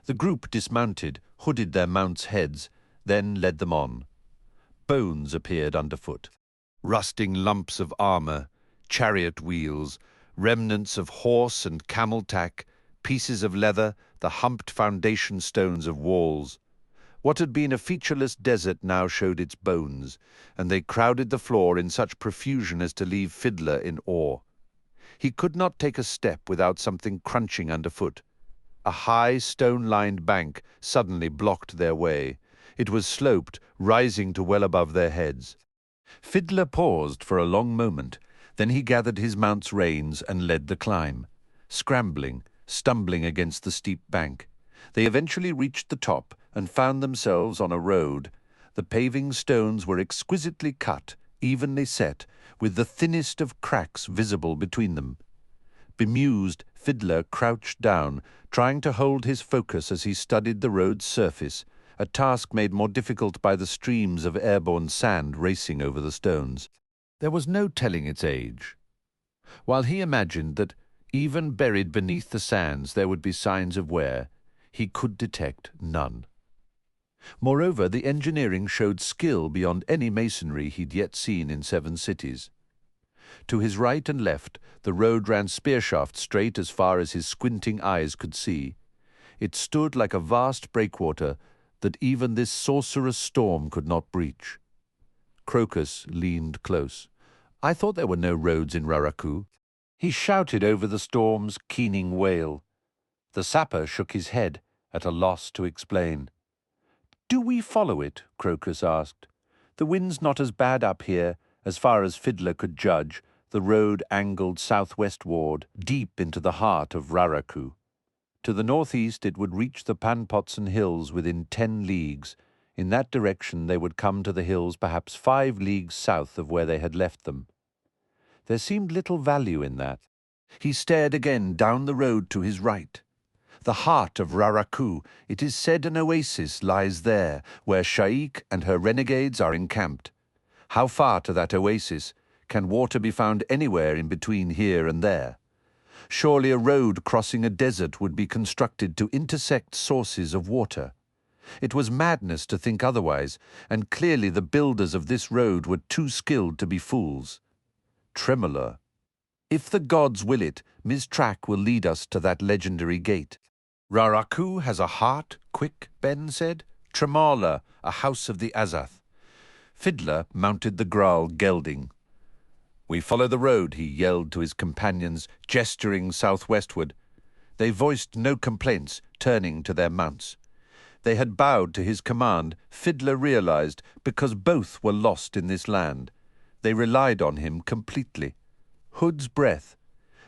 The group dismounted, hooded their mounts' heads, then led them on. Bones appeared underfoot. Rusting lumps of armour, chariot wheels, remnants of horse and camel tack, pieces of leather, the humped foundation stones of walls. What had been a featureless desert now showed its bones, and they crowded the floor in such profusion as to leave Fiddler in awe. He could not take a step without something crunching underfoot. A high, stone-lined bank suddenly blocked their way. It was sloped, rising to well above their heads. Fiddler paused for a long moment, then he gathered his mount's reins and led the climb. Scrambling, stumbling against the steep bank, they eventually reached the top and found themselves on a road. The paving stones were exquisitely cut, evenly set, with the thinnest of cracks visible between them. Bemused, Fiddler crouched down, trying to hold his focus as he studied the road's surface, a task made more difficult by the streams of airborne sand racing over the stones. There was no telling its age. While he imagined that, even buried beneath the sands, there would be signs of wear, he could detect none. Moreover, the engineering showed skill beyond any masonry he'd yet seen in 7 cities. To his right and left, the road ran spearshaft straight as far as his squinting eyes could see. It stood like a vast breakwater that even this sorcerous storm could not breach. Crokus leaned close. "I thought there were no roads in Raraku." He shouted over the storm's keening wail. The sapper shook his head, at a loss to explain. "Do we follow it?" Crokus asked. "The wind's not as bad up here, as far as Fiddler could judge. The road angled southwestward, deep into the heart of Raraku. To the northeast it would reach the Panpotson Hills within 10 leagues. In that direction they would come to the hills perhaps 5 leagues south of where they had left them. There seemed little value in that. He stared again down the road to his right. The heart of Raraku, it is said an oasis lies there, where Sha'ik and her renegades are encamped. How far to that oasis? Can water be found anywhere in between here and there? Surely a road crossing a desert would be constructed to intersect sources of water. It was madness to think otherwise, and clearly the builders of this road were too skilled to be fools. Tremolo. If the gods will it, Ms. Track will lead us to that legendary gate. Raraku has a heart, quick, Ben said. Tremala, a house of the Azath. Fiddler mounted the Graal gelding. "We follow the road," he yelled to his companions, gesturing southwestward. They voiced no complaints, turning to their mounts. They had bowed to his command, Fiddler realized, because both were lost in this land. They relied on him completely. Hood's breath.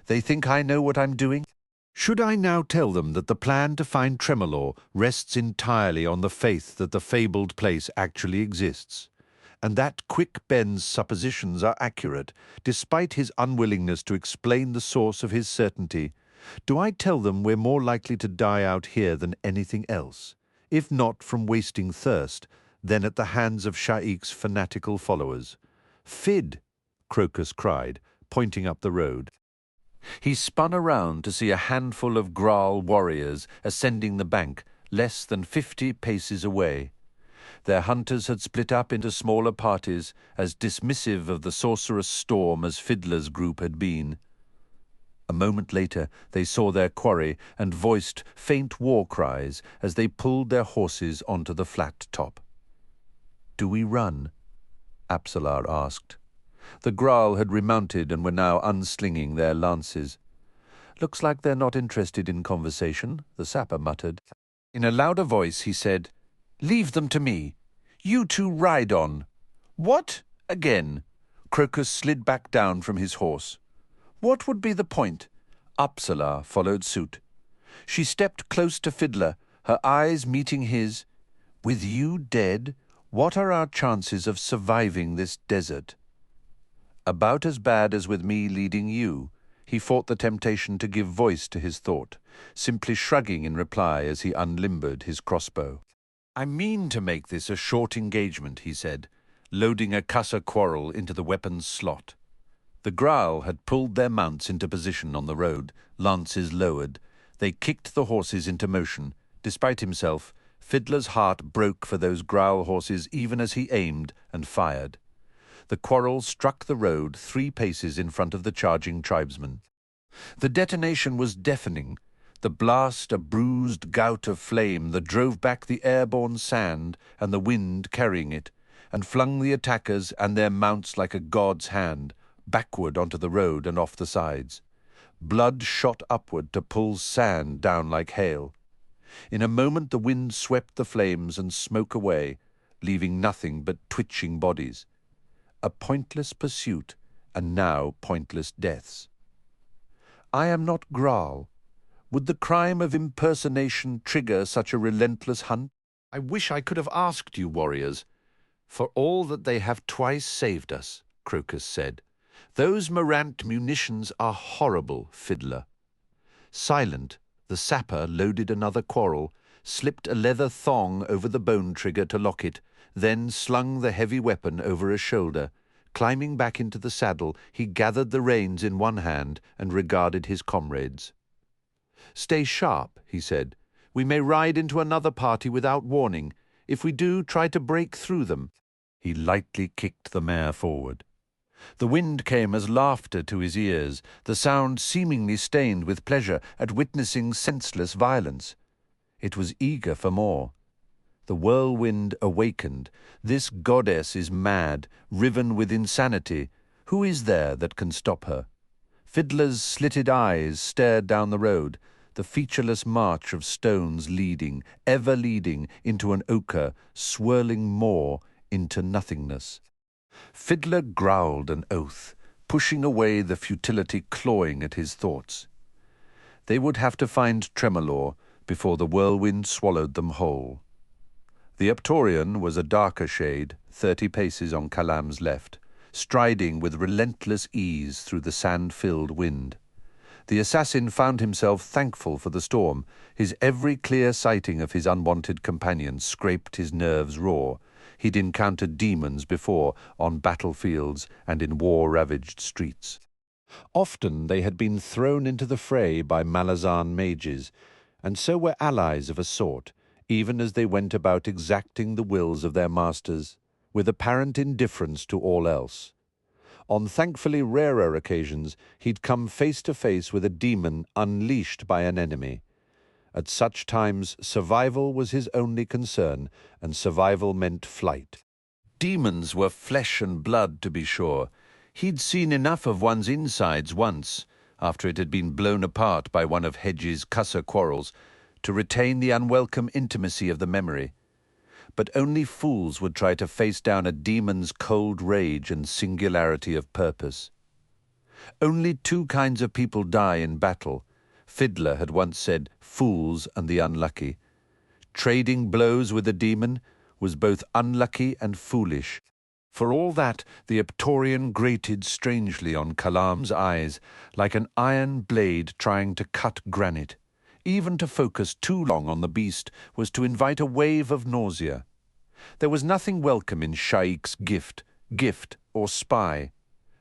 They think I know what I'm doing? Should I now tell them that the plan to find Tremolo rests entirely on the faith that the fabled place actually exists? And that Quick Ben's suppositions are accurate, despite his unwillingness to explain the source of his certainty? Do I tell them we're more likely to die out here than anything else, if not from wasting thirst, then at the hands of Sha'ik's fanatical followers? "Fid!" Crokus cried, pointing up the road. He spun around to see a handful of Graal warriors ascending the bank, less than 50 paces away. Their hunters had split up into smaller parties, as dismissive of the sorcerous storm as Fiddler's group had been. A moment later they saw their quarry and voiced faint war cries as they pulled their horses onto the flat top. "Do we run?" Apsalar asked. The Graal had remounted and were now unslinging their lances. "Looks like they're not interested in conversation," the sapper muttered. In a louder voice he said, "Leave them to me. You two ride on." "What?" again. Crokus slid back down from his horse. "What would be the point?" Apsalar followed suit. She stepped close to Fiddler, her eyes meeting his. "With you dead, what are our chances of surviving this desert?" about as bad as with me leading you. He fought the temptation to give voice to his thought, simply shrugging in reply as he unlimbered his crossbow. I mean to make this a short engagement, he said, loading a cussor quarrel into the weapon's slot. The growl had pulled their mounts into position on the road, lances lowered. They kicked the horses into motion. Despite himself, Fiddler's heart broke for those growl horses even as he aimed and fired. The quarrel struck the road 3 paces in front of the charging tribesmen. The detonation was deafening, the blast a bruised gout of flame that drove back the airborne sand and the wind carrying it, and flung the attackers and their mounts like a god's hand, backward onto the road and off the sides. Blood shot upward to pull sand down like hail. In a moment the wind swept the flames and smoke away, leaving nothing but twitching bodies. A pointless pursuit, and now pointless deaths. I am not Graal. Would the crime of impersonation trigger such a relentless hunt? I wish I could have asked you, warriors. For all that they have twice saved us, Crokus said. Those Morant munitions are horrible, Fiddler. Silent, the sapper loaded another quarrel, slipped a leather thong over the bone trigger to lock it, then slung the heavy weapon over a shoulder. Climbing back into the saddle, he gathered the reins in one hand and regarded his comrades. Stay sharp, he said. We may ride into another party without warning. If we do, try to break through them. He lightly kicked the mare forward. The wind came as laughter to his ears, the sound seemingly stained with pleasure at witnessing senseless violence. It was eager for more. The whirlwind awakened. This goddess is mad, riven with insanity. Who is there that can stop her? Fiddler's slitted eyes stared down the road, the featureless march of stones leading, ever leading, into an ochre, swirling more into nothingness. Fiddler growled an oath, pushing away the futility clawing at his thoughts. They would have to find Tremolor before the whirlwind swallowed them whole. The Uptorian was a darker shade, 30 paces on Kalam's left, striding with relentless ease through the sand-filled wind. The assassin found himself thankful for the storm. His every clear sighting of his unwanted companion scraped his nerves raw. He'd encountered demons before on battlefields and in war-ravaged streets. Often they had been thrown into the fray by Malazan mages, and so were allies of a sort, even as they went about exacting the wills of their masters, with apparent indifference to all else. On thankfully rarer occasions, he'd come face to face with a demon unleashed by an enemy. At such times, survival was his only concern, and survival meant flight. Demons were flesh and blood, to be sure. He'd seen enough of one's insides once, after it had been blown apart by one of Hedge's cussor quarrels, to retain the unwelcome intimacy of the memory. But only fools would try to face down a demon's cold rage and singularity of purpose. Only 2 kinds of people die in battle. Fiddler had once said, fools and the unlucky. Trading blows with a demon was both unlucky and foolish. For all that, the Uptorian grated strangely on Kalam's eyes, like an iron blade trying to cut granite. Even to focus too long on the beast was to invite a wave of nausea. There was nothing welcome in Sha'ik's gift or spy.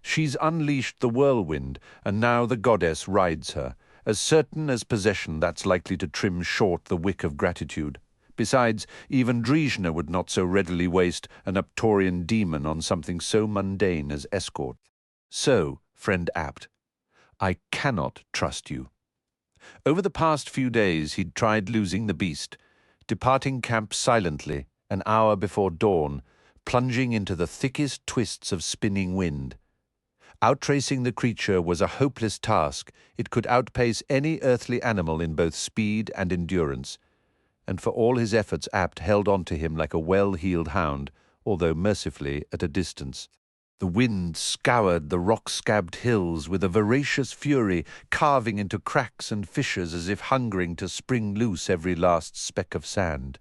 She's unleashed the whirlwind, and now the goddess rides her, as certain as possession that's likely to trim short the wick of gratitude. Besides, even Drishna would not so readily waste an Uptorian demon on something so mundane as escort. So, friend Apt, I cannot trust you. Over the past few days he'd tried losing the beast, departing camp silently, an hour before dawn, plunging into the thickest twists of spinning wind. Outtracing the creature was a hopeless task. It could outpace any earthly animal in both speed and endurance, and for all his efforts Apt held on to him like a well-heeled hound, although mercifully at a distance. The wind scoured the rock-scabbed hills with a voracious fury, carving into cracks and fissures as if hungering to spring loose every last speck of sand.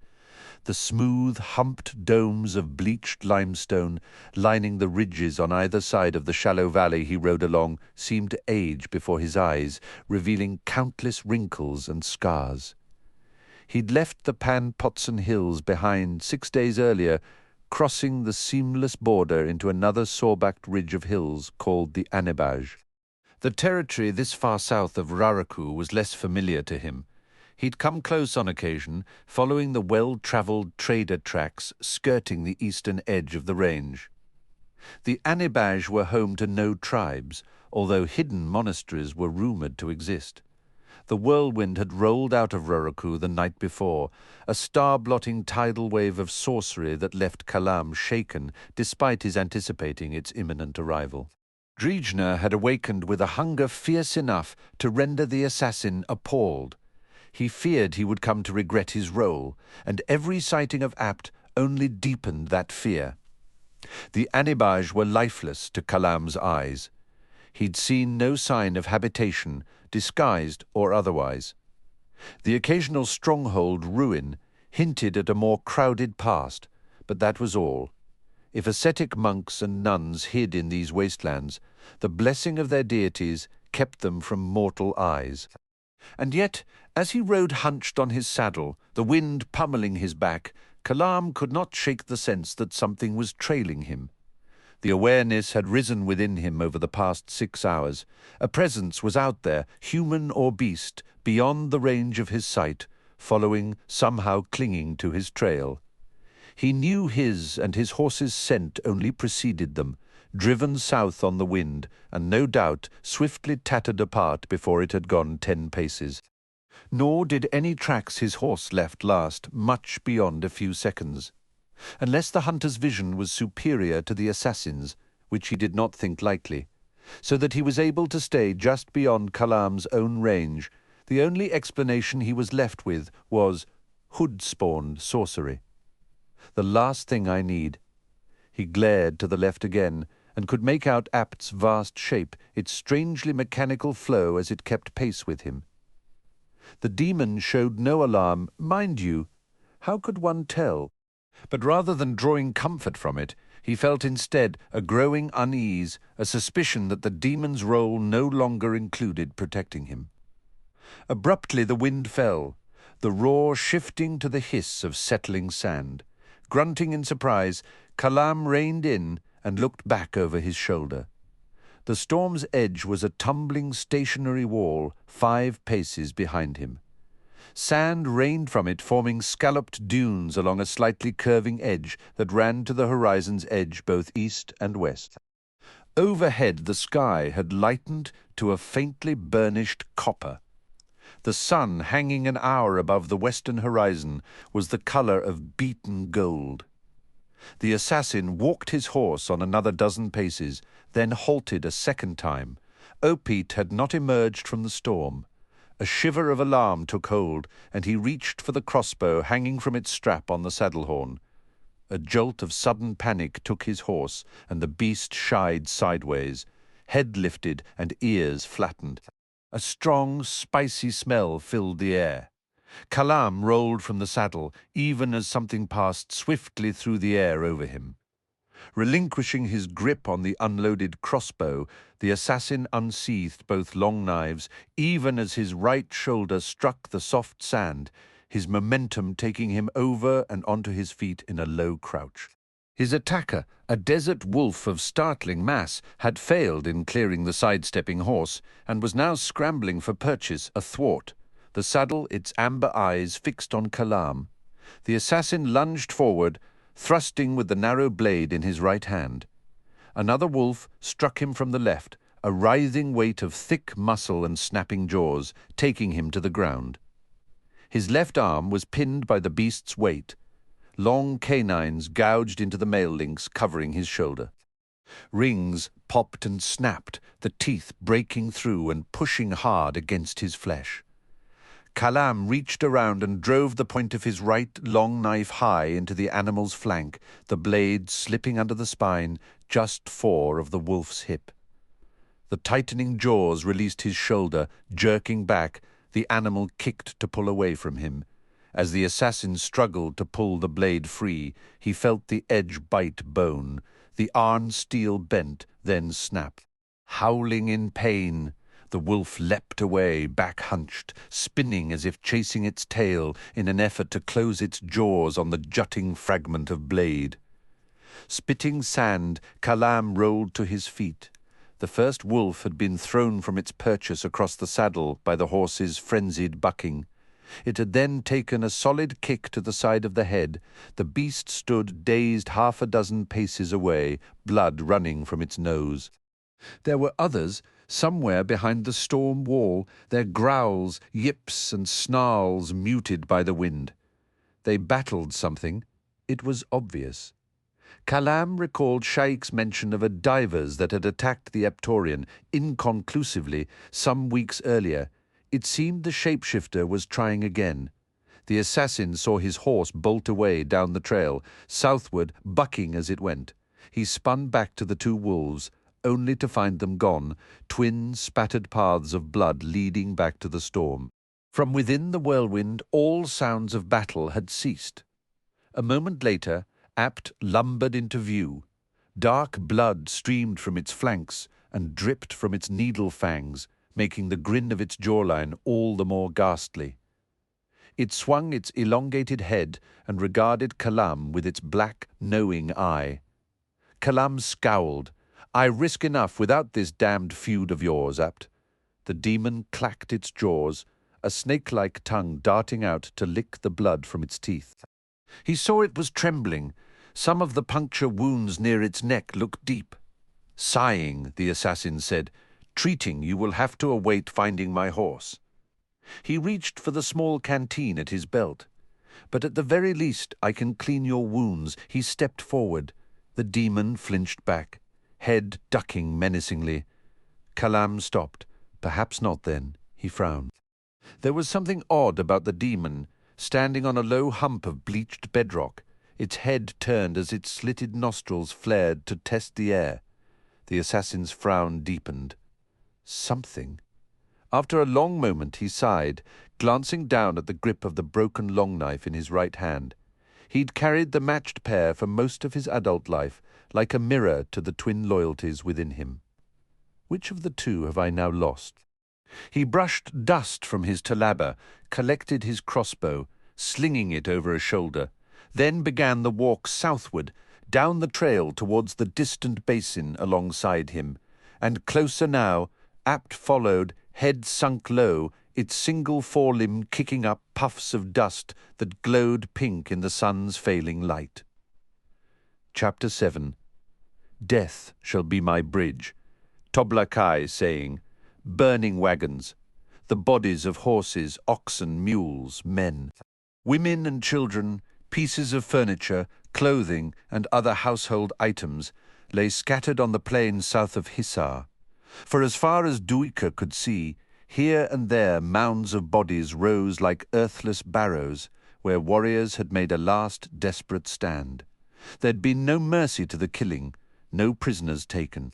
the smooth, humped domes of bleached limestone lining the ridges on either side of the shallow valley he rode along seemed to age before his eyes, revealing countless wrinkles and scars. He'd left the Pan Potson Hills behind 6 days earlier, crossing the seamless border into another saw-backed ridge of hills called the Anebaj. The territory this far south of Raraku was less familiar to him. He'd come close on occasion, following the well-travelled trader tracks skirting the eastern edge of the range. The Anebaj were home to no tribes, although hidden monasteries were rumoured to exist. The Whirlwind had rolled out of Raraku the night before, a star-blotting tidal wave of sorcery that left Kalam shaken despite his anticipating its imminent arrival. Drijna had awakened with a hunger fierce enough to render the assassin appalled. He feared he would come to regret his role, and every sighting of Apt only deepened that fear. The Anebaj were lifeless to Kalam's eyes. He'd seen no sign of habitation, disguised or otherwise. The occasional stronghold ruin hinted at a more crowded past, but that was all. If ascetic monks and nuns hid in these wastelands, the blessing of their deities kept them from mortal eyes. And yet, as he rode hunched on his saddle, the wind pummeling his back, Kalam could not shake the sense that something was trailing him. The awareness had risen within him over the past 6 hours. A presence was out there, human or beast, beyond the range of his sight, following, somehow clinging to his trail. He knew his and his horse's scent only preceded them, driven south on the wind, and no doubt swiftly tattered apart before it had gone 10 paces. Nor did any tracks his horse left last much beyond a few seconds. Unless the hunter's vision was superior to the assassin's, which he did not think likely, so that he was able to stay just beyond Kalam's own range, the only explanation he was left with was hood-spawned sorcery. The last thing I need. He glared to the left again, and could make out Apt's vast shape, its strangely mechanical flow as it kept pace with him. The demon showed no alarm, mind you. How could one tell? But rather than drawing comfort from it, he felt instead a growing unease, a suspicion that the demon's role no longer included protecting him. Abruptly the wind fell, the roar shifting to the hiss of settling sand. Grunting in surprise, Kalam reined in and looked back over his shoulder. The storm's edge was a tumbling stationary wall 5 paces behind him. Sand rained from it, forming scalloped dunes along a slightly curving edge that ran to the horizon's edge both east and west. Overhead the sky had lightened to a faintly burnished copper. The sun, hanging an hour above the western horizon, was the color of beaten gold. The assassin walked his horse on another 12 paces, then halted a second time. Opete had not emerged from the storm. A shiver of alarm took hold, and he reached for the crossbow hanging from its strap on the saddle-horn. A jolt of sudden panic took his horse, and the beast shied sideways, head lifted and ears flattened. A strong, spicy smell filled the air. Kalam rolled from the saddle, even as something passed swiftly through the air over him. Relinquishing his grip on the unloaded crossbow, the assassin unsheathed both long knives, even as his right shoulder struck the soft sand, his momentum taking him over and onto his feet in a low crouch. His attacker, a desert wolf of startling mass, had failed in clearing the sidestepping horse, and was now scrambling for purchase athwart, the saddle its amber eyes fixed on Kalam. The assassin lunged forward, thrusting with the narrow blade in his right hand. Another wolf struck him from the left, a writhing weight of thick muscle and snapping jaws, taking him to the ground. His left arm was pinned by the beast's weight, long canines gouged into the mail links covering his shoulder. Rings popped and snapped, the teeth breaking through and pushing hard against his flesh. Kalam reached around and drove the point of his right long knife high into the animal's flank, the blade slipping under the spine just fore of the wolf's hip. The tightening jaws released his shoulder, jerking back. The animal kicked to pull away from him, As the assassin struggled to pull the blade free, he felt the edge bite bone. The iron steel bent, then snapped. Howling in pain, the wolf leapt away, back hunched, spinning as if chasing its tail in an effort to close its jaws on the jutting fragment of blade. Spitting sand, Kalam rolled to his feet. The first wolf had been thrown from its purchase across the saddle by the horse's frenzied bucking. It had then taken a solid kick to the side of the head. The beast stood dazed half a dozen paces away, blood running from its nose. There were others somewhere behind the storm wall, their growls, yips, and snarls muted by the wind. They battled something. It was obvious. Kalam recalled Sha'ik's mention of a divers that had attacked the Eptorian, inconclusively, some weeks earlier. It seemed the shapeshifter was trying again. The assassin saw his horse bolt away down the trail, southward, bucking as it went. He spun back to the two wolves, only to find them gone, twin spattered paths of blood leading back to the storm. From within the whirlwind, all sounds of battle had ceased. A moment later, Apt lumbered into view. Dark blood streamed from its flanks and dripped from its needle fangs, making the grin of its jawline all the more ghastly. It swung its elongated head and regarded Kalam with its black, knowing eye. Kalam scowled. "I risk enough without this damned feud of yours, Apt." The demon clacked its jaws, a snake-like tongue darting out to lick the blood from its teeth. He saw it was trembling. Some of the puncture wounds near its neck looked deep. Sighing, the assassin said, "Treating, you will have to await finding my horse." He reached for the small canteen at his belt. "But at the very least, I can clean your wounds." He stepped forward. The demon flinched back, head ducking menacingly. Kalam stopped. "Perhaps not then," he frowned. There was something odd about the demon, standing on a low hump of bleached bedrock, its head turned as its slitted nostrils flared to test the air. The assassin's frown deepened. Something. After a long moment he sighed, glancing down at the grip of the broken long knife in his right hand. He'd carried the matched pair for most of his adult life, like a mirror to the twin loyalties within him. Which of the two have I now lost? He brushed dust from his talaba, collected his crossbow, slinging it over a shoulder, then began the walk southward, down the trail towards the distant basin alongside him, and closer now, Apt followed, head sunk low, its single forelimb kicking up puffs of dust that glowed pink in the sun's failing light. Chapter 7. Death shall be my bridge. Toblakai saying, burning wagons, the bodies of horses, oxen, mules, men, women and children, pieces of furniture, clothing, and other household items lay scattered on the plain south of Hisar. For as far as Duiker could see, here and there mounds of bodies rose like earthless barrows, where warriors had made a last desperate stand. There'd been no mercy to the killing, no prisoners taken.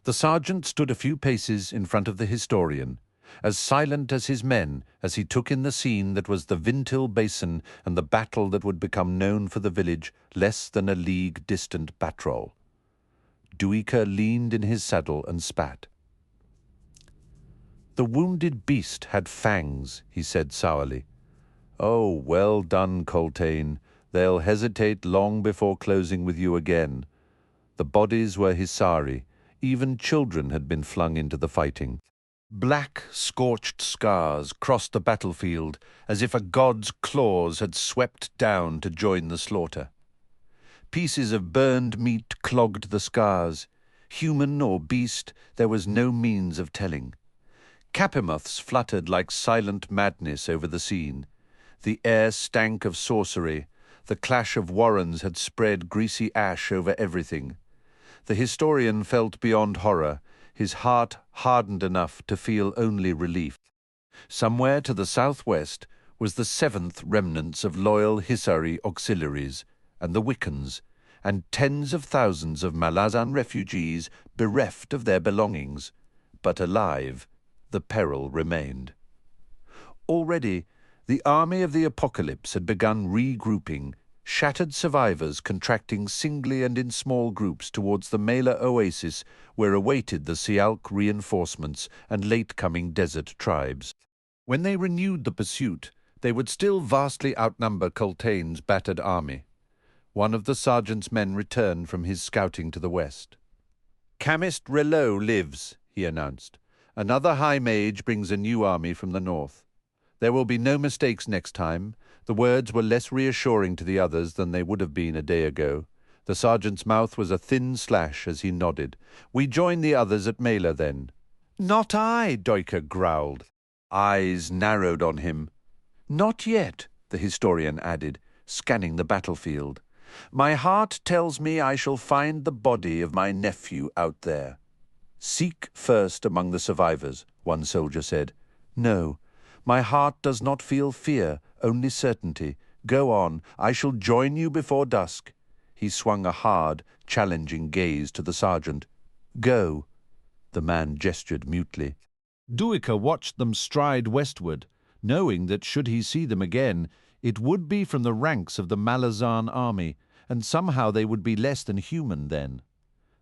The sergeant stood a few paces in front of the historian, as silent as his men as he took in the scene that was the Vintil Basin and the battle that would become known for the village less than a league distant Batrol. Duiker leaned in his saddle and spat. "The wounded beast had fangs," he said sourly. "Oh, well done, Coltaine. They'll hesitate long before closing with you again." The bodies were Hisari. Even children had been flung into the fighting. Black, scorched scars crossed the battlefield as if a god's claws had swept down to join the slaughter. Pieces of burned meat clogged the scars. Human or beast, there was no means of telling. Capimuths fluttered like silent madness over the scene. The air stank of sorcery. The clash of warrens had spread greasy ash over everything. The historian felt beyond horror, his heart hardened enough to feel only relief. Somewhere to the southwest was the seventh remnants of loyal Hisari auxiliaries, and the Wiccans, and tens of thousands of Malazan refugees bereft of their belongings. But alive, the peril remained. Already, The army of the apocalypse had begun regrouping, shattered survivors contracting singly and in small groups towards the Mela oasis where awaited the Sialk reinforcements and late-coming desert tribes. When they renewed the pursuit, they would still vastly outnumber Coltaine's battered army. One of the sergeant's men returned from his scouting to the west. "Chemist Relot lives," he announced. "Another high mage brings a new army from the north. There will be no mistakes next time." The words were less reassuring to the others than they would have been a day ago. The sergeant's mouth was a thin slash as he nodded. "We join the others at Mela, then." "Not I," Duiker growled. Eyes narrowed on him. "Not yet," the historian added, scanning the battlefield. "My heart tells me I shall find the body of my nephew out there." "Seek first among the survivors," one soldier said. "No, my heart does not feel fear, only certainty. Go on, I shall join you before dusk." He swung a hard, challenging gaze to the sergeant. "Go." The man gestured mutely. Duiker watched them stride westward, knowing that should he see them again, it would be from the ranks of the Malazan army, and somehow they would be less than human then.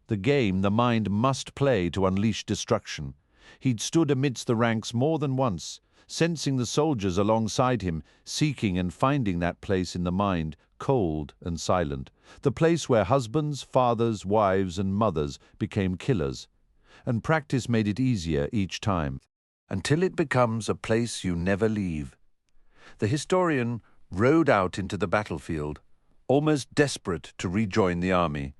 The game the mind must play to unleash destruction. He'd stood amidst the ranks more than once, sensing the soldiers alongside him, seeking and finding that place in the mind, cold and silent, the place where husbands, fathers, wives, and mothers became killers. And practice made it easier each time, until it becomes a place you never leave. The historian rode out into the battlefield, almost desperate to rejoin the army.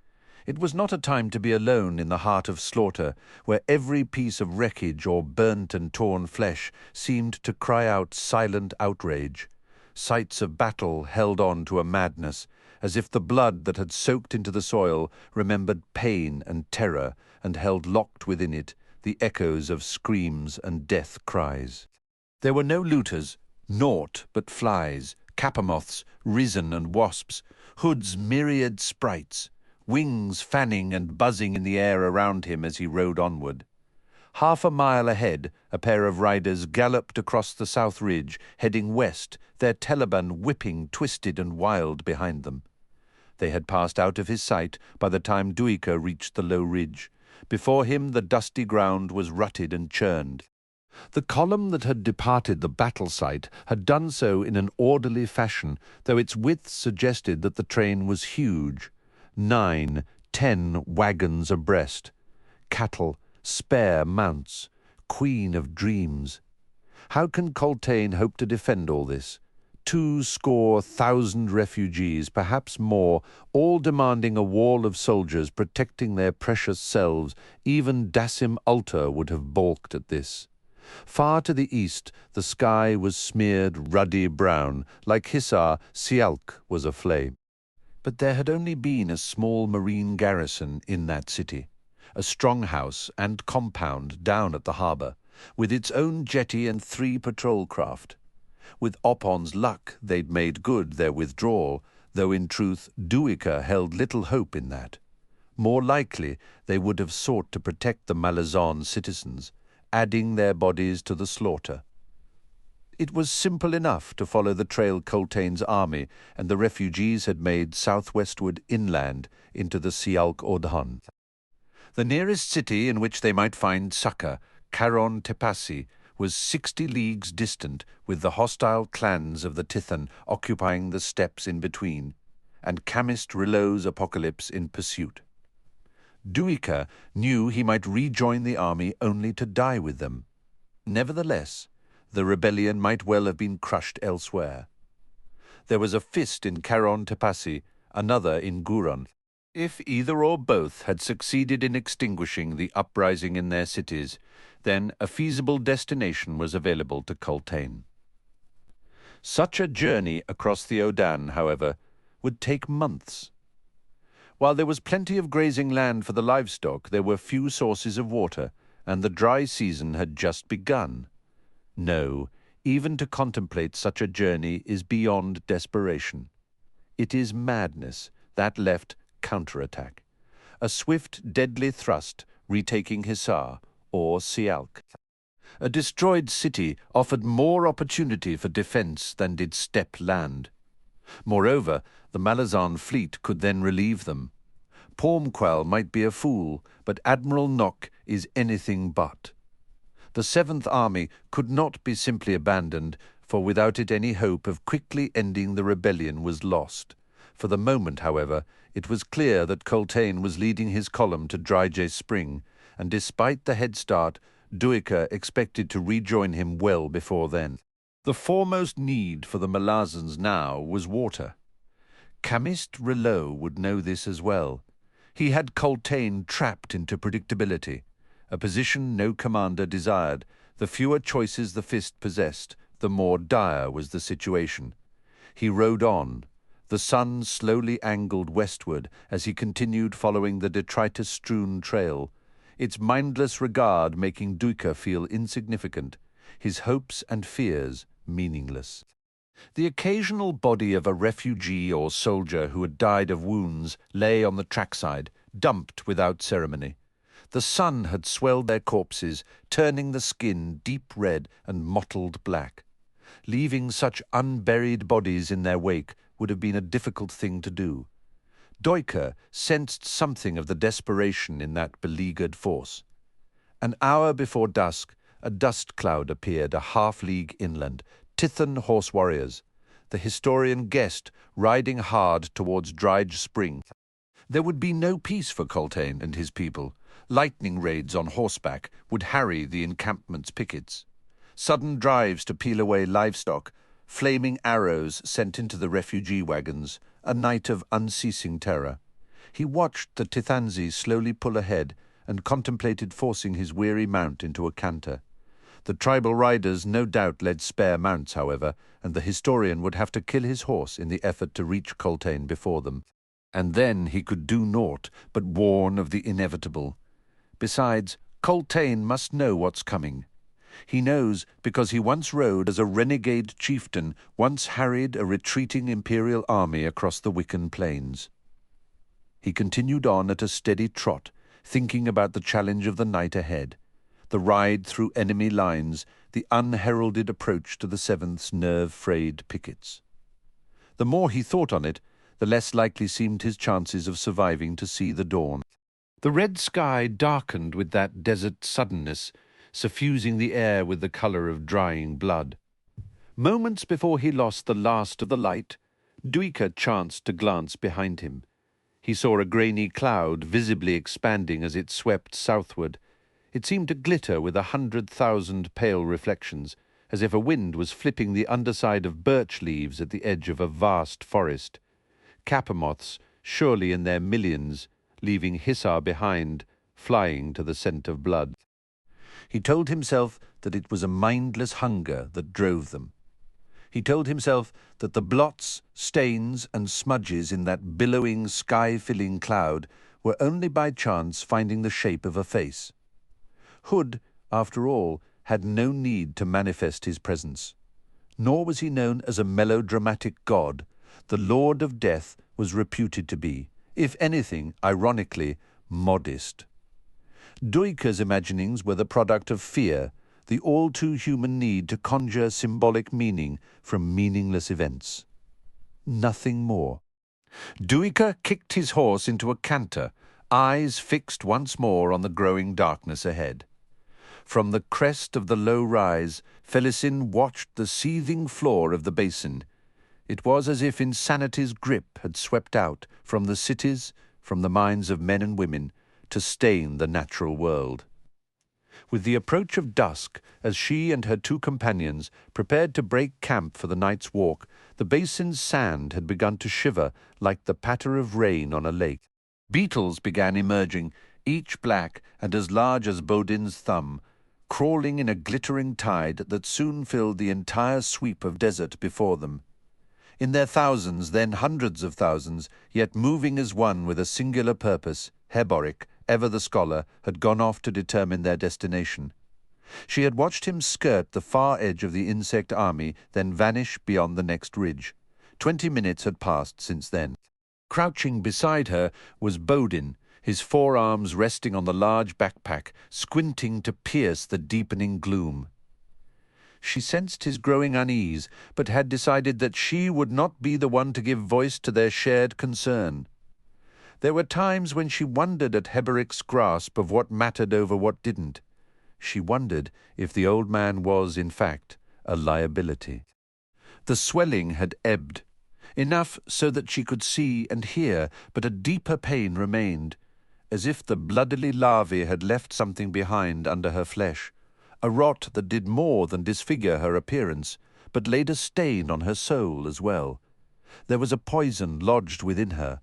It was not a time to be alone in the heart of slaughter, where every piece of wreckage or burnt and torn flesh seemed to cry out silent outrage. Sights of battle held on to a madness, as if the blood that had soaked into the soil remembered pain and terror and held locked within it the echoes of screams and death cries. There were no looters, naught but flies, capamoths, risen and wasps, Hood's myriad sprites, wings fanning and buzzing in the air around him as he rode onward. Half a mile ahead, a pair of riders galloped across the south ridge, heading west, their Taliban whipping twisted and wild behind them. They had passed out of his sight by the time Duiker reached the low ridge. Before him the dusty ground was rutted and churned. The column that had departed the battle site had done so in an orderly fashion, though its width suggested that the train was huge. 9, 10 wagons abreast. Cattle, spare mounts, queen of dreams. How can Coltaine hope to defend all this? 200,000 refugees, perhaps more, all demanding a wall of soldiers protecting their precious selves. Even Dasim Ulta would have balked at this. Far to the east, the sky was smeared ruddy brown. Like Hisar, Sialk was aflame. But there had only been a small marine garrison in that city, a strong house and compound down at the harbour, with its own jetty and 3 patrol craft. With Opon's luck, they'd made good their withdrawal, though in truth Duiker held little hope in that. More likely, they would have sought to protect the Malazan citizens, adding their bodies to the slaughter. It was simple enough to follow the trail Coltaine's army and the refugees had made southwestward inland into the Sialk Odhan. The nearest city in which they might find succor, Caron Tepassi, was 60 leagues distant, with the hostile clans of the Tithan occupying the steppes in between, and Chemist Relot's apocalypse in pursuit. Duiker knew he might rejoin the army only to die with them. Nevertheless, the rebellion might well have been crushed elsewhere. There was a fist in Caron Tepassi, another in Guron. If either or both had succeeded in extinguishing the uprising in their cities, then a feasible destination was available to Coltaine. Such a journey across the Odan, however, would take months. While there was plenty of grazing land for the livestock, there were few sources of water, and the dry season had just begun. No, even to contemplate such a journey is beyond desperation. It is madness that left counterattack. A swift, deadly thrust, retaking Hisar or Sialk. A destroyed city offered more opportunity for defence than did steppe land. Moreover, the Malazan fleet could then relieve them. Pormqual might be a fool, but Admiral Nock is anything but. The 7th Army could not be simply abandoned, for without it any hope of quickly ending the rebellion was lost. For the moment, however, it was clear that Coltaine was leading his column to Dryje Spring, and despite the head start, Duiker expected to rejoin him well before then. The foremost need for the Malazans now was water. Chemist Rilot would know this as well. He had Coltaine trapped into predictability, a position no commander desired. The fewer choices the Fist possessed, the more dire was the situation. He rode on. The sun slowly angled westward as he continued following the detritus-strewn trail, its mindless regard making Duiker feel insignificant, his hopes and fears meaningless. The occasional body of a refugee or soldier who had died of wounds lay on the trackside, dumped without ceremony. The sun had swelled their corpses, turning the skin deep red and mottled black. Leaving such unburied bodies in their wake would have been a difficult thing to do. Duiker sensed something of the desperation in that beleaguered force. An hour before dusk, a dust cloud appeared a half-league inland, Tithon horse warriors. The historian guessed, riding hard towards Dryje Spring. There would be no peace for Coltaine and his people. Lightning raids on horseback would harry the encampment's pickets. Sudden drives to peel away livestock, flaming arrows sent into the refugee wagons, a night of unceasing terror. He watched the Tithanzi slowly pull ahead and contemplated forcing his weary mount into a canter. The tribal riders no doubt led spare mounts, however, and the historian would have to kill his horse in the effort to reach Coltaine before them. And then he could do naught but warn of the inevitable. Besides, Coltaine must know what's coming. He knows because he once rode as a renegade chieftain, once harried a retreating imperial army across the Wickan plains. He continued on at a steady trot, thinking about the challenge of the night ahead. The ride through enemy lines, the unheralded approach to the 7th's nerve-frayed pickets. The more he thought on it, the less likely seemed his chances of surviving to see the dawn. The red sky darkened with that desert suddenness, suffusing the air with the colour of drying blood. Moments before he lost the last of the light, Duiker chanced to glance behind him. He saw a grainy cloud visibly expanding as it swept southward. It seemed to glitter with 100,000 pale reflections, as if a wind was flipping the underside of birch leaves at the edge of a vast forest. Capamoths, surely in their millions, leaving Hissar behind, flying to the scent of blood. He told himself that it was a mindless hunger that drove them. He told himself that the blots, stains, and smudges in that billowing, sky-filling cloud were only by chance finding the shape of a face. Hood, after all, had no need to manifest his presence. Nor was he known as a melodramatic god. The Lord of Death was reputed to be, if anything, ironically, modest. Duiker's imaginings were the product of fear, the all-too-human need to conjure symbolic meaning from meaningless events. Nothing more. Duiker kicked his horse into a canter, eyes fixed once more on the growing darkness ahead. From the crest of the low rise, Felisin watched the seething floor of the basin. It was as if insanity's grip had swept out from the cities, from the minds of men and women, to stain the natural world. With the approach of dusk, as she and her two companions prepared to break camp for the night's walk, the basin's sand had begun to shiver like the patter of rain on a lake. Beetles began emerging, each black and as large as Baudin's thumb, crawling in a glittering tide that soon filled the entire sweep of desert before them. In their thousands, then hundreds of thousands, yet moving as one with a singular purpose, Heboric, ever the scholar, had gone off to determine their destination. She had watched him skirt the far edge of the insect army, then vanish beyond the next ridge. 20 minutes had passed since then. Crouching beside her was Baudin, his forearms resting on the large backpack, squinting to pierce the deepening gloom. She sensed his growing unease, but had decided that she would not be the one to give voice to their shared concern. There were times when she wondered at Heboric's grasp of what mattered over what didn't. She wondered if the old man was, in fact, a liability. The swelling had ebbed, enough so that she could see and hear, but a deeper pain remained, as if the bloodily larvae had left something behind under her flesh, a rot that did more than disfigure her appearance, but laid a stain on her soul as well. There was a poison lodged within her.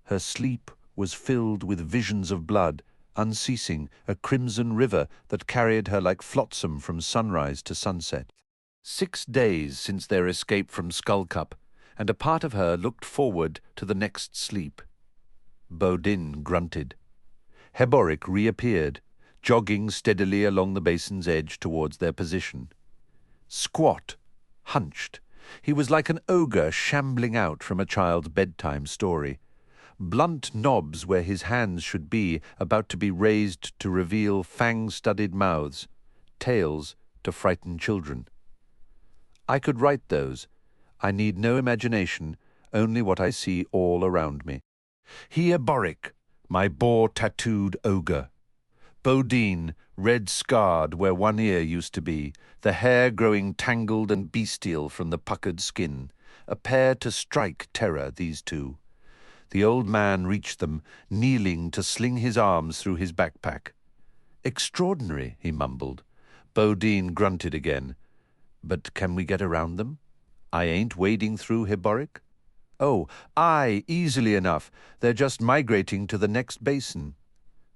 Her sleep was filled with visions of blood, unceasing, a crimson river that carried her like flotsam from sunrise to sunset. 6 days since their escape from Skullcup, and a part of her looked forward to the next sleep. Baudin grunted. Heboric reappeared, jogging steadily along the basin's edge towards their position. Squat, hunched, he was like an ogre shambling out from a child's bedtime story. Blunt knobs where his hands should be, about to be raised to reveal fang-studded mouths, tails to frighten children. I could write those. I need no imagination, only what I see all around me. Heboric, my boar-tattooed ogre. Baudin, red-scarred where one ear used to be, the hair growing tangled and bestial from the puckered skin. A pair to strike terror, these two. The old man reached them, kneeling to sling his arms through his backpack. Extraordinary, he mumbled. Baudin grunted again. But can we get around them? I ain't wading through Heboric. Oh, aye, easily enough. They're just migrating to the next basin.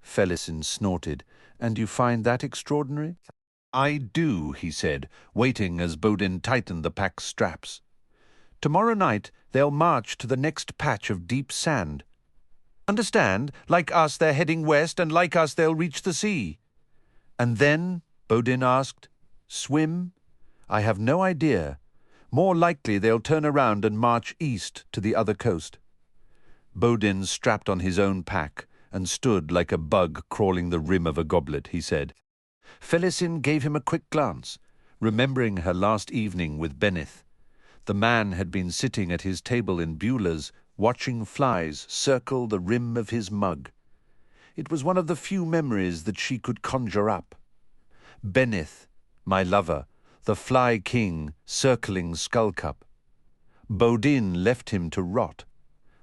Felisin snorted. And you find that extraordinary? I do, he said, waiting as Baudin tightened the pack's straps. Tomorrow night they'll march to the next patch of deep sand. Understand? Like us they're heading west, and like us they'll reach the sea. And then, Baudin asked, swim? I have no idea. More likely they'll turn around and march east to the other coast. Baudin strapped on his own pack and stood like a bug crawling the rim of a goblet, he said. Felisin gave him a quick glance, remembering her last evening with Benith. The man had been sitting at his table in Beulah's, watching flies circle the rim of his mug. It was one of the few memories that she could conjure up. Benith, my lover, the fly king circling Skullcup. Baudin left him to rot.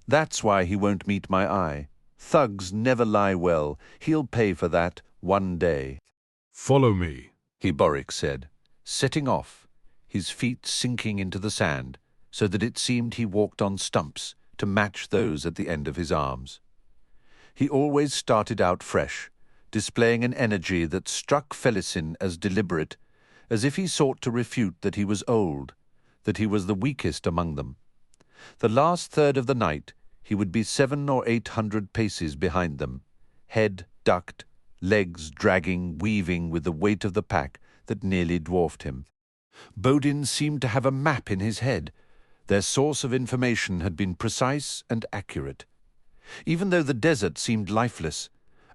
That's why he won't meet my eye. Thugs never lie well. He'll pay for that one day. Follow me, Heboric said, setting off, his feet sinking into the sand, so that it seemed he walked on stumps to match those at the end of his arms. He always started out fresh, displaying an energy that struck Felisin as deliberate, as if he sought to refute that he was old, that he was the weakest among them. The last third of the night he would be 700 or 800 paces behind them, head ducked, legs dragging, weaving with the weight of the pack that nearly dwarfed him. Baudin seemed to have a map in his head. Their source of information had been precise and accurate. Even though the desert seemed lifeless,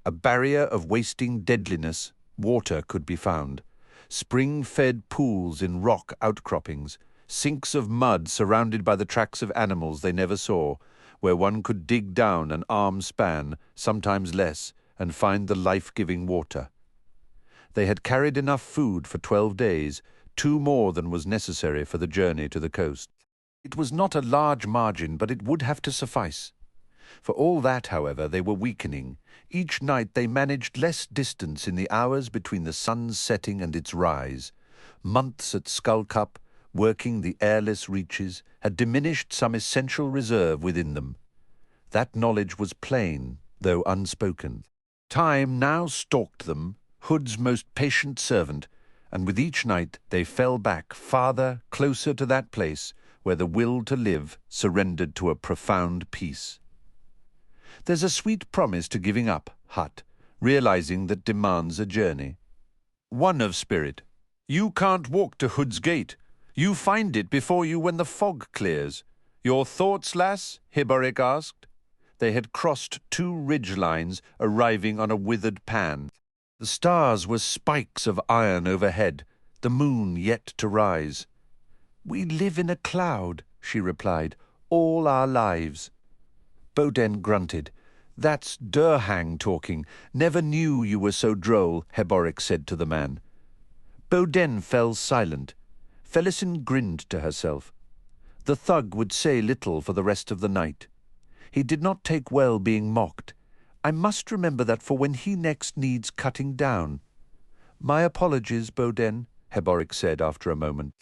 a barrier of wasting deadliness, water could be found. Spring-fed pools in rock outcroppings, sinks of mud surrounded by the tracks of animals they never saw, where one could dig down an arm span, sometimes less, and find the life-giving water. They had carried enough food for 12 days, 2 more than was necessary for the journey to the coast. It was not a large margin, but it would have to suffice. For all that, however, they were weakening. Each night they managed less distance in the hours between the sun's setting and its rise. Months at Skullcup, working the airless reaches, had diminished some essential reserve within them. That knowledge was plain, though unspoken. Time now stalked them, Hood's most patient servant, and with each night they fell back farther, closer to that place where the will to live surrendered to a profound peace. There's a sweet promise to giving up, Hut, realizing that demands a journey. One of spirit. You can't walk to Hood's gate. You find it before you when the fog clears. Your thoughts, lass? Heboric asked. They had crossed 2 ridge lines, arriving on a withered pan. The stars were spikes of iron overhead, the moon yet to rise. "We live in a cloud," she replied, "all our lives." Baudin grunted. "That's Durhang talking. Never knew you were so droll," Heboric said to the man. Baudin fell silent. Felisin grinned to herself. The thug would say little for the rest of the night. He did not take well being mocked. I must remember that for when he next needs cutting down. "My apologies, Baudin," Heboric said after a moment.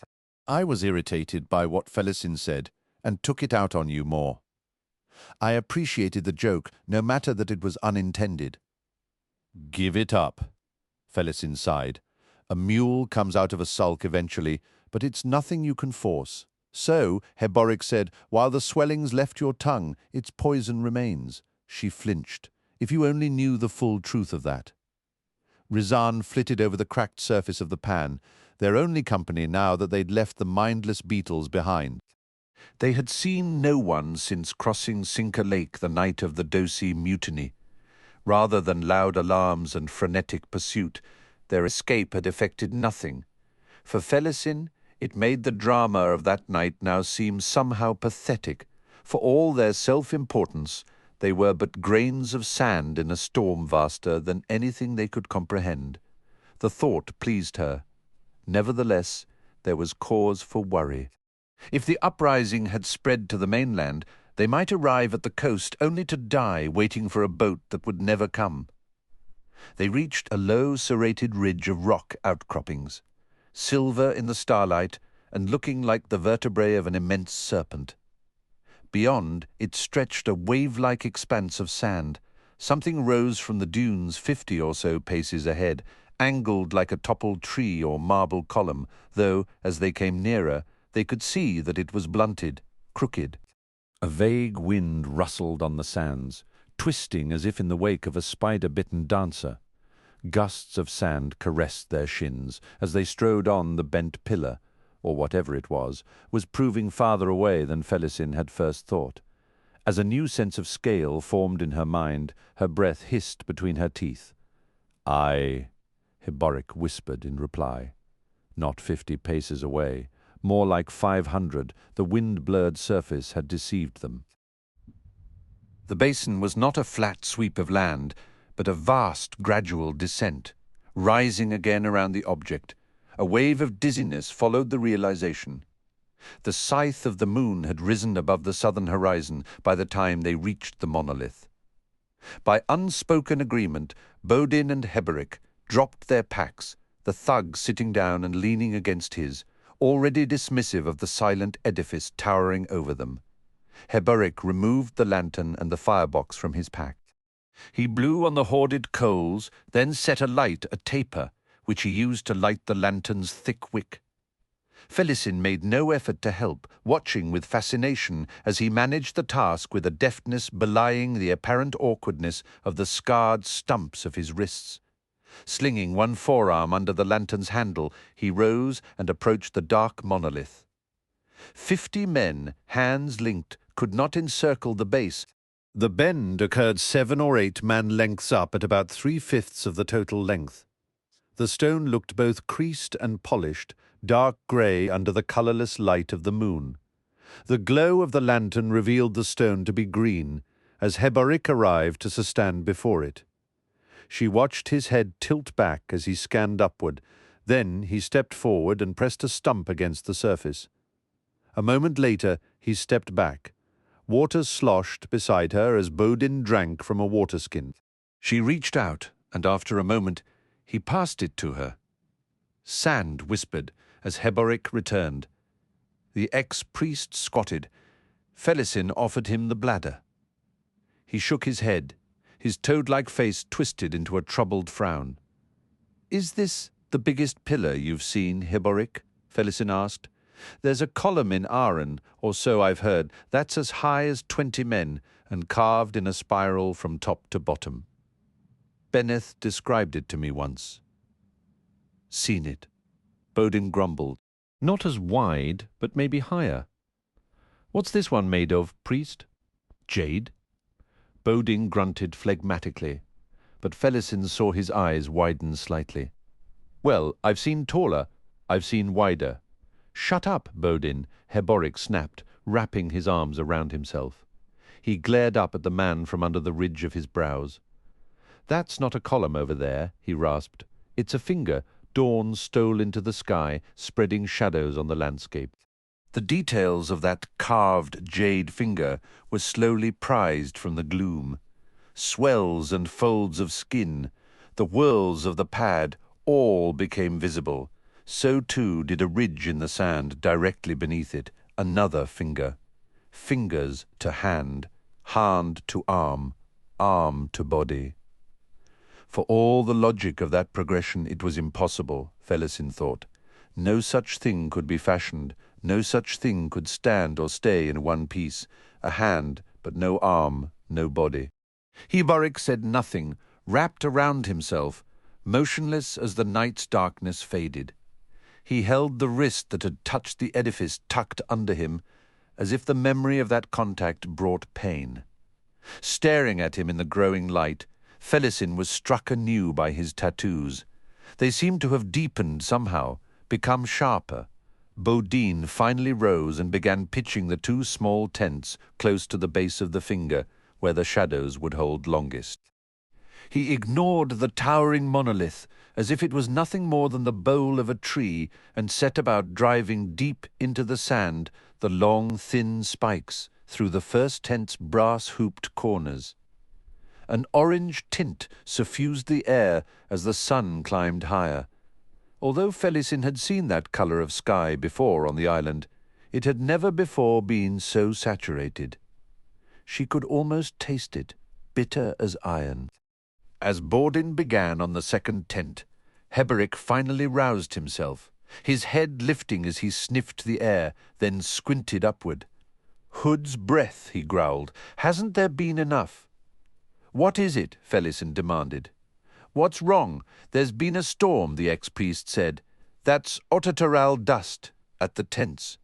I was irritated by what Felisin said, and took it out on you more. I appreciated the joke, no matter that it was unintended. "Give it up," Felisin sighed. "A mule comes out of a sulk eventually, but it's nothing you can force. So," Heboric said, "while the swellings left your tongue, its poison remains." She flinched. If you only knew the full truth of that. Rizan flitted over the cracked surface of the pan, their only company now that they'd left the mindless beetles behind. They had seen no one since crossing Cinca Lake the night of the Dosi mutiny. Rather than loud alarms and frenetic pursuit, their escape had effected nothing. For Felisin, it made the drama of that night now seem somehow pathetic. For all their self-importance, they were but grains of sand in a storm vaster than anything they could comprehend. The thought pleased her. Nevertheless, there was cause for worry. If the uprising had spread to the mainland, they might arrive at the coast only to die waiting for a boat that would never come. They reached a low, serrated ridge of rock outcroppings, silver in the starlight and looking like the vertebrae of an immense serpent. Beyond, it stretched a wave-like expanse of sand. Something rose from the dunes 50 or so paces ahead, angled like a toppled tree or marble column, though, as they came nearer, they could see that it was blunted, crooked. A vague wind rustled on the sands, twisting as if in the wake of a spider-bitten dancer. Gusts of sand caressed their shins as they strode on. The bent pillar, or whatever it was proving farther away than Felisin had first thought. As a new sense of scale formed in her mind, her breath hissed between her teeth. "Aye," Heboric whispered in reply. Not 50 paces away, more like 500, the wind-blurred surface had deceived them. The basin was not a flat sweep of land, but a vast, gradual descent, rising again around the object. A wave of dizziness followed the realization. The scythe of the moon had risen above the southern horizon by the time they reached the monolith. By unspoken agreement, Baudin and Heboric dropped their packs, the thug sitting down and leaning against his, already dismissive of the silent edifice towering over them. Heboric removed the lantern and the firebox from his pack. He blew on the hoarded coals, then set alight a taper, which he used to light the lantern's thick wick. Felisin made no effort to help, watching with fascination as he managed the task with a deftness belying the apparent awkwardness of the scarred stumps of his wrists. Slinging one forearm under the lantern's handle, he rose and approached the dark monolith. 50 men, hands linked, could not encircle the base. The bend occurred 7 or 8 man-lengths up at about 3/5 of the total length. The stone looked both creased and polished, dark grey under the colourless light of the moon. The glow of the lantern revealed the stone to be green, as Heboric arrived to stand before it. She watched his head tilt back as he scanned upward. Then he stepped forward and pressed a stump against the surface. A moment later he stepped back. Water sloshed beside her as Baudin drank from a waterskin. She reached out, and after a moment he passed it to her. "Sand," whispered, as Heboric returned. The ex-priest squatted. Felisin offered him the bladder. He shook his head, his toad-like face twisted into a troubled frown. "Is this the biggest pillar you've seen, Heboric?" Felisin asked. "There's a column in Aren, or so I've heard, that's as high as 20 men, and carved in a spiral from top to bottom. Benneth described it to me once." "Seen it." Baudin grumbled. "Not as wide, but maybe higher. What's this one made of, priest?" "Jade." Baudin grunted phlegmatically, but Felisin saw his eyes widen slightly. "Well, I've seen taller, I've seen wider." "Shut up, Baudin," Heboric snapped, wrapping his arms around himself. He glared up at the man from under the ridge of his brows. "That's not a column over there," he rasped. "It's a finger." Dawn stole into the sky, spreading shadows on the landscape. The details of that carved jade finger were slowly prized from the gloom. Swells and folds of skin, the whorls of the pad, all became visible. So too did a ridge in the sand directly beneath it, another finger. Fingers to hand, hand to arm, arm to body. For all the logic of that progression, it was impossible, Felisin thought. No such thing could be fashioned, no such thing could stand or stay in one piece, a hand, but no arm, no body. Heboric said nothing, wrapped around himself, motionless as the night's darkness faded. He held the wrist that had touched the edifice tucked under him, as if the memory of that contact brought pain. Staring at him in the growing light, Felisin was struck anew by his tattoos. They seemed to have deepened somehow, become sharper. Baudin finally rose and began pitching the two small tents close to the base of the finger, where the shadows would hold longest. He ignored the towering monolith as if it was nothing more than the bole of a tree, and set about driving deep into the sand the long, thin spikes through the first tent's brass-hooped corners. An orange tint suffused the air as the sun climbed higher. Although Felisin had seen that colour of sky before on the island, it had never before been so saturated. She could almost taste it, bitter as iron. As Baudin began on the second tent, Heboric finally roused himself, his head lifting as he sniffed the air, then squinted upward. "Hood's breath," he growled. "Hasn't there been enough?" "What is it?" Felisin demanded. "What's wrong? There's been a storm," the ex-priest said. "That's Otataral dust at the tents."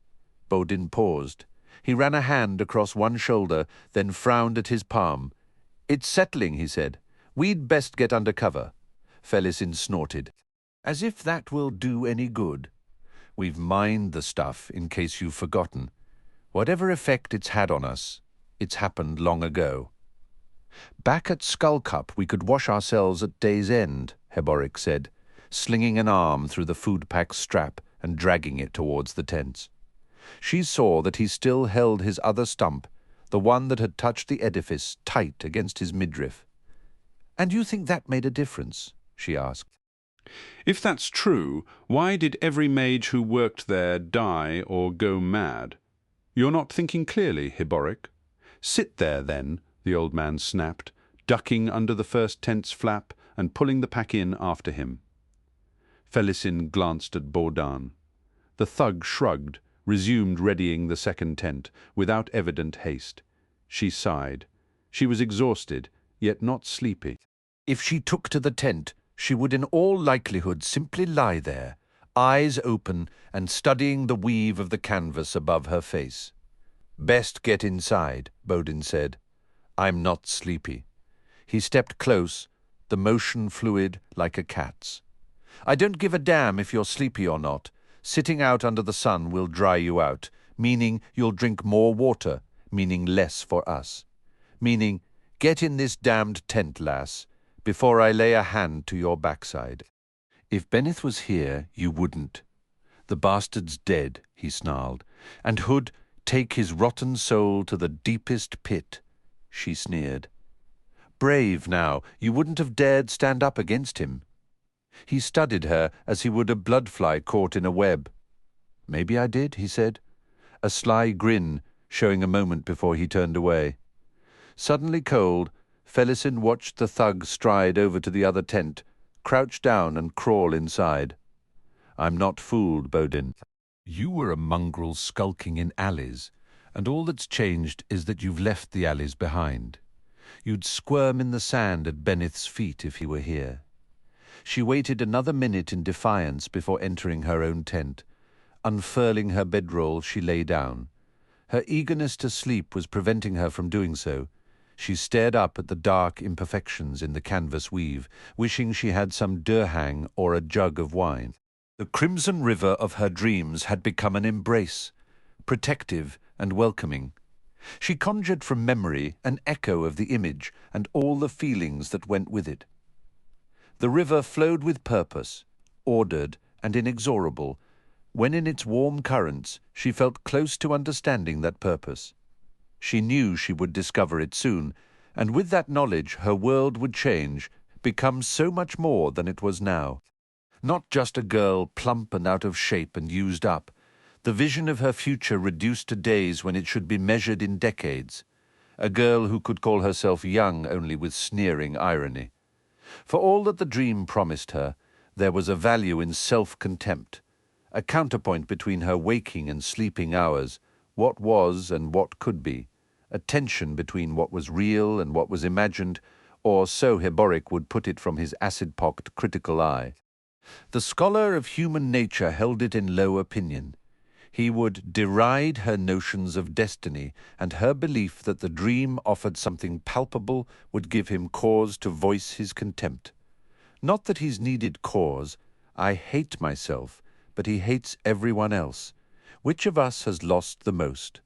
Baudin paused. He ran a hand across one shoulder, then frowned at his palm. "It's settling," he said. "We'd best get under cover." Felisin snorted. "As if that will do any good. We've mined the stuff, in case you've forgotten. Whatever effect it's had on us, it's happened long ago." "Back at Skullcup we could wash ourselves at day's end," Heboric said, slinging an arm through the food pack's strap and dragging it towards the tents. She saw that he still held his other stump, the one that had touched the edifice, tight against his midriff. "And you think that made a difference?" she asked. If that's true, why did every mage who worked there die or go mad? You're not thinking clearly, Heboric. Sit there, then, the old man snapped, ducking under the first tent's flap and pulling the pack in after him. Felisin glanced at Baudin. The thug shrugged, resumed readying the second tent, without evident haste. She sighed. She was exhausted, yet not sleepy. If she took to the tent, she would in all likelihood simply lie there, eyes open and studying the weave of the canvas above her face. "Best get inside," Baudin said. "I'm not sleepy." He stepped close, the motion fluid like a cat's. "I don't give a damn if you're sleepy or not. Sitting out under the sun will dry you out, meaning you'll drink more water, meaning less for us. Meaning, get in this damned tent, lass, before I lay a hand to your backside." "If Benneth was here, you wouldn't. The bastard's dead," he snarled, "and Hood take his rotten soul to the deepest pit," she sneered. "Brave now, you wouldn't have dared stand up against him." He studied her as he would a bloodfly caught in a web. "Maybe I did," he said, a sly grin showing a moment before he turned away. Suddenly cold, Felisin watched the thug stride over to the other tent, crouch down and crawl inside. "I'm not fooled, Baudin. You were a mongrel skulking in alleys, and all that's changed is that you've left the alleys behind. You'd squirm in the sand at Benneth's feet if he were here." She waited another minute in defiance before entering her own tent. Unfurling her bedroll, she lay down. Her eagerness to sleep was preventing her from doing so. She stared up at the dark imperfections in the canvas weave, wishing she had some durhang or a jug of wine. The crimson river of her dreams had become an embrace, protective and welcoming. She conjured from memory an echo of the image and all the feelings that went with it. The river flowed with purpose, ordered and inexorable, when in its warm currents she felt close to understanding that purpose. She knew she would discover it soon, and with that knowledge her world would change, become so much more than it was now. Not just a girl plump and out of shape and used up. The vision of her future reduced to days when it should be measured in decades. A girl who could call herself young only with sneering irony. For all that the dream promised her, there was a value in self-contempt, a counterpoint between her waking and sleeping hours, what was and what could be, a tension between what was real and what was imagined, or so Heboric would put it from his acid-pocked critical eye. The scholar of human nature held it in low opinion. He would deride her notions of destiny, and her belief that the dream offered something palpable would give him cause to voice his contempt. Not that he's needed cause. I hate myself, but he hates everyone else. Which of us has lost the most?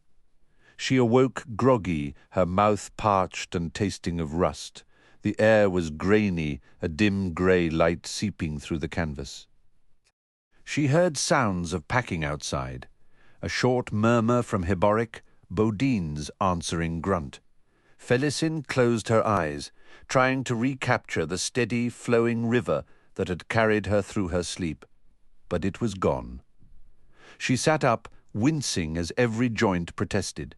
She awoke groggy, her mouth parched and tasting of rust. The air was grainy, a dim grey light seeping through the canvas. She heard sounds of packing outside. A short murmur from Heboric, Baudin's answering grunt. Felisin closed her eyes, trying to recapture the steady, flowing river that had carried her through her sleep. But it was gone. She sat up, wincing as every joint protested.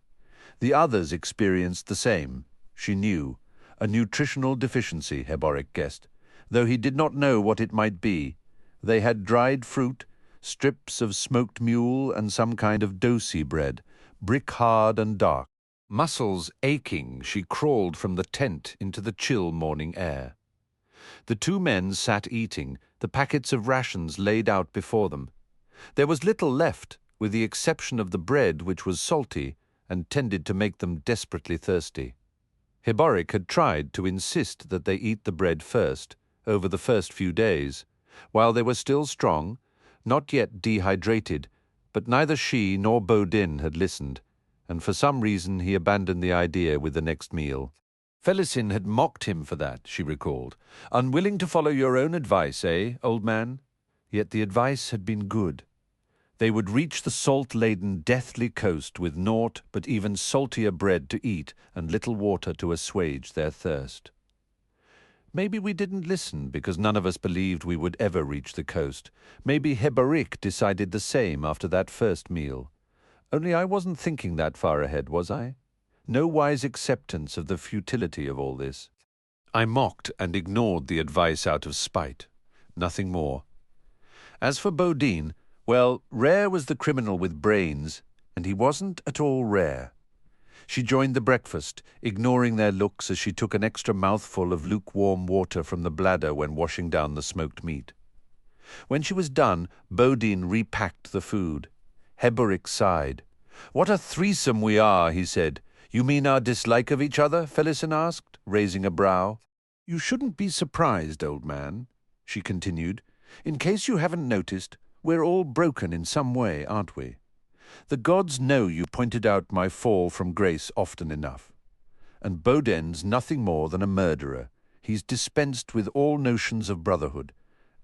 The others experienced the same. She knew. A nutritional deficiency, Heboric guessed, though he did not know what it might be. They had dried fruit, strips of smoked mule, and some kind of dosi bread, brick-hard and dark. Muscles aching, she crawled from the tent into the chill morning air. The two men sat eating, the packets of rations laid out before them. There was little left, with the exception of the bread, which was salty and tended to make them desperately thirsty. Heboric had tried to insist that they eat the bread first, over the first few days, while they were still strong, not yet dehydrated, but neither she nor Baudin had listened, and for some reason he abandoned the idea with the next meal. Felisin had mocked him for that, she recalled. Unwilling to follow your own advice, eh, old man? Yet the advice had been good. They would reach the salt-laden, deathly coast with naught but even saltier bread to eat and little water to assuage their thirst. Maybe we didn't listen because none of us believed we would ever reach the coast. Maybe Heboric decided the same after that first meal. Only I wasn't thinking that far ahead, was I? No wise acceptance of the futility of all this. I mocked and ignored the advice out of spite. Nothing more. As for Baudin, well, rare was the criminal with brains, and he wasn't at all rare. She joined the breakfast, ignoring their looks as she took an extra mouthful of lukewarm water from the bladder when washing down the smoked meat. When she was done, Baudin repacked the food. Heboric sighed. "What a threesome we are," he said. "You mean our dislike of each other?" Felisin asked, raising a brow. "You shouldn't be surprised, old man," she continued. "In case you haven't noticed, we're all broken in some way, aren't we? The gods know you pointed out my fall from grace often enough. And Baudin's nothing more than a murderer. He's dispensed with all notions of brotherhood,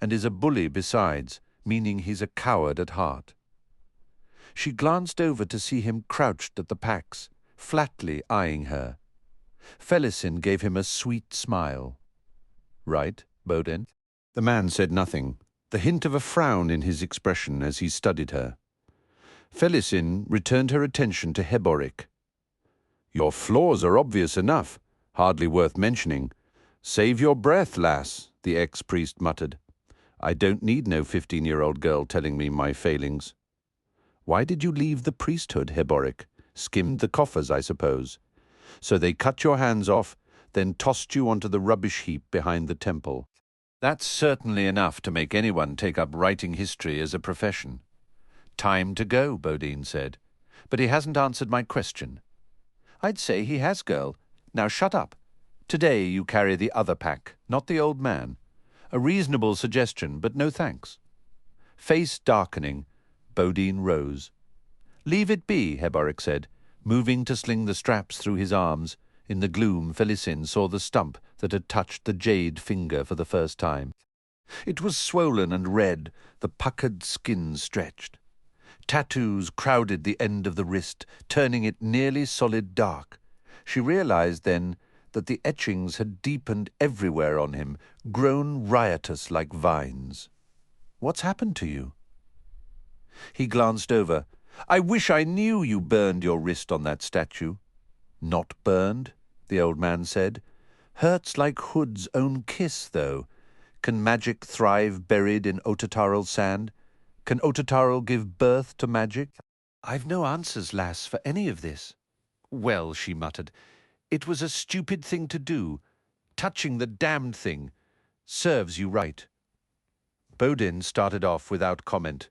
and is a bully besides, meaning he's a coward at heart." She glanced over to see him crouched at the packs, flatly eyeing her. Felisin gave him a sweet smile. "Right, Baudin?" The man said nothing, the hint of a frown in his expression as he studied her. Felisin returned her attention to Heboric. "Your flaws are obvious enough, hardly worth mentioning. Save your breath, lass," the ex-priest muttered. "I don't need no 15-year-old girl telling me my failings." "Why did you leave the priesthood, Heboric? Skimmed the coffers, I suppose. So they cut your hands off, then tossed you onto the rubbish heap behind the temple. That's certainly enough to make anyone take up writing history as a profession." "Time to go," Baudin said. "But he hasn't answered my question." "I'd say he has, girl. Now shut up. Today you carry the other pack, not the old man. A reasonable suggestion, but no thanks. Face darkening, Baudin rose. Leave it be, Heboric said, moving to sling the straps through his arms. In the gloom, Felisin saw the stump that had touched the jade finger for the first time. It was swollen and red, the puckered skin stretched. Tattoos crowded the end of the wrist, turning it nearly solid dark. She realized then that the etchings had deepened everywhere on him, grown riotous like vines. What's happened to you? He glanced over. I wish I knew you burned your wrist on that statue. Not burned, the old man said. Hurts like Hood's own kiss, though. Can magic thrive buried in Otataral sand? Can Otataral give birth to magic? I've no answers, lass, for any of this. Well, she muttered, it was a stupid thing to do. Touching the damned thing. Serves you right. Baudin started off without comment.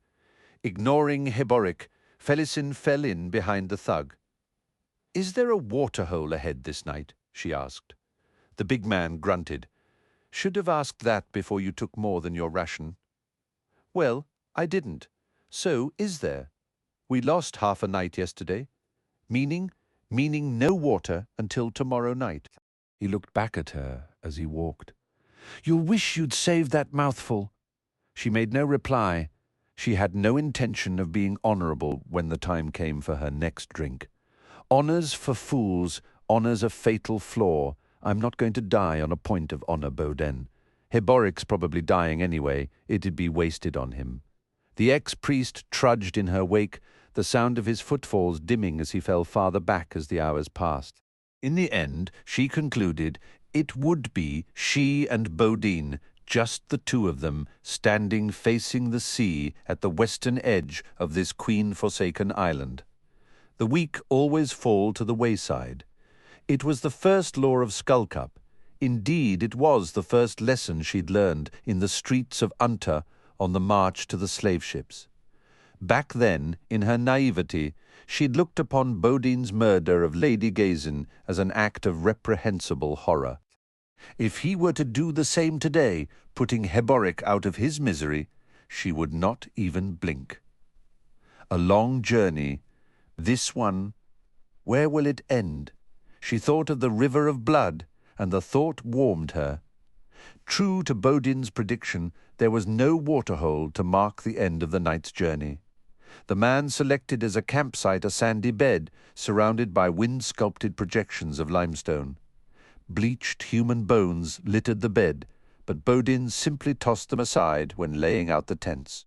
Ignoring Heboric, Felisin fell in behind the thug. Is there a waterhole ahead this night? She asked. The big man grunted. Should have asked that before you took more than your ration. Well, I didn't. So is there. We lost half a night yesterday. Meaning no water until tomorrow night. He looked back at her as he walked. You'll wish you'd saved that mouthful. She made no reply. She had no intention of being honourable when the time came for her next drink. Honours for fools, honour's a fatal flaw. I'm not going to die on a point of honour, Baudin. Heboric's probably dying anyway. It'd be wasted on him. The ex-priest trudged in her wake, the sound of his footfalls dimming as he fell farther back as the hours passed. In the end, she concluded it would be she and Baudin, just the two of them, standing facing the sea at the western edge of this queen-forsaken island. The weak always fall to the wayside. It was the first law of Skullcup. Indeed, it was the first lesson she'd learned in the streets of Unta on the march to the slave ships. Back then, in her naivety, she'd looked upon Baudin's murder of Lady Gazin as an act of reprehensible horror. If he were to do the same today, putting Heboric out of his misery, she would not even blink. A long journey, this one, where will it end? She thought of the river of blood, and the thought warmed her. True to Baudin's prediction, there was no waterhole to mark the end of the night's journey. The man selected as a campsite a sandy bed, surrounded by wind-sculpted projections of limestone. Bleached human bones littered the bed, but Baudin simply tossed them aside when laying out the tents.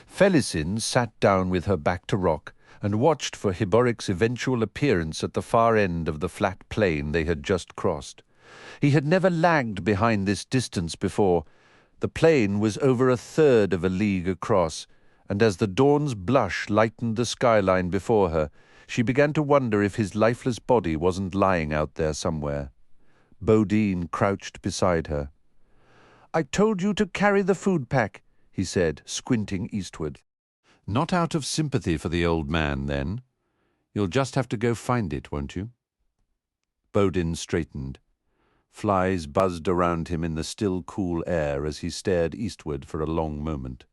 Felisin sat down with her back to rock and watched for Heboric's eventual appearance at the far end of the flat plain they had just crossed. He had never lagged behind this distance before. The plain was over 1/3 of a league across, and as the dawn's blush lightened the skyline before her, she began to wonder if his lifeless body wasn't lying out there somewhere. Baudin crouched beside her. I told you to carry the food pack, he said, squinting eastward. Not out of sympathy for the old man, then. You'll just have to go find it, won't you? Baudin straightened. Flies buzzed around him in the still cool air as he stared eastward for a long moment.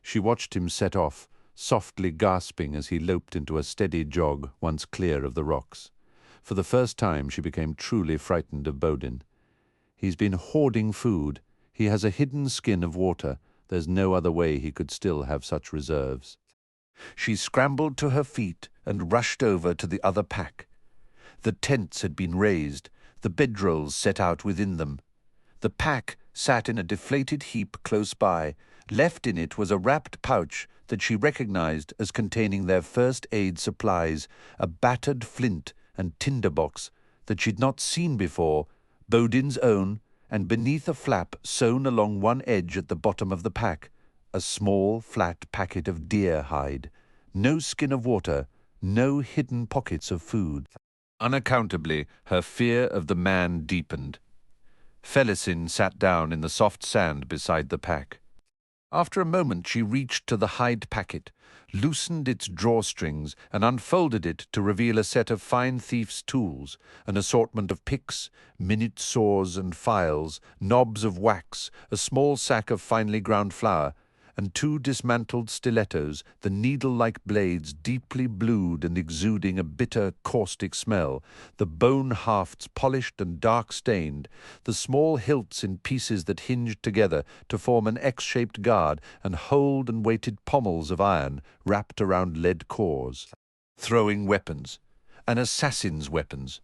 She watched him set off, softly gasping as he loped into a steady jog once clear of the rocks. For the first time she became truly frightened of Baudin. He's been hoarding food. He has a hidden skin of water. There's no other way he could still have such reserves. She scrambled to her feet and rushed over to the other pack. The tents had been raised, the bedrolls set out within them. The pack sat in a deflated heap close by. Left in it was a wrapped pouch that she recognized as containing their first aid supplies, a battered flint and tinderbox that she'd not seen before, Baudin's own, and beneath a flap sewn along one edge at the bottom of the pack, a small, flat packet of deer hide. No skin of water, no hidden pockets of food. Unaccountably, her fear of the man deepened. Felisin sat down in the soft sand beside the pack. After a moment she reached to the hide packet, loosened its drawstrings, and unfolded it to reveal a set of fine thief's tools, an assortment of picks, minute saws and files, knobs of wax, a small sack of finely ground flour, and 2 dismantled stilettos, the needle-like blades deeply blued and exuding a bitter, caustic smell, the bone hafts polished and dark-stained, the small hilts in pieces that hinged together to form an X-shaped guard, and holed and weighted pommels of iron wrapped around lead cores. Throwing weapons, an assassin's weapons.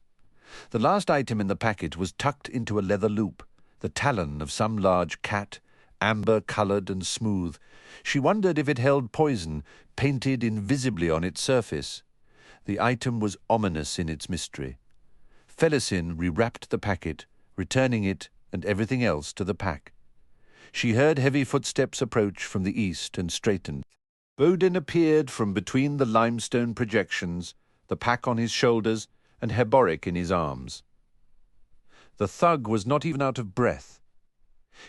The last item in the packet was tucked into a leather loop, the talon of some large cat, amber-coloured and smooth. She wondered if it held poison, painted invisibly on its surface. The item was ominous in its mystery. Felisin rewrapped the packet, returning it and everything else to the pack. She heard heavy footsteps approach from the east and straightened. Baudin appeared from between the limestone projections, the pack on his shoulders and Heboric in his arms. The thug was not even out of breath.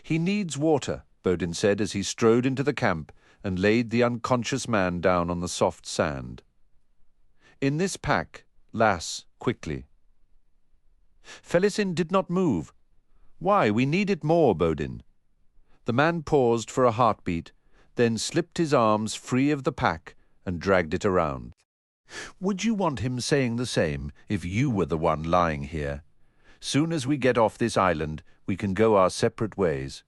"He needs water," Baudin said as he strode into the camp and laid the unconscious man down on the soft sand. "In this pack, lass, quickly." Felisin did not move. "Why, we need it more, Baudin." The man paused for a heartbeat, then slipped his arms free of the pack and dragged it around. "Would you want him saying the same if you were the one lying here? Soon as we get off this island, we can go our separate ways.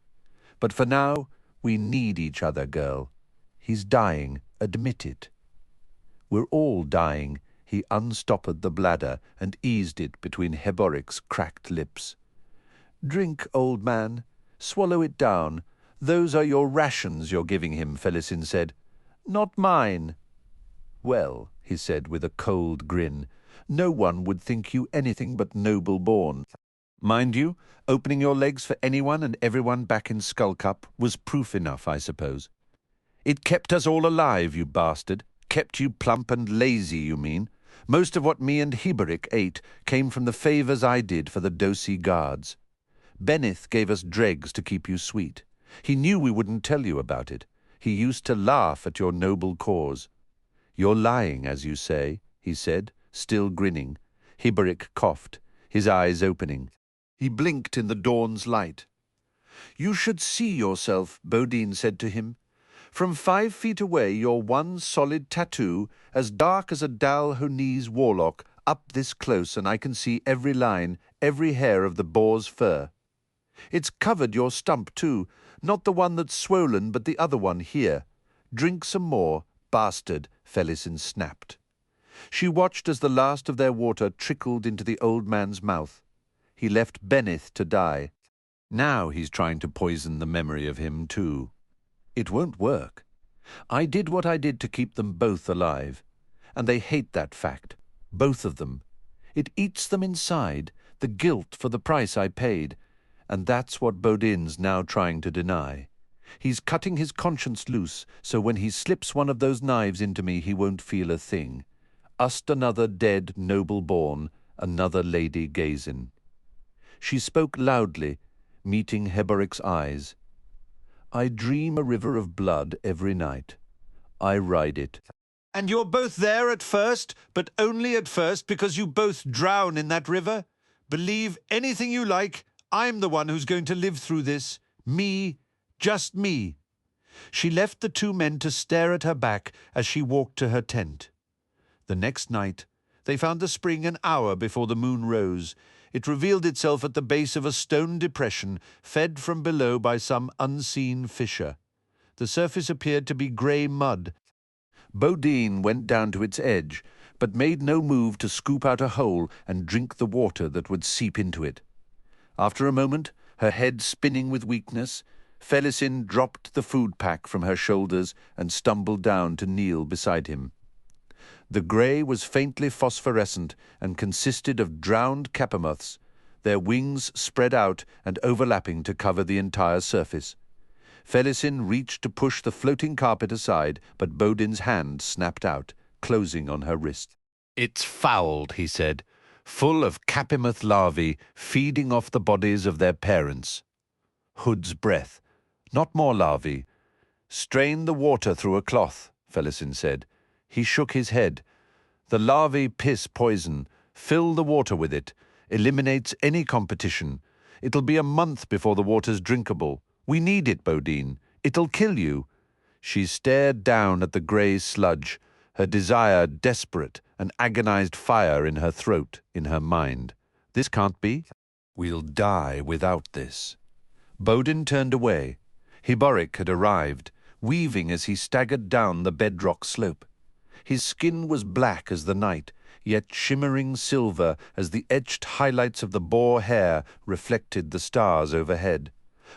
But for now, we need each other, girl. He's dying, admit it." "We're all dying." He unstoppered the bladder and eased it between Heboric's cracked lips. "Drink, old man. Swallow it down. Those are your rations you're giving him," Felisin said. "Not mine." "Well," he said with a cold grin, "no one would think you anything but noble-born. Mind you, opening your legs for anyone and everyone back in Skullcup was proof enough, I suppose. It kept us all alive, you bastard. Kept you plump and lazy, you mean. Most of what me and Heboric ate came from the favours I did for the Dosi guards. Benith gave us dregs to keep you sweet. He knew we wouldn't tell you about it. He used to laugh at your noble cause. You're lying, as you say," he said, still grinning. Heboric coughed, his eyes opening. He blinked in the dawn's light. "You should see yourself," Baudin said to him. "From 5 feet away you're one solid tattoo, as dark as a Dal Honese warlock, up this close, and I can see every line, every hair of the boar's fur. It's covered your stump too, not the one that's swollen, but the other one here. Drink some more, bastard," Felisin snapped. She watched as the last of their water trickled into the old man's mouth. He left Benith to die. Now he's trying to poison the memory of him too. It won't work. I did what I did to keep them both alive, and they hate that fact, both of them. It eats them inside, the guilt for the price I paid, and that's what Baudin's now trying to deny. He's cutting his conscience loose, so when he slips one of those knives into me he won't feel a thing. Ust another dead noble-born, another lady gazin'." She spoke loudly, meeting Heboric's eyes. "I dream a river of blood every night. I ride it." "And you're both there at first, but only at first because you both drown in that river? Believe anything you like, I'm the one who's going to live through this. Me, just me." She left the 2 men to stare at her back as she walked to her tent. The next night, they found the spring an hour before the moon rose. It revealed itself at the base of a stone depression, fed from below by some unseen fissure. The surface appeared to be grey mud. Baudin went down to its edge, but made no move to scoop out a hole and drink the water that would seep into it. After a moment, her head spinning with weakness, Felisin dropped the food pack from her shoulders and stumbled down to kneel beside him. The grey was faintly phosphorescent and consisted of drowned capamoths, their wings spread out and overlapping to cover the entire surface. Felisin reached to push the floating carpet aside, but Baudin's hand snapped out, closing on her wrist. "It's fouled," he said, "full of capamoth larvae feeding off the bodies of their parents. Hood's breath. Not more larvae. Strain the water through a cloth, Felisin said. He shook his head. The larvae piss poison. Fill the water with it. Eliminates any competition. It'll be a month before the water's drinkable. We need it, Baudin. It'll kill you. She stared down at the grey sludge, her desire desperate, an agonized fire in her throat, in her mind. This can't be. We'll die without this. Baudin turned away. Heboric had arrived, weaving as he staggered down the bedrock slope. His skin was black as the night, yet shimmering silver as the etched highlights of the boar hair reflected the stars overhead.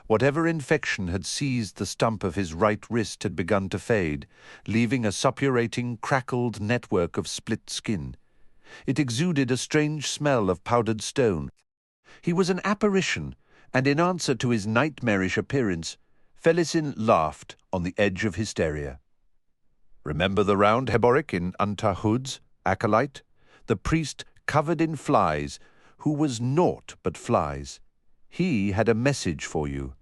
Whatever infection had seized the stump of his right wrist had begun to fade, leaving a suppurating, crackled network of split skin. It exuded a strange smell of powdered stone. He was an apparition, and in answer to his nightmarish appearance, Felisin laughed on the edge of hysteria. Remember the round, Heboric, in Antahud's acolyte? The priest covered in flies, who was naught but flies. He had a message for you.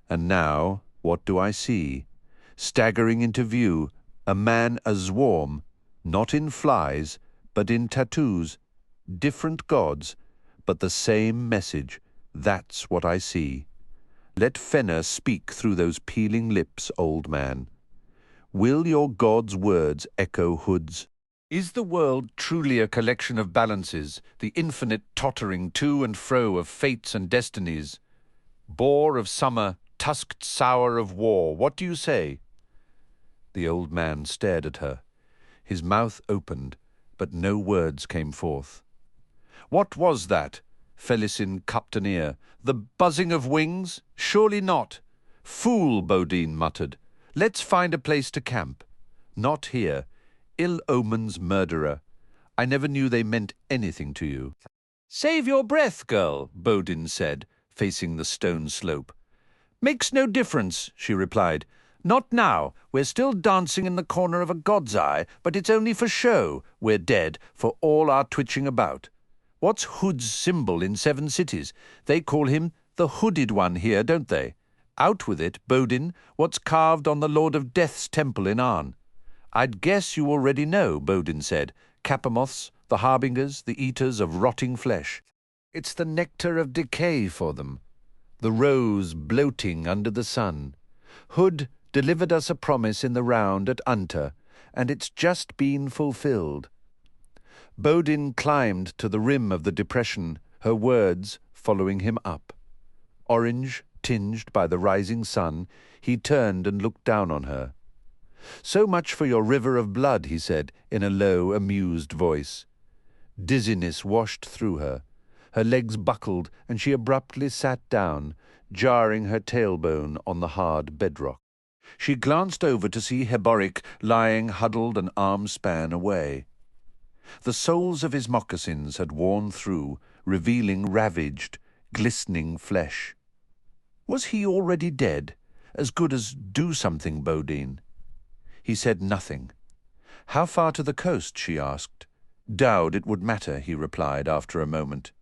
And now, what do I see? Staggering into view, a man azwarm, not in flies, but in tattoos. Different gods, but the same message. That's what I see. Let Fenner speak through those peeling lips, old man. Will your god's words echo Hood's? Is the world truly a collection of balances, the infinite tottering to and fro of fates and destinies? Boar of summer, tusked sour of war, what do you say? The old man stared at her. His mouth opened, but no words came forth. What was that? Felisin cupped an ear. The buzzing of wings? Surely not. Fool, Baudin muttered. Let's find a place to camp. Not here. Ill omen's murderer. I never knew they meant anything to you. Save your breath, girl, Baudin said, facing the stone slope. Makes no difference, she replied. Not now. We're still dancing in the corner of a god's eye, but it's only for show. We're dead, for all our twitching about. What's Hood's symbol in 7 cities? They call him the Hooded One here, don't they? Out with it, Baudin. What's carved on the Lord of Death's temple in Aren? I'd guess you already know, Baudin said. Capamoths, the harbingers, the eaters of rotting flesh. It's the nectar of decay for them. The rose bloating under the sun. Hood delivered us a promise in the round at Unter, and it's just been fulfilled. Baudin climbed to the rim of the depression, her words following him up. Orange, tinged by the rising sun, he turned and looked down on her. So much for your river of blood, he said, in a low, amused voice. Dizziness washed through her. Her legs buckled, and she abruptly sat down, jarring her tailbone on the hard bedrock. She glanced over to see Heboric lying huddled an arm-span away. The soles of his moccasins had worn through, revealing ravaged, glistening flesh. Was he already dead? As good as do something, Baudin. He said nothing. How far to the coast, she asked. Doubt it would matter, he replied after a moment.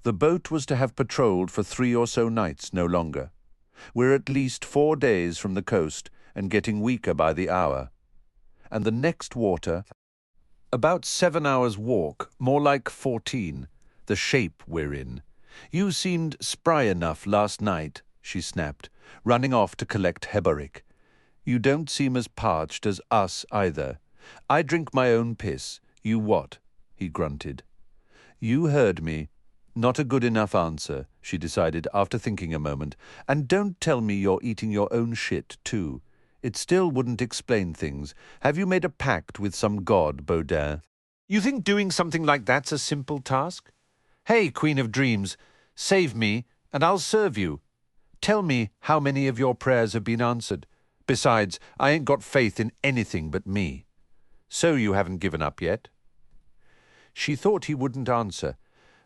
The boat was to have patrolled for 3 or so nights, no longer. We're at least 4 days from the coast and getting weaker by the hour. And the next water, about 7 hours' walk, more like 14, the shape we're in. You seemed spry enough last night, she snapped, running off to collect Heboric. You don't seem as parched as us either. I drink my own piss. You what? He grunted. You heard me. Not a good enough answer, she decided after thinking a moment. And don't tell me you're eating your own shit, too. It still wouldn't explain things. Have you made a pact with some god, Baudin? You think doing something like that's a simple task? Hey, Queen of Dreams, save me, and I'll serve you. Tell me how many of your prayers have been answered. Besides, I ain't got faith in anything but me. So you haven't given up yet? She thought he wouldn't answer,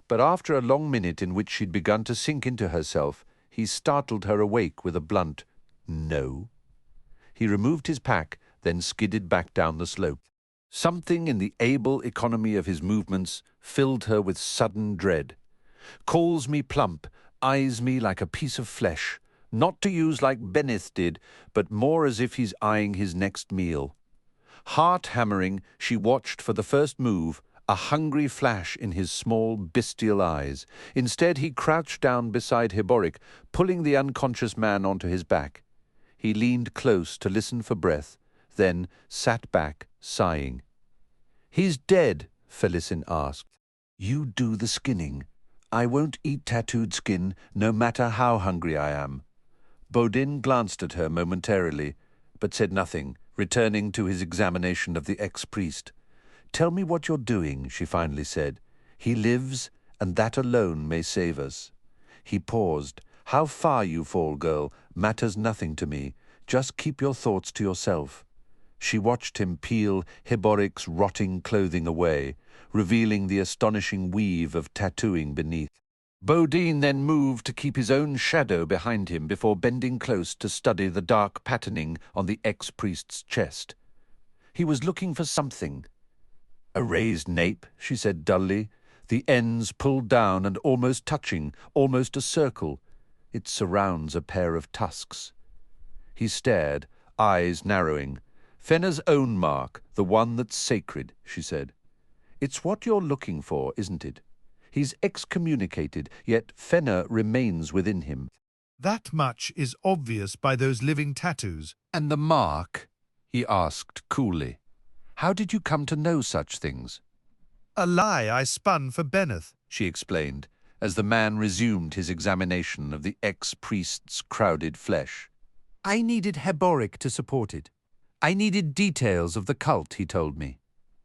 but after a long minute in which she'd begun to sink into herself, he startled her awake with a blunt, no. He removed his pack, then skidded back down the slope. Something in the able economy of his movements filled her with sudden dread. Calls me plump, eyes me like a piece of flesh, Not to use like Benith did, but more as if he's eyeing his next meal. Heart-hammering, she watched for the first move, a hungry flash in his small, bestial eyes. Instead, he crouched down beside Heboric, pulling the unconscious man onto his back. He leaned close to listen for breath, then sat back, sighing. "He's dead," Felisin asked. "You do the skinning. I won't eat tattooed skin, no matter how hungry I am." Baudin glanced at her momentarily, but said nothing, returning to his examination of the ex-priest. "Tell me what you're doing," she finally said. "He lives, and that alone may save us." He paused. "How far you fall, girl, matters nothing to me. Just keep your thoughts to yourself." She watched him peel Heboric's rotting clothing away, revealing the astonishing weave of tattooing beneath. Baudin then moved to keep his own shadow behind him before bending close to study the dark patterning on the ex-priest's chest. He was looking for something. "A raised nape," she said dully, the ends pulled down and almost touching, almost a circle. It surrounds a pair of tusks. He stared, eyes narrowing. "Fenner's own mark, the one that's sacred," she said. "It's what you're looking for, isn't it? He's excommunicated, yet Fenner remains within him." "That much is obvious by those living tattoos." "And the mark?" he asked coolly. "How did you come to know such things?" "A lie I spun for Beneth," she explained, as the man resumed his examination of the ex-priest's crowded flesh. "I needed Heboric to support it. I needed details of the cult, he told me."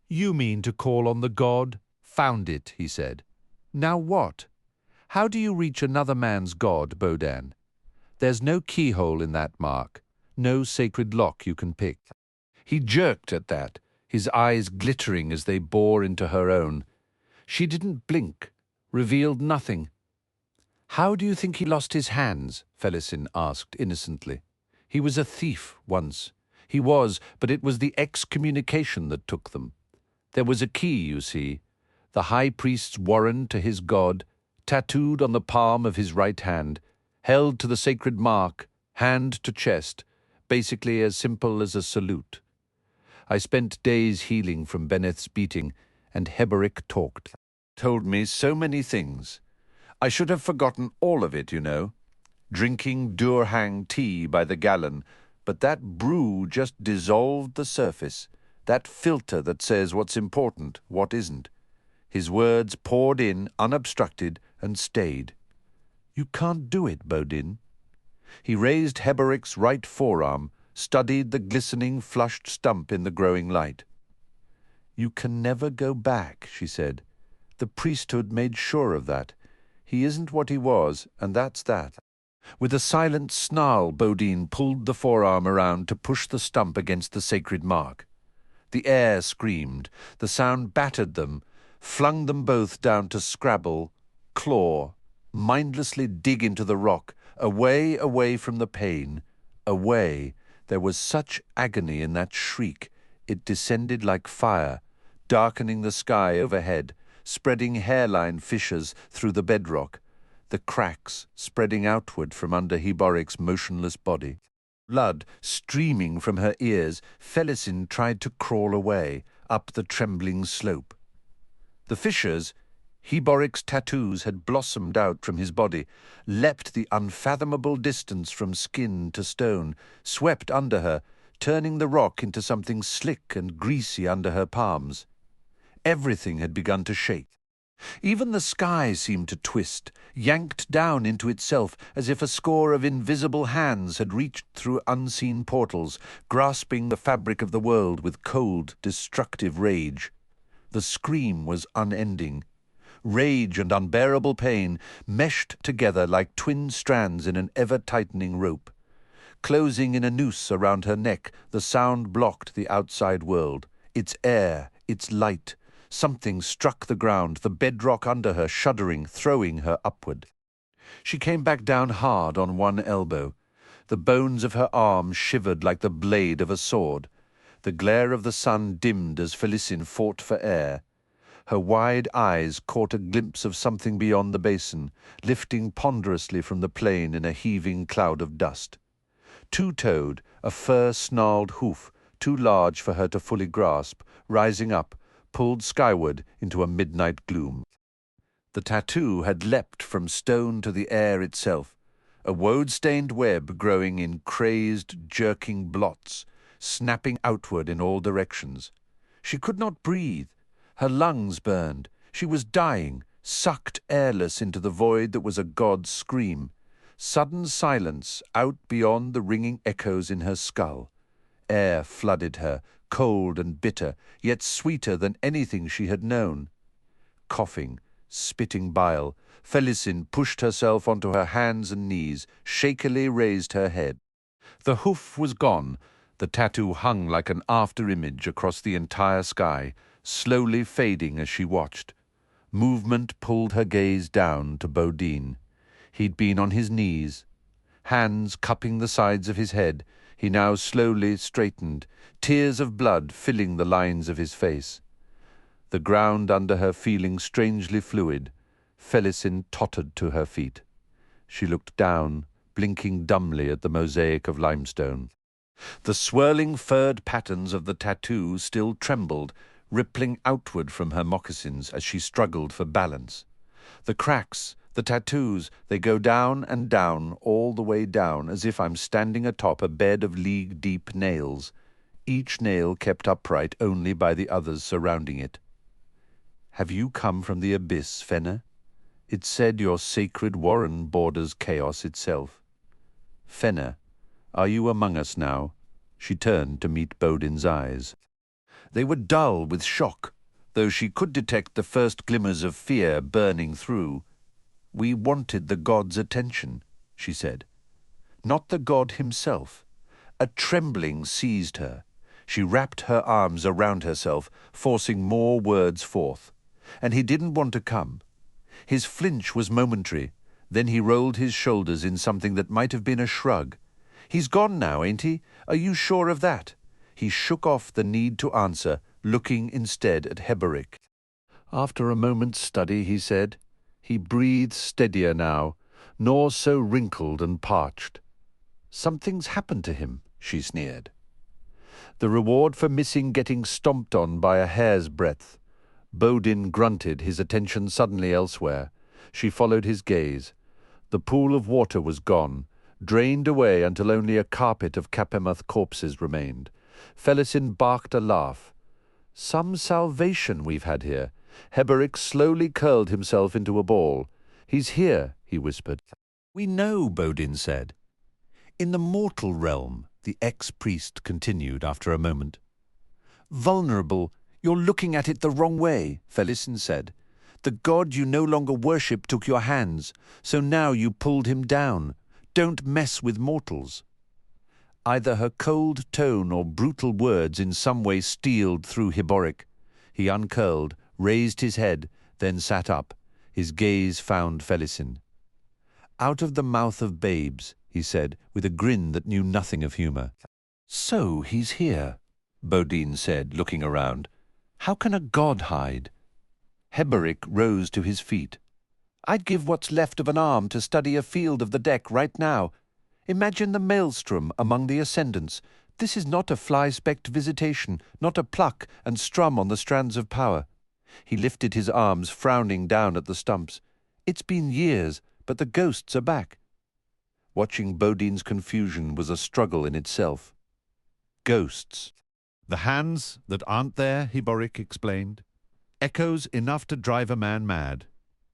"You mean to call on the god? Found it," he said. "Now what? How do you reach another man's god, Baudin? There's no keyhole in that mark, no sacred lock you can pick." He jerked at that, his eyes glittering as they bore into her own. She didn't blink, revealed nothing. "How do you think he lost his hands?" Felisin asked innocently. "He was a thief once. He was, but it was the excommunication that took them. There was a key, you see, the high priest's warrant to his god, tattooed on the palm of his right hand, held to the sacred mark, hand to chest, basically as simple as a salute. I spent days healing from Beneth's beating, and Heboric talked. Told me so many things. I should have forgotten all of it, you know. Drinking Durhang tea by the gallon, but that brew just dissolved the surface, that filter that says what's important, what isn't. His words poured in, unobstructed, and stayed. "You can't do it, Baudin." He raised Heboric's right forearm, studied the glistening, flushed stump in the growing light. "You can never go back," she said. "The priesthood made sure of that. He isn't what he was, and that's that." With a silent snarl, Baudin pulled the forearm around to push the stump against the sacred mark. The air screamed. The sound battered them, flung them both down to scrabble, claw, mindlessly dig into the rock, away from the pain, away. There was such agony in that shriek. It descended like fire, darkening the sky overhead, spreading hairline fissures through the bedrock, the cracks spreading outward from under Heboric's motionless body. Blood streaming from her ears, Felisin tried to crawl away, up the trembling slope. The fissures, Heboric's tattoos had blossomed out from his body, leapt the unfathomable distance from skin to stone, swept under her, turning the rock into something slick and greasy under her palms. Everything had begun to shake. Even the sky seemed to twist, yanked down into itself as if a score of invisible hands had reached through unseen portals, grasping the fabric of the world with cold, destructive rage. The scream was unending. Rage and unbearable pain meshed together like twin strands in an ever-tightening rope. Closing in a noose around her neck, the sound blocked the outside world, its air, its light. Something struck the ground, the bedrock under her, shuddering, throwing her upward. She came back down hard on one elbow. The bones of her arm shivered like the blade of a sword. The glare of the sun dimmed as Felisin fought for air. Her wide eyes caught a glimpse of something beyond the basin, lifting ponderously from the plain in a heaving cloud of dust. Two-toed, a fur-snarled hoof, too large for her to fully grasp, rising up, pulled skyward into a midnight gloom. The tattoo had leapt from stone to the air itself, a woad-stained web growing in crazed, jerking blots, snapping outward in all directions. She could not breathe. Her lungs burned. She was dying, sucked airless into the void that was a god's scream. Sudden silence out beyond the ringing echoes in her skull. Air flooded her, cold and bitter, yet sweeter than anything she had known. Coughing, spitting bile, Felisin pushed herself onto her hands and knees, shakily raised her head. The hoof was gone. The tattoo hung like an after-image across the entire sky, slowly fading as she watched. Movement pulled her gaze down to Baudin. He'd been on his knees. Hands cupping the sides of his head, he now slowly straightened, tears of blood filling the lines of his face. The ground under her feeling strangely fluid, Felisin tottered to her feet. She looked down, blinking dumbly at the mosaic of limestone. The swirling furred patterns of the tattoo still trembled, rippling outward from her moccasins as she struggled for balance. The cracks, the tattoos, they go down and down, all the way down, as if I'm standing atop a bed of league-deep nails, each nail kept upright only by the others surrounding it. Have you come from the abyss, Fenna? It said your sacred warren borders chaos itself. Fenna, are you among us now? She turned to meet Baudin's eyes. They were dull with shock, though she could detect the first glimmers of fear burning through. We wanted the god's attention, she said. Not the god himself. A trembling seized her. She wrapped her arms around herself, forcing more words forth. And he didn't want to come. His flinch was momentary. Then he rolled his shoulders in something that might have been a shrug. He's gone now, ain't he? Are you sure of that? He shook off the need to answer, looking instead at Heboric. After a moment's study, he said, he breathed steadier now, nor so wrinkled and parched. Something's happened to him, she sneered. The reward for missing getting stomped on by a hair's breadth. Baudin grunted, his attention suddenly elsewhere. She followed his gaze. The pool of water was gone, drained away until only a carpet of Capemuth corpses remained. Felisin barked a laugh. Some salvation we've had here. Heboric slowly curled himself into a ball. He's here, he whispered. We know, Baudin said. In the mortal realm, the ex-priest continued after a moment. Vulnerable, you're looking at it the wrong way, Felisin said. The god you no longer worship took your hands, so now you pulled him down. Don't mess with mortals. Either her cold tone or brutal words in some way steeled through Heboric. He uncurled, raised his head, then sat up. His gaze found Felisin. Out of the mouth of babes, he said, with a grin that knew nothing of humour. So he's here, Baudin said, looking around. How can a god hide? Heboric rose to his feet. I'd give what's left of an arm to study a field of the deck right now. Imagine the maelstrom among the ascendants. This is not a fly-specked visitation, not a pluck and strum on the strands of power. He lifted his arms, frowning down at the stumps. It's been years, but the ghosts are back. Watching Baudin's confusion was a struggle in itself. Ghosts. The hands that aren't there, Heboric explained. Echoes enough to drive a man mad.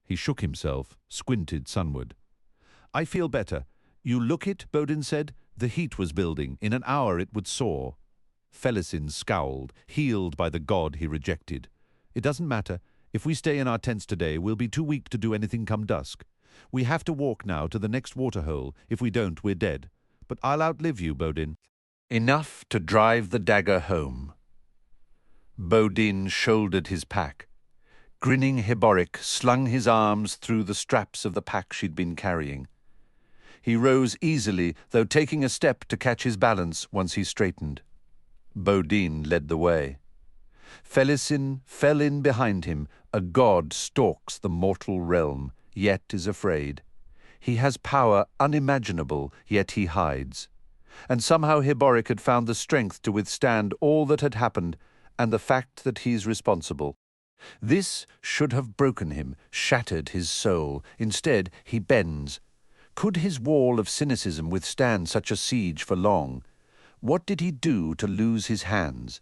He shook himself, squinted sunward. I feel better. You look it, Baudin said. The heat was building. In an hour it would soar. Felisin scowled, healed by the god he rejected. It doesn't matter. If we stay in our tents today, we'll be too weak to do anything come dusk. We have to walk now to the next waterhole. If we don't, we're dead. But I'll outlive you, Baudin. Enough to drive the dagger home. Baudin shouldered his pack. Grinning Heboric slung his arms through the straps of the pack she'd been carrying. He rose easily, though taking a step to catch his balance once he straightened. Baudin led the way. Felisin fell in behind him. A god stalks the mortal realm, yet is afraid. He has power unimaginable, yet he hides. And somehow Heboric had found the strength to withstand all that had happened and the fact that he's responsible. This should have broken him, shattered his soul. Instead, he bends. Could his wall of cynicism withstand such a siege for long? What did he do to lose his hands?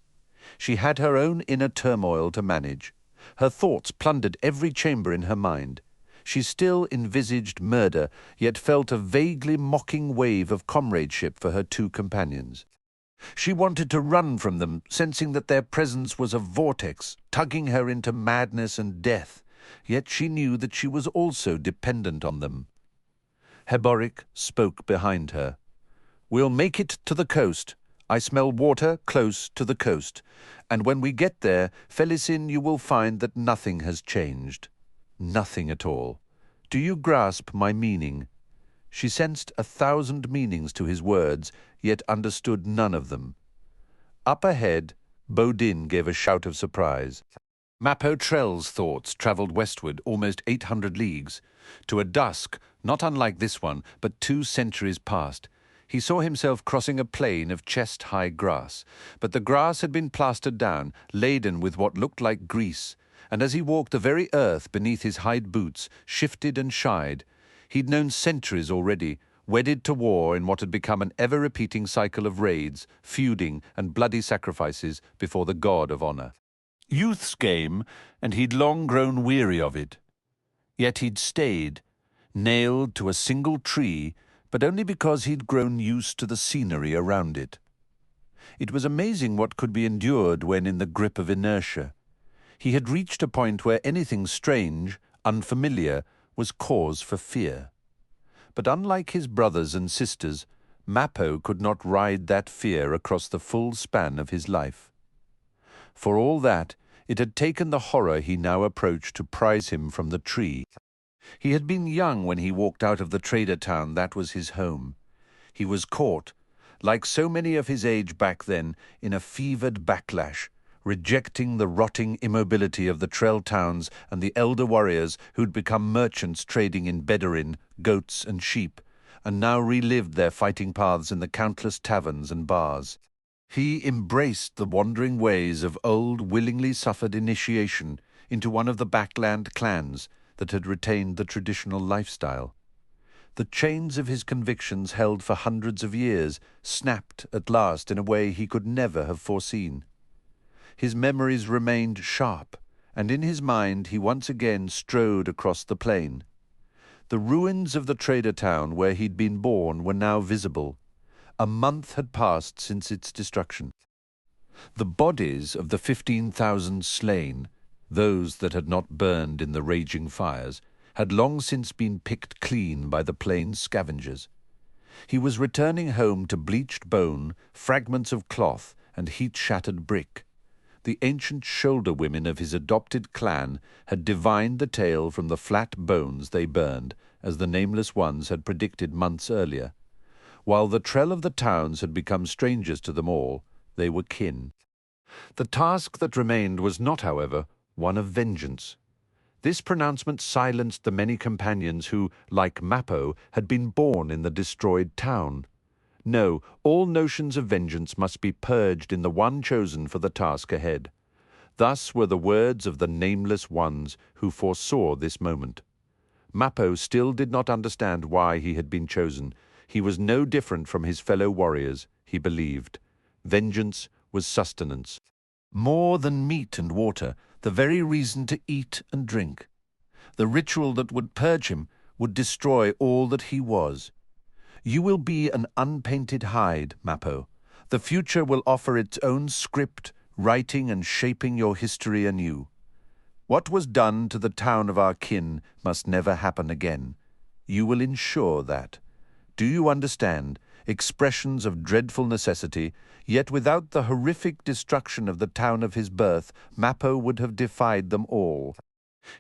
She had her own inner turmoil to manage. Her thoughts plundered every chamber in her mind. She still envisaged murder, yet felt a vaguely mocking wave of comradeship for her two companions. She wanted to run from them, sensing that their presence was a vortex, tugging her into madness and death, yet she knew that she was also dependent on them. Heboric spoke behind her. "We'll make it to the coast. I smell water close to the coast, and when we get there, Felisin, you will find that nothing has changed. Nothing at all. Do you grasp my meaning?" She sensed 1,000 meanings to his words, yet understood none of them. Up ahead, Baudin gave a shout of surprise. Mappo Trell's thoughts travelled westward almost 800 leagues, to a dusk not unlike this one, but 2 centuries past. He saw himself crossing a plain of chest-high grass, but the grass had been plastered down, laden with what looked like grease, and as he walked the very earth beneath his hide boots shifted and shied. He'd known centuries already, wedded to war in what had become an ever-repeating cycle of raids, feuding, and bloody sacrifices before the god of honor. Youth's game, and he'd long grown weary of it. Yet he'd stayed, nailed to a single tree, but only because he'd grown used to the scenery around it. It was amazing what could be endured when in the grip of inertia. He had reached a point where anything strange, unfamiliar, was cause for fear. But unlike his brothers and sisters, Mappo could not ride that fear across the full span of his life. For all that, it had taken the horror he now approached to prise him from the tree. He had been young when he walked out of the trader town that was his home. He was caught, like so many of his age back then, in a fevered backlash, rejecting the rotting immobility of the Trell towns and the elder warriors who'd become merchants trading in Bedarin, goats and sheep, and now relived their fighting paths in the countless taverns and bars. He embraced the wandering ways of old, willingly suffered initiation into one of the backland clans that had retained the traditional lifestyle. The chains of his convictions held for hundreds of years snapped at last in a way he could never have foreseen. His memories remained sharp, and in his mind he once again strode across the plain. The ruins of the trader town where he'd been born were now visible. A month had passed since its destruction. The bodies of the 15,000 slain, those that had not burned in the raging fires, had long since been picked clean by the plain's scavengers. He was returning home to bleached bone, fragments of cloth, and heat-shattered brick. The ancient shoulder women of his adopted clan had divined the tale from the flat bones they burned, as the nameless ones had predicted months earlier. While the Trell of the towns had become strangers to them all, they were kin. The task that remained was not, however, one of vengeance. This pronouncement silenced the many companions who, like Mappo, had been born in the destroyed town. No, all notions of vengeance must be purged in the one chosen for the task ahead. Thus were the words of the nameless ones who foresaw this moment. Mappo still did not understand why he had been chosen. He was no different from his fellow warriors, he believed. Vengeance was sustenance. More than meat and water, the very reason to eat and drink. The ritual that would purge him would destroy all that he was. You will be an unpainted hide, Mappo. The future will offer its own script, writing and shaping your history anew. What was done to the town of our kin must never happen again. You will ensure that. Do you understand? Expressions of dreadful necessity, yet without the horrific destruction of the town of his birth, Mappo would have defied them all.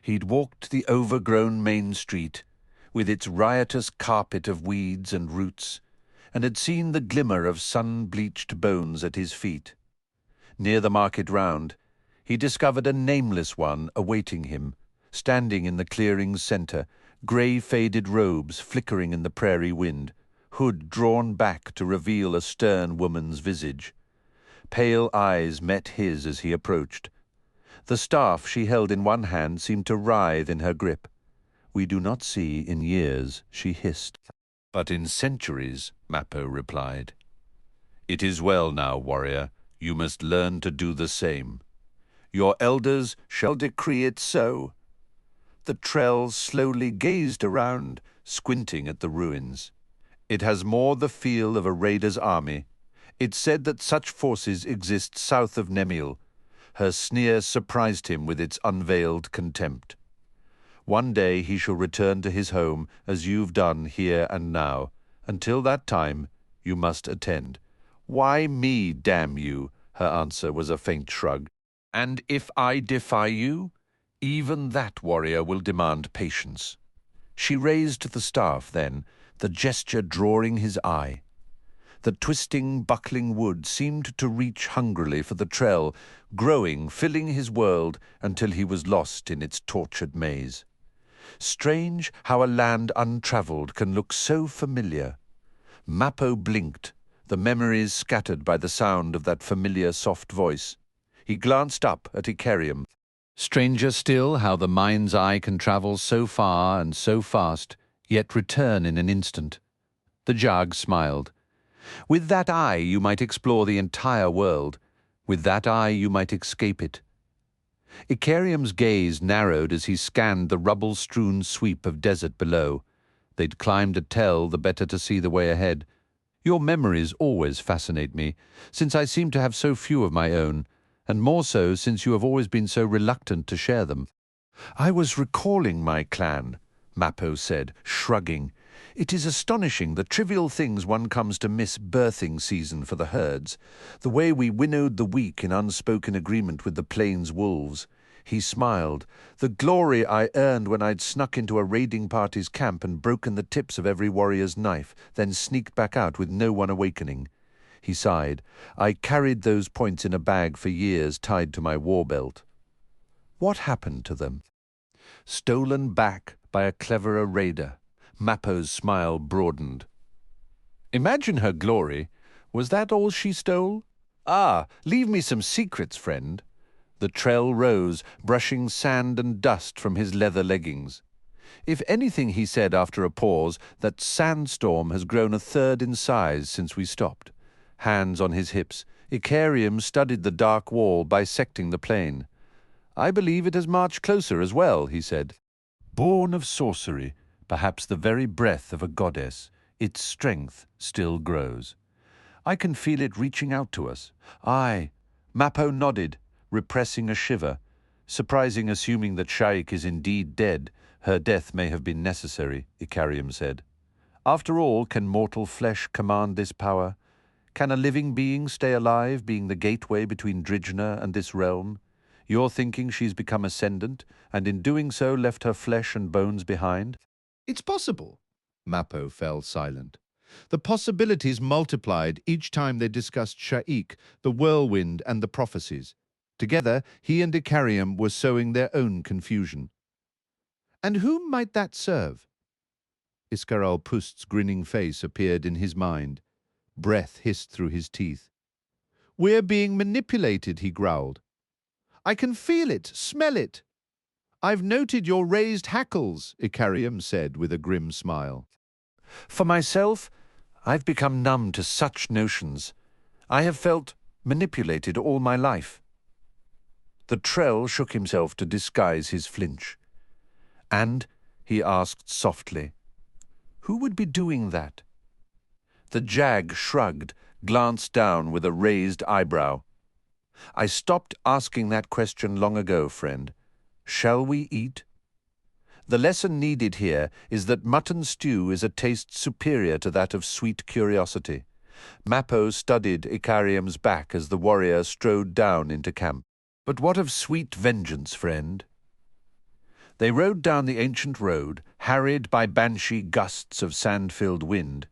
He'd walked the overgrown main street, with its riotous carpet of weeds and roots, and had seen the glimmer of sun-bleached bones at his feet. Near the market round, He discovered a nameless one awaiting him, standing in the clearing's center, grey faded robes flickering in the prairie wind, hood drawn back to reveal a stern woman's visage. Pale eyes met his as he approached. The staff she held in one hand seemed to writhe in her grip. "We do not see in years," she hissed. "But in centuries," Mappo replied. "It is well now, warrior. You must learn to do the same. Your elders shall decree it so." The Trell slowly gazed around, squinting at the ruins. "It has more the feel of a raider's army. It's said that such forces exist south of Nemil." Her sneer surprised him with its unveiled contempt. "One day he shall return to his home, as you've done here and now. Until that time, you must attend." "Why me, damn you?" Her answer was a faint shrug. "And if I defy you? Even that warrior will demand patience." She raised the staff then, the gesture drawing his eye. The twisting, buckling wood seemed to reach hungrily for the Trell, growing, filling his world until he was lost in its tortured maze. Strange how a land untravelled can look so familiar. Mappo blinked, the memories scattered by the sound of that familiar soft voice. He glanced up at Icarium. Stranger still how the mind's eye can travel so far and so fast, yet return in an instant. The Jag smiled. "With that eye you might explore the entire world. With that eye you might escape it." Icarium's gaze narrowed as he scanned the rubble-strewn sweep of desert below. They'd climbed a tell the better to see the way ahead. "Your memories always fascinate me, since I seem to have so few of my own, and more so since you have always been so reluctant to share them." "I was recalling my clan," Mappo said, shrugging. "It is astonishing the trivial things one comes to miss birthing season for the herds. The way we winnowed the weak in unspoken agreement with the plains wolves." He smiled. "The glory I earned when I'd snuck into a raiding party's camp and broken the tips of every warrior's knife, then sneaked back out with no one awakening." He sighed. "I carried those points in a bag for years tied to my war belt." "What happened to them?" "Stolen back by a cleverer raider." Mappo's smile broadened. "Imagine her glory. Was that all she stole? Ah, leave me some secrets, friend." The Trell rose, brushing sand and dust from his leather leggings. "If anything," he said after a pause, "that sandstorm has grown a third in size since we stopped." Hands on his hips, Icarium studied the dark wall bisecting the plain. "I believe it has marched closer as well," he said. "Born of sorcery, perhaps the very breath of a goddess, its strength still grows. I can feel it reaching out to us." "Aye." Mappo nodded, repressing a shiver. "Surprising, assuming that Sha'ik is indeed dead. Her death may have been necessary," Icarium said. "After all, can mortal flesh command this power? Can a living being stay alive, being the gateway between Dridgener and this realm? You're thinking she's become ascendant, and in doing so left her flesh and bones behind?" "It's possible." Mappo fell silent. The possibilities multiplied each time they discussed Sha'ik, the Whirlwind, and the prophecies. Together, he and Icarium were sowing their own confusion. And whom might that serve? Iscaral Pust's grinning face appeared in his mind. Breath hissed through his teeth. "We're being manipulated," he growled. "I can feel it, smell it." "I've noted your raised hackles," Icarium said with a grim smile. "For myself, I've become numb to such notions. I have felt manipulated all my life." The Trell shook himself to disguise his flinch. "And," he asked softly, "who would be doing that?" The Jag shrugged, glanced down with a raised eyebrow. "I stopped asking that question long ago, friend. Shall we eat?" The lesson needed here is that mutton stew is a taste superior to that of sweet curiosity. Mappo studied Icarium's back as the warrior strode down into camp. "But what of sweet vengeance, friend?" They rode down the ancient road, harried by banshee gusts of sand-filled wind.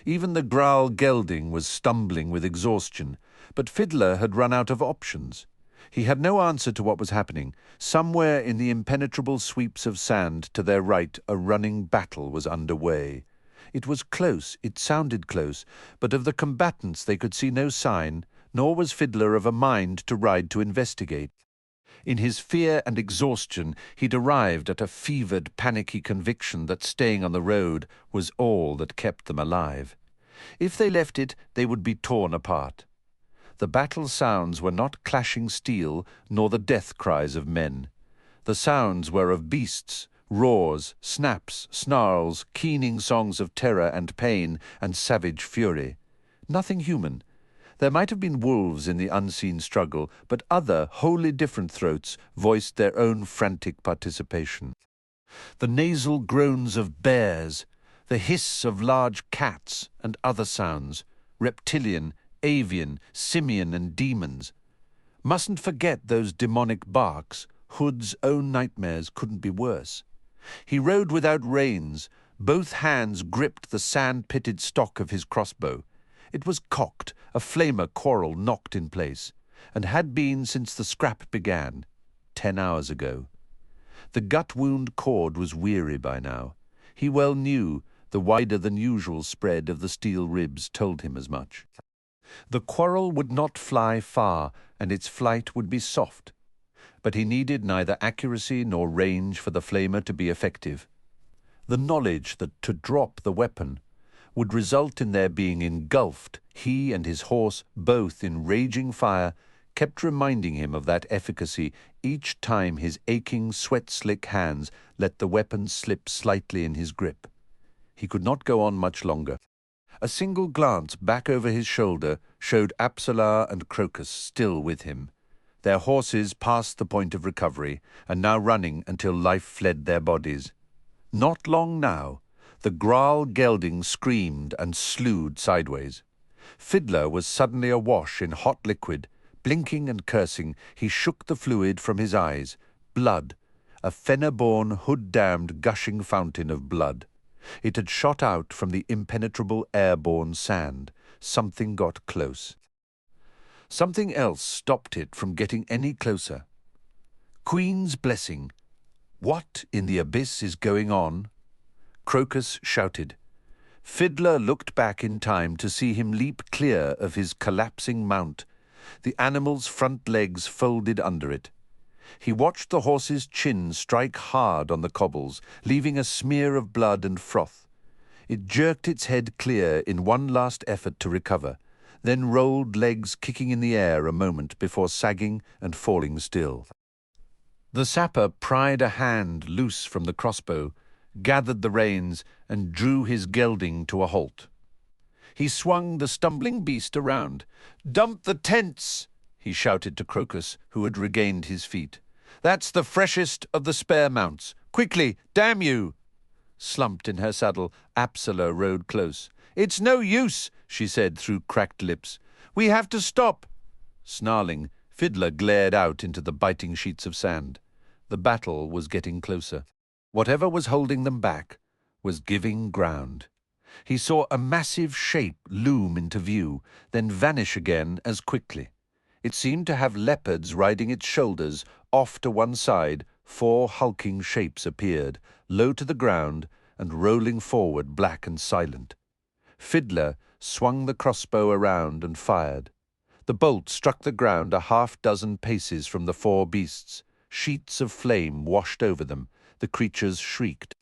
Even the Graal gelding was stumbling with exhaustion, but Fiddler had run out of options. He had no answer to what was happening. Somewhere in the impenetrable sweeps of sand to their right, a running battle was underway. It was close, it sounded close, but of the combatants they could see no sign, nor was Fiddler of a mind to ride to investigate. In his fear and exhaustion, he'd arrived at a fevered, panicky conviction that staying on the road was all that kept them alive. If they left it, they would be torn apart. The battle sounds were not clashing steel, nor the death cries of men. The sounds were of beasts, roars, snaps, snarls, keening songs of terror and pain and savage fury. Nothing human. There might have been wolves in the unseen struggle, but other, wholly different throats voiced their own frantic participation. The nasal groans of bears, the hiss of large cats and other sounds, reptilian, avian, simian and demons. Mustn't forget those demonic barks. Hood's own nightmares couldn't be worse. He rode without reins. Both hands gripped the sand-pitted stock of his crossbow. It was cocked, a flamer quarrel knocked in place, and had been since the scrap began, 10 hours ago. The gut-wound cord was weary by now. He well knew the wider-than-usual spread of the steel ribs told him as much. The quarrel would not fly far, and its flight would be soft. But he needed neither accuracy nor range for the flamer to be effective. The knowledge that to drop the weapon would result in their being engulfed, he and his horse both in raging fire, kept reminding him of that efficacy each time his aching, sweat-slick hands let the weapon slip slightly in his grip. He could not go on much longer. A single glance back over his shoulder showed Apsalar and Crokus still with him. Their horses past the point of recovery, and now running until life fled their bodies. Not long now. The Graal gelding screamed and slewed sideways. Fiddler was suddenly awash in hot liquid. Blinking and cursing, he shook the fluid from his eyes. Blood. A fenner-born, hood-damned, gushing fountain of blood. It had shot out from the impenetrable airborne sand. Something got close. Something else stopped it from getting any closer. Queen's blessing. What in the abyss is going on? Crokus shouted. Fiddler looked back in time to see him leap clear of his collapsing mount, the animal's front legs folded under it. He watched the horse's chin strike hard on the cobbles, leaving a smear of blood and froth. It jerked its head clear in one last effort to recover, then rolled legs kicking in the air a moment before sagging and falling still. The sapper pried a hand loose from the crossbow, gathered the reins, and drew his gelding to a halt. He swung the stumbling beast around. "Dump the tents!" he shouted to Crokus, who had regained his feet. "That's the freshest of the spare mounts. Quickly, damn you!" Slumped in her saddle, Apsalar rode close. "It's no use," she said through cracked lips. "We have to stop." Snarling, Fiddler glared out into the biting sheets of sand. The battle was getting closer. Whatever was holding them back was giving ground. He saw a massive shape loom into view, then vanish again as quickly. It seemed to have leopards riding its shoulders. Off to one side, 4 hulking shapes appeared, low to the ground and rolling forward black and silent. Fiddler swung the crossbow around and fired. The bolt struck the ground a half-dozen paces from the 4 beasts. Sheets of flame washed over them. The creatures shrieked.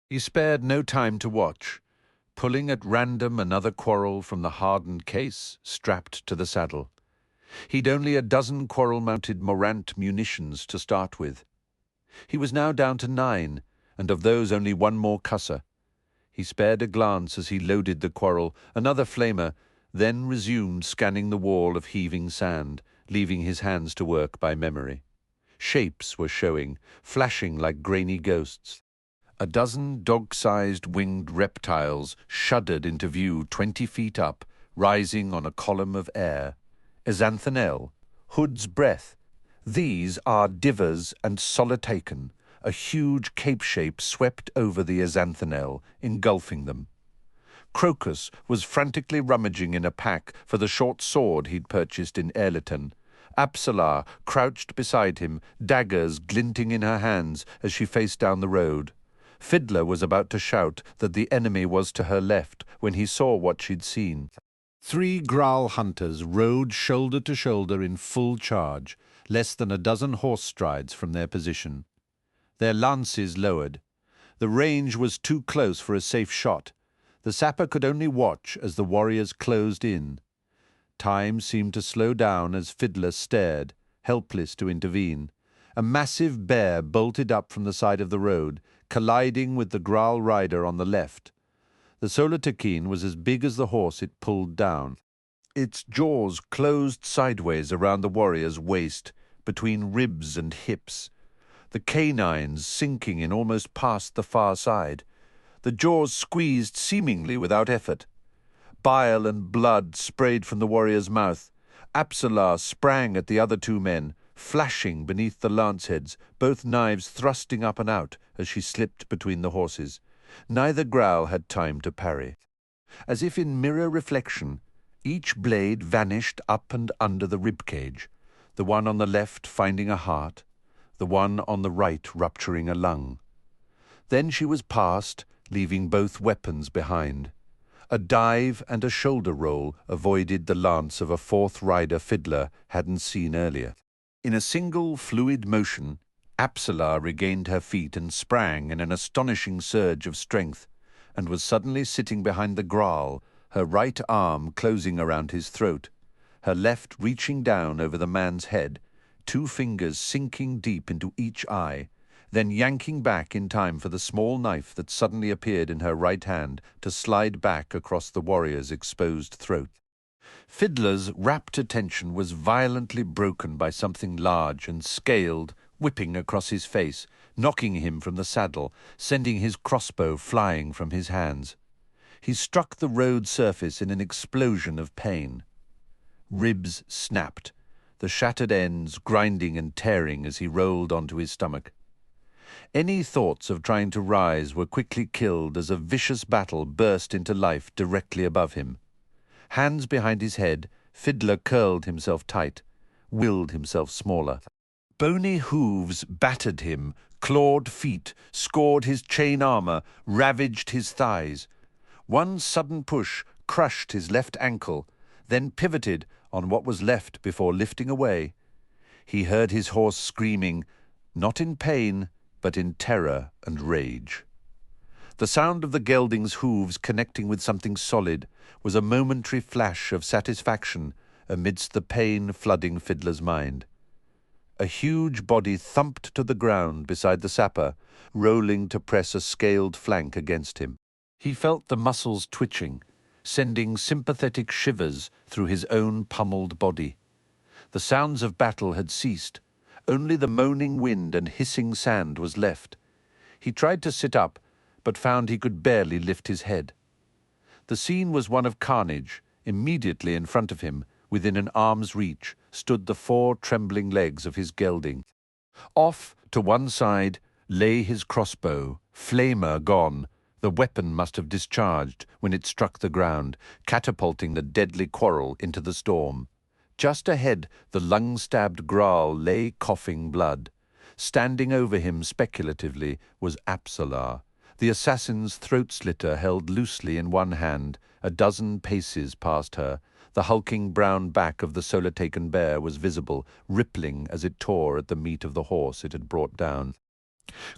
He spared no time to watch, pulling at random another quarrel from the hardened case strapped to the saddle. He'd only a dozen quarrel-mounted Morant munitions to start with. He was now down to 9, and of those only 1 more cusser. He spared a glance as he loaded the quarrel, another flamer, then resumed scanning the wall of heaving sand, leaving his hands to work by memory. Shapes were showing, flashing like grainy ghosts. A dozen dog-sized winged reptiles shuddered into view 20 feet up, rising on a column of air. Xanthanel, Hood's breath. These are divers and solitaken. A huge cape shape swept over the Xanthanel, engulfing them. Crokus was frantically rummaging in a pack for the short sword he'd purchased in Ehrlitan, Apsalar crouched beside him, daggers glinting in her hands as she faced down the road. Fiddler was about to shout that the enemy was to her left when he saw what she'd seen. 3 Graal hunters rode shoulder to shoulder in full charge, less than a dozen horse strides from their position. Their lances lowered. The range was too close for a safe shot. The sapper could only watch as the warriors closed in. Time seemed to slow down as Fiddler stared, helpless to intervene. A massive bear bolted up from the side of the road, colliding with the Graal rider on the left. The Solitakin was as big as the horse it pulled down. Its jaws closed sideways around the warrior's waist, between ribs and hips, the canines sinking in almost past the far side. The jaws squeezed seemingly without effort. Bile and blood sprayed from the warrior's mouth. Apsalar sprang at the other 2 men, flashing beneath the lance heads, both knives thrusting up and out as she slipped between the horses. Neither Graal had time to parry. As if in mirror reflection, each blade vanished up and under the ribcage, the one on the left finding a heart, the one on the right rupturing a lung. Then she was past, leaving both weapons behind. A dive and a shoulder roll avoided the lance of a 4th rider Fiddler hadn't seen earlier. In a single fluid motion, Apsalar regained her feet and sprang in an astonishing surge of strength, and was suddenly sitting behind the Graal, her right arm closing around his throat, her left reaching down over the man's head, 2 fingers sinking deep into each eye, then yanking back in time for the small knife that suddenly appeared in her right hand to slide back across the warrior's exposed throat. Fiddler's rapt attention was violently broken by something large and scaled, whipping across his face, knocking him from the saddle, sending his crossbow flying from his hands. He struck the road surface in an explosion of pain. Ribs snapped, the shattered ends grinding and tearing as he rolled onto his stomach. Any thoughts of trying to rise were quickly killed as a vicious battle burst into life directly above him. Hands behind his head, Fiddler curled himself tight, willed himself smaller. Bony hooves battered him, clawed feet, scored his chain armor, ravaged his thighs. One sudden push crushed his left ankle, then pivoted on what was left before lifting away. He heard his horse screaming, not in pain, but in terror and rage. The sound of the gelding's hooves connecting with something solid was a momentary flash of satisfaction amidst the pain flooding Fiddler's mind. A huge body thumped to the ground beside the sapper, rolling to press a scaled flank against him. He felt the muscles twitching, sending sympathetic shivers through his own pummeled body. The sounds of battle had ceased. Only the moaning wind and hissing sand was left. He tried to sit up, but found he could barely lift his head. The scene was one of carnage. Immediately in front of him, within an arm's reach, stood the 4 trembling legs of his gelding. Off to one side lay his crossbow, flamer gone. The weapon must have discharged when it struck the ground, catapulting the deadly quarrel into the storm. Just ahead, the lung-stabbed Graal lay coughing blood. Standing over him speculatively was Apsalar, the assassin's throat-slitter held loosely in one hand, a dozen paces past her. The hulking brown back of the solar-taken bear was visible, rippling as it tore at the meat of the horse it had brought down.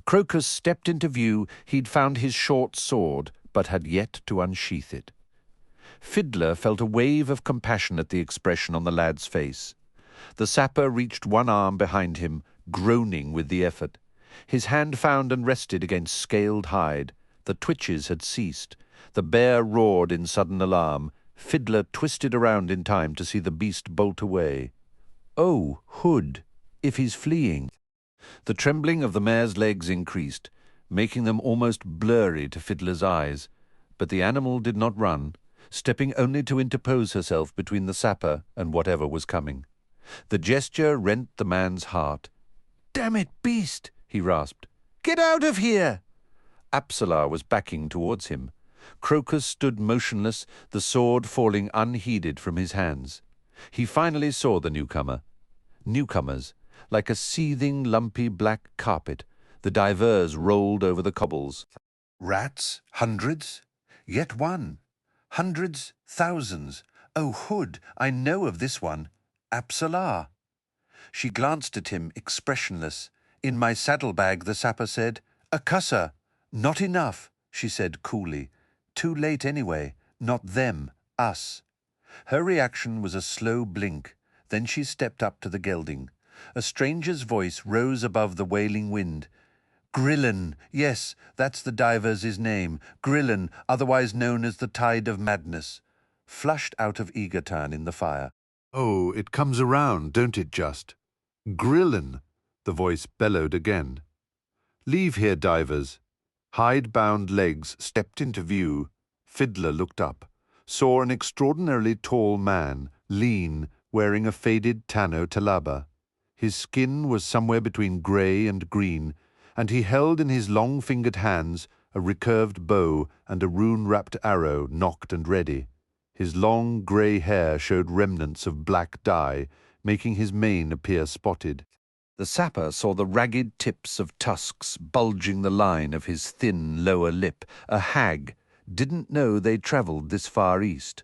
Crokus stepped into view. He'd found his short sword, but had yet to unsheath it. Fiddler felt a wave of compassion at the expression on the lad's face. The sapper reached one arm behind him, groaning with the effort. His hand found and rested against scaled hide. The twitches had ceased. The bear roared in sudden alarm. Fiddler twisted around in time to see the beast bolt away. Oh, Hood, if he's fleeing. The trembling of the mare's legs increased, making them almost blurry to Fiddler's eyes. But the animal did not run, stepping only to interpose herself between the sapper and whatever was coming. The gesture rent the man's heart. "Damn it, beast!" he rasped. "Get out of here!" Apsalar was backing towards him. Crokus stood motionless, the sword falling unheeded from his hands. He finally saw the newcomer. Newcomers, like a seething, lumpy black carpet, the divers rolled over the cobbles. Rats, hundreds, yet one. Hundreds, thousands. Oh, Hood, I know of this one. Apsalar. She glanced at him, expressionless. In my saddlebag, the sapper said. A cusser. Not enough, she said coolly. Too late anyway. Not them, us. Her reaction was a slow blink. Then she stepped up to the gelding. A stranger's voice rose above the wailing wind. Grillen, yes, that's the diver's name. Grillen, otherwise known as the Tide of Madness. Flushed out of Ehrlitan in the fire. Oh, it comes around, don't it just? Grillen, the voice bellowed again. Leave here, divers. Hide-bound legs stepped into view. Fiddler looked up, saw an extraordinarily tall man, lean, wearing a faded Tano talaba. His skin was somewhere between grey and green, and he held in his long-fingered hands a recurved bow and a rune-wrapped arrow nocked and ready. His long grey hair showed remnants of black dye, making his mane appear spotted. The sapper saw the ragged tips of tusks bulging the line of his thin lower lip. A hag didn't know they travelled this far east.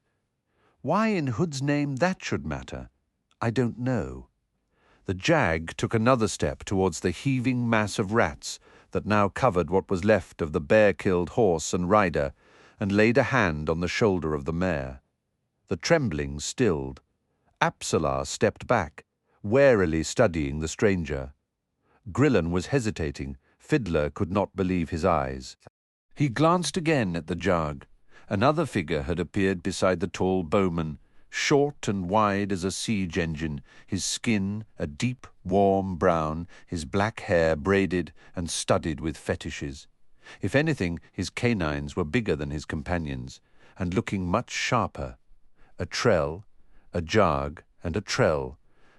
Why in Hood's name that should matter, I don't know. The jag took another step towards the heaving mass of rats that now covered what was left of the bear-killed horse and rider, and laid a hand on the shoulder of the mare. The trembling stilled. Apsalar stepped back, warily studying the stranger. Grillen was hesitating. Fiddler could not believe his eyes. He glanced again at the jag. Another figure had appeared beside the tall bowman, short and wide as a siege engine, his skin a deep, warm brown, his black hair braided and studded with fetishes. If anything, his canines were bigger than his companions, and looking much sharper. A trell, a jag, and a trell.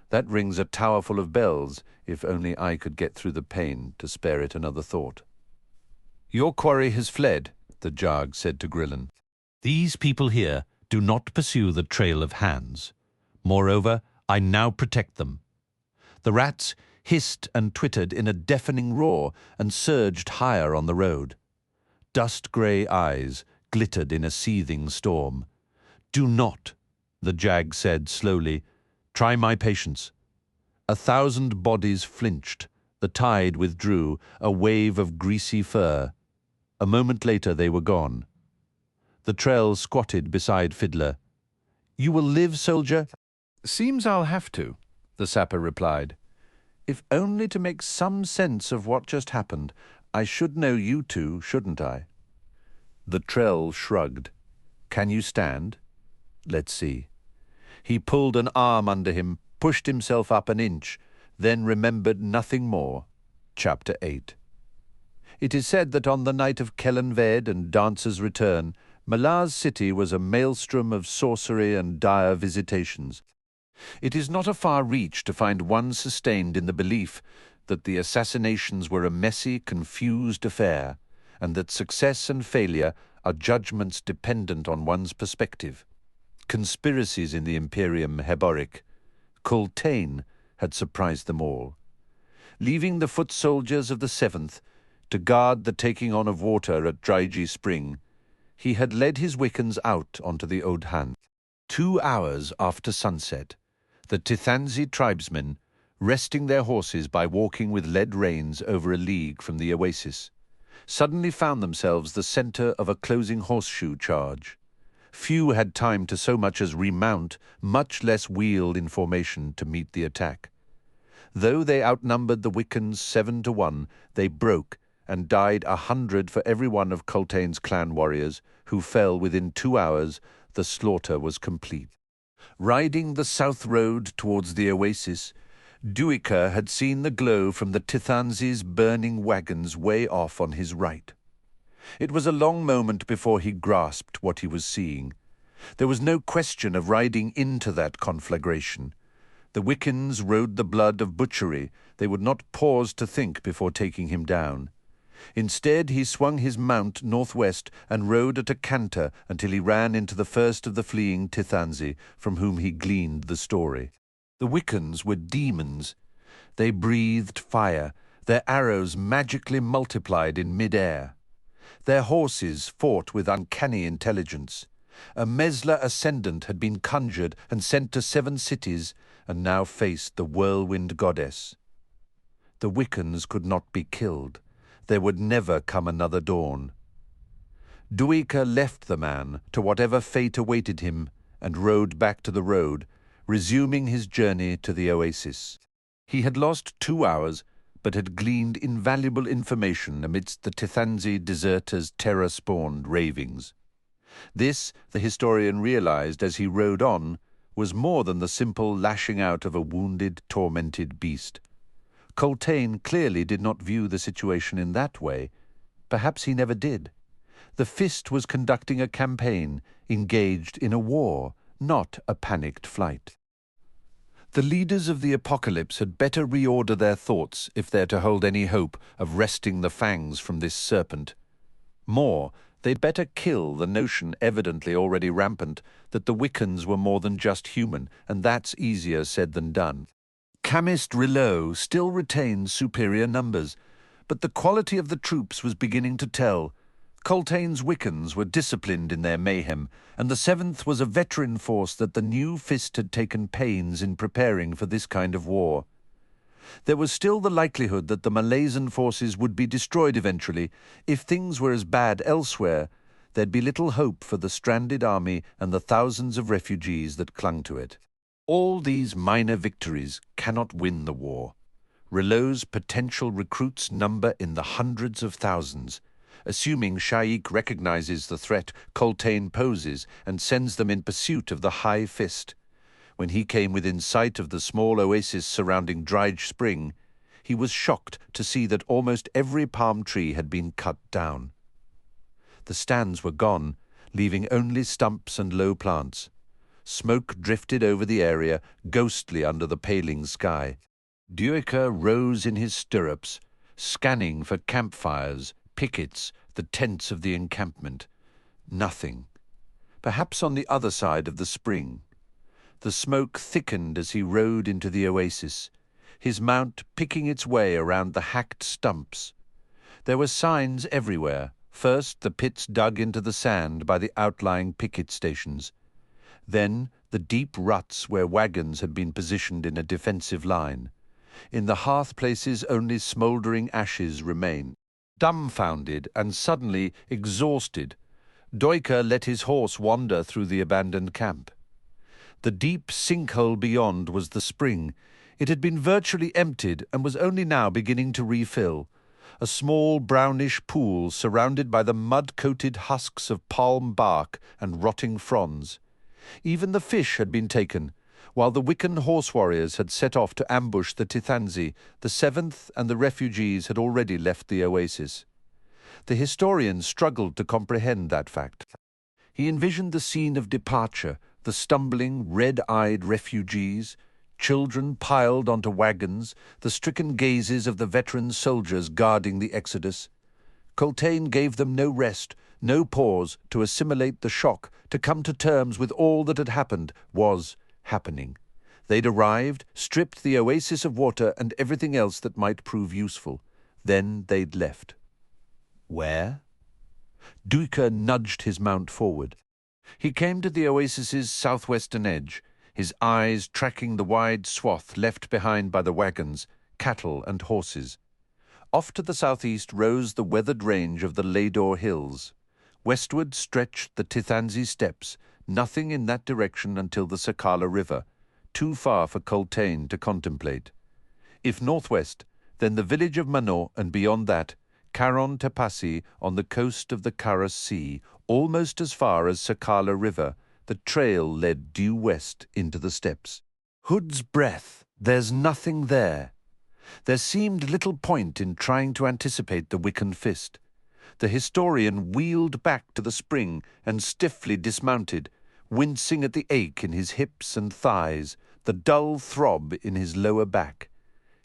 That rings a tower full of bells, if only I could get through the pain to spare it another thought. Your quarry has fled, the jag said to Grillen. These people here do not pursue the trail of hands. Moreover, I now protect them. The rats hissed and twittered in a deafening roar and surged higher on the road. Dust-grey eyes glittered in a seething storm. Do not, the jag said slowly, try my patience. 1,000 bodies flinched. The tide withdrew, a wave of greasy fur. A moment later they were gone. The trell squatted beside Fiddler. You will live, soldier? Seems I'll have to, the sapper replied. If only to make some sense of what just happened, I should know you two, shouldn't I? The trell shrugged. Can you stand? Let's see. He pulled an arm under him, pushed himself up an inch, then remembered nothing more. Chapter 8. It is said that on the night of Kellanved and Dancer's return, Malar's city was a maelstrom of sorcery and dire visitations. It is not a far reach to find one sustained in the belief that the assassinations were a messy, confused affair, and that success and failure are judgments dependent on one's perspective. Conspiracies in the Imperium Heboric Coltaine had surprised them all. Leaving the foot soldiers of the 7th to guard the taking on of water at Drygi Spring, he had led his Wiccans out onto the Odhan. 2 hours after sunset, the Tithanzi tribesmen, resting their horses by walking with lead reins over a league from the oasis, suddenly found themselves the centre of a closing horseshoe charge. Few had time to so much as remount, much less wheel in formation to meet the attack. Though they outnumbered the Wiccans 7 to 1, they broke and died 100 for every one of Coltaine's clan warriors, who fell within 2 hours. The slaughter was complete. Riding the south road towards the oasis, Duiker had seen the glow from the Tithanzi's burning wagons way off on his right. It was a long moment before he grasped what he was seeing. There was no question of riding into that conflagration. The Wiccans rode the blood of butchery. They would not pause to think before taking him down. Instead, he swung his mount northwest and rode at a canter until he ran into the first of the fleeing Tithanzi, from whom he gleaned the story. The Wiccans were demons. They breathed fire, their arrows magically multiplied in mid-air. Their horses fought with uncanny intelligence. A Mesla ascendant had been conjured and sent to 7 cities, and now faced the Whirlwind goddess. The Wiccans could not be killed. There would never come another dawn. Duiker left the man to whatever fate awaited him and rode back to the road, resuming his journey to the oasis. He had lost 2 hours, but had gleaned invaluable information amidst the Tithanzi deserters' terror-spawned ravings. This, the historian realized as he rode on, was more than the simple lashing out of a wounded, tormented beast. Coltaine clearly did not view the situation in that way. Perhaps he never did. The Fist was conducting a campaign, engaged in a war, not a panicked flight. The leaders of the apocalypse had better reorder their thoughts if they're to hold any hope of wresting the fangs from this serpent. More, they'd better kill the notion, evidently already rampant, that the Wiccans were more than just human, and that's easier said than done. Chemist Rilot still retained superior numbers, but the quality of the troops was beginning to tell. Coltaine's Wiccans were disciplined in their mayhem, and the 7th was a veteran force that the new Fist had taken pains in preparing for this kind of war. There was still the likelihood that the Malaysian forces would be destroyed eventually. If things were as bad elsewhere, there'd be little hope for the stranded army and the thousands of refugees that clung to it. All these minor victories cannot win the war. Rilot's potential recruits number in the hundreds of thousands. Assuming Sha'ik recognizes the threat Coltaine poses and sends them in pursuit of the High Fist. When he came within sight of the small oasis surrounding Dryge Spring, he was shocked to see that almost every palm tree had been cut down. The stands were gone, leaving only stumps and low plants. Smoke drifted over the area, ghostly under the paling sky. Duiker rose in his stirrups, scanning for campfires, pickets, the tents of the encampment. Nothing. Perhaps on the other side of the spring. The smoke thickened as he rode into the oasis, his mount picking its way around the hacked stumps. There were signs everywhere. First, the pits dug into the sand by the outlying picket stations. Then, the deep ruts where wagons had been positioned in a defensive line. In the hearth places, only smouldering ashes remained. Dumbfounded and suddenly exhausted, Duiker let his horse wander through the abandoned camp. The deep sinkhole beyond was the spring. It had been virtually emptied and was only now beginning to refill. A small brownish pool surrounded by the mud-coated husks of palm bark and rotting fronds. Even the fish had been taken. While the Wiccan horse warriors had set off to ambush the Tithanzi, the 7th and the refugees had already left the oasis. The historian struggled to comprehend that fact. He envisioned the scene of departure, the stumbling, red-eyed refugees, children piled onto wagons, the stricken gazes of the veteran soldiers guarding the exodus. Coltaine gave them no rest, no pause to assimilate the shock, to come to terms with all that had happened, was happening. They'd arrived, stripped the oasis of water and everything else that might prove useful. Then they'd left. Where? Duiker nudged his mount forward. He came to the oasis's southwestern edge, his eyes tracking the wide swath left behind by the wagons, cattle and horses. Off to the southeast rose the weathered range of the Lador Hills. Westward stretched the Tithanzi Steppes, nothing in that direction until the Sakala River, too far for Coltaine to contemplate. If northwest, then the village of Manot, and beyond that, Caron Tepassi on the coast of the Karas Sea, almost as far as Sakala River. The trail led due west into the steppes. Hood's breath, there's nothing there. There seemed little point in trying to anticipate the Wiccan Fist. The historian wheeled back to the spring and stiffly dismounted, wincing at the ache in his hips and thighs, the dull throb in his lower back.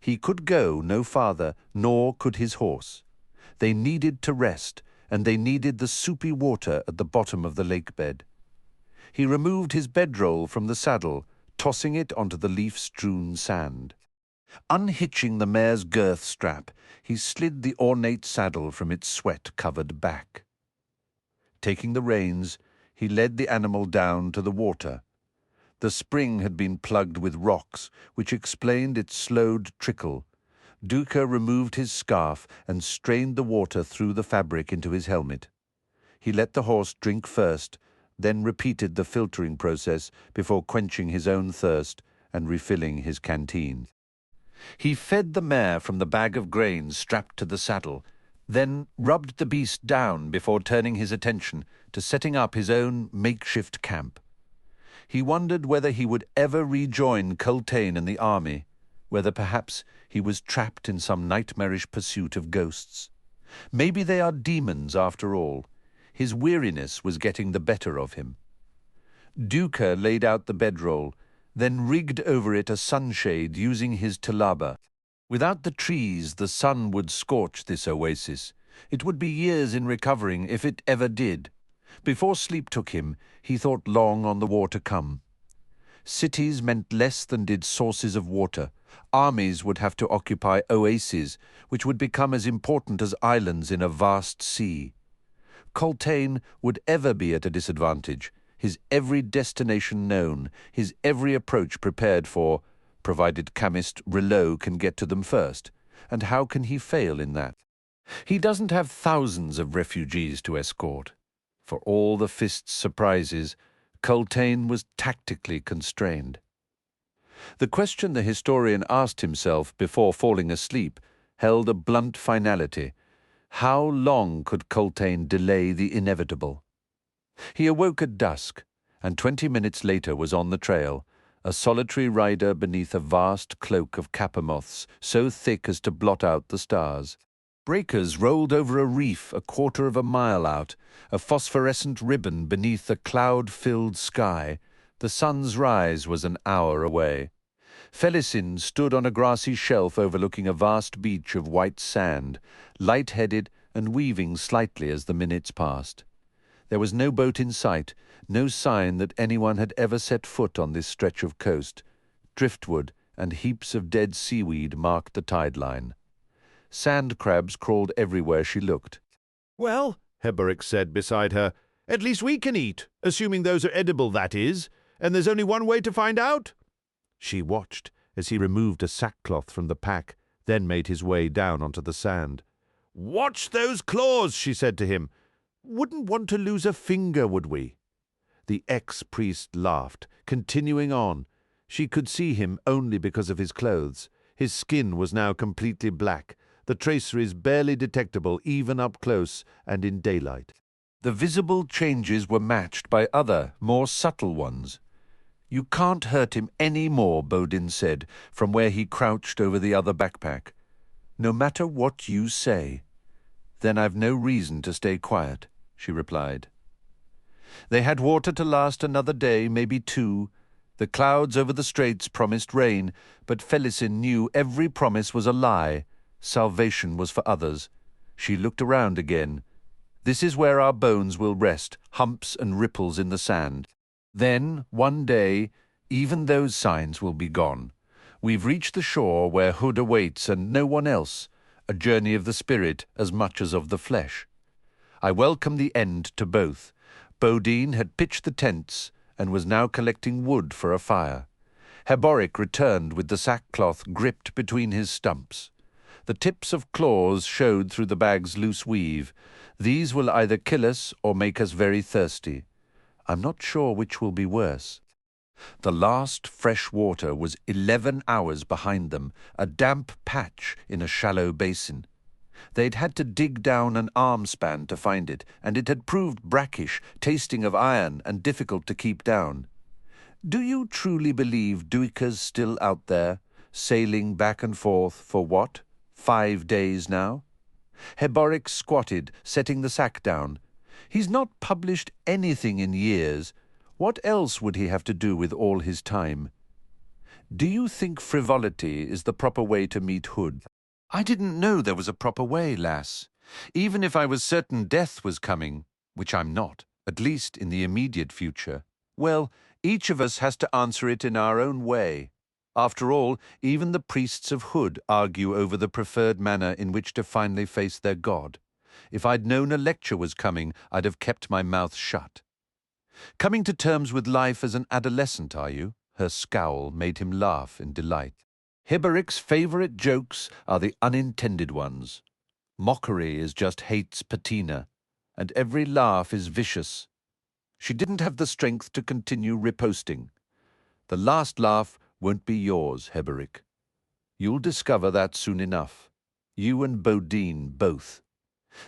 He could go no farther, nor could his horse. They needed to rest, and they needed the soupy water at the bottom of the lake bed. He removed his bedroll from the saddle, tossing it onto the leaf-strewn sand. Unhitching the mare's girth strap, he slid the ornate saddle from its sweat-covered back. Taking the reins, he led the animal down to the water. The spring had been plugged with rocks, which explained its slowed trickle. Duiker removed his scarf and strained the water through the fabric into his helmet. He let the horse drink first, then repeated the filtering process before quenching his own thirst and refilling his canteen. He fed the mare from the bag of grains strapped to the saddle, then rubbed the beast down before turning his attention to setting up his own makeshift camp. He wondered whether he would ever rejoin Coltaine and the army, whether perhaps he was trapped in some nightmarish pursuit of ghosts. Maybe they are demons after all. His weariness was getting the better of him. Duiker laid out the bedroll, then rigged over it a sunshade using his talaba. Without the trees, the sun would scorch this oasis. It would be years in recovering if it ever did. Before sleep took him, he thought long on the war to come. Cities meant less than did sources of water. Armies would have to occupy oases, which would become as important as islands in a vast sea. Coltaine would ever be at a disadvantage, his every destination known, his every approach prepared for, provided chemist Rilot can get to them first. And how can he fail in that? He doesn't have thousands of refugees to escort. For all the Fist's surprises, Coltaine was tactically constrained. The question the historian asked himself before falling asleep held a blunt finality. How long could Coltaine delay the inevitable? He awoke at dusk, and 20 minutes later was on the trail, a solitary rider beneath a vast cloak of capamoths so thick as to blot out the stars. Breakers rolled over a reef a quarter of a mile out, a phosphorescent ribbon beneath a cloud-filled sky. The sun's rise was an hour away. Felisin stood on a grassy shelf overlooking a vast beach of white sand, light-headed and weaving slightly as the minutes passed. There was no boat in sight, no sign that anyone had ever set foot on this stretch of coast. Driftwood and heaps of dead seaweed marked the tide line. Sand crabs crawled everywhere she looked. "Well," Heboric said beside her, "at least we can eat, assuming those are edible, that is, and there's only one way to find out." She watched as he removed a sackcloth from the pack, then made his way down onto the sand. "Watch those claws," she said to him. "Wouldn't want to lose a finger, would we?" The ex-priest laughed, continuing on. She could see him only because of his clothes. His skin was now completely black, the traceries barely detectable even up close and in daylight. The visible changes were matched by other, more subtle ones. "You can't hurt him any more," Baudin said, from where he crouched over the other backpack. "No matter what you say." "Then I've no reason to stay quiet," she replied. They had water to last another day, maybe two. The clouds over the straits promised rain, but Felisin knew every promise was a lie. Salvation was for others. She looked around again. "This is where our bones will rest, humps and ripples in the sand. Then, one day, even those signs will be gone. We've reached the shore where Hood awaits and no one else, a journey of the spirit as much as of the flesh. I welcome the end to both." Baudin had pitched the tents and was now collecting wood for a fire. Heboric returned with the sackcloth gripped between his stumps. The tips of claws showed through the bag's loose weave. "These will either kill us or make us very thirsty. I'm not sure which will be worse." The last fresh water was 11 hours behind them, a damp patch in a shallow basin. They'd had to dig down an arm span to find it, and it had proved brackish, tasting of iron and difficult to keep down. "Do you truly believe Duiker's still out there, sailing back and forth for what? 5 days now?" Heboric squatted, setting the sack down. "He's not published anything in years. What else would he have to do with all his time? Do you think frivolity is the proper way to meet Hood?" "I didn't know there was a proper way, lass. Even if I was certain death was coming, which I'm not, at least in the immediate future. Well, Each of us has to answer it in our own way. After all, even the priests of Hood argue over the preferred manner in which to finally face their god. If I'd known a lecture was coming, I'd have kept my mouth shut. Coming to terms with life as an adolescent, are you? Her scowl made him laugh in delight. Heboric's favourite jokes are the unintended ones. Mockery is just hate's patina, and every laugh is vicious. She didn't have the strength to continue riposting. The last laugh won't be yours, Heboric. You'll discover that soon enough. You and Baudin both.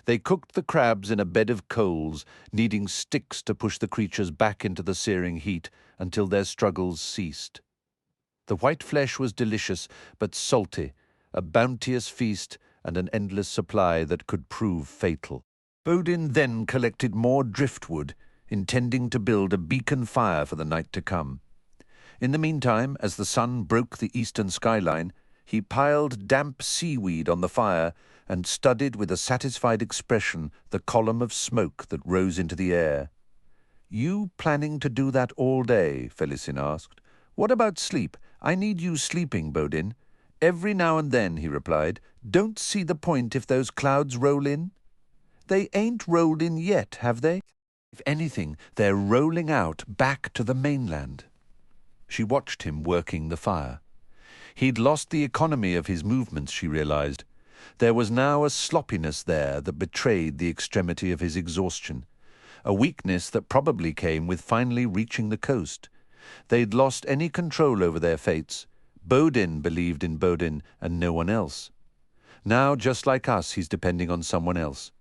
They cooked the crabs in a bed of coals, needing sticks to push the creatures back into the searing heat until their struggles ceased. The white flesh was delicious, but salty, a bounteous feast and an endless supply that could prove fatal. Baudin then collected more driftwood, intending to build a beacon fire for the night to come. In the meantime, as the sun broke the eastern skyline, he piled damp seaweed on the fire and studied with a satisfied expression the column of smoke that rose into the air. "You planning to do that all day?" Felisin asked. "What about sleep? I need you sleeping, Baudin." "Every now and then," he replied. "Don't see the point if those clouds roll in?" "They ain't rolled in yet, have they? If anything, they're rolling out back to the mainland." She watched him working the fire. He'd lost the economy of his movements, she realized. There was now a sloppiness there that betrayed the extremity of his exhaustion, a weakness that probably came with finally reaching the coast. They'd lost any control over their fates. Baudin believed in Baudin and no one else. Now, just like us, he's depending on someone else.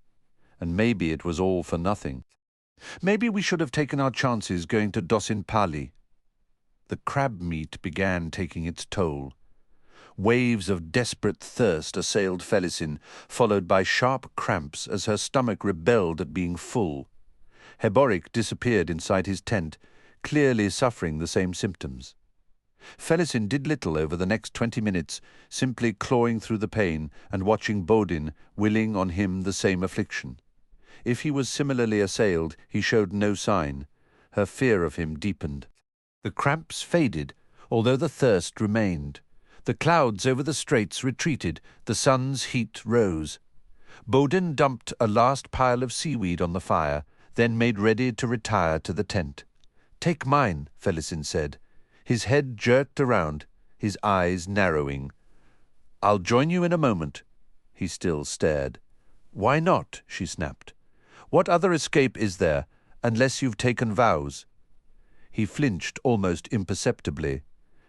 And maybe it was all for nothing. Maybe we should have taken our chances going to Dosin Pali. The crab meat began taking its toll. Waves of desperate thirst assailed Felisin, followed by sharp cramps as her stomach rebelled at being full. Heboric disappeared inside his tent, clearly suffering the same symptoms. Felisin did little over the next 20 minutes, simply clawing through the pain and watching Baudin willing on him the same affliction. If he was similarly assailed, he showed no sign. Her fear of him deepened. The cramps faded, although the thirst remained. The clouds over the straits retreated, the sun's heat rose. Baudin dumped a last pile of seaweed on the fire, then made ready to retire to the tent. "Take mine," Felisin said. His head jerked around, his eyes narrowing. "I'll join you in a moment." He still stared. "Why not?" she snapped. "What other escape is there, unless you've taken vows?" He flinched almost imperceptibly.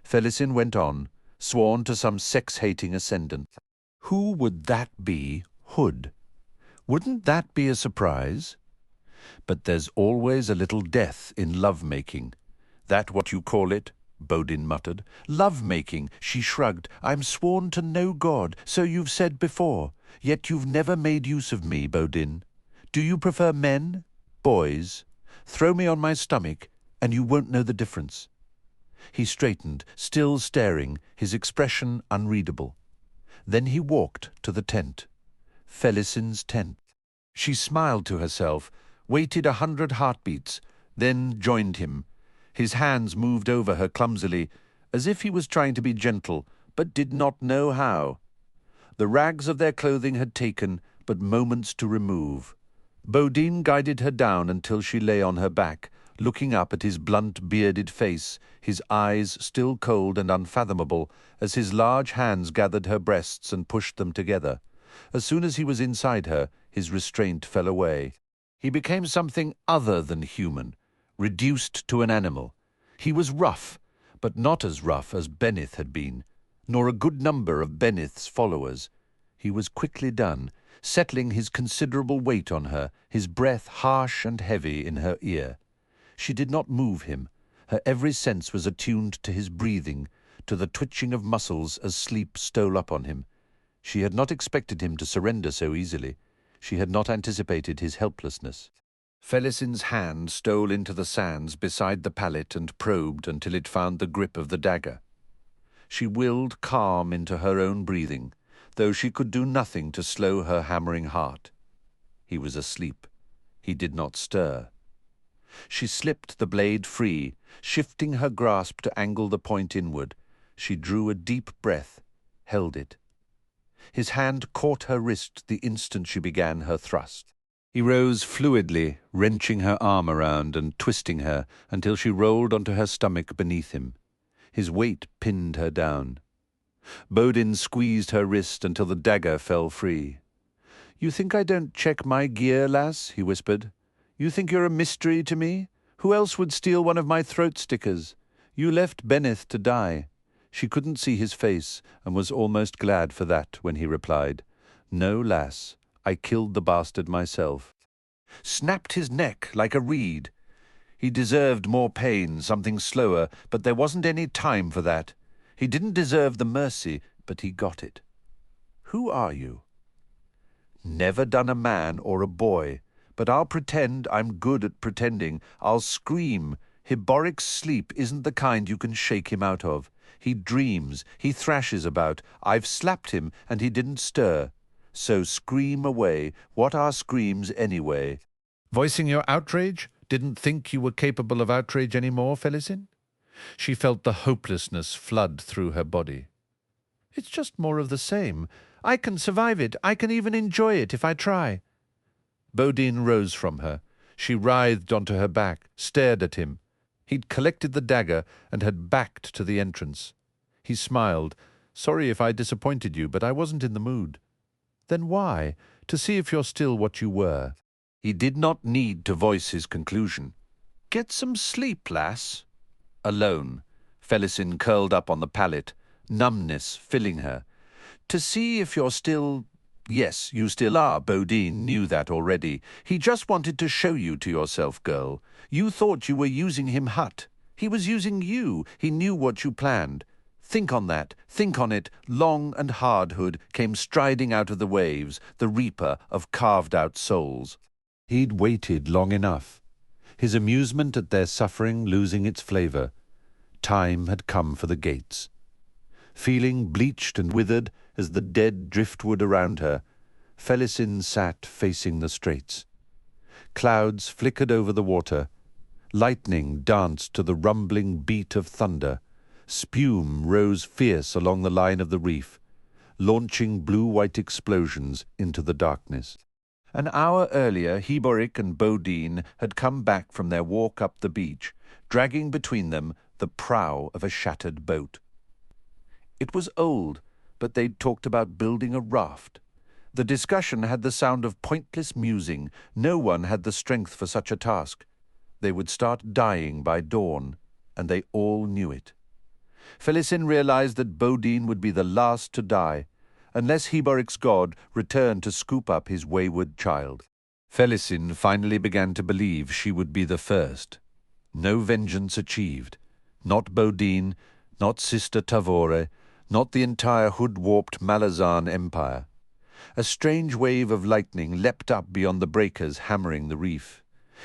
Felisin went on, sworn to some sex-hating ascendant. Who would that be? Hood. Wouldn't that be a surprise? But there's always a little death in love-making. "That what you call it?" Baudin muttered. "Love-making," she shrugged. "I'm sworn to no god, so you've said before. Yet you've never made use of me, Baudin. Do you prefer men? Boys? Throw me on my stomach, and you won't know the difference." He straightened, still staring, his expression unreadable. Then he walked to the tent. Felisin's tent. She smiled to herself, waited 100 heartbeats, then joined him. His hands moved over her clumsily, as if he was trying to be gentle, but did not know how. The rags of their clothing had taken but moments to remove. Baudin guided her down until she lay on her back, looking up at his blunt, bearded face, his eyes still cold and unfathomable, as his large hands gathered her breasts and pushed them together. As soon as he was inside her, his restraint fell away. He became something other than human, reduced to an animal. He was rough, but not as rough as Benith had been, nor a good number of Benith's followers. He was quickly done, settling his considerable weight on her, his breath harsh and heavy in her ear. She did not move him. Her every sense was attuned to his breathing, to the twitching of muscles as sleep stole up on him. She had not expected him to surrender so easily. She had not anticipated his helplessness. Felisin's hand stole into the sands beside the pallet and probed until it found the grip of the dagger. She willed calm into her own breathing, though she could do nothing to slow her hammering heart. He was asleep. He did not stir. She slipped the blade free, shifting her grasp to angle the point inward. She drew a deep breath, held it. His hand caught her wrist the instant she began her thrust. He rose fluidly, wrenching her arm around and twisting her until she rolled onto her stomach beneath him. His weight pinned her down. Baudin squeezed her wrist until the dagger fell free. "You think I don't check my gear, lass?" he whispered. "You think you're a mystery to me? Who else would steal one of my throat stickers? You left Benneth to die." She couldn't see his face and was almost glad for that when he replied, "No, lass, I killed the bastard myself." Snapped his neck like a reed. He deserved more pain, something slower, but there wasn't any time for that. He didn't deserve the mercy, but he got it. "Who are you?" "Never done a man or a boy, but I'll pretend I'm good at pretending. I'll scream. Heboric's sleep isn't the kind you can shake him out of. He dreams, he thrashes about. I've slapped him, and he didn't stir. So scream away. What are screams anyway?" Voicing your outrage? Didn't think you were capable of outrage any more, Felisin? She felt the hopelessness flood through her body. "It's just more of the same. I can survive it. I can even enjoy it if I try." Baudin rose from her. She writhed onto her back, stared at him. He'd collected the dagger and had backed to the entrance. He smiled. "Sorry if I disappointed you, but I wasn't in the mood." "Then why? To see if you're still what you were." He did not need to voice his conclusion. "Get some sleep, lass." Alone, Felisin curled up on the pallet, numbness filling her. "To see if you're still—" "Yes, you still are." Baudin knew that already. "He just wanted to show you to yourself, girl. You thought you were using him hut. He was using you. He knew what you planned. Think on that. Think on it." Long and Hardhood came striding out of the waves, the reaper of carved-out souls. He'd waited long enough, his amusement at their suffering losing its flavour. Time had come for the gates. Feeling bleached and withered as the dead driftwood around her, Felisin sat facing the straits. Clouds flickered over the water. Lightning danced to the rumbling beat of thunder. Spume rose fierce along the line of the reef, launching blue-white explosions into the darkness. An hour earlier, Heboric and Baudin had come back from their walk up the beach, dragging between them the prow of a shattered boat. It was old, but they'd talked about building a raft. The discussion had the sound of pointless musing. No one had the strength for such a task. They would start dying by dawn, and they all knew it. Felisin realized that Baudin would be the last to die, unless Heboric's god returned to scoop up his wayward child. Felisin finally began to believe she would be the first. No vengeance achieved. Not Baudin, not Sister Tavore, not the entire hood-warped Malazan Empire. A strange wave of lightning leapt up beyond the breakers hammering the reef.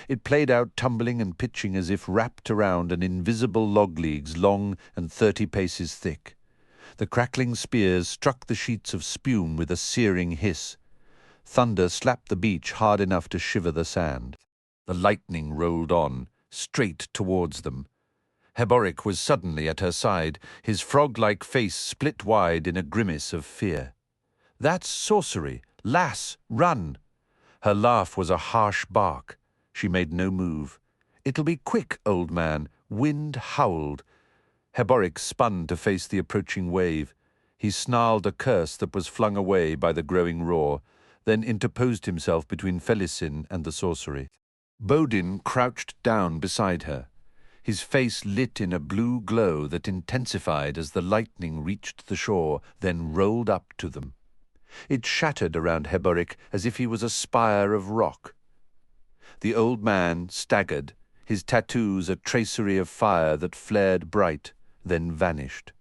It played out tumbling and pitching as if wrapped around an invisible log leagues long and 30 paces thick. The crackling spears struck the sheets of spume with a searing hiss. Thunder slapped the beach hard enough to shiver the sand. The lightning rolled on, straight towards them. Heboric was suddenly at her side, his frog-like face split wide in a grimace of fear. "That's sorcery! Lass, run!" Her laugh was a harsh bark. She made no move. "It'll be quick, old man." Wind howled. Heboric spun to face the approaching wave. He snarled a curse that was flung away by the growing roar, then interposed himself between Felisin and the sorcery. Baudin crouched down beside her. His face lit in a blue glow that intensified as the lightning reached the shore, then rolled up to them. It shattered around Heboric as if he was a spire of rock. The old man staggered, his tattoos a tracery of fire that flared bright, then vanished.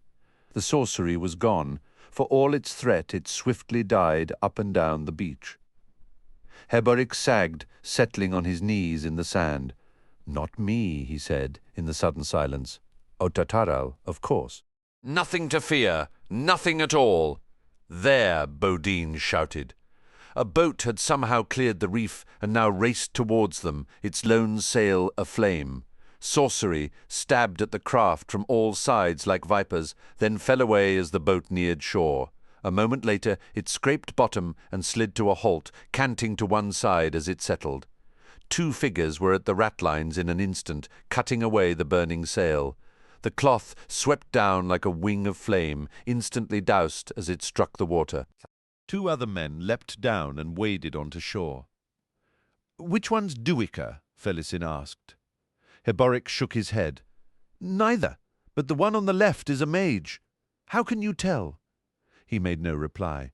The sorcery was gone. For all its threat, it swiftly died up and down the beach. Heboric sagged, settling on his knees in the sand. "Not me," he said, in the sudden silence. "Otataral, of course." "Nothing to fear, nothing at all." "There," Baudin shouted. A boat had somehow cleared the reef and now raced towards them, its lone sail aflame. Sorcery stabbed at the craft from all sides like vipers, then fell away as the boat neared shore. A moment later it scraped bottom and slid to a halt, canting to one side as it settled. 2 figures were at the ratlines in an instant, cutting away the burning sail. The cloth swept down like a wing of flame, instantly doused as it struck the water. 2 other men leapt down and waded onto shore. "Which one's Duiker?" Felisin asked. Heboric shook his head. "Neither, but the one on the left is a mage. How can you tell?" He made no reply.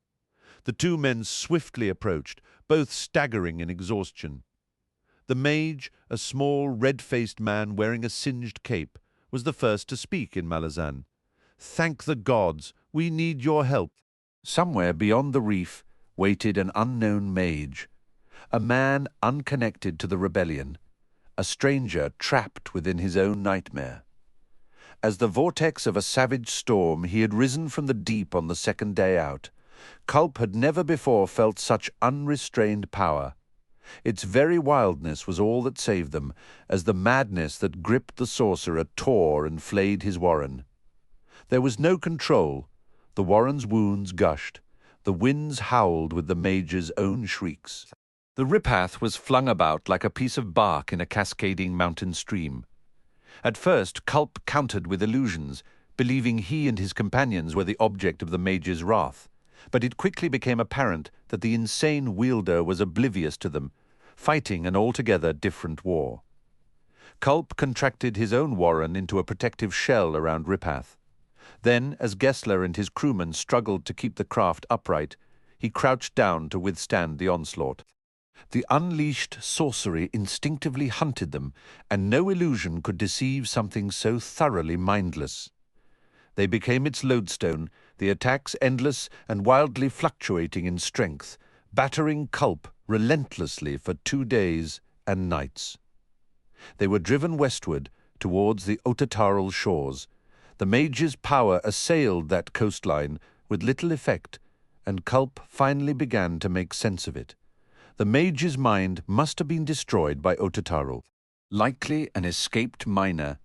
The 2 men swiftly approached, both staggering in exhaustion. The mage, a small, red-faced man wearing a singed cape, was the first to speak in Malazan. "Thank the gods, we need your help." Somewhere beyond the reef waited an unknown mage, a man unconnected to the rebellion, a stranger trapped within his own nightmare. As the vortex of a savage storm, he had risen from the deep on the second day out. Culp had never before felt such unrestrained power. Its very wildness was all that saved them, as the madness that gripped the sorcerer tore and flayed his warren. There was no control. The warren's wounds gushed. The winds howled with the mage's own shrieks. The ripath was flung about like a piece of bark in a cascading mountain stream. At first, Culp countered with illusions, believing he and his companions were the object of the mage's wrath. But it quickly became apparent that the insane wielder was oblivious to them, fighting an altogether different war. Culp contracted his own warren into a protective shell around Ripath. Then, as Gessler and his crewmen struggled to keep the craft upright, he crouched down to withstand the onslaught. The unleashed sorcery instinctively hunted them, and no illusion could deceive something so thoroughly mindless. They became its lodestone, the attacks endless and wildly fluctuating in strength, battering Culp relentlessly for 2 days and nights. They were driven westward towards the Otataral shores. The mage's power assailed that coastline with little effect, and Culp finally began to make sense of it. The mage's mind must have been destroyed by Otataral. Likely an escaped miner,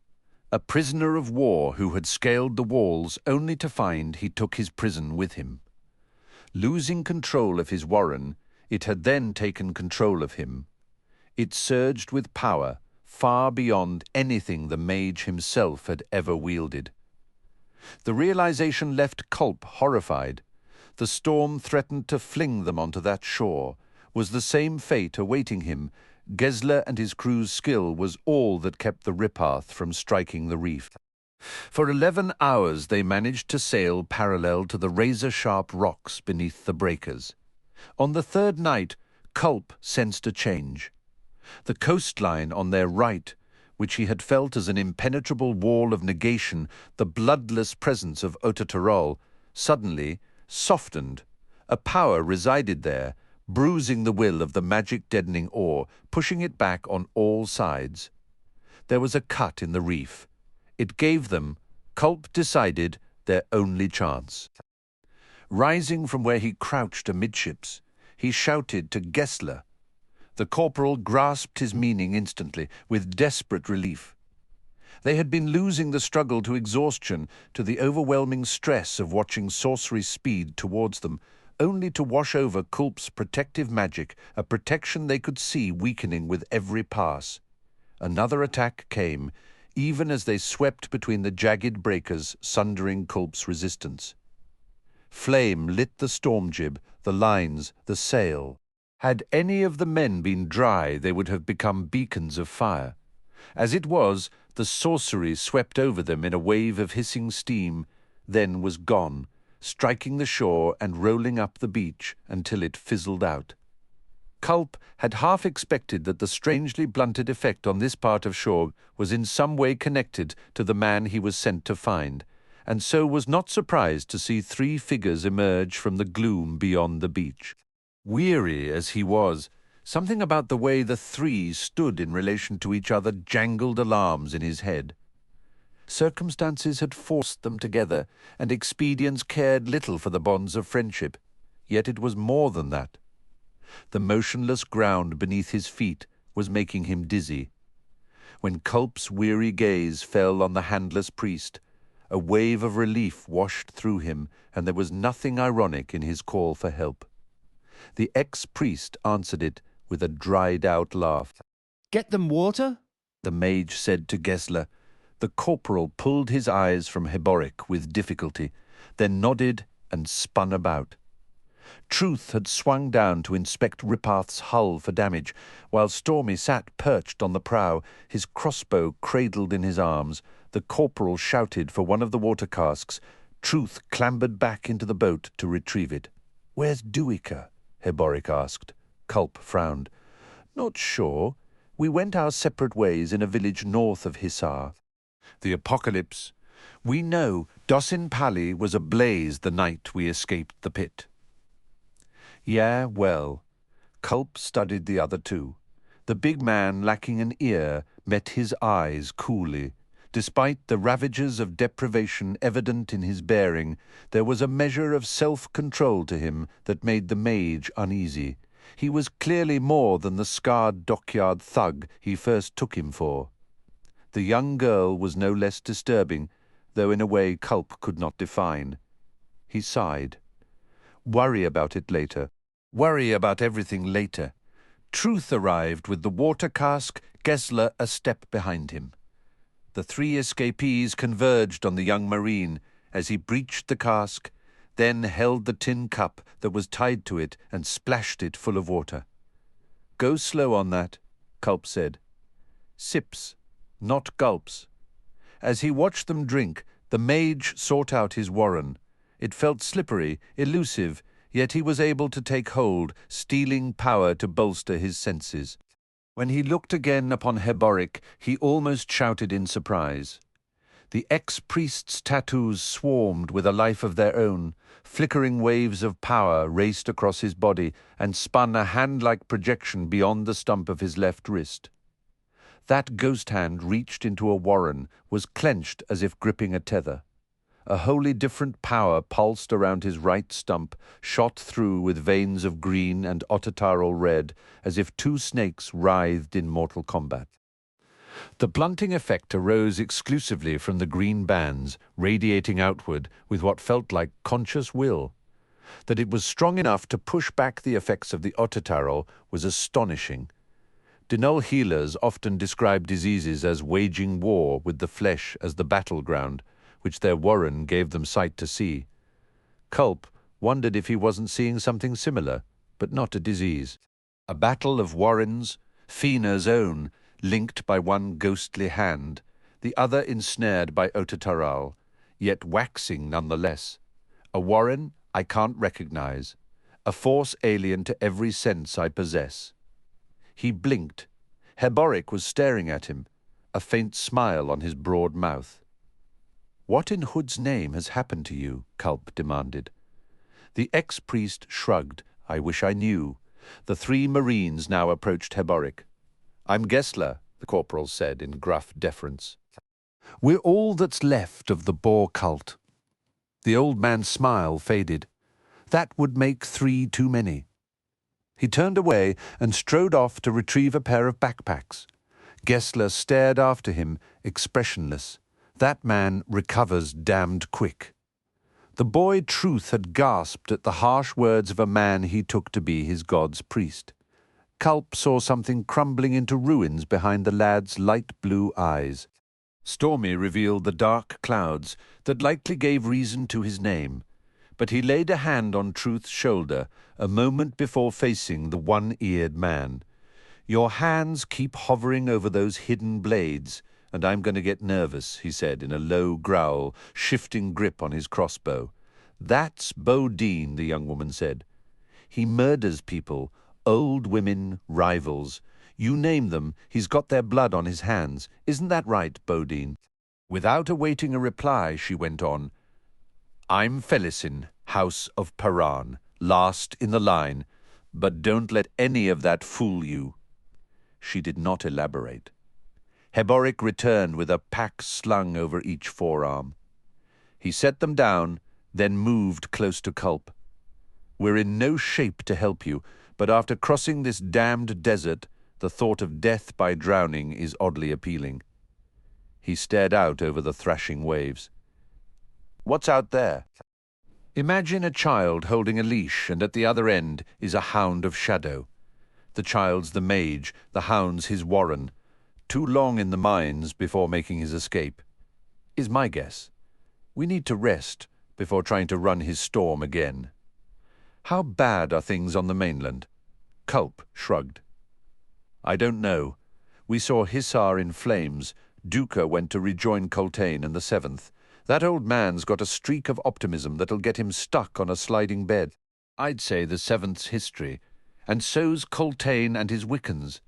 a prisoner of war who had scaled the walls only to find he took his prison with him. Losing control of his warren, it had then taken control of him. It surged with power far beyond anything the mage himself had ever wielded. The realization left Culp horrified. The storm threatened to fling them onto that shore. Was the same fate awaiting him? Gessler and his crew's skill was all that kept the ripath from striking the reef. For 11 hours they managed to sail parallel to the razor-sharp rocks beneath the breakers. On the 3rd night, Culp sensed a change. The coastline on their right, which he had felt as an impenetrable wall of negation, the bloodless presence of Otataral, suddenly softened. A power resided there, bruising the will of the magic-deadening ore, pushing it back on all sides. There was a cut in the reef. It gave them, Culp decided, their only chance. Rising from where he crouched amidships, he shouted to Gessler. The corporal grasped his meaning instantly, with desperate relief. They had been losing the struggle to exhaustion, to the overwhelming stress of watching sorcery speed towards them, only to wash over Culp's protective magic, a protection they could see weakening with every pass. Another attack came, even as they swept between the jagged breakers, sundering Culp's resistance. Flame lit the storm jib, the lines, the sail. Had any of the men been dry, they would have become beacons of fire. As it was, the sorcery swept over them in a wave of hissing steam, then was gone, striking the shore and rolling up the beach until it fizzled out. Culp had half expected that the strangely blunted effect on this part of shore was in some way connected to the man he was sent to find, and so was not surprised to see 3 figures emerge from the gloom beyond the beach. Weary as he was, something about the way the 3 stood in relation to each other jangled alarms in his head. Circumstances had forced them together, and expedience cared little for the bonds of friendship. Yet it was more than that. The motionless ground beneath his feet was making him dizzy. When Culp's weary gaze fell on the handless priest, a wave of relief washed through him, and there was nothing ironic in his call for help. The ex-priest answered it with a dried-out laugh. "Get them water?" the mage said to Gessler. The corporal pulled his eyes from Heboric with difficulty, then nodded and spun about. Truth had swung down to inspect Ripath's hull for damage, while Stormy sat perched on the prow, his crossbow cradled in his arms. The corporal shouted for one of the water casks. Truth clambered back into the boat to retrieve it. "Where's Duiker?" Heboric asked. Culp frowned. "Not sure. We went our separate ways in a village north of Hisar." The apocalypse. "We know Dosin Pali was ablaze the night we escaped the pit." "Yeah, well." Culp studied the other two. The big man, lacking an ear, met his eyes coolly. Despite the ravages of deprivation evident in his bearing, there was a measure of self-control to him that made the mage uneasy. He was clearly more than the scarred dockyard thug he first took him for. The young girl was no less disturbing, though in a way Culp could not define. He sighed. Worry about it later. Worry about everything later. Truth arrived with the water cask, Gessler a step behind him. The three escapees converged on the young marine as he breached the cask, then held the tin cup that was tied to it and splashed it full of water. "Go slow on that," Culp said. "Sips, not gulps." As he watched them drink, the mage sought out his warren. It felt slippery, elusive, yet he was able to take hold, stealing power to bolster his senses. When he looked again upon Heboric, he almost shouted in surprise. The ex-priest's tattoos swarmed with a life of their own. Flickering waves of power raced across his body and spun a hand-like projection beyond the stump of his left wrist. That ghost hand reached into a warren, was clenched as if gripping a tether. A wholly different power pulsed around his right stump, shot through with veins of green and Otataral red, as if two snakes writhed in mortal combat. The blunting effect arose exclusively from the green bands, radiating outward with what felt like conscious will. That it was strong enough to push back the effects of the Otataral was astonishing. Dinull healers often describe diseases as waging war with the flesh as the battleground, which their warren gave them sight to see. Culp wondered if he wasn't seeing something similar, but not a disease. A battle of warrens, Fina's own, linked by one ghostly hand, the other ensnared by Otataral, yet waxing nonetheless. A warren I can't recognize, a force alien to every sense I possess. He blinked. Heboric was staring at him, a faint smile on his broad mouth. "What in Hood's name has happened to you?" Culp demanded. The ex-priest shrugged. "I wish I knew." The three marines now approached Heboric. "I'm Gessler," the corporal said in gruff deference. "We're all that's left of the Boar cult." The old man's smile faded. That would make 3 too many. He turned away and strode off to retrieve a pair of backpacks. Gessler stared after him, expressionless. That man recovers damned quick. The boy Truth had gasped at the harsh words of a man he took to be his god's priest. Culp saw something crumbling into ruins behind the lad's light blue eyes. Stormy revealed the dark clouds that likely gave reason to his name, but he laid a hand on Truth's shoulder a moment before facing the one-eared man. "Your hands keep hovering over those hidden blades, and I'm going to get nervous," he said in a low growl, shifting grip on his crossbow. "That's Baudin," the young woman said. "He murders people, old women, rivals. You name them, he's got their blood on his hands. Isn't that right, Baudin?" Without awaiting a reply, she went on, "I'm Felisin, House of Paran, last in the line, but don't let any of that fool you." She did not elaborate. Heboric returned with a pack slung over each forearm. He set them down, then moved close to Culp. "We're in no shape to help you, but after crossing this damned desert, the thought of death by drowning is oddly appealing. He stared out over the thrashing waves. What's out there? Imagine a child holding a leash, and at the other end is a hound of shadow. The child's the mage, the hound's his warren. Too long in the mines before making his escape, is my guess. We need to rest before trying to run his storm again. How bad are things on the mainland? Culp shrugged. I don't know. We saw Hisar in flames. Duiker went to rejoin Coltaine and the 7th. That old man's got a streak of optimism that'll get him stuck on a sliding bed. I'd say the 7th's history, and so's Coltaine and his Wiccans.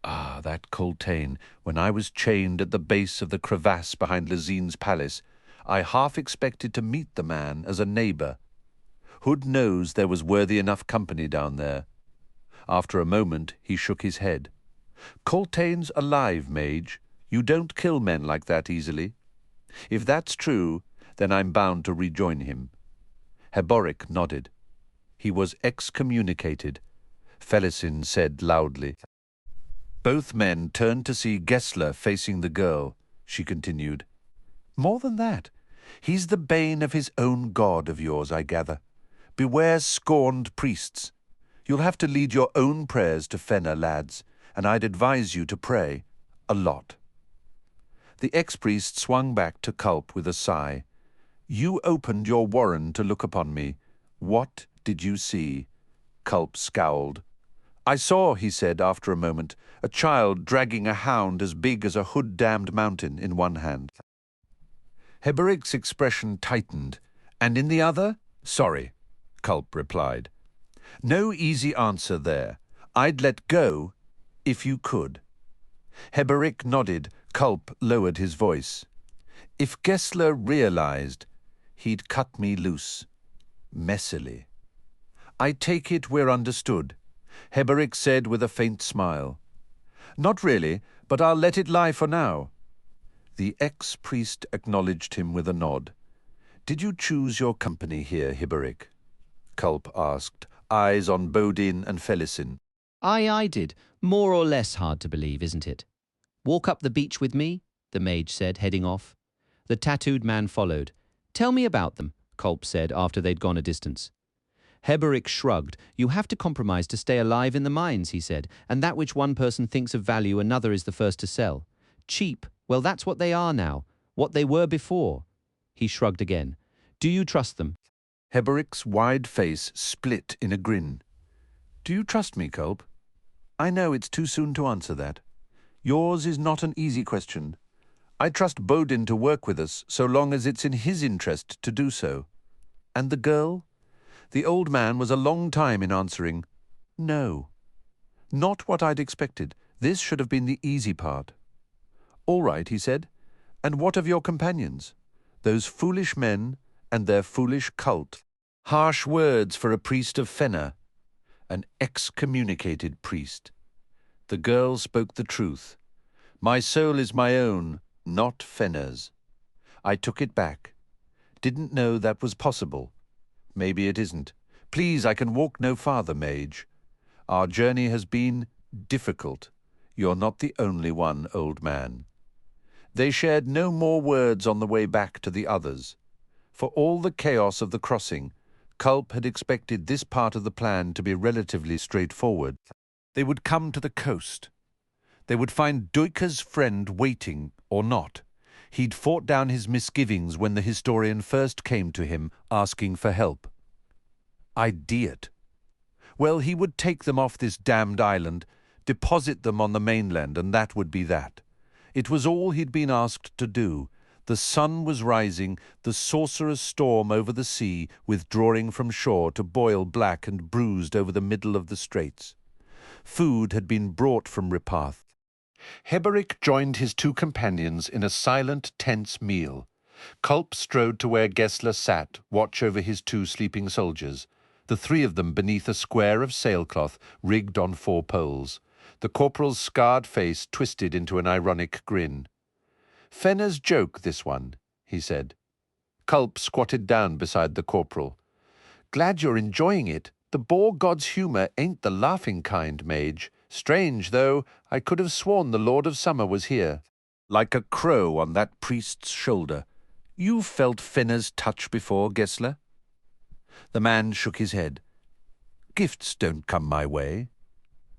Ah, that Coltaine, when I was chained at the base of the crevasse behind Lezine's palace, I half expected to meet the man as a neighbour. Hood knows there was worthy enough company down there. After a moment, he shook his head. Coltaine's alive, mage. You don't kill men like that easily. If that's true, then I'm bound to rejoin him. Heboric nodded. He was excommunicated, Felisin said loudly. Both men turned to see Gessler facing the girl, she continued. More than that, he's the bane of his own god of yours, I gather. Beware scorned priests. You'll have to lead your own prayers to Fenna, lads, and I'd advise you to pray a lot. The ex-priest swung back to Culp with a sigh. You opened your warren to look upon me. What did you see? Culp scowled. I saw, he said after a moment, a child dragging a hound as big as a hood-damned mountain in one hand. Heboric's expression tightened. And in the other? Sorry, Culp replied. No easy answer there. I'd let go if you could. Heboric nodded. Culp lowered his voice. If Gessler realized, he'd cut me loose. Messily. I take it we're understood, Heboric said with a faint smile. Not really, but I'll let it lie for now. The ex-priest acknowledged him with a nod. Did you choose your company here, Heboric? Culp asked, eyes on Baudin and Felisin. I did. More or less hard to believe, isn't it? Walk up the beach with me, the mage said, heading off. The tattooed man followed. Tell me about them, Culp said after they'd gone a distance. Heboric shrugged. You have to compromise to stay alive in the mines, he said, and that which one person thinks of value another is the first to sell. Cheap, well that's what they are now, what they were before. He shrugged again. Do you trust them? Heboric's wide face split in a grin. Do you trust me, Culp? I know it's too soon to answer that. Yours is not an easy question. I trust Baudin to work with us so long as it's in his interest to do so. And the girl? The old man was a long time in answering, no. Not what I'd expected. This should have been the easy part. All right, he said. And what of your companions? Those foolish men and their foolish cult. Harsh words for a priest of Fenna. An excommunicated priest. The girl spoke the truth. My soul is my own, not Fenna's. I took it back. Didn't know that was possible. Maybe it isn't. Please, I can walk no farther, mage. Our journey has been difficult. You're not the only one, old man. They shared no more words on the way back to the others. For all the chaos of the crossing, Culp had expected this part of the plan to be relatively straightforward. They would come to the coast. They would find Duiker's friend waiting, or not. He'd fought down his misgivings when the historian first came to him asking for help. Idiot. Well, he would take them off this damned island, deposit them on the mainland, and that would be that. It was all he'd been asked to do. The sun was rising, the sorcerer's storm over the sea, withdrawing from shore to boil black and bruised over the middle of the straits. Food had been brought from Ripath. Heboric joined his two companions in a silent, tense meal. Culp strode to where Gessler sat, watch over his two sleeping soldiers, the three of them beneath a square of sailcloth rigged on 4 poles. The corporal's scarred face twisted into an ironic grin. Fenna's joke, this one, he said. Culp squatted down beside the corporal. Glad you're enjoying it, The boar god's humour ain't the laughing kind, mage. Strange, though, I could have sworn the Lord of Summer was here. Like a crow on that priest's shoulder. You felt Fenner's touch before, Gessler? The man shook his head. Gifts don't come my way.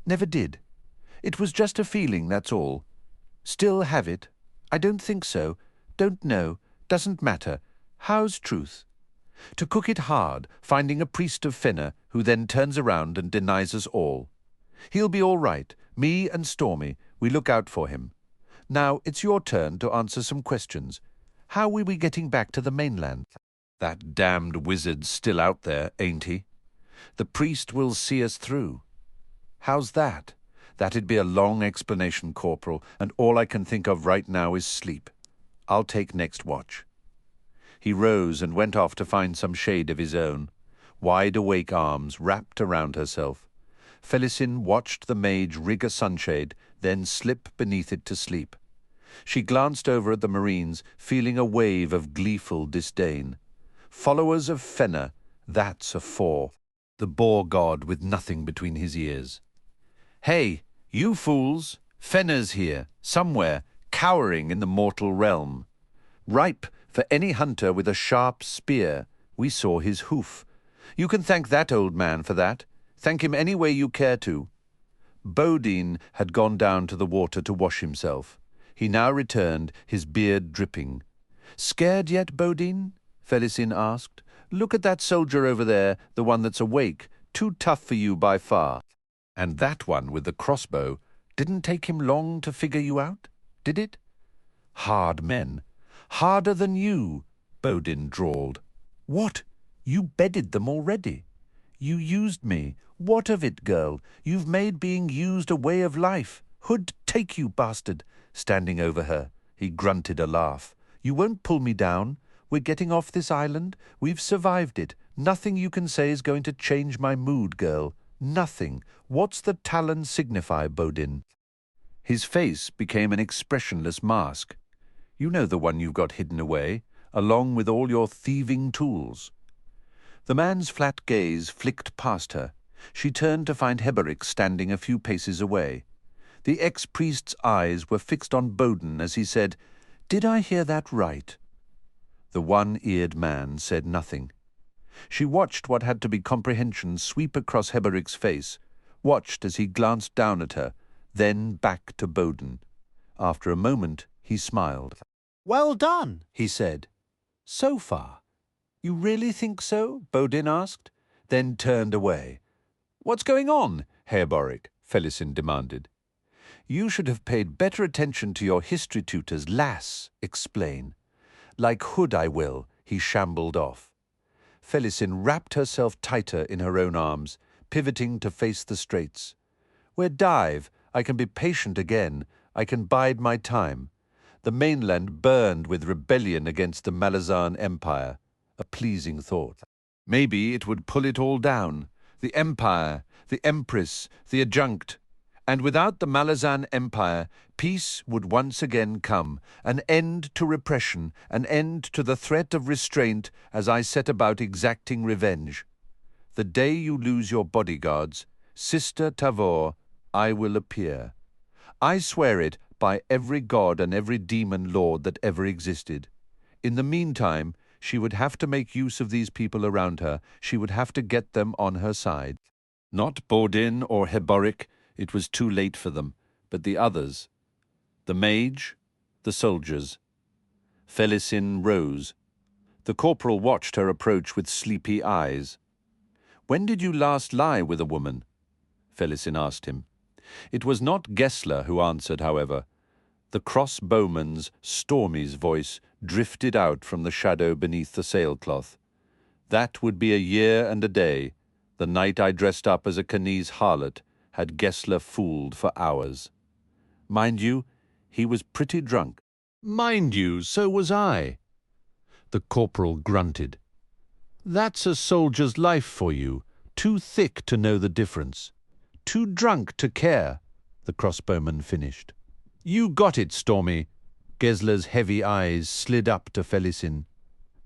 Never did. It was just a feeling, that's all. Still have it? I don't think so. Don't know. Doesn't matter. How's truth? To cook it hard, finding a priest of Fenner who then turns around and denies us all. He'll be all right. Me and Stormy, we look out for him. Now it's your turn to answer some questions. How are we getting back to the mainland? That damned wizard's still out there, ain't he? The priest will see us through. How's that? That'd be a long explanation, Corporal, and all I can think of right now is sleep. I'll take next watch. He rose and went off to find some shade of his own. Wide-awake arms wrapped around herself. Felisin watched the mage rig a sunshade, then slip beneath it to sleep. She glanced over at the Marines, feeling a wave of gleeful disdain. Followers of Fenner, that's a four. The boar god with nothing between his ears. Hey, you fools! Fenner's here, somewhere, cowering in the mortal realm. Ripe for any hunter with a sharp spear. We saw his hoof. You can thank that old man for that. Thank him any way you care to. Baudin had gone down to the water to wash himself. He now returned, his beard dripping. Scared yet, Baudin? Felisin asked. Look at that soldier over there, the one that's awake. Too tough for you by far. And that one with the crossbow, didn't take him long to figure you out, did it? Hard men. Harder than you, Baudin drawled. What? You bedded them already. You used me. What of it, girl? You've made being used a way of life. Hood take you, bastard. Standing over her, he grunted a laugh. You won't pull me down. We're getting off this island. We've survived it. Nothing you can say is going to change my mood, girl. Nothing. What's the talon signify, Baudin? His face became an expressionless mask. You know the one you've got hidden away, along with all your thieving tools. The man's flat gaze flicked past her. She turned to find Heboric standing a few paces away. The ex-priest's eyes were fixed on Baudin as he said, Did I hear that right? The one-eared man said nothing. She watched what had to be comprehension sweep across Heboric's face, watched as he glanced down at her, then back to Baudin. After a moment, he smiled. Well done, he said. So far. You really think so? Baudin asked, then turned away. What's going on, Heboric? Felisin demanded. You should have paid better attention to your history tutors, lass, explain. Like Hood I will, he shambled off. Felisin wrapped herself tighter in her own arms, pivoting to face the straits. Where dive, I can be patient again, I can bide my time. The mainland burned with rebellion against the Malazan Empire. A pleasing thought. Maybe it would pull it all down. The Empire, the Empress, the Adjunct. And without the Malazan Empire, peace would once again come, an end to repression, an end to the threat of restraint as I set about exacting revenge. The day you lose your bodyguards, Sister Tavor, I will appear. I swear it by every god and every demon lord that ever existed. In the meantime, she would have to make use of these people around her. She would have to get them on her side. Not Baudin or Heboric, it was too late for them, but the others. The mage, the soldiers. Felisin rose. The corporal watched her approach with sleepy eyes. When did you last lie with a woman? Felisin asked him. It was not Gessler who answered, however. The crossbowman's, Stormy's voice drifted out from the shadow beneath the sailcloth. That would be a year and a day, the night I dressed up as a Canese harlot, had Gessler fooled for hours. Mind you, he was pretty drunk. Mind you, so was I. The corporal grunted. That's a soldier's life for you, too thick to know the difference. Too drunk to care, the crossbowman finished. You got it, Stormy. Gessler's heavy eyes slid up to Felisin.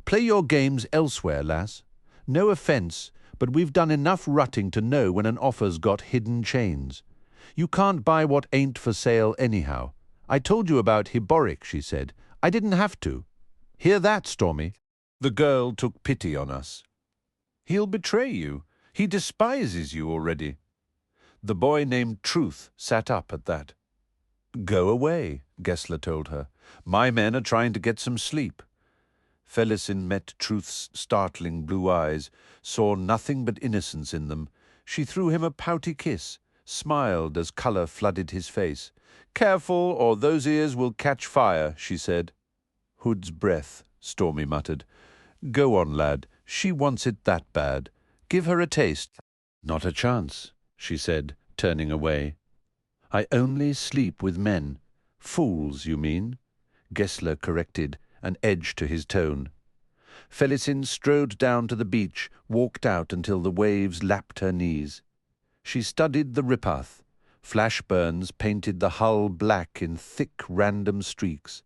Play your games elsewhere, lass. No offence, but we've done enough rutting to know when an offer's got hidden chains. You can't buy what ain't for sale anyhow. I told you about Heboric, she said. I didn't have to. Hear that, Stormy? The girl took pity on us. He'll betray you. He despises you already. The boy named Truth sat up at that. Go away, Gessler told her. My men are trying to get some sleep. Felisin met Truth's startling blue eyes, saw nothing but innocence in them. She threw him a pouty kiss, smiled as colour flooded his face. Careful, or those ears will catch fire, she said. Hood's breath, Stormy muttered. Go on, lad. She wants it that bad. Give her a taste. Not a chance, she said, turning away. I only sleep with men. Fools, you mean? Gessler corrected, an edge to his tone. Felisin strode down to the beach, walked out until the waves lapped her knees. She studied the ripath. Flash burns painted the hull black in thick random streaks.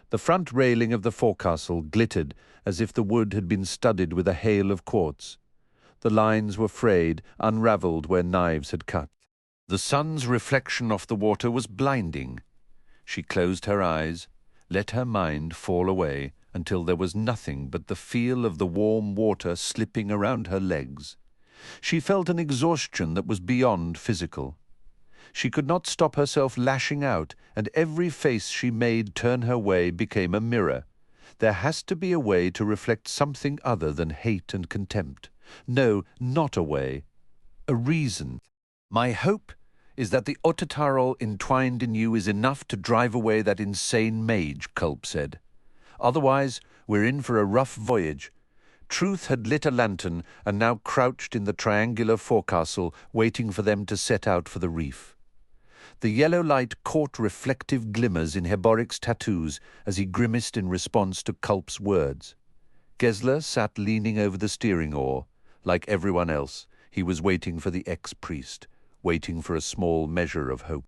The front railing of the forecastle glittered as if the wood had been studded with a hail of quartz. The lines were frayed, unravelled where knives had cut. The sun's reflection off the water was blinding. She closed her eyes, let her mind fall away until there was nothing but the feel of the warm water slipping around her legs. She felt an exhaustion that was beyond physical. She could not stop herself lashing out, and every face she made turn her way became a mirror. There has to be a way to reflect something other than hate and contempt. No, not a way. A reason. My hope is that the Otataral entwined in you is enough to drive away that insane mage, Culp said. Otherwise, we're in for a rough voyage. Truth had lit a lantern and now crouched in the triangular forecastle, waiting for them to set out for the reef. The yellow light caught reflective glimmers in Heboric's tattoos as he grimaced in response to Culp's words. Gessler sat leaning over the steering oar. Like everyone else, he was waiting for the ex-priest, waiting for a small measure of hope.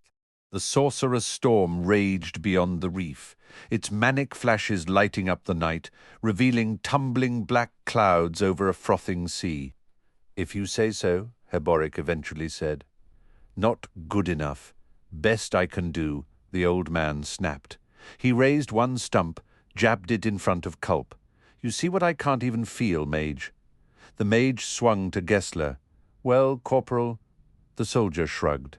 The sorcerer's storm raged beyond the reef, its manic flashes lighting up the night, revealing tumbling black clouds over a frothing sea. If you say so, Heboric eventually said. Not good enough. Best I can do, the old man snapped. He raised one stump, jabbed it in front of Culp. You see what I can't even feel, mage? The mage swung to Gessler. Well, Corporal, the soldier shrugged.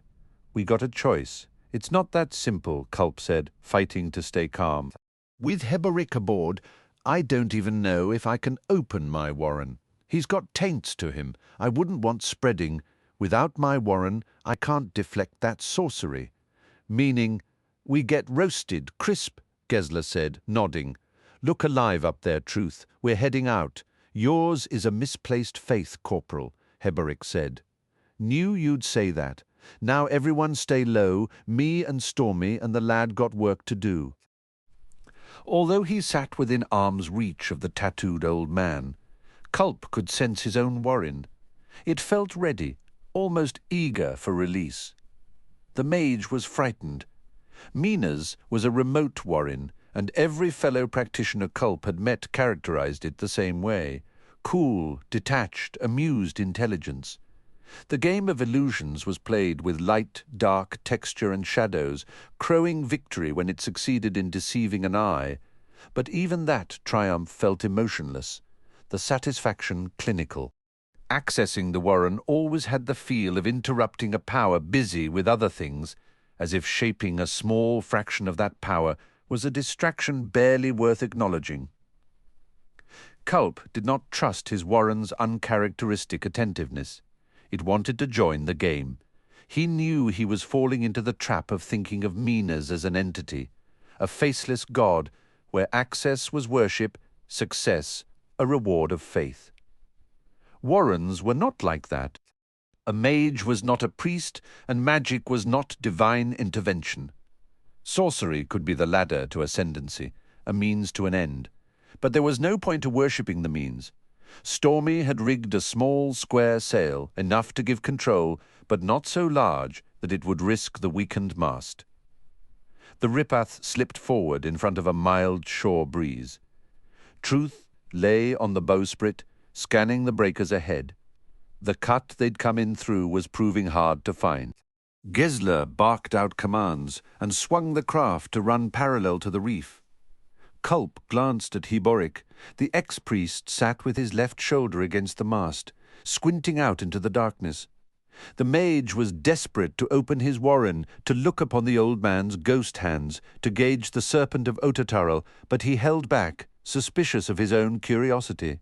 We got a choice. It's not that simple, Culp said, fighting to stay calm. With Heboric aboard, I don't even know if I can open my warren. He's got taints to him. I wouldn't want spreading. Without my warren, I can't deflect that sorcery. Meaning, we get roasted, crisp, Gessler said, nodding. Look alive up there, Truth. We're heading out. Yours is a misplaced faith, Corporal, Heboric said. Knew you'd say that. Now everyone stay low. Me and Stormy and the lad got work to do. Although he sat within arm's reach of the tattooed old man, Culp could sense his own warren. It felt ready, almost eager for release. The mage was frightened. Mina's was a remote warren, and every fellow practitioner Culp had met characterized it the same way. Cool, detached, amused intelligence. The game of illusions was played with light, dark, texture and shadows, crowing victory when it succeeded in deceiving an eye. But even that triumph felt emotionless, the satisfaction clinical. Accessing the warren always had the feel of interrupting a power busy with other things, as if shaping a small fraction of that power was a distraction barely worth acknowledging. Culp did not trust his warren's uncharacteristic attentiveness. It wanted to join the game. He knew he was falling into the trap of thinking of Minas as an entity, a faceless god where access was worship, success, a reward of faith. Warrens were not like that. A mage was not a priest, and magic was not divine intervention. Sorcery could be the ladder to ascendancy, a means to an end. But there was no point to worshipping the means. Stormy had rigged a small square sail, enough to give control, but not so large that it would risk the weakened mast. The ripath slipped forward in front of a mild shore breeze. Truth lay on the bowsprit, scanning the breakers ahead. The cut they'd come in through was proving hard to find. Gessler barked out commands and swung the craft to run parallel to the reef. Culp glanced at Heboric. The ex-priest sat with his left shoulder against the mast, squinting out into the darkness. The mage was desperate to open his warren, to look upon the old man's ghost hands, to gauge the serpent of Otataral, but he held back, suspicious of his own curiosity.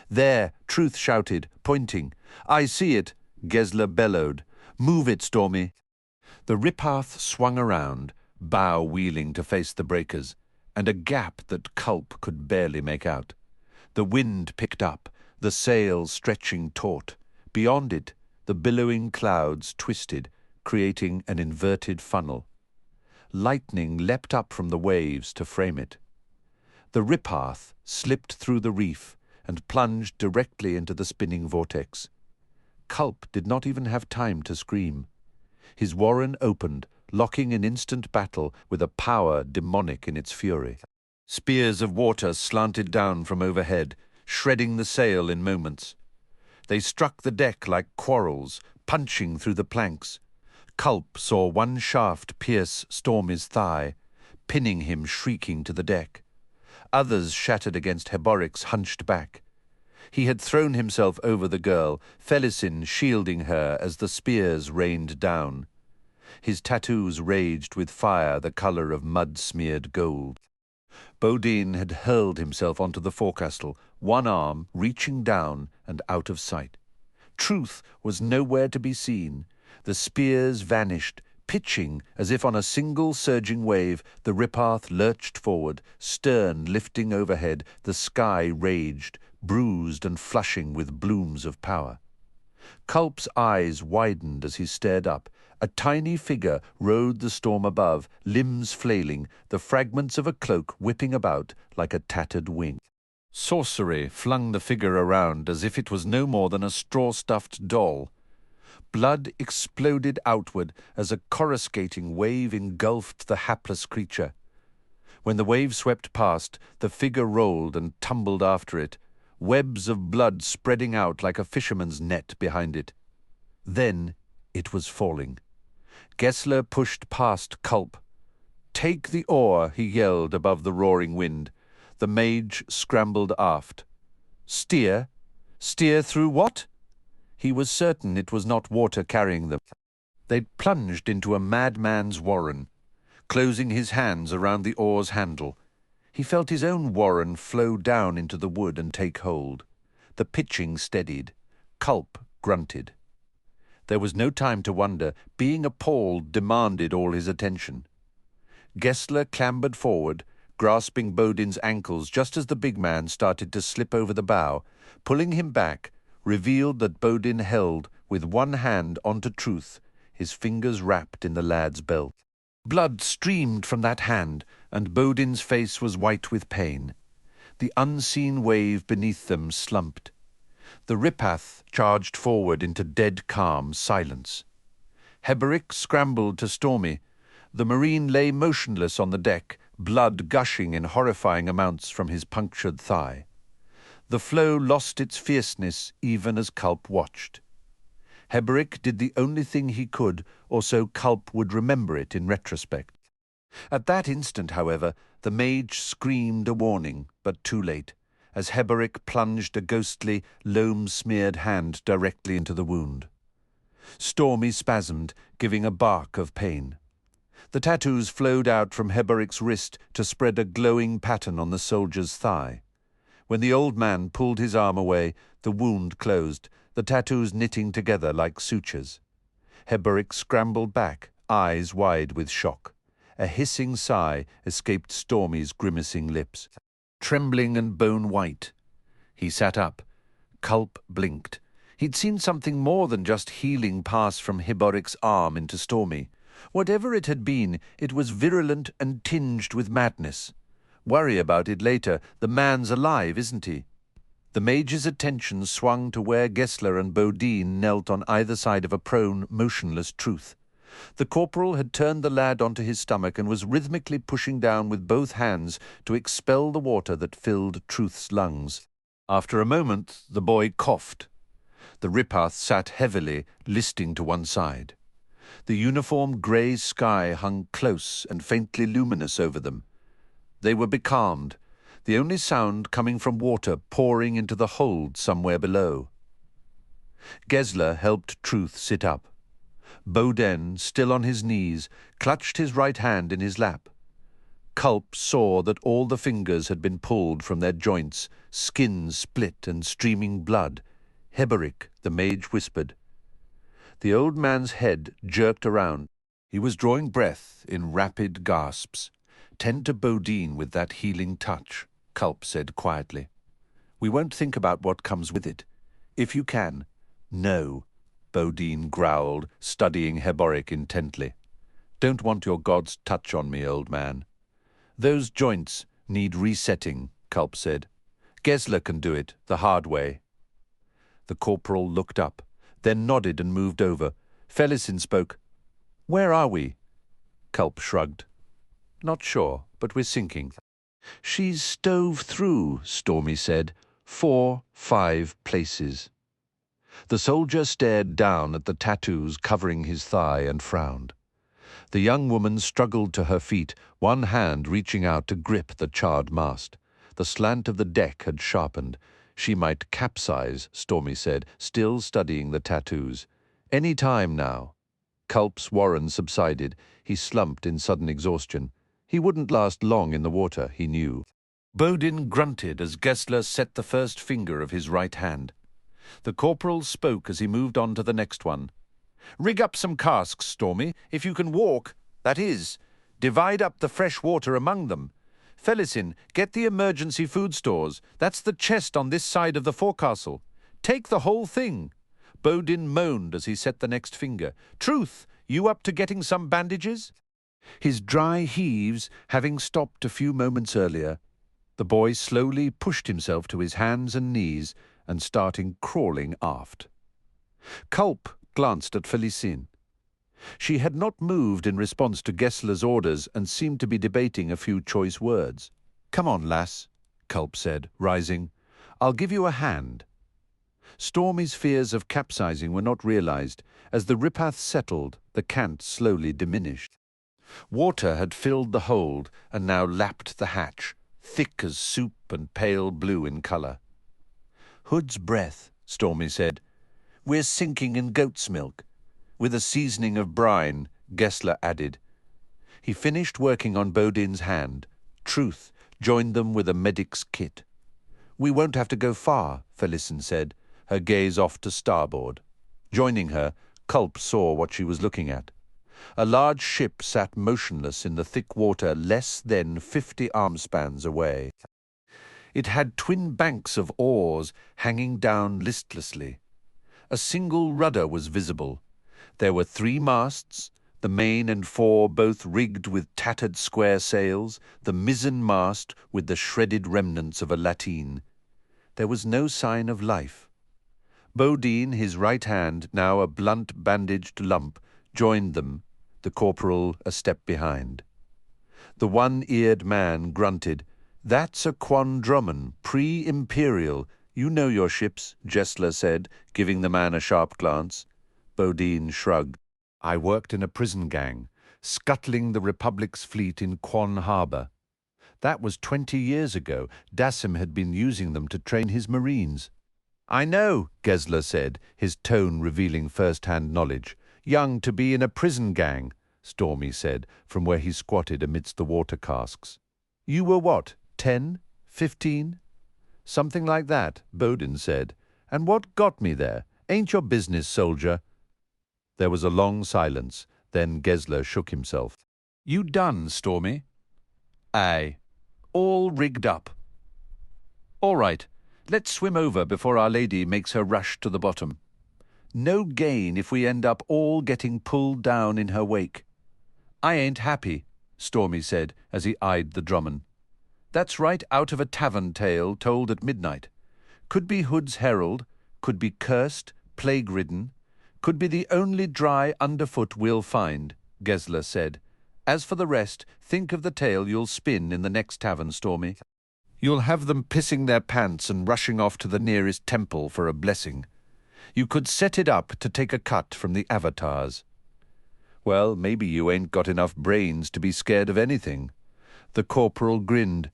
"There," Truth shouted, pointing. "I see it," Gessler bellowed. "Move it, Stormy." The ripath swung around, bow wheeling to face the breakers, and a gap that Culp could barely make out. The wind picked up, the sails stretching taut. Beyond it, the billowing clouds twisted, creating an inverted funnel. Lightning leapt up from the waves to frame it. The ripath slipped through the reef and plunged directly into the spinning vortex. Culp did not even have time to scream. His warren opened, locking in instant battle with a power demonic in its fury. Spears of water slanted down from overhead, shredding the sail in moments. They struck the deck like quarrels, punching through the planks. Culp saw one shaft pierce Stormy's thigh, pinning him shrieking to the deck. Others shattered against Heboric's hunched back. He had thrown himself over the girl, Felisin shielding her as the spears rained down. His tattoos raged with fire the colour of mud-smeared gold. Baudin had hurled himself onto the forecastle, one arm reaching down and out of sight. Truth was nowhere to be seen. The spears vanished, pitching as if on a single surging wave. The ripath lurched forward, stern lifting overhead. The sky raged, bruised and flushing with blooms of power. Culp's eyes widened as he stared up. A tiny figure rode the storm above, limbs flailing, the fragments of a cloak whipping about like a tattered wing. Sorcery flung the figure around as if it was no more than a straw-stuffed doll. Blood exploded outward as a coruscating wave engulfed the hapless creature. When the wave swept past, the figure rolled and tumbled after it, webs of blood spreading out like a fisherman's net behind it. Then it was falling. Gessler pushed past Culp. "Take the oar," he yelled above the roaring wind. The mage scrambled aft. "Steer? Steer through what?" He was certain it was not water carrying them. They'd plunged into a madman's warren, closing his hands around the oar's handle. He felt his own warren flow down into the wood and take hold. The pitching steadied. Culp grunted. There was no time to wonder. Being appalled demanded all his attention. Gessler clambered forward, grasping Baudin's ankles just as the big man started to slip over the bow. Pulling him back, revealed that Baudin held, with one hand onto Truth, his fingers wrapped in the lad's belt. Blood streamed from that hand, and Baudin's face was white with pain. The unseen wave beneath them slumped. The ripath charged forward into dead calm silence. Heboric scrambled to Stormy. The marine lay motionless on the deck, blood gushing in horrifying amounts from his punctured thigh. The flow lost its fierceness even as Culp watched. Heboric did the only thing he could, or so Culp would remember it in retrospect. At that instant, however, the mage screamed a warning, but too late, as Heboric plunged a ghostly, loam-smeared hand directly into the wound. Stormy spasmed, giving a bark of pain. The tattoos flowed out from Heboric's wrist to spread a glowing pattern on the soldier's thigh. When the old man pulled his arm away, the wound closed, the tattoos knitting together like sutures. Heboric scrambled back, eyes wide with shock. A hissing sigh escaped Stormy's grimacing lips. Trembling and bone-white, he sat up. Culp blinked. He'd seen something more than just healing pass from Heboric's arm into Stormy. Whatever it had been, it was virulent and tinged with madness. Worry about it later. The man's alive, isn't he? The mage's attention swung to where Gessler and Baudin knelt on either side of a prone, motionless Truth. The corporal had turned the lad onto his stomach and was rhythmically pushing down with both hands to expel the water that filled Truth's lungs. After a moment, the boy coughed. The Ripath sat heavily, listing to one side. The uniform grey sky hung close and faintly luminous over them. They were becalmed, the only sound coming from water pouring into the hold somewhere below. Gesler helped Truth sit up. Baudin, still on his knees, clutched his right hand in his lap. Culp saw that all the fingers had been pulled from their joints, skin split and streaming blood. Heboric, the mage whispered. The old man's head jerked around. He was drawing breath in rapid gasps. Tend to Baudin with that healing touch, Culp said quietly. We won't think about what comes with it. If you can. No, Baudin growled, studying Heboric intently. Don't want your god's touch on me, old man. Those joints need resetting, Culp said. Gesler can do it, the hard way. The corporal looked up, then nodded and moved over. Felisin spoke. Where are we? Culp shrugged. Not sure, but we're sinking. She's stove through, Stormy said. 4, 5 places. The soldier stared down at the tattoos covering his thigh and frowned. The young woman struggled to her feet, one hand reaching out to grip the charred mast. The slant of the deck had sharpened. She might capsize, Stormy said, still studying the tattoos. Any time now. Culp's warren subsided. He slumped in sudden exhaustion. He wouldn't last long in the water, he knew. Baudin grunted as Gesler set the first finger of his right hand. The corporal spoke as he moved on to the next one. Rig up some casks, Stormy, if you can walk. That is, divide up the fresh water among them. Felisin, get the emergency food stores. That's the chest on this side of the forecastle. Take the whole thing. Baudin moaned as he set the next finger. Truth, you up to getting some bandages? His dry heaves having stopped a few moments earlier, the boy slowly pushed himself to his hands and knees and starting crawling aft. Culp glanced at Felisin. She had not moved in response to Gesler's orders and seemed to be debating a few choice words. Come on, lass, Culp said, rising. I'll give you a hand. Stormy's fears of capsizing were not realized. As the Ripath settled, the cant slowly diminished. Water had filled the hold and now lapped the hatch, thick as soup and pale blue in colour. Hood's breath, Stormy said. We're sinking in goat's milk. With a seasoning of brine, Gesler added. He finished working on Baudin's hand. Truth joined them with a medic's kit. We won't have to go far, Felisin said, her gaze off to starboard. Joining her, Culp saw what she was looking at. A large ship sat motionless in the thick water less than 50 armspans away. It had twin banks of oars hanging down listlessly. A single rudder was visible. There were 3 masts, the main and fore both rigged with tattered square sails, the mizzen mast with the shredded remnants of a lateen. There was no sign of life. Baudin, his right hand now a blunt bandaged lump, joined them, the corporal a step behind. The one-eared man grunted. That's a quandroman, pre-imperial. You know your ships, Gesler said, giving the man a sharp glance. Baudin shrugged. I worked in a prison gang, scuttling the Republic's fleet in Quan Harbour. That was 20 years ago. Dassim had been using them to train his marines. I know, Gesler said, his tone revealing first-hand knowledge. Young to be in a prison gang, Stormy said, from where he squatted amidst the water casks. You were what, 10, 15? Something like that, Baudin said. And what got me there? Ain't your business, soldier. There was a long silence. Then Gesler shook himself. You done, Stormy? Aye. All rigged up. All right. Let's swim over before Our Lady makes her rush to the bottom. No gain if we end up all getting pulled down in her wake. I ain't happy, Stormy said as he eyed the drummond. That's right out of a tavern tale told at midnight. Could be Hood's herald, could be cursed, plague-ridden, could be the only dry underfoot we'll find, Gesler said. As for the rest, think of the tale you'll spin in the next tavern, Stormy. You'll have them pissing their pants and rushing off to the nearest temple for a blessing. You could set it up to take a cut from the avatars. Well, maybe you ain't got enough brains to be scared of anything. The corporal grinned.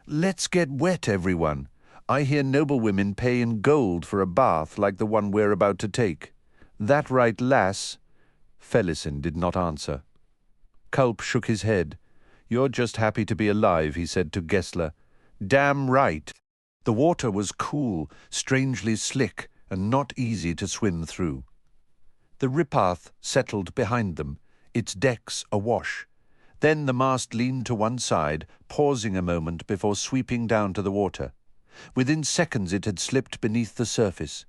Let's get wet, everyone. I hear noblewomen pay in gold for a bath like the one we're about to take. That right, lass? Felisin did not answer. Culp shook his head. You're just happy to be alive, he said to Gessler. Damn right. The water was cool, strangely slick, and not easy to swim through. The Ripath settled behind them, its decks awash. Then the mast leaned to one side, pausing a moment before sweeping down to the water. Within seconds it had slipped beneath the surface.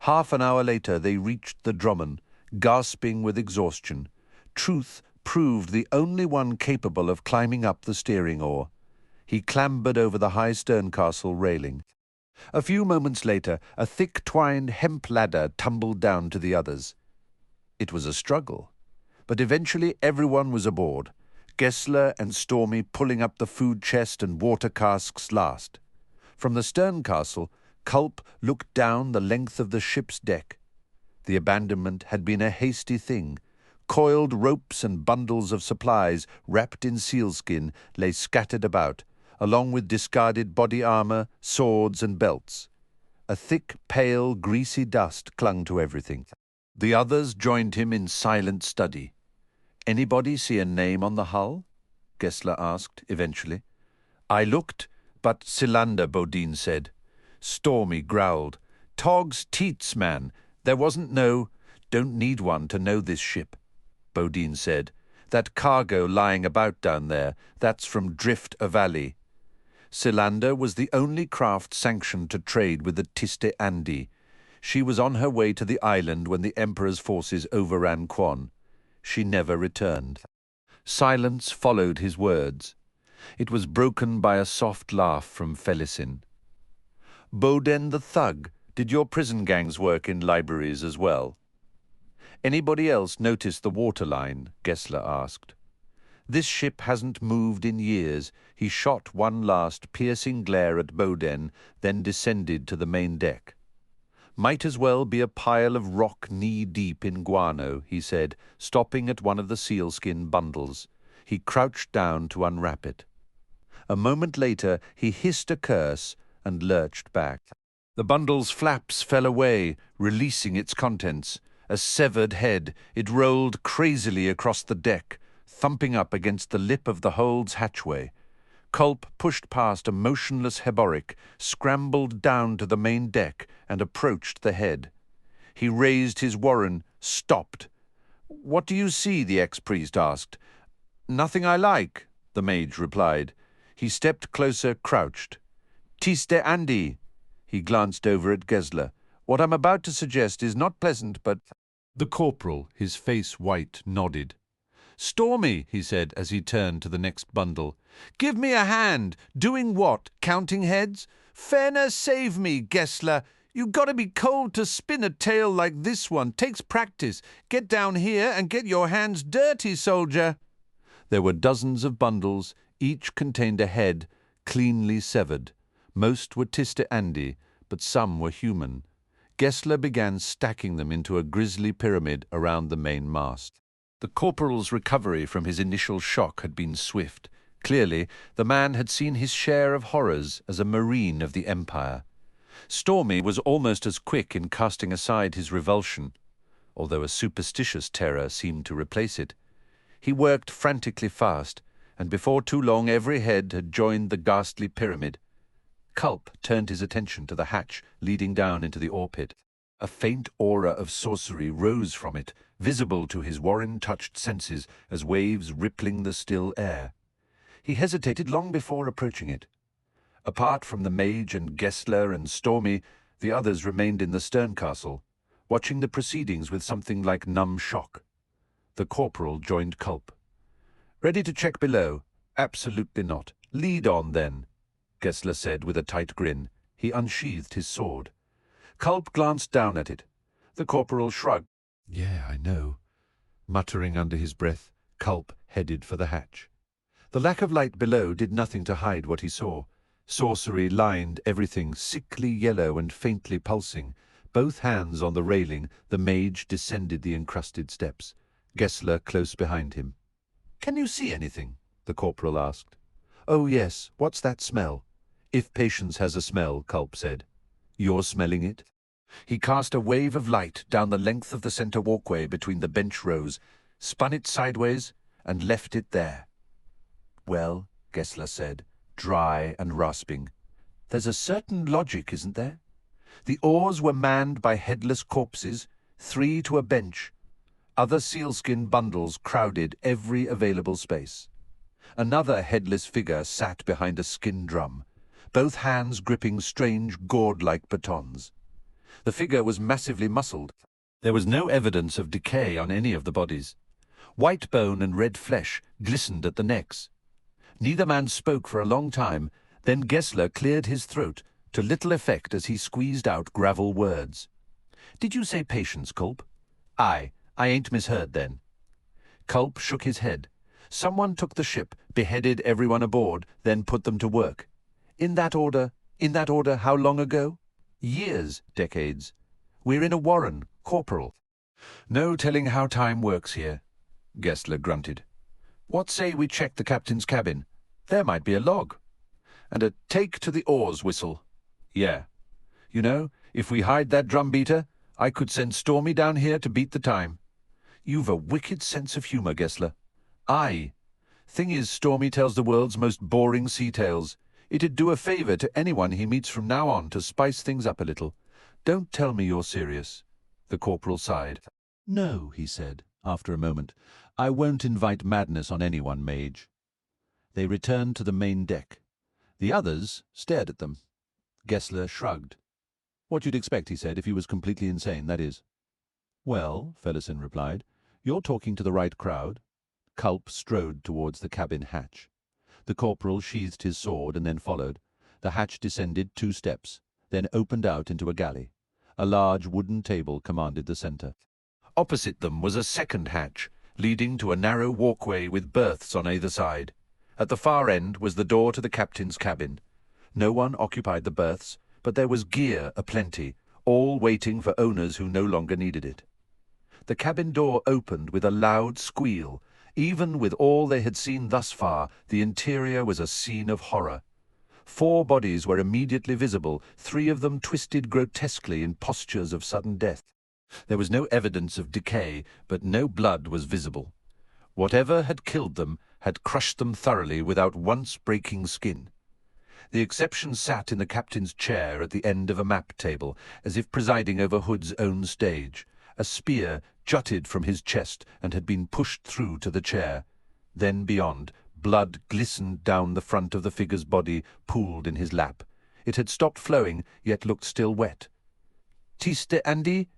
Half an hour later they reached the Drummond, gasping with exhaustion. Truth proved the only one capable of climbing up the steering oar. He clambered over the high sterncastle railing. A few moments later, a thick-twined hemp ladder tumbled down to the others. It was a struggle, but eventually everyone was aboard, Gessler and Stormy pulling up the food chest and water casks last. From the sterncastle, Culp looked down the length of the ship's deck. The abandonment had been a hasty thing. Coiled ropes and bundles of supplies wrapped in sealskin lay scattered about, along with discarded body armor, swords, and belts. A thick, pale, greasy dust clung to everything. The others joined him in silent study. Anybody see a name on the hull? Gessler asked, eventually. I looked, but Cylinder, Baudin said. Stormy growled. Togs teats, man. There wasn't no... Don't need one to know this ship, Baudin said. That cargo lying about down there, that's from Drift a Valley. Cylinder was the only craft sanctioned to trade with the Tiste Andi. She was on her way to the island when the Emperor's forces overran Quan. She never returned. Silence followed his words. It was broken by a soft laugh from Felisin. Baudin the thug, did your prison gangs work in libraries as well? Anybody else notice the waterline? Gessler asked. This ship hasn't moved in years. He shot one last piercing glare at Baudin, then descended to the main deck. Might as well be a pile of rock knee-deep in guano, he said, stopping at one of the sealskin bundles. He crouched down to unwrap it. A moment later he hissed a curse and lurched back. The bundle's flaps fell away, releasing its contents. A severed head, it rolled crazily across the deck, thumping up against the lip of the hold's hatchway. Culp pushed past a motionless Heboric, scrambled down to the main deck, and approached the head. He raised his warren, stopped. What do you see? The ex-priest asked. Nothing I like, the mage replied. He stepped closer, crouched. Tiste Andi. He glanced over at Gessler. What I'm about to suggest is not pleasant, but... The corporal, his face white, nodded. Stormy, he said as he turned to the next bundle. Give me a hand. Doing what? Counting heads? Fairness save me, Gessler. You gotta be cold to spin a tale like this one. Takes practice. Get down here and get your hands dirty, soldier. There were dozens of bundles. Each contained a head, cleanly severed. Most were Tiste Andi, but some were human. Gessler began stacking them into a grisly pyramid around the main mast. The corporal's recovery from his initial shock had been swift. Clearly, the man had seen his share of horrors as a marine of the Empire. Stormy was almost as quick in casting aside his revulsion, although a superstitious terror seemed to replace it. He worked frantically fast, and before too long every head had joined the ghastly pyramid. Culp turned his attention to the hatch leading down into the ore pit. A faint aura of sorcery rose from it, visible to his warren-touched senses as waves rippling the still air. He hesitated long before approaching it. Apart from the mage and Gessler and Stormy, the others remained in the sterncastle, watching the proceedings with something like numb shock. The corporal joined Culp. Ready to check below? Absolutely not. Lead on, then, Gessler said with a tight grin. He unsheathed his sword. Culp glanced down at it. The corporal shrugged. Yeah, I know. Muttering under his breath, Culp headed for the hatch. The lack of light below did nothing to hide what he saw. Sorcery lined everything, sickly yellow and faintly pulsing, Both hands on the railing, the mage descended the encrusted steps, Gessler close behind him. "Can you see anything?" the corporal asked. "Oh yes, what's that smell?" "If patience has a smell," Culp said. "You're smelling it?" He cast a wave of light down the length of the center walkway between the bench rows, spun it sideways, and left it there. "Well," Gessler said, dry and rasping, "there's a certain logic, isn't there? The oars were manned by headless corpses, 3 to a bench. Other sealskin bundles crowded every available space. Another headless figure sat behind a skin drum, both hands gripping strange gourd-like batons. The figure was massively muscled. There was no evidence of decay on any of the bodies. White bone and red flesh glistened at the necks. Neither man spoke for a long time, then Gessler cleared his throat, to little effect as he squeezed out gravel words. "Did you say patience, Culp?" "Aye, I ain't misheard then." Culp shook his head. "Someone took the ship, beheaded everyone aboard, then put them to work. In that order, how long ago? Years, decades. We're in a warren, corporal." "No telling how time works here," Gessler grunted. "What say we check the captain's cabin? There might be a log. And a take to the oars whistle. Yeah. You know, if we hide that drumbeater, I could send Stormy down here to beat the time. You've a wicked sense of humour, Gessler." "Aye. Thing is, Stormy tells the world's most boring sea tales. It'd do a favour to anyone he meets from now on to spice things up a little. Don't tell me you're serious." The corporal sighed. "No," he said, after a moment. "I won't invite madness on anyone, Mage." They returned to the main deck. The others stared at them. Gessler shrugged. "What you'd expect," he said, "if he was completely insane, that is." "Well," Felisin replied, "you're talking to the right crowd." Culp strode towards the cabin hatch. The corporal sheathed his sword and then followed. The hatch descended 2 steps, then opened out into a galley. A large wooden table commanded the center. Opposite them was a second hatch, leading to a narrow walkway with berths on either side. At the far end was the door to the captain's cabin. No one occupied the berths, but there was gear aplenty, all waiting for owners who no longer needed it. The cabin door opened with a loud squeal. Even with all they had seen thus far, the interior was a scene of horror. 4 bodies were immediately visible, 3 of them twisted grotesquely in postures of sudden death. There was no evidence of decay, but no blood was visible. Whatever had killed them had crushed them thoroughly without once breaking skin. The exception sat in the captain's chair at the end of a map table, as if presiding over Hood's own stage. A spear jutted from his chest and had been pushed through to the chair. Then beyond, blood glistened down the front of the figure's body, pooled in his lap. It had stopped flowing, yet looked still wet. "Tiste Andy?"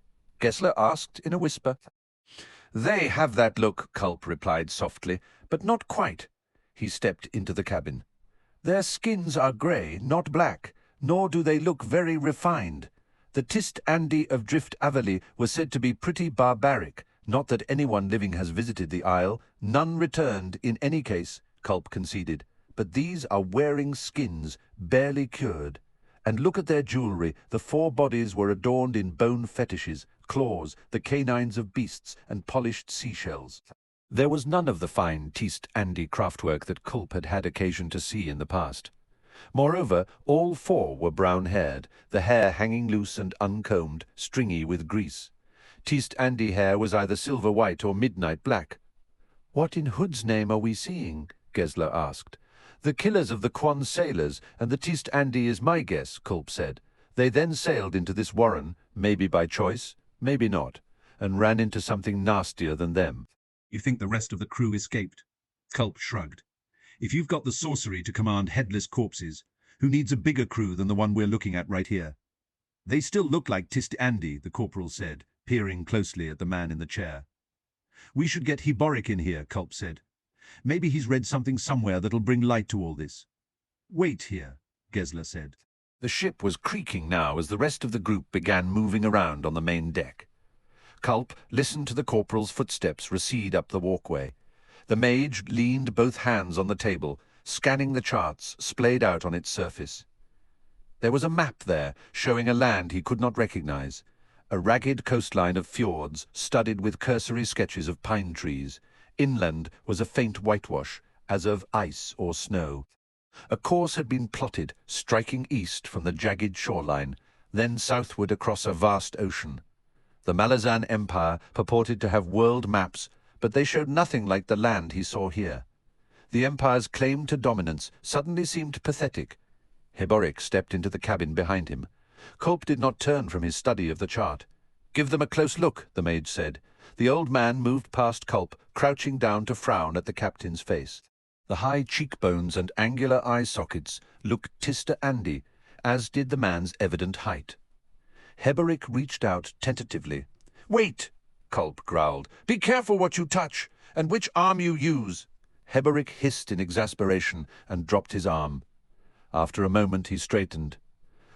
Gessler asked in a whisper. "They have that look," Culp replied softly, "but not quite." He stepped into the cabin. "Their skins are grey, not black, nor do they look very refined. The Tist Andy of Drift Avali was said to be pretty barbaric. Not that anyone living has visited the isle. None returned, in any case," Culp conceded. "But these are wearing skins, barely cured. And look at their jewellery. The 4 bodies were adorned in bone fetishes, claws, the canines of beasts, and polished seashells." There was none of the fine Tist Andy craftwork that Culp had had occasion to see in the past. Moreover, all 4 were brown-haired, the hair hanging loose and uncombed, stringy with grease. Tist Andy hair was either silver-white or midnight black. "What in Hood's name are we seeing?" Gessler asked. "The killers of the Quan sailors, and the Tist Andy is my guess," Culp said. "They then sailed into this warren, maybe by choice, maybe not, and ran into something nastier than them." "You think the rest of the crew escaped?" Culp shrugged. "If you've got the sorcery to command headless corpses, who needs a bigger crew than the one we're looking at right here?" "They still look like Tist Andy," the corporal said, peering closely at the man in the chair. "We should get Heboric in here," Culp said. "Maybe he's read something somewhere that'll bring light to all this." "Wait here," Gessler said. The ship was creaking now as the rest of the group began moving around on the main deck. Culp listened to the corporal's footsteps recede up the walkway. The mage leaned both hands on the table, scanning the charts splayed out on its surface. There was a map there, showing a land he could not recognize. a ragged coastline of fjords studded with cursory sketches of pine trees. Inland was a faint whitewash, as of ice or snow. A course had been plotted, striking east from the jagged shoreline, then southward across a vast ocean. The Malazan Empire purported to have world maps, but they showed nothing like the land he saw here. The Empire's claim to dominance suddenly seemed pathetic. Heboric stepped into the cabin behind him. Culp did not turn from his study of the chart. "Give them a close look," the mage said. The old man moved past Culp, crouching down to frown at the captain's face. The high cheekbones and angular eye sockets looked Tista Andi, as did the man's evident height. Heboric reached out tentatively. "Wait!" Culp growled. "Be careful what you touch, and which arm you use." Heboric hissed in exasperation and dropped his arm. After a moment he straightened.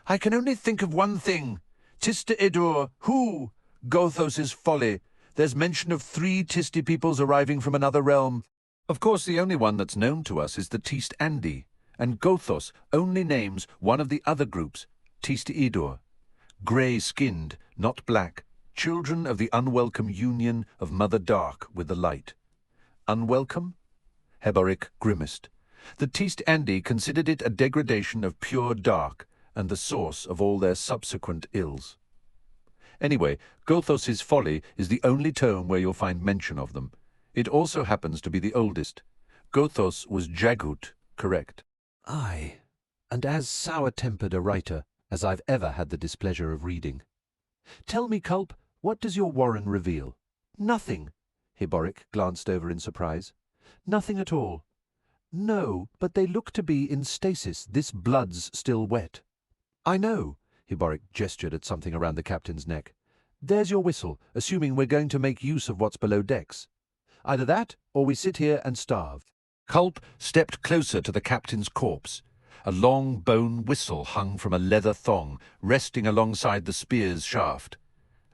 "I can only think of one thing. Tista Edur, who? Gothos's folly. There's mention of 3 Tisti peoples arriving from another realm. Of course the only one that's known to us is the Tist Andi, and Gothos only names one of the other groups, Tista Edur. Grey-skinned, not black, children of the unwelcome union of Mother Dark with the light. Unwelcome? Heboric grimaced. The Tist Andi considered it a degradation of pure dark, and the source of all their subsequent ills. Anyway, Gothos's folly is the only tome where you'll find mention of them. It also happens to be the oldest. Gothos was Jaghut, correct? Aye, and as sour-tempered a writer as I've ever had the displeasure of reading. Tell me, Culp, what does your warren reveal? Nothing. Heboric glanced over in surprise. Nothing at all. No, but they look to be in stasis. This blood's still wet. I know. Heboric gestured at something around the captain's neck. There's your whistle, assuming we're going to make use of what's below decks. Either that, or we sit here and starve. Culp stepped closer to the captain's corpse. A long bone whistle hung from a leather thong, resting alongside the spear's shaft.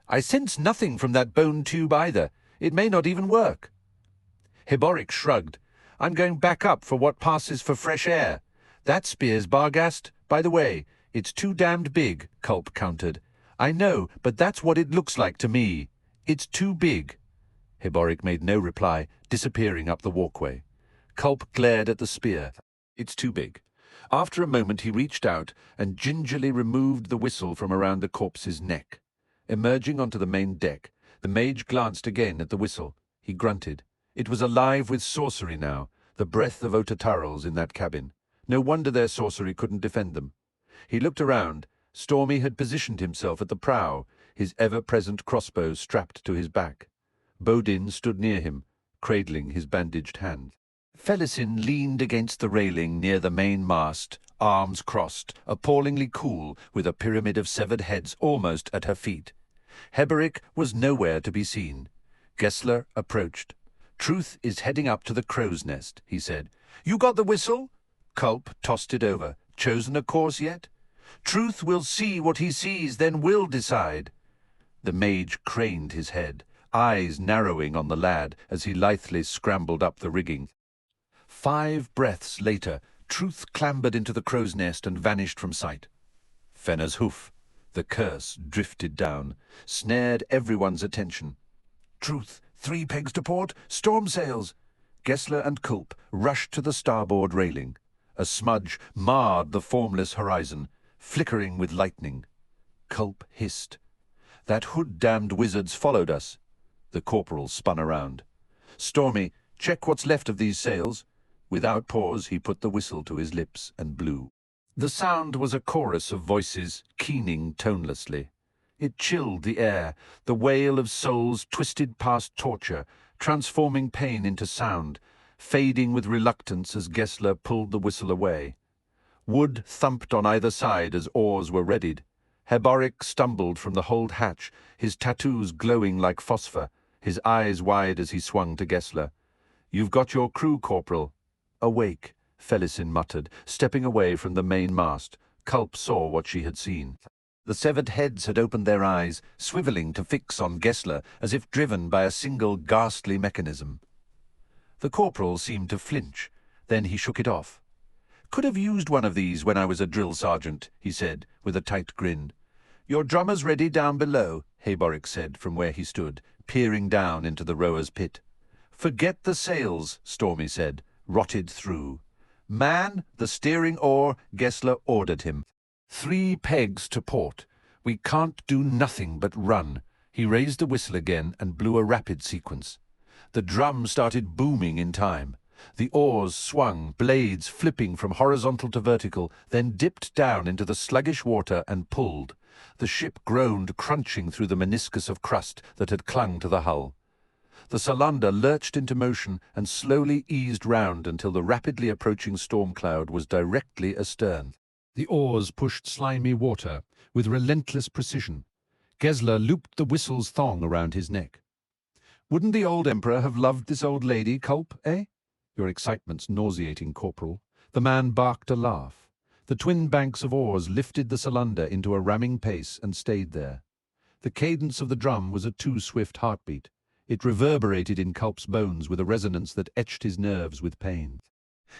I sense nothing from that bone tube either. It may not even work. Heboric shrugged. I'm going back up for what passes for fresh air. That spear's bargast, by the way. It's too damned big, Culp countered. I know, but that's what it looks like to me. It's too big. Heboric made no reply, disappearing up the walkway. Culp glared at the spear. It's too big. After a moment he reached out and gingerly removed the whistle from around the corpse's neck. Emerging onto the main deck, the mage glanced again at the whistle. He grunted. It was alive with sorcery now, the breath of Otatarals in that cabin. No wonder their sorcery couldn't defend them. He looked around. Stormy had positioned himself at the prow, his ever-present crossbow strapped to his back. Baudin stood near him, cradling his bandaged hand. Felisin leaned against the railing near the main mast, arms crossed, appallingly cool, with a pyramid of severed heads almost at her feet. Heboric was nowhere to be seen. Gessler approached. Truth is heading up to the crow's nest, he said. You got the whistle? Culp tossed it over. Chosen a course yet? Truth will see what he sees, then will decide. The mage craned his head, eyes narrowing on the lad as he lithely scrambled up the rigging. 5 breaths later, Truth clambered into the crow's nest and vanished from sight. Fenner's hoof, the curse, drifted down, snared everyone's attention. Truth, 3 pegs to port, storm sails. Gessler and Culp rushed to the starboard railing. A smudge marred the formless horizon, flickering with lightning. Culp hissed. That hood-damned wizard's followed us. The corporal spun around. Stormy, check what's left of these sails. Without pause, he put the whistle to his lips and blew. The sound was a chorus of voices, keening tonelessly. It chilled the air, the wail of souls twisted past torture, transforming pain into sound, fading with reluctance as Gessler pulled the whistle away. Wood thumped on either side as oars were readied. Heboric stumbled from the hold hatch, his tattoos glowing like phosphor, his eyes wide as he swung to Gessler. You've got your crew, Corporal. Awake, Felisin muttered, stepping away from the main mast. Culp saw what she had seen. The severed heads had opened their eyes, swivelling to fix on Gessler as if driven by a single ghastly mechanism. The corporal seemed to flinch. Then he shook it off. Could have used one of these when I was a drill sergeant, he said, with a tight grin. Your drummer's ready down below, Heboric said from where he stood, peering down into the rower's pit. Forget the sails, Stormy said, rotted through. Man, the steering oar, Gessler ordered him. 3 pegs to port. We can't do nothing but run. He raised the whistle again and blew a rapid sequence. The drum started booming in time. The oars swung, blades flipping from horizontal to vertical, then dipped down into the sluggish water and pulled. The ship groaned, crunching through the meniscus of crust that had clung to the hull. The Solander lurched into motion and slowly eased round until the rapidly approaching storm cloud was directly astern. The oars pushed slimy water with relentless precision. Gessler looped the whistle's thong around his neck. Wouldn't the old Emperor have loved this old lady, Culp, eh? Your excitement's nauseating, Corporal. The man barked a laugh. The twin banks of oars lifted the Solander into a ramming pace and stayed there. The cadence of the drum was a too swift heartbeat. It reverberated in Culp's bones with a resonance that etched his nerves with pain.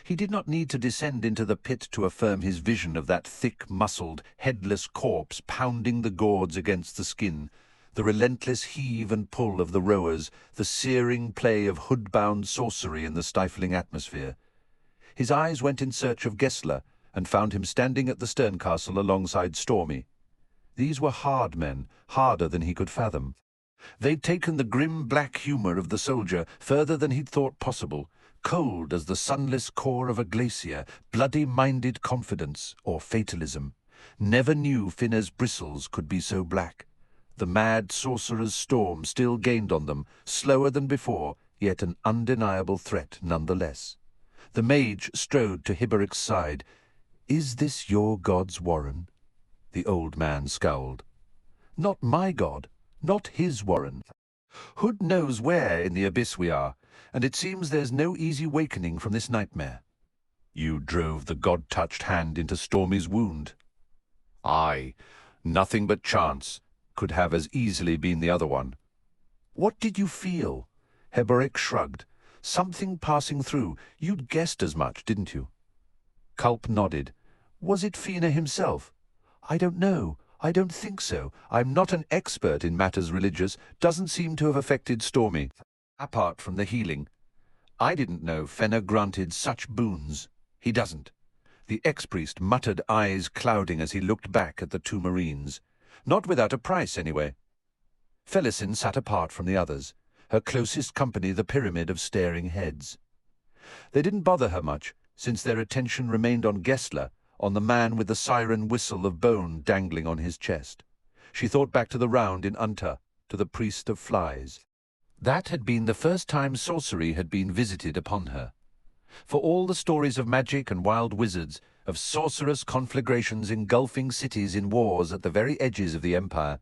He did not need to descend into the pit to affirm his vision of that thick-muscled, headless corpse pounding the gourds against the skin, the relentless heave and pull of the rowers, the searing play of hood-bound sorcery in the stifling atmosphere. His eyes went in search of Gessler and found him standing at the stern castle alongside Stormy. These were hard men, harder than he could fathom. They'd taken the grim black humour of the soldier further than he'd thought possible, cold as the sunless core of a glacier, bloody-minded confidence or fatalism. Never knew Finna's bristles could be so black. The mad sorcerer's storm still gained on them, slower than before, yet an undeniable threat nonetheless. The mage strode to Heboric's side. "Is this your god's warren?" The old man scowled. "Not my god. Not his warren. Hood knows where in the abyss we are, and it seems there's no easy wakening from this nightmare." "You drove the god-touched hand into Stormy's wound." "Aye, nothing but chance. Could have as easily been the other one." "What did you feel?" Heboric shrugged. "Something passing through. You'd guessed as much, didn't you?" Culp nodded. "Was it Fina himself?" "I don't know. I don't think so. I'm not an expert in matters religious. Doesn't seem to have affected Stormy. Apart from the healing. I didn't know Fenner granted such boons. He doesn't." The ex-priest muttered, eyes clouding as he looked back at the 2 Marines. Not without a price, anyway. Felisin sat apart from the others, her closest company the pyramid of staring heads. They didn't bother her much, since their attention remained on Gessler, on the man with the siren whistle of bone dangling on his chest. She thought back to the round in Unta, to the priest of flies. That had been the first time sorcery had been visited upon her. For all the stories of magic and wild wizards, of sorcerous conflagrations engulfing cities in wars at the very edges of the Empire,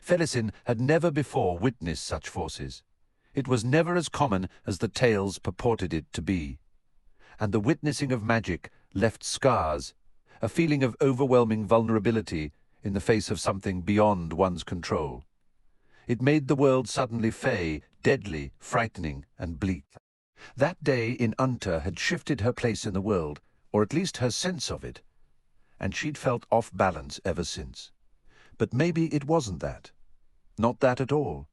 Felisin had never before witnessed such forces. It was never as common as the tales purported it to be. And the witnessing of magic left scars, a feeling of overwhelming vulnerability in the face of something beyond one's control. It made the world suddenly fey, deadly, frightening, and bleak. That day in Unta had shifted her place in the world, or at least her sense of it, and she'd felt off balance ever since. But maybe it wasn't that. Not that at all.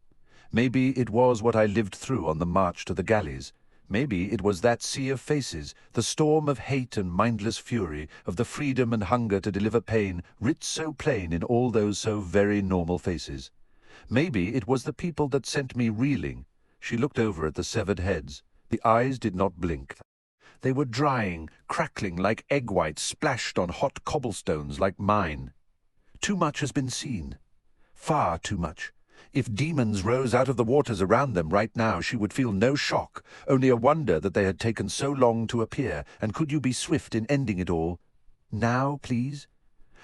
Maybe it was what I lived through on the march to the galleys. Maybe it was that sea of faces, the storm of hate and mindless fury, of the freedom and hunger to deliver pain, writ so plain in all those so very normal faces. Maybe it was the people that sent me reeling. She looked over at the severed heads. The eyes did not blink. They were drying, crackling like egg whites splashed on hot cobblestones like mine. Too much has been seen. Far too much. If demons rose out of the waters around them right now, she would feel no shock, only a wonder that they had taken so long to appear, and could you be swift in ending it all? Now, please?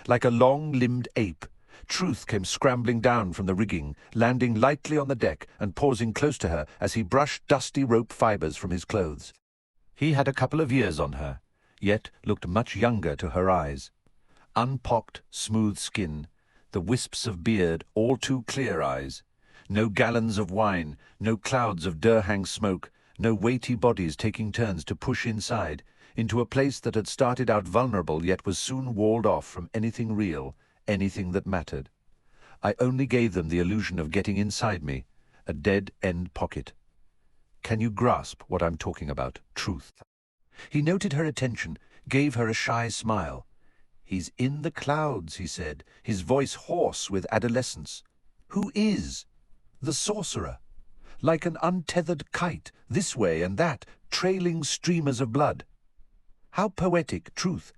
Like a long-limbed ape, Truth came scrambling down from the rigging, landing lightly on the deck and pausing close to her as he brushed dusty rope fibers from his clothes. He had a couple of years on her, yet looked much younger to her eyes. Unpocked, smooth skin, the wisps of beard, all too clear eyes. No gallons of wine, no clouds of Durhang smoke, no weighty bodies taking turns to push inside, into a place that had started out vulnerable yet was soon walled off from anything real, anything that mattered. I only gave them the illusion of getting inside me, a dead-end pocket. Can you grasp what I'm talking about? Truth. He noted her attention, gave her a shy smile. He's in the clouds, he said, his voice hoarse with adolescence. Who is? The sorcerer. Like an untethered kite, this way and that, trailing streamers of blood. How poetic, Truth.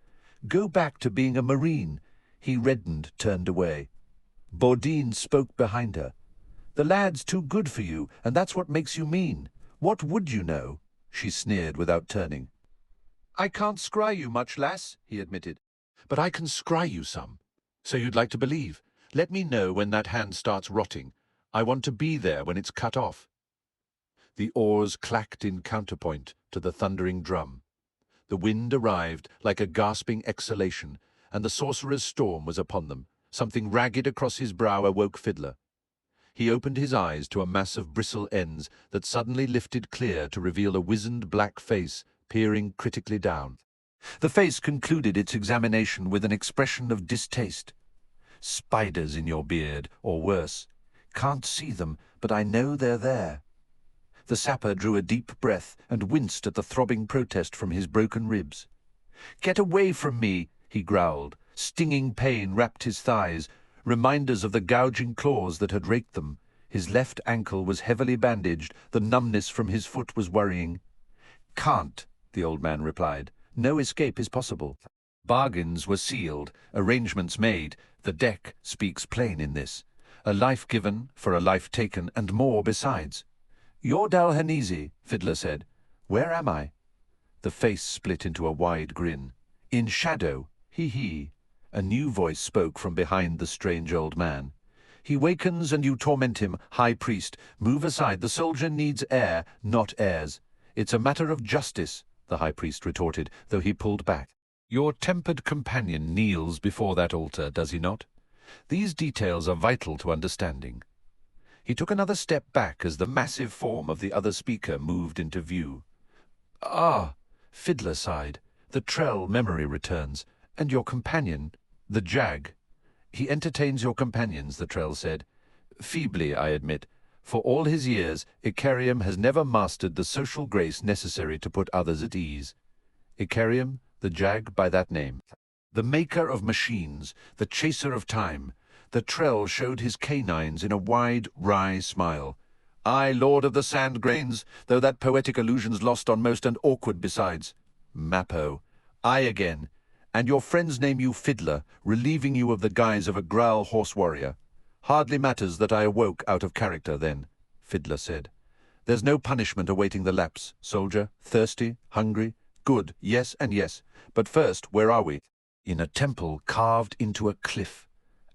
Go back to being a marine. He reddened, turned away. Baudin spoke behind her. The lad's too good for you, and that's what makes you mean. What would you know? She sneered without turning. I can't scry you much, lass, he admitted. But I can scry you some. So you'd like to believe. Let me know when that hand starts rotting. I want to be there when it's cut off. The oars clacked in counterpoint to the thundering drum. The wind arrived like a gasping exhalation, and the sorcerer's storm was upon them. Something ragged across his brow awoke Fiddler. He opened his eyes to a mass of bristle ends that suddenly lifted clear to reveal a wizened black face peering critically down. The face concluded its examination with an expression of distaste. Spiders in your beard, or worse. Can't see them, but I know they're there. The sapper drew a deep breath and winced at the throbbing protest from his broken ribs. Get away from me, he growled. Stinging pain wrapped his thighs, reminders of the gouging claws that had raked them. His left ankle was heavily bandaged, the numbness from his foot was worrying. Can't, the old man replied. No escape is possible. Bargains were sealed, arrangements made. The deck speaks plain in this. A life given for a life taken, and more besides. You're Dalhanese, Fiddler said. Where am I? The face split into a wide grin. In shadow, he. A new voice spoke from behind the strange old man. He wakens and you torment him, high priest. Move aside, the soldier needs air, not heirs. It's a matter of justice, the high priest retorted, though he pulled back. Your tempered companion kneels before that altar, does he not? These details are vital to understanding. He took another step back as the massive form of the other speaker moved into view. Ah, Fiddler sighed. The Trell memory returns. And your companion, the Jag. He entertains your companions, the Trell said. Feebly, I admit. For all his years, Icarium has never mastered the social grace necessary to put others at ease. Icarium, the Jag by that name. The maker of machines, the chaser of time. The Trell showed his canines in a wide, wry smile. I, lord of the sand grains, though that poetic allusion's lost on most and awkward besides. Mappo. I again. And your friends name you Fiddler, relieving you of the guise of a growl horse warrior. Hardly matters that I awoke out of character then, Fiddler said. There's no punishment awaiting the lapse, soldier. Thirsty, hungry, good, yes and yes. But first, where are we? In a temple carved into a cliff.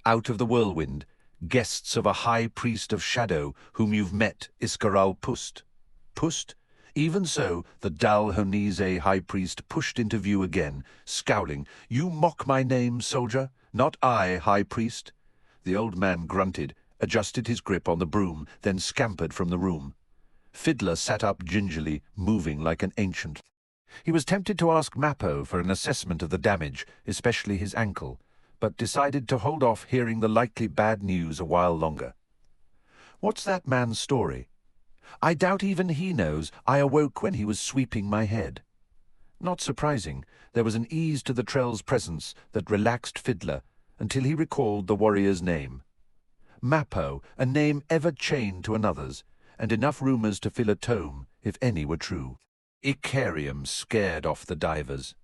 Out of the whirlwind, guests of a high priest of shadow whom you've met, Iscaral Pust. Pust? Even so, the Dalhanese high priest pushed into view again, scowling. You mock my name, soldier, not I, high priest. The old man grunted, adjusted his grip on the broom, then scampered from the room. Fiddler sat up gingerly, moving like an ancient. He was tempted to ask Mappo for an assessment of the damage, especially his ankle, but decided to hold off hearing the likely bad news a while longer. What's that man's story? I doubt even he knows I awoke when he was sweeping my head. Not surprising, there was an ease to the Trell's presence that relaxed Fiddler until he recalled the warrior's name. Mappo, a name ever chained to another's, and enough rumors to fill a tome, if any were true. Icarium scared off the divers.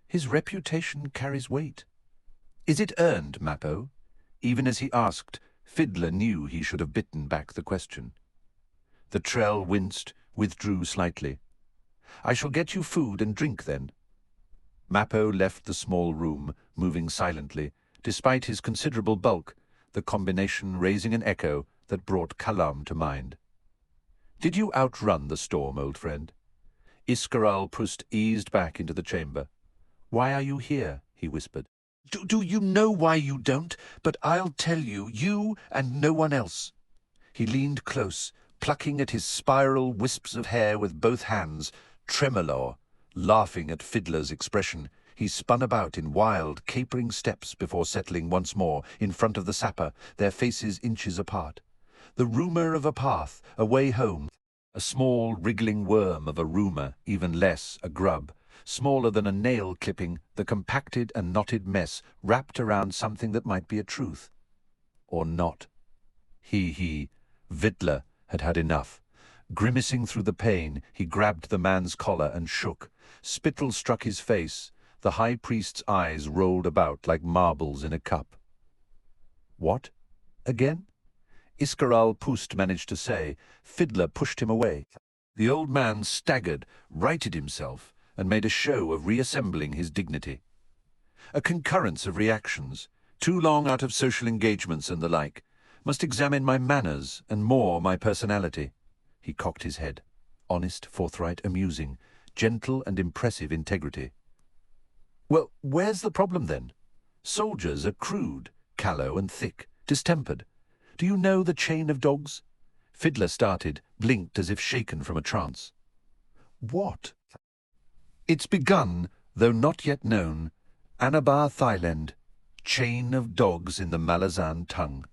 His reputation carries weight. Is it earned, Mappo? Even as he asked, Fiddler knew he should have bitten back the question. The Trell winced, withdrew slightly. I shall get you food and drink then. Mappo left the small room, moving silently, despite his considerable bulk, the combination raising an echo that brought Kalam to mind. Did you outrun the storm, old friend? Iscaral Pust eased back into the chamber. Why are you here? He whispered. Do you know why you don't? But I'll tell you, you and no one else. He leaned close, plucking at his spiral wisps of hair with both hands, tremolo, laughing at Fiddler's expression, He spun about in wild, capering steps before settling once more in front of the sapper, their faces inches apart. The rumour of a path, a way home. A small, wriggling worm of a rumour, even less, a grub. Smaller than a nail clipping, the compacted and knotted mess wrapped around something that might be a truth. Or not. Fiddler had had enough. Grimacing through the pain, he grabbed the man's collar and shook. Spittle struck his face. The high priest's eyes rolled about like marbles in a cup. What? Again? Iskaral Pust managed to say. Fiddler pushed him away. The old man staggered, righted himself, and made a show of reassembling his dignity. A concurrence of reactions, too long out of social engagements and the like, must examine my manners and more my personality. He cocked his head. Honest, forthright, amusing, gentle and impressive integrity. Well, where's the problem then? Soldiers are crude, callow and thick, distempered. Do you know the chain of dogs? Fiddler started, blinked as if shaken from a trance. What? It's begun, though not yet known, Anabar Thailand, chain of dogs in the Malazan tongue.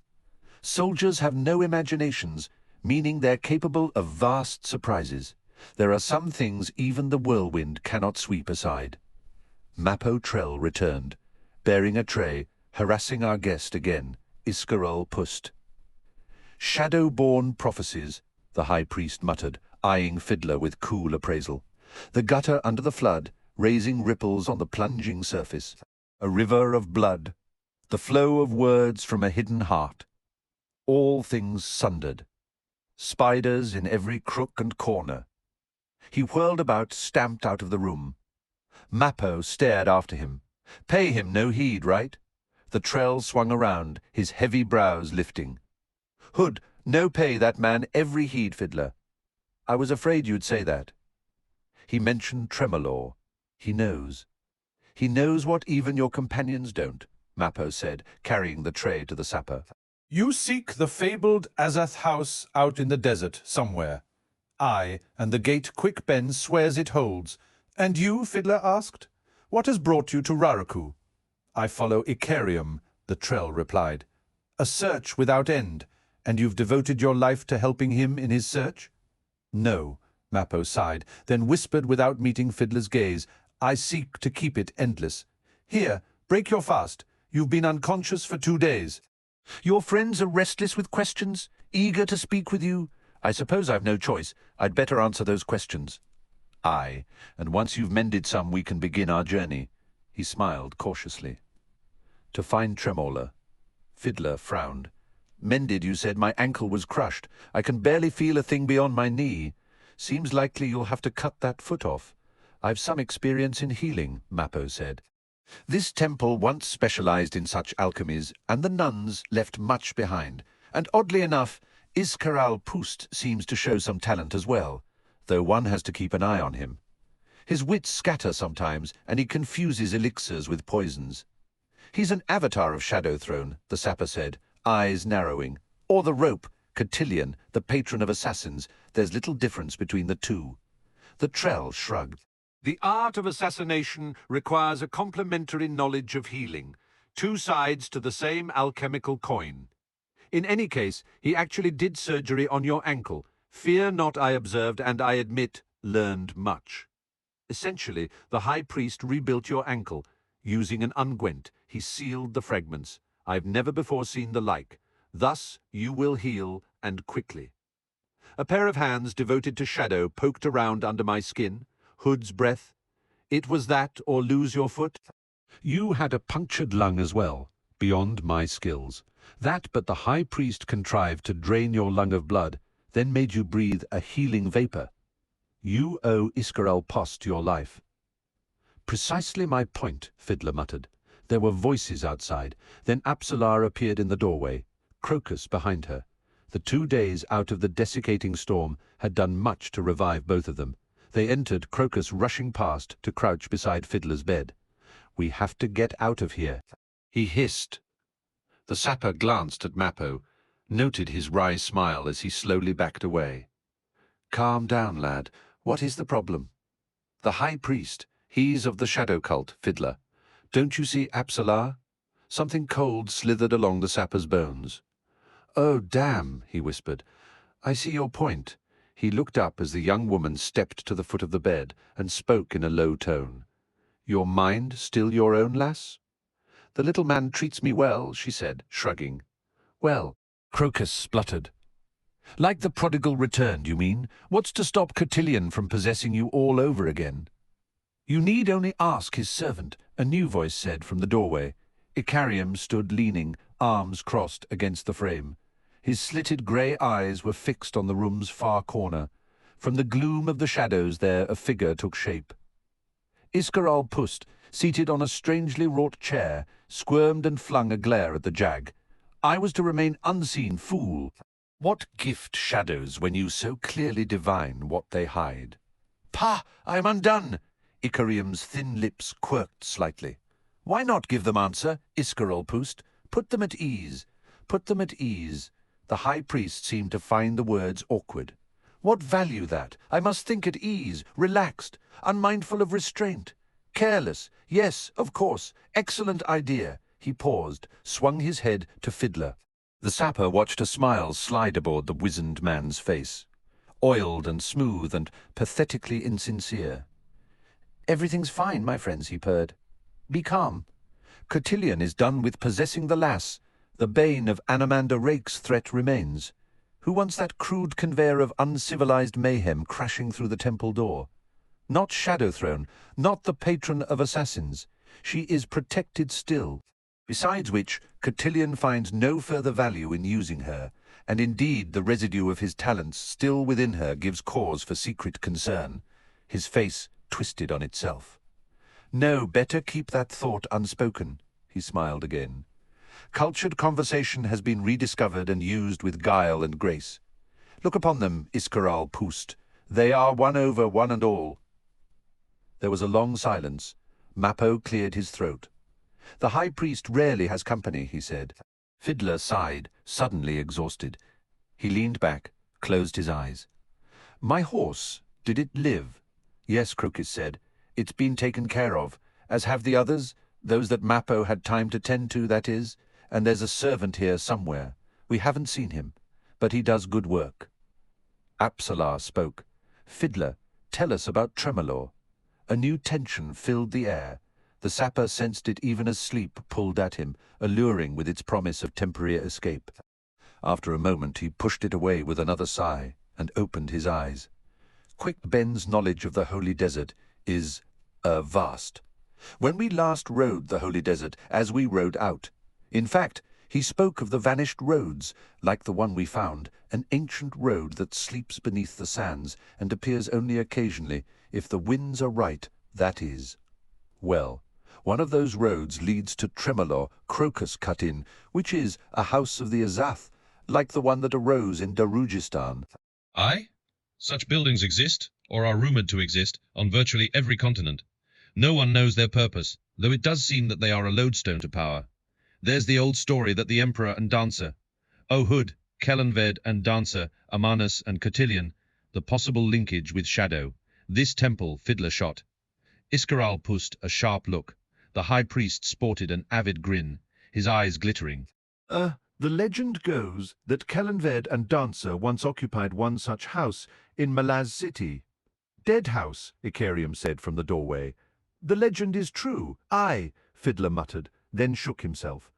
Soldiers have no imaginations, meaning they're capable of vast surprises. There are some things even the whirlwind cannot sweep aside. Mappo Trell returned, bearing a tray, harassing our guest again, Iskaral Pust. Shadow-born prophecies, the high priest muttered, eyeing Fiddler with cool appraisal. The gutter under the flood, raising ripples on the plunging surface. A river of blood, the flow of words from a hidden heart. All things sundered. Spiders in every crook and corner. He whirled about, stamped out of the room. Mappo stared after him. Pay him no heed, right? The Trell swung around, his heavy brows lifting. Hood, no pay that man every heed, Fiddler. I was afraid you'd say that. He mentioned Tremolor. He knows. He knows what even your companions don't, Mappo said, carrying the tray to the sapper. You seek the fabled Azath house out in the desert somewhere. Aye, and the gate Quick Ben swears it holds. And you, Fiddler asked, what has brought you to Raraku? I follow Icarium, the Trell replied. A search without end, and you've devoted your life to helping him in his search? No, Mappo sighed, then whispered without meeting Fiddler's gaze, I seek to keep it endless. Here, break your fast. You've been unconscious for 2 days. Your friends are restless with questions, eager to speak with you. I suppose I've no choice. I'd better answer those questions. Aye, and once you've mended some, we can begin our journey. He smiled cautiously. To find Tremolor. Fiddler frowned. Mended, you said. My ankle was crushed. I can barely feel a thing beyond my knee. Seems likely you'll have to cut that foot off. I've some experience in healing, Mappo said. This temple once specialized in such alchemies, and the nuns left much behind. And oddly enough, Iskaral Pust seems to show some talent as well, though one has to keep an eye on him. His wits scatter sometimes, and he confuses elixirs with poisons. He's an avatar of Shadow Throne, the sapper said, eyes narrowing. Or the rope, Cotillion, the patron of assassins. There's little difference between the two. The Trell shrugged. The art of assassination requires a complementary knowledge of healing, 2 sides to the same alchemical coin. In any case, he actually did surgery on your ankle. Fear not, I observed, and I admit, learned much. Essentially, the high priest rebuilt your ankle. Using an unguent, he sealed the fragments. I've never before seen the like. Thus you will heal, and quickly. A pair of hands devoted to shadow poked around under my skin. Hood's breath. It was that or lose your foot? You had a punctured lung as well, beyond my skills. That but the high priest contrived to drain your lung of blood, then made you breathe a healing vapor. You owe Iskaral Pust your life. Precisely my point, Fiddler muttered. There were voices outside. Then Apsalar appeared in the doorway, Crokus behind her. The 2 days out of the desiccating storm had done much to revive both of them. They entered, Crokus rushing past to crouch beside Fiddler's bed. We have to get out of here, he hissed. The sapper glanced at Mappo, noted his wry smile as he slowly backed away. Calm down, lad. What is the problem? The high priest. He's of the shadow cult, Fiddler. Don't you see Apsalar? Something cold slithered along the sapper's bones. Oh, damn, he whispered. I see your point. He looked up as the young woman stepped to the foot of the bed and spoke in a low tone. Your mind still your own, lass? The little man treats me well, she said, shrugging. Well, Crokus spluttered. Like the prodigal returned, you mean? What's to stop Cotillion from possessing you all over again? You need only ask his servant, a new voice said from the doorway. Icarium stood leaning, arms crossed against the frame. His slitted grey eyes were fixed on the room's far corner. From the gloom of the shadows there a figure took shape. Iskaral Pust, seated on a strangely wrought chair, squirmed and flung a glare at the Jag. I was to remain unseen, fool. What gift shadows when you so clearly divine what they hide? Pah! I am undone! Icarium's thin lips quirked slightly. Why not give them answer, Iskaral Pust? Put them at ease. Put them at ease. The high priest seemed to find the words awkward. What value that? I must think at ease, relaxed, unmindful of restraint. Careless, yes, of course, excellent idea. He paused, swung his head to Fiddler. The sapper watched a smile slide aboard the wizened man's face. Oiled and smooth and pathetically insincere. Everything's fine, my friends, he purred. Be calm. Cotillion is done with possessing the lass. The bane of Anamander Rake's threat remains. Who wants that crude conveyor of uncivilized mayhem crashing through the temple door? Not Shadowthrone, not the patron of assassins. She is protected still. Besides which, Cotillion finds no further value in using her, and indeed the residue of his talents still within her gives cause for secret concern. His face twisted on itself. No, better keep that thought unspoken, he smiled again. Cultured conversation has been rediscovered and used with guile and grace. Look upon them, Iskaral Pust. They are won over one and all. There was a long silence. Mappo cleared his throat. The high priest rarely has company, he said. Fiddler sighed, suddenly exhausted. He leaned back, closed his eyes. My horse, did it live? Yes, Crokus said. It's been taken care of, as have the others, those that Mappo had time to tend to, that is, and there's a servant here somewhere. We haven't seen him, but he does good work. Apsalar spoke. Fiddler, tell us about Tremolor. A new tension filled the air. The sapper sensed it even as sleep pulled at him, alluring with its promise of temporary escape. After a moment he pushed it away with another sigh and opened his eyes. Quick Ben's knowledge of the Holy Desert is vast. When we last rode the Holy Desert, as we rode out, in fact, he spoke of the vanished roads, like the one we found, an ancient road that sleeps beneath the sands and appears only occasionally, if the winds are right, that is. Well, one of those roads leads to Tremolor, Crokus cut in, which is a house of the Azath, like the one that arose in Darujistan. Aye? Such buildings exist, or are rumoured to exist, on virtually every continent. No one knows their purpose, though it does seem that they are a lodestone to power. There's the old story that the Emperor and Dancer, Ohud, Kellanved and Dancer, Amanus and Cotillion, the possible linkage with Shadow. This temple, Fiddler shot. Iskaral Pust a sharp look. The high priest sported an avid grin, his eyes glittering. The legend goes that Kellanved and Dancer once occupied one such house in Malaz city. Deadhouse, Icarium said from the doorway. The legend is true. Aye, Fiddler muttered, then shook himself.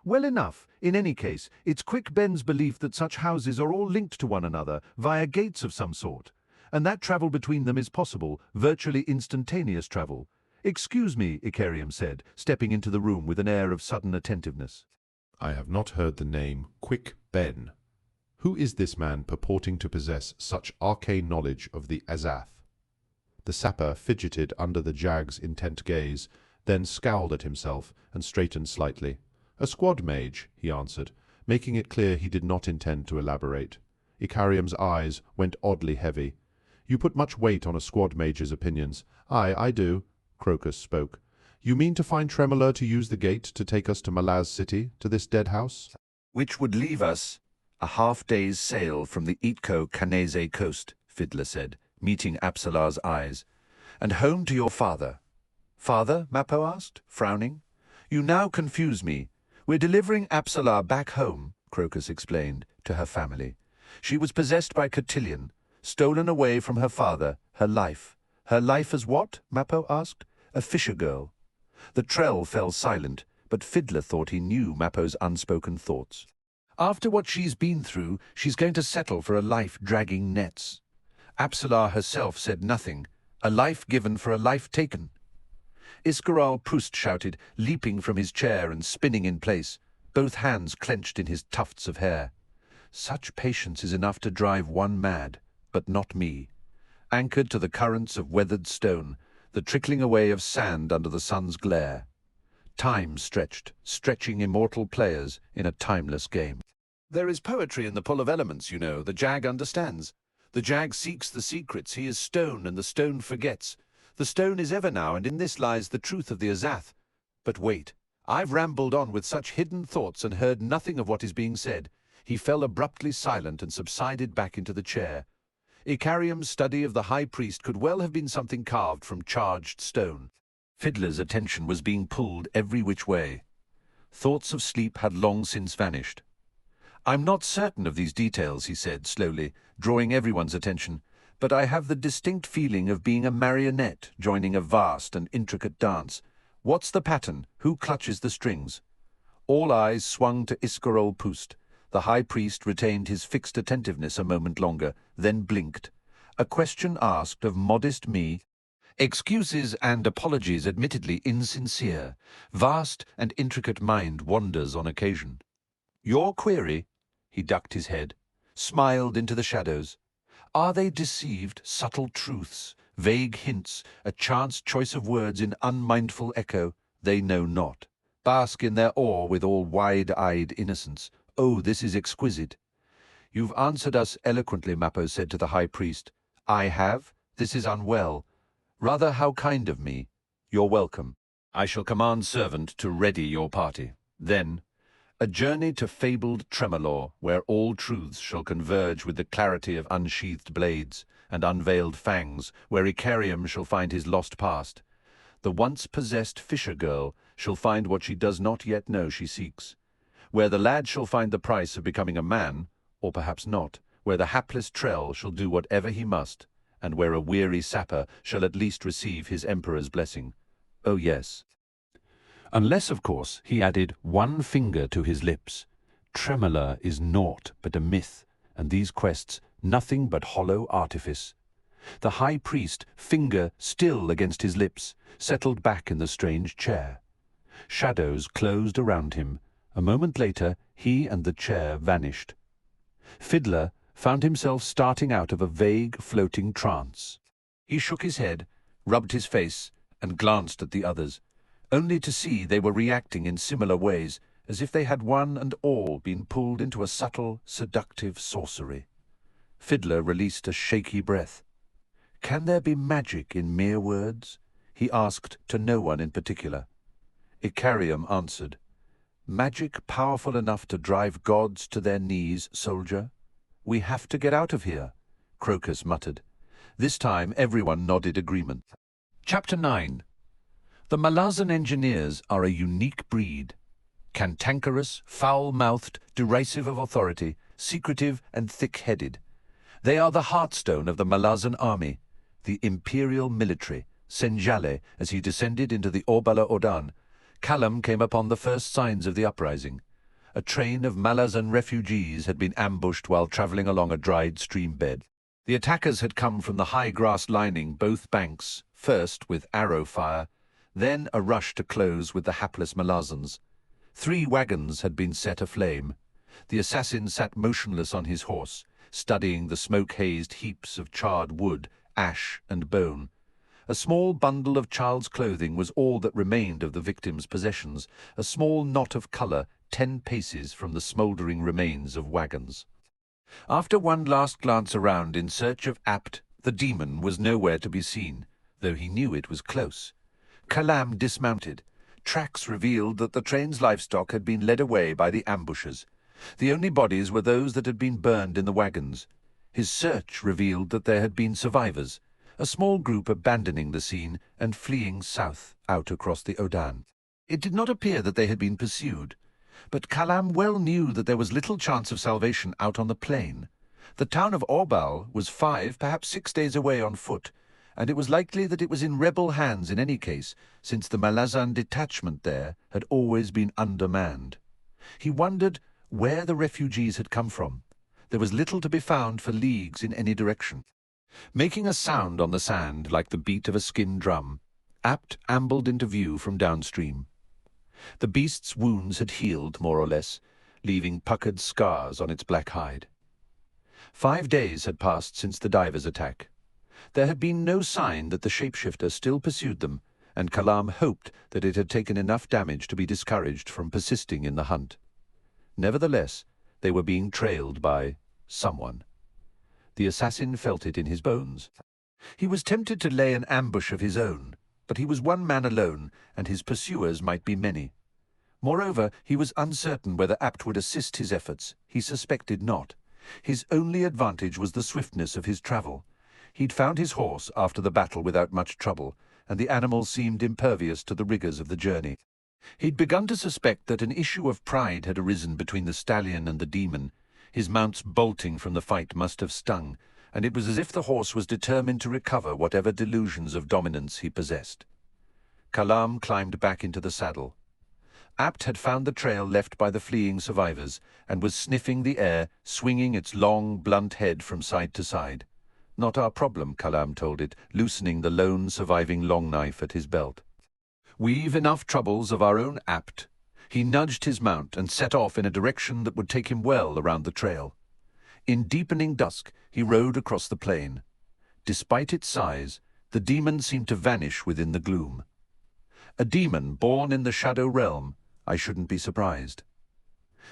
Well enough. In any case, it's Quick Ben's belief that such houses are all linked to one another via gates of some sort, and that travel between them is possible, virtually instantaneous travel. Excuse me, Icarium said, stepping into the room with an air of sudden attentiveness. I have not heard the name Quick Ben. Who is this man purporting to possess such arcane knowledge of the Azath? The sapper fidgeted under the Jag's intent gaze, then scowled at himself and straightened slightly. A squad mage, he answered, making it clear he did not intend to elaborate. Icarium's eyes went oddly heavy. You put much weight on a squad mage's opinions. Aye, I do, Crokus spoke. You mean to find Tremolor to use the gate to take us to Malaz city, to this dead house? Which would leave us a half-day's sail from the Itko-Kanese coast, Fiddler said, meeting Apsalar's eyes, and home to your father. Father? Mappo asked, frowning. You now confuse me. We're delivering Apsalar back home, Crokus explained, to her family. She was possessed by cotillion, stolen away from her father, her life. Her life as what? Mappo asked. A fisher girl. The Trell fell silent, but Fiddler thought he knew Mappo's unspoken thoughts. After what she's been through, she's going to settle for a life dragging nets. Apsalar herself said nothing, a life given for a life taken. Iscaral Pust shouted, leaping from his chair and spinning in place, both hands clenched in his tufts of hair. Such patience is enough to drive one mad, but not me. Anchored to the currents of weathered stone, the trickling away of sand under the sun's glare. Time stretched, stretching immortal players in a timeless game. There is poetry in the pull of elements, you know, the Jag understands. The Jag seeks the secrets, he is stone, and the stone forgets. The stone is ever now, and in this lies the truth of the Azath. But wait, I've rambled on with such hidden thoughts and heard nothing of what is being said. He fell abruptly silent and subsided back into the chair. Icarium's study of the high priest could well have been something carved from charged stone. Fiddler's attention was being pulled every which way. Thoughts of sleep had long since vanished. I'm not certain of these details, he said slowly, drawing everyone's attention, but I have the distinct feeling of being a marionette joining a vast and intricate dance. What's the pattern? Who clutches the strings? All eyes swung to Iscaral Pust. The high priest retained his fixed attentiveness a moment longer, then blinked. A question asked of modest me. Excuses and apologies admittedly insincere. Vast and intricate mind wanders on occasion. Your query? He ducked his head, smiled into the shadows. Are they deceived, subtle truths, vague hints, a chance choice of words in unmindful echo? They know not. Bask in their awe with all wide-eyed innocence. Oh, this is exquisite. You've answered us eloquently, Mappo said to the high priest. I have? This is unwell. Rather, how kind of me. You're welcome. I shall command servant to ready your party. Then, a journey to fabled Tremolor, where all truths shall converge with the clarity of unsheathed blades and unveiled fangs, where Icarium shall find his lost past. The once possessed fisher girl shall find what she does not yet know she seeks. Where the lad shall find the price of becoming a man, or perhaps not, where the hapless Trell shall do whatever he must, and where a weary sapper shall at least receive his emperor's blessing. Oh yes. Unless, of course, he added one finger to his lips. Tremolor is naught but a myth, and these quests nothing but hollow artifice. The high priest, finger still against his lips, settled back in the strange chair. Shadows closed around him. A moment later, he and the chair vanished. Fiddler found himself starting out of a vague, floating trance. He shook his head, rubbed his face, and glanced at the others, only to see they were reacting in similar ways, as if they had one and all been pulled into a subtle, seductive sorcery. Fiddler released a shaky breath. Can there be magic in mere words? He asked to no one in particular. Icarium answered, Magic powerful enough to drive gods to their knees, soldier? We have to get out of here, Crokus muttered. This time everyone nodded agreement. Chapter 9. The Malazan engineers are a unique breed. Cantankerous, foul-mouthed, derisive of authority, secretive and thick-headed. They are the heartstone of the Malazan army, the imperial military. Senjale, as he descended into the Orbala Odan, Kalam came upon the first signs of the uprising. A train of Malazan refugees had been ambushed while travelling along a dried stream bed. The attackers had come from the high grass lining both banks, first with arrow fire, then a rush to close with the hapless Malazans. 3 wagons had been set aflame. The assassin sat motionless on his horse, studying the smoke-hazed heaps of charred wood, ash and bone. A small bundle of child's clothing was all that remained of the victim's possessions, a small knot of colour 10 paces from the smouldering remains of wagons. After one last glance around in search of Apt, the demon was nowhere to be seen, though he knew it was close. Kalam dismounted. Tracks revealed that the train's livestock had been led away by the ambushers. The only bodies were those that had been burned in the wagons. His search revealed that there had been survivors. a small group abandoning the scene and fleeing south out across the Odan. It did not appear that they had been pursued, but Kalam well knew that there was little chance of salvation out on the plain. The town of Orbal was 5, perhaps 6 days away on foot, and it was likely that it was in rebel hands in any case, since the Malazan detachment there had always been undermanned. He wondered where the refugees had come from. There was little to be found for leagues in any direction. Making a sound on the sand like the beat of a skin drum, Apt ambled into view from downstream. The beast's wounds had healed, more or less, leaving puckered scars on its black hide. 5 days had passed since the divers' attack. There had been no sign that the shapeshifter still pursued them, and Kalam hoped that it had taken enough damage to be discouraged from persisting in the hunt. Nevertheless, they were being trailed by someone. The assassin felt it in his bones. He was tempted to lay an ambush of his own, but he was one man alone, and his pursuers might be many. Moreover, he was uncertain whether Apt would assist his efforts. He suspected not. His only advantage was the swiftness of his travel. He'd found his horse after the battle without much trouble, and the animal seemed impervious to the rigours of the journey. He'd begun to suspect that an issue of pride had arisen between the stallion and the demon. His mount's bolting from the fight must have stung, and it was as if the horse was determined to recover whatever delusions of dominance he possessed. Kalam climbed back into the saddle. Apt had found the trail left by the fleeing survivors, and was sniffing the air, swinging its long, blunt head from side to side. Not our problem, Kalam told it, loosening the lone surviving long knife at his belt. We've enough troubles of our own, Apt. He nudged his mount and set off in a direction that would take him well around the trail. In deepening dusk, he rode across the plain. Despite its size, the demon seemed to vanish within the gloom. A demon born in the shadow realm, I shouldn't be surprised.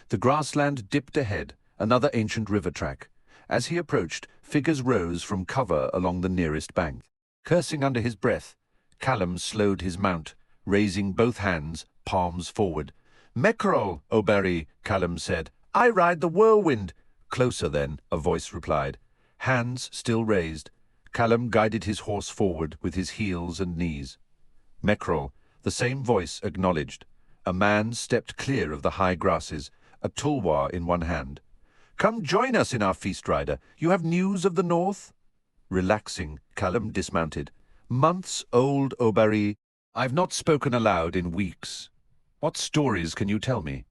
The grassland dipped ahead, another ancient river track. As he approached, figures rose from cover along the nearest bank. Cursing under his breath, Kalam slowed his mount, raising both hands, palms forward. "Mekrol, Oberi," Kalam said. "I ride the Whirlwind." "Closer, then," a voice replied. Hands still raised, Kalam guided his horse forward with his heels and knees. Mekrol, the same voice acknowledged. A man stepped clear of the high grasses, a tulwar in one hand. "Come join us in our feast, rider. You have news of the north?" Relaxing, Kalam dismounted. "Months old, Oberi. I've not spoken aloud in weeks. What stories can you tell me?"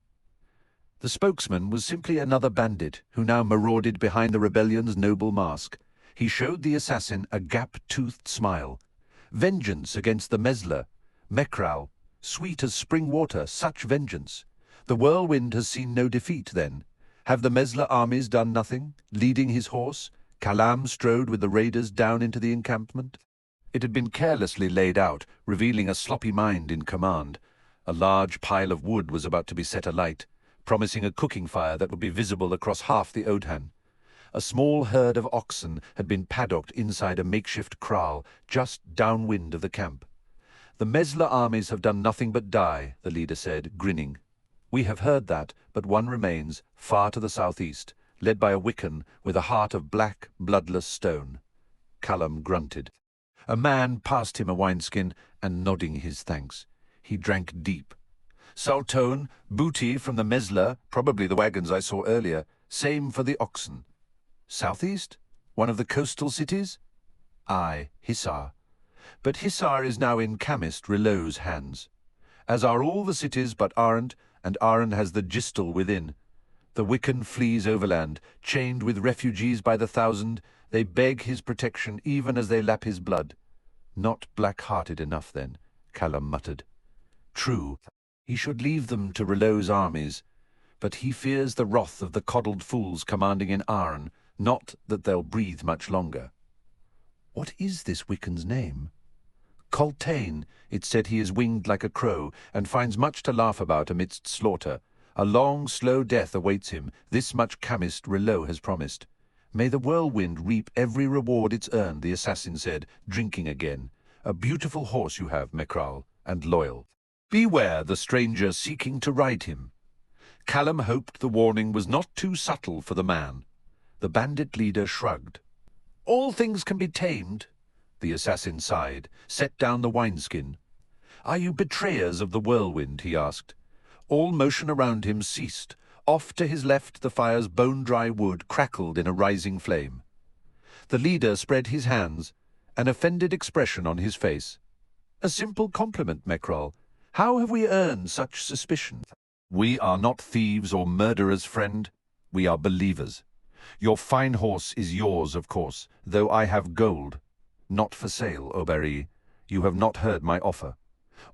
The spokesman was simply another bandit who now marauded behind the rebellion's noble mask. He showed the assassin a gap-toothed smile. "Vengeance against the Mesler. Mekral, sweet as spring water, such vengeance. The Whirlwind has seen no defeat, then. Have the Mesler armies done nothing? Leading his horse, Kalam strode with the raiders down into the encampment. It had been carelessly laid out, revealing a sloppy mind in command. A large pile of wood was about to be set alight, promising a cooking fire that would be visible across half the Odhan. A small herd of oxen had been paddocked inside a makeshift kraal just downwind of the camp. "The Mesler armies have done nothing but die," the leader said, grinning. "We have heard that, but one remains, far to the southeast, led by a Wickan with a heart of black, bloodless stone." Kalam grunted. A man passed him a wineskin, and nodding his thanks. He drank deep. "Saltone, booty from the Mesler, probably the wagons I saw earlier. Same for the oxen." "Southeast? One of the coastal cities?" "Aye, Hisar. But Hisar is now in chemist Rilot's hands, as are all the cities but Aren, and Aren has the Gistel within. The Wickan flees overland, chained with refugees by the thousand. They beg his protection even as they lap his blood." "Not black-hearted enough, then," Kalam muttered. "True, he should leave them to Rilot's armies, but he fears the wrath of the coddled fools commanding in Aren, not that they'll breathe much longer." "What is this Wiccan's name?" "Coltaine. It said he is winged like a crow, and finds much to laugh about amidst slaughter. A long, slow death awaits him, this much chemist Rilot has promised. May the Whirlwind reap every reward it's earned," the assassin said, drinking again. "A beautiful horse you have, Mekral, and loyal. Beware the stranger seeking to ride him." Kalam hoped the warning was not too subtle for the man. The bandit leader shrugged. "All things can be tamed. The assassin sighed, set down the wineskin. "Are you betrayers of the Whirlwind?" he asked. All motion around him ceased. Off to his left the fire's bone-dry wood crackled in a rising flame. The leader spread his hands, an offended expression on his face. "A simple compliment, Mekhar. How have we earned such suspicion?" "We are not thieves or murderers, friend. We are believers. Your fine horse is yours, of course, though I have gold. Not for sale, Aubary. You have not heard my offer.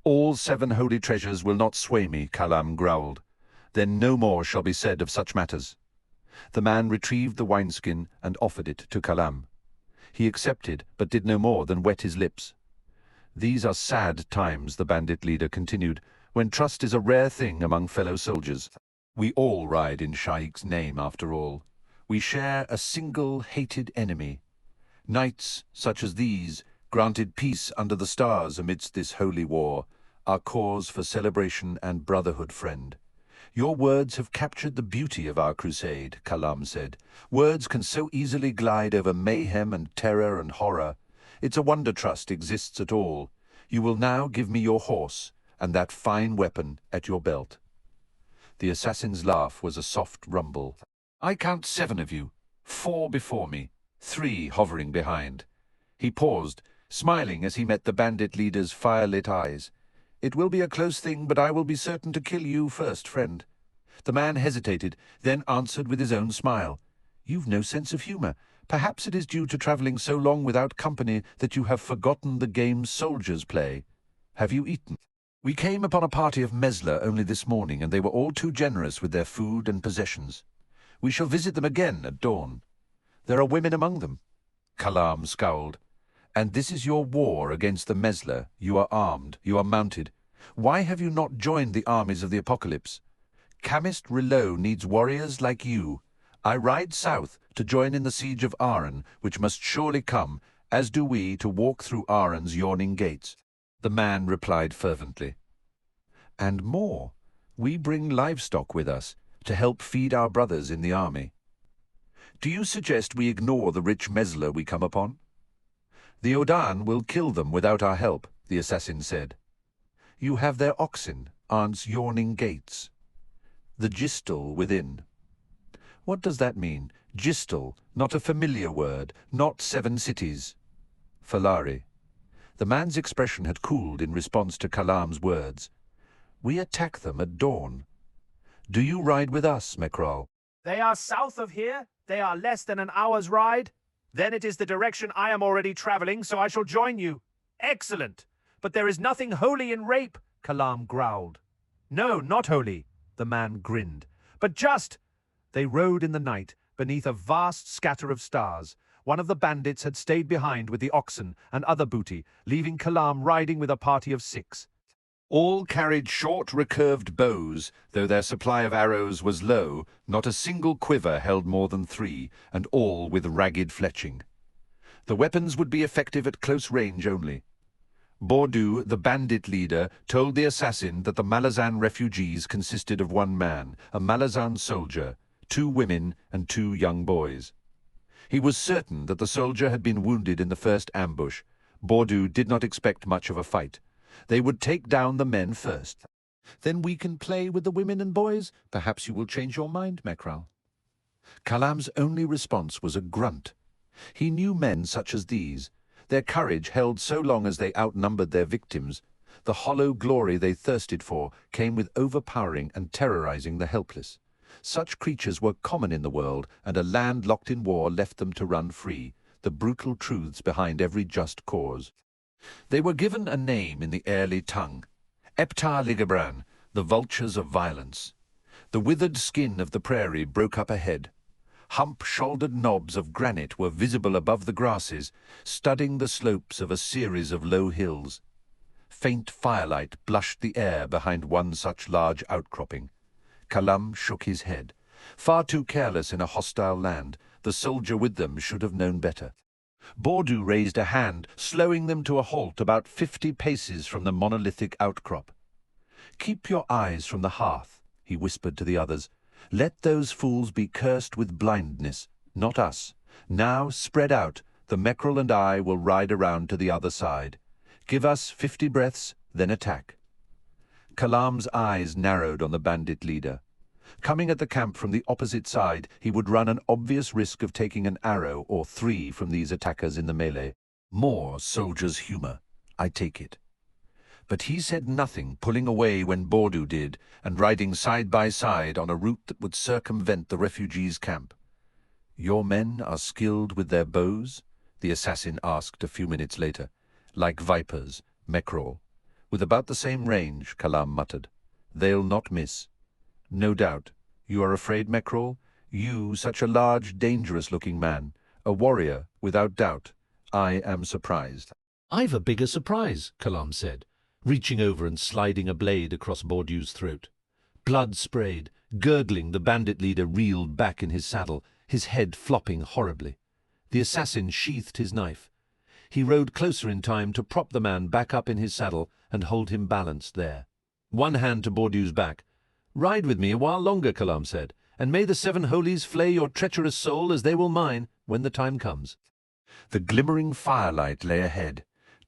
All 7 holy treasures will not sway me," Kalam growled. "Then no more shall be said of such matters." The man retrieved the wineskin and offered it to Kalam. He accepted, but did no more than wet his lips. "These are sad times," the bandit leader continued, "when trust is a rare thing among fellow soldiers. We all ride in Sha'ik's name, after all. We share a single hated enemy. Knights such as these, granted peace under the stars amidst this holy war, are cause for celebration and brotherhood, friend. Your words have captured the beauty of our crusade," Kalam said. "Words can so easily glide over mayhem and terror and horror. It's a wonder trust exists at all. You will now give me your horse, and that fine weapon at your belt." The assassin's laugh was a soft rumble. "I count 7 of you, 4 before me, 3 hovering behind." He paused, smiling as he met the bandit leader's fire-lit eyes. "It will be a close thing, but I will be certain to kill you first, friend." The man hesitated, then answered with his own smile. "You've no sense of humor. Perhaps it is due to traveling so long without company that you have forgotten the game soldiers play. Have you eaten?" "We came upon a party of Mesler only this morning, and they were all too generous with their food and possessions. We shall visit them again at dawn. There are women among them." Kalam scowled. "And this is your war against the Mesler. You are armed, you are mounted. Why have you not joined the armies of the apocalypse? Chemist Rilot needs warriors like you. I ride south to join in the siege of Aren, which must surely come, as do we to walk through Aren's yawning gates." The man replied fervently. "And more, we bring livestock with us to help feed our brothers in the army. Do you suggest we ignore the rich Mesler we come upon?" "The Odan will kill them without our help," the assassin said. "You have their oxen, Arn's yawning gates. The gistle within." "What does that mean? Gistle, not a familiar word, not 7 cities." "Falari." The man's expression had cooled in response to Kalam's words. "We attack them at dawn. Do you ride with us, Mekhar?" They are south of here. They are less than an hour's ride. Then it is the direction I am already traveling, so I shall join you. Excellent. But there is nothing holy in rape, Kalam growled. "No, not holy," the man grinned. "But just." They rode in the night, beneath a vast scatter of stars. One of the bandits had stayed behind with the oxen and other booty, leaving Kalam riding with a party of 6. All carried short, recurved bows, though their supply of arrows was low. Not a single quiver held more than 3, and all with ragged fletching. The weapons would be effective at close range only. Baudin, the bandit leader, told the assassin that the Malazan refugees consisted of 1 man, a Malazan soldier, 2 women, and 2 young boys. He was certain that the soldier had been wounded in the first ambush. Baudin did not expect much of a fight. They would take down the men first. "Then we can play with the women and boys? Perhaps you will change your mind, Mekhar." Kalam's only response was a grunt. He knew men such as these. Their courage held so long as they outnumbered their victims. The hollow glory they thirsted for came with overpowering and terrorizing the helpless. Such creatures were common in the world, and a land locked in war left them to run free, the brutal truths behind every just cause. They were given a name in the Ehrlitan tongue, Eptar, the vultures of violence. The withered skin of the prairie broke up ahead. Hump-shouldered knobs of granite were visible above the grasses, studding the slopes of a series of low hills. Faint firelight blushed the air behind one such large outcropping. Kalam shook his head. Far too careless in a hostile land, the soldier with them should have known better. Baudin raised a hand, slowing them to a halt about 50 paces from the monolithic outcrop. "Keep your eyes from the hearth," he whispered to the others. "Let those fools be cursed with blindness, not us. Now spread out, The Mekral and I will ride around to the other side. Give us 50 breaths, then attack." Kalam's eyes narrowed on the bandit leader. Coming at the camp from the opposite side, he would run an obvious risk of taking an arrow or 3 from these attackers in the melee. More soldier's humor, I take it. But he said nothing, pulling away when Baudin did, and riding side by side on a route that would circumvent the refugees' camp. "Your men are skilled with their bows?" the assassin asked a few minutes later. "Like vipers, Mekral." "With about the same range," Kalam muttered. "They'll not miss." "No doubt. You are afraid, Mekral? You, such a large, dangerous-looking man. A warrior, without doubt. I am surprised." "I've a bigger surprise," Kalam said, reaching over and sliding a blade across Baudin's throat. Blood sprayed. Gurgling, the bandit leader reeled back in his saddle, his head flopping horribly. The assassin sheathed his knife. He rode closer in time to prop the man back up in his saddle and hold him balanced there. One hand to Baudin's back. "Ride with me a while longer," Kalam said, "and may the 7 holies flay your treacherous soul as they will mine when the time comes." The glimmering firelight lay ahead.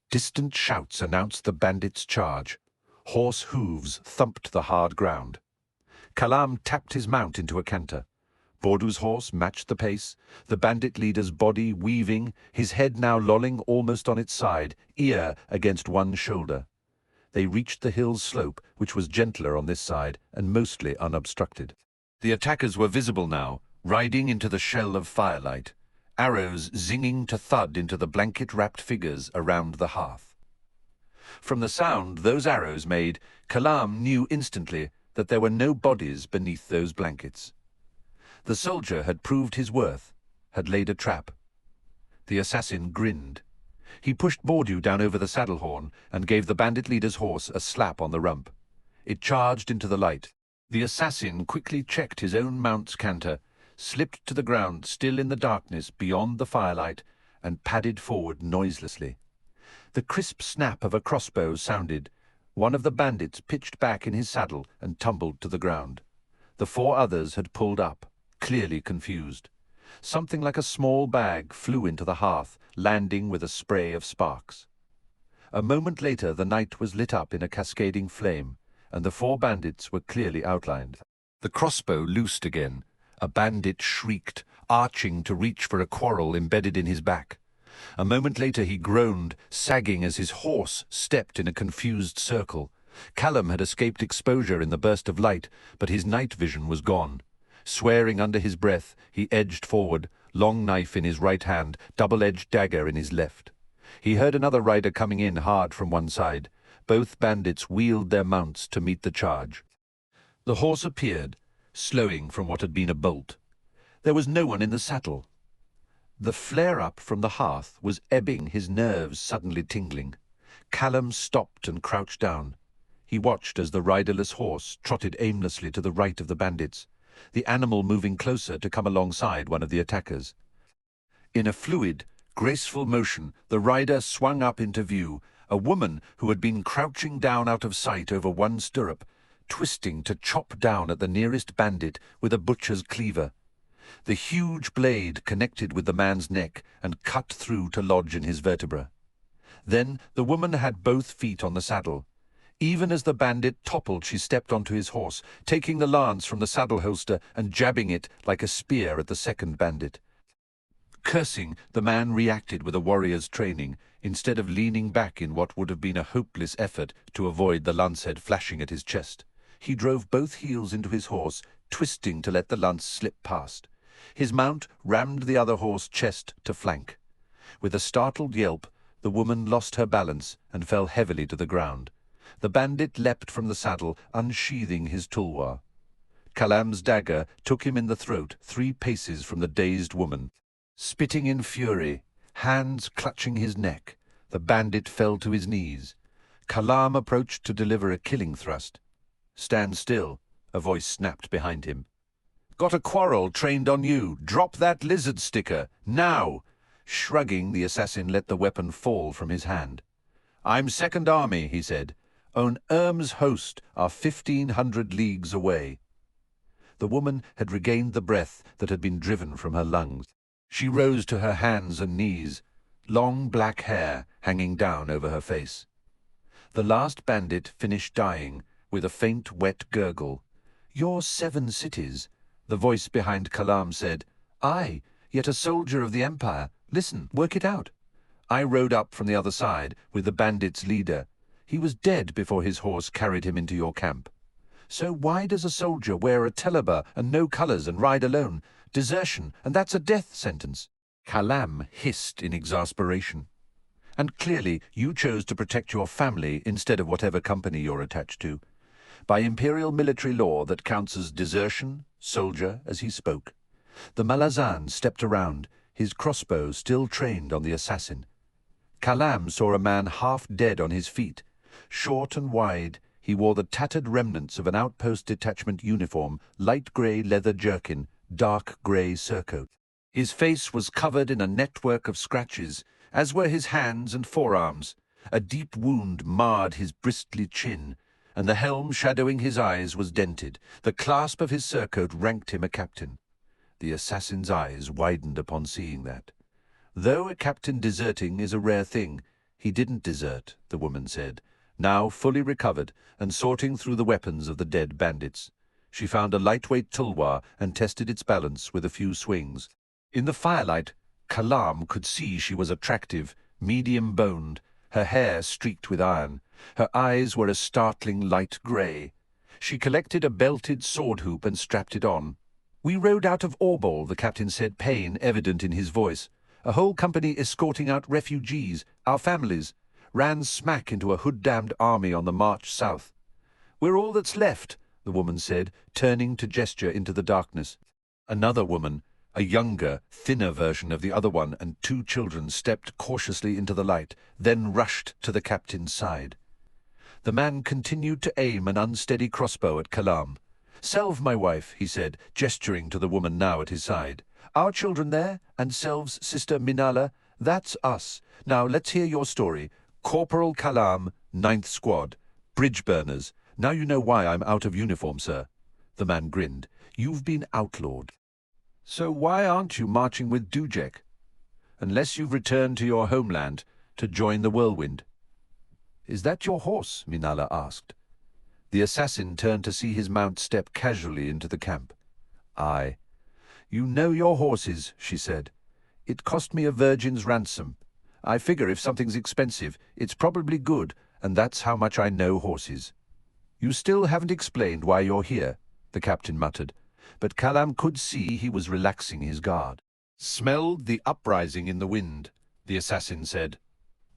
Distant shouts announced the bandits' charge. Horse hooves thumped the hard ground. Kalam tapped his mount into a canter. Baudin's horse matched the pace, the bandit leader's body weaving, his head now lolling almost on its side, ear against one shoulder. They reached the hill's slope, which was gentler on this side and mostly unobstructed. The attackers were visible now, riding into the shell of firelight, arrows zinging to thud into the blanket-wrapped figures around the hearth. From the sound those arrows made, Kalam knew instantly that there were no bodies beneath those blankets. The soldier had proved his worth, had laid a trap. The assassin grinned. He pushed Baudin down over the saddle horn and gave the bandit leader's horse a slap on the rump. It charged into the light. The assassin quickly checked his own mount's canter, slipped to the ground still in the darkness beyond the firelight, and padded forward noiselessly. The crisp snap of a crossbow sounded. One of the bandits pitched back in his saddle and tumbled to the ground. The 4 others had pulled up, clearly confused. Something like a small bag flew into the hearth, landing with a spray of sparks. A moment later the night was lit up in a cascading flame, and the 4 bandits were clearly outlined. The crossbow loosed again. A bandit shrieked, arching to reach for a quarrel embedded in his back. A moment later he groaned, sagging as his horse stepped in a confused circle. Kalam had escaped exposure in the burst of light, but his night vision was gone. Swearing under his breath, he edged forward, long knife in his right hand, double-edged dagger in his left. He heard another rider coming in hard from one side. Both bandits wheeled their mounts to meet the charge. The horse appeared, slowing from what had been a bolt. There was no one in the saddle. The flare-up from the hearth was ebbing, his nerves suddenly tingling. Kalam stopped and crouched down. He watched as the riderless horse trotted aimlessly to the right of the bandits, the animal moving closer to come alongside one of the attackers. In a fluid, graceful motion, the rider swung up into view, a woman who had been crouching down out of sight over one stirrup, twisting to chop down at the nearest bandit with a butcher's cleaver. The huge blade connected with the man's neck and cut through to lodge in his vertebra. Then the woman had both feet on the saddle. Even as the bandit toppled, she stepped onto his horse, taking the lance from the saddle holster and jabbing it like a spear at the second bandit. Cursing, the man reacted with a warrior's training, instead of leaning back in what would have been a hopeless effort to avoid the lance-head flashing at his chest. He drove both heels into his horse, twisting to let the lance slip past. His mount rammed the other horse chest to flank. With a startled yelp, the woman lost her balance and fell heavily to the ground. The bandit leapt from the saddle, unsheathing his tulwar. Kalam's dagger took him in the throat 3 paces from the dazed woman. Spitting in fury, hands clutching his neck, the bandit fell to his knees. Kalam approached to deliver a killing thrust. "Stand still," a voice snapped behind him. "Got a quarrel trained on you. Drop that lizard sticker, now!" Shrugging, the assassin let the weapon fall from his hand. "I'm Second Army," he said. "On Erm's host are 1,500 leagues away." The woman had regained the breath that had been driven from her lungs. She rose to her hands and knees, long black hair hanging down over her face. The last bandit finished dying with a faint, wet gurgle. "Your 7 cities," the voice behind Kalam said. "Aye, yet a soldier of the Empire. Listen, work it out." I rode up from the other side with the bandit's leader. He was dead before his horse carried him into your camp. So why does a soldier wear a teleba and no colours and ride alone? Desertion, and that's a death sentence. Kalam hissed in exasperation. And clearly you chose to protect your family instead of whatever company you're attached to. By imperial military law that counts as desertion, soldier, as he spoke. The Malazan stepped around, his crossbow still trained on the assassin. Kalam saw a man half dead on his feet. Short and wide, he wore the tattered remnants of an outpost detachment uniform, light grey leather jerkin, dark grey surcoat. His face was covered in a network of scratches, as were his hands and forearms. A deep wound marred his bristly chin, and the helm shadowing his eyes was dented. The clasp of his surcoat ranked him a captain. The assassin's eyes widened upon seeing that. Though a captain deserting is a rare thing, he didn't desert, the woman said, now fully recovered and sorting through the weapons of the dead bandits. She found a lightweight tulwar and tested its balance with a few swings. In the firelight, Kalam could see she was attractive, medium-boned, her hair streaked with iron. Her eyes were a startling light grey. She collected a belted sword hoop and strapped it on. "We rode out of Orbol," the captain said, pain evident in his voice. "A whole company escorting out refugees, our families, ran smack into a hood-damned army on the march south. We're all that's left," the woman said, turning to gesture into the darkness. Another woman, a younger, thinner version of the other one, and 2 children stepped cautiously into the light, then rushed to the captain's side. The man continued to aim an unsteady crossbow at Kalam. "Selve, my wife," he said, gesturing to the woman now at his side. "Our children there, and Selve's sister Minala, that's us. Now let's hear your story. Corporal Kalam, 9th Squad. Bridgeburners. Now you know why I'm out of uniform, sir." The man grinned. "You've been outlawed. So why aren't you marching with Duiker? Unless you've returned to your homeland to join the Whirlwind." "Is that your horse?" Minala asked. The assassin turned to see his mount step casually into the camp. "Aye. You know your horses," she said. "It cost me a virgin's ransom. I figure if something's expensive, it's probably good, and that's how much I know horses." "You still haven't explained why you're here," the captain muttered, but Kalam could see he was relaxing his guard. "Smelled the uprising in the wind," the assassin said.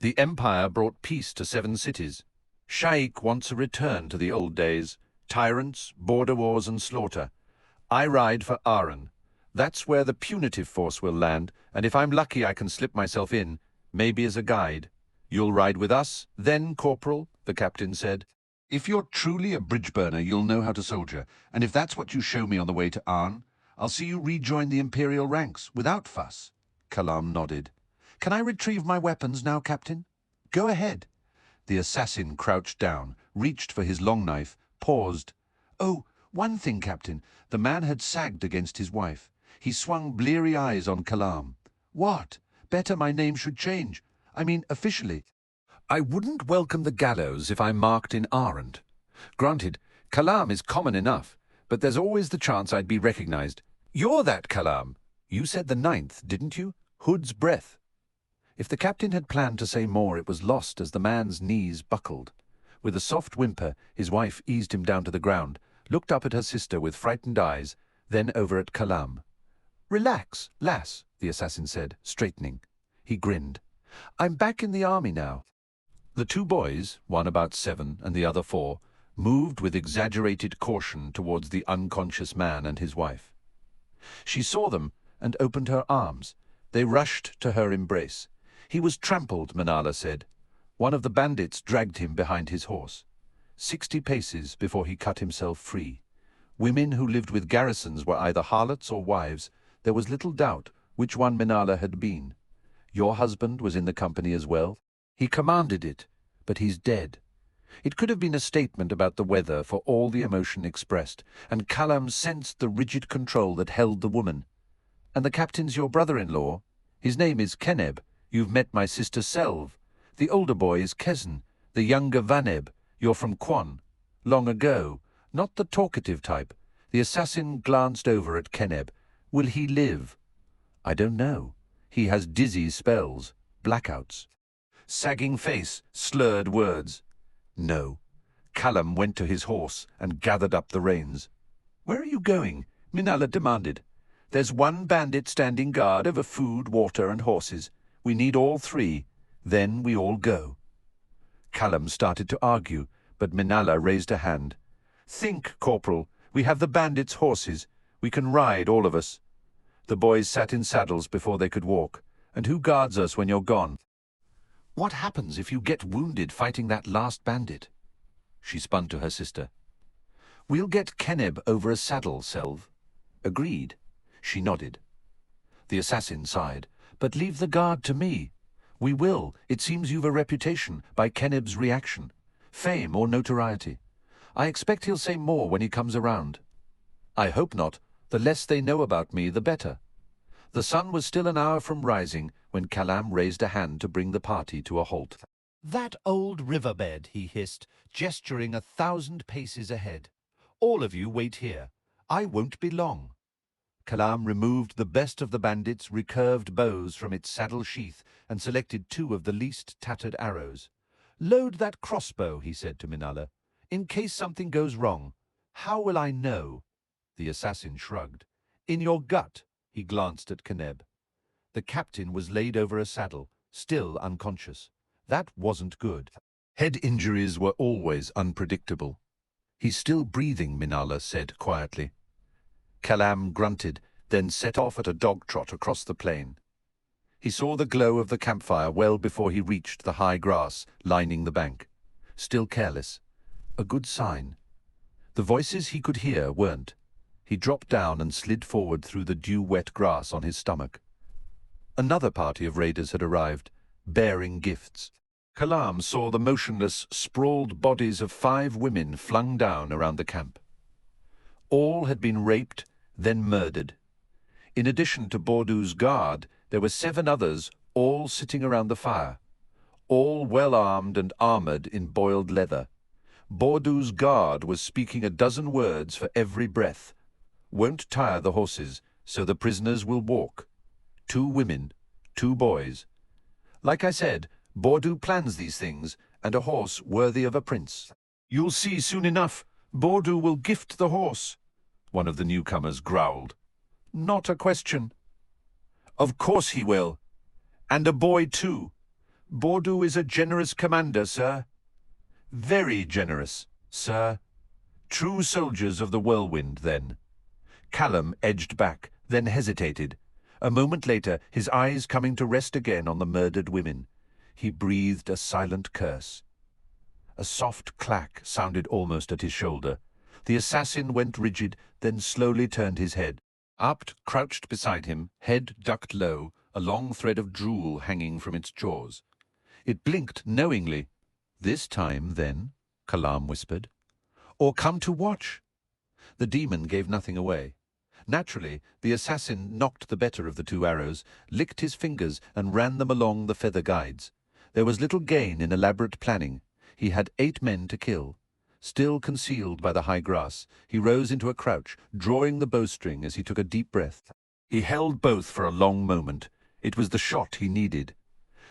"The Empire brought peace to 7 cities. Sha'ik wants a return to the old days, tyrants, border wars and slaughter. I ride for Aren. That's where the punitive force will land, and if I'm lucky I can slip myself in, maybe as a guide. You'll ride with us, then, Corporal," the captain said. "If you're truly a Bridgeburner, you'll know how to soldier, and if that's what you show me on the way to Aren, I'll see you rejoin the Imperial ranks, without fuss." Kalam nodded. "Can I retrieve my weapons now, Captain?" "Go ahead." The assassin crouched down, reached for his long knife, paused. "Oh, one thing, Captain." The man had sagged against his wife. He swung bleary eyes on Kalam. "What? Better my name should change. I mean, officially. I wouldn't welcome the gallows if I'm marked in Aren. Granted, Kalam is common enough, but there's always the chance I'd be recognized. You're that Kalam. You said the 9th, didn't you? Hood's breath." If the captain had planned to say more, it was lost as the man's knees buckled. With a soft whimper, his wife eased him down to the ground, looked up at her sister with frightened eyes, then over at Kalam. "Relax, lass," the assassin said, straightening. He grinned. "I'm back in the army now." The 2 boys, one about 7 and the other 4, moved with exaggerated caution towards the unconscious man and his wife. She saw them and opened her arms. They rushed to her embrace. "He was trampled," Minala said. "One of the bandits dragged him behind his horse. 60 paces before he cut himself free. Women who lived with garrisons were either harlots or wives. There was little doubt which one Minala had been. Your husband was in the company as well. He commanded it, but he's dead." It could have been a statement about the weather for all the emotion expressed, and Kalam sensed the rigid control that held the woman. And the captain's your brother-in-law. His name is Keneb. You've met my sister Selv. The older boy is Kesen, the younger Vaneb. You're from Quan. Long ago. Not the talkative type. The assassin glanced over at Keneb. Will he live? I don't know. He has dizzy spells, blackouts. Sagging face, slurred words. No. Kalam went to his horse and gathered up the reins. Where are you going? Minala demanded. There's one bandit standing guard over food, water, and horses. We need all three. Then we all go. Kalam started to argue, but Minala raised a hand. Think, Corporal. We have the bandits' horses. We can ride, all of us. The boys sat in saddles before they could walk. And who guards us when you're gone? What happens if you get wounded fighting that last bandit? She spun to her sister. We'll get Keneb over a saddle, Selv. Agreed. She nodded. The assassin sighed. But leave the guard to me. We will. It seems you've a reputation by Keneb's reaction. Fame or notoriety. I expect he'll say more when he comes around. I hope not. The less they know about me, the better. The sun was still an hour from rising when Kalam raised a hand to bring the party to a halt. That old riverbed, he hissed, gesturing 1,000 paces ahead. All of you wait here. I won't be long. Kalam removed the best of the bandits' recurved bows from its saddle sheath and selected 2 of the least tattered arrows. Load that crossbow, he said to Minala. In case something goes wrong. How will I know? The assassin shrugged. In your gut, he glanced at Keneb. The captain was laid over a saddle, still unconscious. That wasn't good. Head injuries were always unpredictable. He's still breathing, Minala said quietly. Kalam grunted, then set off at a dog trot across the plain. He saw the glow of the campfire well before he reached the high grass lining the bank. Still careless. A good sign. The voices he could hear weren't. He dropped down and slid forward through the dew-wet grass on his stomach. Another party of raiders had arrived, bearing gifts. Kalam saw the motionless, sprawled bodies of 5 women flung down around the camp. All had been raped, then murdered. In addition to Bordu's guard, there were 7 others, all sitting around the fire, all well-armed and armored in boiled leather. Bordu's guard was speaking a dozen words for every breath. Won't tire the horses, so the prisoners will walk. 2 women, 2 boys. Like I said, Bordu plans these things, and a horse worthy of a prince. You'll see soon enough. Bordu will gift the horse, one of the newcomers growled. Not a question. Of course he will. And a boy too. Bordu is a generous commander, sir. Very generous, sir. True soldiers of the Whirlwind, then. Kalam edged back, then hesitated. A moment later, his eyes coming to rest again on the murdered women. He breathed a silent curse. A soft clack sounded almost at his shoulder. The assassin went rigid, then slowly turned his head. Apt crouched beside him, head ducked low, a long thread of drool hanging from its jaws. It blinked knowingly. This time, then, Kalam whispered. Or come to watch. The demon gave nothing away. Naturally, the assassin knocked the better of the 2 arrows, licked his fingers, and ran them along the feather guides. There was little gain in elaborate planning. He had 8 men to kill. Still concealed by the high grass, he rose into a crouch, drawing the bowstring as he took a deep breath. He held both for a long moment. It was the shot he needed.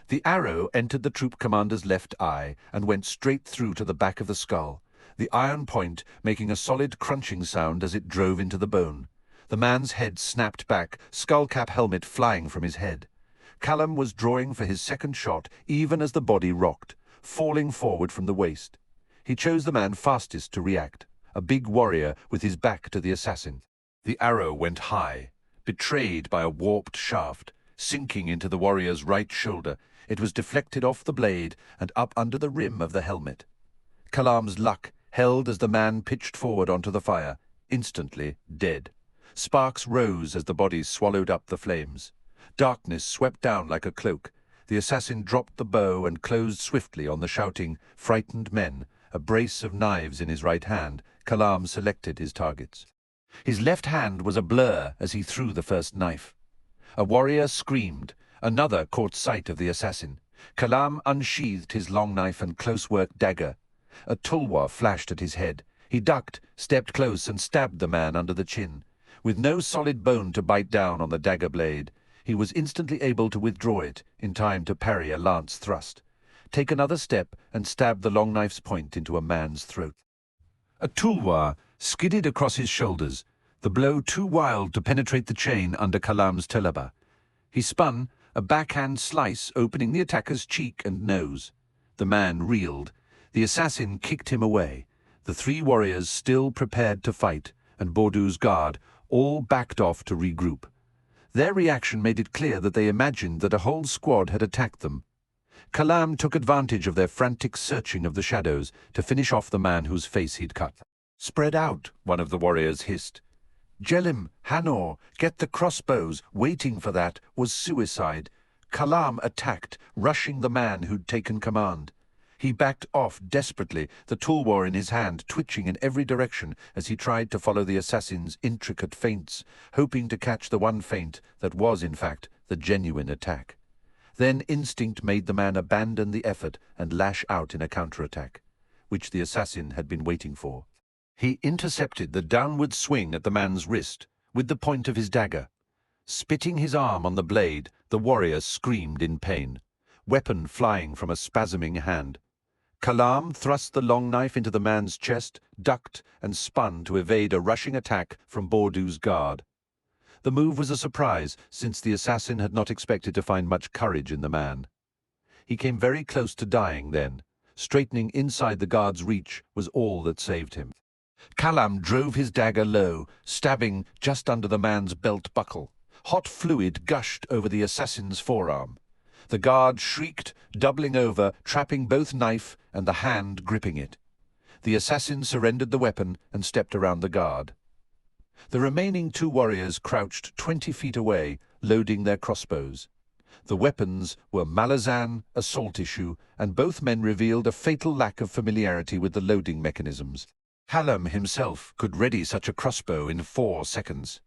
The arrow entered the troop commander's left eye and went straight through to the back of the skull, the iron point making a solid crunching sound as it drove into the bone. The man's head snapped back, skullcap helmet flying from his head. Kalam was drawing for his second shot even as the body rocked, falling forward from the waist. He chose the man fastest to react, a big warrior with his back to the assassin. The arrow went high, betrayed by a warped shaft, sinking into the warrior's right shoulder. It was deflected off the blade and up under the rim of the helmet. Kalam's luck held as the man pitched forward onto the fire, instantly dead. Sparks rose as the body swallowed up the flames. Darkness swept down like a cloak. The assassin dropped the bow and closed swiftly on the shouting, frightened men. A brace of knives in his right hand, Kalam selected his targets. His left hand was a blur as he threw the first knife. A warrior screamed. Another caught sight of the assassin. Kalam unsheathed his long knife and close-work dagger. A tulwar flashed at his head. He ducked, stepped close, and stabbed the man under the chin. With no solid bone to bite down on the dagger blade, he was instantly able to withdraw it in time to parry a lance thrust, take another step, and stab the long knife's point into a man's throat. A tulwar skidded across his shoulders, the blow too wild to penetrate the chain under Kalam's telaba. He spun, a backhand slice opening the attacker's cheek and nose. The man reeled. The assassin kicked him away. The three warriors still prepared to fight, and Baudu's guard all backed off to regroup. Their reaction made it clear that they imagined that a whole squad had attacked them. Kalam took advantage of their frantic searching of the shadows to finish off the man whose face he'd cut. "Spread out," one of the warriors hissed. "Jelim, Hanor, get the crossbows. Waiting for that was suicide." Kalam attacked, rushing the man who'd taken command. He backed off desperately, the tulwar in his hand twitching in every direction as he tried to follow the assassin's intricate feints, hoping to catch the one feint that was, in fact, the genuine attack. Then instinct made the man abandon the effort and lash out in a counterattack, which the assassin had been waiting for. He intercepted the downward swing at the man's wrist with the point of his dagger. Spitting his arm on the blade, the warrior screamed in pain, weapon flying from a spasming hand. Kalam thrust the long knife into the man's chest, ducked, and spun to evade a rushing attack from Baudu's guard. The move was a surprise, since the assassin had not expected to find much courage in the man. He came very close to dying then. Straightening inside the guard's reach was all that saved him. Kalam drove his dagger low, stabbing just under the man's belt buckle. Hot fluid gushed over the assassin's forearm. The guard shrieked, doubling over, trapping both knife and the hand gripping it. The assassin surrendered the weapon and stepped around the guard. The remaining two warriors crouched 20 feet away, loading their crossbows. The weapons were malazan, assault issue, and both men revealed a fatal lack of familiarity with the loading mechanisms. Kalam himself could ready such a crossbow in 4 seconds.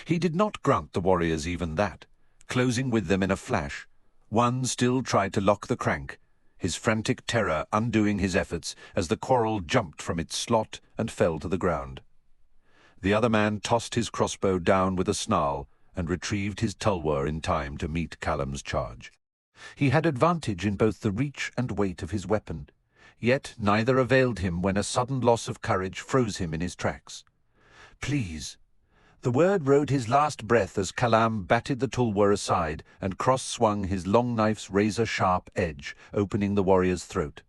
He did not grant the warriors even that, closing with them in a flash. One still tried to lock the crank, his frantic terror undoing his efforts as the quarrel jumped from its slot and fell to the ground. The other man tossed his crossbow down with a snarl and retrieved his tulwar in time to meet Kalam's charge. He had advantage in both the reach and weight of his weapon, yet neither availed him when a sudden loss of courage froze him in his tracks. "Please." The word rode his last breath as Kalam batted the tulwar aside and cross-swung his long knife's razor-sharp edge, opening the warrior's throat.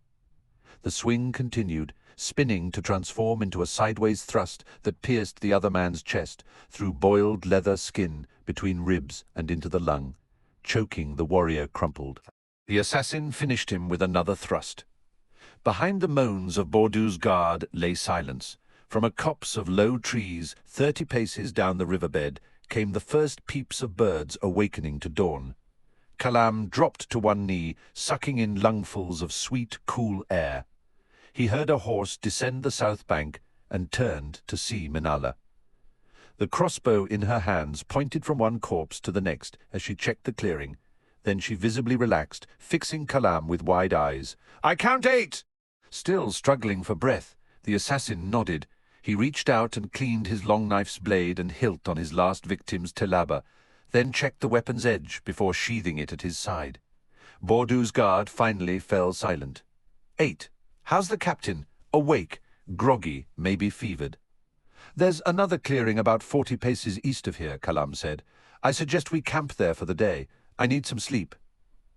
The swing continued, spinning to transform into a sideways thrust that pierced the other man's chest, through boiled leather skin, between ribs and into the lung. Choking, the warrior crumpled. The assassin finished him with another thrust. Behind the moans of Baudu's guard lay silence. From a copse of low trees, 30 paces down the riverbed, came the first peeps of birds awakening to dawn. Kalam dropped to one knee, sucking in lungfuls of sweet, cool air. He heard a horse descend the south bank and turned to see Minala. The crossbow in her hands pointed from one corpse to the next as she checked the clearing. Then she visibly relaxed, fixing Kalam with wide eyes. "I count 8!" Still struggling for breath, the assassin nodded. He reached out and cleaned his long knife's blade and hilt on his last victim's telaba, then checked the weapon's edge before sheathing it at his side. Baudu's guard finally fell silent. 8. How's the captain? Awake, groggy, maybe fevered. "There's another clearing about 40 paces east of here," Kalam said. "I suggest we camp there for the day. I need some sleep."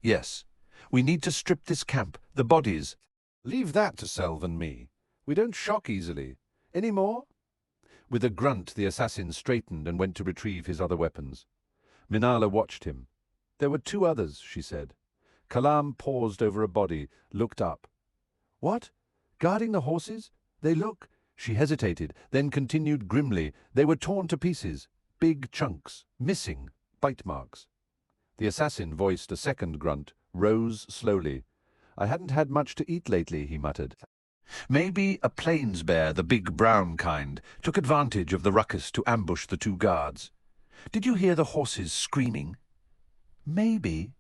"Yes. We need to strip this camp, the bodies." "Leave that to Selv and me. We don't shock easily. Any more?" With a grunt, the assassin straightened and went to retrieve his other weapons. Minala watched him. "There were 2 others," she said. Kalam paused over a body, looked up. "What? Guarding the horses? They look—" She hesitated, then continued grimly. "They were torn to pieces. Big chunks. Missing. Bite marks." The assassin voiced a second grunt, rose slowly. "I hadn't had much to eat lately," he muttered. "Maybe a plains bear, the big brown kind, took advantage of the ruckus to ambush the 2 guards." Did you hear the horses screaming? Maybe.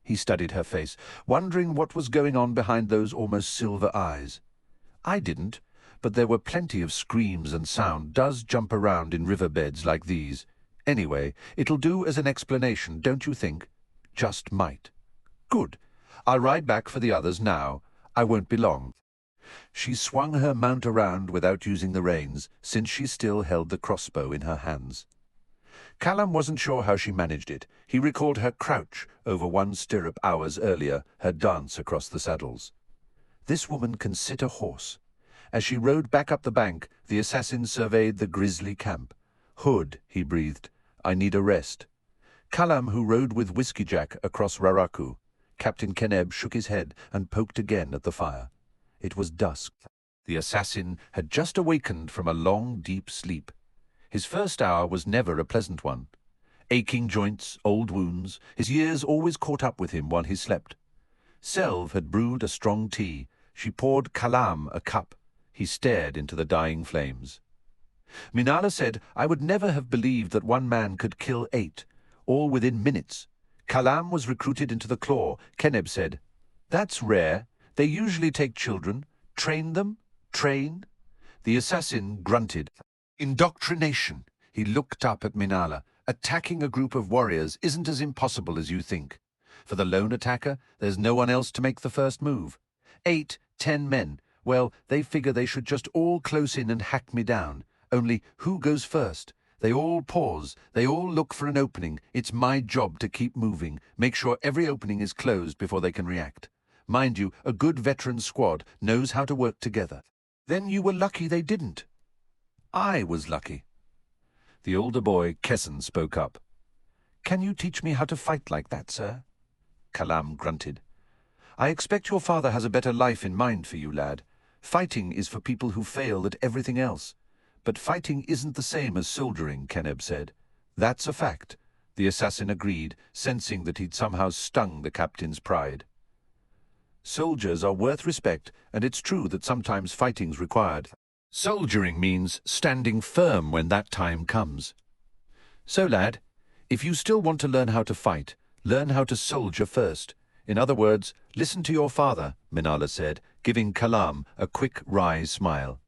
He studied her face, wondering what was going on behind those almost silver eyes. I didn't, but there were plenty of screams and sound does jump around in riverbeds like these. Anyway, it'll do as an explanation, don't you think? Just might. Good. I'll ride back for the others now. I won't be long. She swung her mount around without using the reins, since she still held the crossbow in her hands. Kalam wasn't sure how she managed it. He recalled her crouch over one stirrup hours earlier, her dance across the saddles. This woman can sit a horse. As she rode back up the bank, the assassin surveyed the grisly camp. Hood, he breathed, I need a rest. Kalam, who rode with Whiskey Jack across Raraku. Captain Keneb shook his head and poked again at the fire. It was dusk. The assassin had just awakened from a long, deep sleep. His first hour was never a pleasant one. Aching joints, old wounds, his years always caught up with him while he slept. Selv had brewed a strong tea. She poured Kalam a cup. He stared into the dying flames. Minala said, I would never have believed that one man could kill 8, all within minutes. Kalam was recruited into the claw. Keneb said, that's rare. They usually take children, train them, train. The assassin grunted. Indoctrination. He looked up at Minala. Attacking a group of warriors isn't as impossible as you think. For the lone attacker, there's no one else to make the first move. 8, 10 men. Well, they figure they should just all close in and hack me down. Only, who goes first? They all pause. They all look for an opening. It's my job to keep moving. Make sure every opening is closed before they can react. Mind you, a good veteran squad knows how to work together. Then you were lucky they didn't. I was lucky. The older boy, Kesson, spoke up. Can you teach me how to fight like that, sir? Kalam grunted. I expect your father has a better life in mind for you, lad. Fighting is for people who fail at everything else. But fighting isn't the same as soldiering, Keneb said. That's a fact. The assassin agreed, sensing that he'd somehow stung the captain's pride. Soldiers are worth respect, and it's true that sometimes fighting's required. Soldiering means standing firm when that time comes. So, lad, if you still want to learn how to fight, learn how to soldier first. In other words, listen to your father, Minala said, giving Kalam a quick, wry smile.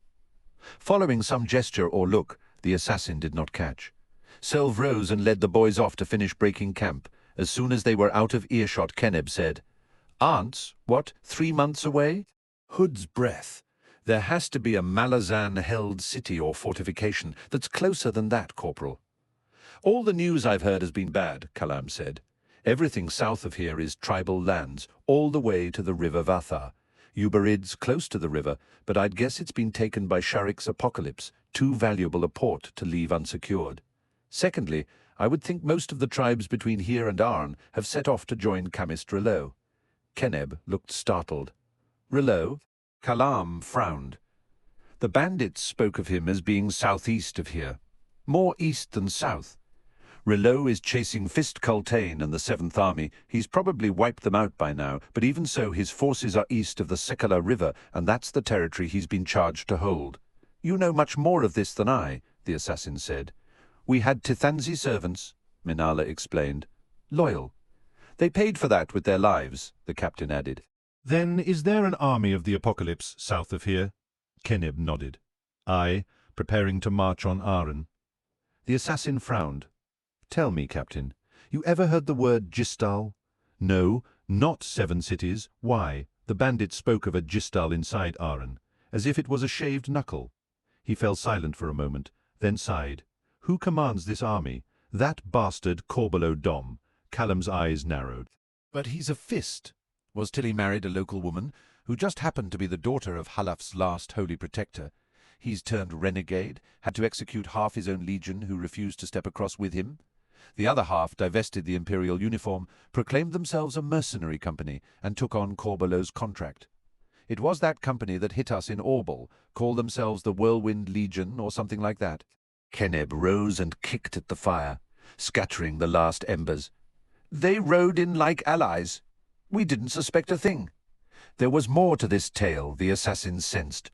Following some gesture or look, the assassin did not catch. Selv rose and led the boys off to finish breaking camp. As soon as they were out of earshot, Keneb said, Aunts, what, 3 months away? Hood's breath. There has to be a Malazan-held city or fortification that's closer than that, Corporal. All the news I've heard has been bad, Kalam said. Everything south of here is tribal lands, all the way to the river Vathar. Ubarid's close to the river, but I'd guess it's been taken by Sha'ik's apocalypse, too valuable a port to leave unsecured. Secondly, I would think most of the tribes between here and Aren have set off to join Kamist Relo. Keneb looked startled. Relo? Kalam frowned. The bandits spoke of him as being southeast of here. More east than south. Relo is chasing Fist Coltaine and the 7th Army. He's probably wiped them out by now, but even so his forces are east of the Sekala River, and that's the territory he's been charged to hold. You know much more of this than I, the assassin said. We had Tithanzi servants, Minala explained. Loyal. They paid for that with their lives, the captain added. Then is there an army of the apocalypse south of here? Keneb nodded. Aye, preparing to march on Aren. The assassin frowned. Tell me, Captain, you ever heard the word Gistal? No, not 7 cities. Why? The bandit spoke of a Gistal inside Aren, as if it was a shaved knuckle. He fell silent for a moment, then sighed. Who commands this army? That bastard Corbelow Dom. Kalam's eyes narrowed. But he's a fist. Was till he married a local woman, who just happened to be the daughter of Halaf's last holy protector. He's turned renegade, had to execute half his own legion who refused to step across with him. The other half divested the imperial uniform, proclaimed themselves a mercenary company, and took on Corbelow's contract. It was that company that hit us in Orbal, called themselves the Whirlwind Legion or something like that. Keneb rose and kicked at the fire, scattering the last embers. They rode in like allies. We didn't suspect a thing. There was more to this tale, the assassin sensed.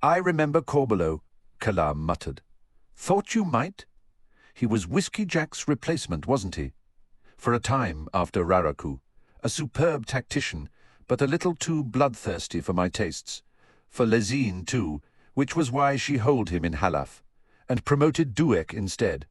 I remember Corbelow, Kalam muttered. Thought you might? He was Whiskey Jack's replacement, wasn't he? For a time after Raraku, a superb tactician, but a little too bloodthirsty for my tastes. For Lezine, too, which was why she holed him in Halaf, and promoted Duiker instead.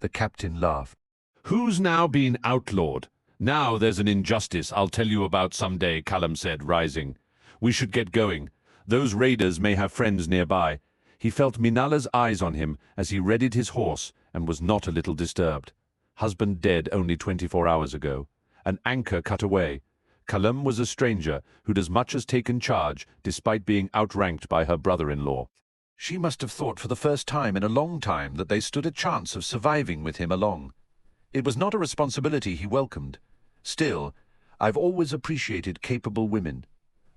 The captain laughed. Who's now been outlawed? Now there's an injustice I'll tell you about someday, Kalam said, rising. We should get going. Those raiders may have friends nearby. He felt Minala's eyes on him as he readied his horse and was not a little disturbed. Husband dead only 24 hours ago. An anchor cut away. Kalam was a stranger who'd as much as taken charge despite being outranked by her brother-in-law. She must have thought for the first time in a long time that they stood a chance of surviving with him along. It was not a responsibility he welcomed. Still, I've always appreciated capable women.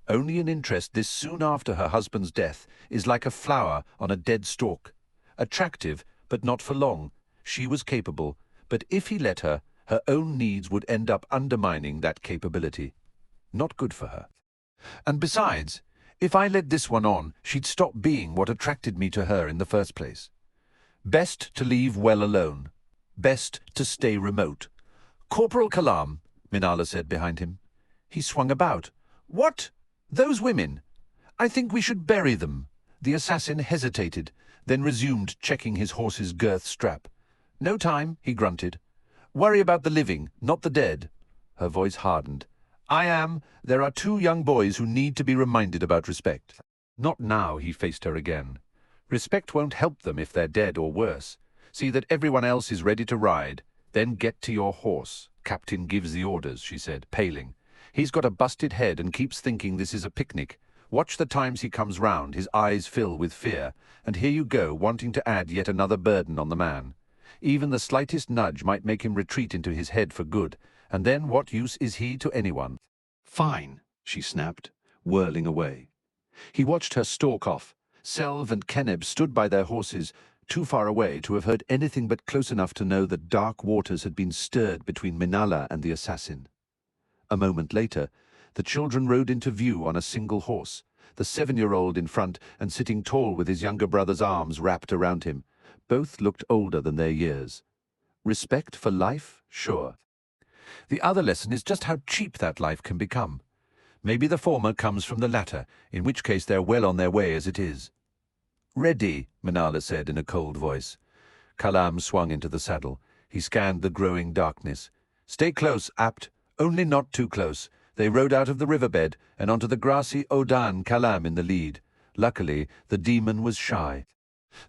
Only an interest this soon after her husband's death is like a flower on a dead stalk. Attractive, but not for long. She was capable, but if he let her, her own needs would end up undermining that capability. Not good for her. And besides, if I led this one on, she'd stop being what attracted me to her in the first place. Best to leave well alone. Best to stay remote. Corporal Kalam, Minala said behind him. He swung about. What? Those women? I think we should bury them. The assassin hesitated, then resumed checking his horse's girth strap. No time, he grunted. Worry about the living, not the dead. Her voice hardened. There are 2 young boys who need to be reminded about respect. Not now, he faced her again. Respect won't help them if they're dead or worse. See that everyone else is ready to ride, then get to your horse. Captain gives the orders, she said, paling. He's got a busted head and keeps thinking this is a picnic. Watch the times he comes round, his eyes fill with fear, and here you go, wanting to add yet another burden on the man. Even the slightest nudge might make him retreat into his head for good, and then what use is he to anyone? Fine, she snapped, whirling away. He watched her stalk off. Selv and Keneb stood by their horses, too far away to have heard anything but close enough to know that dark waters had been stirred between Minala and the assassin. A moment later, the children rode into view on a single horse, the 7-year-old in front and sitting tall with his younger brother's arms wrapped around him. Both looked older than their years. Respect for life? Sure. The other lesson is just how cheap that life can become. Maybe the former comes from the latter, in which case they're well on their way as it is. Ready, Minala said in a cold voice. Kalam swung into the saddle. He scanned the growing darkness. Stay close, Apt. Only not too close. They rode out of the riverbed and onto the grassy Odan, Kalam in the lead. Luckily, the demon was shy.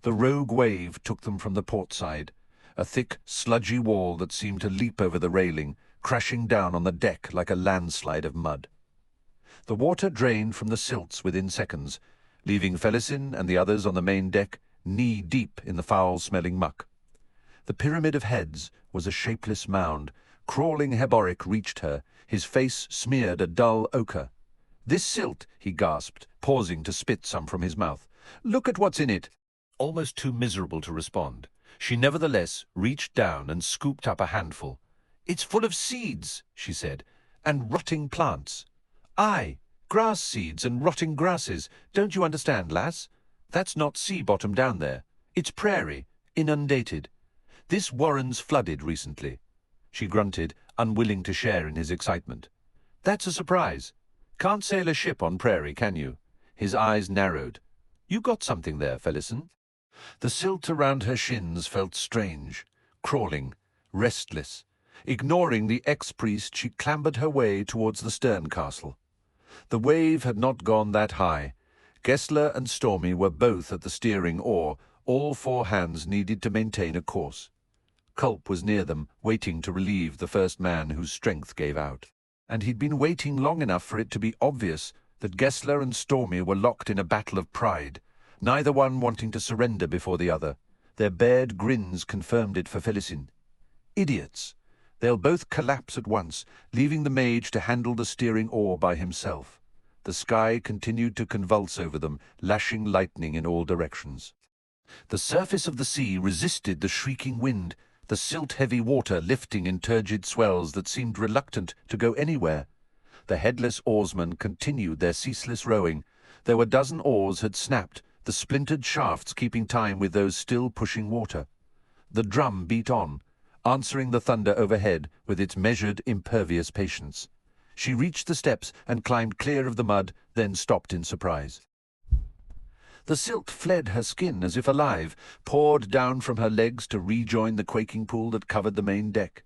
The rogue wave took them from the port side, a thick, sludgy wall that seemed to leap over the railing, crashing down on the deck like a landslide of mud. The water drained from the silts within seconds, leaving Felisin and the others on the main deck knee-deep in the foul-smelling muck. The pyramid of heads was a shapeless mound. Crawling Heboric reached her, his face smeared a dull ochre. This silt, he gasped, pausing to spit some from his mouth. Look at what's in it. Almost too miserable to respond, she nevertheless reached down and scooped up a handful. It's full of seeds, she said, and rotting plants. Aye, grass seeds and rotting grasses. Don't you understand, lass? That's not sea bottom down there. It's prairie, inundated. This warren's flooded recently. She grunted, unwilling to share in his excitement. That's a surprise. Can't sail a ship on prairie, can you? His eyes narrowed. You got something there, Felisin. The silt around her shins felt strange, crawling, restless. Ignoring the ex-priest, she clambered her way towards the stern castle. The wave had not gone that high. Gessler and Stormy were both at the steering oar. All 4 hands needed to maintain a course. Culp was near them, waiting to relieve the first man whose strength gave out. And he'd been waiting long enough for it to be obvious that Gessler and Stormy were locked in a battle of pride, neither one wanting to surrender before the other. Their bared grins confirmed it for Felisin. Idiots. They'll both collapse at once, leaving the mage to handle the steering oar by himself. The sky continued to convulse over them, lashing lightning in all directions. The surface of the sea resisted the shrieking wind, the silt-heavy water lifting in turgid swells that seemed reluctant to go anywhere. The headless oarsmen continued their ceaseless rowing. There were 12 oars had snapped, the splintered shafts keeping time with those still pushing water. The drum beat on, answering the thunder overhead with its measured, impervious patience. She reached the steps and climbed clear of the mud, then stopped in surprise. The silt fled her skin as if alive, poured down from her legs to rejoin the quaking pool that covered the main deck.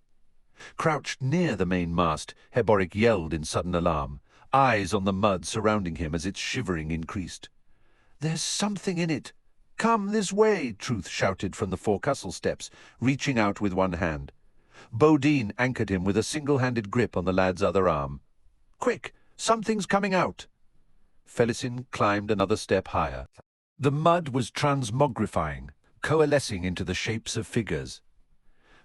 Crouched near the main mast, Heboric yelled in sudden alarm, eyes on the mud surrounding him as its shivering increased. "There's something in it! Come this way!" Truth shouted from the forecastle steps, reaching out with one hand. Baudin anchored him with a single-handed grip on the lad's other arm. "Quick! Something's coming out!" Felisin climbed another step higher. The mud was transmogrifying, coalescing into the shapes of figures.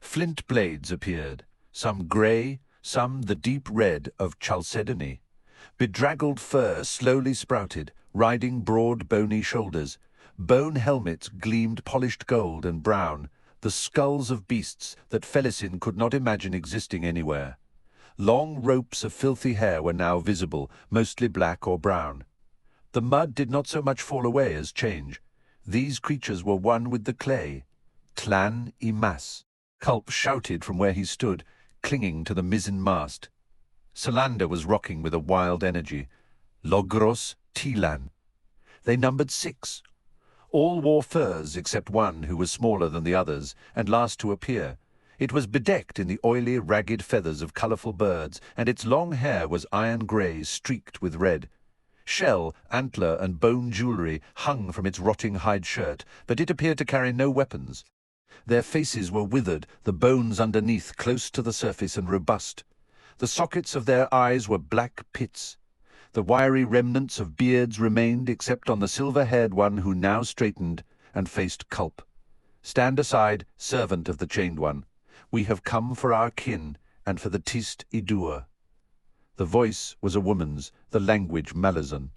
Flint blades appeared, some grey, some the deep red of chalcedony. Bedraggled fur slowly sprouted, riding broad bony shoulders. Bone helmets gleamed polished gold and brown, the skulls of beasts that Felisin could not imagine existing anywhere. Long ropes of filthy hair were now visible, mostly black or brown. The mud did not so much fall away as change. These creatures were one with the clay. Tlan y Mas. Culp shouted from where he stood, clinging to the mizzen mast. Salander was rocking with a wild energy. Logros Tilan. They numbered 6. All wore furs except one who was smaller than the others, and last to appear. It was bedecked in the oily, ragged feathers of colourful birds, and its long hair was iron grey, streaked with red. Shell, antler, and bone jewellery hung from its rotting hide shirt, but it appeared to carry no weapons. Their faces were withered, the bones underneath close to the surface and robust. The sockets of their eyes were black pits. The wiry remnants of beards remained except on the silver-haired one who now straightened and faced Culp. "Stand aside, servant of the Chained One. We have come for our kin and for the Tist Idur." The voice was a woman's, the language Malazan.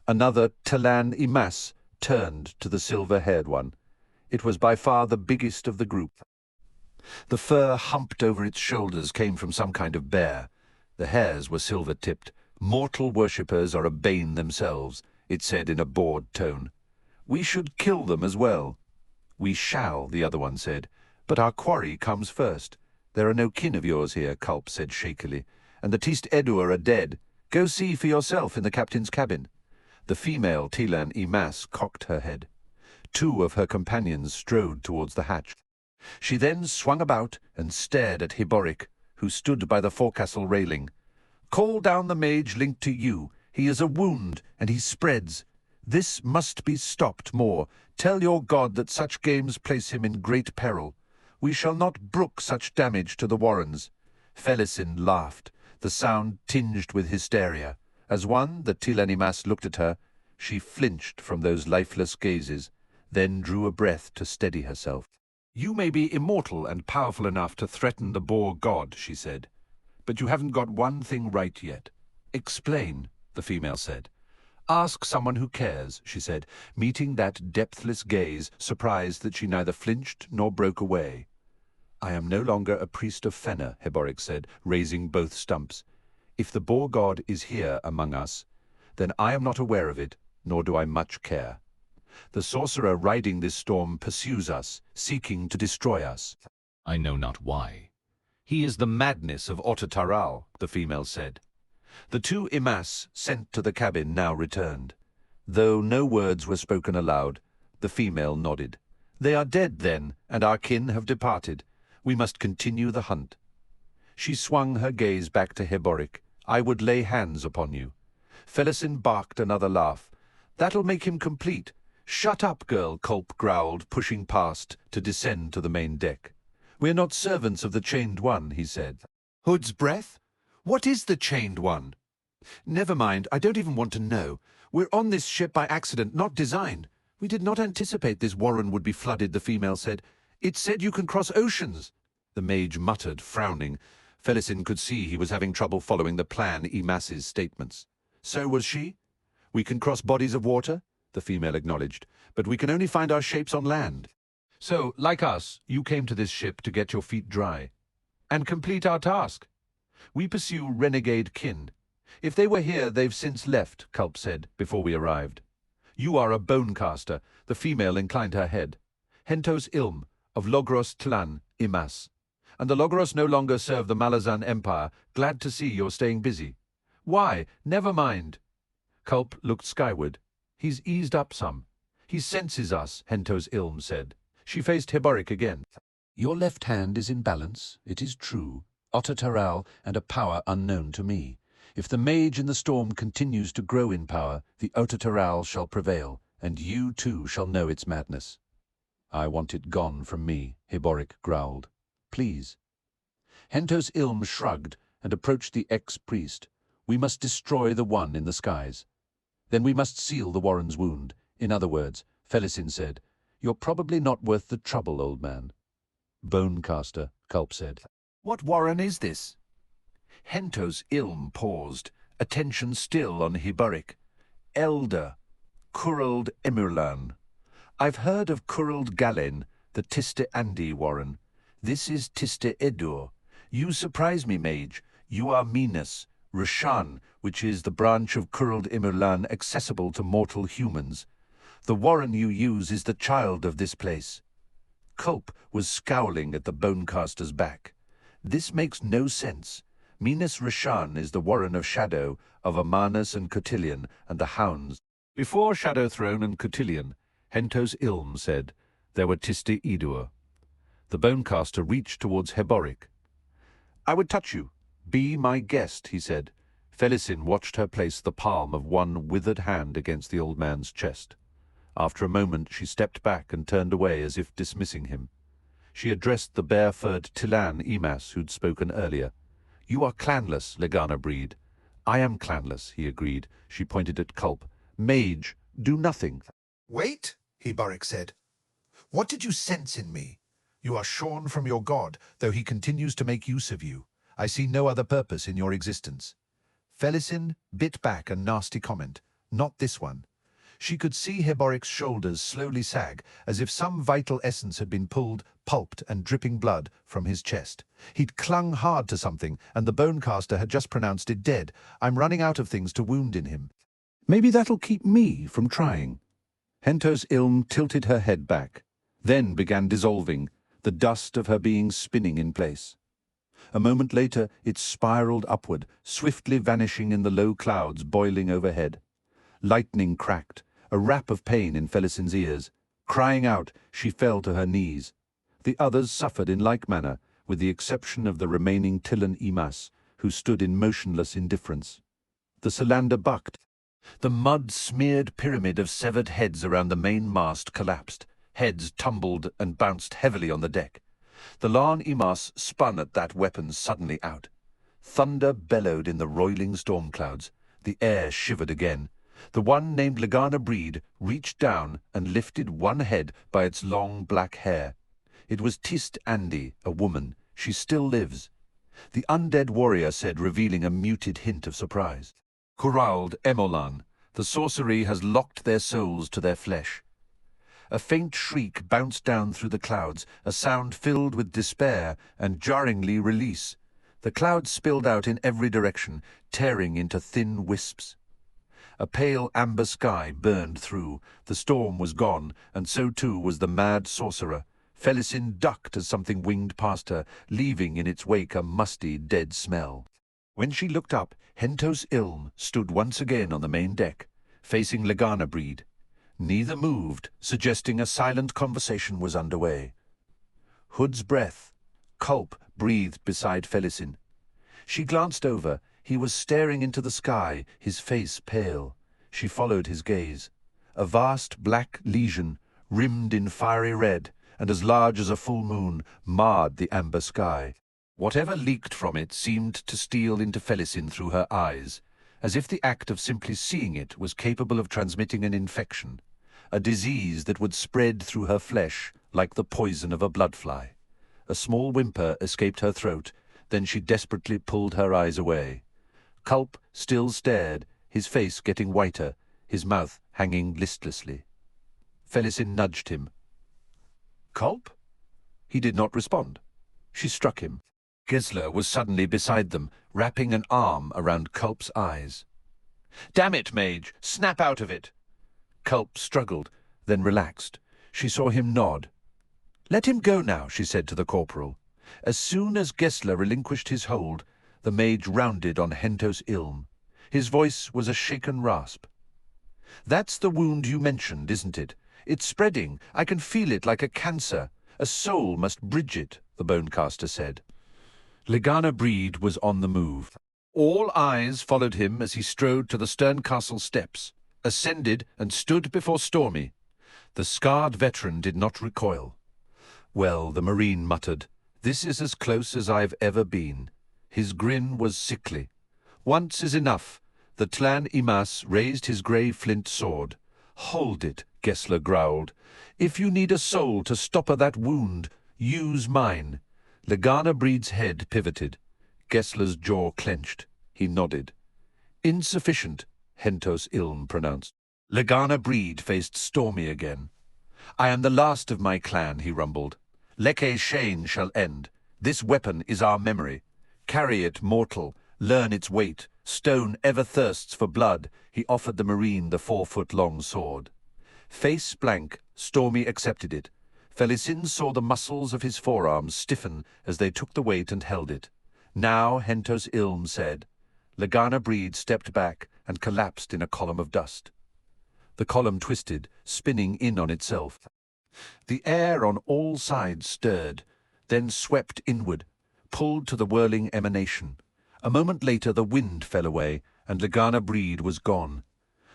Another Tlan y Mas turned to the silver-haired one. It was by far the biggest of the group. The fur humped over its shoulders came from some kind of bear. The hairs were silver-tipped. "Mortal worshippers are a bane themselves," it said in a bored tone. "We should kill them as well." "We shall," the other one said, "but our quarry comes first. There are no kin of yours here," Culp said shakily, "and the Tist Edur are dead. Go see for yourself in the captain's cabin." The female Tlan y Mas cocked her head. 2 of her companions strode towards the hatch. She then swung about and stared at Heboric, who stood by the forecastle railing. "Call down the mage linked to you. He is a wound, and he spreads. This must be stopped more. Tell your god that such games place him in great peril. We shall not brook such damage to the Warrens." Felisin laughed, the sound tinged with hysteria. As one, the Tlan y Mas, looked at her, she flinched from those lifeless gazes, then drew a breath to steady herself. "You may be immortal and powerful enough to threaten the boar god," she said. "But you haven't got one thing right yet." "Explain," the female said. "Ask someone who cares," she said, meeting that depthless gaze, surprised that she neither flinched nor broke away. "I am no longer a priest of Fenner," Heboric said, raising both stumps. "If the boar god is here among us, then I am not aware of it, nor do I much care. The sorcerer riding this storm pursues us, seeking to destroy us." "I know not why." "He is the madness of Otataral," the female said. The 2 Imas sent to the cabin now returned. Though no words were spoken aloud, the female nodded. "They are dead, then, and our kin have departed. We must continue the hunt." She swung her gaze back to Heboric. "I would lay hands upon you." Felisin barked another laugh. "That'll make him complete." "Shut up, girl," Culp growled, pushing past to descend to the main deck. "We're not servants of the Chained One," he said. "Hood's breath? What is the Chained One?" "Never mind, I don't even want to know. We're on this ship by accident, not design. We did not anticipate this warren would be flooded," the female said. "It said you can cross oceans." The mage muttered, frowning. Felisin could see he was having trouble following the Plan Imas's statements. "So was she?" "We can cross bodies of water," the female acknowledged, "but we can only find our shapes on land. So, like us, you came to this ship to get your feet dry. And complete our task. We pursue renegade kin. If they were here, they've since left," Culp said, before we arrived. "You are a bonecaster," the female inclined her head. "Hentos Ilm, of Logros Tlan, Imas. And the Logros no longer serve the Malazan Empire. Glad to see you're staying busy. Why? Never mind. Culp looked skyward. He's eased up some. He senses us, Hento's Ilm said. She faced Heboric again. Your left hand is in balance, it is true. Otataral and a power unknown to me. If the mage in the storm continues to grow in power, the Otataral shall prevail, and you too shall know its madness. I want it gone from me, Heboric growled. Please. Hento's Ilm shrugged and approached the ex-priest. We must destroy the one in the skies. Then we must seal the Warren's wound. In other words, Felisin said, you're probably not worth the trouble, old man. Bonecaster, Culp said. What Warren is this? Hento's Ilm paused, attention still on Heboric. Elder, Curald Emirlan. I've heard of Curald Galen, the Tiste Andi Warren. This is Tiste Edur. You surprise me, mage. You are Minas, Rashan, which is the branch of Curald Emirlan accessible to mortal humans. The Warren you use is the child of this place. Culp was scowling at the Bonecaster's back. This makes no sense. Minas Rashan is the Warren of Shadow, of Amanus and Cotillion, and the Hounds. Before Shadow Throne and Cotillion, Hento's Ilm said, there were Tiste Edur. The Bonecaster reached towards Heboric. I would touch you. Be my guest, he said. Felisin watched her place the palm of one withered hand against the old man's chest. After a moment she stepped back and turned away as if dismissing him. She addressed the bare-furred Tilan Imas who'd spoken earlier. You are clanless, Legana breed. I am clanless, he agreed. She pointed at Culp. Mage, do nothing. Wait, Heboric said. What did you sense in me? You are shorn from your god, though he continues to make use of you. I see no other purpose in your existence. Felisin bit back a nasty comment. Not this one. She could see Heboric's shoulders slowly sag, as if some vital essence had been pulled, pulped and dripping blood from his chest. He'd clung hard to something, and the Bonecaster had just pronounced it dead. I'm running out of things to wound in him. Maybe that'll keep me from trying. Hento's Ilm tilted her head back, then began dissolving, the dust of her being spinning in place. A moment later it spiraled upward, swiftly vanishing in the low clouds boiling overhead. Lightning cracked, a rap of pain in Felisin's ears. Crying out, she fell to her knees. The others suffered in like manner, with the exception of the remaining Tilan Imas, who stood in motionless indifference. The Solander bucked. The mud-smeared pyramid of severed heads around the main mast collapsed. Heads tumbled and bounced heavily on the deck. The Larn Imas spun at that weapon suddenly out. Thunder bellowed in the roiling storm clouds. The air shivered again. The one named Legana Breed reached down and lifted one head by its long black hair. It was Tiste Andi, a woman. She still lives. The undead warrior said, revealing a muted hint of surprise. Curald Emolan, the sorcery has locked their souls to their flesh. A faint shriek bounced down through the clouds, a sound filled with despair and jarringly release. The clouds spilled out in every direction, tearing into thin wisps. A pale amber sky burned through. The storm was gone, and so too was the mad sorcerer. Felisin ducked as something winged past her, leaving in its wake a musty, dead smell. When she looked up, Hento's Ilm stood once again on the main deck, facing Legana Breed. Neither moved, suggesting a silent conversation was underway. Hood's breath. Culp breathed beside Felisin. She glanced over. He was staring into the sky, his face pale. She followed his gaze. A vast black lesion, rimmed in fiery red, and as large as a full moon, marred the amber sky. Whatever leaked from it seemed to steal into Felisin through her eyes, as if the act of simply seeing it was capable of transmitting an infection, a disease that would spread through her flesh like the poison of a bloodfly. A small whimper escaped her throat, then she desperately pulled her eyes away. Culp still stared, his face getting whiter, his mouth hanging listlessly. Felisin nudged him. Culp? He did not respond. She struck him. Gesler was suddenly beside them, wrapping an arm around Culp's eyes. Damn it, mage! Snap out of it! Culp struggled, then relaxed. She saw him nod. "Let him go now," she said to the corporal. As soon as Gessler relinquished his hold, the mage rounded on Hentos Ilm. His voice was a shaken rasp. "That's the wound you mentioned, isn't it? It's spreading. I can feel it like a cancer. A soul must bridge it," the bonecaster said. Lagana Breed was on the move. All eyes followed him as he strode to the stern castle steps, ascended and stood before Stormy. The scarred veteran did not recoil. "Well," the marine muttered, "this is as close as I've ever been." His grin was sickly. "Once is enough." The Tlan Imas raised his grey flint sword. "Hold it," Gessler growled. "If you need a soul to stopper that wound, use mine." Lagana Breed's head pivoted. Gessler's jaw clenched. He nodded. "Insufficient," Hentos Ilm pronounced. Lagana Breed faced Stormy again. "I am the last of my clan," he rumbled. "Leke Shane shall end. This weapon is our memory. Carry it, mortal. Learn its weight. Stone ever thirsts for blood." He offered the marine the 4-foot-long sword. Face blank, Stormy accepted it. Felisin saw the muscles of his forearms stiffen as they took the weight and held it. "Now," Hentos Ilm said. Lagana Breed stepped back and collapsed in a column of dust. The column twisted, spinning in on itself. The air on all sides stirred, then swept inward, pulled to the whirling emanation. A moment later the wind fell away, and Lagana Breed was gone.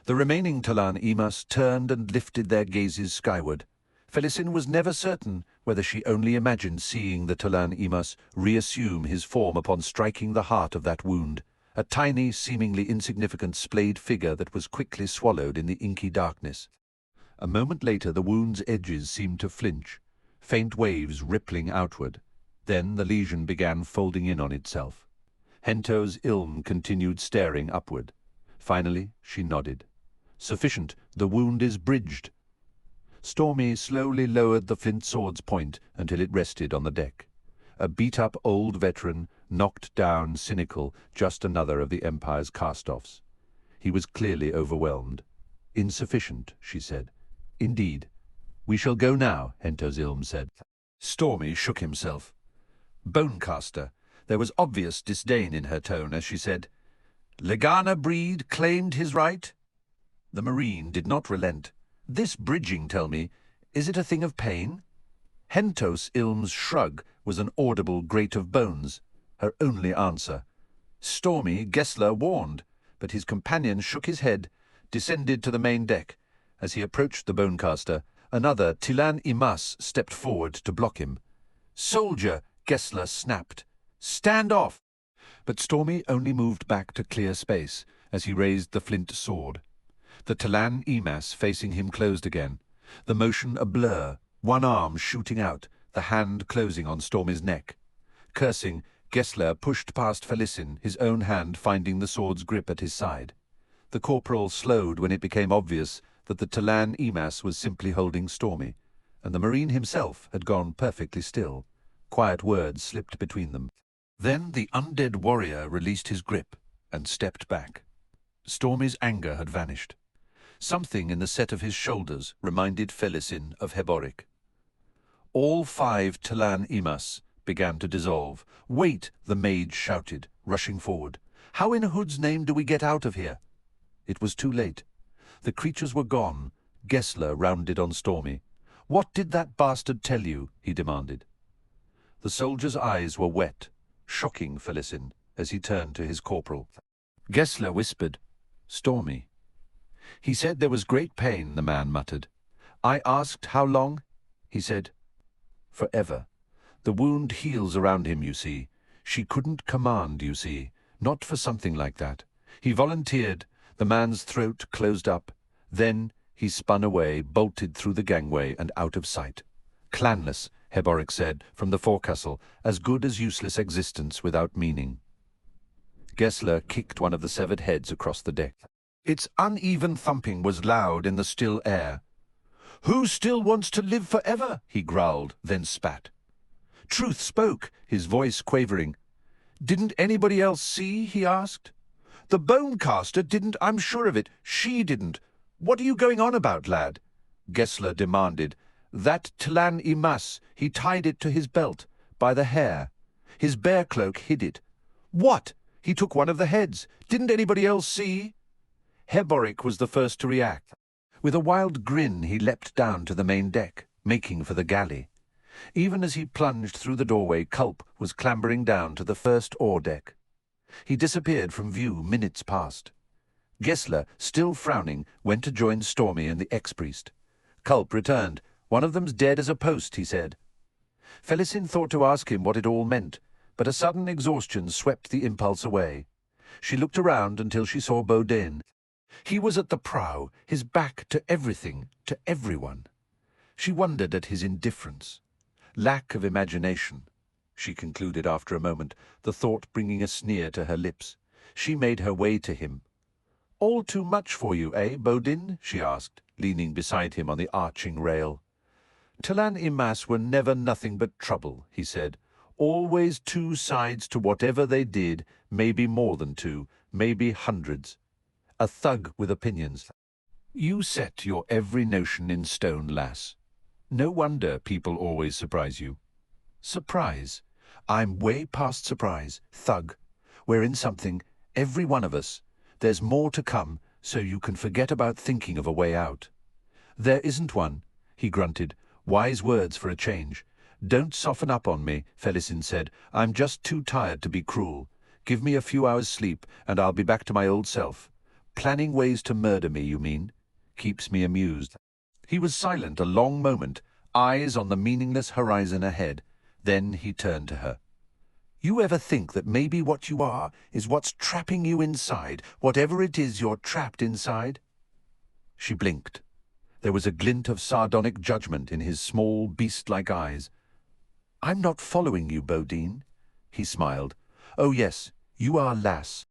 The remaining Tlan Imas turned and lifted their gazes skyward. Felisin was never certain whether she only imagined seeing the Tlan Imas reassume his form upon striking the heart of that wound, a tiny, seemingly insignificant splayed figure that was quickly swallowed in the inky darkness. A moment later the wound's edges seemed to flinch, faint waves rippling outward. Then the lesion began folding in on itself. Hentos Ilm continued staring upward. Finally she nodded. "Sufficient. The wound is bridged." Stormy slowly lowered the flint sword's point until it rested on the deck. A beat-up old veteran, knocked down, cynical, just another of the Empire's cast-offs. He was clearly overwhelmed. "Insufficient," she said. "Indeed." "We shall go now," Hentos Ilm said. Stormy shook himself. "Bonecaster." There was obvious disdain in her tone as she said, "Lagana Breed claimed his right?" The marine did not relent. "This bridging, tell me, is it a thing of pain?" Hentos Ilm's shrug was an audible grate of bones, her only answer. Stormy, Gessler warned, but his companion shook his head, descended to the main deck. As he approached the bonecaster, another Tlan Imas stepped forward to block him. "Soldier," Gessler snapped. "Stand off!" But Stormy only moved back to clear space as he raised the flint sword. The Tlan Imas facing him closed again, the motion a blur, one arm shooting out, the hand closing on Stormy's neck. Cursing, Gessler pushed past Felisin, his own hand finding the sword's grip at his side. The corporal slowed when it became obvious that the Tlan Imas was simply holding Stormy, and the marine himself had gone perfectly still. Quiet words slipped between them. Then the undead warrior released his grip and stepped back. Stormy's anger had vanished. Something in the set of his shoulders reminded Felisin of Heboric. All 5 Tlan Imas began to dissolve. "Wait!" the mage shouted, rushing forward. "How in Hood's name do we get out of here?" It was too late. The creatures were gone. Gessler rounded on Stormy. "What did that bastard tell you?" he demanded. The soldier's eyes were wet, shocking Felisin as he turned to his corporal. Gessler whispered, "Stormy." "He said there was great pain," the man muttered. "I asked how long?" He said, "Forever. The wound heals around him, you see. She couldn't command, you see. Not for something like that." He volunteered. The man's throat closed up. Then he spun away, bolted through the gangway and out of sight. "Clanless," Heboric said from the forecastle, "as good as useless existence without meaning." Gessler kicked one of the severed heads across the deck. Its uneven thumping was loud in the still air. "Who still wants to live forever?" he growled, then spat. Truth spoke, his voice quavering. "Didn't anybody else see?" he asked. "The bonecaster didn't, I'm sure of it. She didn't. What are you going on about, lad?" Gessler demanded. That Tlan Imas, he tied it to his belt, by the hair. His bear cloak hid it. What? He took one of the heads. Didn't anybody else see? Heboric was the first to react. With a wild grin, he leapt down to the main deck, making for the galley. Even as he plunged through the doorway, Culp was clambering down to the first oar deck. He disappeared from view minutes past. Gessler, still frowning, went to join Stormy and the ex-priest. Culp returned. One of them's dead as a post, he said. Felisin thought to ask him what it all meant, but a sudden exhaustion swept the impulse away. She looked around until she saw Baudin. He was at the prow, his back to everything, to everyone. She wondered at his indifference. Lack of imagination, she concluded after a moment, the thought bringing a sneer to her lips. She made her way to him. "All too much for you, eh, Baudin?" she asked, leaning beside him on the arching rail. "Tlan Imas were never nothing but trouble," he said. "Always two sides to whatever they did, maybe more than two, maybe hundreds. A thug with opinions. You set your every notion in stone, lass. No wonder people always surprise you." Surprise. I'm way past surprise. Thug. We're in something, every one of us. There's more to come, so you can forget about thinking of a way out. "There isn't one," he grunted. "Wise words for a change." "Don't soften up on me," Felisin said. "I'm just too tired to be cruel. Give me a few hours' sleep, and I'll be back to my old self. Planning ways to murder me, you mean? Keeps me amused." He was silent a long moment, eyes on the meaningless horizon ahead. Then he turned to her. "You ever think that maybe what you are is what's trapping you inside, whatever it is you're trapped inside?" She blinked. There was a glint of sardonic judgment in his small, beast-like eyes. "I'm not following you, Baudin." He smiled. "Oh yes, you are, lass.